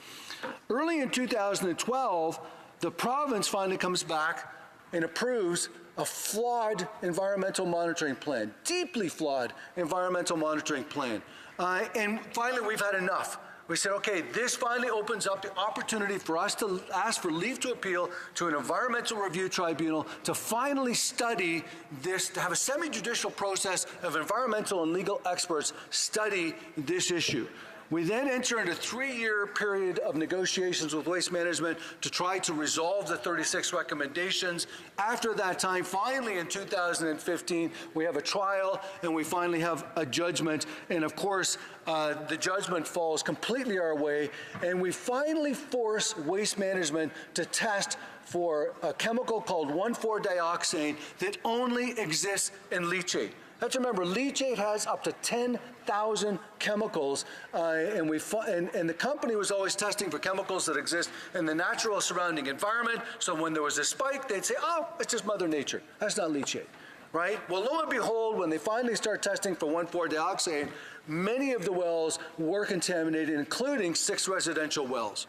Early in 2012, the province finally comes back and approves a flawed environmental monitoring plan, deeply flawed environmental monitoring plan. And finally, we've had enough. We said, okay, this finally opens up the opportunity for us to ask for leave to appeal to an environmental review tribunal to finally study this, to have a semi-judicial process of environmental and legal experts study this issue. We then enter into a 3-year period of negotiations with Waste Management to try to resolve the 36 recommendations. After that time, finally in 2015, we have a trial and we finally have a judgment. And of course, the judgment falls completely our way. And we finally force Waste Management to test for a chemical called 1,4-dioxane that only exists in leachate. Let's remember, leachate has up to 10,000 chemicals, and the company was always testing for chemicals that exist in the natural surrounding environment. So when there was a spike, they'd say, oh, it's just Mother Nature. That's not leachate, right? Well, lo and behold, when they finally start testing for 1,4-dioxane, many of the wells were contaminated, including 6 residential wells.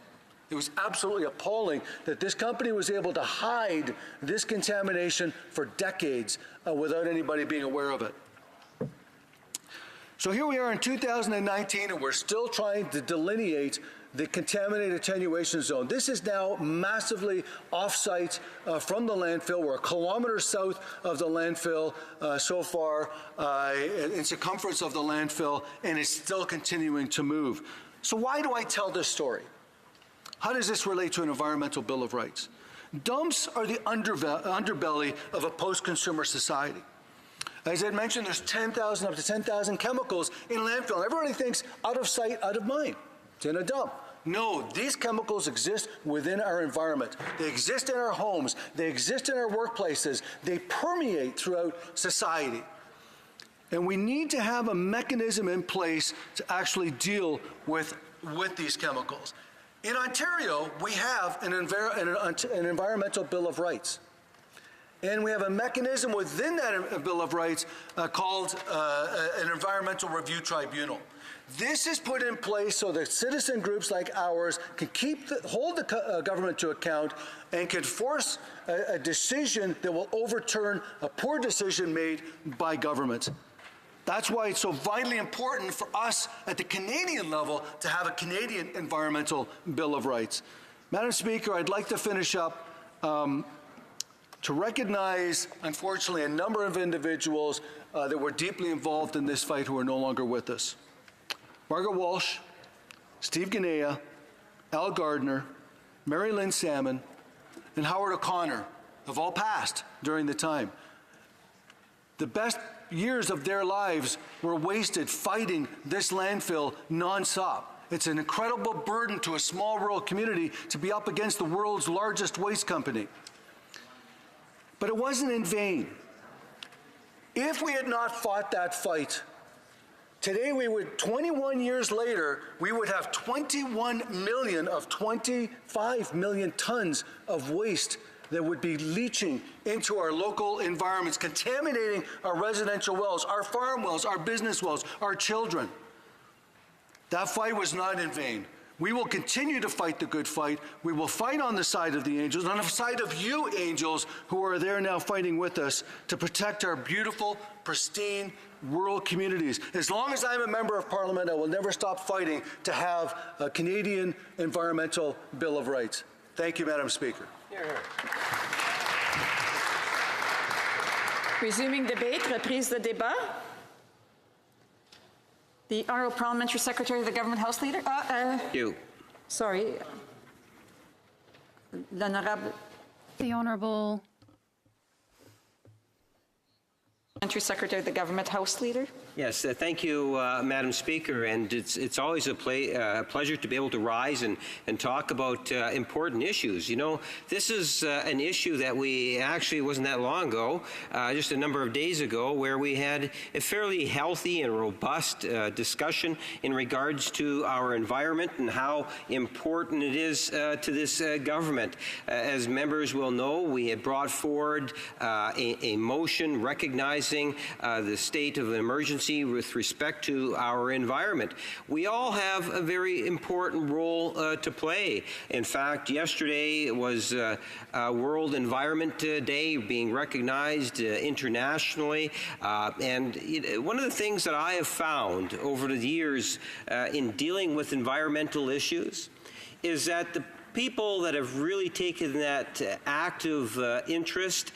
It was absolutely appalling that this company was able to hide this contamination for decades without anybody being aware of it. So here we are in 2019, and we're still trying to delineate the contaminated attenuation zone. This is now massively off-site from the landfill. We're a kilometer south of the landfill so far in circumference of the landfill, and it's still continuing to move. So why do I tell this story? How does this relate to an environmental bill of rights? Dumps are the underbelly of a post-consumer society. As I mentioned, there's up to 10,000 chemicals in landfill. Everybody thinks out of sight, out of mind. It's in a dump. No, these chemicals exist within our environment. They exist in our homes. They exist in our workplaces. They permeate throughout society. And we need to have a mechanism in place to actually deal with these chemicals. In Ontario, we have an environmental bill of rights. And we have a mechanism within that Bill of Rights called an environmental review tribunal. This is put in place so that citizen groups like ours can hold the government to account and can force a decision that will overturn a poor decision made by government. That's why it's so vitally important for us at the Canadian level to have a Canadian Environmental Bill of Rights. Madam Speaker, I'd like to finish up to recognize, unfortunately, a number of individuals that were deeply involved in this fight who are no longer with us. Margaret Walsh, Steve Ganea, Al Gardner, Mary Lynn Salmon, and Howard O'Connor have all passed during the time. The best years of their lives were wasted fighting this landfill nonstop. It's an incredible burden to a small rural community to be up against the world's largest waste company. But it wasn't in vain. If we had not fought that fight, today 21 years later, we would have 21 million of 25 million tons of waste that would be leaching into our local environments, contaminating our residential wells, our farm wells, our business wells, our children. That fight was not in vain. We will continue to fight the good fight. We will fight on the side of the angels, on the side of you angels who are there now fighting with us to protect our beautiful, pristine, rural communities. As long as I'm a member of Parliament, I will never stop fighting to have a Canadian Environmental Bill of Rights. Thank you, Madam Speaker. Resuming debate, reprise de débat. The Honourable Parliamentary Secretary of the Government House Leader. You. Sorry. L'Honourable. The Honourable Parliamentary Secretary of the Government House Leader. Yes, thank you, Madam Speaker, and it's always a pleasure to be able to rise and talk about important issues. You know, this is an issue that we actually wasn't that long ago, just a number of days ago, where we had a fairly healthy and robust discussion in regards to our environment and how important it is to this government. As members will know, we had brought forward a motion recognizing the state of emergency with respect to our environment. We all have a very important role to play. In fact, yesterday was World Environment Day, being recognized internationally. And one of the things that I have found over the years in dealing with environmental issues is that the people that have really taken that active interest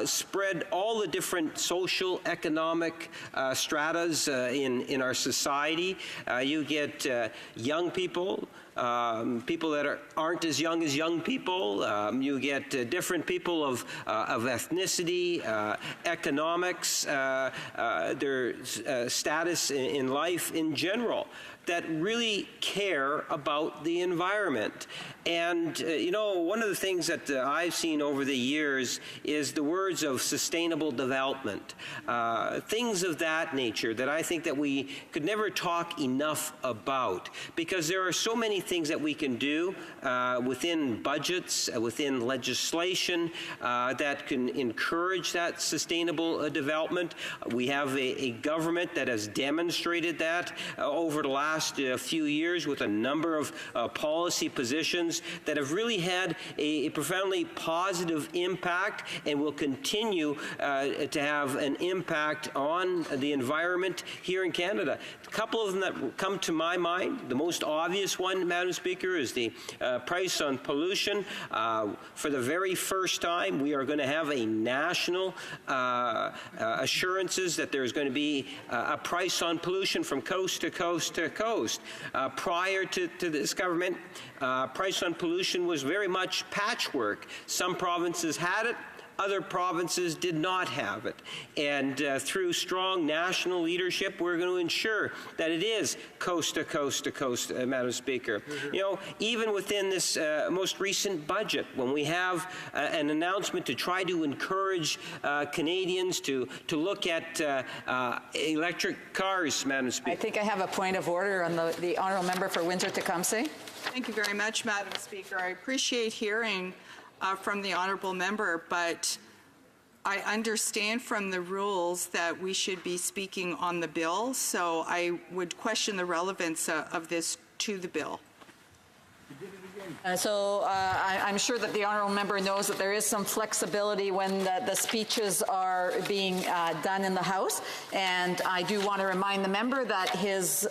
spread all the different social, economic stratas in our society. You get young people, people that aren't as young people. You get different people of ethnicity, economics, their status in life in general, that really care about the environment. And, you know, one of the things that I've seen over the years is the words of sustainable development, things of that nature that I think that we could never talk enough about, because there are so many things that we can do within budgets, within legislation that can encourage that sustainable development. We have a government that has demonstrated that over the last few years with a number of policy positions that have really had a profoundly positive impact and will continue to have an impact on the environment here in Canada. A couple of them that come to my mind, the most obvious one, Madam Speaker, is the price on pollution. For the very first time, we are going to have a national assurances that there's going to be a price on pollution from coast to coast to coast. Prior to this government, price on pollution was very much patchwork. Some provinces had it, other provinces did not have it. And through strong national leadership, we're going to ensure that it is coast to coast to coast, Madam Speaker. You know, even within this most recent budget, when we have an announcement to try to encourage Canadians to look at electric cars, Madam Speaker. I think I have a point of order on the Honourable Member for Windsor-Tecumseh. Thank you very much, Madam Speaker. I appreciate hearing from the Honourable Member, but I understand from the rules that we should be speaking on the bill, so I would question the relevance of this to the bill. I'm sure that the honourable member knows that there is some flexibility when the speeches are being done in the House, and I do want to remind the member that his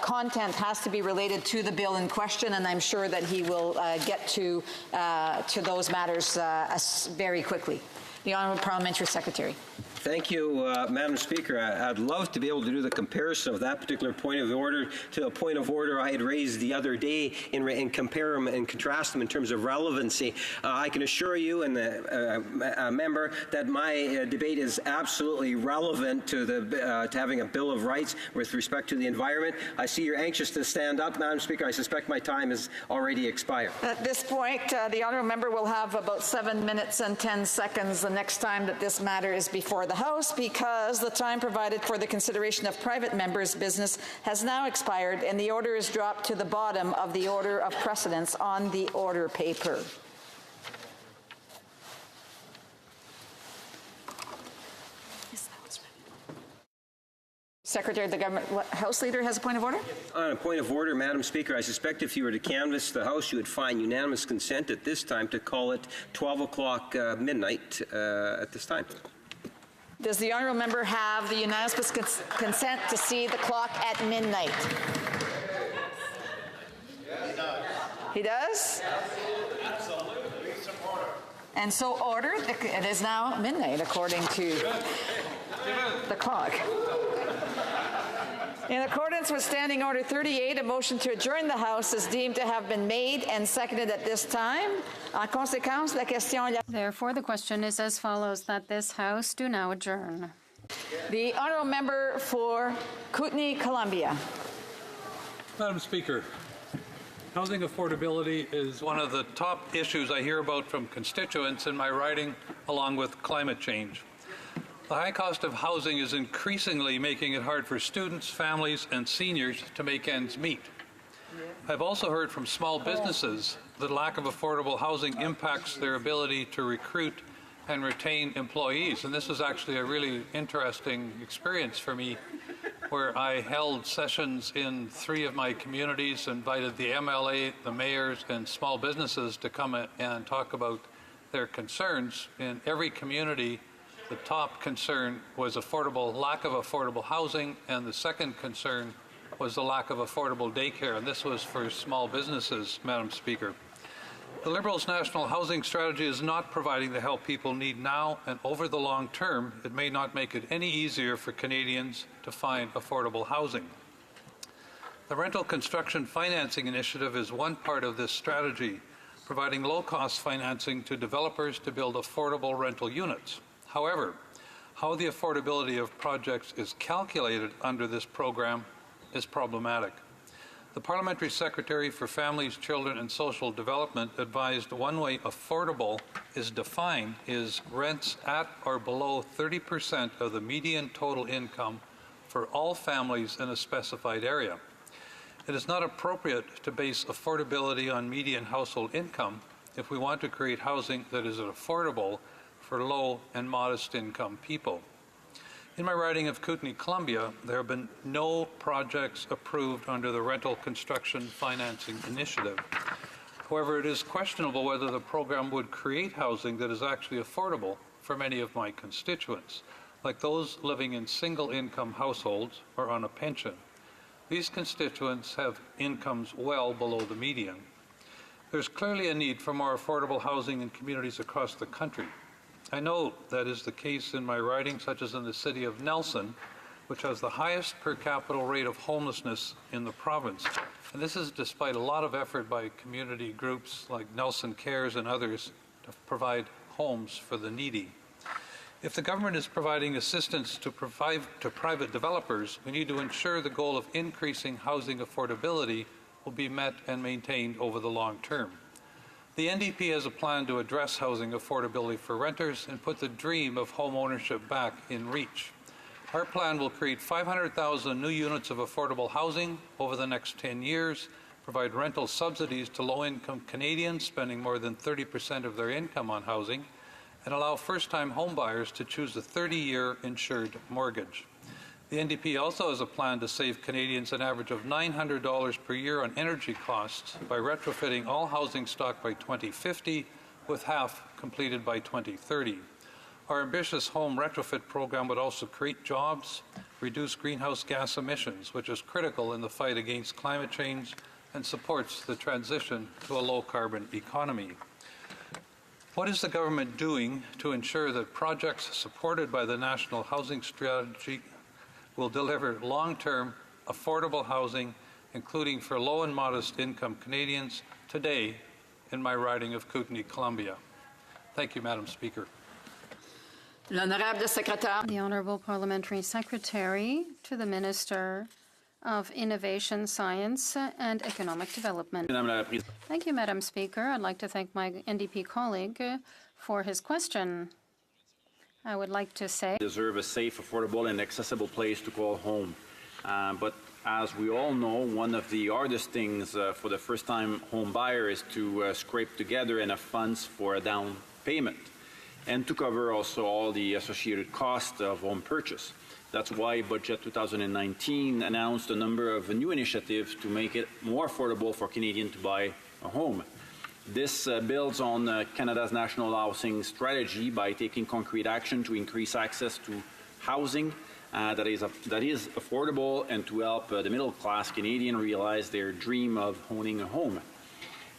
content has to be related to the bill in question, and I'm sure that he will get to those matters very quickly. The Honourable Parliamentary Secretary. Thank you, Madam Speaker. I'd love to be able to do the comparison of that particular point of order to a point of order I had raised the other day and compare them and contrast them in terms of relevancy. I can assure you and the member that my debate is absolutely relevant to having a Bill of Rights with respect to the environment. I see you're anxious to stand up, Madam Speaker. I suspect my time has already expired. At this point, the honourable member will have about 7 minutes and 10 seconds the next time that this matter is before the House, because the time provided for the consideration of private members' business has now expired, and the order is dropped to the bottom of the order of precedence on the order paper. Secretary of the Government, House Leader has a point of order? On a point of order, Madam Speaker, I suspect if you were to canvass the House, you would find unanimous consent at this time to call it 12 o'clock midnight at this time. Does the honourable member have the unanimous consent to see the clock at midnight? He does? Absolutely. Support. And so ordered. It is now midnight according to the clock. In accordance with Standing Order 38, a motion to adjourn the House is deemed to have been made and seconded at this time. En conséquence, la question... Therefore, the question is as follows, that this House do now adjourn. The honourable member for Kootenay, Columbia. Madam Speaker, housing affordability is one of the top issues I hear about from constituents in my riding, along with climate change. The high cost of housing is increasingly making it hard for students, families, and seniors to make ends meet. I've also heard from small businesses that lack of affordable housing impacts their ability to recruit and retain employees. And this was actually a really interesting experience for me, where I held sessions in 3 of my communities, invited the MLA, the mayors, and small businesses to come and talk about their concerns. In every community, the top concern was lack of affordable housing, and the second concern was the lack of affordable daycare, and this was for small businesses, Madam Speaker. The Liberals' national housing strategy is not providing the help people need now, and over the long term, it may not make it any easier for Canadians to find affordable housing. The Rental Construction Financing Initiative is one part of this strategy, providing low-cost financing to developers to build affordable rental units. However, how the affordability of projects is calculated under this program is problematic. The Parliamentary Secretary for Families, Children and Social Development advised one way affordable is defined is rents at or below 30% of the median total income for all families in a specified area. It is not appropriate to base affordability on median household income if we want to create housing that is affordable for low and modest income people. In my riding of Kootenay, Columbia, there have been no projects approved under the Rental Construction Financing Initiative. However, it is questionable whether the program would create housing that is actually affordable for many of my constituents, like those living in single-income households or on a pension. These constituents have incomes well below the median. There's clearly a need for more affordable housing in communities across the country. I know that is the case in my riding, such as in the city of Nelson, which has the highest per capita rate of homelessness in the province. And this is despite a lot of effort by community groups like Nelson Cares and others to provide homes for the needy. If the government is providing assistance to private developers, we need to ensure the goal of increasing housing affordability will be met and maintained over the long term. The NDP has a plan to address housing affordability for renters and put the dream of home ownership back in reach. Our plan will create 500,000 new units of affordable housing over the next 10 years, provide rental subsidies to low-income Canadians spending more than 30% of their income on housing, and allow first-time homebuyers to choose a 30-year insured mortgage. The NDP also has a plan to save Canadians an average of $900 per year on energy costs by retrofitting all housing stock by 2050, with half completed by 2030. Our ambitious home retrofit program would also create jobs, reduce greenhouse gas emissions, which is critical in the fight against climate change and supports the transition to a low-carbon economy. What is the government doing to ensure that projects supported by the National Housing Strategy will deliver long-term, affordable housing, including for low and modest income Canadians, today in my riding of Kootenay-Columbia? Thank you, Madam Speaker. The Honourable Parliamentary Secretary to the Minister of Innovation, Science and Economic Development. Thank you, Madam Speaker. I'd like to thank my NDP colleague for his question. I would like to say deserve a safe, affordable and accessible place to call home. But as we all know, one of the hardest things for the first-time home buyer is to scrape together enough funds for a down payment and to cover also all the associated costs of home purchase. That's why Budget 2019 announced a number of new initiatives to make it more affordable for Canadians to buy a home. This builds on Canada's national housing strategy by taking concrete action to increase access to housing that is affordable and to help the middle-class Canadian realize their dream of owning a home.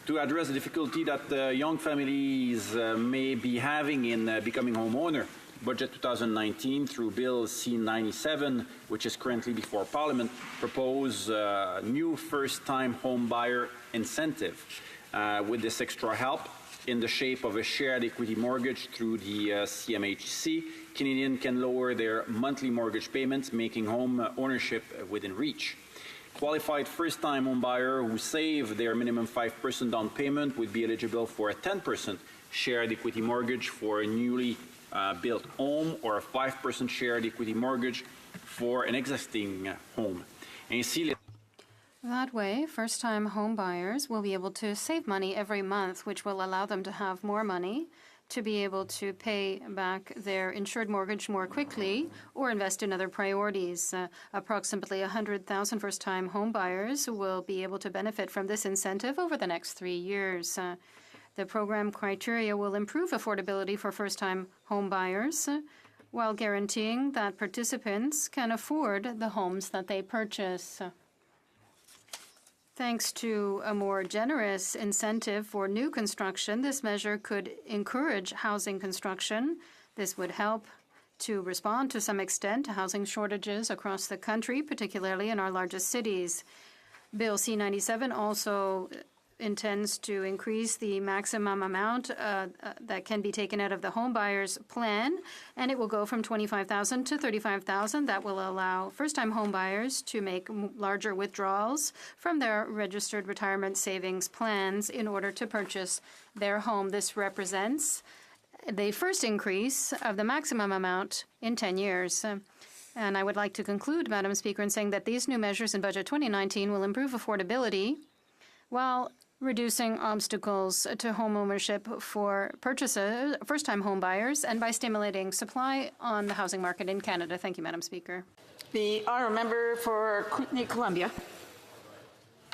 To address the difficulty that young families may be having in becoming homeowner, Budget 2019, through Bill C-97, which is currently before Parliament, propose a new first-time home buyer incentive. With this extra help in the shape of a shared equity mortgage through the CMHC, Canadians can lower their monthly mortgage payments, making home ownership within reach. Qualified first-time home buyer who save their minimum 5% down payment would be eligible for a 10% shared equity mortgage for a newly built home or a 5% shared equity mortgage for an existing home. that way, first-time home buyers will be able to save money every month, which will allow them to have more money to be able to pay back their insured mortgage more quickly or invest in other priorities. Approximately 100,000 first-time home buyers will be able to benefit from this incentive over the next 3 years. The program criteria will improve affordability for first-time home buyers while guaranteeing that participants can afford the homes that they purchase. Thanks to a more generous incentive for new construction, this measure could encourage housing construction. This would help to respond to some extent to housing shortages across the country, particularly in our largest cities. Bill C-97 also intends to increase the maximum amount that can be taken out of the home buyer's plan, and it will go from $25,000 to $35,000. That will allow first-time home buyers to make larger withdrawals from their registered retirement savings plans in order to purchase their home. This represents the first increase of the maximum amount in 10 years. And I would like to conclude, Madam Speaker, in saying that these new measures in Budget 2019 will improve affordability while reducing obstacles to home ownership for purchasers, first-time home buyers, and by stimulating supply on the housing market in Canada. Thank you, Madam Speaker. The honourable member for Kootenay-Columbia.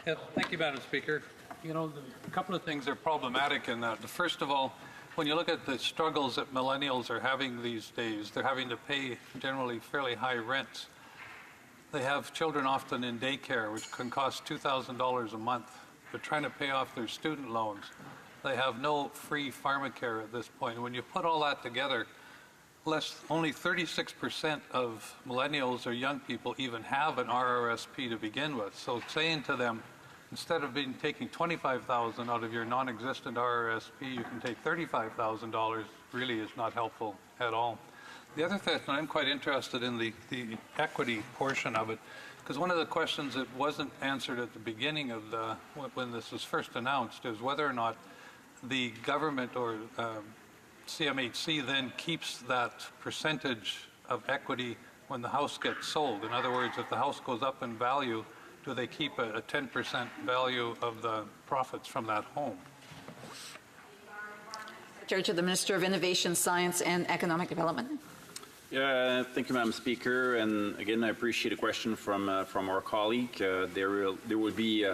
Yeah, thank you, Madam Speaker. You know, a couple of things are problematic in that. First of all, when you look at the struggles that millennials are having these days, they're having to pay generally fairly high rents. They have children often in daycare, which can cost $2,000 a month. They're trying to pay off their student loans. They have no free pharmacare at this point. When you put all that together, only 36% of millennials or young people even have an RRSP to begin with. So saying to them, instead of taking $25,000 out of your non-existent RRSP, you can take $35,000, really is not helpful at all. The other thing, and I'm quite interested in the equity portion of it, because one of the questions that wasn't answered at the beginning of when this was first announced is whether or not the government or CMHC then keeps that percentage of equity when the house gets sold. In other words, if the house goes up in value, do they keep a 10% value of the profits from that home? Secretary to the Minister of Innovation, Science and Economic Development. Thank you, Madam Speaker. And again, I appreciate a question from our colleague. There will be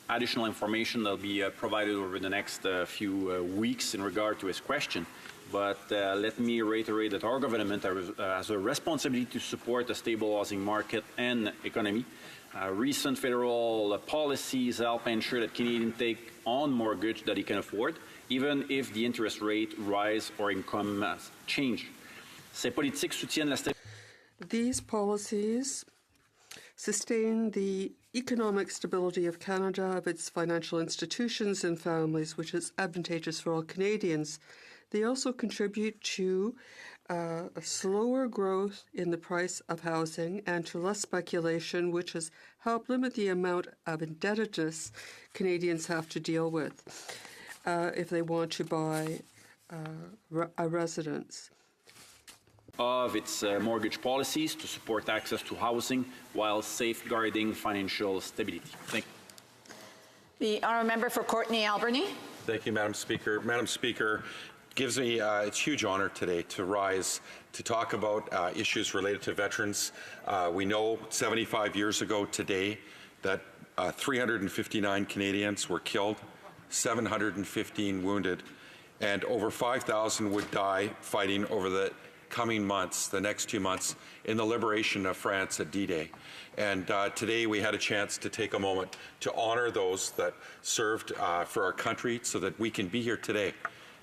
additional information that will be provided over the next few weeks in regard to his question. But let me reiterate that our government has a responsibility to support a stable housing market and economy. Recent federal policies help ensure that Canadians take on mortgage that they can afford, even if the interest rate rise or income change. Ces politiques soutiennent la stabilité. These policies sustain the economic stability of Canada, of its financial institutions and families, which is advantageous for all Canadians. They also contribute to a slower growth in the price of housing and to less speculation, which has helped limit the amount of indebtedness Canadians have to deal with if they want to buy a residence. Of its mortgage policies to support access to housing while safeguarding financial stability. Thank you. The honourable member for Courtenay Alberni. Thank you, Madam Speaker. Madam Speaker, gives me it's huge honor today to rise to talk about issues related to veterans. We know 75 years ago today that 359 Canadians were killed, 715 wounded, and over 5,000 would die fighting over the coming months, the next 2 months, in the liberation of France at D-Day. And today we had a chance to take a moment to honor those that served for our country so that we can be here today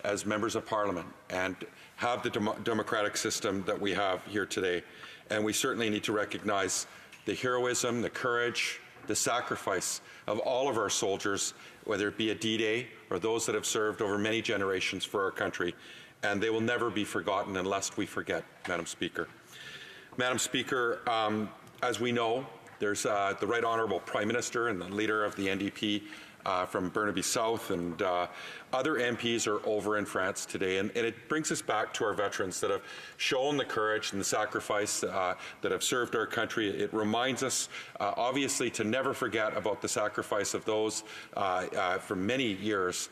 as members of Parliament and have the democratic system that we have here today. And we certainly need to recognize the heroism, the courage, the sacrifice of all of our soldiers, whether it be at D-Day or those that have served over many generations for our country. And they will never be forgotten unless we forget, Madam Speaker. Madam Speaker, as we know, there's the Right Honourable Prime Minister and the leader of the NDP from Burnaby South and other MPs are over in France today. And it brings us back to our veterans that have shown the courage and the sacrifice that have served our country. It reminds us, obviously, to never forget about the sacrifice of those for many years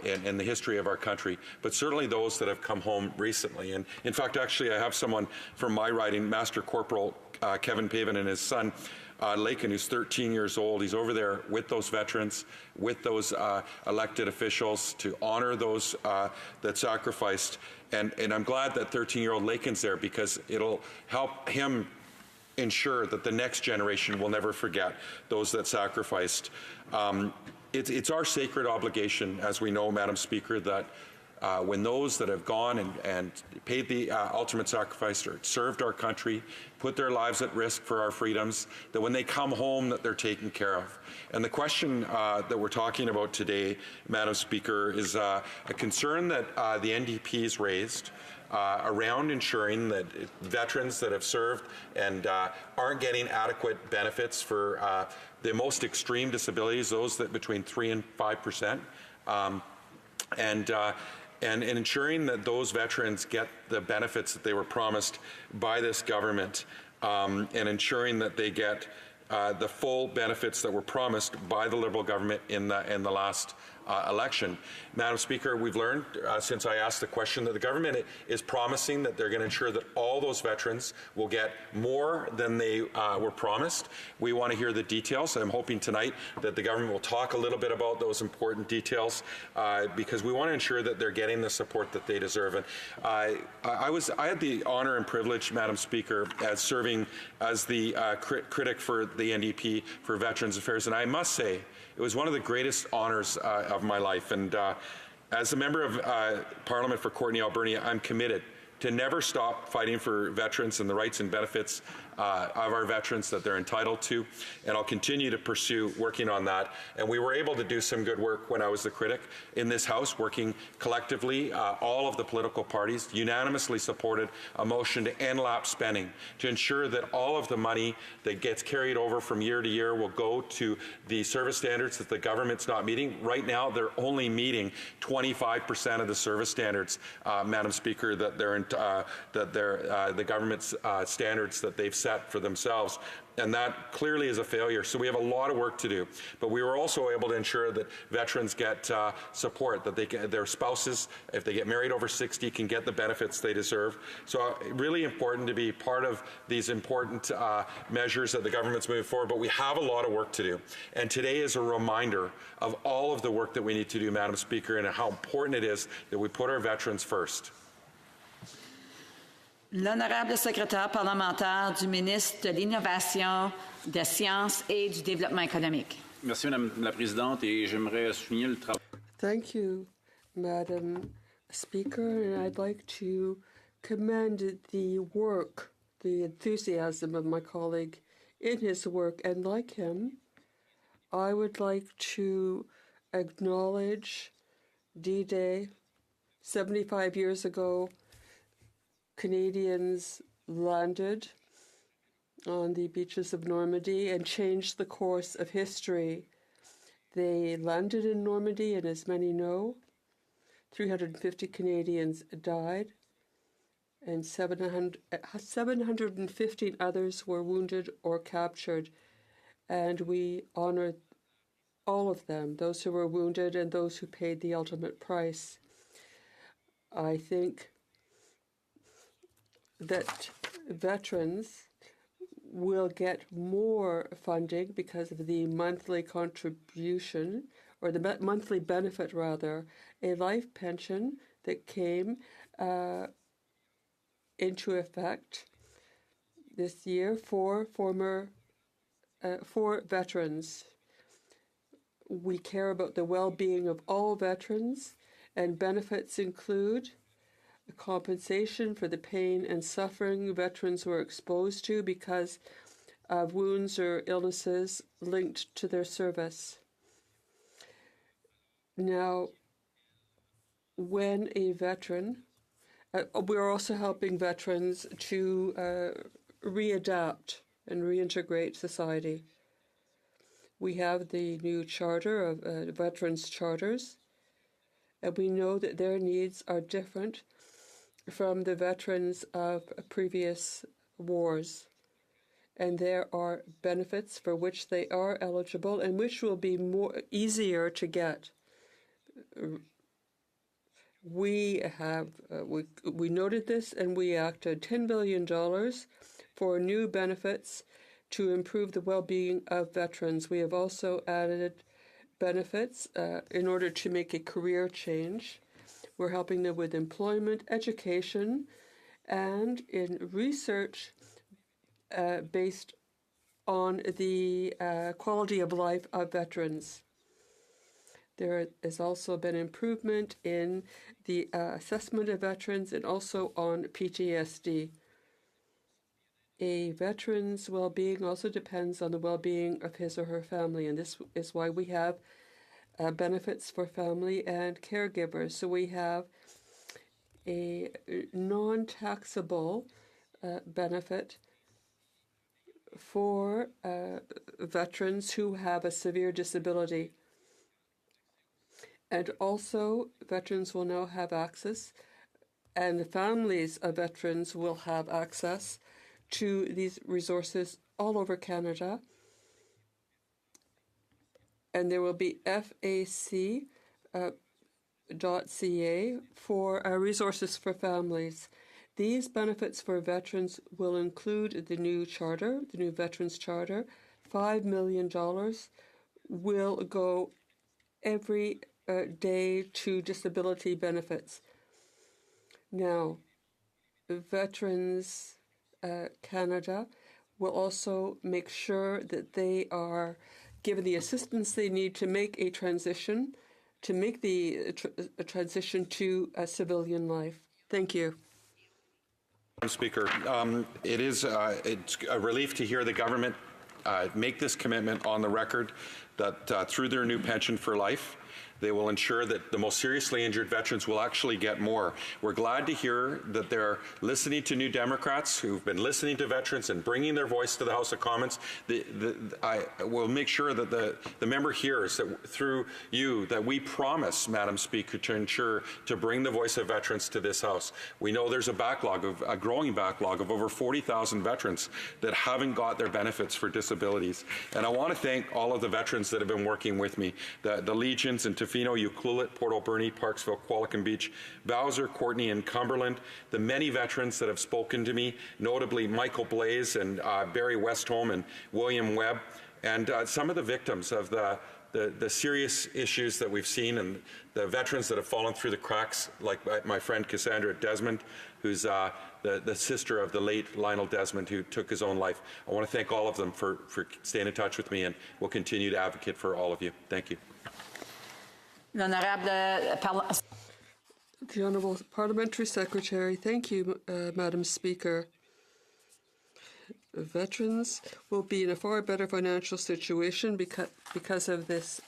in the history of our country, but certainly those that have come home recently. And in fact, actually, I have someone from my riding, Master Corporal Kevin Pavin and his son, Lakin, who's 13 years old. He's over there with those veterans, with those elected officials to honor those that sacrificed. And I'm glad that 13-year-old Lakin's there because it'll help him ensure that the next generation will never forget those that sacrificed. It's our sacred obligation, as we know, Madam Speaker, that when those that have gone and paid the ultimate sacrifice or served our country, put their lives at risk for our freedoms, that when they come home that they're taken care of. And the question that we're talking about today, Madam Speaker, is a concern that the NDP's raised around ensuring that veterans that have served and aren't getting adequate benefits for the most extreme disabilities, those that between 3 and 5%, and ensuring that those veterans get the benefits that they were promised by this government, and ensuring that they get the full benefits that were promised by the Liberal government in the last election. Madam Speaker, we've learned since I asked the question that the government is promising that they're going to ensure that all those veterans will get more than they were promised. We want to hear the details. I'm hoping tonight that the government will talk a little bit about those important details because we want to ensure that they're getting the support that they deserve. And I had the honor and privilege, Madam Speaker, as serving as the critic for the NDP for Veterans Affairs, and I must say it was one of the greatest honors of my life. And as a member of Parliament for Courtenay Alberni, I'm committed to never stop fighting for veterans and the rights and benefits of our veterans that they're entitled to, and I'll continue to pursue working on that. And we were able to do some good work when I was the critic in this House, working collectively. All of the political parties unanimously supported a motion to end lapse spending, to ensure that all of the money that gets carried over from year to year will go to the service standards that the government's not meeting. Right now, they're only meeting 25% of the service standards, Madam Speaker, that the government's standards that they've set set for themselves. And that clearly is a failure. So we have a lot of work to do. But we were also able to ensure that veterans get support, that their spouses, if they get married over 60, can get the benefits they deserve. So really important to be part of these important measures that the government's moving forward. But we have a lot of work to do. And today is a reminder of all of the work that we need to do, Madam Speaker, and how important it is that we put our veterans first. L'honorable secrétaire parlementaire du ministre de l'Innovation, des Sciences et du Développement économique. Merci, Madame la Présidente, et j'aimerais souligner le travail. Thank you, Madam Speaker, and I'd like to commend the work, the enthusiasm of my colleague in his work, and like him, I would like to acknowledge D-Day. 75 years ago, Canadians landed on the beaches of Normandy and changed the course of history. They landed in Normandy, and as many know, 350 Canadians died, and 715 others were wounded or captured. And we honor all of them, those who were wounded and those who paid the ultimate price. I think that veterans will get more funding because of the monthly contribution, or the monthly benefit rather, a life pension that came into effect this year for veterans. We care about the well-being of all veterans, and benefits include compensation for the pain and suffering veterans were exposed to because of wounds or illnesses linked to their service. Now, when a veteran, we're also helping veterans to readapt and reintegrate society. We have the new charter of veterans' charters, and we know that their needs are different from the veterans of previous wars. And there are benefits for which they are eligible and which will be easier to get. We noted this and we acted $10 billion for new benefits to improve the well-being of veterans. We have also added benefits in order to make a career change. We're helping them with employment, education, and in research based on the quality of life of veterans. There has also been improvement in the assessment of veterans and also on PTSD. A veteran's well-being also depends on the well-being of his or her family, and this is why we have benefits for family and caregivers. So we have a non-taxable benefit for veterans who have a severe disability. And also, veterans will now have access, and the families of veterans will have access to these resources all over Canada. And there will be FAC.ca for resources for families. These benefits for veterans will include the new charter, the new Veterans Charter. $5 million will go every day to disability benefits. Now, Veterans Canada will also make sure that they are given the assistance they need to make a transition, to make the transition to a civilian life. Thank you. Madam Speaker, it's a relief to hear the government make this commitment on the record that through their new pension for life, They will ensure that the most seriously injured veterans will actually get more. We're glad to hear that they're listening to New Democrats who've been listening to veterans and bringing their voice to the House of Commons. I will make sure that the member hears that through you that we promise, Madam Speaker, to ensure to bring the voice of veterans to this House. We know there's a growing backlog of over 40,000 veterans that haven't got their benefits for disabilities. And I want to thank all of the veterans that have been working with me, the Legions and Tofino, Ucluelet, Port Alberni, Parksville, Qualicum Beach, Bowser, Courtney, and Cumberland, the many veterans that have spoken to me, notably Michael Blaze and Barry Westholm and William Webb, and some of the victims of the serious issues that we've seen and the veterans that have fallen through the cracks, like my friend Cassandra Desmond, who's the sister of the late Lionel Desmond, who took his own life. I want to thank all of them for staying in touch with me, and we'll continue to advocate for all of you. Thank you. The Honourable Parliamentary Secretary. Thank you, Madam Speaker. Veterans will be in a far better financial situation because of this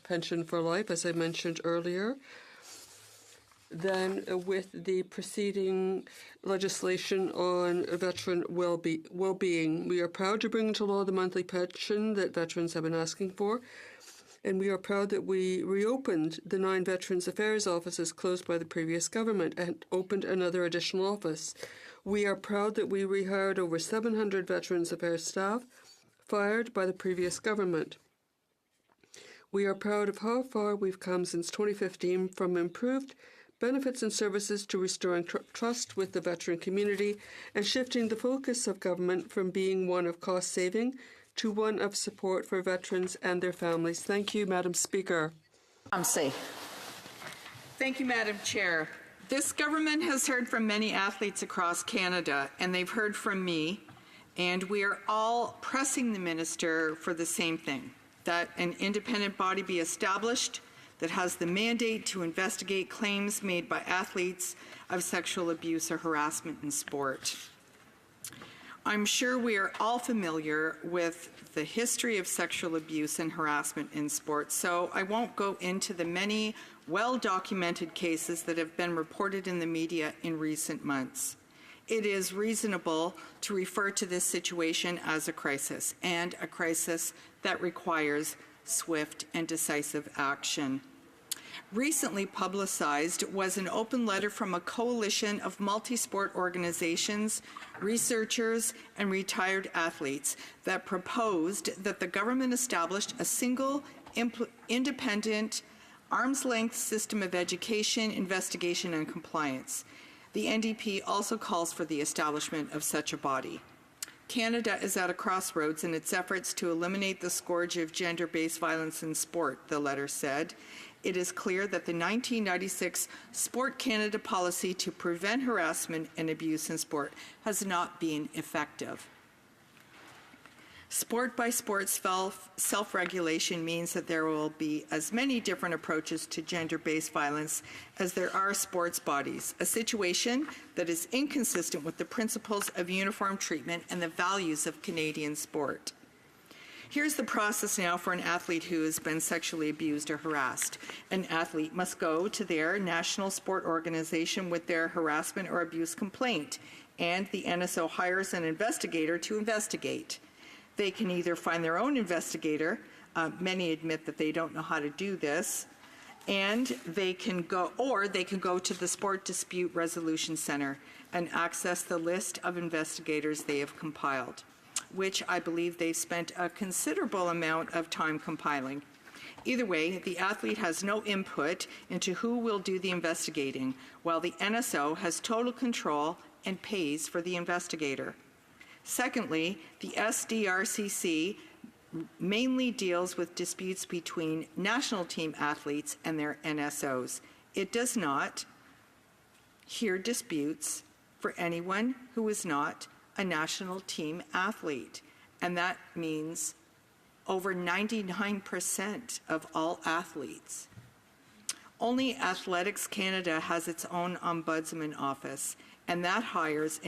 pension for life, as I mentioned earlier, than with the preceding legislation on veteran well-being. We are proud to bring into law the monthly pension that veterans have been asking for, and we are proud that we reopened the 9 Veterans Affairs offices closed by the previous government and opened another additional office. We are proud that we rehired over 700 Veterans Affairs staff fired by the previous government. We are proud of how far we've come since 2015 from improved benefits and services to restoring trust with the veteran community and shifting the focus of government from being one of cost saving to one of support for veterans and their families. Thank you, Madam Speaker. Thank you, Madam Chair. This government has heard from many athletes across Canada, and they've heard from me, and we are all pressing the minister for the same thing, that an independent body be established that has the mandate to investigate claims made by athletes of sexual abuse or harassment in sport. I'm sure we are all familiar with the history of sexual abuse and harassment in sport, so I won't go into the many well-documented cases that have been reported in the media in recent months. It is reasonable to refer to this situation as a crisis, and a crisis that requires swift and decisive action. Recently publicized was an open letter from a coalition of multi-sport organizations, researchers, and retired athletes that proposed that the government established a single independent arm's-length system of education, investigation, and compliance. The NDP also calls for the establishment of such a body. Canada is at a crossroads in its efforts to eliminate the scourge of gender-based violence in sport, the letter said. It is clear that the 1996 Sport Canada policy to prevent harassment and abuse in sport has not been effective. Sport-by-sport self-regulation means that there will be as many different approaches to gender-based violence as there are sports bodies, a situation that is inconsistent with the principles of uniform treatment and the values of Canadian sport. Here's the process now for an athlete who has been sexually abused or harassed. An athlete must go to their national sport organization with their harassment or abuse complaint, and the NSO hires an investigator to investigate. They can either find their own investigator, many admit that they don't know how to do this, and they can go to the Sport Dispute Resolution Center and access the list of investigators they have compiled, which I believe they've spent a considerable amount of time compiling. Either way, the athlete has no input into who will do the investigating, while the NSO has total control and pays for the investigator. Secondly, the SDRCC mainly deals with disputes between national team athletes and their NSOs. It does not hear disputes for anyone who is not a national team athlete, and that means over 99% of all athletes. Only Athletics Canada has its own ombudsman office, and that hires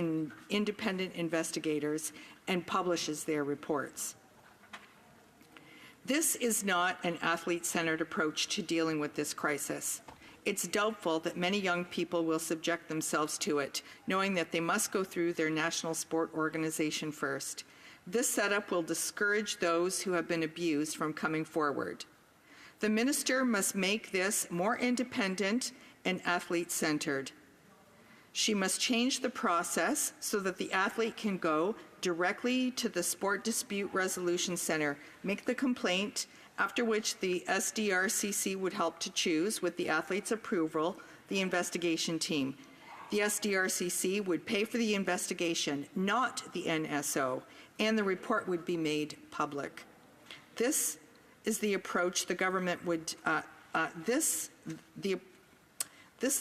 independent investigators and publishes their reports. This is not an athlete-centered approach to dealing with this crisis. It's doubtful that many young people will subject themselves to it, knowing that they must go through their national sport organization first. This setup will discourage those who have been abused from coming forward. The minister must make this more independent and athlete-centered. She must change the process so that the athlete can go directly to the Sport Dispute Resolution Center, make the complaint, after which the SDRCC would help to choose, with the athlete's approval, the investigation team. The SDRCC would pay for the investigation, not the NSO, and the report would be made public. This is the approach the government would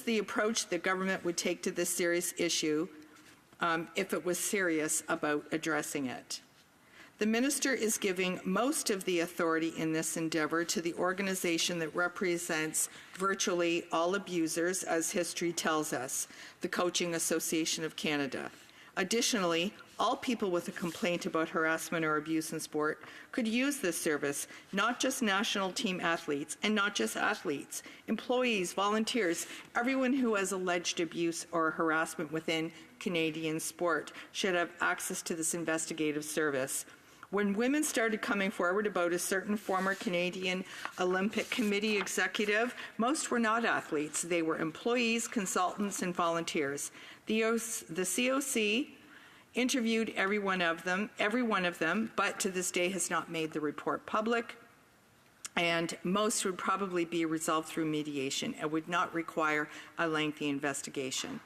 the approach the government would take to this serious issue if it was serious about addressing it. The minister is giving most of the authority in this endeavor to the organization that represents virtually all abusers, as history tells us, the Coaching Association of Canada. Additionally, all people with a complaint about harassment or abuse in sport could use this service, not just national team athletes, and not just athletes, employees, volunteers, everyone who has alleged abuse or harassment within Canadian sport should have access to this investigative service. When women started coming forward about a certain former Canadian Olympic Committee executive, most were not athletes. They were employees, consultants, and volunteers. The COC interviewed every one of them, but to this day has not made the report public, and most would probably be resolved through mediation and would not require a lengthy investigation.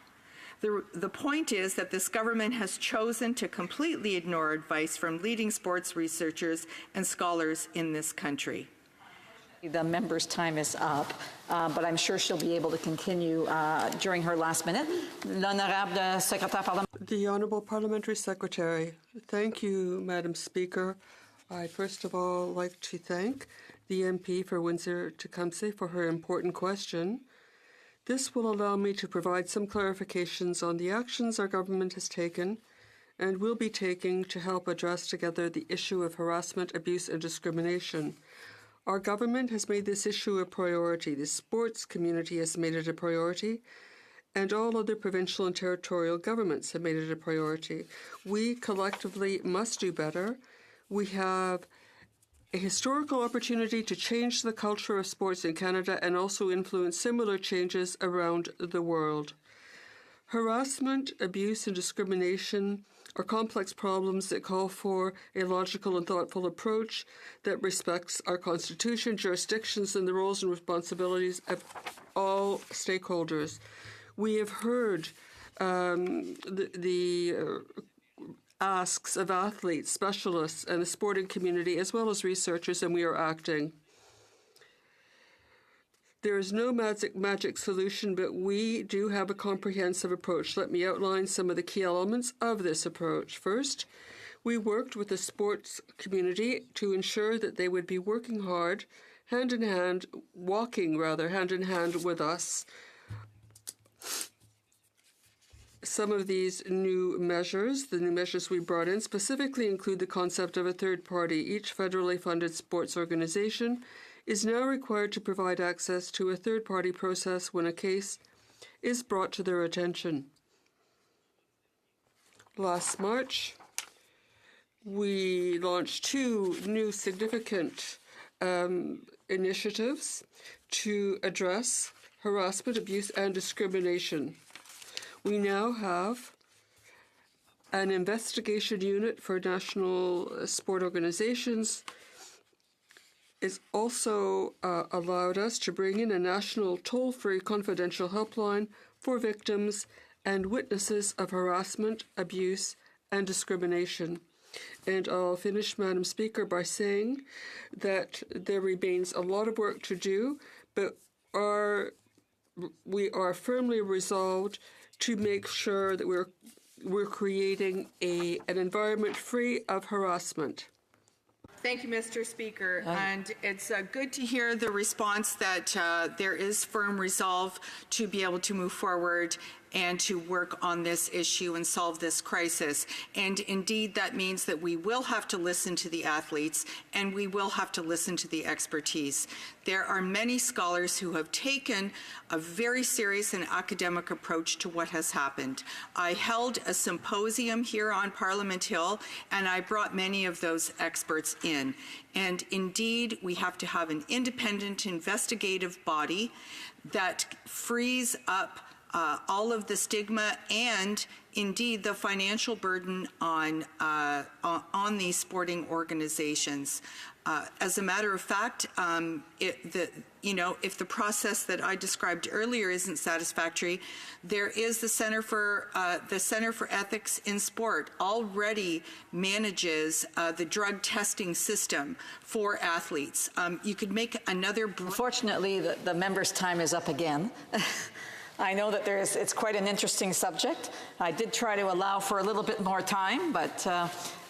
The point is that this government has chosen to completely ignore advice from leading sports researchers and scholars in this country. The member's time is up, but I'm sure she'll be able to continue during her last minute. L'honorable secrétaire parlementaire. The Honourable Parliamentary Secretary. Thank you, Madam Speaker. I'd first of all like to thank the MP for Windsor-Tecumseh for her important question. This will allow me to provide some clarifications on the actions our government has taken and will be taking to help address together the issue of harassment, abuse and discrimination. Our government has made this issue a priority. The sports community has made it a priority, and all other provincial and territorial governments have made it a priority. We collectively must do better. We have a historical opportunity to change the culture of sports in Canada and also influence similar changes around the world. Harassment, abuse, and discrimination are complex problems that call for a logical and thoughtful approach that respects our Constitution, jurisdictions, and the roles and responsibilities of all stakeholders. We have heard the asks of athletes, specialists, and the sporting community, as well as researchers, and we are acting. There is no magic solution, but we do have a comprehensive approach. Let me outline some of the key elements of this approach. First, we worked with the sports community to ensure that they would be working hard, hand in hand with us. Some of these new measures, the new measures we brought in, specifically include the concept of a third party. Each federally funded sports organization is now required to provide access to a third party process when a case is brought to their attention. Last March, we launched two new significant initiatives to address harassment, abuse, and discrimination. We now have an investigation unit for national sport organizations. It's also allowed us to bring in a national toll-free confidential helpline for victims and witnesses of harassment, abuse, and discrimination. And I'll finish, Madam Speaker, by saying that there remains a lot of work to do, but we are firmly resolved to make sure that we're creating an environment free of harassment. Thank you, Mr. Speaker. And it's good to hear the response that there is firm resolve to be able to move forward and to work on this issue and solve this crisis. And indeed, that means that we will have to listen to the athletes and we will have to listen to the expertise. There are many scholars who have taken a very serious and academic approach to what has happened. I held a symposium here on Parliament Hill, and I brought many of those experts in. And indeed, we have to have an independent investigative body that frees up all of the stigma and indeed the financial burden on these sporting organizations. As a matter of fact, if the process that I described earlier isn't satisfactory, there is the Center for Ethics in Sport already manages the drug testing system for athletes. You could make another. Unfortunately, the member's time is up again. I know that it's quite an interesting subject. I did try to allow for a little bit more time, but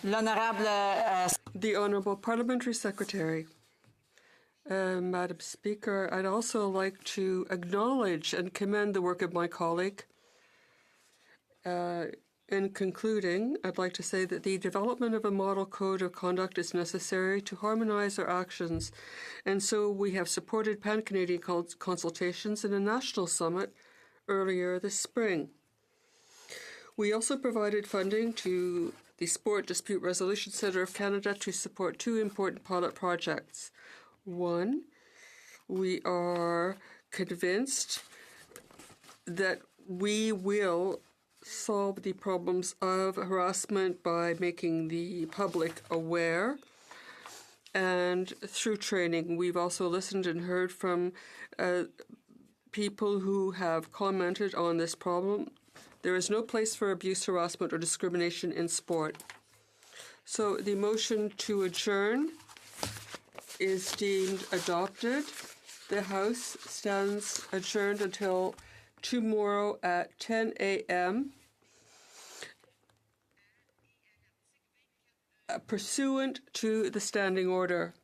l'honorable. The Honourable Parliamentary Secretary. Madam Speaker, I'd also like to acknowledge and commend the work of my colleague. In concluding, I'd like to say that the development of a model code of conduct is necessary to harmonise our actions, and so we have supported pan-Canadian consultations in a national summit earlier this spring. We also provided funding to the Sport Dispute Resolution Centre of Canada to support two important pilot projects. One, we are convinced that we will solve the problems of harassment by making the public aware. And through training, we've also listened and heard from people who have commented on this problem. There is no place for abuse, harassment, or discrimination in sport. So the motion to adjourn is deemed adopted. The House stands adjourned until tomorrow at 10 a.m. Pursuant to the standing order.